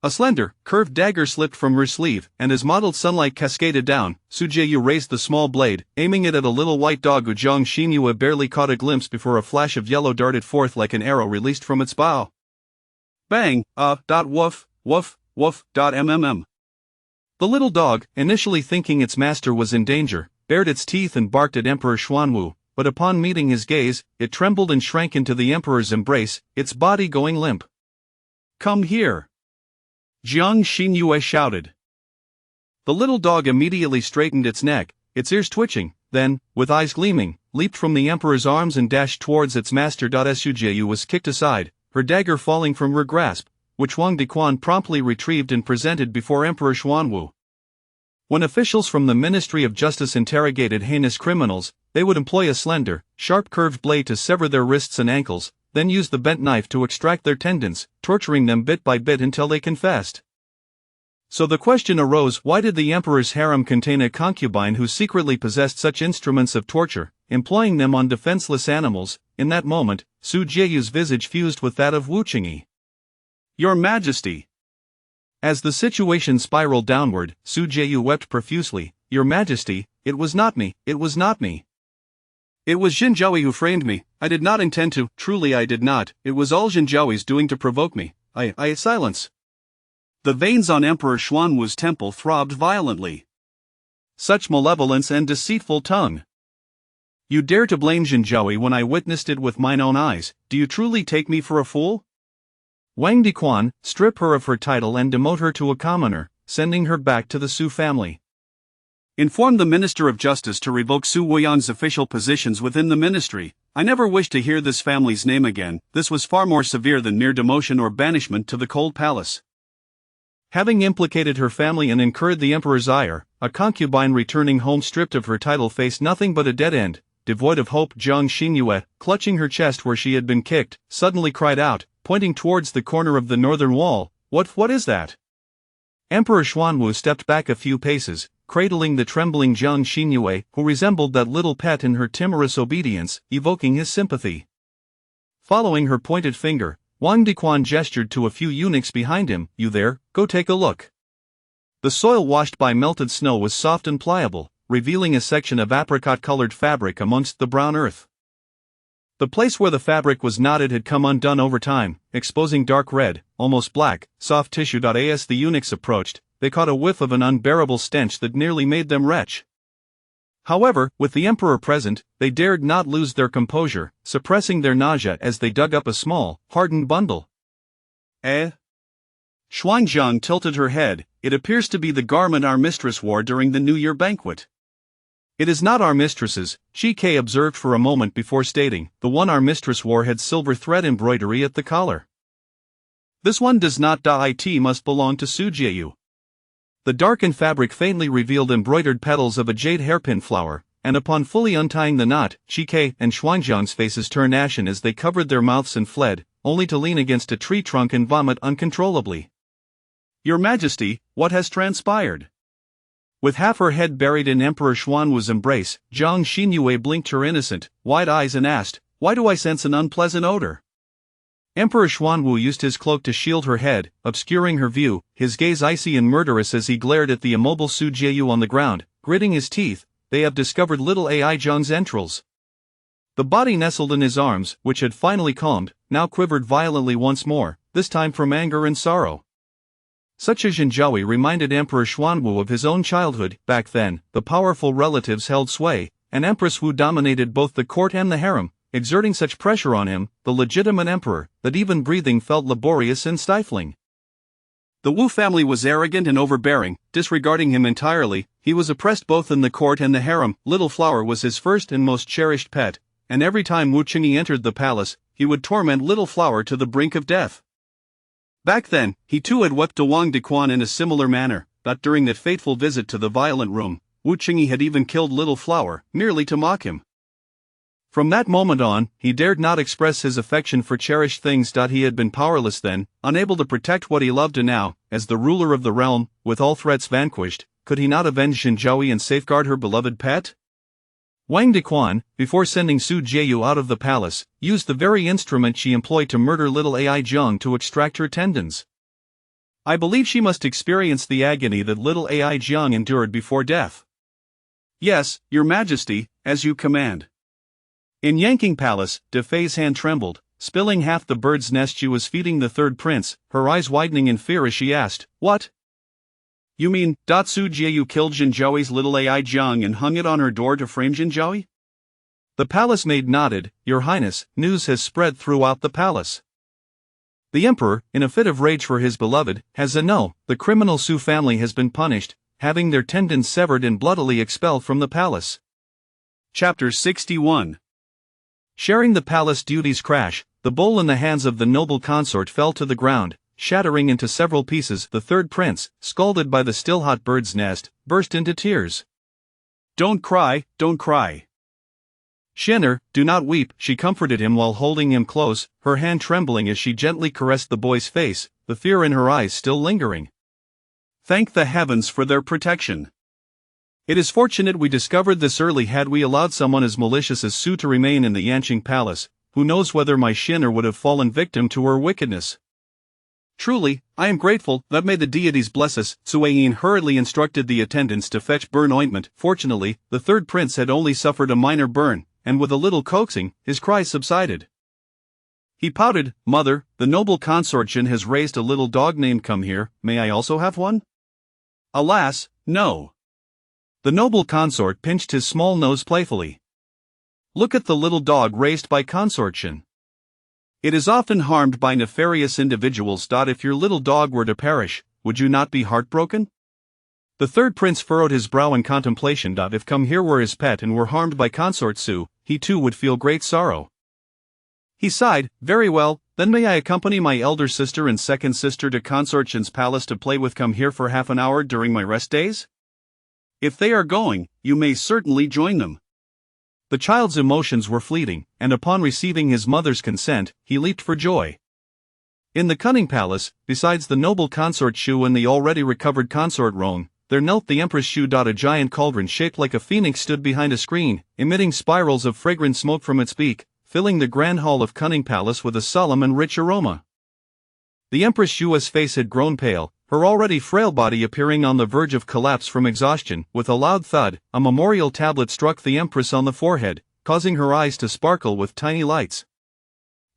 A slender, curved dagger slipped from her sleeve, and as mottled sunlight cascaded down, Su Jieyu raised the small blade, aiming it at a little white dog who Jiang Xinyue barely caught a glimpse before a flash of yellow darted forth like an arrow released from its bow. Bang! Woof, woof, woof. The little dog, initially thinking its master was in danger, bared its teeth and barked at Emperor Xuanwu, but upon meeting his gaze, it trembled and shrank into the emperor's embrace, its body going limp. "Come here!" Jiang Xinyue shouted. The little dog immediately straightened its neck, its ears twitching, then, with eyes gleaming, leaped from the emperor's arms and dashed towards its master. Su Jieyu was kicked aside, her dagger falling from her grasp, which Wang Dequan promptly retrieved and presented before Emperor Xuanwu. When officials from the Ministry of Justice interrogated heinous criminals, they would employ a slender, sharp-curved blade to sever their wrists and ankles, then use the bent knife to extract their tendons, torturing them bit by bit until they confessed. So the question arose, why did the emperor's harem contain a concubine who secretly possessed such instruments of torture, employing them on defenseless animals? In that moment, Su Jieyu's visage fused with that of Wu Qingyi. "Your Majesty!" As the situation spiraled downward, Su Jieyu wept profusely. "Your Majesty, it was not me, it was not me. It was Jinzhaoui who framed me. I did not intend to, truly I did not. It was all Jinzhaoi's doing to provoke me. Silence." The veins on Emperor Xuanwu's temple throbbed violently. Such malevolence and deceitful tongue! You dare to blame Jinzhaoui when I witnessed it with mine own eyes. Do you truly take me for a fool? Wang Dequan, strip her of her title and demote her to a commoner, sending her back to the Su family. Inform the Minister of Justice to revoke Su Wuyan's official positions within the ministry. I never wish to hear this family's name again. This was far more severe than mere demotion or banishment to the cold palace. Having implicated her family and incurred the emperor's ire, a concubine returning home stripped of her title faced nothing but a dead end. Devoid of hope, Zhang Xinyue, clutching her chest where she had been kicked, suddenly cried out, pointing towards the corner of the northern wall, What is that?" Emperor Xuanwu stepped back a few paces, cradling the trembling Zhang Xinyue, who resembled that little pet in her timorous obedience, evoking his sympathy. Following her pointed finger, Wang Dequan gestured to a few eunuchs behind him. "You there, go take a look." The soil washed by melted snow was soft and pliable, revealing a section of apricot-colored fabric amongst the brown earth. The place where the fabric was knotted had come undone over time, exposing dark red, almost black, soft tissue. As the eunuchs approached, they caught a whiff of an unbearable stench that nearly made them retch. However, with the emperor present, they dared not lose their composure, suppressing their nausea as they dug up a small, hardened bundle. Xuanzhang tilted her head. "It appears to be the garment our mistress wore during the New Year banquet." "It is not our mistress's," Shi Ke observed for a moment before stating. "The one our mistress wore had silver thread embroidery at the collar. This one does not. It must belong to Su Jieyu." The darkened fabric faintly revealed embroidered petals of a jade hairpin flower, and upon fully untying the knot, Shi Ke and Xuanzhang's faces turned ashen as they covered their mouths and fled, only to lean against a tree trunk and vomit uncontrollably. "Your Majesty, what has transpired?" With half her head buried in Emperor Xuanwu's embrace, Zhang Xinyue blinked her innocent, wide eyes and asked, "Why do I sense an unpleasant odor?" Emperor Xuanwu used his cloak to shield her head, obscuring her view, his gaze icy and murderous as he glared at the immobile Su Jieyu on the ground, gritting his teeth. "They have discovered little Ai Zhang's entrails." The body nestled in his arms, which had finally calmed, now quivered violently once more, this time from anger and sorrow. Such a Jinzhaoui reminded Emperor Xuanwu of his own childhood. Back then, the powerful relatives held sway, and Empress Wu dominated both the court and the harem, exerting such pressure on him, the legitimate emperor, that even breathing felt laborious and stifling. The Wu family was arrogant and overbearing, disregarding him entirely. He was oppressed both in the court and the harem. Little Flower was his first and most cherished pet, and every time Wu Qingyi entered the palace, he would torment Little Flower to the brink of death. Back then, he too had wept to Wang Dequan in a similar manner, but during that fateful visit to the violent room, Wu Qingyi had even killed Little Flower, merely to mock him. From that moment on, he dared not express his affection for cherished things. He had been powerless then, unable to protect what he loved, and now, as the ruler of the realm, with all threats vanquished, could he not avenge Jinzhaoui and safeguard her beloved pet? Wang Dequan, before sending Su Jieyu out of the palace, used the very instrument she employed to murder little Ai Zhang to extract her tendons. I believe she must experience the agony that little Ai Zhang endured before death. Yes, Your Majesty, as you command. In Yanking Palace, De Fei's hand trembled, spilling half the bird's nest she was feeding the third prince, her eyes widening in fear as she asked, "What? You mean, Su Jieyu killed Jinzhaoi's little Ai Zhang and hung it on her door to frame Jinzhaoui?" The palace maid nodded. "Your Highness, news has spread throughout the palace. The emperor, in a fit of rage for his beloved, has the criminal Su family has been punished, having their tendons severed and bloodily expelled from the palace." Chapter 61. Sharing the palace duties crash, the bowl in the hands of the noble consort fell to the ground, shattering into several pieces. The third prince, scalded by the still-hot bird's nest, burst into tears. "Don't cry, don't cry. Shinner, do not weep," she comforted him while holding him close, her hand trembling as she gently caressed the boy's face, the fear in her eyes still lingering. "Thank the heavens for their protection. It is fortunate we discovered this early. Had we allowed someone as malicious as Su to remain in the Yanqing palace, who knows whether my Shinner would have fallen victim to her wickedness. Truly, I am grateful, that may the deities bless us." Suayin hurriedly instructed the attendants to fetch burn ointment. Fortunately, the third prince had only suffered a minor burn, and with a little coaxing, his cries subsided. He pouted, "Mother, the noble consortium has raised a little dog named Come Here, may I also have one?" "Alas, no." The noble consort pinched his small nose playfully. "Look at the little dog raised by consortium. It is often harmed by nefarious individuals. If your little dog were to perish, would you not be heartbroken?" The third prince furrowed his brow in contemplation. If Come Here were his pet and were harmed by consort Su, he too would feel great sorrow. He sighed. "Very well, then may I accompany my elder sister and second sister to consortium's palace to play with Come Here for half an hour during my rest days? If they are going, you may certainly join them." The child's emotions were fleeting, and upon receiving his mother's consent, he leaped for joy. In the cunning palace, besides the noble consort Shu and the already recovered consort Rong, there knelt the Empress Shu. A giant cauldron shaped like a phoenix stood behind a screen, emitting spirals of fragrant smoke from its beak, filling the grand hall of cunning palace with a solemn and rich aroma. The Empress Shu's face had grown pale, her already frail body appearing on the verge of collapse from exhaustion. With a loud thud, a memorial tablet struck the Empress on the forehead, causing her eyes to sparkle with tiny lights.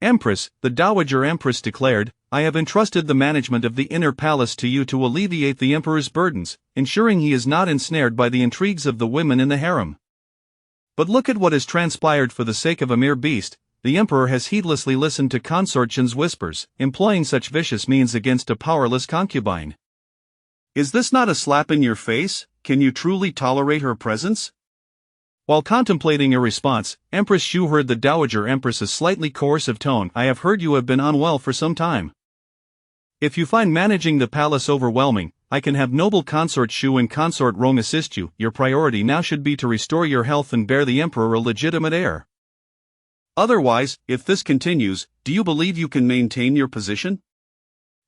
"Empress," the Dowager Empress declared, "I have entrusted the management of the inner palace to you to alleviate the Emperor's burdens, ensuring he is not ensnared by the intrigues of the women in the harem. But look at what has transpired. For the sake of a mere beast, the Emperor has heedlessly listened to consortium's whispers, employing such vicious means against a powerless concubine. Is this not a slap in your face? Can you truly tolerate her presence?" While contemplating a response, Empress Shu heard the Dowager Empress's slightly coercive tone. "I have heard you have been unwell for some time. If you find managing the palace overwhelming, I can have noble consort Shu and consort Rong assist you. Your priority now should be to restore your health and bear the Emperor a legitimate heir. Otherwise, if this continues, do you believe you can maintain your position?"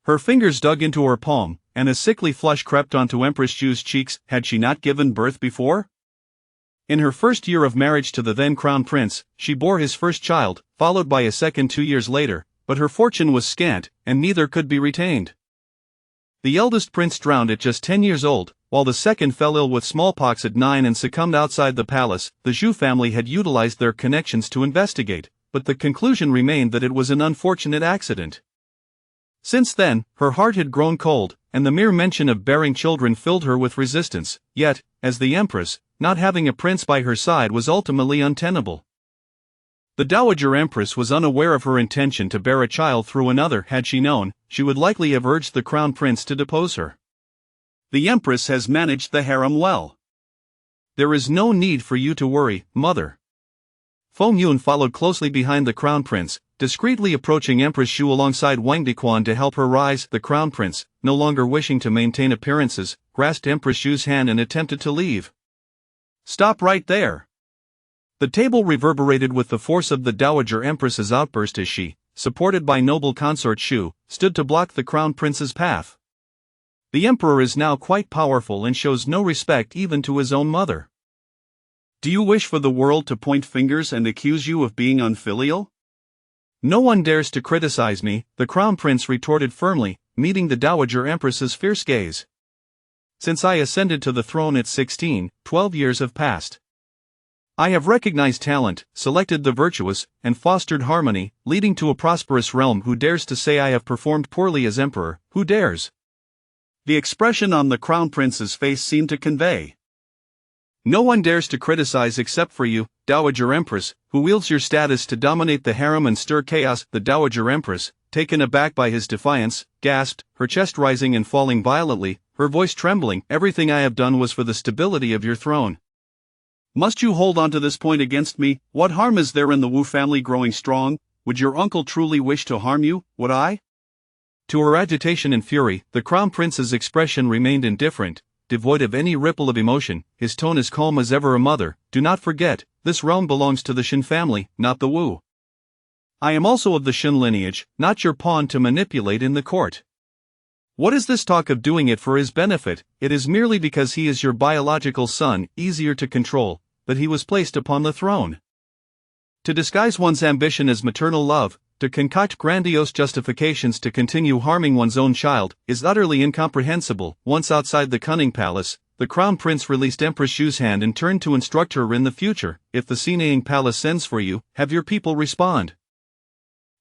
Her fingers dug into her palm, and a sickly flush crept onto Empress Shu's cheeks. Had she not given birth before? In her first year of marriage to the then crown prince, she bore his first child, followed by a second 2 years later, but her fortune was scant, and neither could be retained. The eldest prince drowned at just 10 years old, while the second fell ill with smallpox at 9 and succumbed outside the palace. The Zhu family had utilized their connections to investigate, but the conclusion remained that it was an unfortunate accident. Since then, her heart had grown cold, and the mere mention of bearing children filled her with resistance. Yet, as the Empress, not having a prince by her side was ultimately untenable. The Dowager Empress was unaware of her intention to bear a child through another. Had she known, she would likely have urged the crown prince to depose her. The Empress has managed the harem well. There is no need for you to worry, mother. Feng Yun followed closely behind the crown prince, discreetly approaching Empress Shu alongside Wang Dequan to help her rise. The crown prince, no longer wishing to maintain appearances, grasped Empress Shu's hand and attempted to leave. "Stop right there." The table reverberated with the force of the Dowager Empress's outburst as she, supported by noble consort Shu, stood to block the crown prince's path. The Emperor is now quite powerful and shows no respect even to his own mother. Do you wish for the world to point fingers and accuse you of being unfilial? No one dares to criticize me, the crown prince retorted firmly, meeting the Dowager Empress's fierce gaze. Since I ascended to the throne at 16, 12 years have passed. I have recognized talent, selected the virtuous, and fostered harmony, leading to a prosperous realm. Who dares to say I have performed poorly as emperor? Who dares? The expression on the crown prince's face seemed to convey. No one dares to criticize except for you, Dowager Empress, who wields your status to dominate the harem and stir chaos. The Dowager Empress, taken aback by his defiance, gasped, her chest rising and falling violently, her voice trembling. Everything I have done was for the stability of your throne. Must you hold on to this point against me? What harm is there in the Wu family growing strong? Would your uncle truly wish to harm you, would I? To her agitation and fury, the crown prince's expression remained indifferent, devoid of any ripple of emotion, his tone as calm as ever. Mother, do not forget, this realm belongs to the Shin family, not the Wu. I am also of the Shin lineage, not your pawn to manipulate in the court. What is this talk of doing it for his benefit? It is merely because he is your biological son, easier to control, that he was placed upon the throne. To disguise one's ambition as maternal love, to concoct grandiose justifications to continue harming one's own child, is utterly incomprehensible. Once outside the cunning palace, the crown prince released Empress Shu's hand and turned to instruct her in the future. If the Sinaying palace sends for you, have your people respond.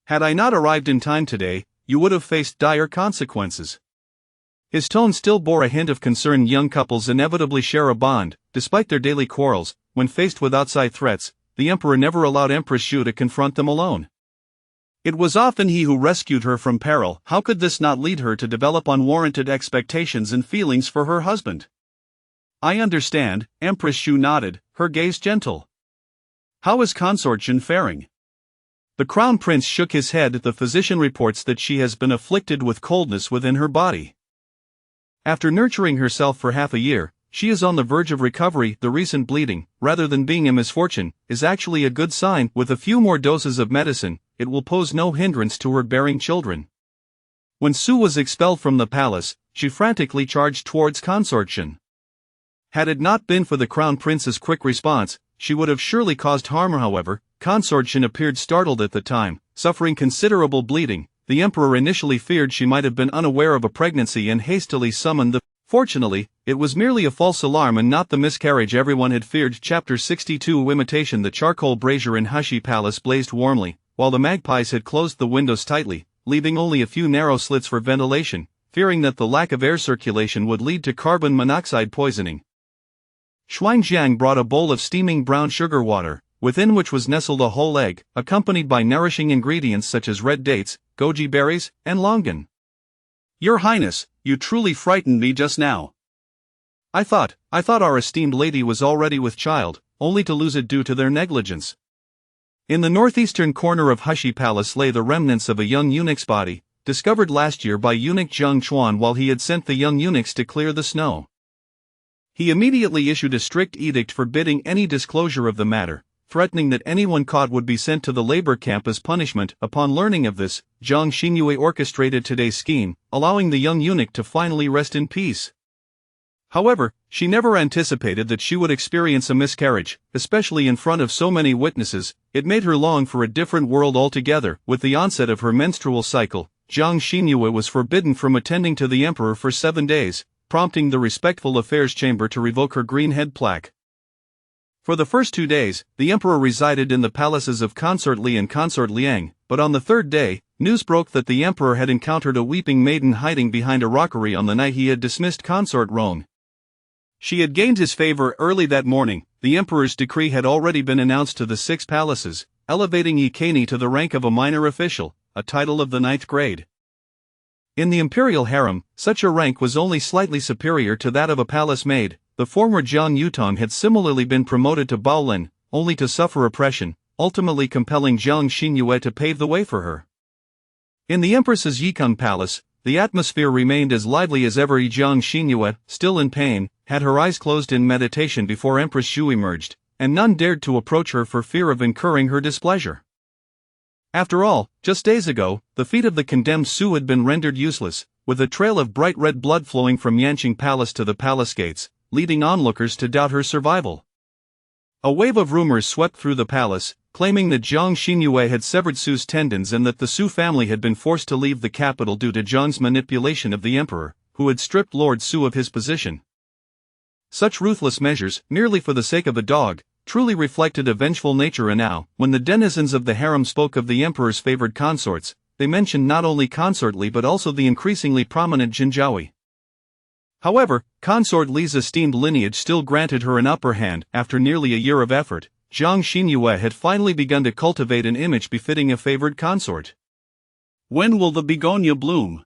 Had I not arrived in time today, you would have faced dire consequences. His tone still bore a hint of concern. Young couples inevitably share a bond, despite their daily quarrels. When faced with outside threats, the emperor never allowed Empress Shu to confront them alone. It was often he who rescued her from peril. How could this not lead her to develop unwarranted expectations and feelings for her husband? I understand, Empress Shu nodded, her gaze gentle. How is consort Jin faring? The crown prince shook his head. The physician reports that she has been afflicted with coldness within her body. After nurturing herself for half a year, she is on the verge of recovery. The recent bleeding, rather than being a misfortune, is actually a good sign. With a few more doses of medicine, it will pose no hindrance to her bearing children. When Su was expelled from the palace, she frantically charged towards consort Jin. Had it not been for the crown prince's quick response, she would have surely caused harm. However, consort Jin appeared startled at the time, suffering considerable bleeding. The emperor initially feared she might have been unaware of a pregnancy and hastily summoned the. Fortunately, it was merely a false alarm and not the miscarriage everyone had feared. Chapter 62 Imitation. The charcoal brazier in Hushi Palace blazed warmly, while the magpies had closed the windows tightly, leaving only a few narrow slits for ventilation, fearing that the lack of air circulation would lead to carbon monoxide poisoning. Xuanjiang brought a bowl of steaming brown sugar water, within which was nestled a whole egg, accompanied by nourishing ingredients such as red dates, goji berries, and longan. Your Highness, you truly frightened me just now. I thought our esteemed lady was already with child, only to lose it due to their negligence. In the northeastern corner of Hushi Palace lay the remnants of a young eunuch's body, discovered last year by eunuch Zheng Chuan while he had sent the young eunuchs to clear the snow. He immediately issued a strict edict forbidding any disclosure of the matter, threatening that anyone caught would be sent to the labor camp as punishment. Upon learning of this, Zhang Xinyue orchestrated today's scheme, allowing the young eunuch to finally rest in peace. However, she never anticipated that she would experience a miscarriage, especially in front of so many witnesses. It made her long for a different world altogether. With the onset of her menstrual cycle, Zhang Xinyue was forbidden from attending to the emperor for 7 days, prompting the Respectful Affairs Chamber to revoke her green head plaque. For the first 2 days, the emperor resided in the palaces of Consort Li and Consort Liang, but on the 3rd day, news broke that the emperor had encountered a weeping maiden hiding behind a rockery on the night he had dismissed Consort Rong. She had gained his favor early that morning. The emperor's decree had already been announced to the 6 palaces, elevating Ikeni to the rank of a minor official, a title of the 9th grade. In the imperial harem, such a rank was only slightly superior to that of a palace maid. The former Jiang Yutong had similarly been promoted to Baolin, only to suffer oppression, ultimately compelling Zhang Xinyue to pave the way for her. In the Empress's Yikeng Palace, the atmosphere remained as lively as ever. Zhang Xinyue, still in pain, had her eyes closed in meditation before Empress Shu emerged, and none dared to approach her for fear of incurring her displeasure. After all, just days ago, the feat of the condemned Su had been rendered useless, with a trail of bright red blood flowing from Yanqing Palace to the palace gates, leading onlookers to doubt her survival. A wave of rumors swept through the palace, claiming that Zhang Xinyue had severed Su's tendons and that the Su family had been forced to leave the capital due to Zhang's manipulation of the emperor, who had stripped Lord Su of his position. Such ruthless measures, merely for the sake of a dog, truly reflected a vengeful nature. And now, when the denizens of the harem spoke of the emperor's favored consorts, they mentioned not only Consort Li but also the increasingly prominent Jinjiaoui. However, Consort Li's esteemed lineage still granted her an upper hand. After nearly a year of effort, Zhang Xinyue had finally begun to cultivate an image befitting a favored consort. When will the begonia bloom?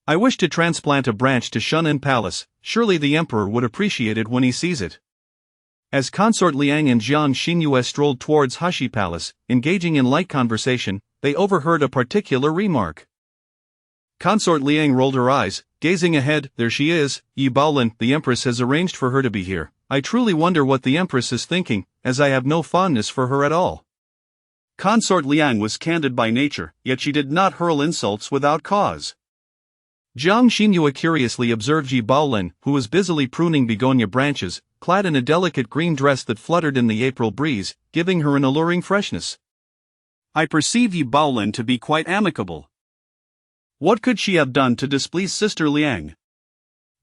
I wish to transplant a branch to Shunan Palace. Surely the emperor would appreciate it when he sees it. As Consort Liang and Jiang Xingyue strolled towards Hushi Palace, engaging in light conversation, they overheard a particular remark. Consort Liang rolled her eyes, gazing ahead. There she is, Yi Baolin, the Empress has arranged for her to be here. I truly wonder what the Empress is thinking, as I have no fondness for her at all. Consort Liang was candid by nature, yet she did not hurl insults without cause. Jiang Xingyue curiously observed Yi Baolin, who was busily pruning begonia branches, clad in a delicate green dress that fluttered in the April breeze, giving her an alluring freshness. I perceive Yi Baolin to be quite amicable. What could she have done to displease Sister Liang?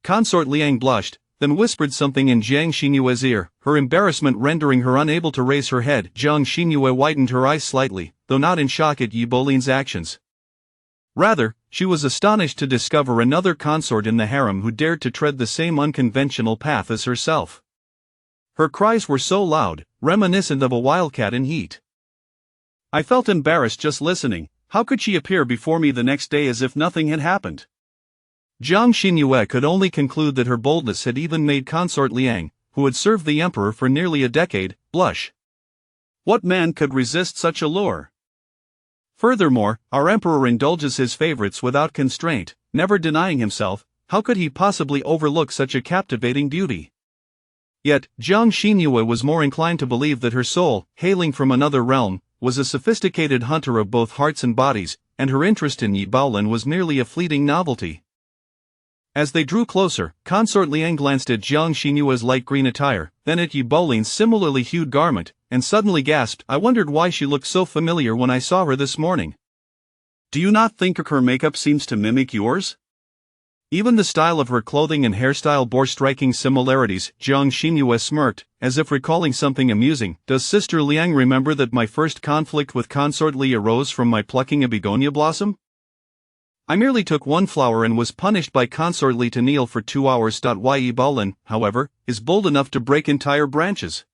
Consort Liang blushed, then whispered something in Jiang Xingyue's ear, her embarrassment rendering her unable to raise her head. Jiang Xingyue widened her eyes slightly, though not in shock at Yi Baolin's actions. Rather, she was astonished to discover another consort in the harem who dared to tread the same unconventional path as herself. Her cries were so loud, reminiscent of a wildcat in heat. I felt embarrassed just listening. How could she appear before me the next day as if nothing had happened? Jiang Xingyue could only conclude that her boldness had even made Consort Liang, who had served the emperor for nearly a decade, blush. What man could resist such a lure? Furthermore, our emperor indulges his favorites without constraint, never denying himself. How could he possibly overlook such a captivating beauty? Yet, Jiang Xingyue was more inclined to believe that her soul, hailing from another realm, was a sophisticated hunter of both hearts and bodies, and her interest in Yi Baolin was merely a fleeting novelty. As they drew closer, Consort Liang glanced at Jiang Xingyue's light green attire, then at Yi Baolin's similarly hued garment, and suddenly gasped. I wondered why she looked so familiar when I saw her this morning. Do you not think her makeup seems to mimic yours? Even the style of her clothing and hairstyle bore striking similarities. Jiang Xingyue smirked, as if recalling something amusing. Does Sister Liang remember that my first conflict with Consort Li arose from my plucking a begonia blossom? I merely took one flower and was punished by Consort Li to kneel for 2 hours. Yi Baolin, however, is bold enough to break entire branches.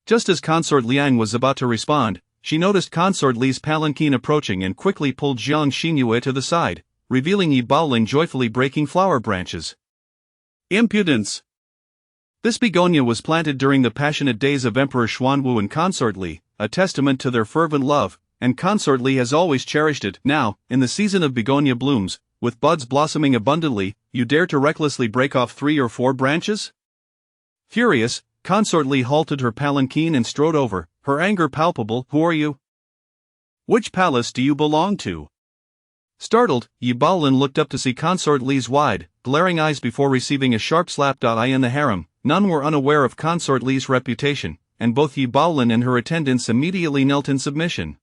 Just as Consort Liang was about to respond, she noticed Consort Li's palanquin approaching and quickly pulled Jiang Xingyue to the side, revealing Yi Baolin joyfully breaking flower branches. Impudence! This begonia was planted during the passionate days of Emperor Xuanwu and Consort Li, a testament to their fervent love, and Consort Li has always cherished it. Now, in the season of begonia blooms, with buds blossoming abundantly, you dare to recklessly break off 3 or 4 branches? Furious, Consort Li halted her palanquin and strode over, her anger palpable. Who are you? Which palace do you belong to? Startled, Yi Baolin looked up to see Consort Li's wide, glaring eyes before receiving a sharp slap. In the harem, none were unaware of Consort Li's reputation, and both Yi Baolin and her attendants immediately knelt in submission.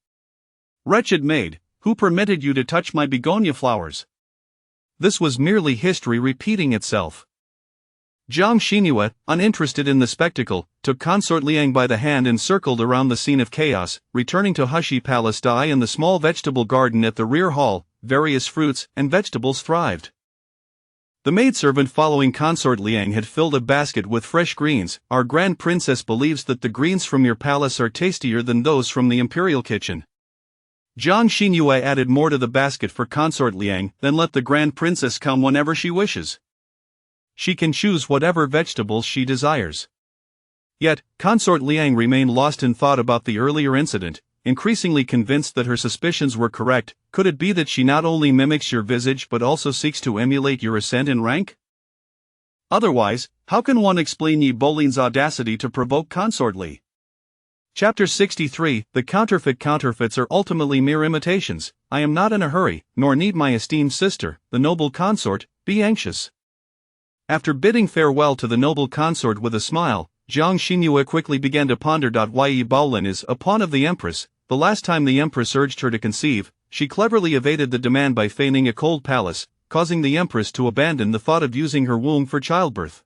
Wretched maid, who permitted you to touch my begonia flowers? This was merely history repeating itself. Jiang Xingyue, uninterested in the spectacle, took Consort Liang by the hand and circled around the scene of chaos, returning to Hushi Palace. In the small vegetable garden at the rear hall, various fruits and vegetables thrived. The maidservant following Consort Liang had filled a basket with fresh greens. Our Grand Princess believes that the greens from your palace are tastier than those from the imperial kitchen. Jiang Xingyue added more to the basket for Consort Liang. Then let the Grand Princess come whenever she wishes. She can choose whatever vegetables she desires. Yet, Consort Liang remained lost in thought about the earlier incident, increasingly convinced that her suspicions were correct. Could it be that she not only mimics your visage but also seeks to emulate your ascent in rank? Otherwise, how can one explain Yi Baolin's audacity to provoke Consort Li? Chapter 63. The counterfeits are ultimately mere imitations. I am not in a hurry, nor need my esteemed sister, the noble consort, be anxious. After bidding farewell to the noble consort with a smile, Jiang Xingyue quickly began to ponder. Yi Baolin is a pawn of the Empress. The last time the Empress urged her to conceive, she cleverly evaded the demand by feigning a cold palace, causing the Empress to abandon the thought of using her womb for childbirth.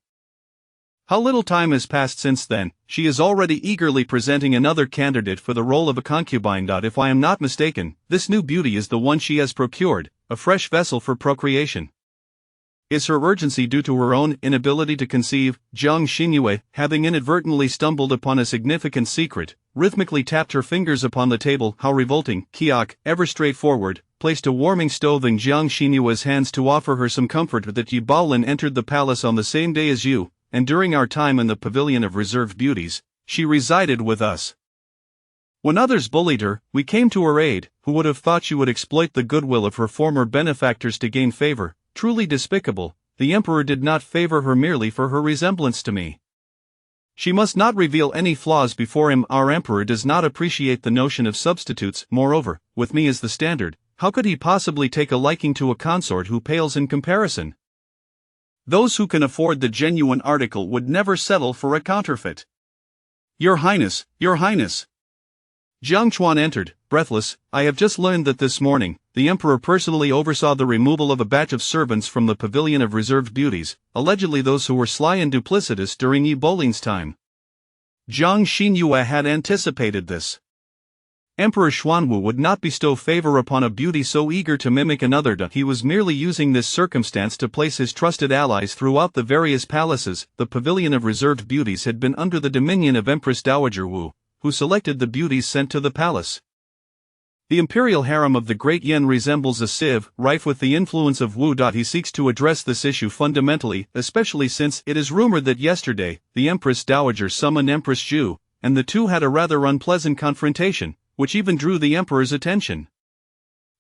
How little time has passed since then, she is already eagerly presenting another candidate for the role of a concubine. If I am not mistaken, this new beauty is the one she has procured, a fresh vessel for procreation. Is her urgency due to her own inability to conceive? Jiang Xingyue, having inadvertently stumbled upon a significant secret, rhythmically tapped her fingers upon the table. How revolting! Kiak, ever straightforward, placed a warming stove in Jiang Xinyue's hands to offer her some comfort. That Yi Baolin entered the palace on the same day as you, and during our time in the Pavilion of Reserved Beauties, she resided with us. When others bullied her, we came to her aid. Who would have thought she would exploit the goodwill of her former benefactors to gain favor? Truly despicable. The emperor did not favor her merely for her resemblance to me. She must not reveal any flaws before him. Our emperor does not appreciate the notion of substitutes. Moreover, with me as the standard, how could he possibly take a liking to a consort who pales in comparison? Those who can afford the genuine article would never settle for a counterfeit. Your Highness, Your Highness! Jiang Chuan entered, breathless. I have just learned that this morning, the emperor personally oversaw the removal of a batch of servants from the Pavilion of Reserved Beauties, allegedly those who were sly and duplicitous during Yi Bolin's time. Zhang Xinyue had anticipated this. Emperor Xuanwu would not bestow favor upon a beauty so eager to mimic another. He was merely using this circumstance to place his trusted allies throughout the various palaces. The Pavilion of Reserved Beauties had been under the dominion of Empress Dowager Wu, who selected the beauties sent to the palace. The imperial harem of the Great Yen resembles a sieve, rife with the influence of Wu. He seeks to address this issue fundamentally, especially since it is rumored that yesterday, the Empress Dowager summoned Empress Zhu, and the two had a rather unpleasant confrontation, which even drew the emperor's attention.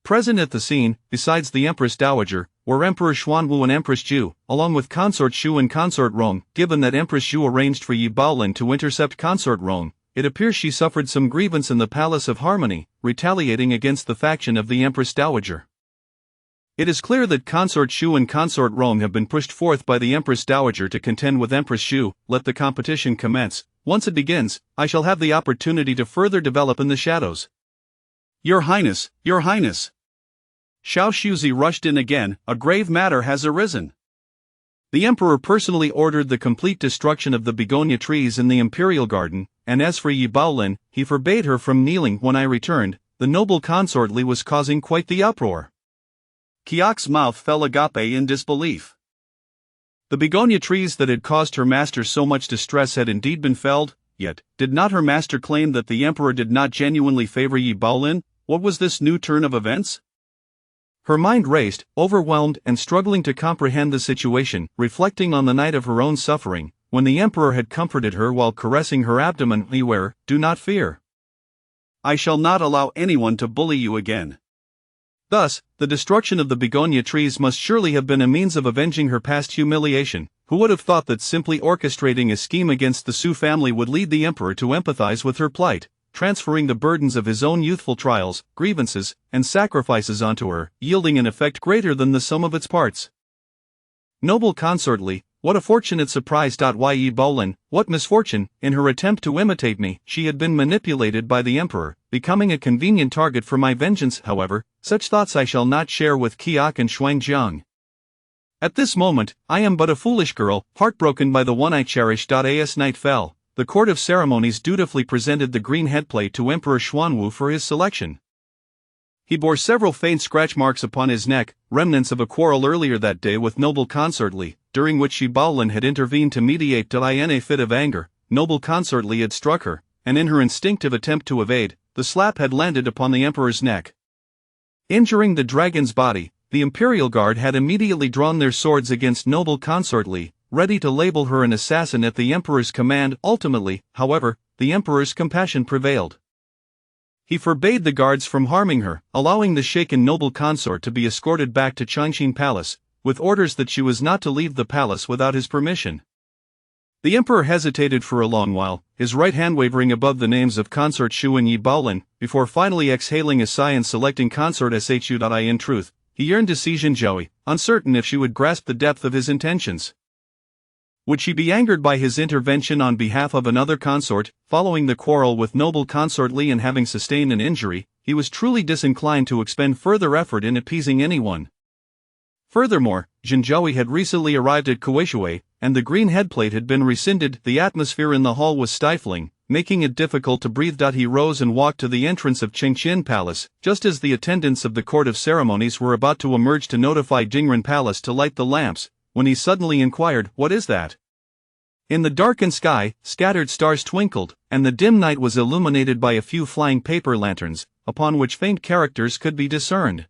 Present at the scene, besides the Empress Dowager, were Emperor Xuanwu and Empress Zhu, along with Consort Xu and Consort Rong. Given that Empress Zhu arranged for Yi Baolin to intercept Consort Rong, it appears she suffered some grievance in the Palace of Harmony, retaliating against the faction of the Empress Dowager. It is clear that Consort Xu and Consort Rong have been pushed forth by the Empress Dowager to contend with Empress Zhu. Let the competition commence. Once it begins, I shall have the opportunity to further develop in the shadows. Your Highness, Your Highness! Xiao Shuzi rushed in again. A grave matter has arisen. The emperor personally ordered the complete destruction of the begonia trees in the imperial garden, and as for Yi Baolin, he forbade her from kneeling. When I returned, the noble consort Li was causing quite the uproar. Qiaq's mouth fell agape in disbelief. The begonia trees that had caused her master so much distress had indeed been felled, yet, did not her master claim that the emperor did not genuinely favor Yi Baolin? What was this new turn of events? Her mind raced, overwhelmed and struggling to comprehend the situation, reflecting on the night of her own suffering, when the emperor had comforted her while caressing her abdomen. Beware, do not fear. I shall not allow anyone to bully you again. Thus, the destruction of the begonia trees must surely have been a means of avenging her past humiliation. Who would have thought that simply orchestrating a scheme against the Su family would lead the emperor to empathize with her plight, transferring the burdens of his own youthful trials, grievances, and sacrifices onto her, yielding an effect greater than the sum of its parts. Noble consort Li, what a fortunate surprise! Yi Baolin, what misfortune! In her attempt to imitate me, she had been manipulated by the emperor, becoming a convenient target for my vengeance. However, such thoughts I shall not share with Qiaq and Xuanjiang. At this moment, I am but a foolish girl, heartbroken by the one I cherish. As night fell, the court of ceremonies dutifully presented the green headplate to Emperor Xuanwu for his selection. He bore several faint scratch marks upon his neck, remnants of a quarrel earlier that day with noble consort Li, during which Yi Baolin had intervened to mediate. In a fit of anger, noble consort Li had struck her, and in her instinctive attempt to evade, the slap had landed upon the emperor's neck. Injuring the dragon's body, the imperial guard had immediately drawn their swords against noble consort Li, ready to label her an assassin at the emperor's command. Ultimately, however, the emperor's compassion prevailed. He forbade the guards from harming her, allowing the shaken noble consort to be escorted back to Changqing Palace, with orders that she was not to leave the palace without his permission. The emperor hesitated for a long while, his right hand wavering above the names of Consort Xu and Yi Baolin, before finally exhaling a sigh and selecting Consort Shu. In truth, he yearned to see Zhenjiao, uncertain if she would grasp the depth of his intentions. Would she be angered by his intervention on behalf of another consort? Following the quarrel with noble consort Li and having sustained an injury, he was truly disinclined to expend further effort in appeasing anyone. Furthermore, Zhenjiao had recently arrived at Kueishui, and the green headplate had been rescinded. The atmosphere in the hall was stifling, making it difficult to breathe. He rose and walked to the entrance of Chengqian Palace, just as the attendants of the court of ceremonies were about to emerge to notify Jingren Palace to light the lamps, when he suddenly inquired, "What is that?" In the darkened sky, scattered stars twinkled, and the dim night was illuminated by a few flying paper lanterns, upon which faint characters could be discerned.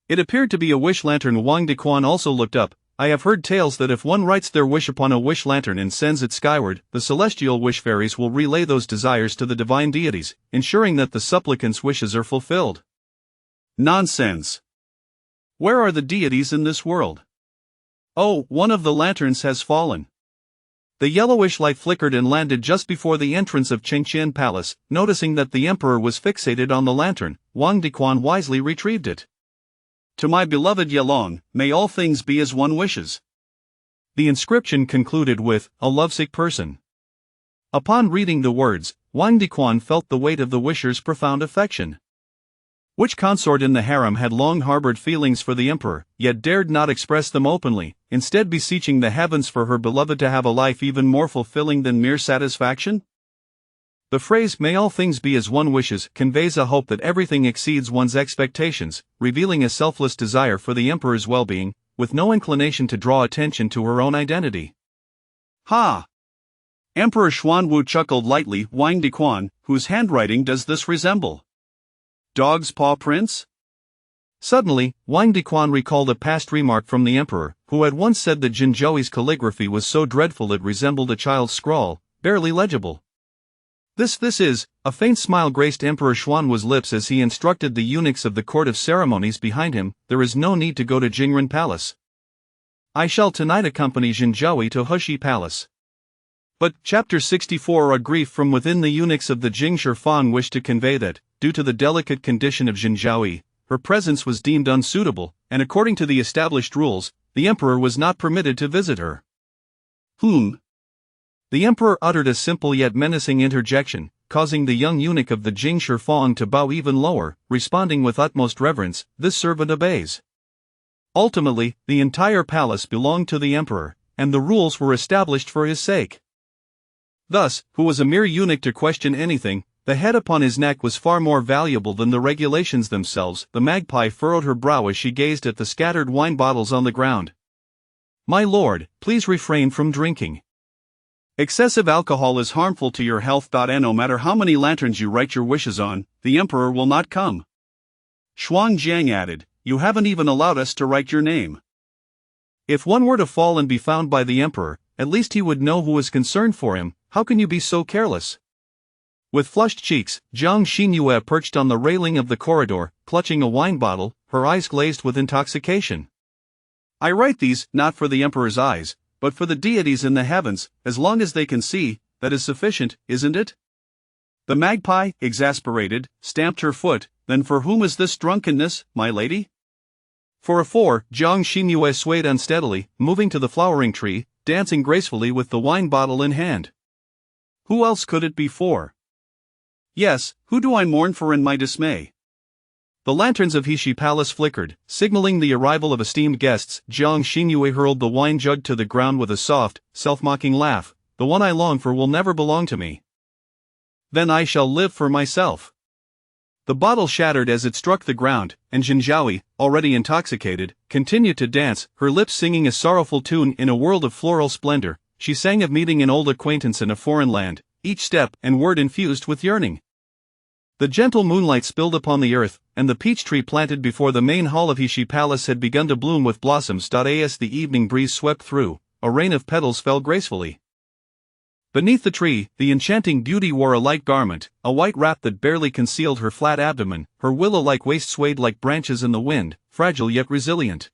It appeared to be a wish lantern. Wang Dequan also looked up, I have heard tales that if one writes their wish upon a wish lantern and sends it skyward, the celestial wish fairies will relay those desires to the divine deities, ensuring that the supplicant's wishes are fulfilled. Nonsense! Where are the deities in this world? Oh, one of the lanterns has fallen. The yellowish light flickered and landed just before the entrance of Chengqian Palace. Noticing that the emperor was fixated on the lantern, Wang Dequan wisely retrieved it. To my beloved Yelong, may all things be as one wishes. The inscription concluded with, a lovesick person. Upon reading the words, Wang Dequan felt the weight of the wisher's profound affection. Which consort in the harem had long harbored feelings for the emperor, yet dared not express them openly, instead beseeching the heavens for her beloved to have a life even more fulfilling than mere satisfaction? The phrase, may all things be as one wishes, conveys a hope that everything exceeds one's expectations, revealing a selfless desire for the emperor's well-being, with no inclination to draw attention to her own identity. Ha! Emperor Xuanwu chuckled lightly. Wang Dequan, whose handwriting does this resemble? Dog's paw prints? Suddenly, Wang Dequan recalled a past remark from the emperor, who had once said that Jinzhou's calligraphy was so dreadful it resembled a child's scrawl, barely legible. This is, a faint smile graced Emperor Xuanwu's lips as he instructed the eunuchs of the court of ceremonies behind him, there is no need to go to Jingren Palace. I shall tonight accompany Jinzhou to Heshi Palace. But, Chapter 64. A grief from within. The eunuchs of the Jingshi Fang wished to convey that, due to the delicate condition of Jinzhou, her presence was deemed unsuitable, and according to the established rules, the emperor was not permitted to visit her. The emperor uttered a simple yet menacing interjection, causing the young eunuch of the Jingshi Fang to bow even lower, responding with utmost reverence, this servant obeys. Ultimately, the entire palace belonged to the emperor, and the rules were established for his sake. Thus, who was a mere eunuch to question anything, the head upon his neck was far more valuable than the regulations themselves. The magpie furrowed her brow as she gazed at the scattered wine bottles on the ground. My lord, please refrain from drinking. Excessive alcohol is harmful to your health. And no matter how many lanterns you write your wishes on, the emperor will not come. Shuang Jiang added, you haven't even allowed us to write your name. If one were to fall and be found by the emperor, at least he would know who was concerned for him. How can you be so careless? With flushed cheeks, Zhang Xinyue perched on the railing of the corridor, clutching a wine bottle, her eyes glazed with intoxication. I write these, not for the emperor's eyes, but for the deities in the heavens. As long as they can see, that is sufficient, isn't it? The magpie, exasperated, stamped her foot. Then for whom is this drunkenness, my lady? For a four, Zhang Xinyue swayed unsteadily, moving to the flowering tree, dancing gracefully with the wine bottle in hand. Who else could it be for? Yes, who do I mourn for in my dismay? The lanterns of Heshi Palace flickered, signaling the arrival of esteemed guests. Zhang Xinyue hurled the wine jug to the ground with a soft, self-mocking laugh. The one I long for will never belong to me. Then I shall live for myself. The bottle shattered as it struck the ground, and Jinzhou, already intoxicated, continued to dance, her lips singing a sorrowful tune. In a world of floral splendor, she sang of meeting an old acquaintance in a foreign land, each step and word infused with yearning. The gentle moonlight spilled upon the earth, and the peach tree planted before the main hall of Heshi Palace had begun to bloom with blossoms. As the evening breeze swept through, a rain of petals fell gracefully. Beneath the tree, the enchanting beauty wore a light garment, a white wrap that barely concealed her flat abdomen. Her willow-like waist swayed like branches in the wind, fragile yet resilient.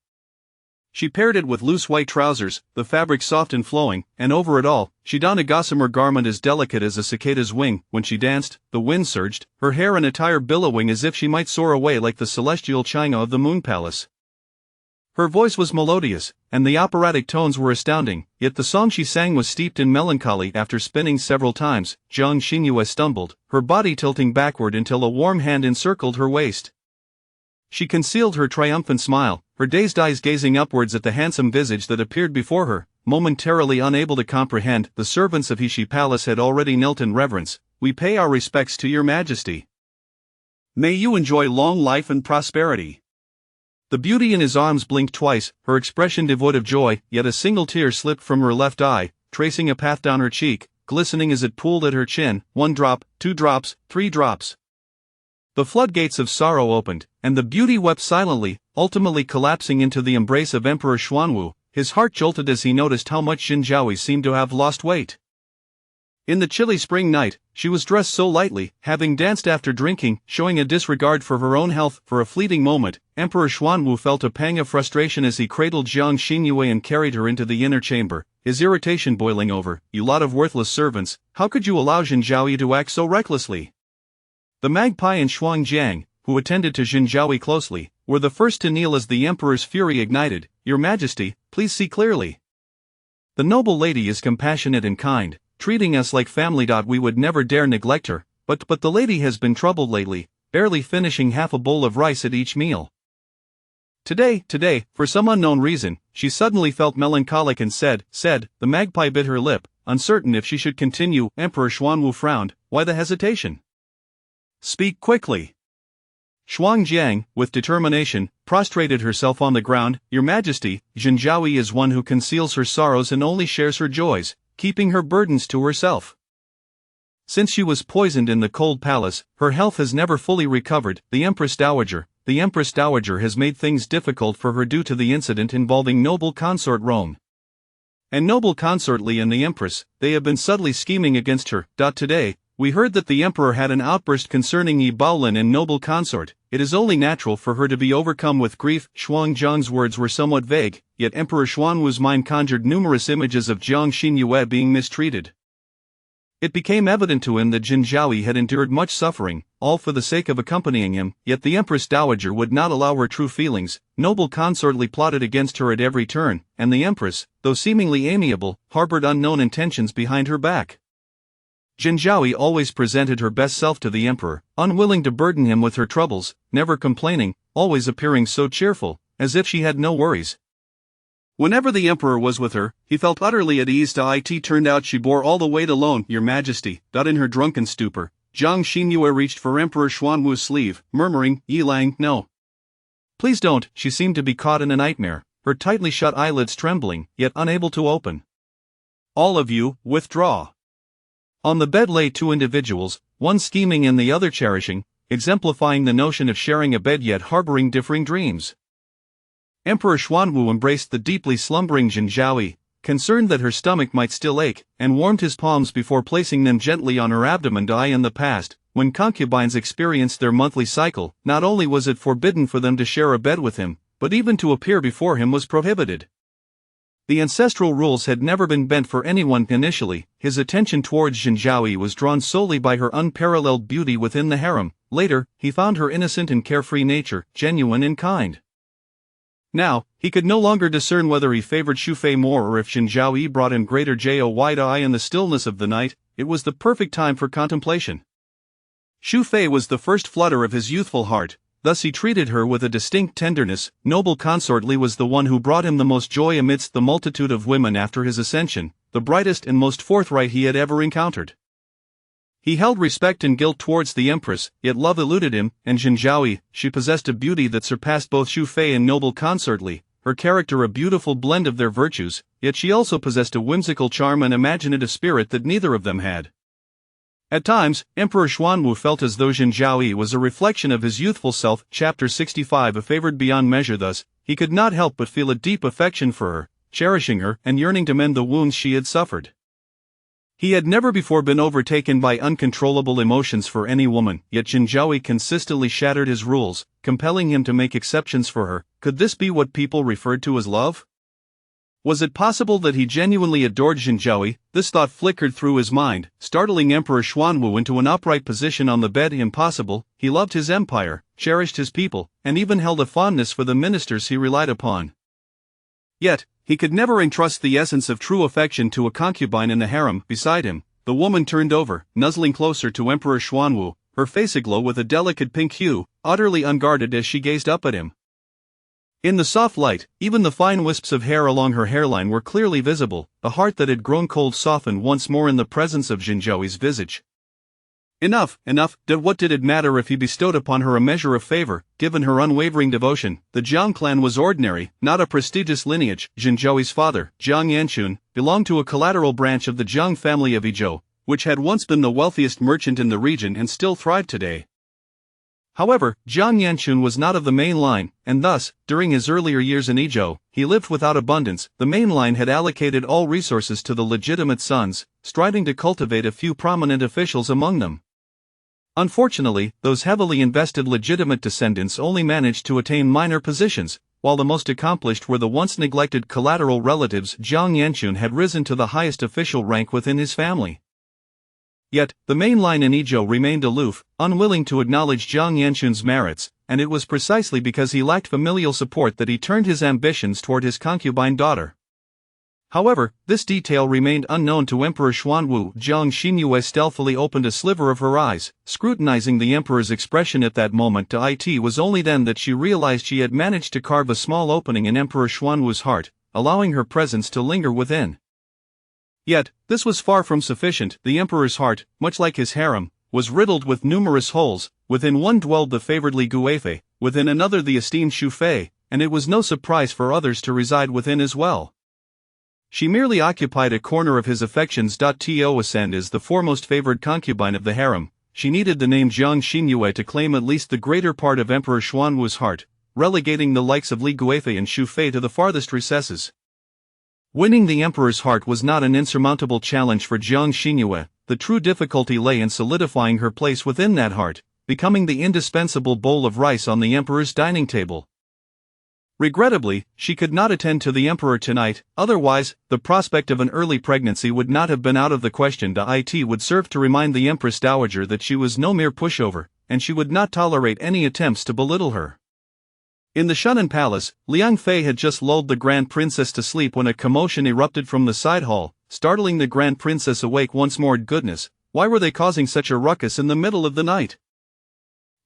She paired it with loose white trousers, the fabric soft and flowing, and over it all, she donned a gossamer garment as delicate as a cicada's wing. When she danced, the wind surged, her hair and attire billowing as if she might soar away like the celestial China of the Moon Palace. Her voice was melodious, and the operatic tones were astounding, yet the song she sang was steeped in melancholy. After spinning several times, Zhang Xinyue stumbled, her body tilting backward until a warm hand encircled her waist. She concealed her triumphant smile, her dazed eyes gazing upwards at the handsome visage that appeared before her, momentarily unable to comprehend. The servants of Heshi Palace had already knelt in reverence. We pay our respects to your majesty. May you enjoy long life and prosperity. The beauty in his arms blinked twice, her expression devoid of joy, yet a single tear slipped from her left eye, tracing a path down her cheek, glistening as it pooled at her chin. 1 drop, 2 drops, 3 drops. The floodgates of sorrow opened, and the beauty wept silently, ultimately collapsing into the embrace of Emperor Xuanwu. his heart jolted as he noticed how much Jinjiao seemed to have lost weight. In the chilly spring night, she was dressed so lightly, having danced after drinking, showing a disregard for her own health. For a fleeting moment, Emperor Xuanwu felt a pang of frustration as he cradled Jiang Xinyue and carried her into the inner chamber, his irritation boiling over. "You lot of worthless servants, how could you allow Jinjiao to act so recklessly?" The magpie and Shuangjiang, who attended to Jinjiao closely, were the first to kneel as the emperor's fury ignited. "Your Majesty, please see clearly. The noble lady is compassionate and kind, treating us like family. We would never dare neglect her, but the lady has been troubled lately, barely finishing half a bowl of rice at each meal. Today, for some unknown reason, she suddenly felt melancholic and said, the magpie bit her lip, uncertain if she should continue. Emperor Xuanwu frowned. "Why the hesitation? Speak quickly." Shuangjiang, with determination, prostrated herself on the ground. "Your Majesty, Jinjiao is one who conceals her sorrows and only shares her joys, keeping her burdens to herself. Since she was poisoned in the cold palace, her health has never fully recovered. The Empress Dowager has made things difficult for her due to the incident involving noble consort Rome. And noble consort Li and the Empress, they have been subtly scheming against her. Today, we heard that the emperor had an outburst concerning Yi Baolin and noble consort. It is only natural for her to be overcome with grief." Shuangjiang's words were somewhat vague, yet Emperor Xuanwu's mind conjured numerous images of Jiang Xinyue being mistreated. It became evident to him that Jinjiao had endured much suffering, all for the sake of accompanying him, yet the Empress Dowager would not allow her true feelings. Noble consort Li plotted against her at every turn, and the Empress, though seemingly amiable, harbored unknown intentions behind her back. Jinjiao always presented her best self to the emperor, unwilling to burden him with her troubles, never complaining, always appearing so cheerful, as if she had no worries. Whenever the emperor was with her, he felt utterly at ease. It turned out she bore all the weight alone. "Your Majesty." In her drunken stupor, Jiang Xinyue reached for Emperor Xuanwu's sleeve, murmuring, "Yilang, no. Please don't." She seemed to be caught in a nightmare, her tightly shut eyelids trembling, yet unable to open. "All of you, withdraw." On the bed lay two individuals, one scheming and the other cherishing, exemplifying the notion of sharing a bed yet harboring differing dreams. Emperor Xuanwu embraced the deeply slumbering Jinjiao, concerned that her stomach might still ache, and warmed his palms before placing them gently on her abdomen. In the past, when concubines experienced their monthly cycle, not only was it forbidden for them to share a bed with him, but even to appear before him was prohibited. The ancestral rules had never been bent for anyone. Initially, his attention towards Jinjiao was drawn solely by her unparalleled beauty within the harem. Later, he found her innocent and carefree nature, genuine and kind. Now, he could no longer discern whether he favored Xu Fei more or if Jinjiao brought him greater joy. In the stillness of the night, it was the perfect time for contemplation. Xu Fei was the first flutter of his youthful heart, thus he treated her with a distinct tenderness. Noble consort Li was the one who brought him the most joy amidst the multitude of women after his ascension, the brightest and most forthright he had ever encountered. He held respect and guilt towards the Empress, yet love eluded him, and Jinjiao, she possessed a beauty that surpassed both Xu Fei and noble consort Li, her character a beautiful blend of their virtues, yet she also possessed a whimsical charm and imaginative spirit that neither of them had. At times, Emperor Xuanwu felt as though Jinjiao was a reflection of his youthful self. Chapter 65. A favored beyond measure. Thus, he could not help but feel a deep affection for her, cherishing her and yearning to mend the wounds she had suffered. He had never before been overtaken by uncontrollable emotions for any woman, yet Jinjiao consistently shattered his rules, compelling him to make exceptions for her. Could this be what people referred to as love? Was it possible that he genuinely adored Jinjiao? This thought flickered through his mind, startling Emperor Xuanwu into an upright position on the bed. Impossible. He loved his empire, cherished his people, and even held a fondness for the ministers he relied upon. Yet, he could never entrust the essence of true affection to a concubine in the harem. Beside him, the woman turned over, nuzzling closer to Emperor Xuanwu, her face aglow with a delicate pink hue, utterly unguarded as she gazed up at him. In the soft light, even the fine wisps of hair along her hairline were clearly visible. The heart that had grown cold softened once more in the presence of Jinjiao's visage. Enough. What did it matter if he bestowed upon her a measure of favor, given her unwavering devotion? The Jiang clan was ordinary, not a prestigious lineage. Jinjiao's father, Jiang Yanchun, belonged to a collateral branch of the Jiang family of Izhou, which had once been the wealthiest merchant in the region and still thrived today. However, Jiang Yanchun was not of the main line, and thus, during his earlier years in Ezhou, he lived without abundance. The main line had allocated all resources to the legitimate sons, striving to cultivate a few prominent officials among them. Unfortunately, those heavily invested legitimate descendants only managed to attain minor positions, while the most accomplished were the once neglected collateral relatives. Jiang Yanchun had risen to the highest official rank within his family. Yet, the main line in Ezhou remained aloof, unwilling to acknowledge Jiang Yanchun's merits, and it was precisely because he lacked familial support that he turned his ambitions toward his concubine daughter. However, this detail remained unknown to Emperor Xuanwu. Jiang Xinyue stealthily opened a sliver of her eyes, scrutinizing the emperor's expression at that moment. It was only then that she realized she had managed to carve a small opening in Emperor Xuanwu's heart, allowing her presence to linger within. Yet, this was far from sufficient. The emperor's heart, much like his harem, was riddled with numerous holes. Within one dwelled the favored Li Guifei, within another the esteemed Xu Fei, and it was no surprise for others to reside within as well. She merely occupied a corner of his affections. To ascend as the foremost favored concubine of the harem, she needed the name Jiang Xinyue to claim at least the greater part of Emperor Xuanwu's heart, relegating the likes of Li Guifei and Xu Fei to the farthest recesses. Winning the emperor's heart was not an insurmountable challenge for Jiang Xinyue. The true difficulty lay in solidifying her place within that heart, becoming the indispensable bowl of rice on the emperor's dining table. Regrettably, she could not attend to the emperor tonight, otherwise, the prospect of an early pregnancy would not have been out of the question. It would serve to remind the Empress Dowager that she was no mere pushover, and she would not tolerate any attempts to belittle her. In the Shunan Palace, Liang Fei had just lulled the Grand Princess to sleep when a commotion erupted from the side hall, startling the Grand Princess awake once more. Goodness, why were they causing such a ruckus in the middle of the night?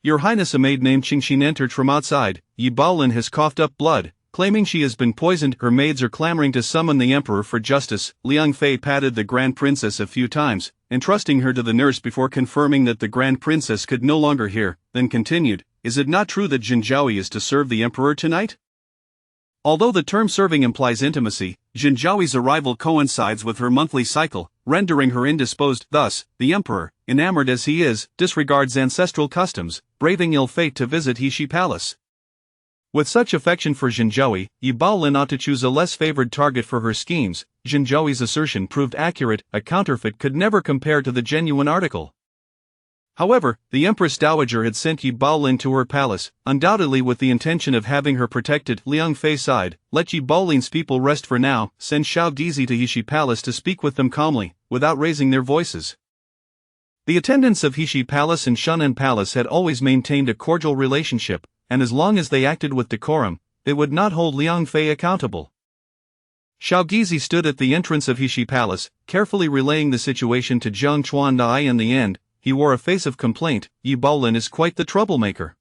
Your Highness, a maid named Qingxin entered from outside. Yi Baolin has coughed up blood, claiming she has been poisoned. Her maids are clamoring to summon the emperor for justice. Liang Fei patted the Grand Princess a few times, entrusting her to the nurse before confirming that the Grand Princess could no longer hear, then continued, "Is it not true that Jinzhaoyi is to serve the emperor tonight?" Although the term serving implies intimacy, Jinzhaoyi's arrival coincides with her monthly cycle, rendering her indisposed. Thus, the emperor, enamored as he is, disregards ancestral customs, braving ill fate to visit Heshi Palace. With such affection for Jinzhaoyi, Yi Baolin ought to choose a less favored target for her schemes. Jinzhaoyi's assertion proved accurate. A counterfeit could never compare to the genuine article. However, the Empress Dowager had sent Yi Baolin to her palace, undoubtedly with the intention of having her protected. Liang Fei sighed. Let Yi Baolin's people rest for now. Send Xiao Gizi to Heshi Palace to speak with them calmly, without raising their voices. The attendants of Heshi Palace and Shunan Palace had always maintained a cordial relationship, and as long as they acted with decorum, they would not hold Liang Fei accountable. Xiao Gizi stood at the entrance of Heshi Palace, carefully relaying the situation to Zhang Chuandai. In the end, he wore a face of complaint. Yi Baolin is quite the troublemaker.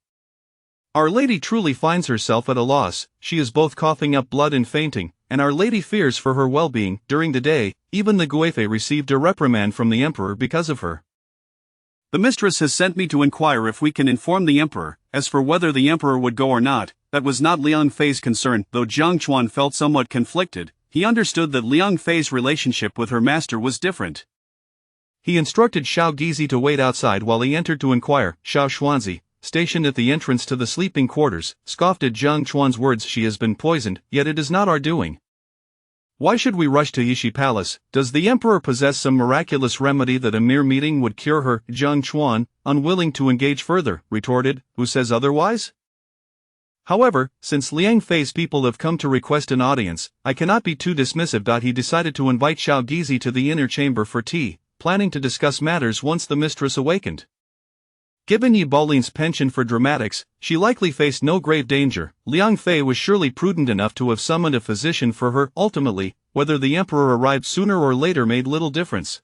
Our Lady truly finds herself at a loss. She is both coughing up blood and fainting, and Our Lady fears for her well-being. During the day, even the Guifei received a reprimand from the emperor because of her. The mistress has sent me to inquire if we can inform the emperor. As for whether the emperor would go or not, that was not Liang Fei's concern. Though Jiang Chuan felt somewhat conflicted, he understood that Liang Fei's relationship with her master was different. He instructed Xiao Gizi to wait outside while he entered to inquire. Xiao Xuanzi, stationed at the entrance to the sleeping quarters, scoffed at Jiang Chuan's words. She has been poisoned, yet it is not our doing. Why should we rush to Heshi Palace? Does the emperor possess some miraculous remedy that a mere meeting would cure her? Jiang Chuan, unwilling to engage further, retorted, who says otherwise? However, since Liang Fei's people have come to request an audience, I cannot be too dismissive. He decided to invite Xiao Gizi to the inner chamber for tea, planning to discuss matters once the mistress awakened. Given Yi Baolin's penchant for dramatics, she likely faced no grave danger. Liang Fei was surely prudent enough to have summoned a physician for her. Ultimately, whether the emperor arrived sooner or later made little difference.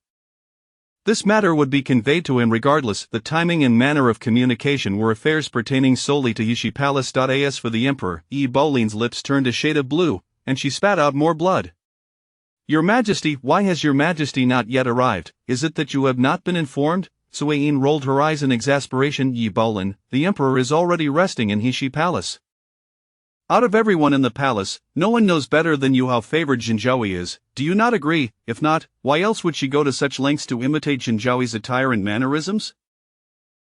This matter would be conveyed to him regardless. The timing and manner of communication were affairs pertaining solely to Heshi Palace. As for the emperor, Yi Baolin's lips turned a shade of blue, and she spat out more blood. Your Majesty, why has your Majesty not yet arrived? Is it that you have not been informed? Sui Yin rolled her eyes in exasperation. Yi Baolin, the emperor is already resting in Heshi Palace. Out of everyone in the palace, no one knows better than you how favored Jinzhaoyi is. Do you not agree? If not, why else would she go to such lengths to imitate Jinzhaoyi's attire and mannerisms?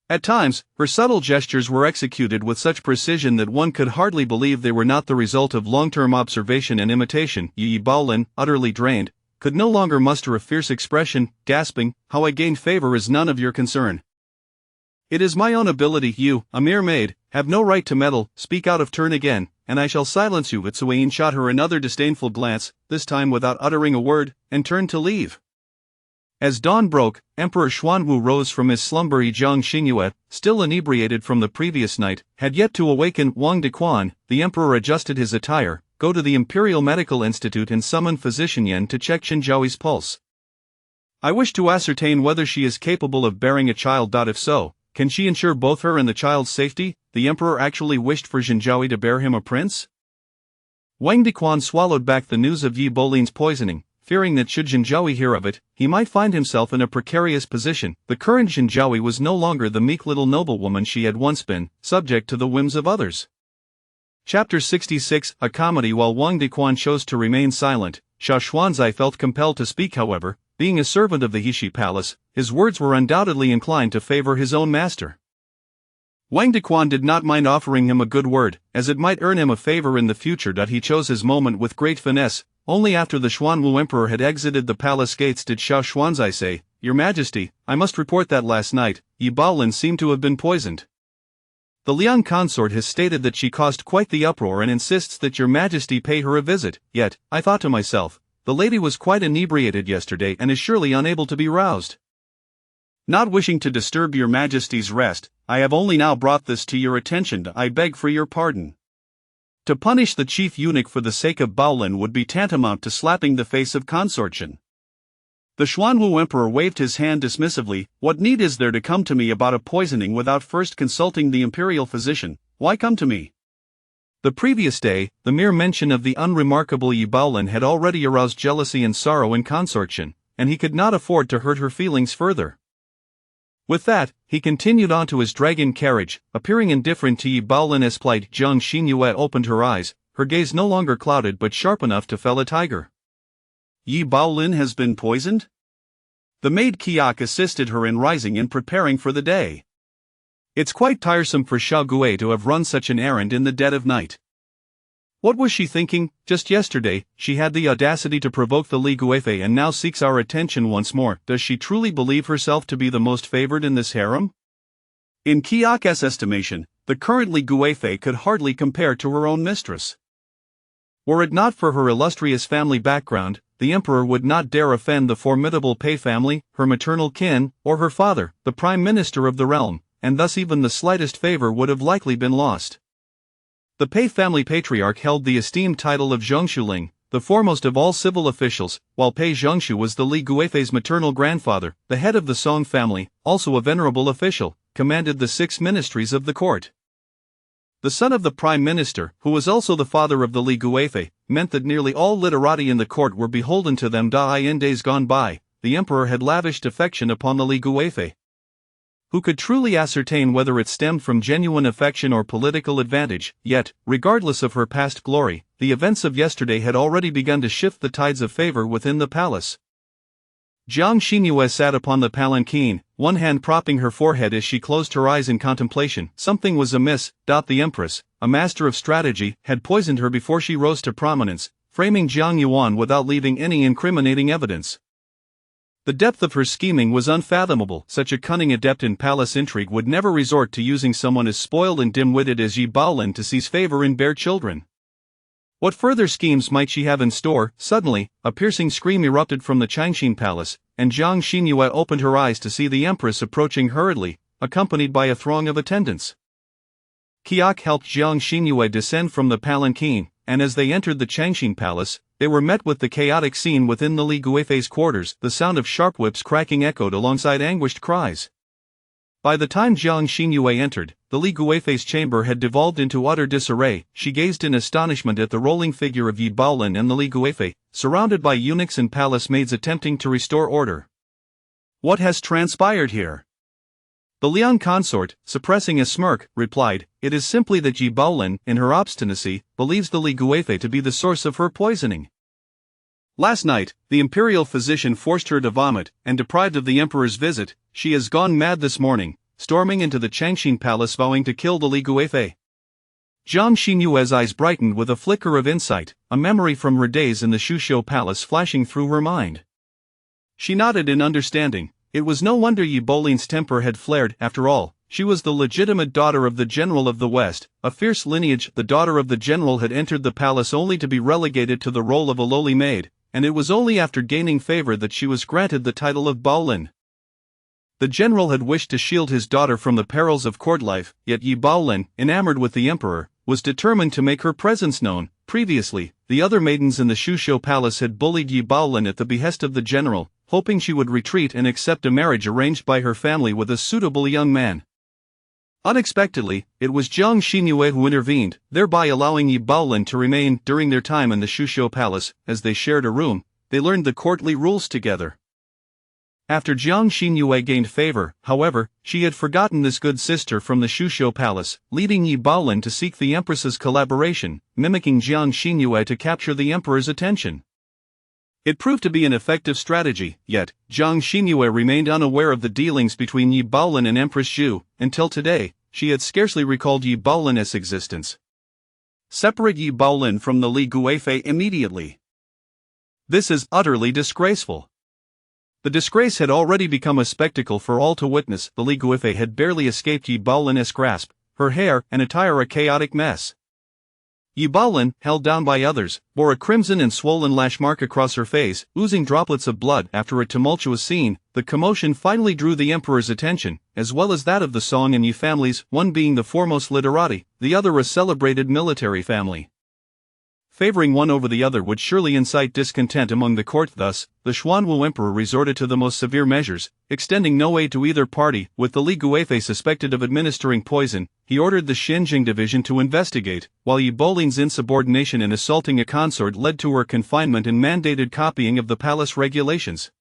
At times, her subtle gestures were executed with such precision that one could hardly believe they were not the result of long-term observation and imitation. Yi Baolin, utterly drained, could no longer muster a fierce expression, gasping, "How I gained favor is none of your concern. It is my own ability. You, a mere maid, have no right to meddle. Speak out of turn again, and I shall silence you." Itsuain shot her another disdainful glance, this time without uttering a word, and turned to leave. As dawn broke, Emperor Xuanwu rose from his slumber. Jiang Xingyue, still inebriated from the previous night, had yet to awaken. Wang Dequan, the emperor, adjusted his attire, go to the Imperial Medical Institute and summon Physician Yan to check Xinjiao's pulse. "I wish to ascertain whether she is capable of bearing a child. If so, can she ensure both her and the child's safety?" The emperor actually wished for Xinjiao to bear him a prince? Wang Dequan swallowed back the news of Yi Bolin's poisoning, fearing that should Xinjiao hear of it, he might find himself in a precarious position. The current Xinjiao was no longer the meek little noblewoman she had once been, subject to the whims of others. Chapter 66, a comedy. While Wang Dequan chose to remain silent, Xia Xuanzai felt compelled to speak. However, being a servant of the Heshi Palace, his words were undoubtedly inclined to favor his own master. Wang Dequan did not mind offering him a good word, as it might earn him a favor in the future. He chose his moment with great finesse. Only after the Xuanwu emperor had exited the palace gates did Xia Xuanzai say, "Your Majesty, I must report that last night, Yi Baolin seemed to have been poisoned. The Liang consort has stated that she caused quite the uproar and insists that your Majesty pay her a visit. Yet, I thought to myself, the lady was quite inebriated yesterday and is surely unable to be roused. Not wishing to disturb your Majesty's rest, I have only now brought this to your attention. I beg for your pardon. To punish the chief eunuch for the sake of Baolin would be tantamount to slapping the face of consortion." The Xuanwu emperor waved his hand dismissively. "What need is there to come to me about a poisoning without first consulting the imperial physician? Why come to me?" The previous day, the mere mention of the unremarkable Yi Baolin had already aroused jealousy and sorrow in consortion, and he could not afford to hurt her feelings further. With that, he continued on to his dragon carriage, appearing indifferent to Yi Baolin's plight. Jiang Xingyue opened her eyes, her gaze no longer clouded but sharp enough to fell a tiger. "Yi Baolin has been poisoned?" The maid Qiak assisted her in rising and preparing for the day. "It's quite tiresome for Xiao Gue to have run such an errand in the dead of night. What was she thinking? Just yesterday, she had the audacity to provoke the Li Guifei and now seeks our attention once more. Does she truly believe herself to be the most favored in this harem?" In Qiak's estimation, the current Li Guifei could hardly compare to her own mistress. Were it not for her illustrious family background, the emperor would not dare offend the formidable Pei family, her maternal kin, or her father, the prime minister of the realm, and thus even the slightest favor would have likely been lost. The Pei family patriarch held the esteemed title of Zhongshuling, the foremost of all civil officials, while Pei Zhongshu was the Li Guifei's maternal grandfather. The head of the Song family, also a venerable official, commanded the 6 ministries of the court. The son of the prime minister, who was also the father of the Li Guifei, meant that nearly all literati in the court were beholden to them. In days gone by, the emperor had lavished affection upon the Li Guifei. Who could truly ascertain whether it stemmed from genuine affection or political advantage? Yet, regardless of her past glory, the events of yesterday had already begun to shift the tides of favor within the palace. Jiang Xingyue sat upon the palanquin, one hand propping her forehead as she closed her eyes in contemplation. Something was amiss. The Empress, a master of strategy, had poisoned her before she rose to prominence, framing Jiang Yuan without leaving any incriminating evidence. The depth of her scheming was unfathomable. Such a cunning adept in palace intrigue would never resort to using someone as spoiled and dim-witted as Yi Baolin to seize favor in bare children. What further schemes might she have in store? Suddenly, a piercing scream erupted from the Changxin palace, and Jiang Xingyue opened her eyes to see the Empress approaching hurriedly, accompanied by a throng of attendants. Qiak helped Jiang Xingyue descend from the palanquin, and as they entered the Changxin palace, they were met with the chaotic scene within the Li Guifei's quarters. The sound of sharp whips cracking echoed alongside anguished cries. By the time Jiang Xingyue entered, the Li Guifei's chamber had devolved into utter disarray. She gazed in astonishment at the rolling figure of Yi Baolin and the Li Guifei, surrounded by eunuchs and palace maids attempting to restore order. "What has transpired here?" The Liang consort, suppressing a smirk, replied, "It is simply that Yi Baolin, in her obstinacy, believes the Li Guifei to be the source of her poisoning. Last night, the imperial physician forced her to vomit, and deprived of the emperor's visit, she has gone mad this morning. storming into the Changxin palace vowing to kill the Li Guifei. Jiang Xinyue's eyes brightened with a flicker of insight, a memory from her days in the Shuxiu palace flashing through her mind. She nodded in understanding. It was no wonder Yi Bolin's temper had flared. After all, she was the legitimate daughter of the general of the West, a fierce lineage. The daughter of the general had entered the palace only to be relegated to the role of a lowly maid, and it was only after gaining favor that she was granted the title of Baolin. The general had wished to shield his daughter from the perils of court life, yet Yi Baolin, enamored with the emperor, was determined to make her presence known. Previously, the other maidens in the Shuxiu palace had bullied Yi Baolin at the behest of the general, hoping she would retreat and accept a marriage arranged by her family with a suitable young man. Unexpectedly, it was Jiang Xinyue who intervened, thereby allowing Yi Baolin to remain. During their time in the Shuxiu palace, as they shared a room, they learned the courtly rules together. After Jiang Xinyue gained favor, however, she had forgotten this good sister from the Shuxiu palace, leading Yi Baolin to seek the Empress's collaboration, mimicking Jiang Xinyue to capture the emperor's attention. It proved to be an effective strategy, yet, Jiang Xinyue remained unaware of the dealings between Yi Baolin and Empress Zhu. Until today, she had scarcely recalled Yi Baolin's existence. Separate Yi Baolin from the Li Guifei immediately. This is utterly disgraceful. The disgrace had already become a spectacle for all to witness. The Li Guifei had barely escaped Yi Baolin's grasp, her hair and attire a chaotic mess. Yi Baolin, held down by others, bore a crimson and swollen lash mark across her face, oozing droplets of blood. After a tumultuous scene, the commotion finally drew the emperor's attention, as well as that of the Song and Yi families, one being the foremost literati, the other a celebrated military family. Favoring one over the other would surely incite discontent among the court. Thus, the Xuanwu emperor resorted to the most severe measures, extending no aid to either party. With the Li Guifei suspected of administering poison, he ordered the Xinjing division to investigate, while Yi Bolin's insubordination in assaulting a consort led to her confinement and mandated copying of the palace regulations.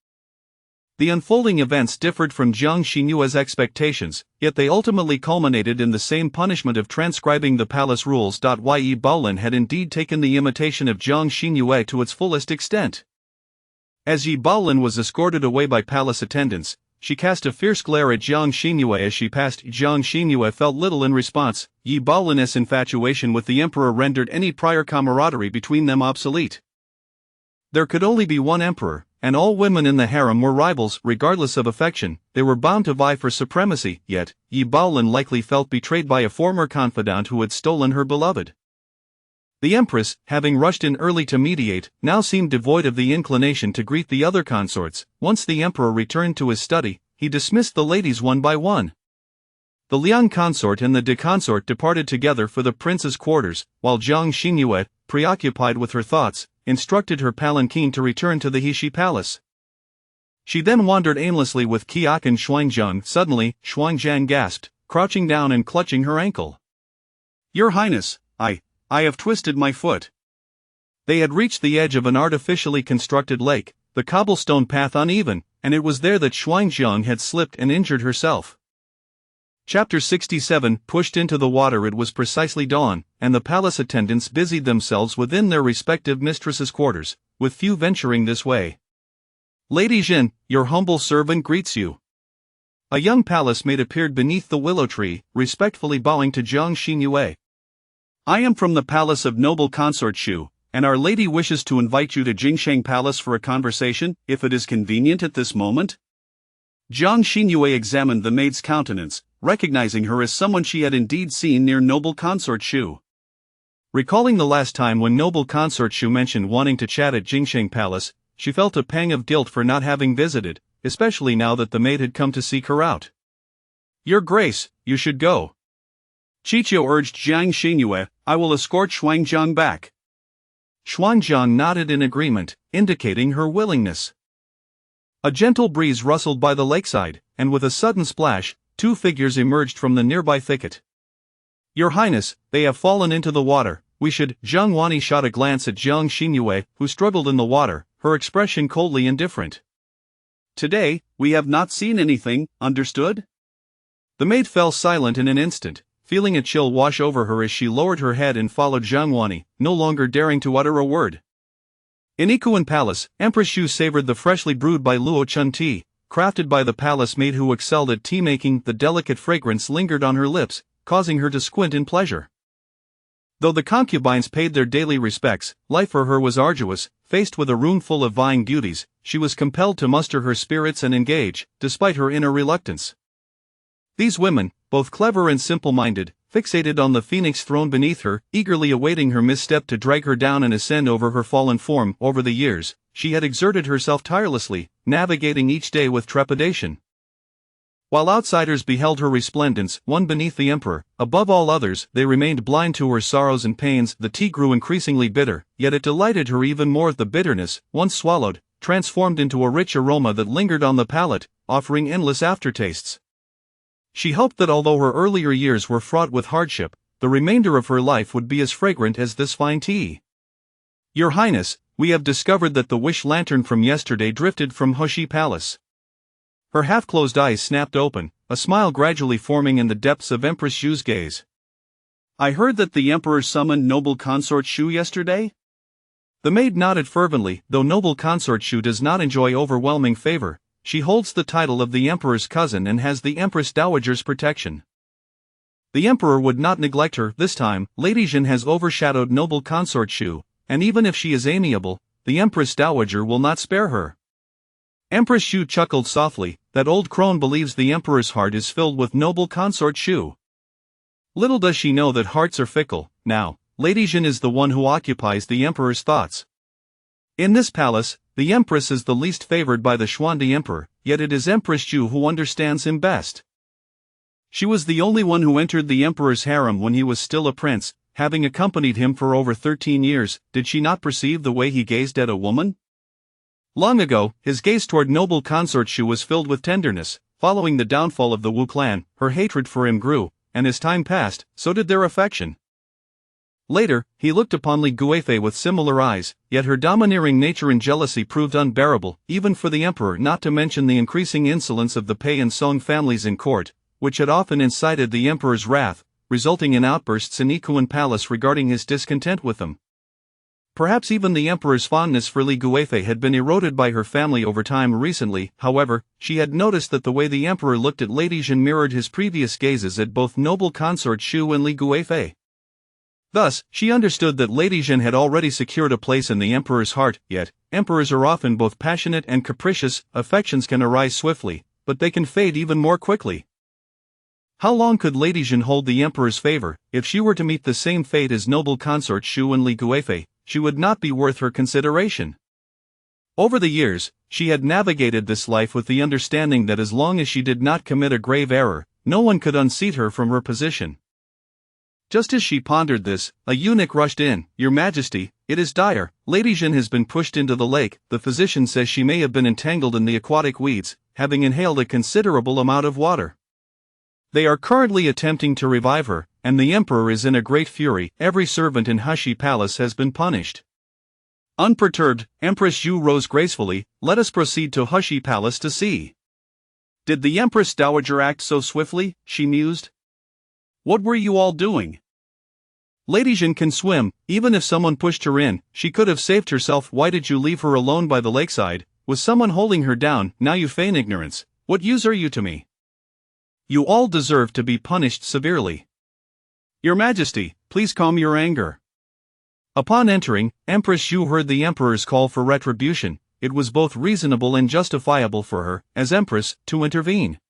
The unfolding events differed from Jiang Xinyue's expectations, yet they ultimately culminated in the same punishment of transcribing the palace rules. Yi Baolin had indeed taken the imitation of Jiang Xinyue to its fullest extent. As Yi Baolin was escorted away by palace attendants, she cast a fierce glare at Jiang Xinyue as she passed. Jiang Xinyue felt little in response. Yi Baolin's infatuation with the emperor rendered any prior camaraderie between them obsolete. There could only be one emperor, and all women in the harem were rivals. Regardless of affection, they were bound to vie for supremacy. Yet, Yi Baolin likely felt betrayed by a former confidant who had stolen her beloved. The Empress, having rushed in early to mediate, now seemed devoid of the inclination to greet the other consorts. Once the emperor returned to his study, he dismissed the ladies one by one. The Liang consort and the De consort departed together for the prince's quarters, while Jiang Xinyue, preoccupied with her thoughts, instructed her palanquin to return to the Heshi palace. She then wandered aimlessly with Qiak and Xuanzhang. Suddenly, Xuanzhang gasped, crouching down and clutching her ankle. "Your Highness, I have twisted my foot." They had reached the edge of an artificially constructed lake, the cobblestone path uneven, and it was there that Xuanzhang had slipped and injured herself. Chapter 67. Pushed into the water. It was precisely dawn, and the palace attendants busied themselves within their respective mistresses' quarters, with few venturing this way. "Lady Jin, your humble servant greets you." A young palace maid appeared beneath the willow tree, respectfully bowing to Jiang Xinyue. "I am from the palace of noble consort Shu, and our lady wishes to invite you to Jingsheng Palace for a conversation, if it is convenient at this moment." Jiang Xinyue examined the maid's countenance, recognizing her as someone she had indeed seen near noble consort Shu. Recalling the last time when noble consort Shu mentioned wanting to chat at Jingsheng Palace, she felt a pang of guilt for not having visited, especially now that the maid had come to seek her out. "Your Grace, you should go." Chichio urged Jiang Xinyue. "I will escort Xuanzhang back." Xuanzhang nodded in agreement, indicating her willingness. A gentle breeze rustled by the lakeside, and with a sudden splash, two figures emerged from the nearby thicket. "Your Highness, they have fallen into the water, we should." Zhang Wani shot a glance at Jiang Xinyue, who struggled in the water, her expression coldly indifferent. "Today, we have not seen anything, understood?" The maid fell silent in an instant, feeling a chill wash over her as she lowered her head and followed Zhang Wani, no longer daring to utter a word. In Ikuan Palace, Empress Xu savored the freshly brewed by Luo Chun tea, crafted by the palace maid who excelled at tea-making. The delicate fragrance lingered on her lips, causing her to squint in pleasure. Though the concubines paid their daily respects, life for her was arduous. Faced with a room full of vying beauties, she was compelled to muster her spirits and engage, despite her inner reluctance. These women, both clever and simple-minded, fixated on the phoenix throne beneath her, eagerly awaiting her misstep to drag her down and ascend over her fallen form. Over the years, she had exerted herself tirelessly, navigating each day with trepidation. While outsiders beheld her resplendence, one beneath the emperor, above all others, they remained blind to her sorrows and pains. The tea grew increasingly bitter, yet it delighted her even more. The bitterness, once swallowed, transformed into a rich aroma that lingered on the palate, offering endless aftertastes. She hoped that although her earlier years were fraught with hardship, the remainder of her life would be as fragrant as this fine tea. Your Highness, we have discovered that the wish lantern from yesterday drifted from Hushi Palace. Her half-closed eyes snapped open, a smile gradually forming in the depths of Empress Shu's gaze. I heard that the Emperor summoned noble consort Shu yesterday? The maid nodded fervently. Though noble consort Shu does not enjoy overwhelming favor, she holds the title of the Emperor's cousin and has the Empress Dowager's protection. The Emperor would not neglect her. This time, Lady Jin has overshadowed noble consort Shu, and even if she is amiable, the Empress Dowager will not spare her. Empress Shu chuckled softly. That old crone believes the Emperor's heart is filled with noble consort Shu. Little does she know that hearts are fickle. Now, Lady Jin is the one who occupies the Emperor's thoughts. In this palace, the Empress is the least favored by the Xuandi Emperor, yet it is Empress Shu who understands him best. She was the only one who entered the Emperor's harem when he was still a prince, having accompanied him for over 13 years. Did she not perceive the way he gazed at a woman? Long ago, his gaze toward noble consort Shu was filled with tenderness. Following the downfall of the Wu clan, her hatred for him grew, and as time passed, so did their affection. Later, he looked upon Li Guifei with similar eyes, yet her domineering nature and jealousy proved unbearable, even for the emperor, not to mention the increasing insolence of the Pei and Song families in court, which had often incited the emperor's wrath, resulting in outbursts in Ikuan Palace regarding his discontent with them. Perhaps even the emperor's fondness for Li Guifei had been eroded by her family over time. Recently, however, she had noticed that the way the emperor looked at Lady Jin mirrored his previous gazes at both noble consort Shu and Li Guifei. Thus, she understood that Lady Jin had already secured a place in the emperor's heart. Yet, emperors are often both passionate and capricious. Affections can arise swiftly, but they can fade even more quickly. How long could Lady Jin hold the emperor's favor? If she were to meet the same fate as noble consort Shu and Li Guifei, she would not be worth her consideration. Over the years, she had navigated this life with the understanding that as long as she did not commit a grave error, no one could unseat her from her position. Just as she pondered this, a eunuch rushed in. Your Majesty, it is dire. Lady Jin has been pushed into the lake. The physician says she may have been entangled in the aquatic weeds, having inhaled a considerable amount of water. They are currently attempting to revive her, and the emperor is in a great fury. Every servant in Hushi Palace has been punished. Unperturbed, Empress Yu rose gracefully. Let us proceed to Hushi Palace to see. Did the Empress Dowager act so swiftly? She mused. What were you all doing? Lady Jin can swim. Even if someone pushed her in, she could have saved herself. Why did you leave her alone by the lakeside? Was someone holding her down? Now you feign ignorance. What use are you to me? You all deserve to be punished severely. Your Majesty, please calm your anger. Upon entering, Empress Shu heard the emperor's call for retribution. It was both reasonable and justifiable for her, as empress, to intervene.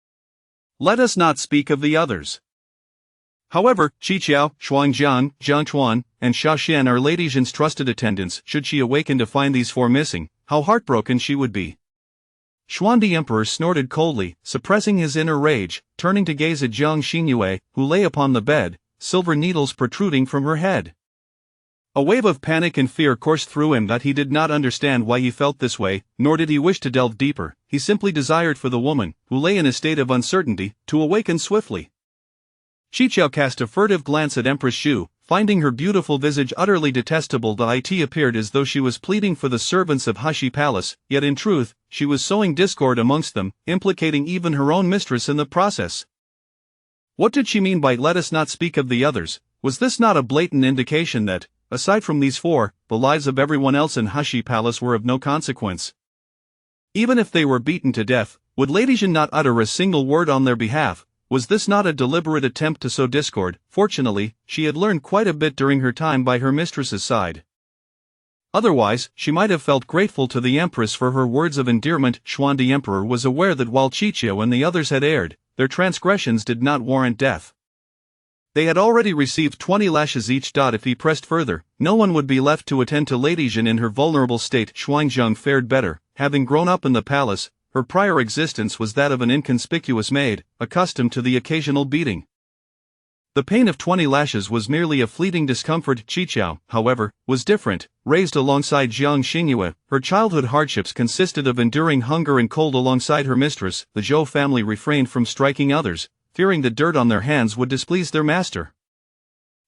Let us not speak of the others. However, Qiqiao, Shuangjian, Jiang Chuan, and Xia Xian are Lady Jin's trusted attendants. Should she awaken to find these four missing, how heartbroken she would be. Xuandi Emperor snorted coldly, suppressing his inner rage, turning to gaze at Jiang Xinyue, who lay upon the bed, silver needles protruding from her head. A wave of panic and fear coursed through him that he did not understand why he felt this way, nor did he wish to delve deeper. He simply desired for the woman, who lay in a state of uncertainty, to awaken swiftly. Qiqiao cast a furtive glance at Empress Shu, finding her beautiful visage utterly detestable. It appeared as though she was pleading for the servants of Hushi Palace, yet in truth, she was sowing discord amongst them, implicating even her own mistress in the process. What did she mean by "let us not speak of the others"? Was this not a blatant indication that, aside from these four, the lives of everyone else in Hushi Palace were of no consequence? Even if they were beaten to death, Would Lady Jean not utter a single word on their behalf? Was this not a deliberate attempt to sow discord? Fortunately, she had learned quite a bit during her time by her mistress's side. Otherwise, she might have felt grateful to the Empress for her words of endearment. Xuan the Emperor was aware that while Chichio and the others had erred, their transgressions did not warrant death. They had already received 20 lashes each. If he pressed further, no one would be left to attend to Lady Jean in her vulnerable state. Xuanzhang fared better. Having grown up in the palace, her prior existence was that of an inconspicuous maid, accustomed to the occasional beating. The pain of 20 lashes was merely a fleeting discomfort. Chichao, however, was different. Raised alongside Jiang Xinhua, her childhood hardships consisted of enduring hunger and cold alongside her mistress. The Zhou family refrained from striking others, fearing the dirt on their hands would displease their master.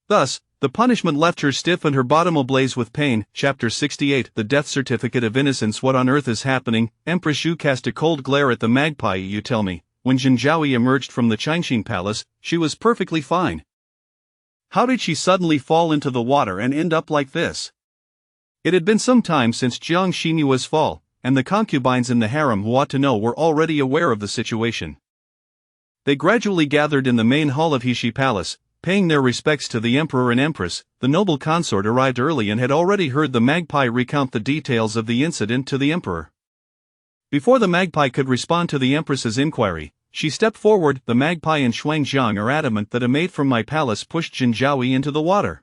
Thus, the punishment left her stiff and her bottom ablaze with pain. Chapter 68 The Death Certificate of Innocence. What on earth is happening? Empress Yu cast a cold glare at the magpie. You tell me, when Jinzhaoyi emerged from the Qingxin Palace, she was perfectly fine. How did she suddenly fall into the water and end up like this? It had been some time since Jiang Xinyua's fall, and the concubines in the harem who ought to know were already aware of the situation. They gradually gathered in the main hall of Heshi Palace, paying their respects to the Emperor and Empress. The noble consort arrived early and had already heard the magpie recount the details of the incident to the Emperor. Before the magpie could respond to the Empress's inquiry, she stepped forward. The magpie and Xuanzhang are adamant that a maid from my palace pushed Jinzhaoyi into the water.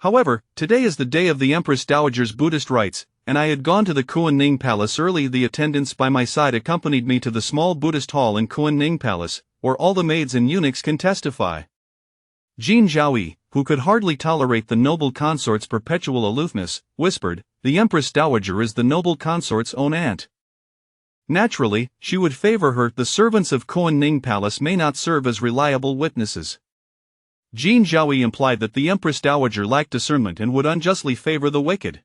However, today is the day of the Empress Dowager's Buddhist rites, and I had gone to the Kuan-Ning Palace early. The attendants by my side accompanied me to the small Buddhist hall in Kuan-Ning Palace, where all the maids and eunuchs can testify. Jinzhaoyi, who could hardly tolerate the noble consort's perpetual aloofness, whispered, "The Empress Dowager is the noble consort's own aunt. Naturally, she would favor her. The servants of Kuan-Ning Palace may not serve as reliable witnesses." Jinzhaoyi implied that the Empress Dowager lacked discernment and would unjustly favor the wicked.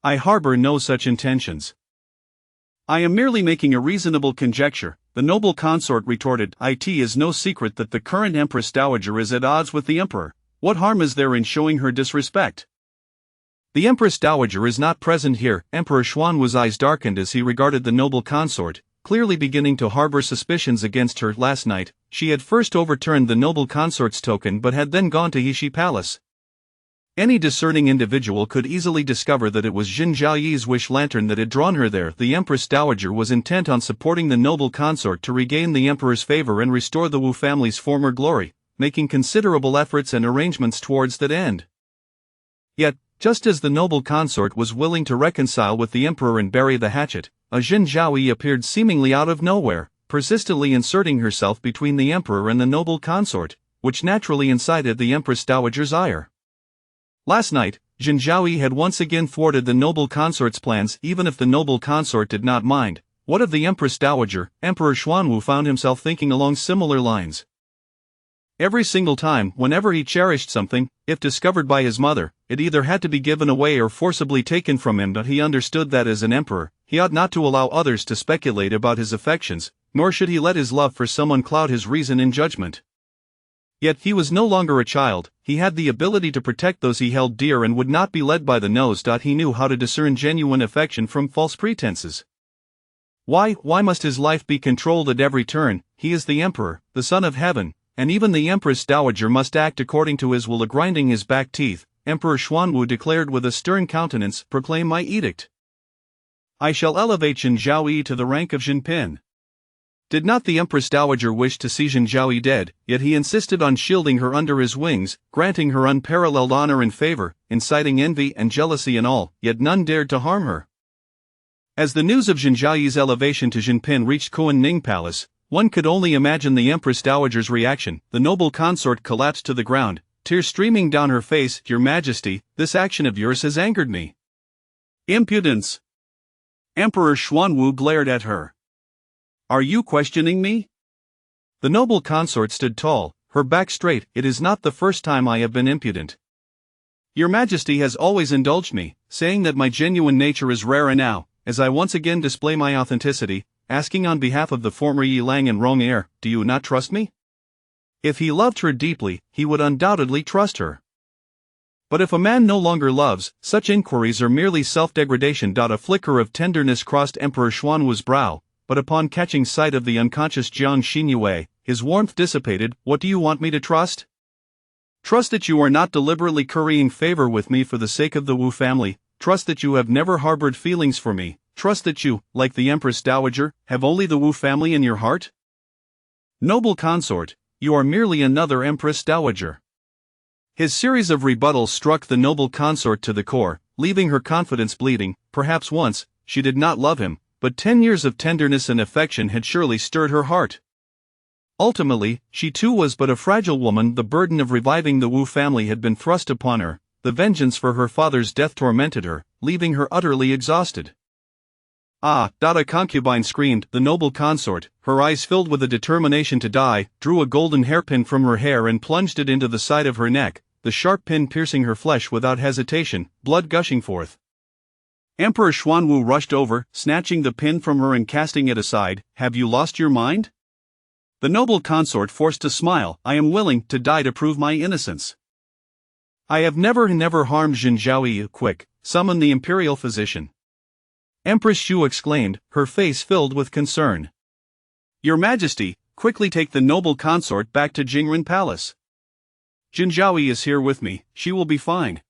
"I harbor no such intentions. I am merely making a reasonable conjecture," the noble consort retorted. "It is no secret that the current Empress Dowager is at odds with the Emperor. What harm is there in showing her disrespect? The Empress Dowager is not present here." Emperor Xuanwu's eyes darkened as he regarded the noble consort, clearly beginning to harbor suspicions against her. Last night, she had first overturned the noble consort's token but had then gone to Heshi Palace. Any discerning individual could easily discover that it was Jinzhaoyi's wish lantern that had drawn her there. The Empress Dowager was intent on supporting the noble consort to regain the Emperor's favor and restore the Wu family's former glory, making considerable efforts and arrangements towards that end. Yet, just as the noble consort was willing to reconcile with the Emperor and bury the hatchet, a Jinzhaoyi appeared seemingly out of nowhere, persistently inserting herself between the Emperor and the noble consort, which naturally incited the Empress Dowager's ire. Last night, Jinzhaoyi had once again thwarted the noble consort's plans. Even if the noble consort did not mind, what of the Empress Dowager? Emperor Xuanwu found himself thinking along similar lines. Every single time, whenever he cherished something, if discovered by his mother, it either had to be given away or forcibly taken from him. But he understood that as an emperor, he ought not to allow others to speculate about his affections, nor should he let his love for someone cloud his reason and judgment. Yet he was no longer a child. He had the ability to protect those he held dear and would not be led by the nose. He knew how to discern genuine affection from false pretenses. Why must his life be controlled at every turn? He is the emperor, the son of heaven, and even the Empress Dowager must act according to his will. Grinding his back teeth, Emperor Xuanwu declared with a stern countenance, "Proclaim my edict. I shall elevate Jinzhaoyi to the rank of Jinpin." Did not the Empress Dowager wish to see Jinzhaoyi dead? Yet he insisted on shielding her under his wings, granting her unparalleled honor and favor, inciting envy and jealousy in all, yet none dared to harm her. As the news of Jinzhaoyi's elevation to Jinpin reached Kuan-Ning Palace, one could only imagine the Empress Dowager's reaction. The noble consort collapsed to the ground, tears streaming down her face. "Your Majesty, this action of yours has angered me." "Impudence!" Emperor Xuanwu glared at her. "Are you questioning me?" The noble consort stood tall, her back straight. "It is not the first time I have been impudent. Your Majesty has always indulged me, saying that my genuine nature is rare, and now, as I once again display my authenticity, asking on behalf of the former Yilang and Rong heir, do you not trust me?" If he loved her deeply, he would undoubtedly trust her. But if a man no longer loves, such inquiries are merely self-degradation. A flicker of tenderness crossed Emperor Xuanwu's brow, but upon catching sight of the unconscious Jiang Xinyue, his warmth dissipated. What do you want me to trust? Trust that you are not deliberately currying favor with me for the sake of the Wu family. Trust that you have never harbored feelings for me. Trust that you, like the Empress Dowager, have only the Wu family in your heart? Noble consort, you are merely another Empress Dowager. His series of rebuttals struck the noble consort to the core, leaving her confidence bleeding. Perhaps once, she did not love him, but 10 years of tenderness and affection had surely stirred her heart. Ultimately, she too was but a fragile woman. The burden of reviving the Wu family had been thrust upon her. The vengeance for her father's death tormented her, leaving her utterly exhausted. Ah! A concubine screamed. The noble consort, her eyes filled with a determination to die, drew a golden hairpin from her hair and plunged it into the side of her neck, the sharp pin piercing her flesh without hesitation, blood gushing forth. Emperor Xuanwu rushed over, snatching the pin from her and casting it aside. Have you lost your mind? The noble consort forced a smile. I am willing to die to prove my innocence. I have never harmed Jin Zhaoyi. Quick, summon the imperial physician. Empress Xu exclaimed, her face filled with concern. Your Majesty, quickly take the noble consort back to Jingren Palace. Jin Zhaoyi is here with me, she will be fine.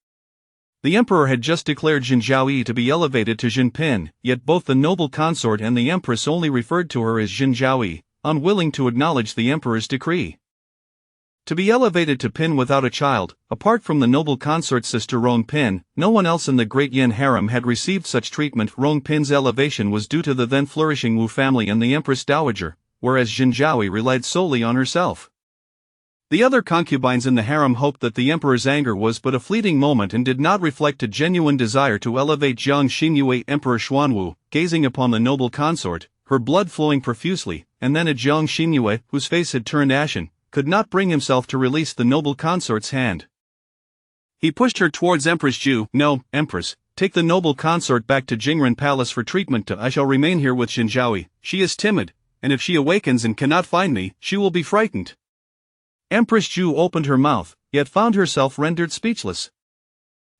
The emperor had just declared Jin Zhaoyi to be elevated to Jin Pin, yet both the noble consort and the empress only referred to her as Jin Zhaoyi, unwilling to acknowledge the emperor's decree. To be elevated to Pin without a child, apart from the noble consort's sister Rong Pin, no one else in the Great Yin harem had received such treatment. Rong Pin's elevation was due to the then flourishing Wu family and the Empress Dowager, whereas Jin Zhaoyi relied solely on herself. The other concubines in the harem hoped that the emperor's anger was but a fleeting moment and did not reflect a genuine desire to elevate Jiang Xinyue. Emperor Xuanwu, gazing upon the noble consort, her blood flowing profusely, and then at Jiang Xinyue, whose face had turned ashen, could not bring himself to release the noble consort's hand. He pushed her towards Empress Zhu. No, Empress, take the noble consort back to Jingren Palace for treatment. I shall remain here with Jin Zhaoyi. She is timid, and if she awakens and cannot find me, she will be frightened. Empress Zhu opened her mouth, yet found herself rendered speechless.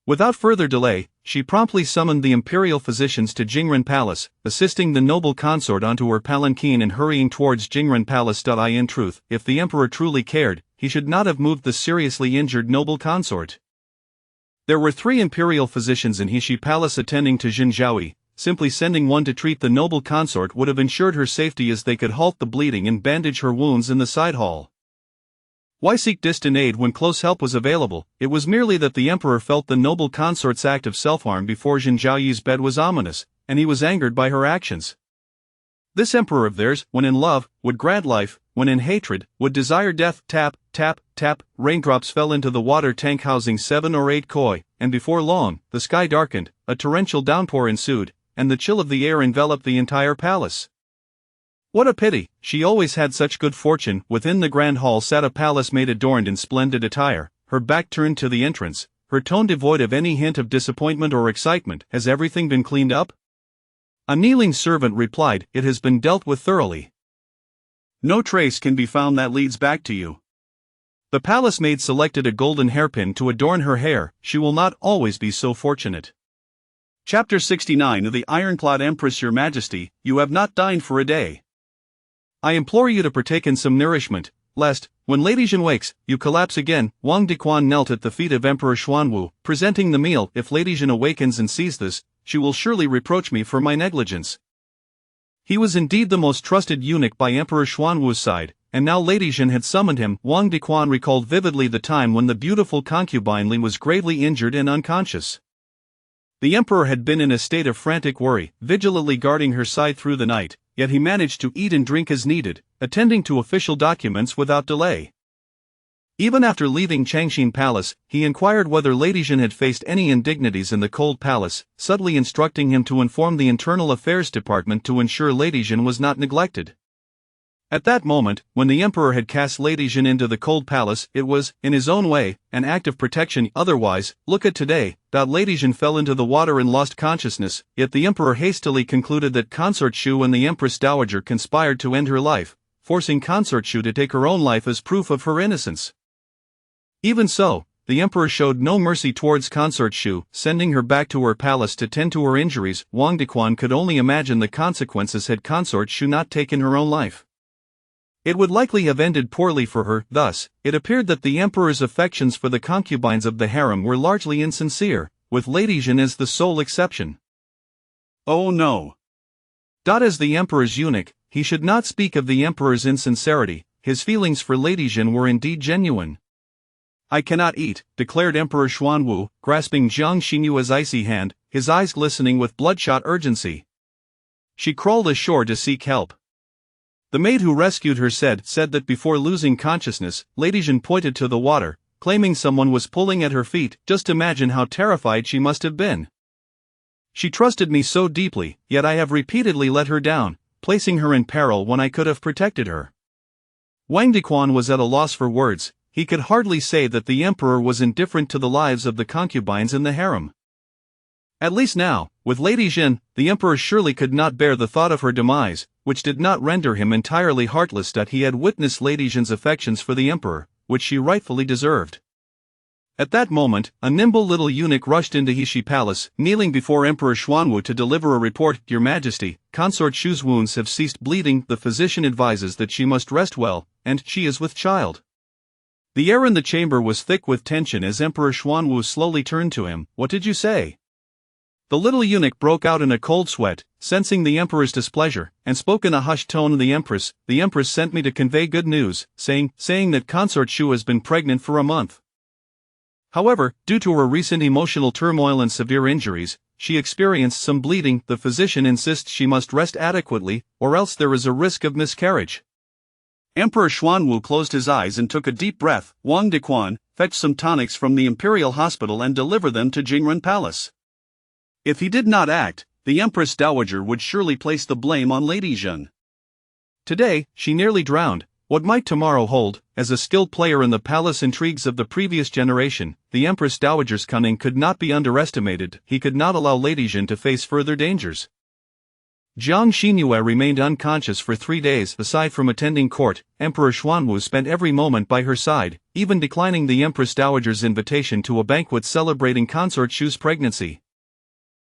Without further delay, she promptly summoned the imperial physicians to Jingren Palace, assisting the noble consort onto her palanquin and hurrying towards Jingren Palace. In truth, if the emperor truly cared, he should not have moved the seriously injured noble consort. There were 3 imperial physicians in Heshi Palace attending to Jin Zhaoyi. Simply sending one to treat the noble consort would have ensured her safety, as they could halt the bleeding and bandage her wounds in the side hall. Why seek distant aid when close help was available? It was merely that the emperor felt the noble consort's act of self-harm before Jin Zhaoyi's bed was ominous, and he was angered by her actions. This emperor of theirs, when in love, would grant life, when in hatred, would desire death. Tap, tap, tap, raindrops fell into the water tank housing 7 or 8 koi, and before long, the sky darkened, a torrential downpour ensued, and the chill of the air enveloped the entire palace. What a pity, she always had such good fortune. Within the grand hall sat a palace maid adorned in splendid attire, her back turned to the entrance, her tone devoid of any hint of disappointment or excitement. Has everything been cleaned up? A kneeling servant replied, it has been dealt with thoroughly. No trace can be found that leads back to you. The palace maid selected a golden hairpin to adorn her hair. She will not always be so fortunate. Chapter 69 of the Ironclad Empress. Your Majesty, you have not dined for a day. I implore you to partake in some nourishment, lest, when Lady Jin wakes, you collapse again. Wang Dequan knelt at the feet of Emperor Xuanwu, presenting the meal. If Lady Jin awakens and sees this, she will surely reproach me for my negligence. He was indeed the most trusted eunuch by Emperor Xuanwu's side, and now Lady Jin had summoned him. Wang Dequan recalled vividly the time when the beautiful concubine Li was gravely injured and unconscious. The emperor had been in a state of frantic worry, vigilantly guarding her side through the night, yet he managed to eat and drink as needed, attending to official documents without delay. Even after leaving Changshin Palace, he inquired whether Lady Jin had faced any indignities in the cold palace, subtly instructing him to inform the Internal Affairs Department to ensure Lady Jin was not neglected. At that moment, when the emperor had cast Lady Jin into the cold palace, it was, in his own way, an act of protection. Otherwise, look at today. Lady Jin fell into the water and lost consciousness, yet the emperor hastily concluded that Consort Shu and the Empress Dowager conspired to end her life, forcing Consort Shu to take her own life as proof of her innocence. Even so, the emperor showed no mercy towards consort Shu, sending her back to her palace to tend to her injuries. Wang Dequan could only imagine the consequences had consort Shu not taken her own life. It would likely have ended poorly for her. Thus, it appeared that the emperor's affections for the concubines of the harem were largely insincere, with Lady Jeanne as the sole exception. Oh no! As the emperor's eunuch, he should not speak of the emperor's insincerity. His feelings for Lady Jeanne were indeed genuine. I cannot eat, declared Emperor Xuanwu, grasping Jiang Xinyue's icy hand, his eyes glistening with bloodshot urgency. She crawled ashore to seek help. The maid who rescued her said that before losing consciousness, Lady Jeanne pointed to the water, claiming someone was pulling at her feet. Just imagine how terrified she must have been. She trusted me so deeply, yet I have repeatedly let her down, placing her in peril when I could have protected her. Wang Dequan was at a loss for words. He could hardly say that the emperor was indifferent to the lives of the concubines in the harem. At least now, with Lady Jeanne, the emperor surely could not bear the thought of her demise, which did not render him entirely heartless that he had witnessed Lady Jeanne's affections for the emperor, which she rightfully deserved. At that moment, a nimble little eunuch rushed into Heshi Palace, kneeling before Emperor Xuanwu to deliver a report. Your Majesty, consort Shu's wounds have ceased bleeding. The physician advises that she must rest well, and she is with child. The air in the chamber was thick with tension as Emperor Xuanwu slowly turned to him. What did you say? The little eunuch broke out in a cold sweat, sensing the emperor's displeasure, and spoke in a hushed tone. The Empress sent me to convey good news, saying that consort Shu has been pregnant for a month. However, due to her recent emotional turmoil and severe injuries, she experienced some bleeding. The physician insists she must rest adequately, or else there is a risk of miscarriage. Emperor Xuanwu closed his eyes and took a deep breath. Wang Dequan, fetch some tonics from the imperial hospital and deliver them to Jingren Palace. If he did not act, the Empress Dowager would surely place the blame on Lady Jeanne. Today, she nearly drowned. What might tomorrow hold? As a skilled player in the palace intrigues of the previous generation, the Empress Dowager's cunning could not be underestimated. He could not allow Lady Jeanne to face further dangers. Jiang Xinyue remained unconscious for 3 days. Aside from attending court, Emperor Xuanwu spent every moment by her side, even declining the Empress Dowager's invitation to a banquet celebrating consort Shu's pregnancy.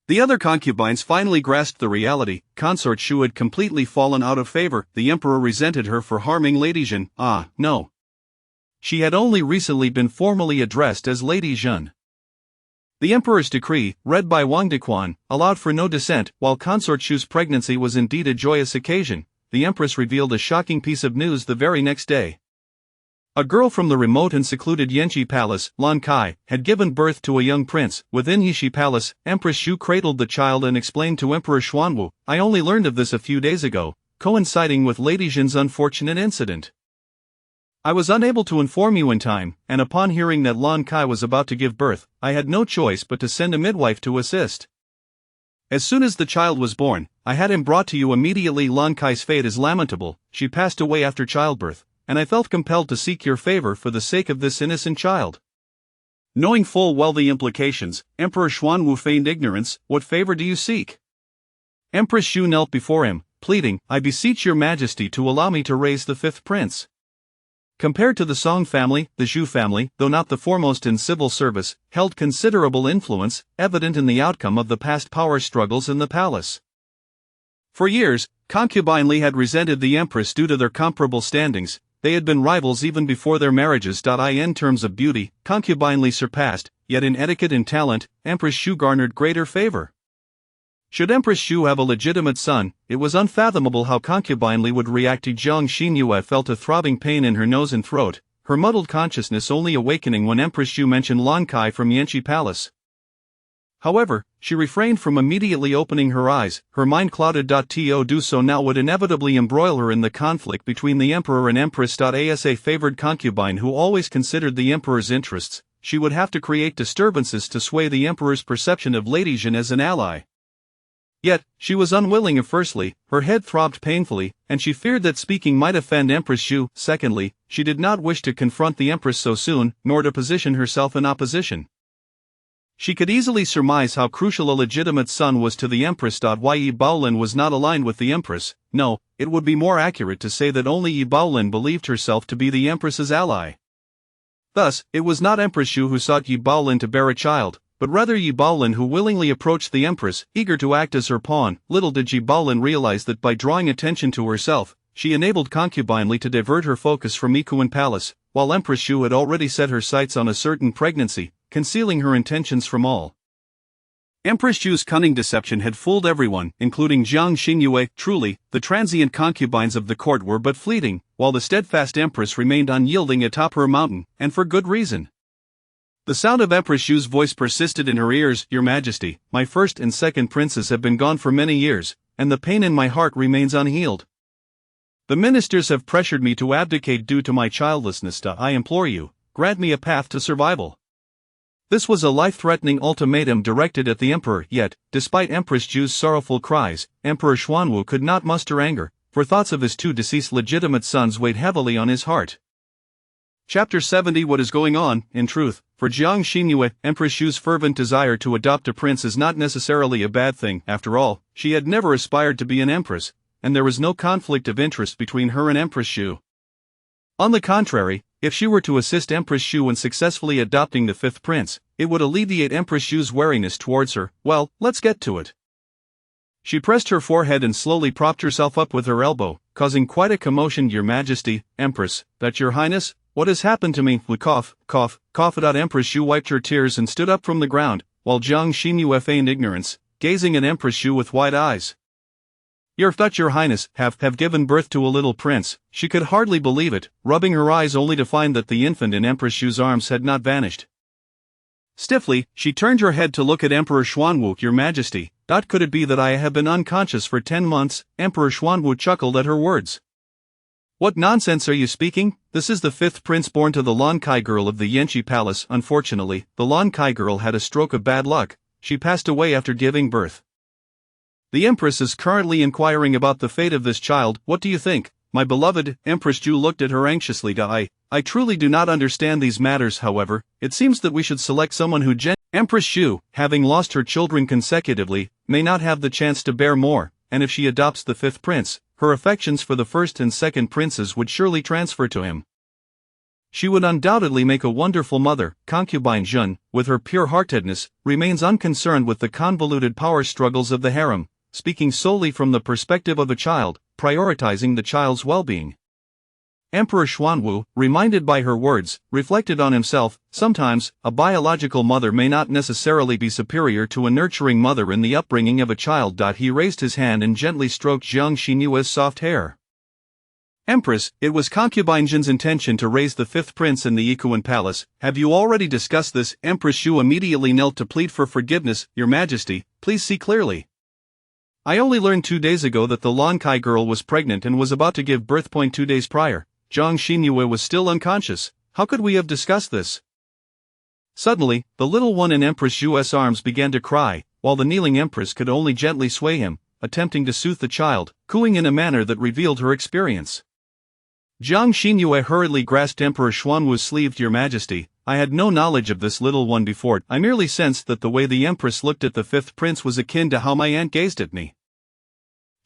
The other concubines finally grasped the reality. Consort Shu had completely fallen out of favor. The emperor resented her for harming Lady Jeanne. No. She had only recently been formally addressed as Lady Jeanne. The emperor's decree, read by Wang Dequan, allowed for no dissent. While consort Shu's pregnancy was indeed a joyous occasion, the empress revealed a shocking piece of news the very next day. A girl from the remote and secluded Yanqi Palace, Lan Kai, had given birth to a young prince. Within Heshi Palace, Empress Shu cradled the child and explained to Emperor Xuanwu, I only learned of this a few days ago, coinciding with Lady Jeanne's unfortunate incident. I was unable to inform you in time, and upon hearing that Lan Kai was about to give birth, I had no choice but to send a midwife to assist. As soon as the child was born, I had him brought to you immediately. Lan Kai's fate is lamentable. She passed away after childbirth, and I felt compelled to seek your favor for the sake of this innocent child. Knowing full well the implications, Emperor Xuanwu feigned ignorance. What favor do you seek? Empress Shu knelt before him, pleading, I beseech your majesty to allow me to raise the 5th prince. Compared to the Song family, the Zhu family, though not the foremost in civil service, held considerable influence, evident in the outcome of the past power struggles in the palace. For years, concubinely had resented the empress due to their comparable standings. They had been rivals even before their marriages. In terms of beauty, concubinely surpassed, yet in etiquette and talent, Empress Shu garnered greater favor. Should Empress Shu have a legitimate son, it was unfathomable how concubinely would react. Jiang Xinyue felt a throbbing pain in her nose and throat, her muddled consciousness only awakening when Empress Shu mentioned Lan Kai from Yanqi Palace. However, she refrained from immediately opening her eyes. Her mind clouded. To do so now would inevitably embroil her in the conflict between the emperor and empress. As a favored concubine who always considered the emperor's interests, she would have to create disturbances to sway the emperor's perception of Lady Jeanne as an ally. Yet, she was unwilling. Firstly, her head throbbed painfully, and she feared that speaking might offend Empress Shu. Secondly, she did not wish to confront the empress so soon, nor to position herself in opposition. She could easily surmise how crucial a legitimate son was to the empress. Yi Baolin was not aligned with the empress. No, it would be more accurate to say that only Yi Baolin believed herself to be the empress's ally. Thus, it was not Empress Shu who sought Yi Baolin to bear a child, but rather Yi Baolin who willingly approached the Empress, eager to act as her pawn. Little did Yi Baolin realize that by drawing attention to herself, she enabled concubinely to divert her focus from Ikuan Palace, while Empress Shu had already set her sights on a certain pregnancy, concealing her intentions from all. Empress Shu's cunning deception had fooled everyone, including Jiang Xinyue. Truly, the transient concubines of the court were but fleeting, while the steadfast Empress remained unyielding atop her mountain, and for good reason. The sound of Empress Shu's voice persisted in her ears. Your Majesty, my first and second princes have been gone for many years, and the pain in my heart remains unhealed. The ministers have pressured me to abdicate due to my childlessness. I implore you, grant me a path to survival. This was a life-threatening ultimatum directed at the emperor, yet, despite Empress Shu's sorrowful cries, Emperor Xuanwu could not muster anger, for thoughts of his two deceased legitimate sons weighed heavily on his heart. Chapter 70. What is going on? In truth, for Jiang Xinyue, Empress Shu's fervent desire to adopt a prince is not necessarily a bad thing. After all, she had never aspired to be an empress, and there was no conflict of interest between her and Empress Shu. On the contrary, if she were to assist Empress Shu in successfully adopting the fifth prince, it would alleviate Empress Shu's wariness towards her. Well, let's get to it. She pressed her forehead and slowly propped herself up with her elbow, causing quite a commotion. Your Majesty, Empress, that your Highness, what has happened to me? Cough, cough, cough. Empress Shu wiped her tears and stood up from the ground, while Jiang Xinyue feigned ignorance, gazing at Empress Shu with wide eyes. Your Highness, have given birth to a little prince. She could hardly believe it, rubbing her eyes only to find that the infant in Empress Shu's arms had not vanished. Stiffly, she turned her head to look at Emperor Xuanwu. Your Majesty, could it be that I have been unconscious for 10 months? Emperor Xuanwu chuckled at her words. What nonsense are you speaking? This is the fifth prince born to the Lan Kai girl of the Yanqi Palace. Unfortunately, the Lan Kai girl had a stroke of bad luck. She passed away after giving birth. The Empress is currently inquiring about the fate of this child. What do you think, my beloved? Empress Shu looked at her anxiously. I truly do not understand these matters. However, it seems that we should select someone who Empress Shu, having lost her children consecutively, may not have the chance to bear more, and if she adopts the fifth prince, her affections for the first and second princes would surely transfer to him. She would undoubtedly make a wonderful mother. Concubine Jun, with her pure-heartedness, remains unconcerned with the convoluted power struggles of the harem, speaking solely from the perspective of a child, prioritizing the child's well-being. Emperor Xuanwu, reminded by her words, reflected on himself. Sometimes, a biological mother may not necessarily be superior to a nurturing mother in the upbringing of a child. He raised his hand and gently stroked Jiang Xinyue's soft hair. Empress, it was concubine Jin's intention to raise the fifth prince in the Ikuan Palace. Have you already discussed this? Empress Shu immediately knelt to plead for forgiveness. Your Majesty, please see clearly. I only learned 2 days ago that the Lan Kai girl was pregnant and was about to give birth. 2 days prior, Jiang Xinyue was still unconscious. How could we have discussed this? Suddenly, the little one in Empress Shu's arms began to cry, while the kneeling Empress could only gently sway him, attempting to soothe the child, cooing in a manner that revealed her experience. Jiang Xinyue hurriedly grasped Emperor Xuanwu's sleeve. Your Majesty, I had no knowledge of this little one before. I merely sensed that the way the Empress looked at the fifth prince was akin to how my aunt gazed at me.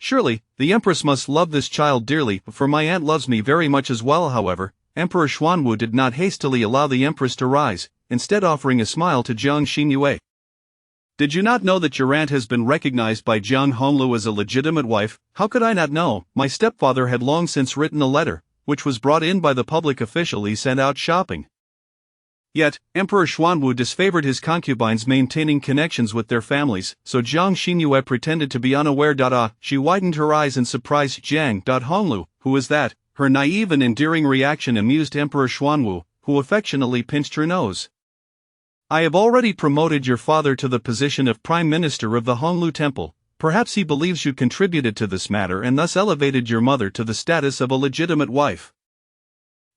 Surely, the Empress must love this child dearly, for my aunt loves me very much as well. However, Emperor Xuanwu did not hastily allow the Empress to rise, instead offering a smile to Jiang Xinyue. Did you not know that your aunt has been recognized by Jiang Honglu as a legitimate wife? How could I not know? My stepfather had long since written a letter, which was brought in by the public official he sent out shopping. Yet, Emperor Xuanwu disfavored his concubines maintaining connections with their families, so Jiang Xinyue pretended to be unaware. She widened her eyes in surprise. Jiang Honglu, who is that? Her naive and endearing reaction amused Emperor Xuanwu, who affectionately pinched her nose. I have already promoted your father to the position of Prime Minister of the Honglu Temple. Perhaps he believes you contributed to this matter and thus elevated your mother to the status of a legitimate wife.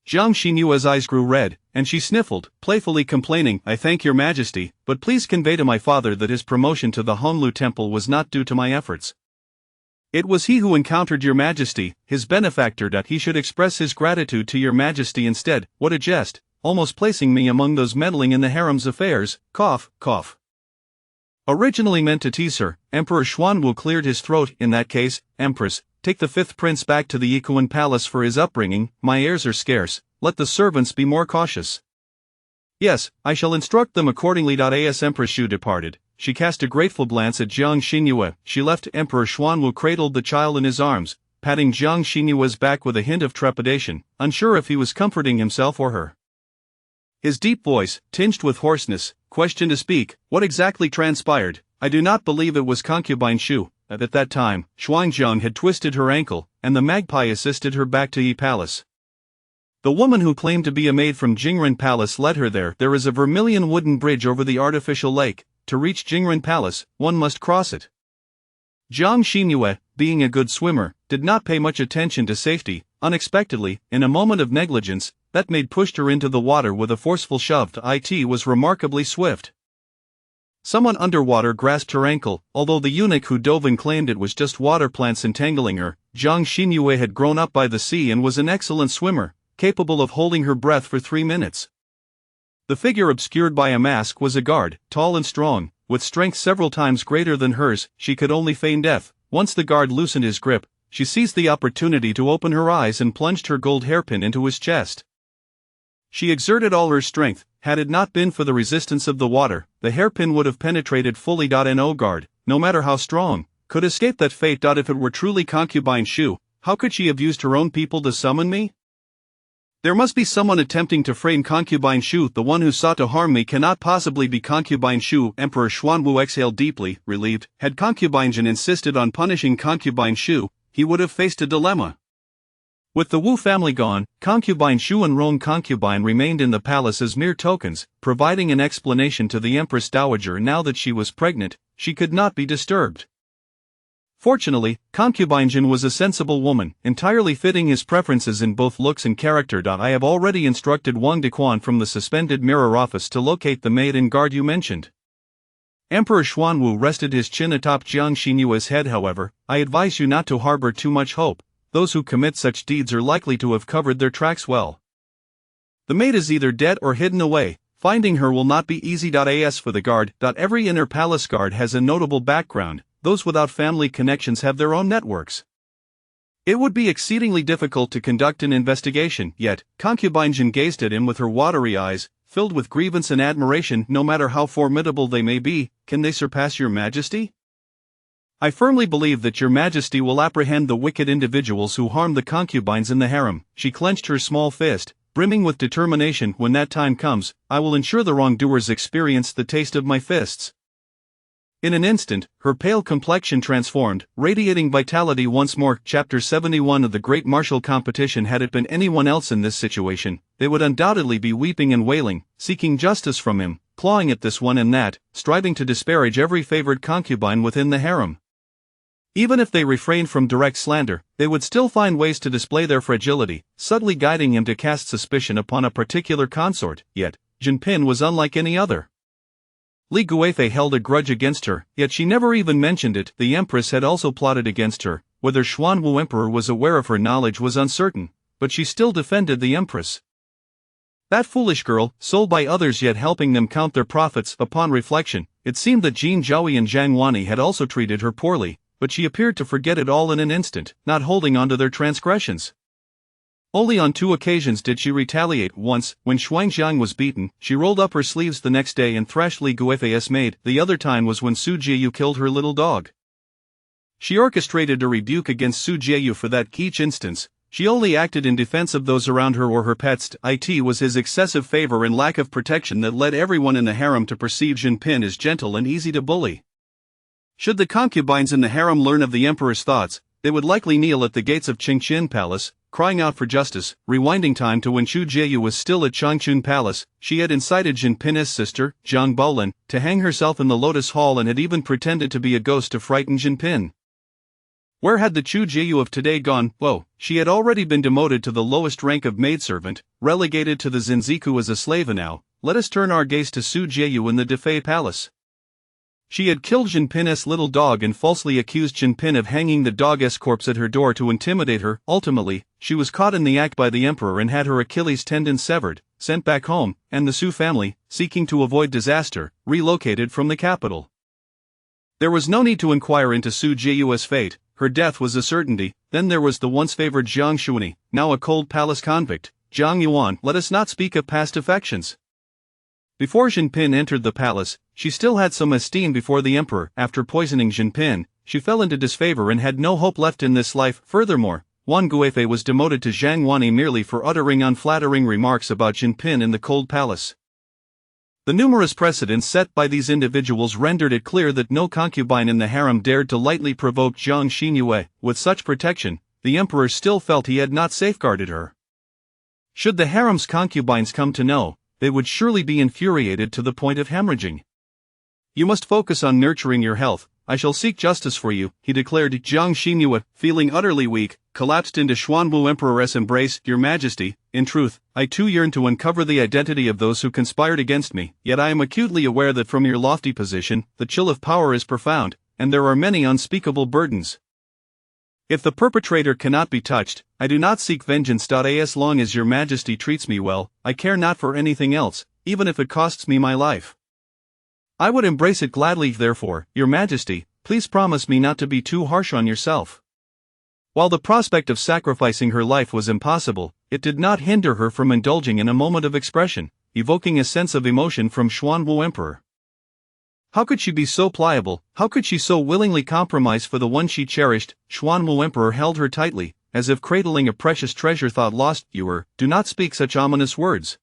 Jiang Xinyue's eyes grew red, and she sniffled, playfully complaining, I thank your Majesty, but please convey to my father that his promotion to the Honglu Temple was not due to my efforts. It was he who encountered your Majesty, his benefactor. He should express his gratitude to your Majesty instead. What a jest, almost placing me among those meddling in the harem's affairs. Cough, cough. Originally meant to tease her, Emperor Xuanwu cleared his throat. In that case, Empress, take the fifth prince back to the Ikuan Palace for his upbringing. My heirs are scarce, let the servants be more cautious. Yes, I shall instruct them accordingly. As Empress Shu departed, she cast a grateful glance at Jiang Xinyue. She left Emperor Xuanwu cradled the child in his arms, patting Jiang Xinyue's back with a hint of trepidation, unsure if he was comforting himself or her. His deep voice, tinged with hoarseness, questioned to speak, "What exactly transpired?" "I do not believe it was concubine Shu." At that time, Xuanzhang had twisted her ankle, and the magpie assisted her back to Yi Palace. The woman who claimed to be a maid from Jingren Palace led her there. There is a vermilion wooden bridge over the artificial lake. To reach Jingren Palace, one must cross it. Jiang Xinyue, being a good swimmer, did not pay much attention to safety. Unexpectedly, in a moment of negligence, that maid pushed her into the water with a forceful shove. It was remarkably swift. Someone underwater grasped her ankle. Although the eunuch who dove in claimed it was just water plants entangling her, Jiang Xinyue had grown up by the sea and was an excellent swimmer, capable of holding her breath for 3 minutes. The figure obscured by a mask was a guard, tall and strong, with strength several times greater than hers. She could only feign death. Once the guard loosened his grip, she seized the opportunity to open her eyes and plunged her gold hairpin into his chest. She exerted all her strength. Had it not been for the resistance of the water, the hairpin would have penetrated fully. No guard, no matter how strong, could escape that fate. If it were truly concubine Shu, how could she have used her own people to summon me? There must be someone attempting to frame concubine Shu. The one who sought to harm me cannot possibly be concubine Shu. Emperor Xuanwu exhaled deeply, relieved. Had concubine Jin insisted on punishing concubine Shu, he would have faced a dilemma. With the Wu family gone, concubine Shu and Rong concubine remained in the palace as mere tokens, providing an explanation to the Empress Dowager. Now that she was pregnant, she could not be disturbed. Fortunately, concubine Jin was a sensible woman, entirely fitting his preferences in both looks and character. I have already instructed Wang Dequan from the suspended mirror office to locate the maid and guard you mentioned. Emperor Xuanwu rested his chin atop Jiang Xinyue's head. However, I advise you not to harbor too much hope. Those who commit such deeds are likely to have covered their tracks well. The maid is either dead or hidden away. Finding her will not be easy. As for the guard, every inner palace guard has a notable background. Those without family connections have their own networks. It would be exceedingly difficult to conduct an investigation. Yet, concubine Jin gazed at him with her watery eyes, filled with grievance and admiration. No matter how formidable they may be, can they surpass your majesty? I firmly believe that your majesty will apprehend the wicked individuals who harm the concubines in the harem. She clenched her small fist, brimming with determination. When that time comes, I will ensure the wrongdoers experience the taste of my fists. In an instant, her pale complexion transformed, radiating vitality once more. Chapter 71 of the Great Martial Competition. Had it been anyone else in this situation, they would undoubtedly be weeping and wailing, seeking justice from him, clawing at this one and that, striving to disparage every favored concubine within the harem. Even if they refrained from direct slander, they would still find ways to display their fragility, subtly guiding him to cast suspicion upon a particular consort. Yet, Jinping was unlike any other. Li Guifei held a grudge against her, yet she never even mentioned it. The Empress had also plotted against her. Whether Xuanwu Emperor was aware of her knowledge was uncertain, but she still defended the Empress. That foolish girl, sold by others yet helping them count their profits. Upon reflection, it seemed that Jin Zhaoyi and Zhang Wani had also treated her poorly, but she appeared to forget it all in an instant, not holding on to their transgressions. Only on 2 occasions did she retaliate. Once, when Xuanzhang was beaten, she rolled up her sleeves the next day and thrashed Li Guifei's maid. The other time was when Su Jieyu killed her little dog. She orchestrated a rebuke against Su Jieyu for that. Each instance, she only acted in defense of those around her or her pets. It was his excessive favor and lack of protection that led everyone in the harem to perceive Jinping as gentle and easy to bully. Should the concubines in the harem learn of the emperor's thoughts, they would likely kneel at the gates of Qingqin Palace, crying out for justice. Rewinding time to when Chu Jieyu was still at Changchun Palace, she had incited Jinping's sister, Zhang Baolin, to hang herself in the Lotus Hall and had even pretended to be a ghost to frighten Jinping. Where had the Chu Jieyu of today gone? She had already been demoted to the lowest rank of maidservant, relegated to the Zinziku as a slave. Now, let us turn our gaze to Su Jieyu in the Defei Palace. She had killed Jinping's little dog and falsely accused Jinping of hanging the dog's corpse at her door to intimidate her. Ultimately, she was caught in the act by the emperor and had her Achilles tendon severed, sent back home, and the Su family, seeking to avoid disaster, relocated from the capital. There was no need to inquire into Su Jieyu's fate. Her death was a certainty. Then there was the once favored Jiang Shuani, now a cold palace convict, Jiang Yuan. Let us not speak of past affections. Before Jinping entered the palace, she still had some esteem before the emperor. After poisoning Jinping, she fell into disfavor and had no hope left in this life. Furthermore, Wang Guifei was demoted to Zhang Wanyi merely for uttering unflattering remarks about Jinping in the cold palace. The numerous precedents set by these individuals rendered it clear that no concubine in the harem dared to lightly provoke Jiang Xinyue. With such protection, the emperor still felt he had not safeguarded her. Should the harem's concubines come to know, they would surely be infuriated to the point of hemorrhaging. "You must focus on nurturing your health. I shall seek justice for you," he declared. Jiang Xinyue, feeling utterly weak, collapsed into Xuanwu Emperor's embrace. "Your Majesty, in truth, I too yearn to uncover the identity of those who conspired against me, yet I am acutely aware that from your lofty position, the chill of power is profound, and there are many unspeakable burdens. If the perpetrator cannot be touched, I do not seek vengeance. As long as your Majesty treats me well, I care not for anything else, even if it costs me my life. I would embrace it gladly. Therefore, your Majesty, please promise me not to be too harsh on yourself." While the prospect of sacrificing her life was impossible, it did not hinder her from indulging in a moment of expression, evoking a sense of emotion from Xuanwu Emperor. How could she be so pliable? How could she so willingly compromise for the one she cherished? Xuanwu Emperor held her tightly, as if cradling a precious treasure. Thought lost, viewer, do not speak such ominous words.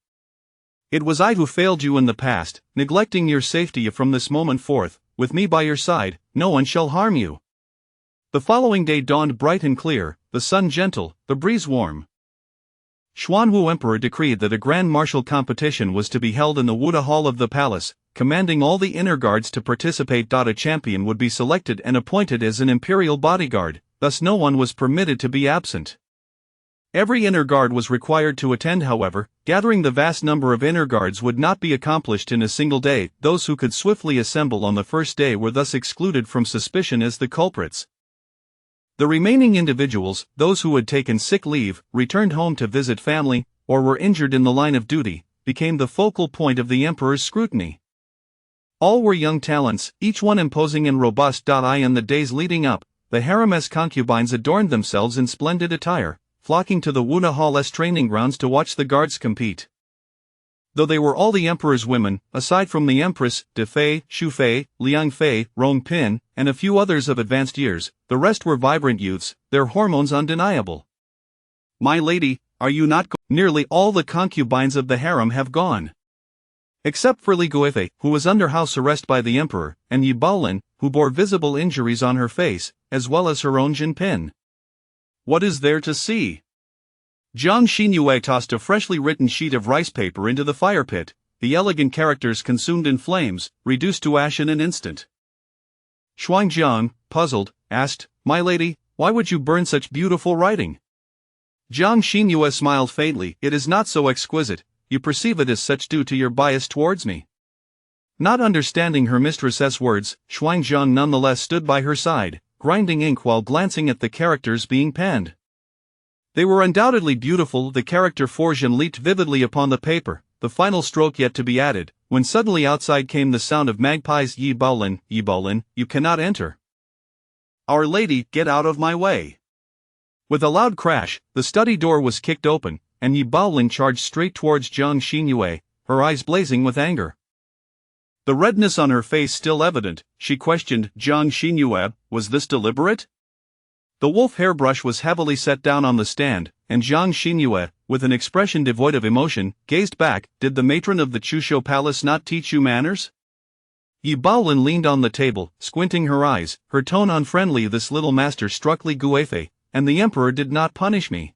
It was I who failed you in the past, neglecting your safety. From this moment forth, with me by your side, no one shall harm you. The following day dawned bright and clear, the sun gentle, the breeze warm. Xuanwu Emperor decreed that a grand martial competition was to be held in the Wuda Hall of the palace, commanding all the inner guards to participate. A champion would be selected and appointed as an imperial bodyguard, thus no one was permitted to be absent. Every inner guard was required to attend. However, gathering the vast number of inner guards would not be accomplished in a single day. Those who could swiftly assemble on the first day were thus excluded from suspicion as the culprits. The remaining individuals, those who had taken sick leave, returned home to visit family, or were injured in the line of duty, became the focal point of the emperor's scrutiny. All were young talents, each one imposing and robust. In the days leading up, the harem's concubines adorned themselves in splendid attire, flocking to the Wuda Hall's training grounds to watch the guards compete. Though they were all the emperor's women, aside from the Empress, De Fei, Shu Fei, Liang Fei, Rong Pin, and a few others of advanced years, the rest were vibrant youths, their hormones undeniable. "My lady, are you not Nearly all the concubines of the harem have gone. Except for Li Guifei, who was under house arrest by the emperor, and Yi Baolin, who bore visible injuries on her face, as well as her own Jinping. What is there to see?" Jiang Xinyue tossed a freshly written sheet of rice paper into the fire pit, the elegant characters consumed in flames, reduced to ash in an instant. Xuanjiang, puzzled, asked, "My lady, why would you burn such beautiful writing?" Jiang Xinyue smiled faintly. "It is not so exquisite, you perceive it as such due to your bias towards me." Not understanding her mistress's words, Xuanjiang nonetheless stood by her side, grinding ink while glancing at the characters being penned. They were undoubtedly beautiful. The character Fortune leaped vividly upon the paper, the final stroke yet to be added, when suddenly outside came the sound of magpies. Yi Baolin, you cannot enter." "Our Lady, get out of my way." With a loud crash, the study door was kicked open, and Yi Baolin charged straight towards Jiang Xinyue, her eyes blazing with anger. The redness on her face still evident, she questioned Jiang Xinyue, was this deliberate? The wolf hairbrush was heavily set down on the stand, and Jiang Xinyue, with an expression devoid of emotion, gazed back. "Did the matron of the Chusho Palace not teach you manners?" Yi Baolin leaned on the table, squinting her eyes, her tone unfriendly. "This little master struck Li Guifei, and the emperor did not punish me.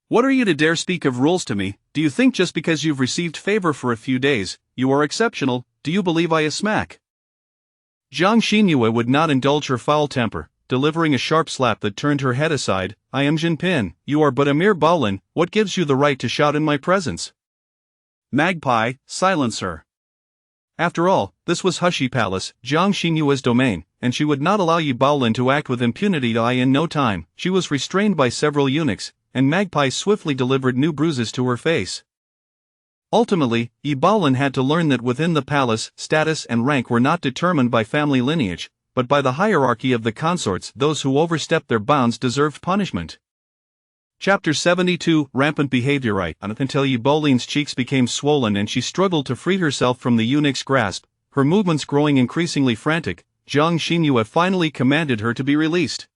What are you to dare speak of rules to me? Do you think just because you've received favor for a few days, you are exceptional? Do you believe I a smack?" Jiang Xinyue would not indulge her foul temper, delivering a sharp slap that turned her head aside. "I am Jinping, you are but a mere Baolin. What gives you the right to shout in my presence?" "Magpie, silence her." After all, this was Hushi Palace, Jiang Xinyue's domain, and she would not allow Yi Baolin to act with impunity. In no time, she was restrained by several eunuchs, and Magpie swiftly delivered new bruises to her face. Ultimately, Yi Baolin had to learn that within the palace, status and rank were not determined by family lineage, but by the hierarchy of the consorts. Those who overstepped their bounds deserved punishment. Chapter 72 Rampant Behavior. Until Yi Bolin's cheeks became swollen and she struggled to free herself from the eunuch's grasp, her movements growing increasingly frantic, Jiang Xinyue finally commanded her to be released.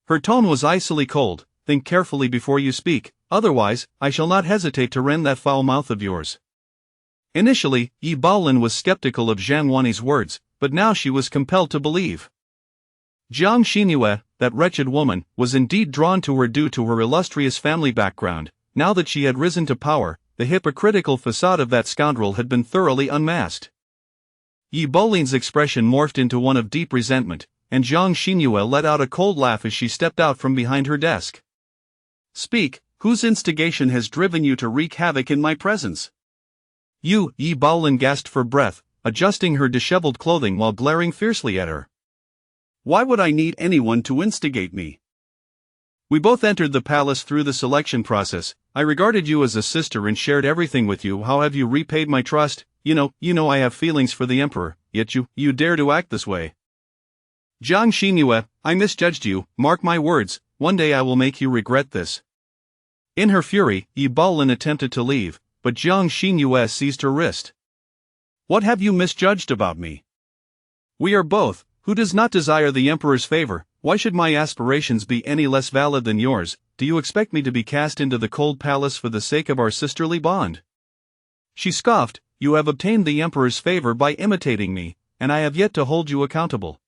Her tone was icily cold. Think carefully before you speak, otherwise, I shall not hesitate to rend that foul mouth of yours. Initially, Yi Baolin was skeptical of Zhang Wanni's words, but now she was compelled to believe. Jiang Xinyue, that wretched woman, was indeed drawn to her due to her illustrious family background. Now that she had risen to power, the hypocritical facade of that scoundrel had been thoroughly unmasked. Yi Bolin's expression morphed into one of deep resentment, and Jiang Xinyue let out a cold laugh as she stepped out from behind her desk. Speak, whose instigation has driven you to wreak havoc in my presence? You, Yi Baolin gasped for breath, adjusting her disheveled clothing while glaring fiercely at her. Why would I need anyone to instigate me? We both entered the palace through the selection process. I regarded you as a sister and shared everything with you. How have you repaid my trust? You know I have feelings for the emperor, yet you dare to act this way. Jiang Xinyue, I misjudged you, mark my words, one day I will make you regret this. In her fury, Yi Baolin attempted to leave, but Jiang Xinyue seized her wrist. What have you misjudged about me? We are both. Who does not desire the emperor's favor? Why should my aspirations be any less valid than yours? Do you expect me to be cast into the cold palace for the sake of our sisterly bond? She scoffed. You have obtained the emperor's favor by imitating me, and I have yet to hold you accountable.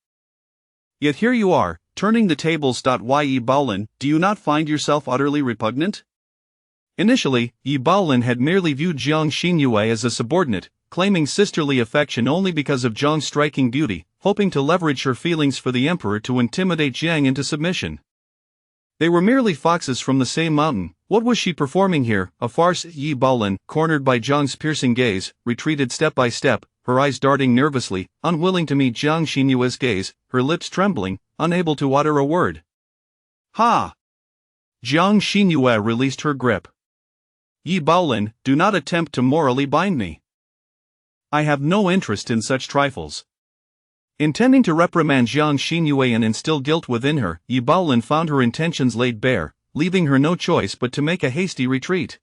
Yet here you are, turning the tables. Yi Baolin, do you not find yourself utterly repugnant? Initially, Yi Baolin had merely viewed Jiang Xinyue as a subordinate, claiming sisterly affection only because of Jiang's striking beauty, hoping to leverage her feelings for the emperor to intimidate Jiang into submission. They were merely foxes from the same mountain. What was she performing here? A farce? Yi Baolin, cornered by Jiang's piercing gaze, retreated step by step, her eyes darting nervously, unwilling to meet Jiang Xinyue's gaze, her lips trembling, unable to utter a word. Ha! Jiang Xinyue released her grip. Yi Baolin, do not attempt to morally bind me. I have no interest in such trifles. Intending to reprimand Jiang Xinyue and instill guilt within her, Yi Baolin found her intentions laid bare, leaving her no choice but to make a hasty retreat.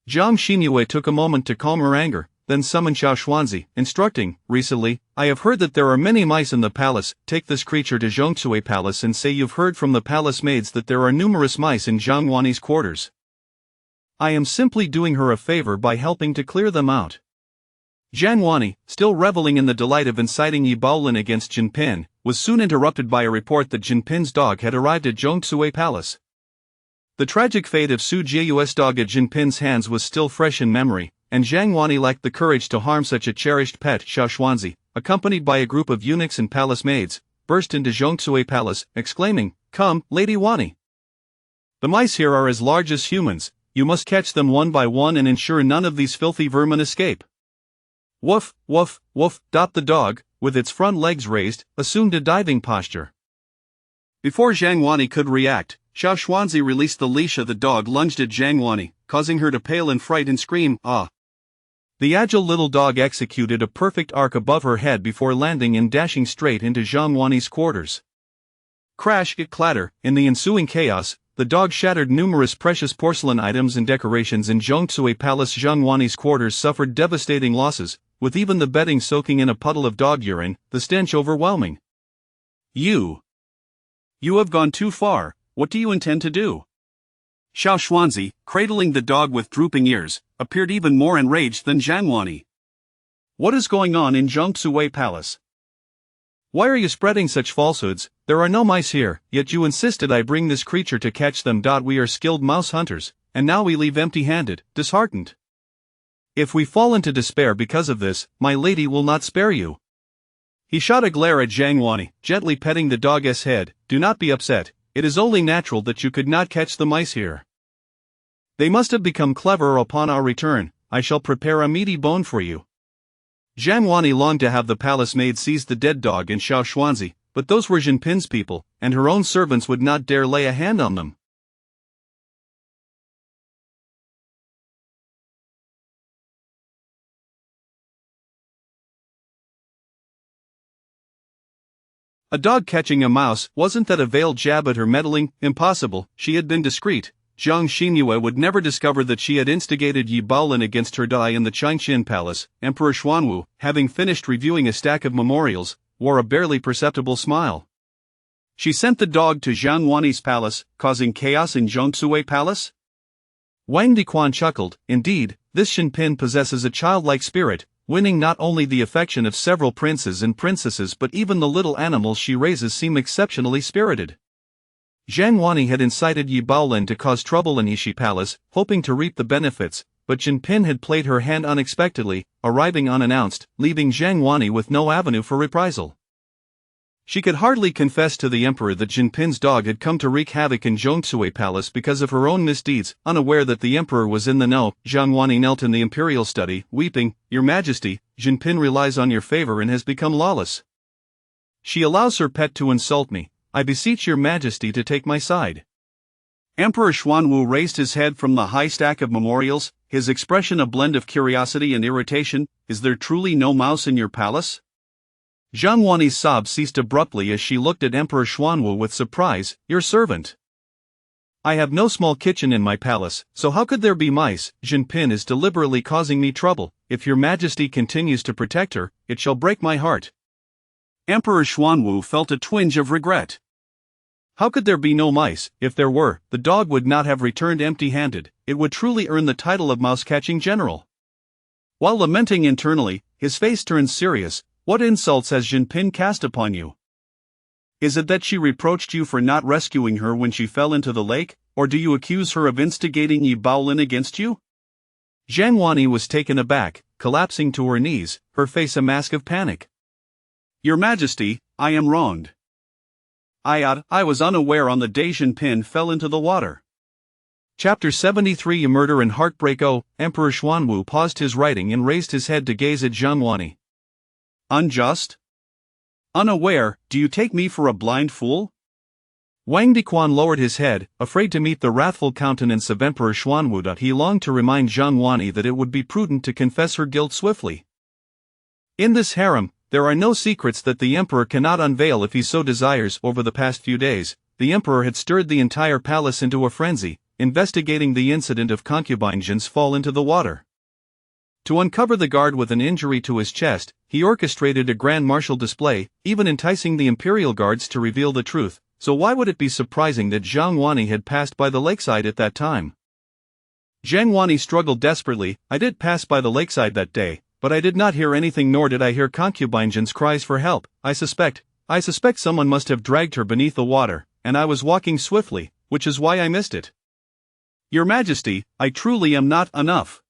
Jiang Xinyue took a moment to calm her anger, then summoned Xiao Xuanzi, instructing, recently, I have heard that there are many mice in the palace. Take this creature to Zhongsui Palace and say you've heard from the palace maids that there are numerous mice in Zhang Wanni's quarters. I am simply doing her a favor by helping to clear them out. Zhang Wanni, still reveling in the delight of inciting Yi Baolin against Jinping, was soon interrupted by a report that Jinping's dog had arrived at Zhongsui Palace. The tragic fate of Su Jiayue's dog at Jinping's hands was still fresh in memory, and Zhang Wanni lacked the courage to harm such a cherished pet. Xiao Xuanzi, accompanied by a group of eunuchs and palace maids, burst into Zhongsui Palace, exclaiming, Come, Lady Wanni. The mice here are as large as humans. You must catch them one by one and ensure none of these filthy vermin escape. Woof, woof, woof. The dog, with its front legs raised, assumed a diving posture. Before Zhang Wanni could react, Xiao Xuanzi released the leash of the dog, lunged at Zhang Wanni, causing her to pale in fright and scream, Ah! The agile little dog executed a perfect arc above her head before landing and dashing straight into Zhang Wanni's quarters. Crash, clatter. In the ensuing chaos, the dog shattered numerous precious porcelain items and decorations in Zhongsui Palace. Zhang Wanni's quarters suffered devastating losses, with even the bedding soaking in a puddle of dog urine, the stench overwhelming. You have gone too far. What do you intend to do? Xiao Xuanzi, cradling the dog with drooping ears, appeared even more enraged than Zhang Wanni. What is going on in Zhongsui Palace? Why are you spreading such falsehoods? There are no mice here, yet you insisted I bring this creature to catch them. We are skilled mouse hunters, and now we leave empty-handed, disheartened. If we fall into despair because of this, my lady will not spare you. He shot a glare at Zhang Wanni, gently petting the dog's head. Do not be upset, it is only natural that you could not catch the mice here. They must have become cleverer upon our return. I shall prepare a meaty bone for you. Zhang Wanni longed to have the palace maid seize the dead dog and Xiao Xuanzi, but those were Jinping's people, and her own servants would not dare lay a hand on them. A dog catching a mouse, wasn't that a veiled jab at her meddling? Impossible, she had been discreet. Zhang Xinyue would never discover that she had instigated Yi Baolin against her die in the Changqian Palace. Emperor Xuanwu, having finished reviewing a stack of memorials, wore a barely perceptible smile. She sent the dog to Zhang Wani's palace, causing chaos in Zhongsue Palace? Wang Diquan chuckled. Indeed, this Shinpin possesses a childlike spirit, winning not only the affection of several princes and princesses but even the little animals she raises seem exceptionally spirited. Zhang Wani had incited Yi Baolin to cause trouble in Yishi Palace, hoping to reap the benefits, but Jinpin had played her hand unexpectedly, arriving unannounced, leaving Zhang Wani with no avenue for reprisal. She could hardly confess to the emperor that Jinpin's dog had come to wreak havoc in Zhongsue Palace because of her own misdeeds. Unaware that the emperor was in the know, Zhang Wani knelt in the imperial study, weeping. Your Majesty, Jinpin relies on your favor and has become lawless. She allows her pet to insult me. I beseech your Majesty to take my side. Emperor Xuanwu raised his head from the high stack of memorials, his expression a blend of curiosity and irritation. Is there truly no mouse in your palace? Zhang Wani's sobs ceased abruptly as she looked at Emperor Xuanwu with surprise. Your servant. I have no small kitchen in my palace, so how could there be mice? Jinpin is deliberately causing me trouble. If your Majesty continues to protect her, it shall break my heart. Emperor Xuanwu felt a twinge of regret. How could there be no mice? If there were, the dog would not have returned empty-handed. It would truly earn the title of mouse-catching general. While lamenting internally, his face turned serious. What insults has Jinpin cast upon you? Is it that she reproached you for not rescuing her when she fell into the lake, or do you accuse her of instigating Yi Baolin against you? Zhang Wani was taken aback, collapsing to her knees, her face a mask of panic. Your Majesty, I am wronged. I was unaware on the day Jinpin fell into the water. Chapter 73 Murder and Heartbreak. Emperor Xuanwu paused his writing and raised his head to gaze at Zhang Wani. Unjust? Unaware, do you take me for a blind fool? Wang Diquan lowered his head, afraid to meet the wrathful countenance of Emperor Xuanwu. He longed to remind Zhang Wani that it would be prudent to confess her guilt swiftly. In this harem, there are no secrets that the emperor cannot unveil if he so desires. Over the past few days, the emperor had stirred the entire palace into a frenzy, investigating the incident of concubine Jin's fall into the water. To uncover the guard with an injury to his chest, he orchestrated a grand martial display, even enticing the imperial guards to reveal the truth. So why would it be surprising that Zhang Wani had passed by the lakeside at that time? Zhang Wani struggled desperately. I did pass by the lakeside that day, but I did not hear anything, nor did I hear concubine Jin's cries for help. I suspect someone must have dragged her beneath the water, and I was walking swiftly, which is why I missed it. Your Majesty, I truly am not enough.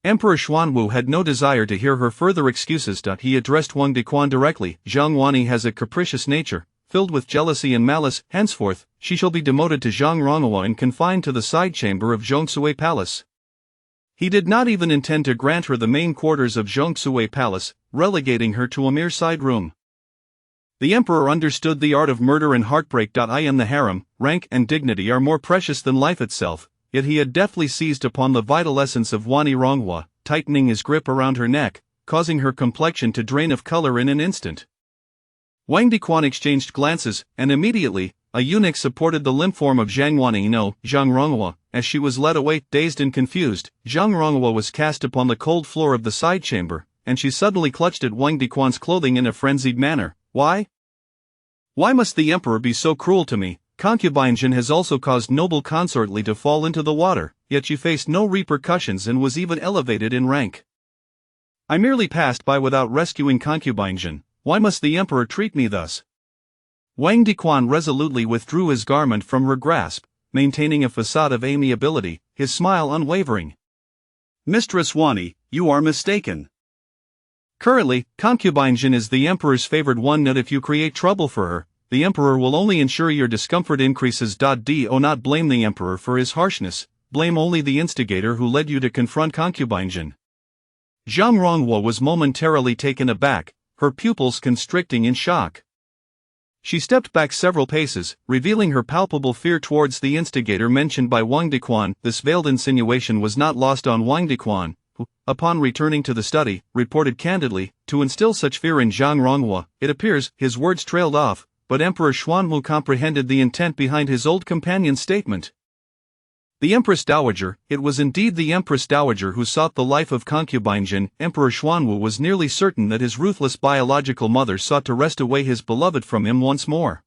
Emperor Xuanwu had no desire to hear her further excuses. He addressed Wang Diquan directly. Zhang Wani has a capricious nature, filled with jealousy and malice. Henceforth, she shall be demoted to Zhang Rongwa and confined to the side chamber of Zhongsue Palace. He did not even intend to grant her the main quarters of Zhongsue Palace, relegating her to a mere side room. The emperor understood the art of murder and heartbreak. I am the harem, rank and dignity are more precious than life itself, yet he had deftly seized upon the vital essence of Wani Rongwa, tightening his grip around her neck, causing her complexion to drain of color in an instant. Wang Diquan exchanged glances, and immediately, a eunuch supported the limp form of Zhang Wani. Zhang Rongwa, as she was led away, dazed and confused. Zhang Rongwa was cast upon the cold floor of the side chamber, and she suddenly clutched at Wang Diquan's clothing in a frenzied manner. Why? Why must the emperor be so cruel to me? Concubine Jin has also caused noble consort Li to fall into the water, yet she faced no repercussions and was even elevated in rank. I merely passed by without rescuing concubine Jin. Why must the emperor treat me thus? Wang Diquan resolutely withdrew his garment from her grasp, maintaining a facade of amiability, his smile unwavering. Mistress Wani, you are mistaken. Currently, concubine Jin is the emperor's favored one. Not if you create trouble for her, the emperor will only ensure your discomfort increases. Do not blame the emperor for his harshness, blame only the instigator who led you to confront concubine Jin. Zhang Rongwa was momentarily taken aback, her pupils constricting in shock. She stepped back several paces, revealing her palpable fear towards the instigator mentioned by Wang Diquan. This veiled insinuation was not lost on Wang Diquan, who, upon returning to the study, reported candidly, to instill such fear in Zhang Ronghua. It appears his words trailed off, but Emperor Xuanwu comprehended the intent behind his old companion's statement. The Empress Dowager, it was indeed the Empress Dowager who sought the life of concubine Jin. Emperor Xuanwu was nearly certain that his ruthless biological mother sought to wrest away his beloved from him once more.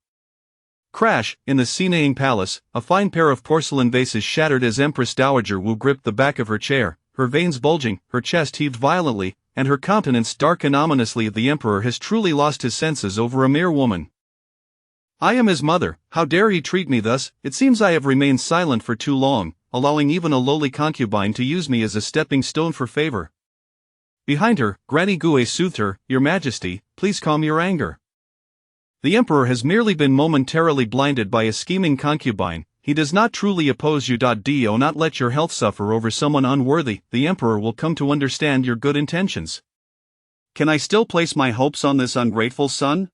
Crash, in the Sinaying Palace, a fine pair of porcelain vases shattered as Empress Dowager Wu gripped the back of her chair, her veins bulging, her chest heaved violently, and her countenance darkened ominously. The Emperor has truly lost his senses over a mere woman. I am his mother, how dare he treat me thus? It seems I have remained silent for too long, allowing even a lowly concubine to use me as a stepping stone for favor. Behind her, Granny Gue soothed her, Your Majesty, please calm your anger. The Emperor has merely been momentarily blinded by a scheming concubine. He does not truly oppose you. Do not let your health suffer over someone unworthy. The Emperor will come to understand your good intentions. Can I still place my hopes on this ungrateful son?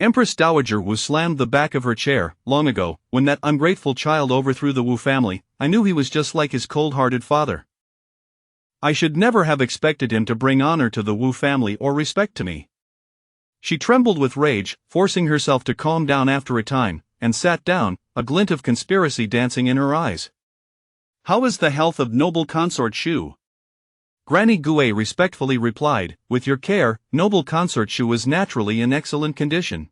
Empress Dowager Wu slammed the back of her chair. Long ago, when that ungrateful child overthrew the Wu family, I knew he was just like his cold-hearted father. I should never have expected him to bring honor to the Wu family or respect to me. She trembled with rage, forcing herself to calm down after a time, and sat down, a glint of conspiracy dancing in her eyes. How is the health of noble consort Shu? Granny Gue respectfully replied, With your care, noble consort Shu is naturally in excellent condition.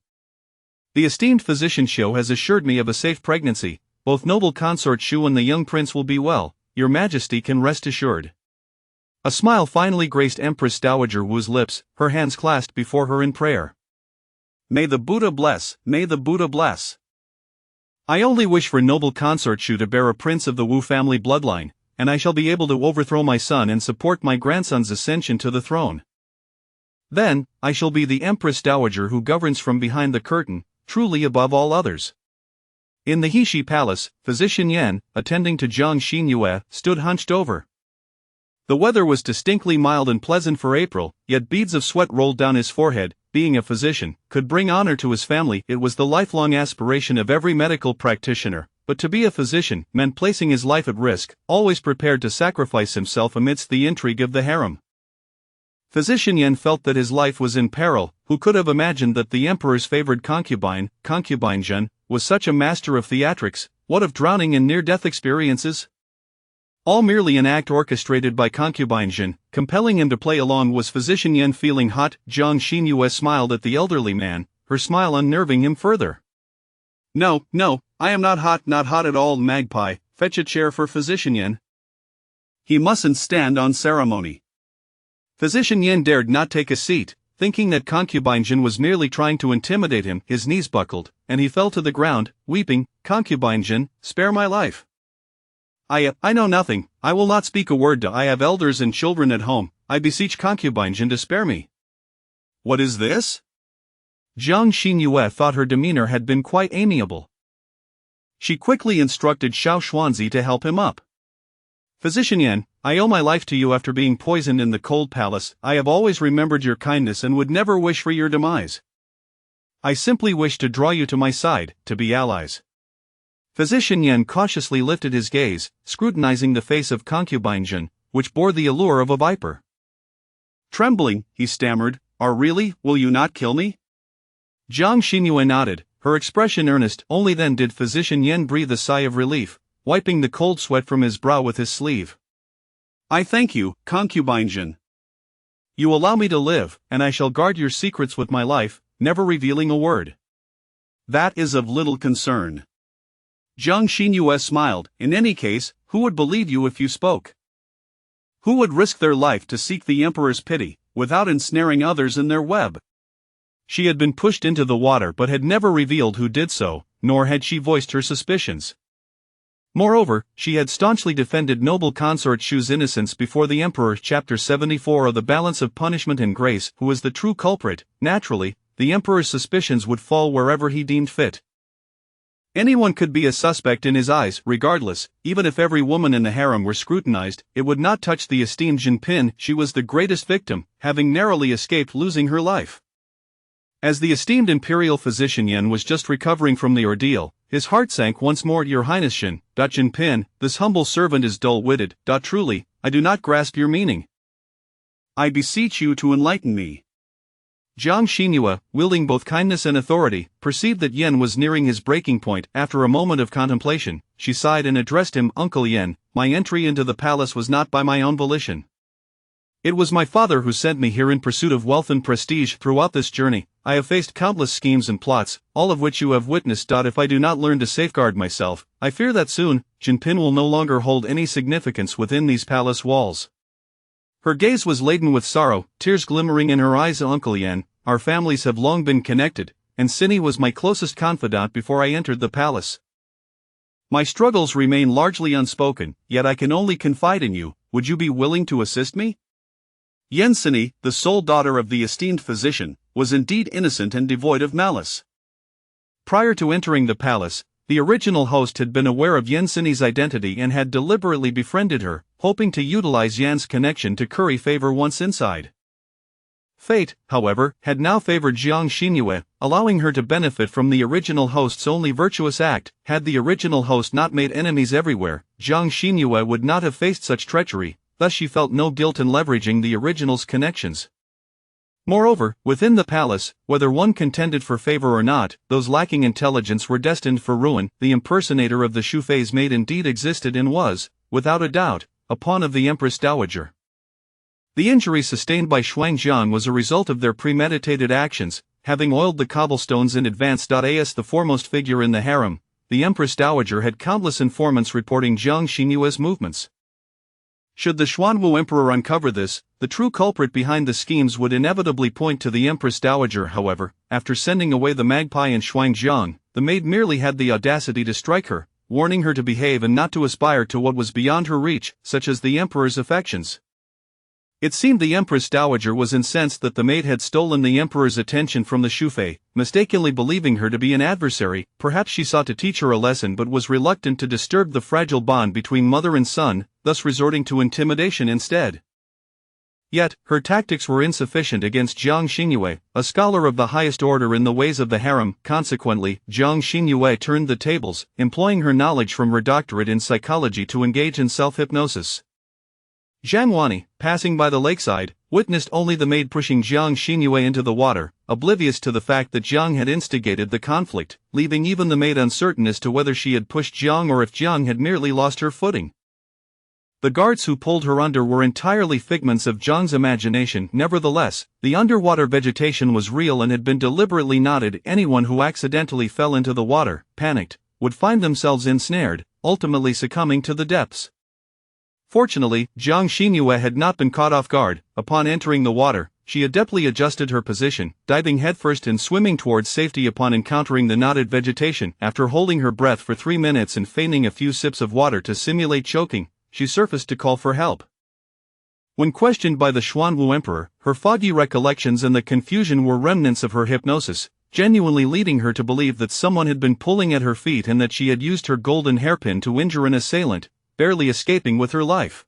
The esteemed physician Xiu has assured me of a safe pregnancy. Both noble consort Shu and the young prince will be well. Your Majesty can rest assured. A smile finally graced Empress Dowager Wu's lips, her hands clasped before her in prayer. May the Buddha bless, may the Buddha bless. I only wish for noble consort Shu to bear a prince of the Wu family bloodline, and I shall be able to overthrow my son and support my grandson's ascension to the throne. Then, I shall be the Empress Dowager who governs from behind the curtain, truly above all others. In the Heshi Palace, Physician Yan, attending to Zhang Xinyue, stood hunched over. The weather was distinctly mild and pleasant for April, yet beads of sweat rolled down his forehead. Being a physician could bring honor to his family. It was the lifelong aspiration of every medical practitioner. But to be a physician meant placing his life at risk, always prepared to sacrifice himself amidst the intrigue of the harem. Physician Yan felt that his life was in peril. Who could have imagined that the emperor's favored concubine Zhen, was such a master of theatrics? What of drowning and near-death experiences? All merely an act orchestrated by concubine Zhen, compelling him to play along. Was Physician Yan feeling hot? Zhang Xinyue smiled at the elderly man, her smile unnerving him further. No, I am not hot at all. Magpie, fetch a chair for Physician Yan. He mustn't stand on ceremony. Physician Yan dared not take a seat, thinking that concubine Jin was merely trying to intimidate him. His knees buckled, and he fell to the ground, weeping. Concubine Jin, spare my life. I know nothing. I will not speak a word. I have elders and children at home. I beseech concubine Jin to spare me. What is this? Zhang Xinyue thought her demeanor had been quite amiable. She quickly instructed Xiao Xuanzi to help him up. Physician Yan, I owe my life to you after being poisoned in the cold palace. I have always remembered your kindness and would never wish for your demise. I simply wish to draw you to my side, to be allies. Physician Yan cautiously lifted his gaze, scrutinizing the face of concubine Jin, which bore the allure of a viper. Trembling, he stammered, will you not kill me? Zhang Xinyue nodded, her expression earnest. Only then did Physician Yan breathe a sigh of relief, wiping the cold sweat from his brow with his sleeve. I thank you, concubine Jin. You allow me to live, and I shall guard your secrets with my life, never revealing a word. That is of little concern. Zhang Xinyue smiled. In any case, who would believe you if you spoke? Who would risk their life to seek the emperor's pity, without ensnaring others in their web? She had been pushed into the water but had never revealed who did so, nor had she voiced her suspicions. Moreover, she had staunchly defended noble consort Shu's innocence before the emperor. Chapter 74 of The Balance of Punishment and Grace. Who was the true culprit? Naturally, the emperor's suspicions would fall wherever he deemed fit. Anyone could be a suspect in his eyes. Regardless, even if every woman in the harem were scrutinized, it would not touch the esteemed Jinping. She was the greatest victim, having narrowly escaped losing her life. As the esteemed imperial physician Yan was just recovering from the ordeal, his heart sank once more. Your Highness Shin, Jinpin, this humble servant is dull-witted. Truly, I do not grasp your meaning. I beseech you to enlighten me. Jiang Xinhua, wielding both kindness and authority, perceived that Yen was nearing his breaking point. After a moment of contemplation, she sighed and addressed him, Uncle Yen, my entry into the palace was not by my own volition. It was my father who sent me here in pursuit of wealth and prestige. Throughout this journey, I have faced countless schemes and plots, all of which you have witnessed. If I do not learn to safeguard myself, I fear that soon, Jinpin will no longer hold any significance within these palace walls. Her gaze was laden with sorrow, tears glimmering in her eyes. Uncle Yen, our families have long been connected, and Cinny was my closest confidant before I entered the palace. My struggles remain largely unspoken, yet I can only confide in you. Would you be willing to assist me? Yen Cinny, the sole daughter of the esteemed physician, was indeed innocent and devoid of malice. Prior to entering the palace, the original host had been aware of Yen Cinny's identity and had deliberately befriended her, hoping to utilize Yan's connection to curry favor once inside. Fate, however, had now favored Jiang Xinhua, allowing her to benefit from the original host's only virtuous act. Had the original host not made enemies everywhere, Jiang Xinhua would not have faced such treachery, thus she felt no guilt in leveraging the original's connections. Moreover, within the palace, whether one contended for favor or not, those lacking intelligence were destined for ruin. The impersonator of the Shufei's maid indeed existed and was, without a doubt, a pawn of the Empress Dowager. The injury sustained by Xuanzang was a result of their premeditated actions, having oiled the cobblestones in advance. As the foremost figure in the harem, the Empress Dowager had countless informants reporting Jiang Xinhua's movements. Should the Xuanwu Emperor uncover this, the true culprit behind the schemes would inevitably point to the Empress Dowager. However, after sending away the magpie and Xuanzang, the maid merely had the audacity to strike her, warning her to behave and not to aspire to what was beyond her reach, such as the emperor's affections. It seemed the Empress Dowager was incensed that the maid had stolen the emperor's attention from the Shufei, mistakenly believing her to be an adversary. Perhaps she sought to teach her a lesson but was reluctant to disturb the fragile bond between mother and son, thus resorting to intimidation instead. Yet, her tactics were insufficient against Jiang Xinhua, a scholar of the highest order in the ways of the harem. Consequently, Jiang Xinhua turned the tables, employing her knowledge from her doctorate in psychology to engage in self-hypnosis. Zhang Wani, passing by the lakeside, witnessed only the maid pushing Jiang Xinhua into the water, oblivious to the fact that Jiang had instigated the conflict, leaving even the maid uncertain as to whether she had pushed Jiang or if Jiang had merely lost her footing. The guards who pulled her under were entirely figments of Jiang's imagination. Nevertheless, the underwater vegetation was real and had been deliberately knotted. Anyone who accidentally fell into the water, panicked, would find themselves ensnared, ultimately succumbing to the depths. Fortunately, Jiang Xinhua had not been caught off guard. Upon entering the water, she adeptly adjusted her position, diving headfirst and swimming towards safety. Upon encountering the knotted vegetation, after holding her breath for 3 minutes and feigning a few sips of water to simulate choking, she surfaced to call for help. When questioned by the Xuanwu Emperor, her foggy recollections and the confusion were remnants of her hypnosis, genuinely leading her to believe that someone had been pulling at her feet and that she had used her golden hairpin to injure an assailant, barely escaping with her life.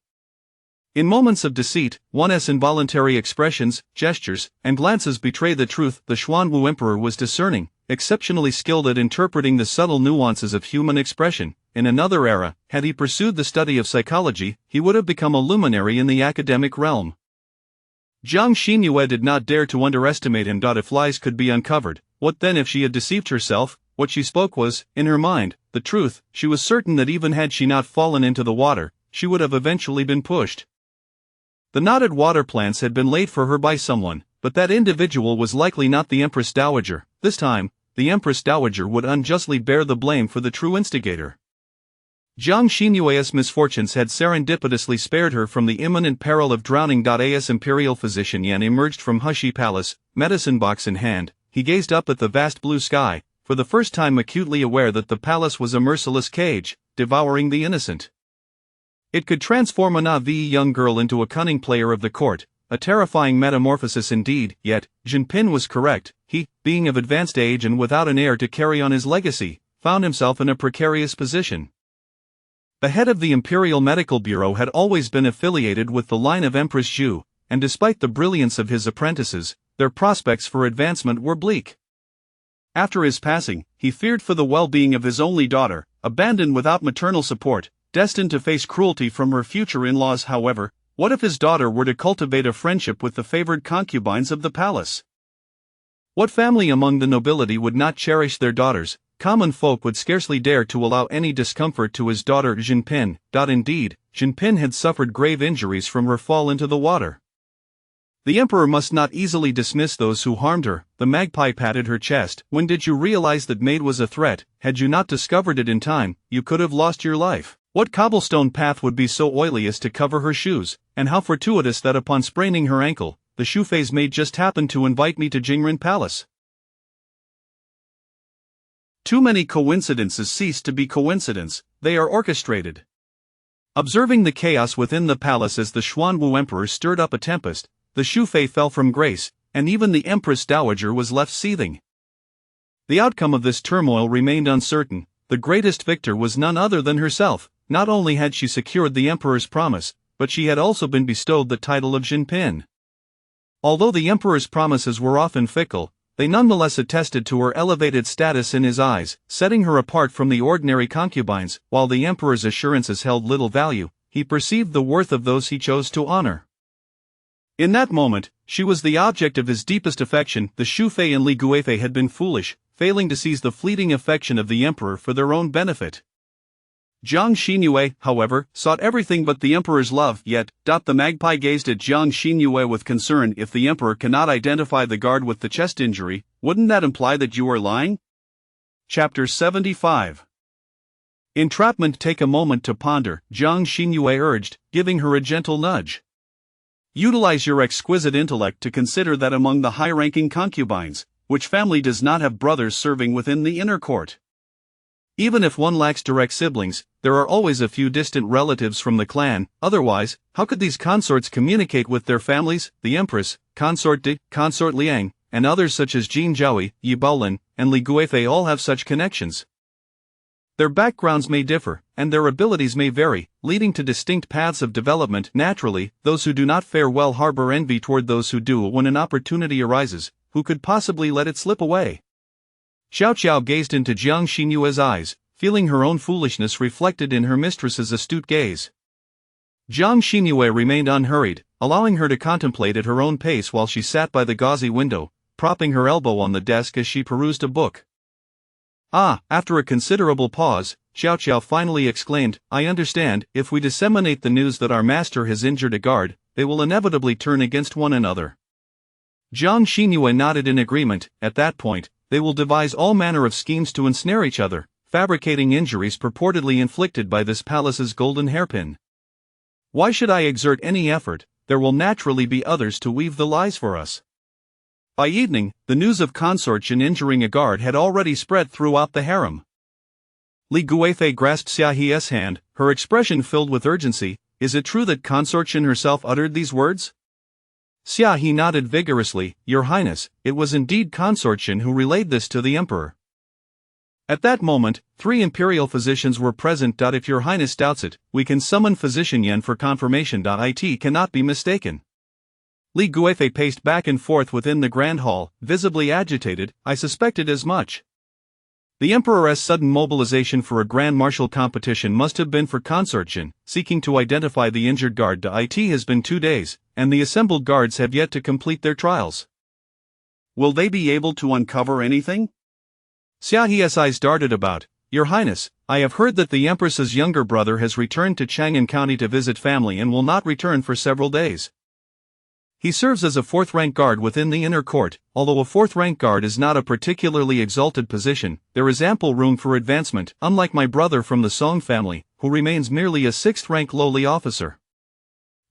In moments of deceit, one's involuntary expressions, gestures, and glances betray the truth. The Xuanwu Emperor was discerning, exceptionally skilled at interpreting the subtle nuances of human expression. In another era, had he pursued the study of psychology, he would have become a luminary in the academic realm. Jiang Xinhua did not dare to underestimate him. If lies could be uncovered, what then if she had deceived herself? What she spoke was, in her mind, the truth. She was certain that even had she not fallen into the water, she would have eventually been pushed. The knotted water plants had been laid for her by someone, but that individual was likely not the Empress Dowager. This time, the Empress Dowager would unjustly bear the blame for the true instigator. Jiang Xinhua's misfortunes had serendipitously spared her from the imminent peril of drowning. As imperial physician Yan emerged from Hushi Palace, medicine box in hand, he gazed up at the vast blue sky, for the first time acutely aware that the palace was a merciless cage, devouring the innocent. It could transform a naive young girl into a cunning player of the court, a terrifying metamorphosis indeed. Yet, Jinpin was correct. He, being of advanced age and without an heir to carry on his legacy, found himself in a precarious position. The head of the Imperial Medical Bureau had always been affiliated with the line of Empress Zhu, and despite the brilliance of his apprentices, their prospects for advancement were bleak. After his passing, he feared for the well-being of his only daughter, abandoned without maternal support, destined to face cruelty from her future in-laws. However, what if his daughter were to cultivate a friendship with the favored concubines of the palace? What family among the nobility would not cherish their daughters? Common folk would scarcely dare to allow any discomfort to his daughter Jinpin. Indeed, Jinpin had suffered grave injuries from her fall into the water. The emperor must not easily dismiss those who harmed her. The magpie patted her chest. When did you realize that maid was a threat? Had you not discovered it in time, you could have lost your life. What cobblestone path would be so oily as to cover her shoes, and how fortuitous that upon spraining her ankle, the Shufei's maid just happened to invite me to Jingren Palace. Too many coincidences cease to be coincidence, they are orchestrated. Observing the chaos within the palace as the Xuanwu emperor stirred up a tempest, the Shufei fell from grace, and even the Empress Dowager was left seething. The outcome of this turmoil remained uncertain. The greatest victor was none other than herself. Not only had she secured the emperor's promise, but she had also been bestowed the title of Jinpin. Although the emperor's promises were often fickle, they nonetheless attested to her elevated status in his eyes, setting her apart from the ordinary concubines. While the emperor's assurances held little value, he perceived the worth of those he chose to honor. In that moment, she was the object of his deepest affection. The Shufei and Li Guifei had been foolish, failing to seize the fleeting affection of the emperor for their own benefit. Jiang Xinyue, however, sought everything but the emperor's love. Yet, the magpie gazed at Jiang Xinyue with concern. If the emperor cannot identify the guard with the chest injury, wouldn't that imply that you are lying? Chapter 75. Entrapment. Take a moment to ponder, Jiang Xinyue urged, giving her a gentle nudge. Utilize your exquisite intellect to consider that among the high-ranking concubines, which family does not have brothers serving within the inner court? Even if one lacks direct siblings, there are always a few distant relatives from the clan. Otherwise, how could these consorts communicate with their families? The Empress, Consort De, Consort Liang, and others such as Jin Zhaoi, Yi Baolin, and Li Guifei all have such connections. Their backgrounds may differ, and their abilities may vary, leading to distinct paths of development. Naturally, those who do not fare well harbor envy toward those who do. When an opportunity arises, who could possibly let it slip away? Xiao Qiao gazed into Jiang Xinyue's eyes, feeling her own foolishness reflected in her mistress's astute gaze. Jiang Xinyue remained unhurried, allowing her to contemplate at her own pace while she sat by the gauzy window, propping her elbow on the desk as she perused a book. After a considerable pause, Xiao Qiao finally exclaimed, I understand. If we disseminate the news that our master has injured a guard, they will inevitably turn against one another. Jiang Xinyue nodded in agreement. At that point, they will devise all manner of schemes to ensnare each other, fabricating injuries purportedly inflicted by this palace's golden hairpin. Why should I exert any effort? There will naturally be others to weave the lies for us. By evening, the news of Consort Jin injuring a guard had already spread throughout the harem. Li Guifei grasped Xia He's hand, her expression filled with urgency. Is it true that Consort Jin herself uttered these words? Xia He nodded vigorously. Your Highness, it was indeed Consort Jin who relayed this to the emperor. At that moment, 3 imperial physicians were present. If your Highness doubts it, we can summon Physician Yan for confirmation. It cannot be mistaken. Li Guifei paced back and forth within the grand hall, visibly agitated. I suspected as much. The emperor's sudden mobilization for a grand martial competition must have been for Consort Jin, seeking to identify the injured guard. It has been 2 days, and the assembled guards have yet to complete their trials. Will they be able to uncover anything? Xia He's eyes darted about. Your Highness, I have heard that the Empress's younger brother has returned to Chang'an County to visit family and will not return for several days. He serves as a 4th-rank guard within the inner court. Although a 4th-rank guard is not a particularly exalted position, there is ample room for advancement, unlike my brother from the Song family, who remains merely a 6th-rank lowly officer.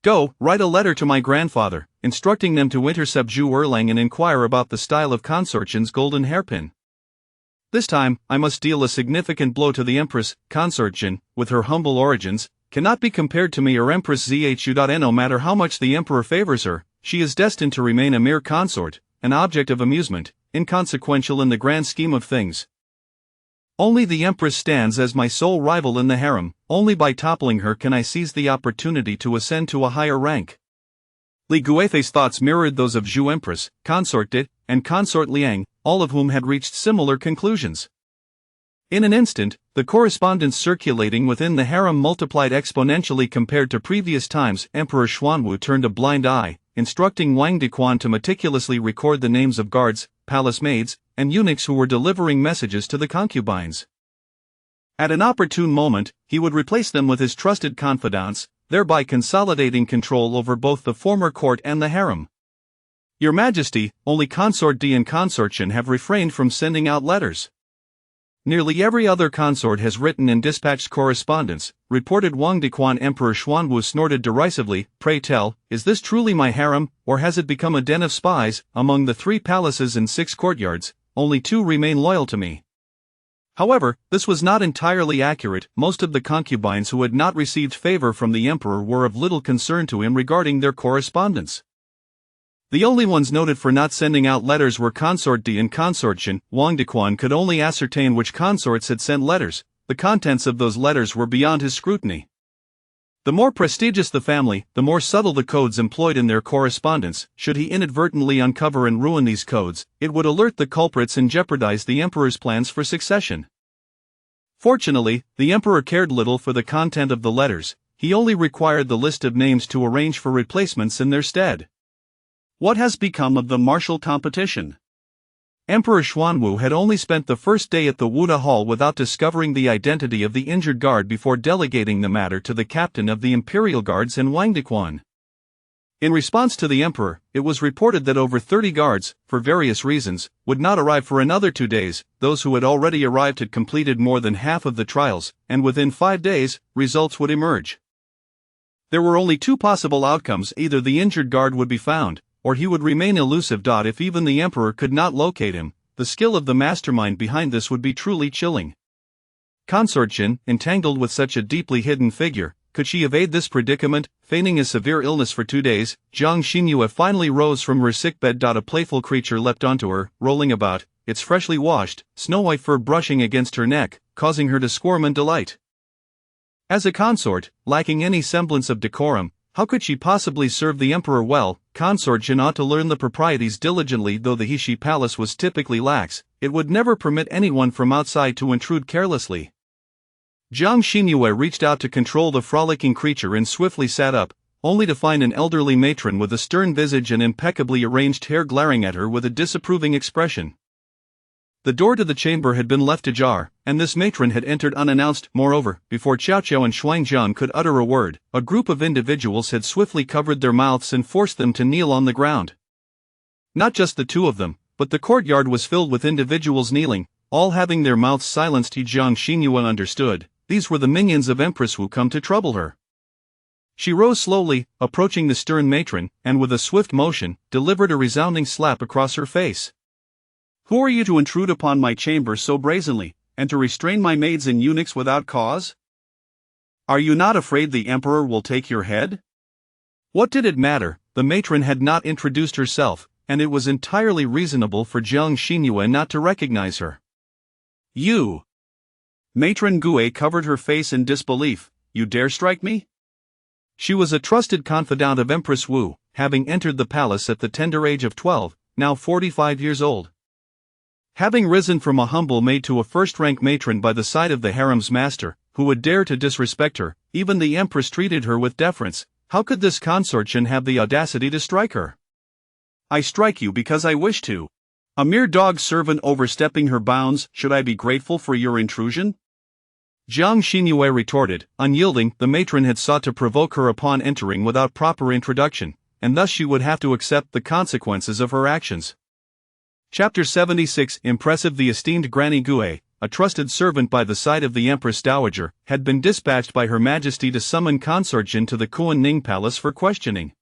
Go, write a letter to my grandfather, instructing them to intercept Zhu Erlang and inquire about the style of Consort Jin's golden hairpin. This time, I must deal a significant blow to the Empress. Consort Jin, with her humble origins, cannot be compared to me or Empress Zhu. No matter how much the emperor favors her, she is destined to remain a mere consort, an object of amusement, inconsequential in the grand scheme of things. Only the Empress stands as my sole rival in the harem. Only by toppling her can I seize the opportunity to ascend to a higher rank. Li Guifei's thoughts mirrored those of Zhu Empress, Consort De, and Consort Liang. all of whom had reached similar conclusions. In an instant, the correspondence circulating within the harem multiplied exponentially compared to previous times. Emperor Xuanwu turned a blind eye, instructing Wang Dequan to meticulously record the names of guards, palace maids, and eunuchs who were delivering messages to the concubines. At an opportune moment, he would replace them with his trusted confidants, thereby consolidating control over both the former court and the harem. Your Majesty, only Consort D and Consortian have refrained from sending out letters. Nearly every other consort has written and dispatched correspondence, reported Wang Dequan. Emperor Xuanwu snorted derisively. Pray tell, is this truly my harem, or has it become a den of spies? Among the 3 palaces and 6 courtyards, only 2 remain loyal to me. However, this was not entirely accurate. Most of the concubines who had not received favor from the emperor were of little concern to him regarding their correspondence. The only ones noted for not sending out letters were Consort D and Consortian. Wang Dequan could only ascertain which consorts had sent letters. The contents of those letters were beyond his scrutiny. The more prestigious the family, the more subtle the codes employed in their correspondence. Should he inadvertently uncover and ruin these codes, it would alert the culprits and jeopardize the emperor's plans for succession. Fortunately, the emperor cared little for the content of the letters. He only required the list of names to arrange for replacements in their stead. What has become of the martial competition? Emperor Xuanwu had only spent the first day at the Wuda Hall without discovering the identity of the injured guard before delegating the matter to the captain of the imperial guards and Wang Dequan. In response to the emperor, it was reported that over 30 guards, for various reasons, would not arrive for another 2 days. Those who had already arrived had completed more than half of the trials, and within 5 days, results would emerge. There were only 2 possible outcomes: either the injured guard would be found, or he would remain elusive. If even the emperor could not locate him, the skill of the mastermind behind this would be truly chilling. Consortian, entangled with such a deeply hidden figure, could she evade this predicament? Feigning a severe illness for 2 days, Jiang Xinyue finally rose from her sickbed. A playful creature leapt onto her, rolling about, its freshly washed, snow-white fur brushing against her neck, causing her to squirm in delight. As a consort, lacking any semblance of decorum, how could she possibly serve the emperor well? Consortian ought to learn the proprieties diligently. Though the Heshi palace was typically lax, it would never permit anyone from outside to intrude carelessly. Jiang Xinyue reached out to control the frolicking creature and swiftly sat up, only to find an elderly matron with a stern visage and impeccably arranged hair glaring at her with a disapproving expression. The door to the chamber had been left ajar, and this matron had entered unannounced. Moreover, before Qiao Qiao and Shuangjian could utter a word, a group of individuals had swiftly covered their mouths and forced them to kneel on the ground. Not just the 2 of them, but the courtyard was filled with individuals kneeling, all having their mouths silenced. Jiang Xinyue understood. These were the minions of Empress who come to trouble her. She rose slowly, approaching the stern matron, and with a swift motion, delivered a resounding slap across her face. Who are you to intrude upon my chamber so brazenly, and to restrain my maids and eunuchs without cause? Are you not afraid the emperor will take your head? What did it matter? The matron had not introduced herself, and it was entirely reasonable for Jiang Xinyue not to recognize her. You! Matron Gue covered her face in disbelief. You dare strike me? She was a trusted confidant of Empress Wu, having entered the palace at the tender age of 12, now 45 years old. Having risen from a humble maid to a first-rank matron by the side of the harem's master, who would dare to disrespect her? Even the empress treated her with deference. How could this consortian have the audacity to strike her? I strike you because I wish to. A mere dog servant overstepping her bounds. Should I be grateful for your intrusion? Jiang Xinyue retorted. Unyielding, the matron had sought to provoke her upon entering without proper introduction, and thus she would have to accept the consequences of her actions. Chapter 76. Impressive. The esteemed Granny Gue, a trusted servant by the side of the Empress Dowager, had been dispatched by Her Majesty to summon Consortian to the Kuan-Ning Palace for questioning.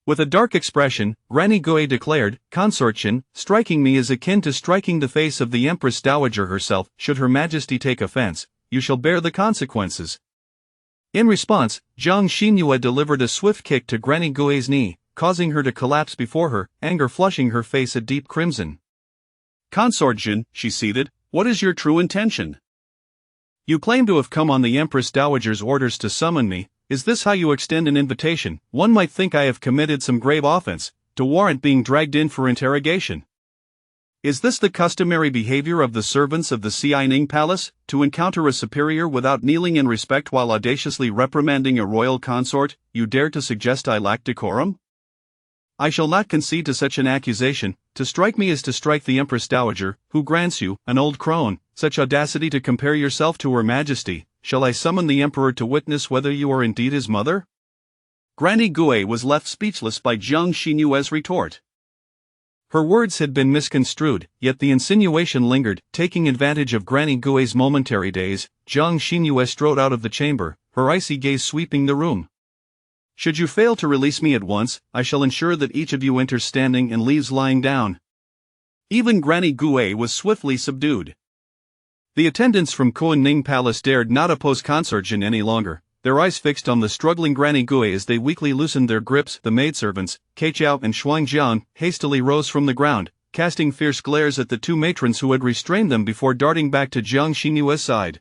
With a dark expression, Granny Gue declared, Consortian, striking me is akin to striking the face of the Empress Dowager herself. Should Her Majesty take offense, you shall bear the consequences. In response, Jiang Xinyue delivered a swift kick to Granny Gue's knee, causing her to collapse before her, anger flushing her face a deep crimson. Consortian, she ceded, what is your true intention? You claim to have come on the Empress Dowager's orders to summon me. Is this how you extend an invitation? One might think I have committed some grave offense, to warrant being dragged in for interrogation. Is this the customary behavior of the servants of the Xianing Palace, to encounter a superior without kneeling in respect while audaciously reprimanding a royal consort? You dare to suggest I lack decorum? I shall not concede to such an accusation. To strike me is to strike the Empress Dowager, who grants you, an old crone, such audacity to compare yourself to Her Majesty. Shall I summon the Emperor to witness whether you are indeed his mother? Granny Gui was left speechless by Jiang Xinyue's retort. Her words had been misconstrued, yet the insinuation lingered. Taking advantage of Granny Gui's momentary daze, Jiang Xinyue strode out of the chamber, her icy gaze sweeping the room. Should you fail to release me at once, I shall ensure that each of you enters standing and leaves lying down. Even Granny Gui was swiftly subdued. The attendants from Kuan-Ning Palace dared not oppose Consort Jin any longer, their eyes fixed on the struggling Granny Gui as they weakly loosened their grips. The maidservants, Keichao and Shuangjian, hastily rose from the ground, casting fierce glares at the two matrons who had restrained them before darting back to Jiang Xinyue's side.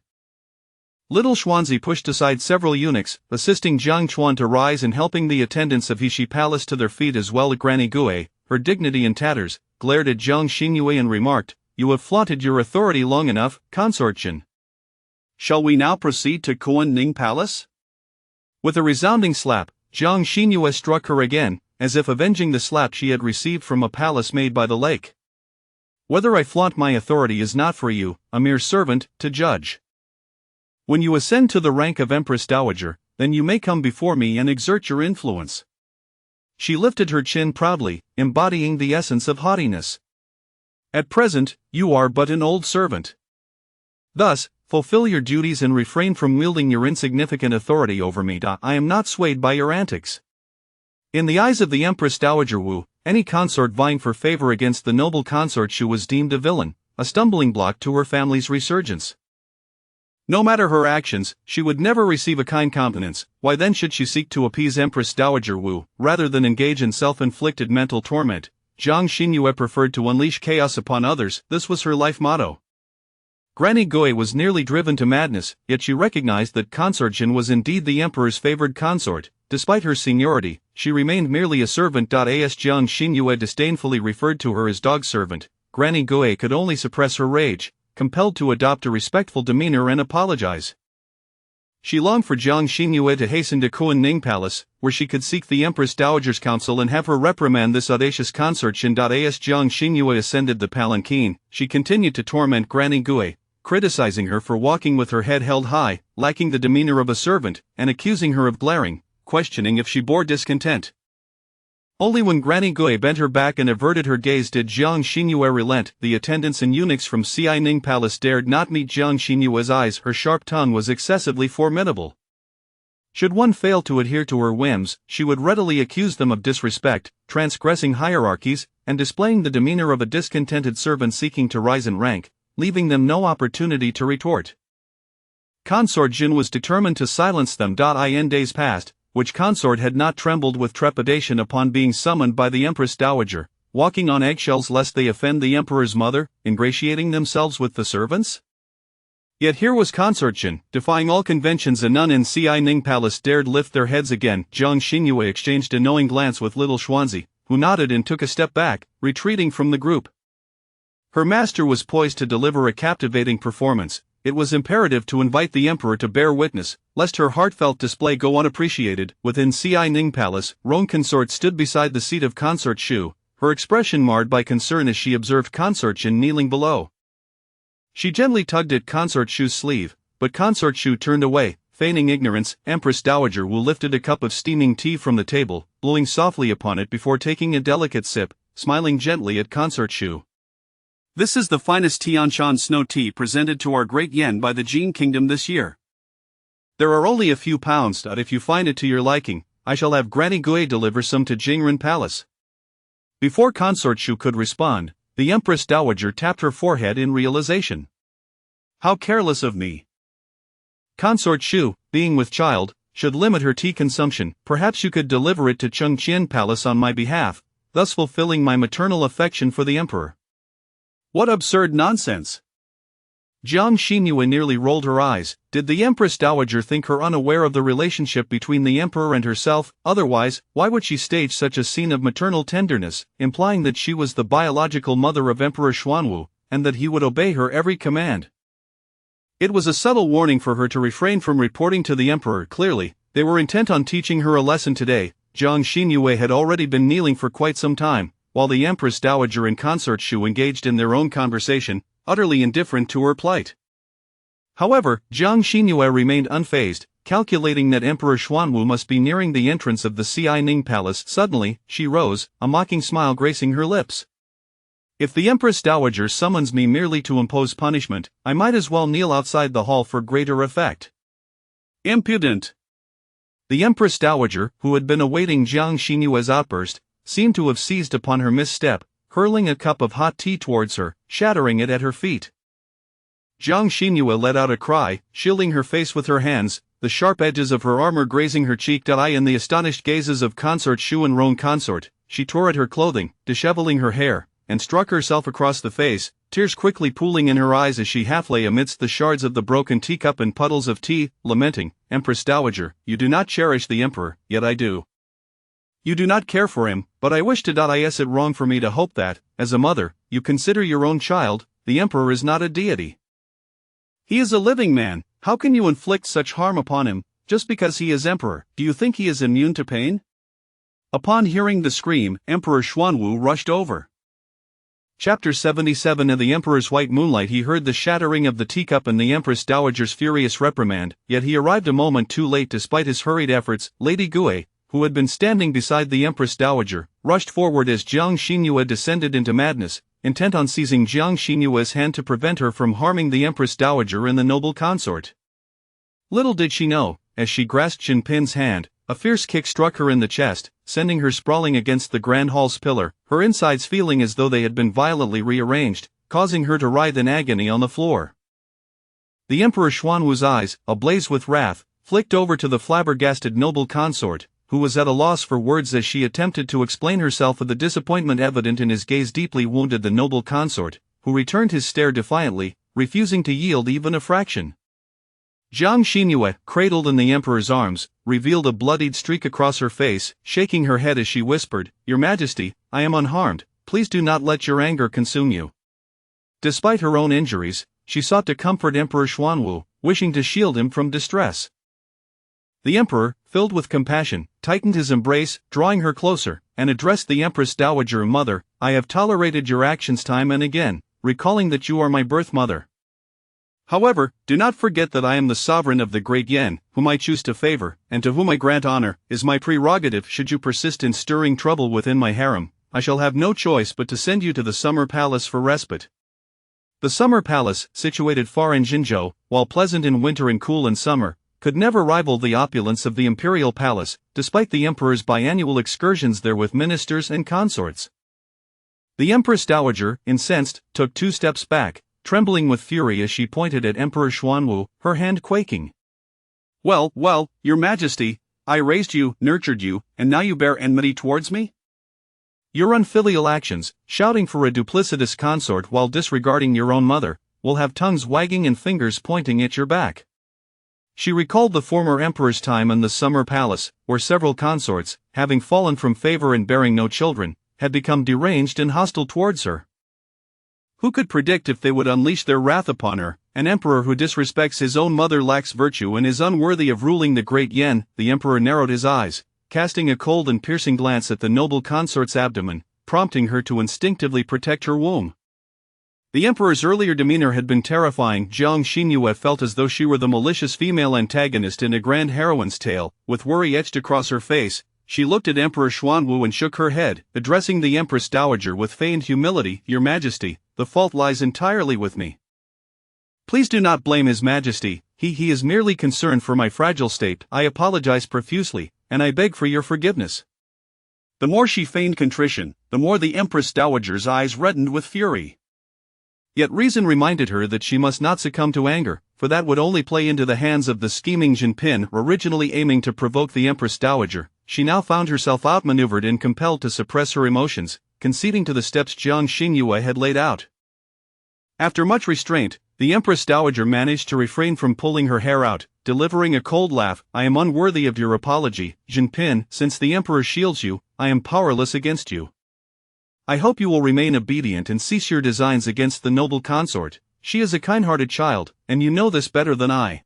Little Xuanzi pushed aside several eunuchs, assisting Jiang Chuan to rise and helping the attendants of Heshi Palace to their feet as well. Granny Gui, her dignity in tatters, glared at Jiang Xinyue and remarked, "You have flaunted your authority long enough, Consort Jin. Shall we now proceed to Kuan-Ning Palace?" With a resounding slap, Jiang Xinyue struck her again, as if avenging the slap she had received from a palace made by the lake. Whether I flaunt my authority is not for you, a mere servant, to judge. When you ascend to the rank of Empress Dowager, then you may come before me and exert your influence. She lifted her chin proudly, embodying the essence of haughtiness. At present, you are but an old servant. Thus, fulfill your duties and refrain from wielding your insignificant authority over me. I am not swayed by your antics. In the eyes of the Empress Dowager Wu, any consort vying for favor against the noble Consort Shu was deemed a villain, a stumbling block to her family's resurgence. No matter her actions, she would never receive a kind countenance. Why then should she seek to appease Empress Dowager Wu, rather than engage in self-inflicted mental torment? Jiang Xinyue preferred to unleash chaos upon others. This was her life motto. Granny Gui was nearly driven to madness, yet she recognized that Consort Jin was indeed the emperor's favored consort. Despite her seniority, she remained merely a servant. As Jiang Xinyue disdainfully referred to her as dog servant, Granny Gui could only suppress her rage, compelled to adopt a respectful demeanor and apologize. She longed for Jiang Xinyue to hasten to Kuan-Ning Palace, where she could seek the Empress Dowager's counsel and have her reprimand this audacious Consort Jin. As Jiang Xinyue ascended the palanquin, she continued to torment Granny Gui, criticizing her for walking with her head held high, lacking the demeanor of a servant, and accusing her of glaring, questioning if she bore discontent. Only when Granny Gui bent her back and averted her gaze did Jiang Xinyue relent. The attendants and eunuchs from Xianing Palace dared not meet Jiang Xinyue's eyes. Her sharp tongue was excessively formidable. Should one fail to adhere to her whims, she would readily accuse them of disrespect, transgressing hierarchies, and displaying the demeanor of a discontented servant seeking to rise in rank, leaving them no opportunity to retort. Consort Jin was determined to silence them. In days past, which consort had not trembled with trepidation upon being summoned by the Empress Dowager, walking on eggshells lest they offend the emperor's mother, ingratiating themselves with the servants? Yet here was Consort Jin, defying all conventions, and none in Xianing Palace dared lift their heads again. Jiang Xinyue exchanged a knowing glance with little Xuanzi, who nodded and took a step back, retreating from the group. Her master was poised to deliver a captivating performance. It was imperative to invite the emperor to bear witness, lest her heartfelt display go unappreciated. Within Xianing Palace, Roan Consort stood beside the seat of Consort Shu, her expression marred by concern as she observed Consort Jin kneeling below. She gently tugged at Consort Shu's sleeve, but Consort Shu turned away, feigning ignorance. Empress Dowager Wu lifted a cup of steaming tea from the table, blowing softly upon it before taking a delicate sip, smiling gently at Consort Shu. This is the finest Tianshan snow tea presented to our great Yen by the Jin Kingdom this year. There are only a few pounds. If you find it to your liking, I shall have Granny Gui deliver some to Jingren Palace. Before Consort Shu could respond, the Empress Dowager tapped her forehead in realization. How careless of me. Consort Shu, being with child, should limit her tea consumption. Perhaps you could deliver it to Chengqian Palace on my behalf, thus fulfilling my maternal affection for the emperor. What absurd nonsense! Jiang Xinyu nearly rolled her eyes. Did the Empress Dowager think her unaware of the relationship between the Emperor and herself? Otherwise, why would she stage such a scene of maternal tenderness, implying that she was the biological mother of Emperor Xuanwu, and that he would obey her every command? It was a subtle warning for her to refrain from reporting to the Emperor. Clearly, they were intent on teaching her a lesson today. Jiang Xinyu had already been kneeling for quite some time, while the Empress Dowager and consort Shu engaged in their own conversation, utterly indifferent to her plight. However, Jiang Xinyu remained unfazed, calculating that Emperor Xuanwu must be nearing the entrance of the Xianing Palace. Suddenly, she rose, a mocking smile gracing her lips. If the Empress Dowager summons me merely to impose punishment, I might as well kneel outside the hall for greater effect. Impudent! The Empress Dowager, who had been awaiting Jiang Xinyue's outburst, seemed to have seized upon her misstep, hurling a cup of hot tea towards her, shattering it at her feet. Jiang Xinyu let out a cry, shielding her face with her hands, the sharp edges of her armor grazing her cheek. In the astonished gazes of consort Shu and roan consort, she tore at her clothing, disheveling her hair, and struck herself across the face, tears quickly pooling in her eyes as she half lay amidst the shards of the broken teacup and puddles of tea, lamenting, "Empress Dowager, you do not cherish the Emperor, yet I do. You do not care for him, but I wish to. Is it wrong for me to hope that, as a mother, you consider your own child? The Emperor is not a deity. He is a living man. How can you inflict such harm upon him, just because he is Emperor? Do you think he is immune to pain?" Upon hearing the scream, Emperor Xuanwu rushed over. Chapter 77. In the Emperor's white moonlight he heard the shattering of the teacup and the Empress Dowager's furious reprimand, yet he arrived a moment too late despite his hurried efforts. Lady Gue, who had been standing beside the Empress Dowager, rushed forward as Jiang Xinyu descended into madness, intent on seizing Jiang Xinyue's hand to prevent her from harming the Empress Dowager and the noble consort. Little did she know, as she grasped Shin Pin's hand, a fierce kick struck her in the chest, sending her sprawling against the grand hall's pillar, her insides feeling as though they had been violently rearranged, causing her to writhe in agony on the floor. The Emperor Xuanwu's eyes, ablaze with wrath, flicked over to the flabbergasted noble consort, who was at a loss for words as she attempted to explain herself. The disappointment evident in his gaze deeply wounded the noble consort, who returned his stare defiantly, refusing to yield even a fraction. Jiang Xinyu, cradled in the Emperor's arms, revealed a bloodied streak across her face, shaking her head as she whispered, "Your Majesty, I am unharmed, please do not let your anger consume you." Despite her own injuries, she sought to comfort Emperor Xuanwu, wishing to shield him from distress. The Emperor, filled with compassion, tightened his embrace, drawing her closer, and addressed the Empress Dowager. "Mother, I have tolerated your actions time and again, recalling that you are my birth mother. However, do not forget that I am the sovereign of the great Yan, whom I choose to favor, and to whom I grant honor, is my prerogative. Should you persist in stirring trouble within my harem, I shall have no choice but to send you to the Summer Palace for respite." The Summer Palace, situated far in Jinzhou, while pleasant in winter and cool in summer, could never rival the opulence of the Imperial Palace, despite the Emperor's biannual excursions there with ministers and consorts. The Empress Dowager, incensed, took 2 steps back, trembling with fury as she pointed at Emperor Xuanwu, her hand quaking. Well, Your Majesty, I raised you, nurtured you, and now you bear enmity towards me? Your unfilial actions, shouting for a duplicitous consort while disregarding your own mother, will have tongues wagging and fingers pointing at your back." She recalled the former emperor's time in the Summer Palace, where several consorts, having fallen from favor and bearing no children, had become deranged and hostile towards her. Who could predict if they would unleash their wrath upon her? An emperor who disrespects his own mother lacks virtue and is unworthy of ruling the great Yan. The emperor narrowed his eyes, casting a cold and piercing glance at the noble consort's abdomen, prompting her to instinctively protect her womb. The emperor's earlier demeanor had been terrifying. Jiang Xinyu felt as though she were the malicious female antagonist in a grand heroine's tale. With worry etched across her face, she looked at Emperor Xuanwu and shook her head, addressing the Empress Dowager with feigned humility. "Your Majesty, the fault lies entirely with me. Please do not blame His Majesty, he is merely concerned for my fragile state. I apologize profusely, and I beg for your forgiveness." The more she feigned contrition, the more the Empress Dowager's eyes reddened with fury. Yet reason reminded her that she must not succumb to anger, for that would only play into the hands of the scheming Jinpin. Originally aiming to provoke the Empress Dowager, she now found herself outmaneuvered and compelled to suppress her emotions, conceding to the steps Jiang Xinyu had laid out. After much restraint, The Empress Dowager managed to refrain from pulling her hair out, delivering a cold laugh. I am unworthy of your apology, Jinping. Since the Emperor shields you, I am powerless against you. I hope you will remain obedient and cease your designs against the noble consort. She is a kind-hearted child, and you know this better than I.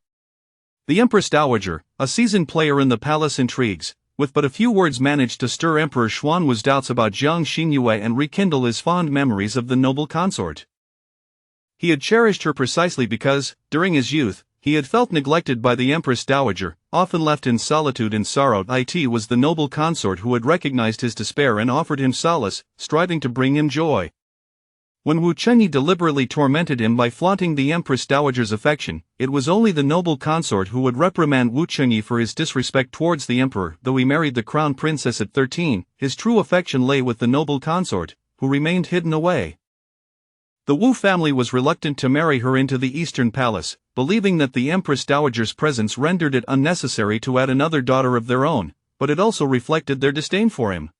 The Empress Dowager, a seasoned player in the palace intrigues, with but a few words managed to stir Emperor Xuanwu's doubts about Jiang Xinyue and rekindle his fond memories of the noble consort. He had cherished her precisely because, during his youth, he had felt neglected by the Empress Dowager, often left in solitude and sorrow. It was the noble consort who had recognized his despair and offered him solace, striving to bring him joy. When Wu Chenyi deliberately tormented him by flaunting the Empress Dowager's affection, it was only the noble consort who would reprimand Wu Chenyi for his disrespect towards the emperor. Though he married the crown princess at 13, his true affection lay with the noble consort, who remained hidden away. The Wu family was reluctant to marry her into the Eastern Palace, believing that the Empress Dowager's presence rendered it unnecessary to add another daughter of their own, but it also reflected their disdain for him.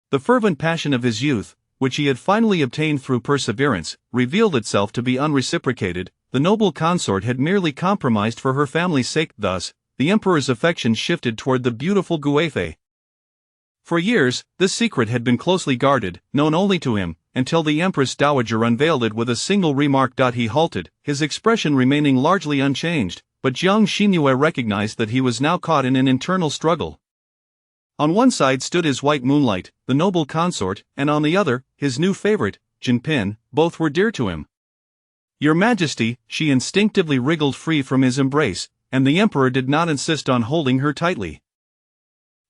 The fervent passion of his youth, which he had finally obtained through perseverance, revealed itself to be unreciprocated. The noble consort had merely compromised for her family's sake. Thus, the emperor's affection shifted toward the beautiful Guifei. For years, this secret had been closely guarded, known only to him, until the Empress Dowager unveiled it with a single remark. He halted, his expression remaining largely unchanged, but Jiang Xinyue recognized that he was now caught in an internal struggle. On one side stood his white moonlight, the noble consort, and on the other, his new favorite, Jinping. Both were dear to him. Your Majesty, she instinctively wriggled free from his embrace, and the emperor did not insist on holding her tightly.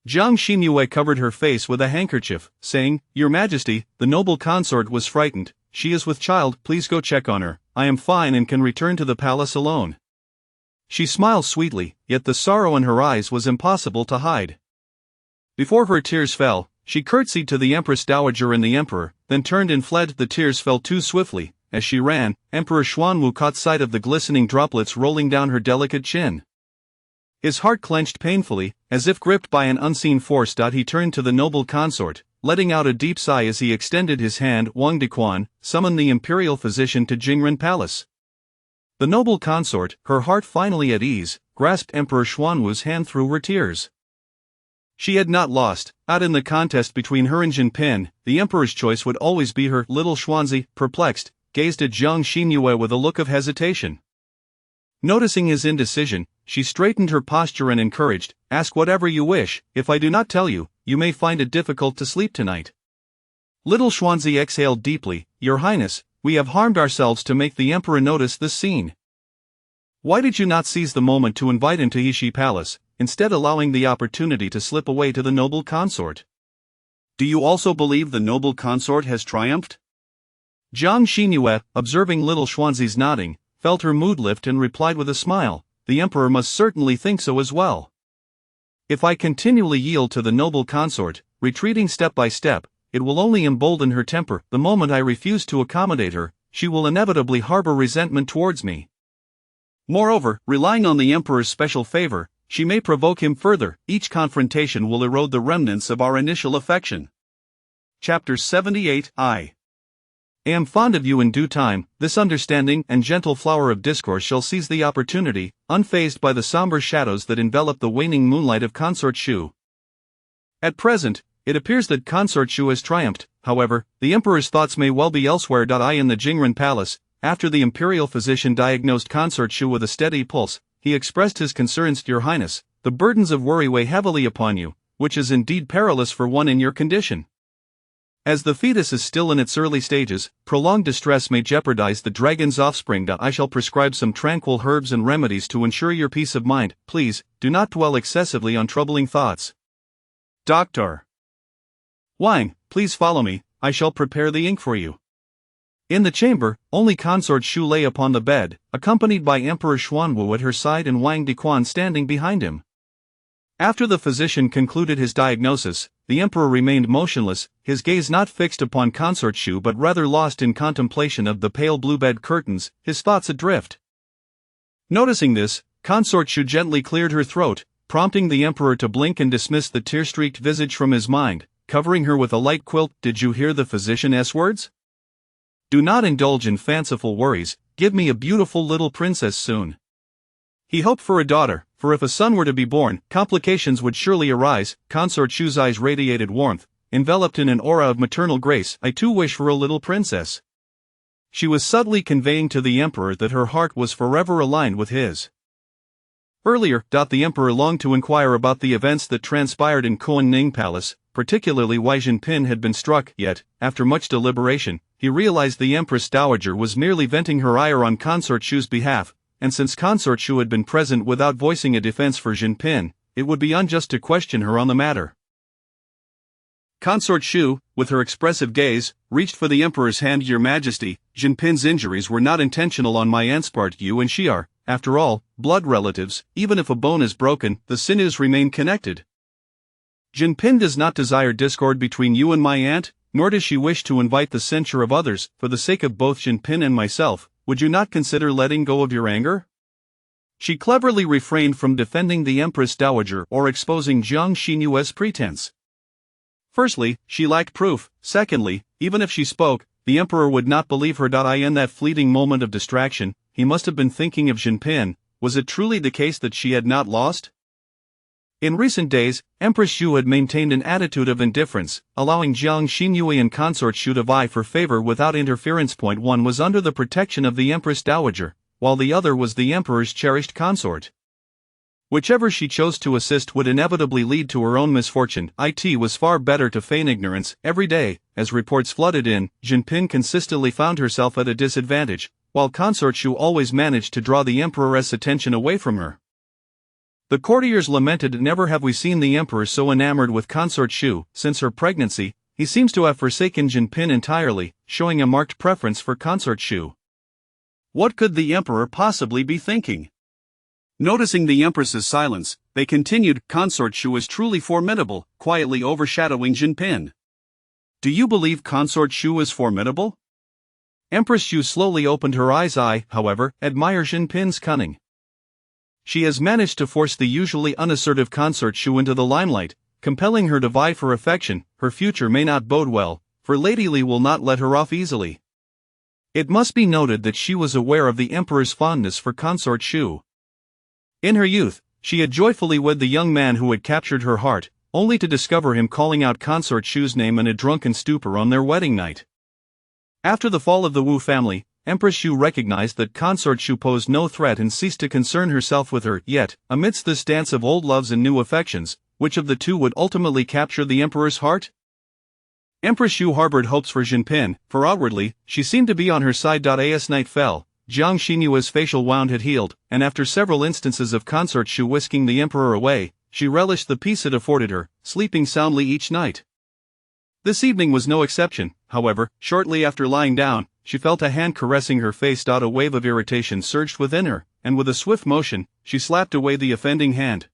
Jiang Xinyue covered her face with a handkerchief, saying, Your Majesty, the noble consort was frightened. She is with child, please go check on her. I am fine and can return to the palace alone. She smiled sweetly, yet the sorrow in her eyes was impossible to hide. Before her tears fell, she curtsied to the Empress Dowager and the emperor, then turned and fled. The tears fell too swiftly. As she ran, Emperor Xuanwu caught sight of the glistening droplets rolling down her delicate chin. His heart clenched painfully, as if gripped by an unseen force. He turned to the noble consort, letting out a deep sigh as he extended his hand. Wang Dequan, summon the imperial physician to Jingren Palace. The noble consort, her heart finally at ease, grasped Emperor Xuanwu's hand through her tears. She had not lost. Out in the contest between her and Jinping, the emperor's choice would always be her. Little Xuanzi, perplexed, gazed at Jiang Xinyue with a look of hesitation. Noticing his indecision, she straightened her posture and encouraged, Ask whatever you wish. If I do not tell you, you may find it difficult to sleep tonight. Little Xuanzi exhaled deeply. Your Highness, we have harmed ourselves to make the emperor notice this scene. Why did you not seize the moment to invite him to Yishi Palace, instead allowing the opportunity to slip away to the noble consort? Do you also believe the noble consort has triumphed? Jiang Xinyue, observing little Xuanzi's nodding, felt her mood lift and replied with a smile, The emperor must certainly think so as well. If I continually yield to the noble consort, retreating step by step, it will only embolden her temper. The moment I refuse to accommodate her, she will inevitably harbor resentment towards me. Moreover, relying on the emperor's special favor, she may provoke him further. Each confrontation will erode the remnants of our initial affection. Chapter 78. I am fond of you. In due time, this understanding and gentle flower of discourse shall seize the opportunity, unfazed by the somber shadows that envelop the waning moonlight of Consort Shu. At present, it appears that Consort Shu has triumphed. However, the emperor's thoughts may well be elsewhere. In the Jingren Palace, after the imperial physician diagnosed Consort Shu with a steady pulse, he expressed his concerns. Your Highness, the burdens of worry weigh heavily upon you, which is indeed perilous for one in your condition. As the fetus is still in its early stages, prolonged distress may jeopardize the dragon's offspring. I shall prescribe some tranquil herbs and remedies to ensure your peace of mind. Please, do not dwell excessively on troubling thoughts. Dr. Wang, please follow me, I shall prepare the ink for you. In the chamber, only Consort Shu lay upon the bed, accompanied by Emperor Xuanwu at her side and Wang Dequan standing behind him. After the physician concluded his diagnosis, the emperor remained motionless, his gaze not fixed upon Consort Shu but rather lost in contemplation of the pale blue bed curtains, his thoughts adrift. Noticing this, Consort Shu gently cleared her throat, prompting the emperor to blink and dismiss the tear-streaked visage from his mind, covering her with a light quilt. Did you hear the physician's words? Do not indulge in fanciful worries. give me a beautiful little princess soon. He hoped for a daughter, for if a son were to be born, complications would surely arise. Consort Shu's eyes radiated warmth, enveloped in an aura of maternal grace. I too wish for a little princess. She was subtly conveying to the emperor that her heart was forever aligned with his. Earlier, the emperor longed to inquire about the events that transpired in Kuan Ning Palace, particularly why Jinping had been struck, yet, after much deliberation, he realized the Empress Dowager was merely venting her ire on Consort Shu's behalf, and since Consort Shu had been present without voicing a defense for Jinping, it would be unjust to question her on the matter. Consort Shu, with her expressive gaze, reached for the emperor's hand. Your Majesty, Jinping's injuries were not intentional on my aunt's part. You and she are, after all, blood relatives. Even if a bone is broken, the sinews remain connected. Jinping does not desire discord between you and my aunt, nor does she wish to invite the censure of others. For the sake of both Jinping and myself, would you not consider letting go of your anger? She cleverly refrained from defending the Empress Dowager or exposing Jiang Xinyue's pretense. Firstly, she lacked proof. Secondly, even if she spoke, the emperor would not believe her. In that fleeting moment of distraction, he must have been thinking of Jinping. Was it truly the case that she had not lost? In recent days, Empress Shu had maintained an attitude of indifference, allowing Jiang Xinyue and Consort Shu to vie for favor without interference. One was under the protection of the Empress Dowager, while the other was the emperor's cherished consort. Whichever she chose to assist would inevitably lead to her own misfortune. It was far better to feign ignorance. Every day, as reports flooded in, Jinping consistently found herself at a disadvantage, while Consort Shu always managed to draw the emperor's attention away from her. The courtiers lamented, never have we seen the emperor so enamored with Consort Shu. Since her pregnancy, he seems to have forsaken Jinping entirely, showing a marked preference for Consort Shu. What could the emperor possibly be thinking? Noticing the empress's silence, they continued, Consort Shu is truly formidable, quietly overshadowing Jinping. Do you believe Consort Shu is formidable? Empress Shu slowly opened her eyes. I, however, admire Jinping's cunning. She has managed to force the usually unassertive Consort Shu into the limelight, compelling her to vie for affection. Her future may not bode well, for Lady Li will not let her off easily. It must be noted that she was aware of the emperor's fondness for Consort Shu. In her youth, she had joyfully wed the young man who had captured her heart, only to discover him calling out Consort Shu's name in a drunken stupor on their wedding night. After the fall of the Wu family, Empress Shu recognized that Consort Shu posed no threat and ceased to concern herself with her. Yet, amidst this dance of old loves and new affections, which of the two would ultimately capture the emperor's heart? Empress Shu harbored hopes for Jinping, for outwardly, she seemed to be on her side. As night fell, Jiang Xinyue's facial wound had healed, and after several instances of Consort Shu whisking the emperor away, she relished the peace it afforded her, sleeping soundly each night. This evening was no exception. However, shortly after lying down, she felt a hand caressing her face. A wave of irritation surged within her, and with a swift motion, she slapped away the offending hand.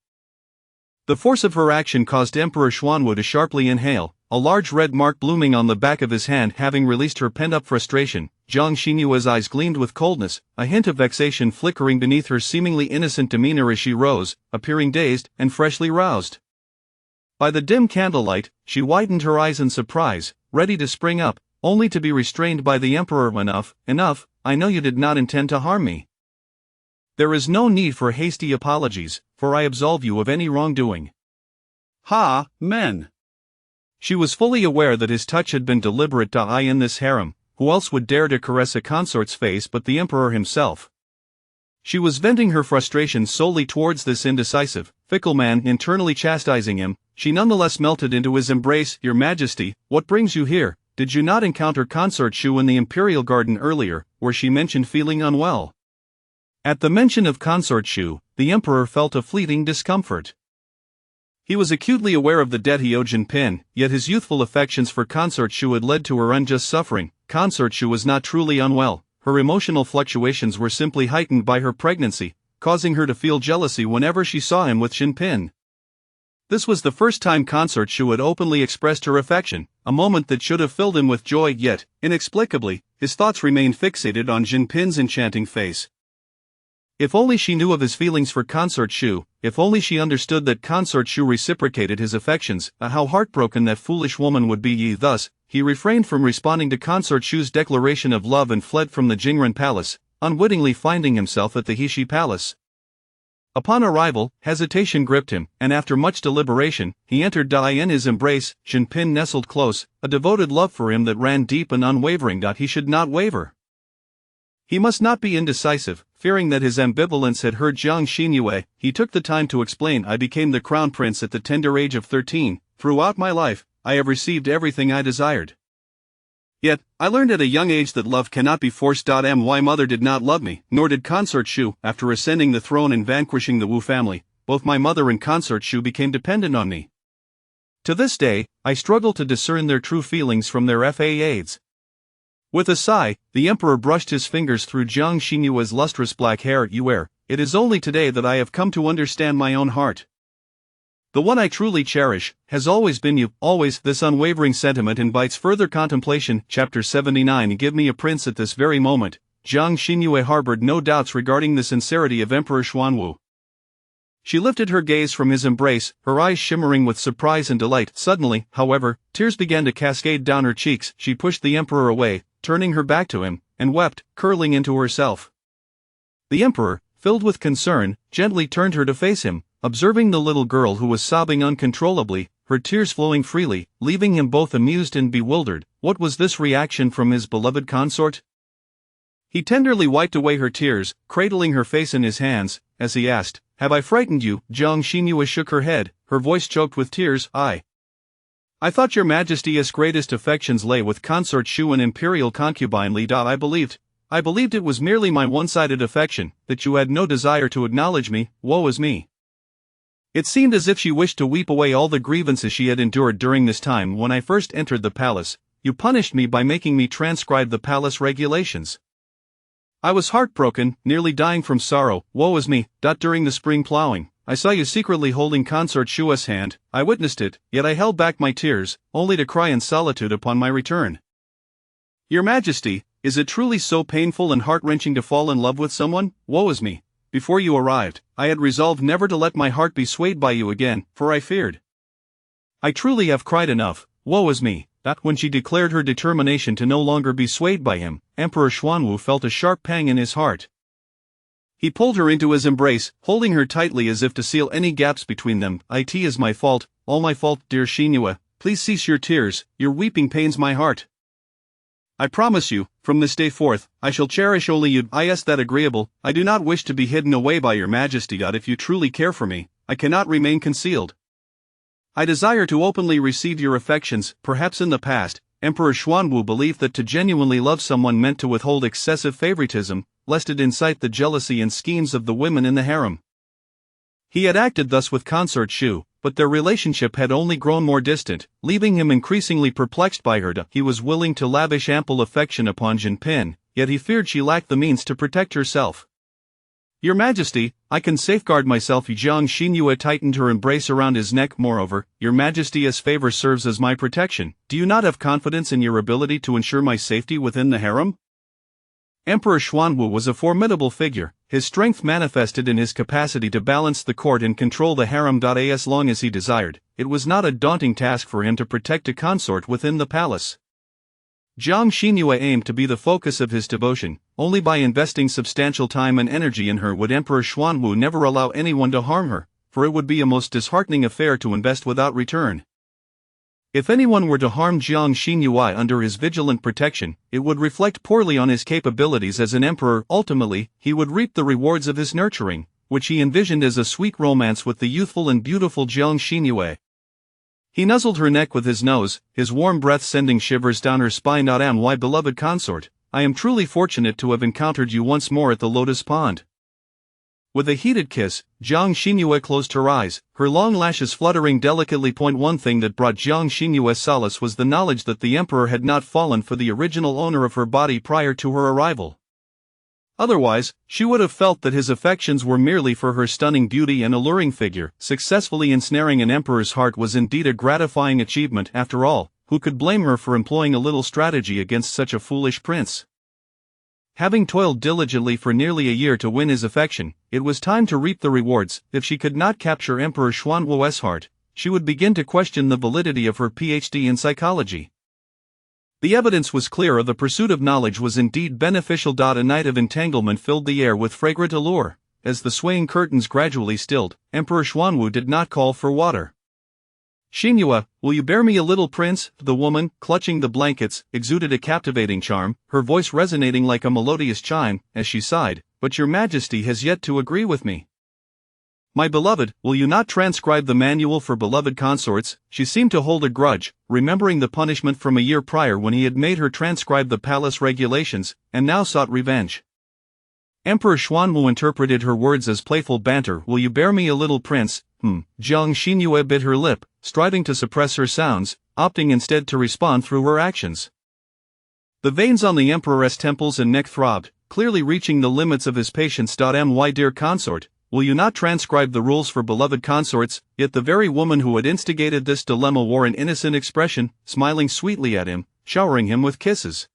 The force of her action caused Emperor Xuanwu to sharply inhale, a large red mark blooming on the back of his hand. Having released her pent-up frustration, Jiang Xinyue's eyes gleamed with coldness, a hint of vexation flickering beneath her seemingly innocent demeanor as she rose, appearing dazed and freshly roused. By the dim candlelight, she widened her eyes in surprise, ready to spring up, only to be restrained by the emperor. Enough, I know you did not intend to harm me. There is no need for hasty apologies, for I absolve you of any wrongdoing. Ha, men! She was fully aware that his touch had been deliberate. In this harem, who else would dare to caress a consort's face but the emperor himself? She was venting her frustration solely towards this indecisive, fickle man. Internally chastising him, she nonetheless melted into his embrace. Your Majesty, what brings you here? Did you not encounter Consort Shu in the imperial garden earlier, where she mentioned feeling unwell? At the mention of Consort Shu, the emperor felt a fleeting discomfort. He was acutely aware of the debt he owed Jinping, yet his youthful affections for Consort Shu had led to her unjust suffering. Consort Shu was not truly unwell, her emotional fluctuations were simply heightened by her pregnancy, causing her to feel jealousy whenever she saw him with Jinping. This was the first time Consort Shu had openly expressed her affection, a moment that should have filled him with joy. Yet, inexplicably, his thoughts remained fixated on Jinping's enchanting face. If only she knew of his feelings for Consort Shu, if only she understood that Consort Shu reciprocated his affections, how heartbroken that foolish woman would be. Thus, he refrained from responding to Consort Shu's declaration of love and fled from the Jingren Palace, unwittingly finding himself at the Heishi Palace. Upon arrival, hesitation gripped him, and after much deliberation, he entered in his embrace. Jinping nestled close, a devoted love for him that ran deep and unwavering. He should not waver. He must not be indecisive. Fearing that his ambivalence had hurt Jiang Xinyue, he took the time to explain, I became the crown prince at the tender age of 13. Throughout my life, I have received everything I desired. Yet, I learned at a young age that love cannot be forced. My mother did not love me, nor did consort Shu. After ascending the throne and vanquishing the Wu family, both my mother and consort Shu became dependent on me. To this day, I struggle to discern their true feelings from their facades. With a sigh, the emperor brushed his fingers through Jiang Xinyue's lustrous black hair. It is only today that I have come to understand my own heart. The one I truly cherish has always been you, always. This unwavering sentiment invites further contemplation. Chapter 79. Give me a prince at this very moment. Jiang Xinyue harbored no doubts regarding the sincerity of Emperor Xuanwu. She lifted her gaze from his embrace, her eyes shimmering with surprise and delight. Suddenly, however, tears began to cascade down her cheeks. She pushed the emperor away, turning her back to him, and wept, curling into herself. The emperor, filled with concern, gently turned her to face him, observing the little girl who was sobbing uncontrollably, her tears flowing freely, leaving him both amused and bewildered. What was this reaction from his beloved consort? He tenderly wiped away her tears, cradling her face in his hands, as he asked, Have I frightened you? Jiang Xinyue shook her head, her voice choked with tears. I thought your majesty's greatest affections lay with consort Shu and imperial concubine Li. I believed it was merely my one-sided affection, that you had no desire to acknowledge me. Woe is me. It seemed as if she wished to weep away all the grievances she had endured during this time. When I first entered the palace, you punished me by making me transcribe the palace regulations. I was heartbroken, nearly dying from sorrow. Woe is me. During the spring plowing, I saw you secretly holding consort Shua's hand. I witnessed it, yet I held back my tears, only to cry in solitude upon my return. Your Majesty, is it truly so painful and heart-wrenching to fall in love with someone? Woe is me. Before you arrived, I had resolved never to let my heart be swayed by you again, for I feared. I truly have cried enough. Woe is me. When she declared her determination to no longer be swayed by him, Emperor Xuanwu felt a sharp pang in his heart. He pulled her into his embrace, holding her tightly as if to seal any gaps between them. It is my fault, all my fault, dear Xinyue. Please cease your tears, your weeping pains my heart. I promise you, from this day forth, I shall cherish only you. Is that agreeable? I do not wish to be hidden away by your majesty. If you truly care for me, I cannot remain concealed. I desire to openly receive your affections. Perhaps in the past, Emperor Xuanwu believed that to genuinely love someone meant to withhold excessive favoritism, lest it incite the jealousy and schemes of the women in the harem. He had acted thus with consort Shu, but their relationship had only grown more distant, leaving him increasingly perplexed by her. He was willing to lavish ample affection upon Jinping, yet he feared she lacked the means to protect herself. Your Majesty, I can safeguard myself. Jiang Xinyue tightened her embrace around his neck. Moreover, your Majesty's favor serves as my protection. Do you not have confidence in your ability to ensure my safety within the harem? Emperor Xuanwu was a formidable figure. His strength manifested in his capacity to balance the court and control the harem. As long as he desired, it was not a daunting task for him to protect a consort within the palace. Jiang Xinyue aimed to be the focus of his devotion. Only by investing substantial time and energy in her would Emperor Xuanwu never allow anyone to harm her, for it would be a most disheartening affair to invest without return. If anyone were to harm Jiang Xinyue under his vigilant protection, it would reflect poorly on his capabilities as an emperor. Ultimately, he would reap the rewards of his nurturing, which he envisioned as a sweet romance with the youthful and beautiful Jiang Xinyue. He nuzzled her neck with his nose, his warm breath sending shivers down her spine. My beloved consort, I am truly fortunate to have encountered you once more at the Lotus Pond. With a heated kiss, Jiang Xinyue closed her eyes, her long lashes fluttering delicately. One thing that brought Jiang Xinyue solace was the knowledge that the emperor had not fallen for the original owner of her body prior to her arrival. Otherwise, she would have felt that his affections were merely for her stunning beauty and alluring figure. Successfully ensnaring an emperor's heart was indeed a gratifying achievement. After all, who could blame her for employing a little strategy against such a foolish prince? Having toiled diligently for nearly a year to win his affection, it was time to reap the rewards. If she could not capture Emperor Xuanwu's heart, she would begin to question the validity of her PhD in psychology. The evidence was clear. The pursuit of knowledge was indeed beneficial. A night of entanglement filled the air with fragrant allure. As the swaying curtains gradually stilled, Emperor Xuanwu did not call for water. "Xinhua, will you bear me a little prince?" The woman, clutching the blankets, exuded a captivating charm, her voice resonating like a melodious chime, as she sighed, "But your majesty has yet to agree with me." "My beloved, will you not transcribe the manual for beloved consorts?" She seemed to hold a grudge, remembering the punishment from a year prior when he had made her transcribe the palace regulations, and now sought revenge. Emperor Xuanwu interpreted her words as playful banter. "Will you bear me a little prince?" Jiang Xinhua bit her lip, striving to suppress her sounds, opting instead to respond through her actions. The veins on the emperor's temples and neck throbbed, clearly reaching the limits of his patience. "My dear consort, will you not transcribe the rules for beloved consorts?" Yet the very woman who had instigated this dilemma wore an innocent expression, smiling sweetly at him, showering him with kisses.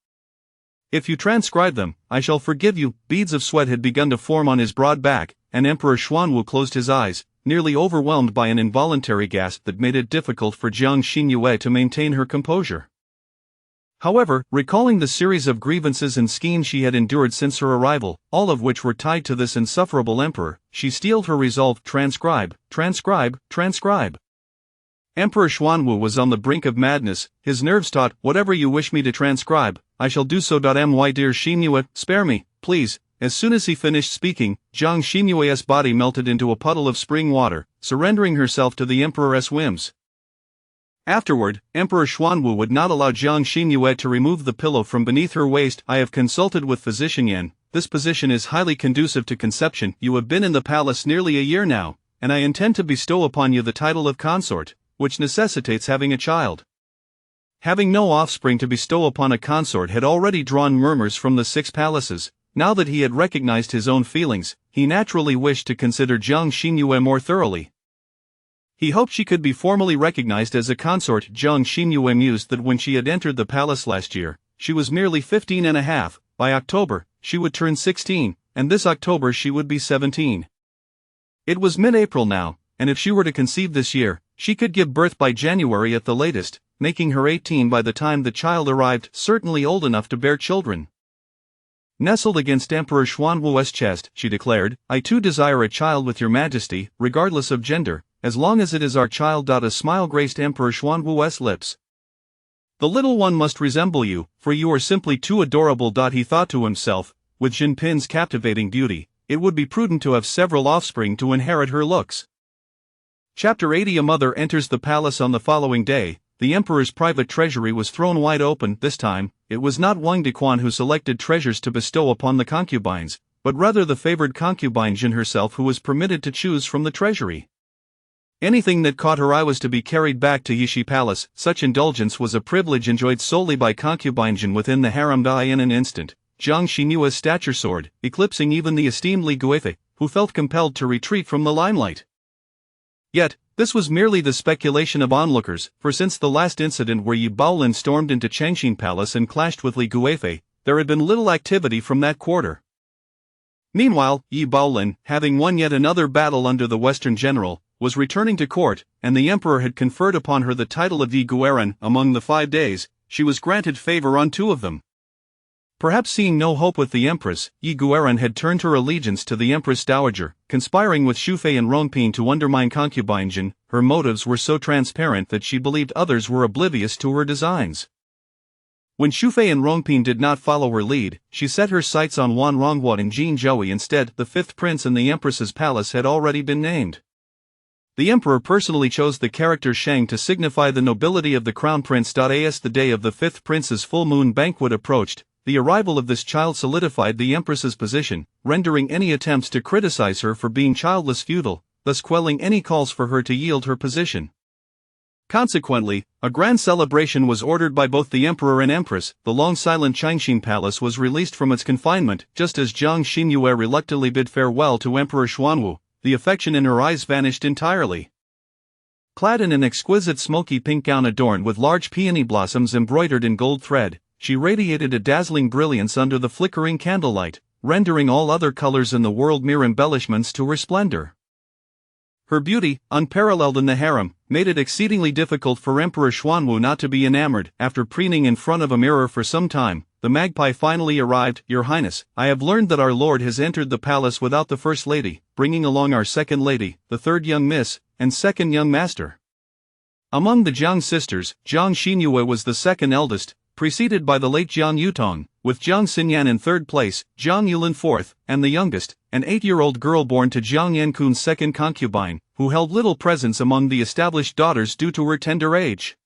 "If you transcribe them, I shall forgive you." Beads of sweat had begun to form on his broad back, and Emperor Xuanwu closed his eyes, nearly overwhelmed by an involuntary gasp that made it difficult for Jiang Xinhua to maintain her composure. However, recalling the series of grievances and schemes she had endured since her arrival, all of which were tied to this insufferable emperor, she steeled her resolve. "Transcribe, transcribe, transcribe." Emperor Xuanwu was on the brink of madness, his nerves taut. "Whatever you wish me to transcribe, I shall do so. My dear Xinhua, spare me, please." As soon as he finished speaking, Jiang Xinhua's body melted into a puddle of spring water, surrendering herself to the emperor's whims. Afterward, Emperor Xuanwu would not allow Jiang Xinhua to remove the pillow from beneath her waist. "I have consulted with physician Yan. This position is highly conducive to conception. You have been in the palace nearly a year now, and I intend to bestow upon you the title of consort, which necessitates having a child." Having no offspring to bestow upon a consort had already drawn murmurs from the 6 palaces. Now that he had recognized his own feelings, he naturally wished to consider Jiang Xinhua more thoroughly. He hoped she could be formally recognized as a consort. Jiang Xinhua mused that when she had entered the palace last year, she was merely 15 and a half. By October, she would turn 16, and this October she would be 17. It was mid-April now, and if she were to conceive this year, she could give birth by January at the latest, making her 18 by the time the child arrived, certainly old enough to bear children. Nestled against Emperor Xuanwu's chest, she declared, "I too desire a child with your majesty, regardless of gender, as long as it is our child." A smile graced Emperor Xuanwu's lips. "The little one must resemble you, for you are simply too adorable." He thought to himself, with Jinping's captivating beauty, it would be prudent to have several offspring to inherit her looks. Chapter 80. A mother enters the palace. On the following day, the emperor's private treasury was thrown wide open. This time, it was not Wang Dequan who selected treasures to bestow upon the concubines, but rather the favored concubine Jin herself, who was permitted to choose from the treasury. Anything that caught her eye was to be carried back to Yishi Palace. Such indulgence was a privilege enjoyed solely by concubine Jin within the harem. In an instant, Jiang Xinua's stature soared, eclipsing even the esteemed Li Guifei, who felt compelled to retreat from the limelight. Yet, this was merely the speculation of onlookers, for since the last incident where Yi Baolin stormed into Changxin Palace and clashed with Li Guifei, there had been little activity from that quarter. Meanwhile, Yi Baolin, having won yet another battle under the Western general, was returning to court, and the emperor had conferred upon her the title of Yi Guoran. Among the 5 days, she was granted favor on 2 of them. Perhaps seeing no hope with the Empress, Yi Guoran had turned her allegiance to the Empress Dowager, conspiring with Shufei and Rongping to undermine concubine Jin. Her motives were so transparent that she believed others were oblivious to her designs. When Shufei and Rongping did not follow her lead, she set her sights on Wan Ronghua and Jin Zhouyi instead. The 5th prince in the Empress's palace had already been named. The emperor personally chose the character Shang to signify the nobility of the crown prince. As the day of the 5th prince's full moon banquet approached, the arrival of this child solidified the empress's position, rendering any attempts to criticize her for being childless futile, thus quelling any calls for her to yield her position. Consequently, a grand celebration was ordered by both the emperor and empress. The long-silent Changxin Palace was released from its confinement. Just as Jiang Xinhua reluctantly bid farewell to Emperor Xuanwu, the affection in her eyes vanished entirely. Clad in an exquisite smoky pink gown adorned with large peony blossoms embroidered in gold thread, she radiated a dazzling brilliance under the flickering candlelight, rendering all other colors in the world mere embellishments to her splendor. Her beauty, unparalleled in the harem, made it exceedingly difficult for Emperor Xuanwu not to be enamored. After preening in front of a mirror for some time, the magpie finally arrived. Your Highness, I have learned that our lord has entered the palace without the first lady, bringing along our second lady, the third young miss, and second young master. Among the Jiang sisters, Jiang Xinyue was the second eldest, preceded by the late Jiang Yutong, with Jiang Xinyan in third place, Jiang Yulin fourth, and the youngest, an 8-year-old girl born to Jiang Yankun's second concubine, who held little presence among the established daughters due to her tender age.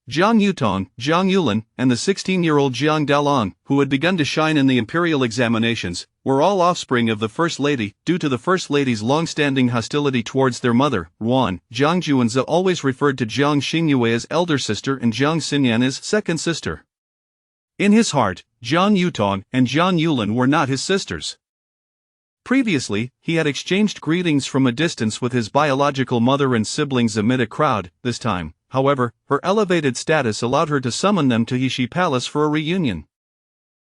Jiang Yutong, Jiang Yulin, and the 16-year-old Jiang Dalong, who had begun to shine in the imperial examinations, were all offspring of the First Lady. Due to the First Lady's long-standing hostility towards their mother, Ruan, Jiang Juanze always referred to Jiang Xinyue as elder sister and Jiang Xinyan as second sister. In his heart, Jiang Yutong and Jiang Yulin were not his sisters. Previously, he had exchanged greetings from a distance with his biological mother and siblings amid a crowd. This time, however, her elevated status allowed her to summon them to Yishi Palace for a reunion.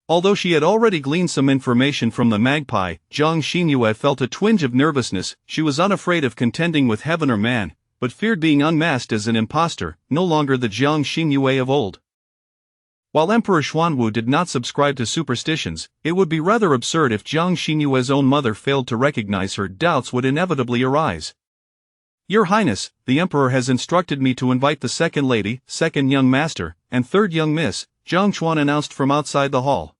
Although she had already gleaned some information from the magpie, Jiang Xinyue felt a twinge of nervousness. She was unafraid of contending with heaven or man, but feared being unmasked as an impostor, no longer the Jiang Xinyue of old. While Emperor Xuanwu did not subscribe to superstitions, it would be rather absurd if Jiang Xinyue's own mother failed to recognize her. Doubts would inevitably arise. Your Highness, the Emperor has instructed me to invite the second lady, second young master, and third young miss, Jiang Chuan announced from outside the hall.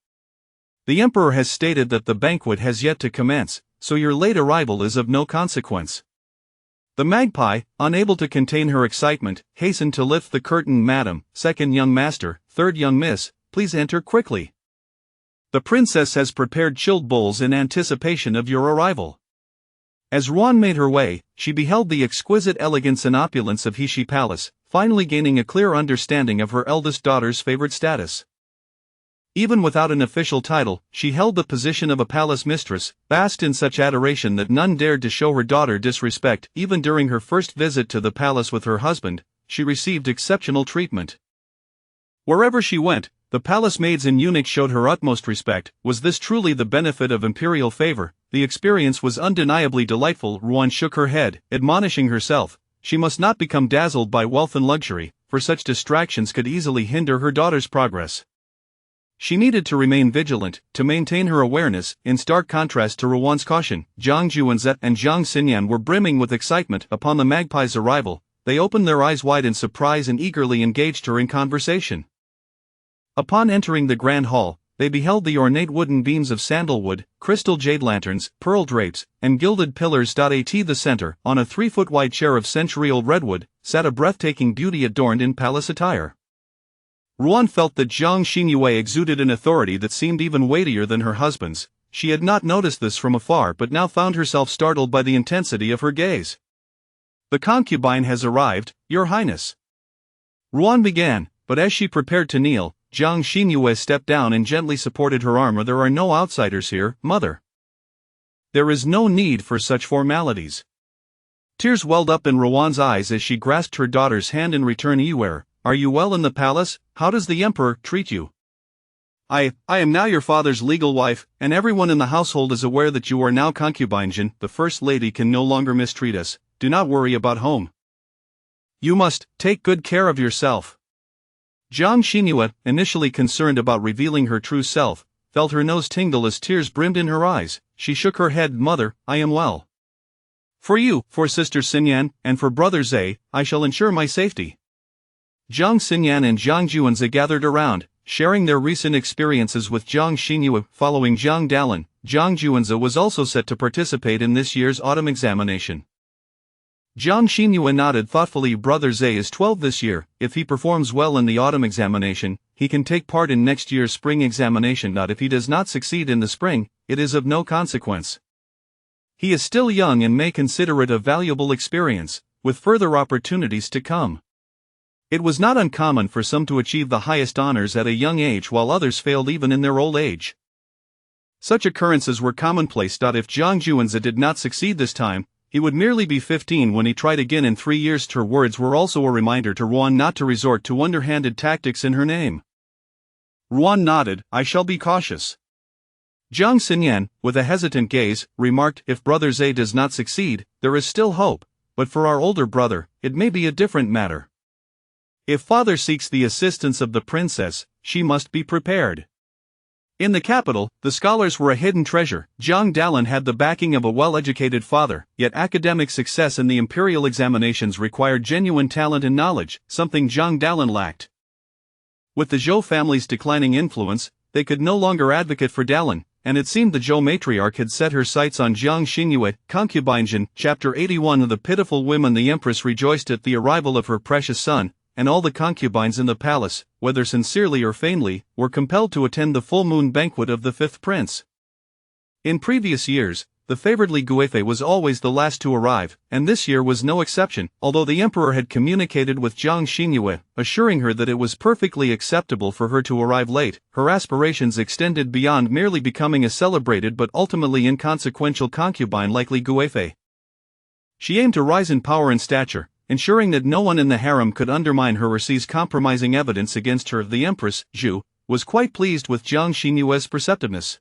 The Emperor has stated that the banquet has yet to commence, so your late arrival is of no consequence. The magpie, unable to contain her excitement, hastened to lift the curtain. Madam, second young master, third young miss, please enter quickly. The princess has prepared chilled bowls in anticipation of your arrival. As Ruan made her way, she beheld the exquisite elegance and opulence of Yishi Palace, finally gaining a clear understanding of her eldest daughter's favored status. Even without an official title, she held the position of a palace mistress, basked in such adoration that none dared to show her daughter disrespect. Even during her first visit to the palace with her husband, she received exceptional treatment. Wherever she went, the palace maids and eunuchs showed her utmost respect. Was this truly the benefit of imperial favor? The experience was undeniably delightful. Ruan shook her head, admonishing herself. She must not become dazzled by wealth and luxury, for such distractions could easily hinder her daughter's progress. She needed to remain vigilant, to maintain her awareness. In stark contrast to Ruan's caution, Jiang Juanze and Jiang Xinyan were brimming with excitement. Upon the magpie's arrival, they opened their eyes wide in surprise and eagerly engaged her in conversation. Upon entering the grand hall, they beheld the ornate wooden beams of sandalwood, crystal jade lanterns, pearl drapes, and gilded pillars. At the center, on a 3-foot-wide chair of century-old redwood, sat a breathtaking beauty adorned in palace attire. Ruan felt that Jiang Xinyue exuded an authority that seemed even weightier than her husband's. She had not noticed this from afar but now found herself startled by the intensity of her gaze. The concubine has arrived, Your Highness. Ruan began, but as she prepared to kneel, Jiang Xinyue stepped down and gently supported her arm. There are no outsiders here, mother. There is no need for such formalities. Tears welled up in Ruan's eyes as she grasped her daughter's hand in return. Iwer, are you well in the palace? How does the Emperor treat you? I am now your father's legal wife, and everyone in the household is aware that you are now concubine. Jin, the First Lady can no longer mistreat us. Do not worry about home. You must take good care of yourself. Jiang Xinyue, initially concerned about revealing her true self, felt her nose tingle as tears brimmed in her eyes. She shook her head. Mother, I am well. For you, for Sister Xinyan, and for Brother Zhe, I shall ensure my safety. Jiang Xinyan and Jiang Juanze gathered around, sharing their recent experiences with Jiang Xinyue. Following Jiang Dalin, Jiang Juanze was also set to participate in this year's autumn examination. Jiang Xinyue nodded thoughtfully. Brother Zhe is 12 this year. If he performs well in the autumn examination, he can take part in next year's spring examination. If he does not succeed in the spring, it is of no consequence. He is still young and may consider it a valuable experience, with further opportunities to come. It was not uncommon for some to achieve the highest honors at a young age while others failed even in their old age. Such occurrences were commonplace. If Jiang Juanze did not succeed this time, he would merely be 15 when he tried again in 3 years. Her words were also a reminder to Ruan not to resort to underhanded tactics in her name. Ruan nodded. I shall be cautious. Jiang Xinyan, with a hesitant gaze, remarked, "If Brother Zhe does not succeed, there is still hope, but for our older brother, it may be a different matter. If father seeks the assistance of the princess, she must be prepared." In the capital, the scholars were a hidden treasure. Jiang Dalin had the backing of a well-educated father, yet academic success in the imperial examinations required genuine talent and knowledge, something Jiang Dalin lacked. With the Zhou family's declining influence, they could no longer advocate for Dalin, and it seemed the Zhou matriarch had set her sights on Jiang Xingyue. Concubination, Chapter 81. Of the pitiful women, the Empress rejoiced at the arrival of her precious son, and all the concubines in the palace, whether sincerely or feignedly, were compelled to attend the full moon banquet of the fifth prince. In previous years, the favored Li Guifei was always the last to arrive, and this year was no exception, although the emperor had communicated with Jiang Xingyue, assuring her that it was perfectly acceptable for her to arrive late. Her aspirations extended beyond merely becoming a celebrated but ultimately inconsequential concubine like Li Guifei. She aimed to rise in power and stature, ensuring that no one in the harem could undermine her or seize compromising evidence against her. The Empress, Zhu, was quite pleased with Jiang Xinyue's perceptiveness.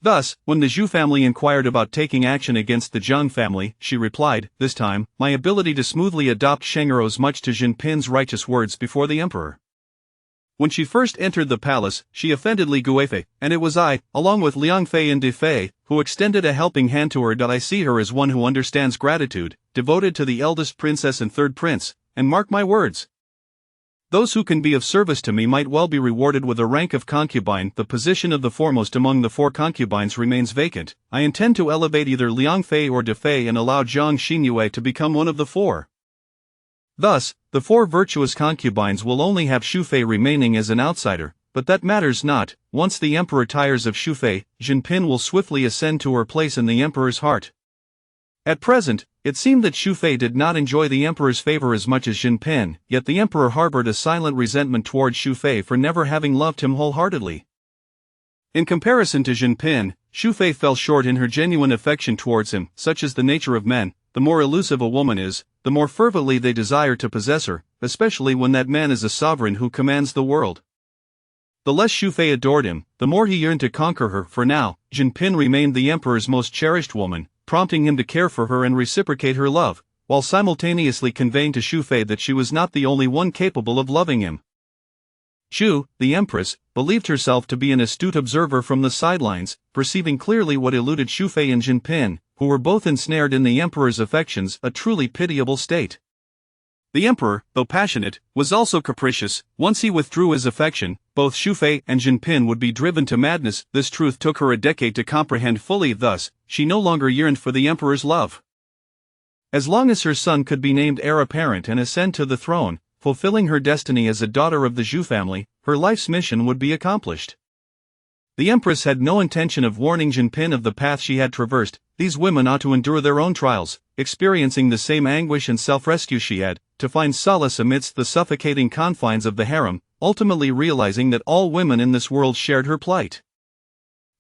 Thus, when the Zhu family inquired about taking action against the Jiang family, she replied, "This time, my ability to smoothly adopt Sheng owes much to Jin Pin's righteous words before the emperor. When she first entered the palace, she offended Li Guifei, and it was I, along with Liang Fei and De Fei, who extended a helping hand to her. I see her as one who understands gratitude, devoted to the eldest princess and third prince, and mark my words, those who can be of service to me might well be rewarded with a rank of concubine. The position of the foremost among the four concubines remains vacant. I intend to elevate either Liang Fei or De Fei and allow Jiang Xinyue to become one of the four." Thus, the four virtuous concubines will only have Xu Fei remaining as an outsider, but that matters not. Once the emperor tires of Xu Fei, Jin Pin will swiftly ascend to her place in the emperor's heart. At present, it seemed that Xu Fei did not enjoy the emperor's favor as much as Jin Pin, yet the emperor harbored a silent resentment towards Xu Fei for never having loved him wholeheartedly. In comparison to Jin Pin, Xu Fei fell short in her genuine affection towards him. Such is the nature of men. The more elusive a woman is, the more fervently they desire to possess her, especially when that man is a sovereign who commands the world. The less Xu Fei adored him, the more he yearned to conquer her. For now, Jin Pin remained the emperor's most cherished woman, prompting him to care for her and reciprocate her love, while simultaneously conveying to Xu Fei that she was not the only one capable of loving him. Xu, the empress, believed herself to be an astute observer from the sidelines, perceiving clearly what eluded Xu Fei and Jin Pin, who were both ensnared in the emperor's affections, a truly pitiable state. The emperor, though passionate, was also capricious. Once he withdrew his affection, both Xu Fei and Jin Pin would be driven to madness. This truth took her a decade to comprehend fully. Thus, she no longer yearned for the emperor's love. As long as her son could be named heir apparent and ascend to the throne, fulfilling her destiny as a daughter of the Zhu family, her life's mission would be accomplished. The empress had no intention of warning Jin Pin of the path she had traversed. These women ought to endure their own trials, experiencing the same anguish and self-rescue she had, to find solace amidst the suffocating confines of the harem, ultimately realizing that all women in this world shared her plight.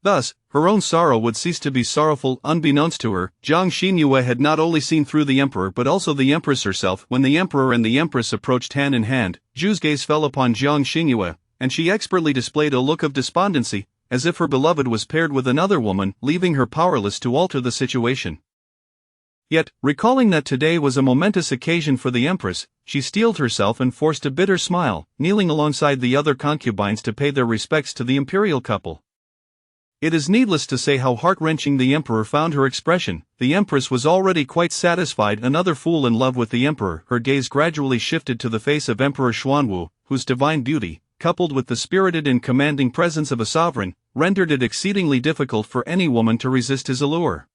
Thus, her own sorrow would cease to be sorrowful. Unbeknownst to her, Jiang Xinyue had not only seen through the emperor but also the empress herself. When the emperor and the empress approached hand in hand, Zhu's gaze fell upon Jiang Xinyue, and she expertly displayed a look of despondency, as if her beloved was paired with another woman, leaving her powerless to alter the situation. Yet, recalling that today was a momentous occasion for the empress, she steeled herself and forced a bitter smile, kneeling alongside the other concubines to pay their respects to the imperial couple. It is needless to say how heart-wrenching the emperor found her expression. The empress was already quite satisfied. Another fool in love with the emperor. Her gaze gradually shifted to the face of Emperor Xuanwu, whose divine beauty, coupled with the spirited and commanding presence of a sovereign, rendered it exceedingly difficult for any woman to resist his allure.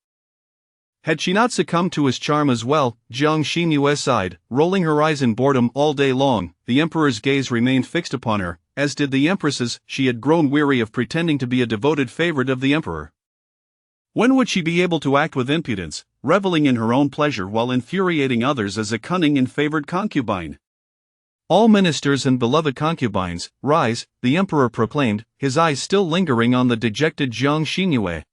Had she not succumbed to his charm as well? Jiang Xinyue sighed, rolling her eyes in boredom. All day long, the emperor's gaze remained fixed upon her, as did the empress's. She had grown weary of pretending to be a devoted favorite of the emperor. When would she be able to act with impudence, reveling in her own pleasure while infuriating others as a cunning and favored concubine? All ministers and beloved concubines, rise, the emperor proclaimed, his eyes still lingering on the dejected Jiang Xinyue.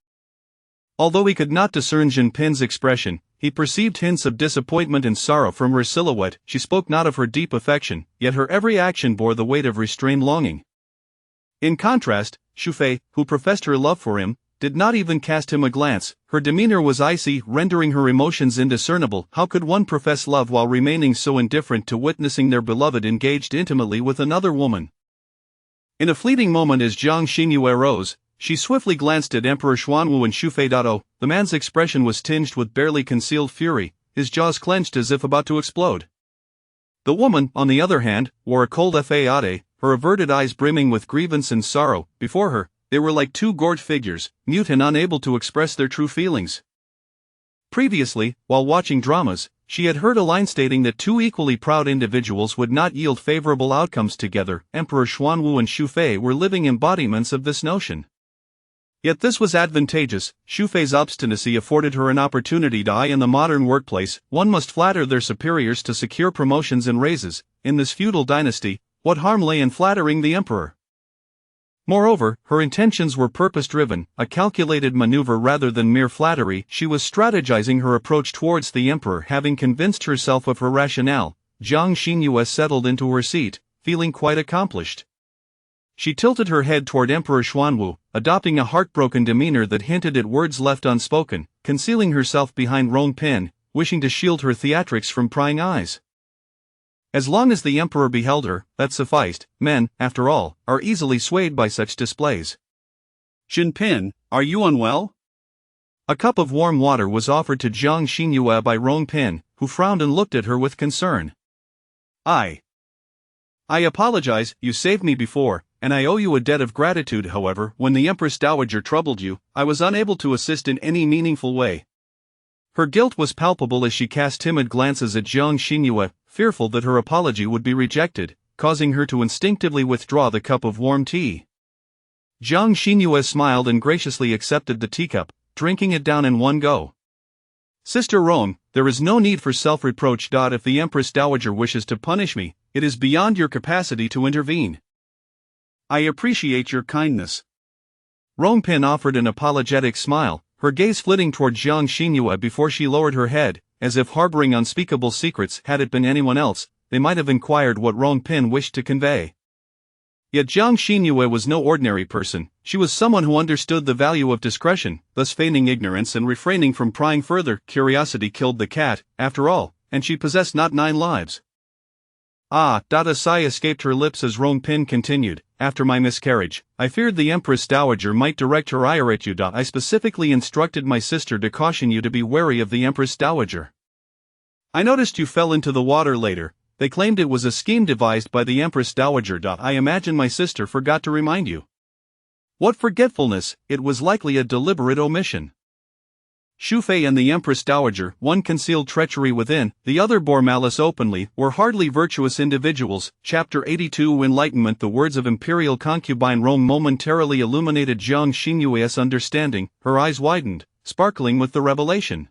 Although he could not discern Jin Pin's expression, he perceived hints of disappointment and sorrow from her silhouette. She spoke not of her deep affection, yet her every action bore the weight of restrained longing. In contrast, Shufei, who professed her love for him, did not even cast him a glance. Her demeanor was icy, rendering her emotions indiscernible. How could one profess love while remaining so indifferent to witnessing their beloved engaged intimately with another woman? In a fleeting moment as Jiang Xinyue rose, she swiftly glanced at Emperor Xuanwu and Shufei. The man's expression was tinged with barely concealed fury, his jaws clenched as if about to explode. The woman, on the other hand, wore a cold facade, her averted eyes brimming with grievance and sorrow. Before her, they were like two gorged figures, mute and unable to express their true feelings. Previously, while watching dramas, she had heard a line stating that two equally proud individuals would not yield favorable outcomes together. Emperor Xuanwu and Shufei were living embodiments of this notion. Yet this was advantageous. Shufei's obstinacy afforded her an opportunity. In the modern workplace, one must flatter their superiors to secure promotions and raises. In this feudal dynasty, what harm lay in flattering the emperor? Moreover, her intentions were purpose-driven, a calculated maneuver rather than mere flattery. She was strategizing her approach towards the emperor. Having convinced herself of her rationale, Jiang Xinyue settled into her seat, feeling quite accomplished. She tilted her head toward Emperor Xuanwu, adopting a heartbroken demeanor that hinted at words left unspoken, concealing herself behind Rong Pin, wishing to shield her theatrics from prying eyes. As long as the emperor beheld her, that sufficed. Men, after all, are easily swayed by such displays. "Jinpin, are you unwell?" A cup of warm water was offered to Jiang Xinyue by Rong Pin, who frowned and looked at her with concern. I apologize, you saved me before, and I owe you a debt of gratitude. However, when the Empress Dowager troubled you, I was unable to assist in any meaningful way. Her guilt was palpable as she cast timid glances at Jiang Xinyue, fearful that her apology would be rejected, causing her to instinctively withdraw the cup of warm tea. Jiang Xinyue smiled and graciously accepted the teacup, drinking it down in one go. "Sister Rong, there is no need for self-reproach. If the Empress Dowager wishes to punish me, it is beyond your capacity to intervene. I appreciate your kindness." Rong Pin offered an apologetic smile, her gaze flitting toward Jiang Xinyue before she lowered her head, as if harboring unspeakable secrets. Had it been anyone else, they might have inquired what Rong Pin wished to convey. Yet Jiang Xinyue was no ordinary person. She was someone who understood the value of discretion, thus feigning ignorance and refraining from prying further. Curiosity killed the cat, after all, and she possessed not 9 lives. A sigh escaped her lips as Rong Pin continued. "After my miscarriage, I feared the Empress Dowager might direct her ire at you. I specifically instructed my sister to caution you to be wary of the Empress Dowager. I noticed you fell into the water later. They claimed it was a scheme devised by the Empress Dowager. I imagine my sister forgot to remind you." "What forgetfulness? It was likely a deliberate omission." Shufei and the Empress Dowager, one concealed treachery within, the other bore malice openly, were hardly virtuous individuals. Chapter 82 Enlightenment. The words of imperial concubine Rome momentarily illuminated Jiang Xinyue's understanding. Her eyes widened, sparkling with the revelation.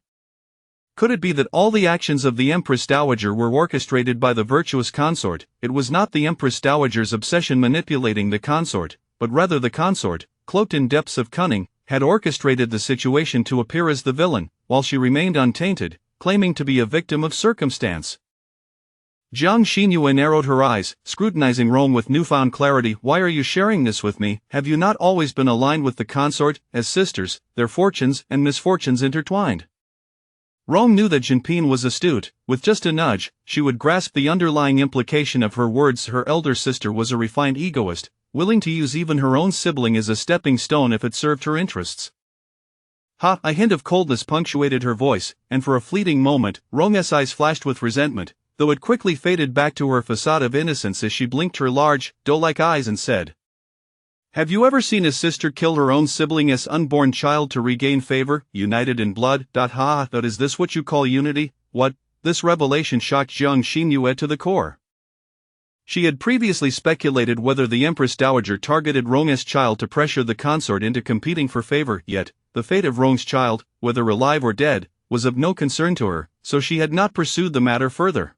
Could it be that all the actions of the Empress Dowager were orchestrated by the virtuous consort? It was not the Empress Dowager's obsession manipulating the consort, but rather the consort, cloaked in depths of cunning, had orchestrated the situation to appear as the villain, while she remained untainted, claiming to be a victim of circumstance. Jiang Xinyue narrowed her eyes, scrutinizing Rome with newfound clarity. "Why are you sharing this with me? Have you not always been aligned with the consort, as sisters, their fortunes and misfortunes intertwined?" Rome knew that Jinping was astute. With just a nudge, she would grasp the underlying implication of her words. Her elder sister was a refined egoist, willing to use even her own sibling as a stepping stone if it served her interests. A hint of coldness punctuated her voice, and for a fleeting moment, Rong's eyes flashed with resentment, though it quickly faded back to her facade of innocence as she blinked her large, doe-like eyes and said, "Have you ever seen a sister kill her own sibling as unborn child to regain favor, united in blood? Is this what you call unity? What?" This revelation shocked Jiang Xinyue to the core. She had previously speculated whether the Empress Dowager targeted Rong's child to pressure the consort into competing for favor, yet, the fate of Rong's child, whether alive or dead, was of no concern to her, so she had not pursued the matter further.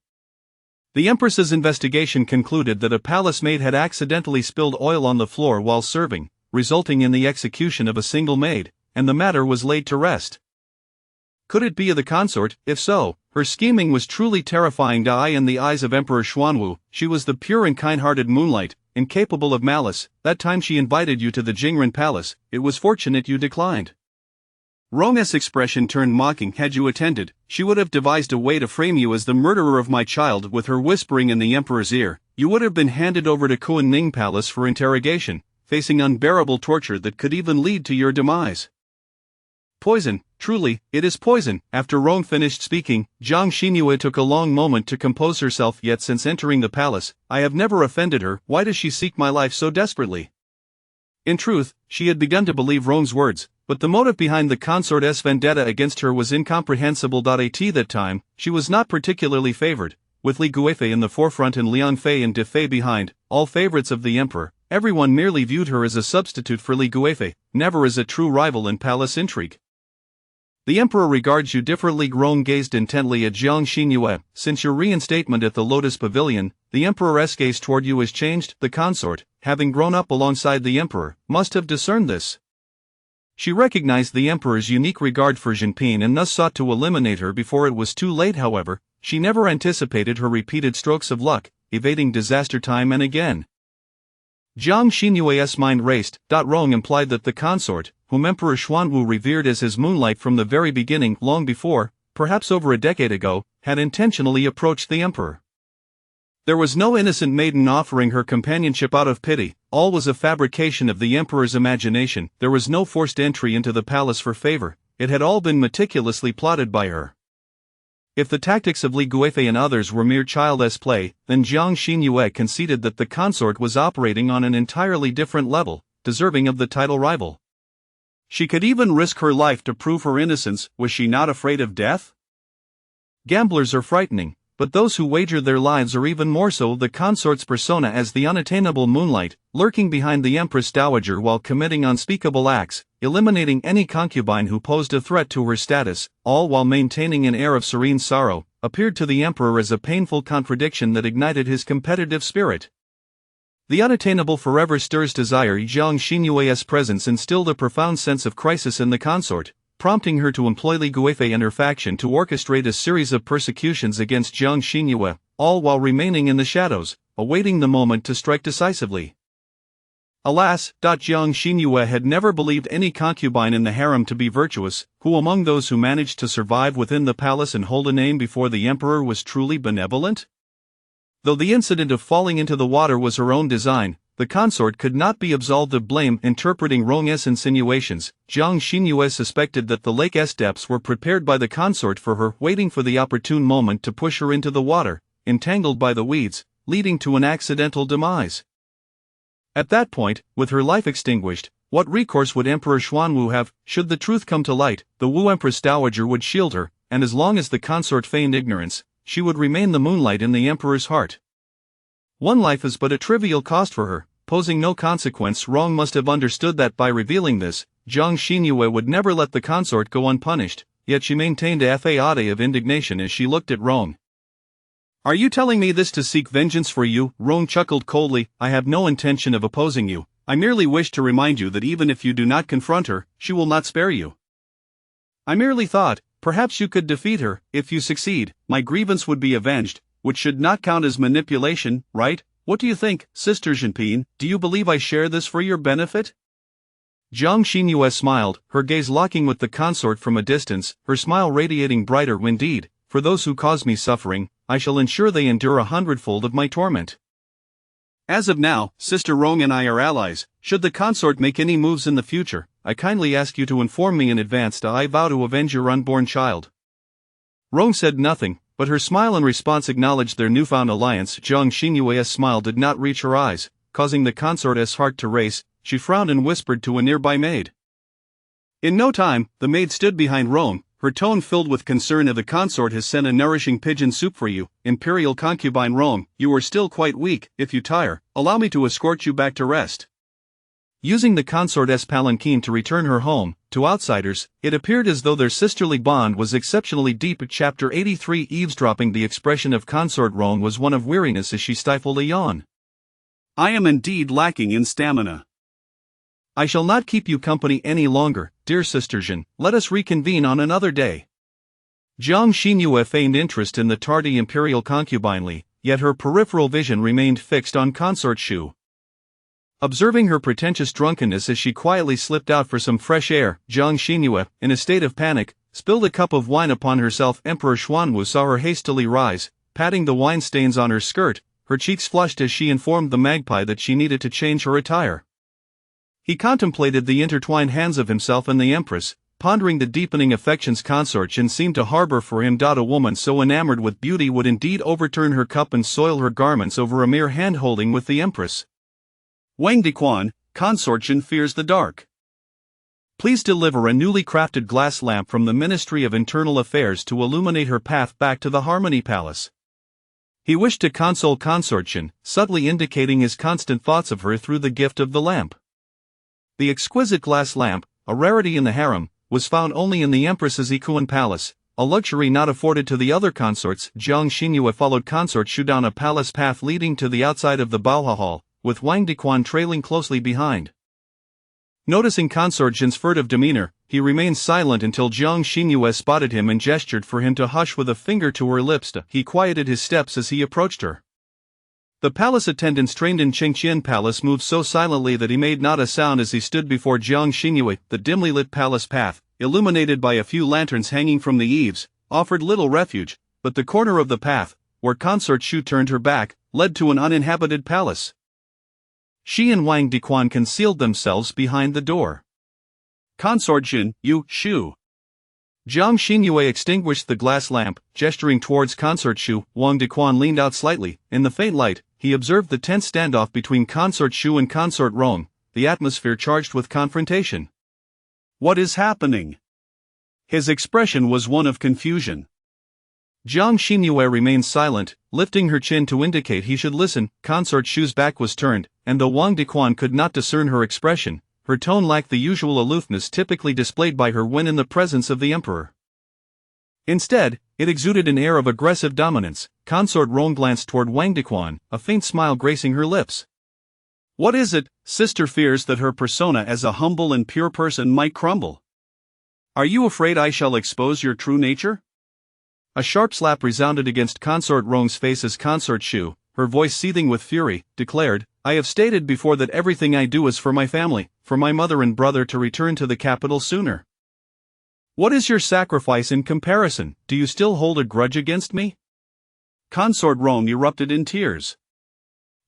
The Empress's investigation concluded that a palace maid had accidentally spilled oil on the floor while serving, resulting in the execution of a single maid, and the matter was laid to rest. Could it be the consort? If so, her scheming was truly terrifying. In the eyes of Emperor Xuanwu, she was the pure and kind-hearted moonlight, incapable of malice. That time she invited you to the Jingren Palace, it was fortunate you declined. Rong's expression turned mocking. Had you attended, she would have devised a way to frame you as the murderer of my child. With her whispering in the emperor's ear, you would have been handed over to Kuan-Ning Palace for interrogation, facing unbearable torture that could even lead to your demise. Poison, truly, it is poison. After Rong finished speaking, Jiang Xinyue took a long moment to compose herself. Yet since entering the palace, I have never offended her. Why does she seek my life so desperately? In truth, she had begun to believe Rong's words, but the motive behind the consort's vendetta against her was incomprehensible. At that time, she was not particularly favored, with Li Guifei in the forefront and Liang Fei and De Fei behind, all favorites of the emperor. Everyone merely viewed her as a substitute for Li Guifei, never as a true rival in palace intrigue. The emperor regards you differently. Rong gazed intently at Jiang Xinyue. Since your reinstatement at the Lotus Pavilion, the emperor's gaze toward you has changed. The consort, having grown up alongside the emperor, must have discerned this. She recognized the emperor's unique regard for Jinping and thus sought to eliminate her before it was too late. However, she never anticipated her repeated strokes of luck, evading disaster time and again. Jiang Xinyue's mind raced. Rong implied that the consort, whom Emperor Xuanwu revered as his moonlight from the very beginning, long before, perhaps over a decade ago, had intentionally approached the emperor. There was no innocent maiden offering her companionship out of pity. All was a fabrication of the emperor's imagination. There was no forced entry into the palace for favor. It had all been meticulously plotted by her. If the tactics of Li Guifei and others were mere child's play, then Jiang Xinyue conceded that the consort was operating on an entirely different level, deserving of the title rival. She could even risk her life to prove her innocence. Was she not afraid of death? Gamblers are frightening, but those who wager their lives are even more so. The consort's persona as the unattainable moonlight, lurking behind the Empress Dowager while committing unspeakable acts, eliminating any concubine who posed a threat to her status, all while maintaining an air of serene sorrow, appeared to the emperor as a painful contradiction that ignited his competitive spirit. The unattainable forever stirs desire. Jiang Xinyue's presence instilled a profound sense of crisis in the consort, prompting her to employ Li Guifei and her faction to orchestrate a series of persecutions against Jiang Xinyue, all while remaining in the shadows, awaiting the moment to strike decisively. Alas, Jiang Xinyue had never believed any concubine in the harem to be virtuous. Who among those who managed to survive within the palace and hold a name before the emperor was truly benevolent? Though the incident of falling into the water was her own design, the consort could not be absolved of blame. Interpreting Rong's insinuations, Jiang Xinyue suspected that the lake's depths were prepared by the consort for her, waiting for the opportune moment to push her into the water, entangled by the weeds, leading to an accidental demise. At that point, with her life extinguished, what recourse would Emperor Xuanwu have? Should the truth come to light, the Wu Empress Dowager would shield her, and as long as the consort feigned ignorance, she would remain the moonlight in the emperor's heart. One life is but a trivial cost for her, posing no consequence. Rong must have understood that by revealing this, Jiang Xinyue would never let the consort go unpunished, yet she maintained a facade of indignation as she looked at Rong. Are you telling me this to seek vengeance for you? Rong chuckled coldly. I have no intention of opposing you. I merely wish to remind you that even if you do not confront her, she will not spare you. I merely thought, perhaps you could defeat her. If you succeed, my grievance would be avenged, which should not count as manipulation, right? What do you think, Sister Jinping? Do you believe I share this for your benefit? Jiang Xinyue smiled, her gaze locking with the consort from a distance, her smile radiating brighter. Indeed, for those who cause me suffering, I shall ensure they endure 100-fold of my torment. As of now, Sister Rong and I are allies. Should the consort make any moves in the future, I kindly ask you to inform me in advance. I vow to avenge your unborn child. Rong said nothing, but her smile in response acknowledged their newfound alliance. Jiang Xinyue's smile did not reach her eyes, causing the consort's heart to race. She frowned and whispered to a nearby maid. In no time, the maid stood behind Rong, her tone filled with concern. The consort has sent a nourishing pigeon soup for you, Imperial concubine Rong. You are still quite weak. If you tire, allow me to escort you back to rest. Using the consort's palanquin to return her home, to outsiders, it appeared as though their sisterly bond was exceptionally deep. Chapter 83 Eavesdropping. The expression of consort Rong was one of weariness as she stifled a yawn. I am indeed lacking in stamina. I shall not keep you company any longer, dear Sister Jin. Let us reconvene on another day. Jiang Xinyue feigned interest in the tardy imperial concubine Li, yet her peripheral vision remained fixed on consort Shu. Observing her pretentious drunkenness as she quietly slipped out for some fresh air, Jiang Xinyue, in a state of panic, spilled a cup of wine upon herself. Emperor Xuanwu saw her hastily rise, patting the wine stains on her skirt, her cheeks flushed as she informed the magpie that she needed to change her attire. He contemplated the intertwined hands of himself and the Empress, pondering the deepening affections consort Jin seemed to harbor for him. A woman so enamored with beauty would indeed overturn her cup and soil her garments over a mere hand-holding with the Empress. Wang Diquan, consort Jin fears the dark. Please deliver a newly crafted glass lamp from the Ministry of Internal Affairs to illuminate her path back to the Harmony Palace. He wished to console consort Jin, subtly indicating his constant thoughts of her through the gift of the lamp. The exquisite glass lamp, a rarity in the harem, was found only in the Empress's Ikuan Palace, a luxury not afforded to the other consorts. Jiang Xinyue followed consort Shu down a palace path leading to the outside of the Baoha Hall, with Wang Diquan trailing closely behind. Noticing consort Jin's furtive demeanor, he remained silent until Jiang Xinyue spotted him and gestured for him to hush with a finger to her lips. He quieted his steps as he approached her. The palace attendants trained in Qingqian Palace moved so silently that he made not a sound as he stood before Jiang Xinyue. The dimly lit palace path, illuminated by a few lanterns hanging from the eaves, offered little refuge, but the corner of the path, where consort Shu turned her back, led to an uninhabited palace. She and Wang Diquan concealed themselves behind the door. Consort Jin, you, Shu. Jiang Xinyue extinguished the glass lamp, gesturing towards consort Shu. Wang Diquan leaned out slightly. In the faint light, he observed the tense standoff between consort Shu and consort Rong, the atmosphere charged with confrontation. What is happening? His expression was one of confusion. Jiang Xinyue remained silent, lifting her chin to indicate he should listen. Consort Shu's back was turned, and though Wang Diquan could not discern her expression, her tone lacked the usual aloofness typically displayed by her when in the presence of the emperor. Instead, it exuded an air of aggressive dominance. Consort Rong glanced toward Wang Diquan, a faint smile gracing her lips. What is it? Sister fears that her persona as a humble and pure person might crumble. Are you afraid I shall expose your true nature? A sharp slap resounded against consort Rong's face as consort Shu, her voice seething with fury, declared, I have stated before that everything I do is for my family, for my mother and brother to return to the capital sooner. What is your sacrifice in comparison? Do you still hold a grudge against me? Consort Rong erupted in tears.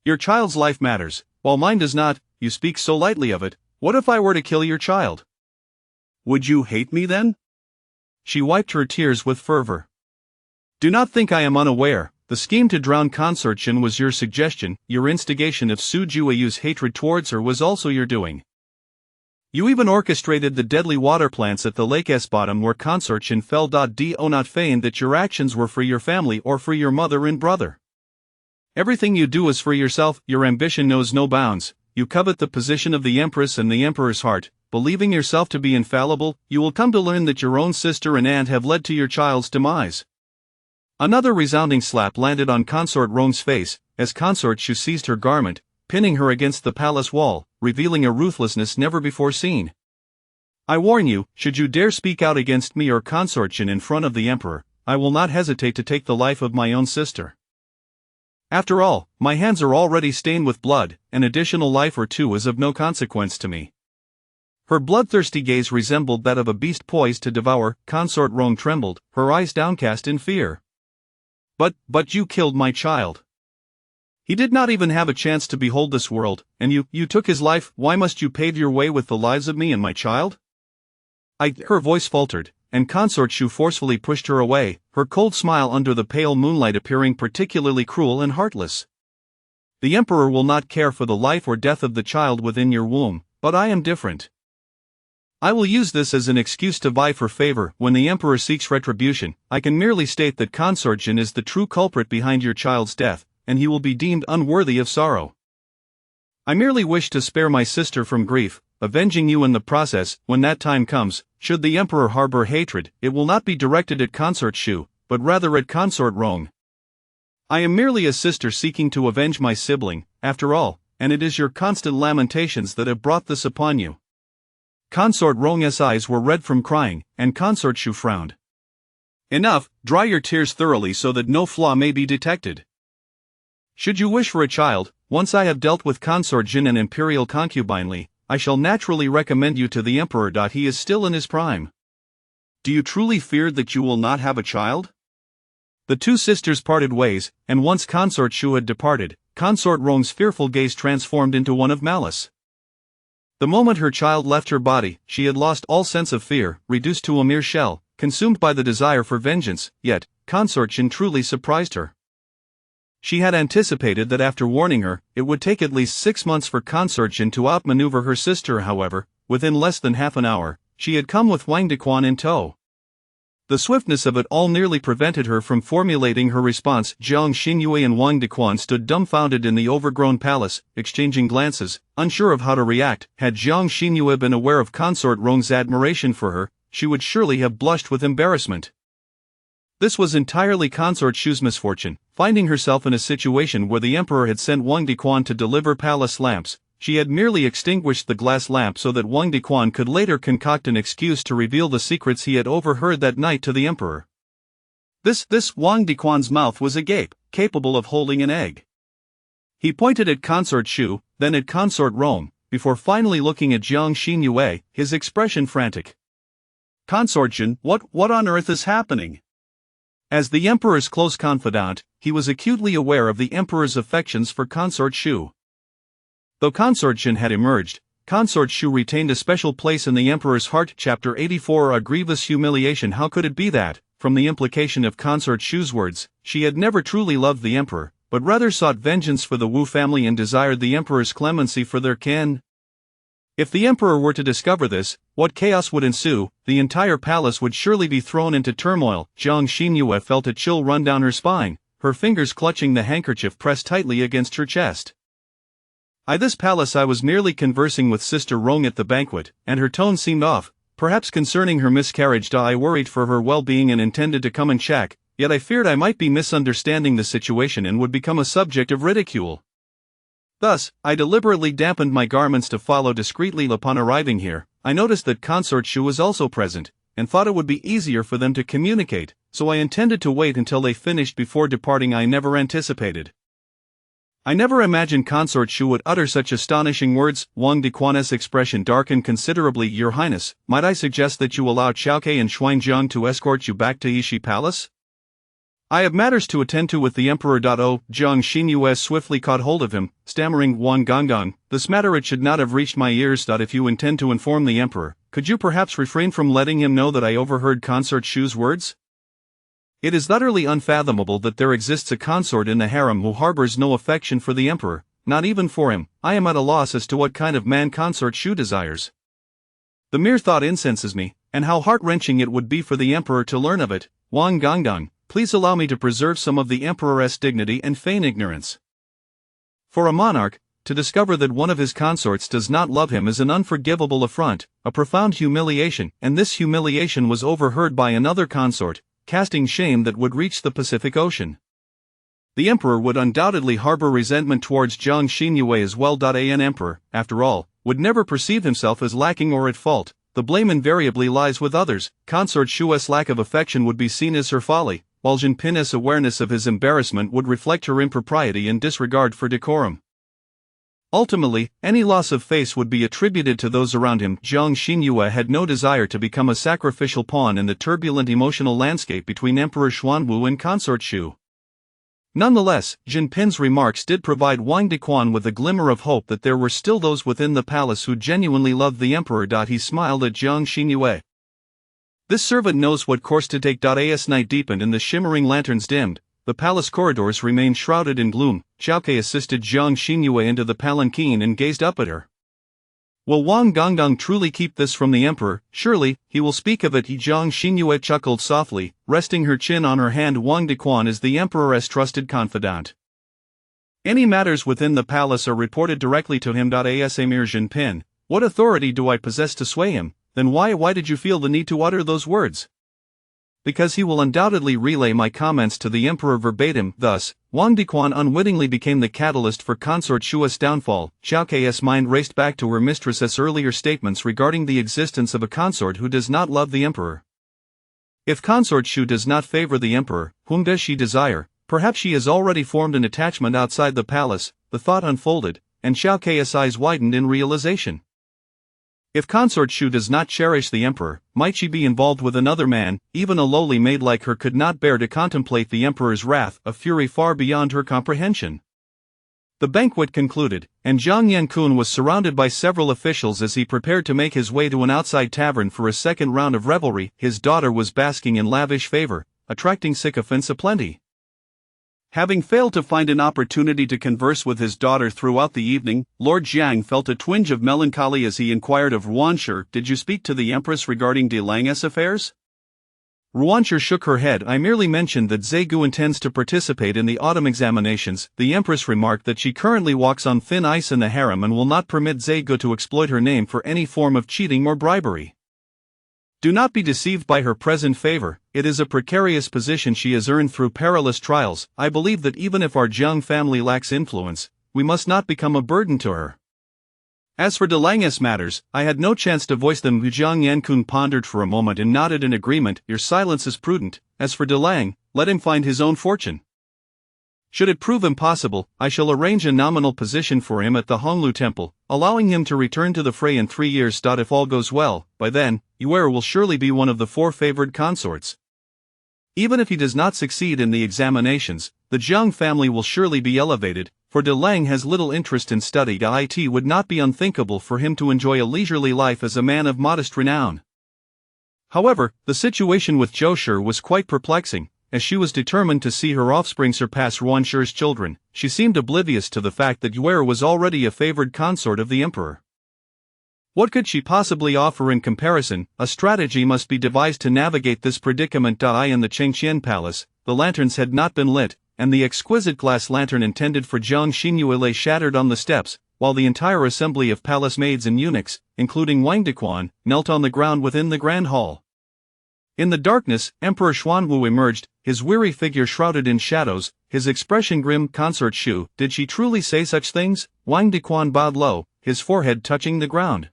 Your child's life matters, while mine does not. You speak so lightly of it. What if I were to kill your child? Would you hate me then? She wiped her tears with fervor. Do not think I am unaware. The scheme to drown consort Jin was your suggestion. Your instigation of Su Jueyu's hatred towards her was also your doing. You even orchestrated the deadly water plants at the lake's bottom where consort Jin fell. Do not feign that your actions were for your family or for your mother and brother. Everything you do is for yourself. Your ambition knows no bounds. You covet the position of the Empress and the Emperor's heart. Believing yourself to be infallible, you will come to learn that your own sister and aunt have led to your child's demise. Another resounding slap landed on consort Rong's face, as consort Shu seized her garment, pinning her against the palace wall, revealing a ruthlessness never before seen. I warn you, should you dare speak out against me or consort Jin in front of the Emperor, I will not hesitate to take the life of my own sister. After all, my hands are already stained with blood, an additional life or two is of no consequence to me. Her bloodthirsty gaze resembled that of a beast poised to devour. Consort Rong trembled, her eyes downcast in fear. But you killed my child. He did not even have a chance to behold this world, and you took his life. Why must you pave your way with the lives of me and my child? Her voice faltered, and consort Shu forcefully pushed her away, her cold smile under the pale moonlight appearing particularly cruel and heartless. The Emperor will not care for the life or death of the child within your womb, but I am different. I will use this as an excuse to vie for favor. When the Emperor seeks retribution, I can merely state that consort Jin is the true culprit behind your child's death, and he will be deemed unworthy of sorrow. I merely wish to spare my sister from grief, avenging you in the process. When that time comes, should the Emperor harbor hatred, it will not be directed at consort Shu, but rather at consort Rong. I am merely a sister seeking to avenge my sibling, after all, and it is your constant lamentations that have brought this upon you. Consort Rong's eyes were red from crying, and consort Shu frowned. Enough, dry your tears thoroughly so that no flaw may be detected. Should you wish for a child, once I have dealt with consort Jin and imperial concubinely, I shall naturally recommend you to the emperor. He is still in his prime. Do you truly fear that you will not have a child? The two sisters parted ways, and once consort Shu had departed, consort Rong's fearful gaze transformed into one of malice. The moment her child left her body, she had lost all sense of fear, reduced to a mere shell, consumed by the desire for vengeance, yet, consort Jin truly surprised her. She had anticipated that after warning her, it would take at least 6 months for consort Jin to outmaneuver her sister. However, within less than half an hour, she had come with Wang Dequan in tow. The swiftness of it all nearly prevented her from formulating her response. Jiang Xinyue and Wang Dequan stood dumbfounded in the overgrown palace, exchanging glances, unsure of how to react. Had Jiang Xinyue been aware of consort Rong's admiration for her, she would surely have blushed with embarrassment. This was entirely consort Shu's misfortune. Finding herself in a situation where the emperor had sent Wang Dequan to deliver palace lamps, she had merely extinguished the glass lamp so that Wang Dequan could later concoct an excuse to reveal the secrets he had overheard that night to the emperor. This Wang Dequan's mouth was agape, capable of holding an egg. He pointed at consort Shu, then at consort Rong, before finally looking at Jiang Xinyue, his expression frantic. Consort Jin, what on earth is happening? As the emperor's close confidant, he was acutely aware of the emperor's affections for consort Shu. Though consort Jin had emerged, consort Shu retained a special place in the emperor's heart. Chapter 84. A grievous humiliation. How could it be that, from the implication of consort Shu's words, she had never truly loved the emperor, but rather sought vengeance for the Wu family and desired the emperor's clemency for their kin? If the emperor were to discover this, what chaos would ensue? The entire palace would surely be thrown into turmoil. Jiang Xinyue felt a chill run down her spine, her fingers clutching the handkerchief pressed tightly against her chest. This palace I was merely conversing with Sister Rong at the banquet, and her tone seemed off, perhaps concerning her miscarriage. I worried for her well-being and intended to come and check, yet I feared I might be misunderstanding the situation and would become a subject of ridicule. Thus, I deliberately dampened my garments to follow discreetly. Upon arriving here, I noticed that consort Shu was also present, and thought it would be easier for them to communicate, so I intended to wait until they finished before departing. I never anticipated. I never imagined consort Shu would utter such astonishing words. Wang Dequan's expression darkened considerably. Your Highness, might I suggest that you allow Qiaoke and Xuanjiang to escort you back to Yishi Palace? I have matters to attend to with the emperor. Jiang Xinyue swiftly caught hold of him, stammering, Wang Gonggang, this matter it should not have reached my ears. If you intend to inform the emperor, could you perhaps refrain from letting him know that I overheard consort Shu's words? It is utterly unfathomable that there exists a consort in the harem who harbors no affection for the emperor, not even for him. I am at a loss as to what kind of man consort Shu desires. The mere thought incenses me, and how heart-wrenching it would be for the emperor to learn of it. Wang Gonggang, please allow me to preserve some of the emperor's dignity and feign ignorance. For a monarch, to discover that one of his consorts does not love him is an unforgivable affront, a profound humiliation, and this humiliation was overheard by another consort, casting shame that would reach the Pacific Ocean. The emperor would undoubtedly harbor resentment towards Jiang Xinyue as well. An emperor, after all, would never perceive himself as lacking or at fault. The blame invariably lies with others. Consort Shu's lack of affection would be seen as her folly, while Jin Pin's awareness of his embarrassment would reflect her impropriety and disregard for decorum. Ultimately, any loss of face would be attributed to those around him. Jiang Xinyue had no desire to become a sacrificial pawn in the turbulent emotional landscape between Emperor Xuanwu and consort Shu. Nonetheless, Jin Pin's remarks did provide Wang Dequan with a glimmer of hope that there were still those within the palace who genuinely loved the emperor. He smiled at Jiang Xinyue. This servant knows what course to take. As night deepened and the shimmering lanterns dimmed, the palace corridors remained shrouded in gloom. Qiaoke assisted Jiang Xinyue into the palanquin and gazed up at her. Will Wang Gonggang truly keep this from the emperor? Surely, he will speak of it. Jiang Xinyue chuckled softly, resting her chin on her hand. Wang Dequan is the emperor's trusted confidant. Any matters within the palace are reported directly to him. As Emir Jin Pin, what authority do I possess to sway him? Then why did you feel the need to utter those words? Because he will undoubtedly relay my comments to the emperor verbatim. Thus, Wang Dequan unwittingly became the catalyst for consort Shu's downfall. Qiaoke's mind raced back to her mistress's earlier statements regarding the existence of a consort who does not love the emperor. If consort Shu does not favor the emperor, whom does she desire? Perhaps she has already formed an attachment outside the palace. The thought unfolded, and Xiao Kei's eyes widened in realization. If Consort Shu does not cherish the emperor, might she be involved with another man? Even a lowly maid like her could not bear to contemplate the emperor's wrath, a fury far beyond her comprehension. The banquet concluded, and Zhang Yankun was surrounded by several officials as he prepared to make his way to an outside tavern for a second round of revelry. His daughter was basking in lavish favor, attracting sycophants aplenty. Having failed to find an opportunity to converse with his daughter throughout the evening, Lord Jiang felt a twinge of melancholy as he inquired of Ruanshi, "Did you speak to the Empress regarding de Lang's affairs?" Ruanshi shook her head. "I merely mentioned that Zegu intends to participate in the autumn examinations." The Empress remarked that she currently walks on thin ice in the harem and will not permit Zegu to exploit her name for any form of cheating or bribery. Do not be deceived by her present favor. It is a precarious position she has earned through perilous trials. I believe that even if our Jiang family lacks influence, we must not become a burden to her. As for de Lang's matters, I had no chance to voice them. Zhang Yankun pondered for a moment and nodded in agreement. Your silence is prudent. As for de Lang, let him find his own fortune. Should it prove impossible, I shall arrange a nominal position for him at the Honglu Temple, allowing him to return to the fray in 3 years. If all goes well, by then, Yuer will surely be one of the 4 favored consorts. Even if he does not succeed in the examinations, the Jiang family will surely be elevated, for de Lang has little interest in study. It would not be unthinkable for him to enjoy a leisurely life as a man of modest renown. However, the situation with Zhou was quite perplexing. As she was determined to see her offspring surpass Ruanshi's children, she seemed oblivious to the fact that Yuer was already a favored consort of the emperor. What could she possibly offer in comparison? A strategy must be devised to navigate this predicament. In the Chengqian Palace, the lanterns had not been lit, and the exquisite glass lantern intended for Zhang Xinyue lay shattered on the steps, while the entire assembly of palace maids and eunuchs, including Wang Dequan, knelt on the ground within the grand hall. In the darkness, Emperor Xuanwu emerged, his weary figure shrouded in shadows, his expression grim. Consort Shu, did she truly say such things? Wang Dequan bowed low, his forehead touching the ground.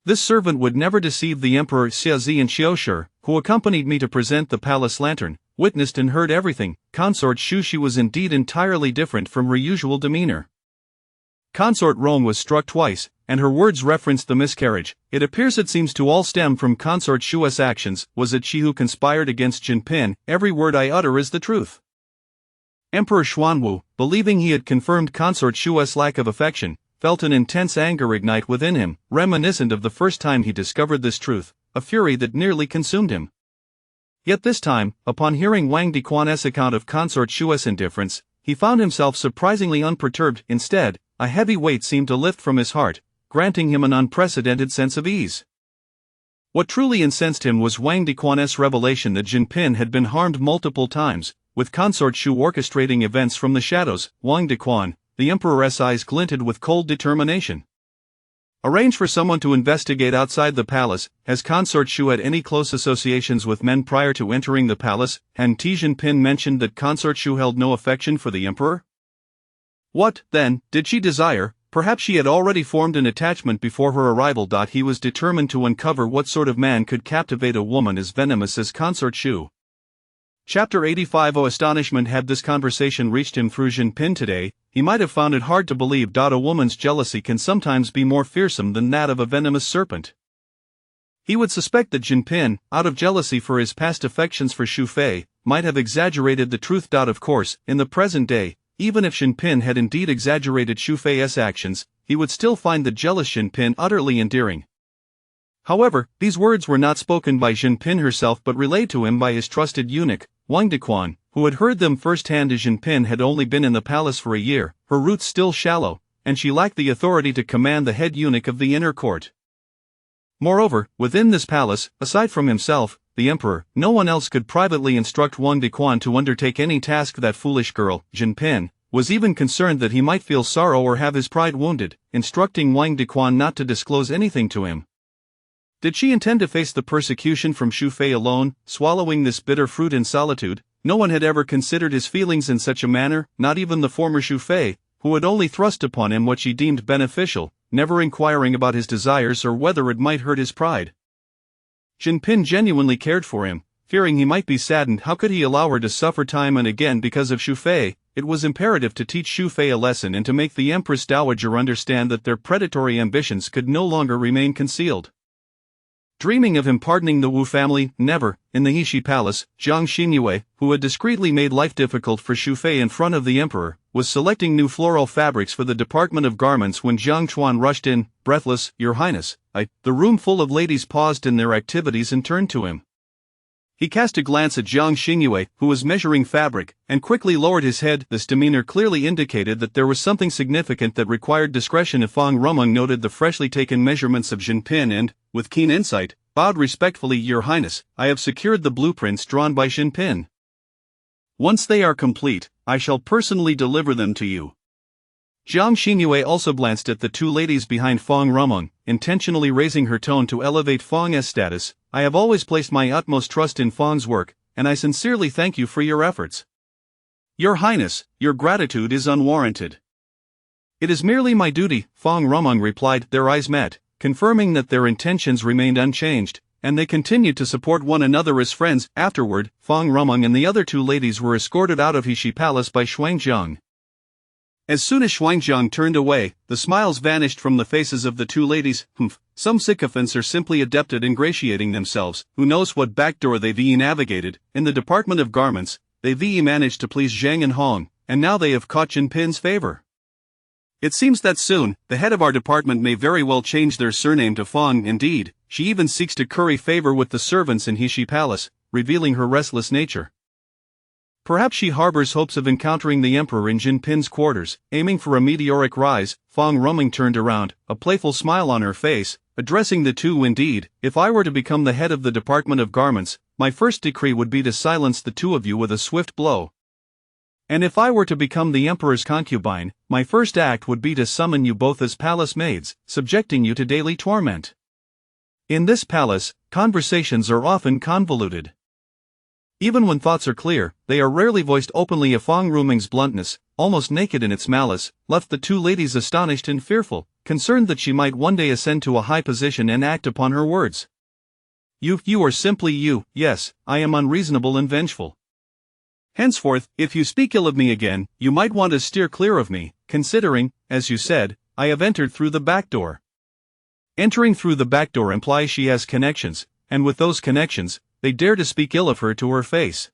This servant would never deceive the Emperor. Xiazi and Xiaoshi, who accompanied me to present the palace lantern, witnessed and heard everything. Consort Shu, she was indeed entirely different from her usual demeanor. Consort Rong was struck twice, and her words referenced the miscarriage. It appears it seems to all stem from Consort Shu's actions. Was it she who conspired against Jinping? Every word I utter is the truth. Emperor Xuanwu, believing he had confirmed Consort Shu's lack of affection, felt an intense anger ignite within him, reminiscent of the first time he discovered this truth, a fury that nearly consumed him. Yet this time, upon hearing Wang Dequan's account of Consort Shu's indifference, he found himself surprisingly unperturbed. Instead, a heavy weight seemed to lift from his heart, granting him an unprecedented sense of ease. What truly incensed him was Wang Dequan's revelation that Jinping had been harmed multiple times, with Consort Shu orchestrating events from the shadows. Wang Dequan, the emperor's eyes glinted with cold determination. Arrange for someone to investigate outside the palace. Has Consort Shu had any close associations with men prior to entering the palace? Had Jinping mentioned that Consort Shu held no affection for the emperor? What, then, did she desire? Perhaps she had already formed an attachment before her arrival. He was determined to uncover what sort of man could captivate a woman as venomous as Consort Shu. Chapter 85. Astonishment. Had this conversation reached him through Jinping today, he might have found it hard to believe. A woman's jealousy can sometimes be more fearsome than that of a venomous serpent. He would suspect that Jinping, out of jealousy for his past affections for Xu Fei, might have exaggerated the truth. Of course, in the present day, even if Jinping had indeed exaggerated Xu Fei's actions, he would still find the jealous Jinping utterly endearing. However, these words were not spoken by Jinping herself but relayed to him by his trusted eunuch, Wang Dequan, who had heard them firsthand. Jinping had only been in the palace for a year, her roots still shallow, and she lacked the authority to command the head eunuch of the inner court. Moreover, within this palace, aside from himself, the emperor, no one else could privately instruct Wang Dequan to undertake any task. That foolish girl, Jinping, was even concerned that he might feel sorrow or have his pride wounded, instructing Wang Dequan not to disclose anything to him. Did she intend to face the persecution from Xu Fei alone, swallowing this bitter fruit in solitude? No one had ever considered his feelings in such a manner, not even the former Xu Fei, who had only thrust upon him what she deemed beneficial, never inquiring about his desires or whether it might hurt his pride. Jinping genuinely cared for him, fearing he might be saddened. How could he allow her to suffer time and again because of Shu Fei? It was imperative to teach Shu Fei a lesson and to make the Empress Dowager understand that their predatory ambitions could no longer remain concealed. Dreaming of him pardoning the Wu family, never, in the Heshi Palace, Jiang Xinyue, who had discreetly made life difficult for Shu Fei in front of the emperor, was selecting new floral fabrics for the Department of Garments when Jiang Chuan rushed in, breathless. "Your Highness, The room full of ladies paused in their activities and turned to him. He cast a glance at Jiang Xinyue, who was measuring fabric, and quickly lowered his head. This demeanor clearly indicated that there was something significant that required discretion. Fang Rumeng noted the freshly taken measurements of Jinping and, with keen insight, bowed respectfully. "Your Highness, I have secured the blueprints drawn by Jinping. Once they are complete, I shall personally deliver them to you." Jiang Xinyue also glanced at the two ladies behind Fang Rumeng, intentionally raising her tone to elevate Fang's status. "I have always placed my utmost trust in Fang's work, and I sincerely thank you for your efforts." "Your Highness, your gratitude is unwarranted." "It is merely my duty," Fang Rumeng replied. Their eyes met, confirming that their intentions remained unchanged, and they continued to support one another as friends. Afterward, Fang Rumeng and the other two ladies were escorted out of Heshi Palace by Xuanzang. As soon as Xuanzang turned away, the smiles vanished from the faces of the two ladies. Some sycophants are simply adept at ingratiating themselves. Who knows what backdoor they navigated? In the Department of Garments, they managed to please Zhang and Hong, and now they have caught Jinping's favor. It seems that soon, the head of our department may very well change their surname to Fang. Indeed, she even seeks to curry favor with the servants in Heshi Palace, revealing her restless nature. Perhaps she harbors hopes of encountering the emperor in Jinping's quarters, aiming for a meteoric rise. Fang Rumeng turned around, a playful smile on her face, addressing the two. "Indeed, if I were to become the head of the Department of Garments, my first decree would be to silence the two of you with a swift blow. And if I were to become the emperor's concubine, my first act would be to summon you both as palace maids, subjecting you to daily torment." In this palace, conversations are often convoluted. Even when thoughts are clear, they are rarely voiced openly. Fang Rumeng's bluntness, almost naked in its malice, left the two ladies astonished and fearful, concerned that she might one day ascend to a high position and act upon her words. You are simply you. Yes, I am unreasonable and vengeful. Henceforth, if you speak ill of me again, you might want to steer clear of me, considering, as you said, I have entered through the back door. Entering through the back door implies she has connections, and with those connections, they dare to speak ill of her to her face.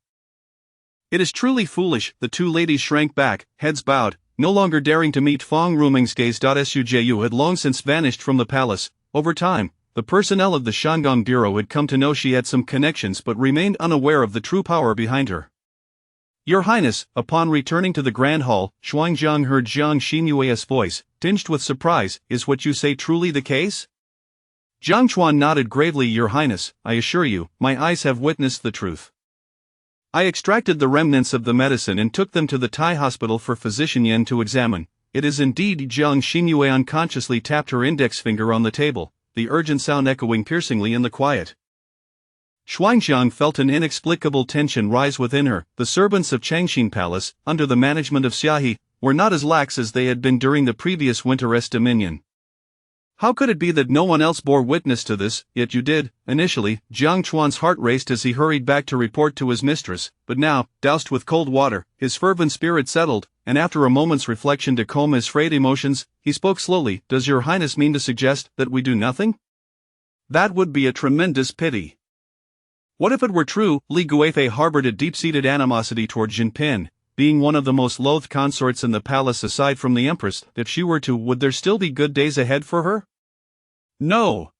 It is truly foolish. The two ladies shrank back, heads bowed, no longer daring to meet Fang Rumeng's gaze. Suju had long since vanished from the palace. Over time, the personnel of the Shandong Bureau had come to know she had some connections but remained unaware of the true power behind her. "Your Highness," upon returning to the Grand Hall, Xuanzang heard Jiang Xinyue's voice, tinged with surprise. "Is what you say truly the case?" Jiang Chuan nodded gravely. "Your Highness, I assure you, my eyes have witnessed the truth. I extracted the remnants of the medicine and took them to the Tai hospital for Physician Yen to examine. It is indeed." Jiang Xinyue unconsciously tapped her index finger on the table, the urgent sound echoing piercingly in the quiet. Xuanzang felt an inexplicable tension rise within her. The servants of Changxin Palace, under the management of Xiaohe, were not as lax as they had been during the previous winter's dominion. How could it be that no one else bore witness to this? "Yet you did." Initially, Jiang Chuan's heart raced as he hurried back to report to his mistress, but now, doused with cold water, his fervent spirit settled, and after a moment's reflection to calm his frayed emotions, he spoke slowly. "Does your Highness mean to suggest that we do nothing? That would be a tremendous pity." What if it were true? Li Guifei harbored a deep-seated animosity toward Jinping, being one of the most loathed consorts in the palace aside from the Empress. If she were to, would there still be good days ahead for her? No.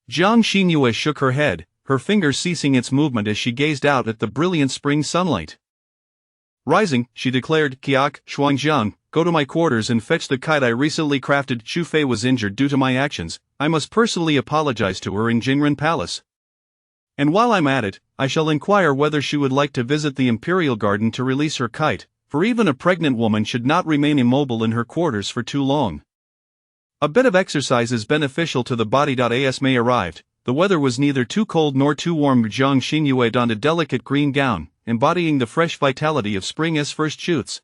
Jiang Xinyue shook her head, her fingers ceasing its movement as she gazed out at the brilliant spring sunlight. Rising, she declared, "Kiak, Xuanzang, go to my quarters and fetch the kite I recently crafted." Shu Fei was injured due to my actions. I must personally apologize to her in Jingren Palace. And while I'm at it, I shall inquire whether she would like to visit the imperial garden to release her kite, for even a pregnant woman should not remain immobile in her quarters for too long. A bit of exercise is beneficial to the body. As May arrived, the weather was neither too cold nor too warm. Jiang Xinyue donned a delicate green gown, embodying the fresh vitality of spring's first shoots.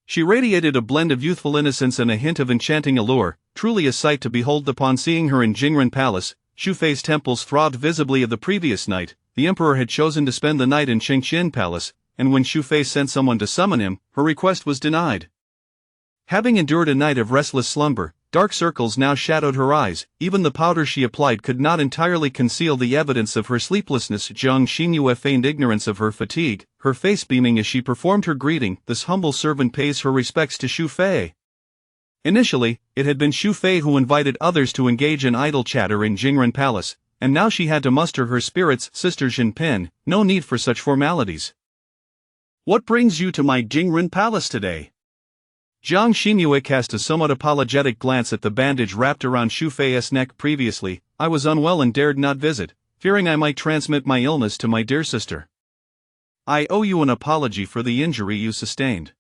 She radiated a blend of youthful innocence and a hint of enchanting allure, truly a sight to behold. Upon seeing her in Jingren Palace, Shu Fei's temples throbbed visibly of the previous night, the emperor had chosen to spend the night in Chengqian Palace, and when Xu Fei sent someone to summon him, her request was denied. Having endured a night of restless slumber, dark circles now shadowed her eyes. Even the powder she applied could not entirely conceal the evidence of her sleeplessness. Jiang Xinyue feigned ignorance of her fatigue, her face beaming as she performed her greeting. This humble servant pays her respects to Xu Fei. Initially, it had been Xu Fei who invited others to engage in idle chatter in Jingren Palace, and now she had to muster her spirits. Sister Jinping, no need for such formalities. What brings you to my Jingren Palace today? Jiang Xinyue cast a somewhat apologetic glance at the bandage wrapped around Xu Fei's neck. Previously, I was unwell and dared not visit, fearing I might transmit my illness to my dear sister. I owe you an apology for the injury you sustained.